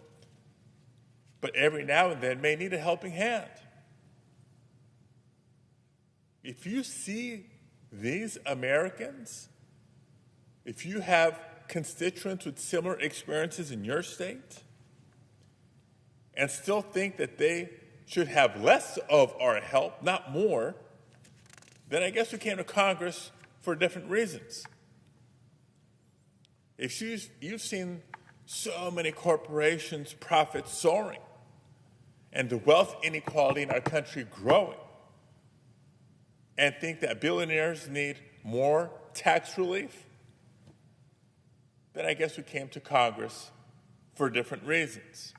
but every now and then may need a helping hand. If you see these Americans, if you have constituents with similar experiences in your state, and still think that they should have less of our help, not more, then I guess we came to Congress for different reasons. If you've seen so many corporations' profits soaring and the wealth inequality in our country growing, and think that billionaires need more tax relief, then I guess we came to Congress for different reasons.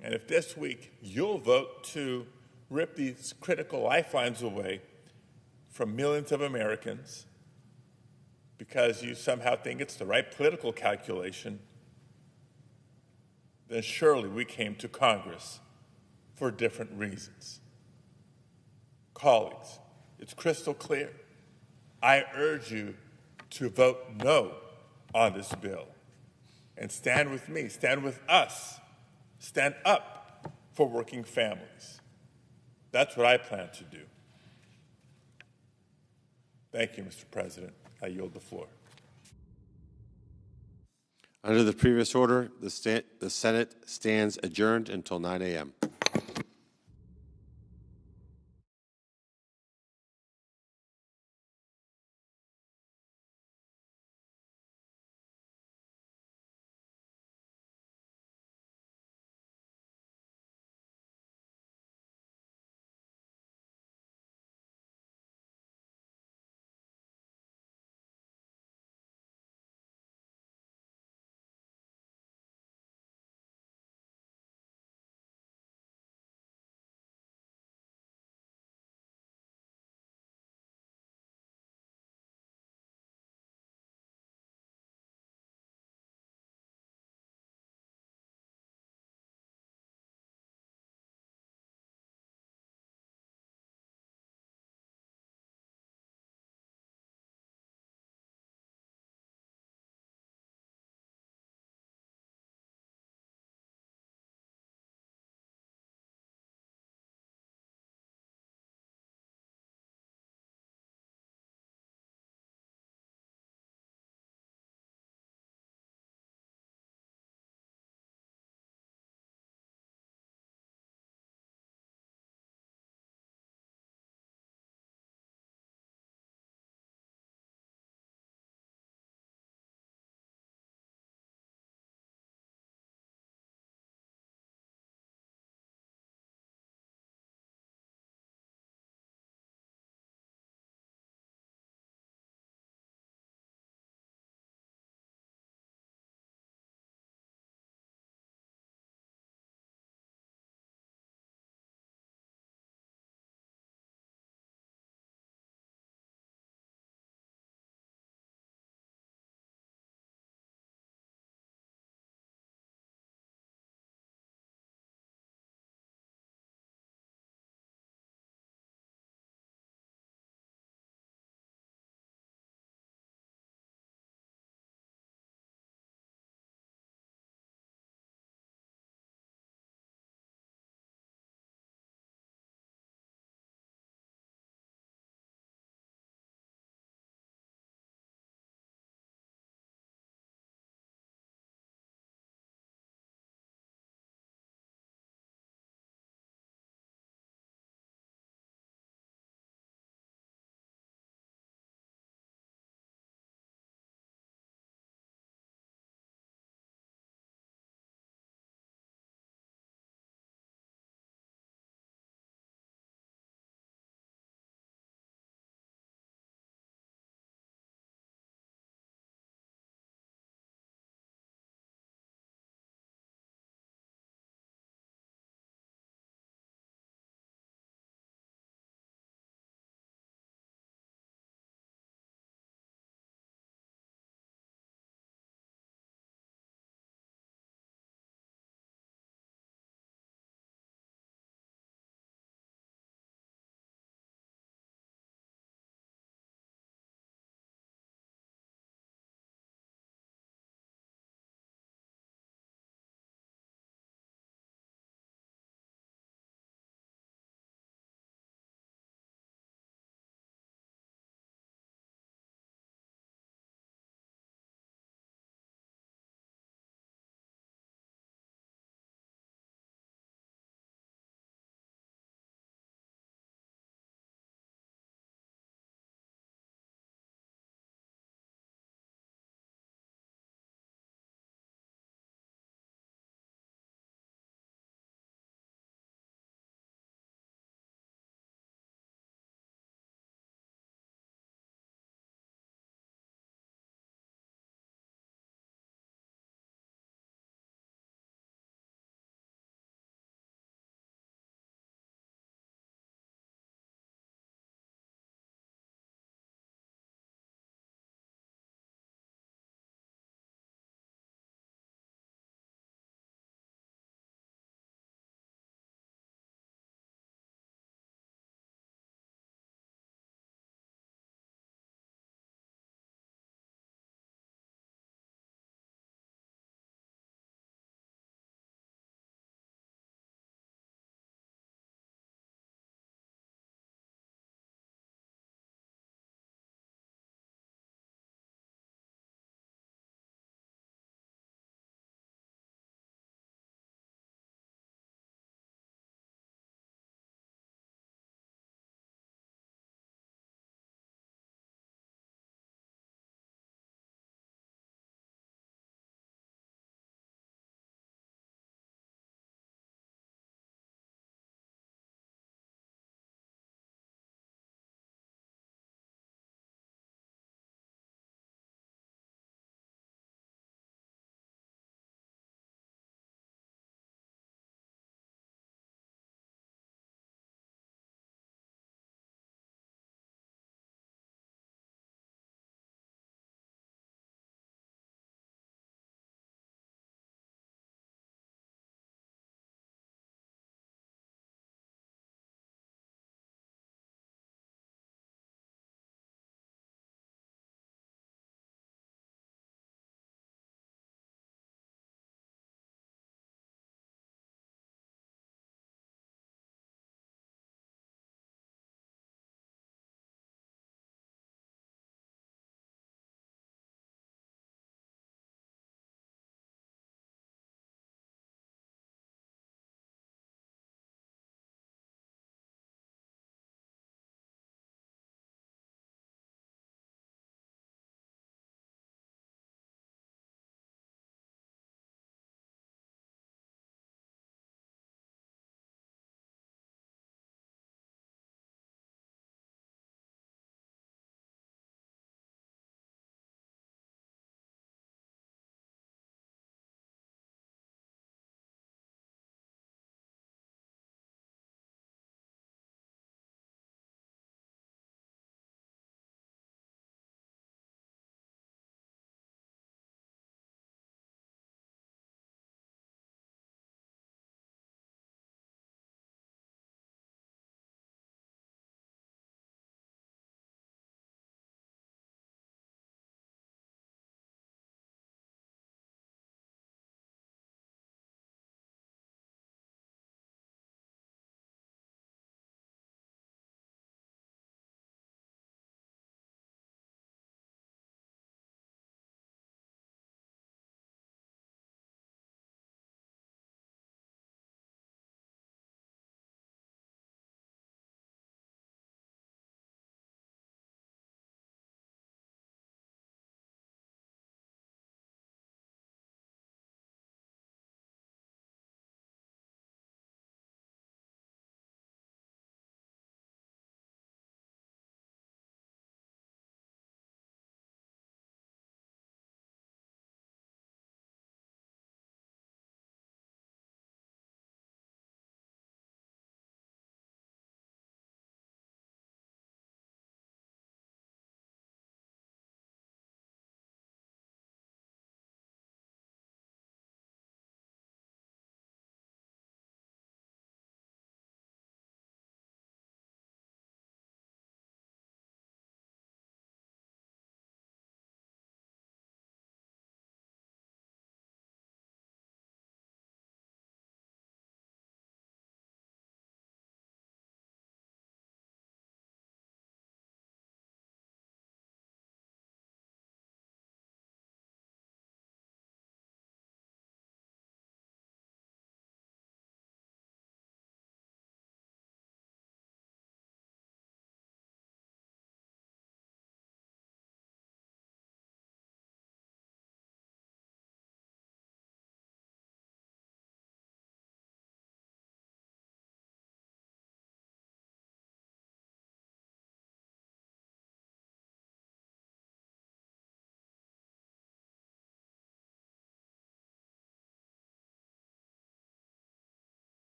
And if this week you'll vote to rip these critical lifelines away from millions of Americans because you somehow think it's the right political calculation, then surely we came to Congress for different reasons. Colleagues, it's crystal clear. I urge you to vote no on this bill and stand with me, stand with us, stand up for working families. That's what I plan to do. Thank you, Mr. President. I yield the floor. Under the previous order, the Senate stands adjourned until 9 a.m.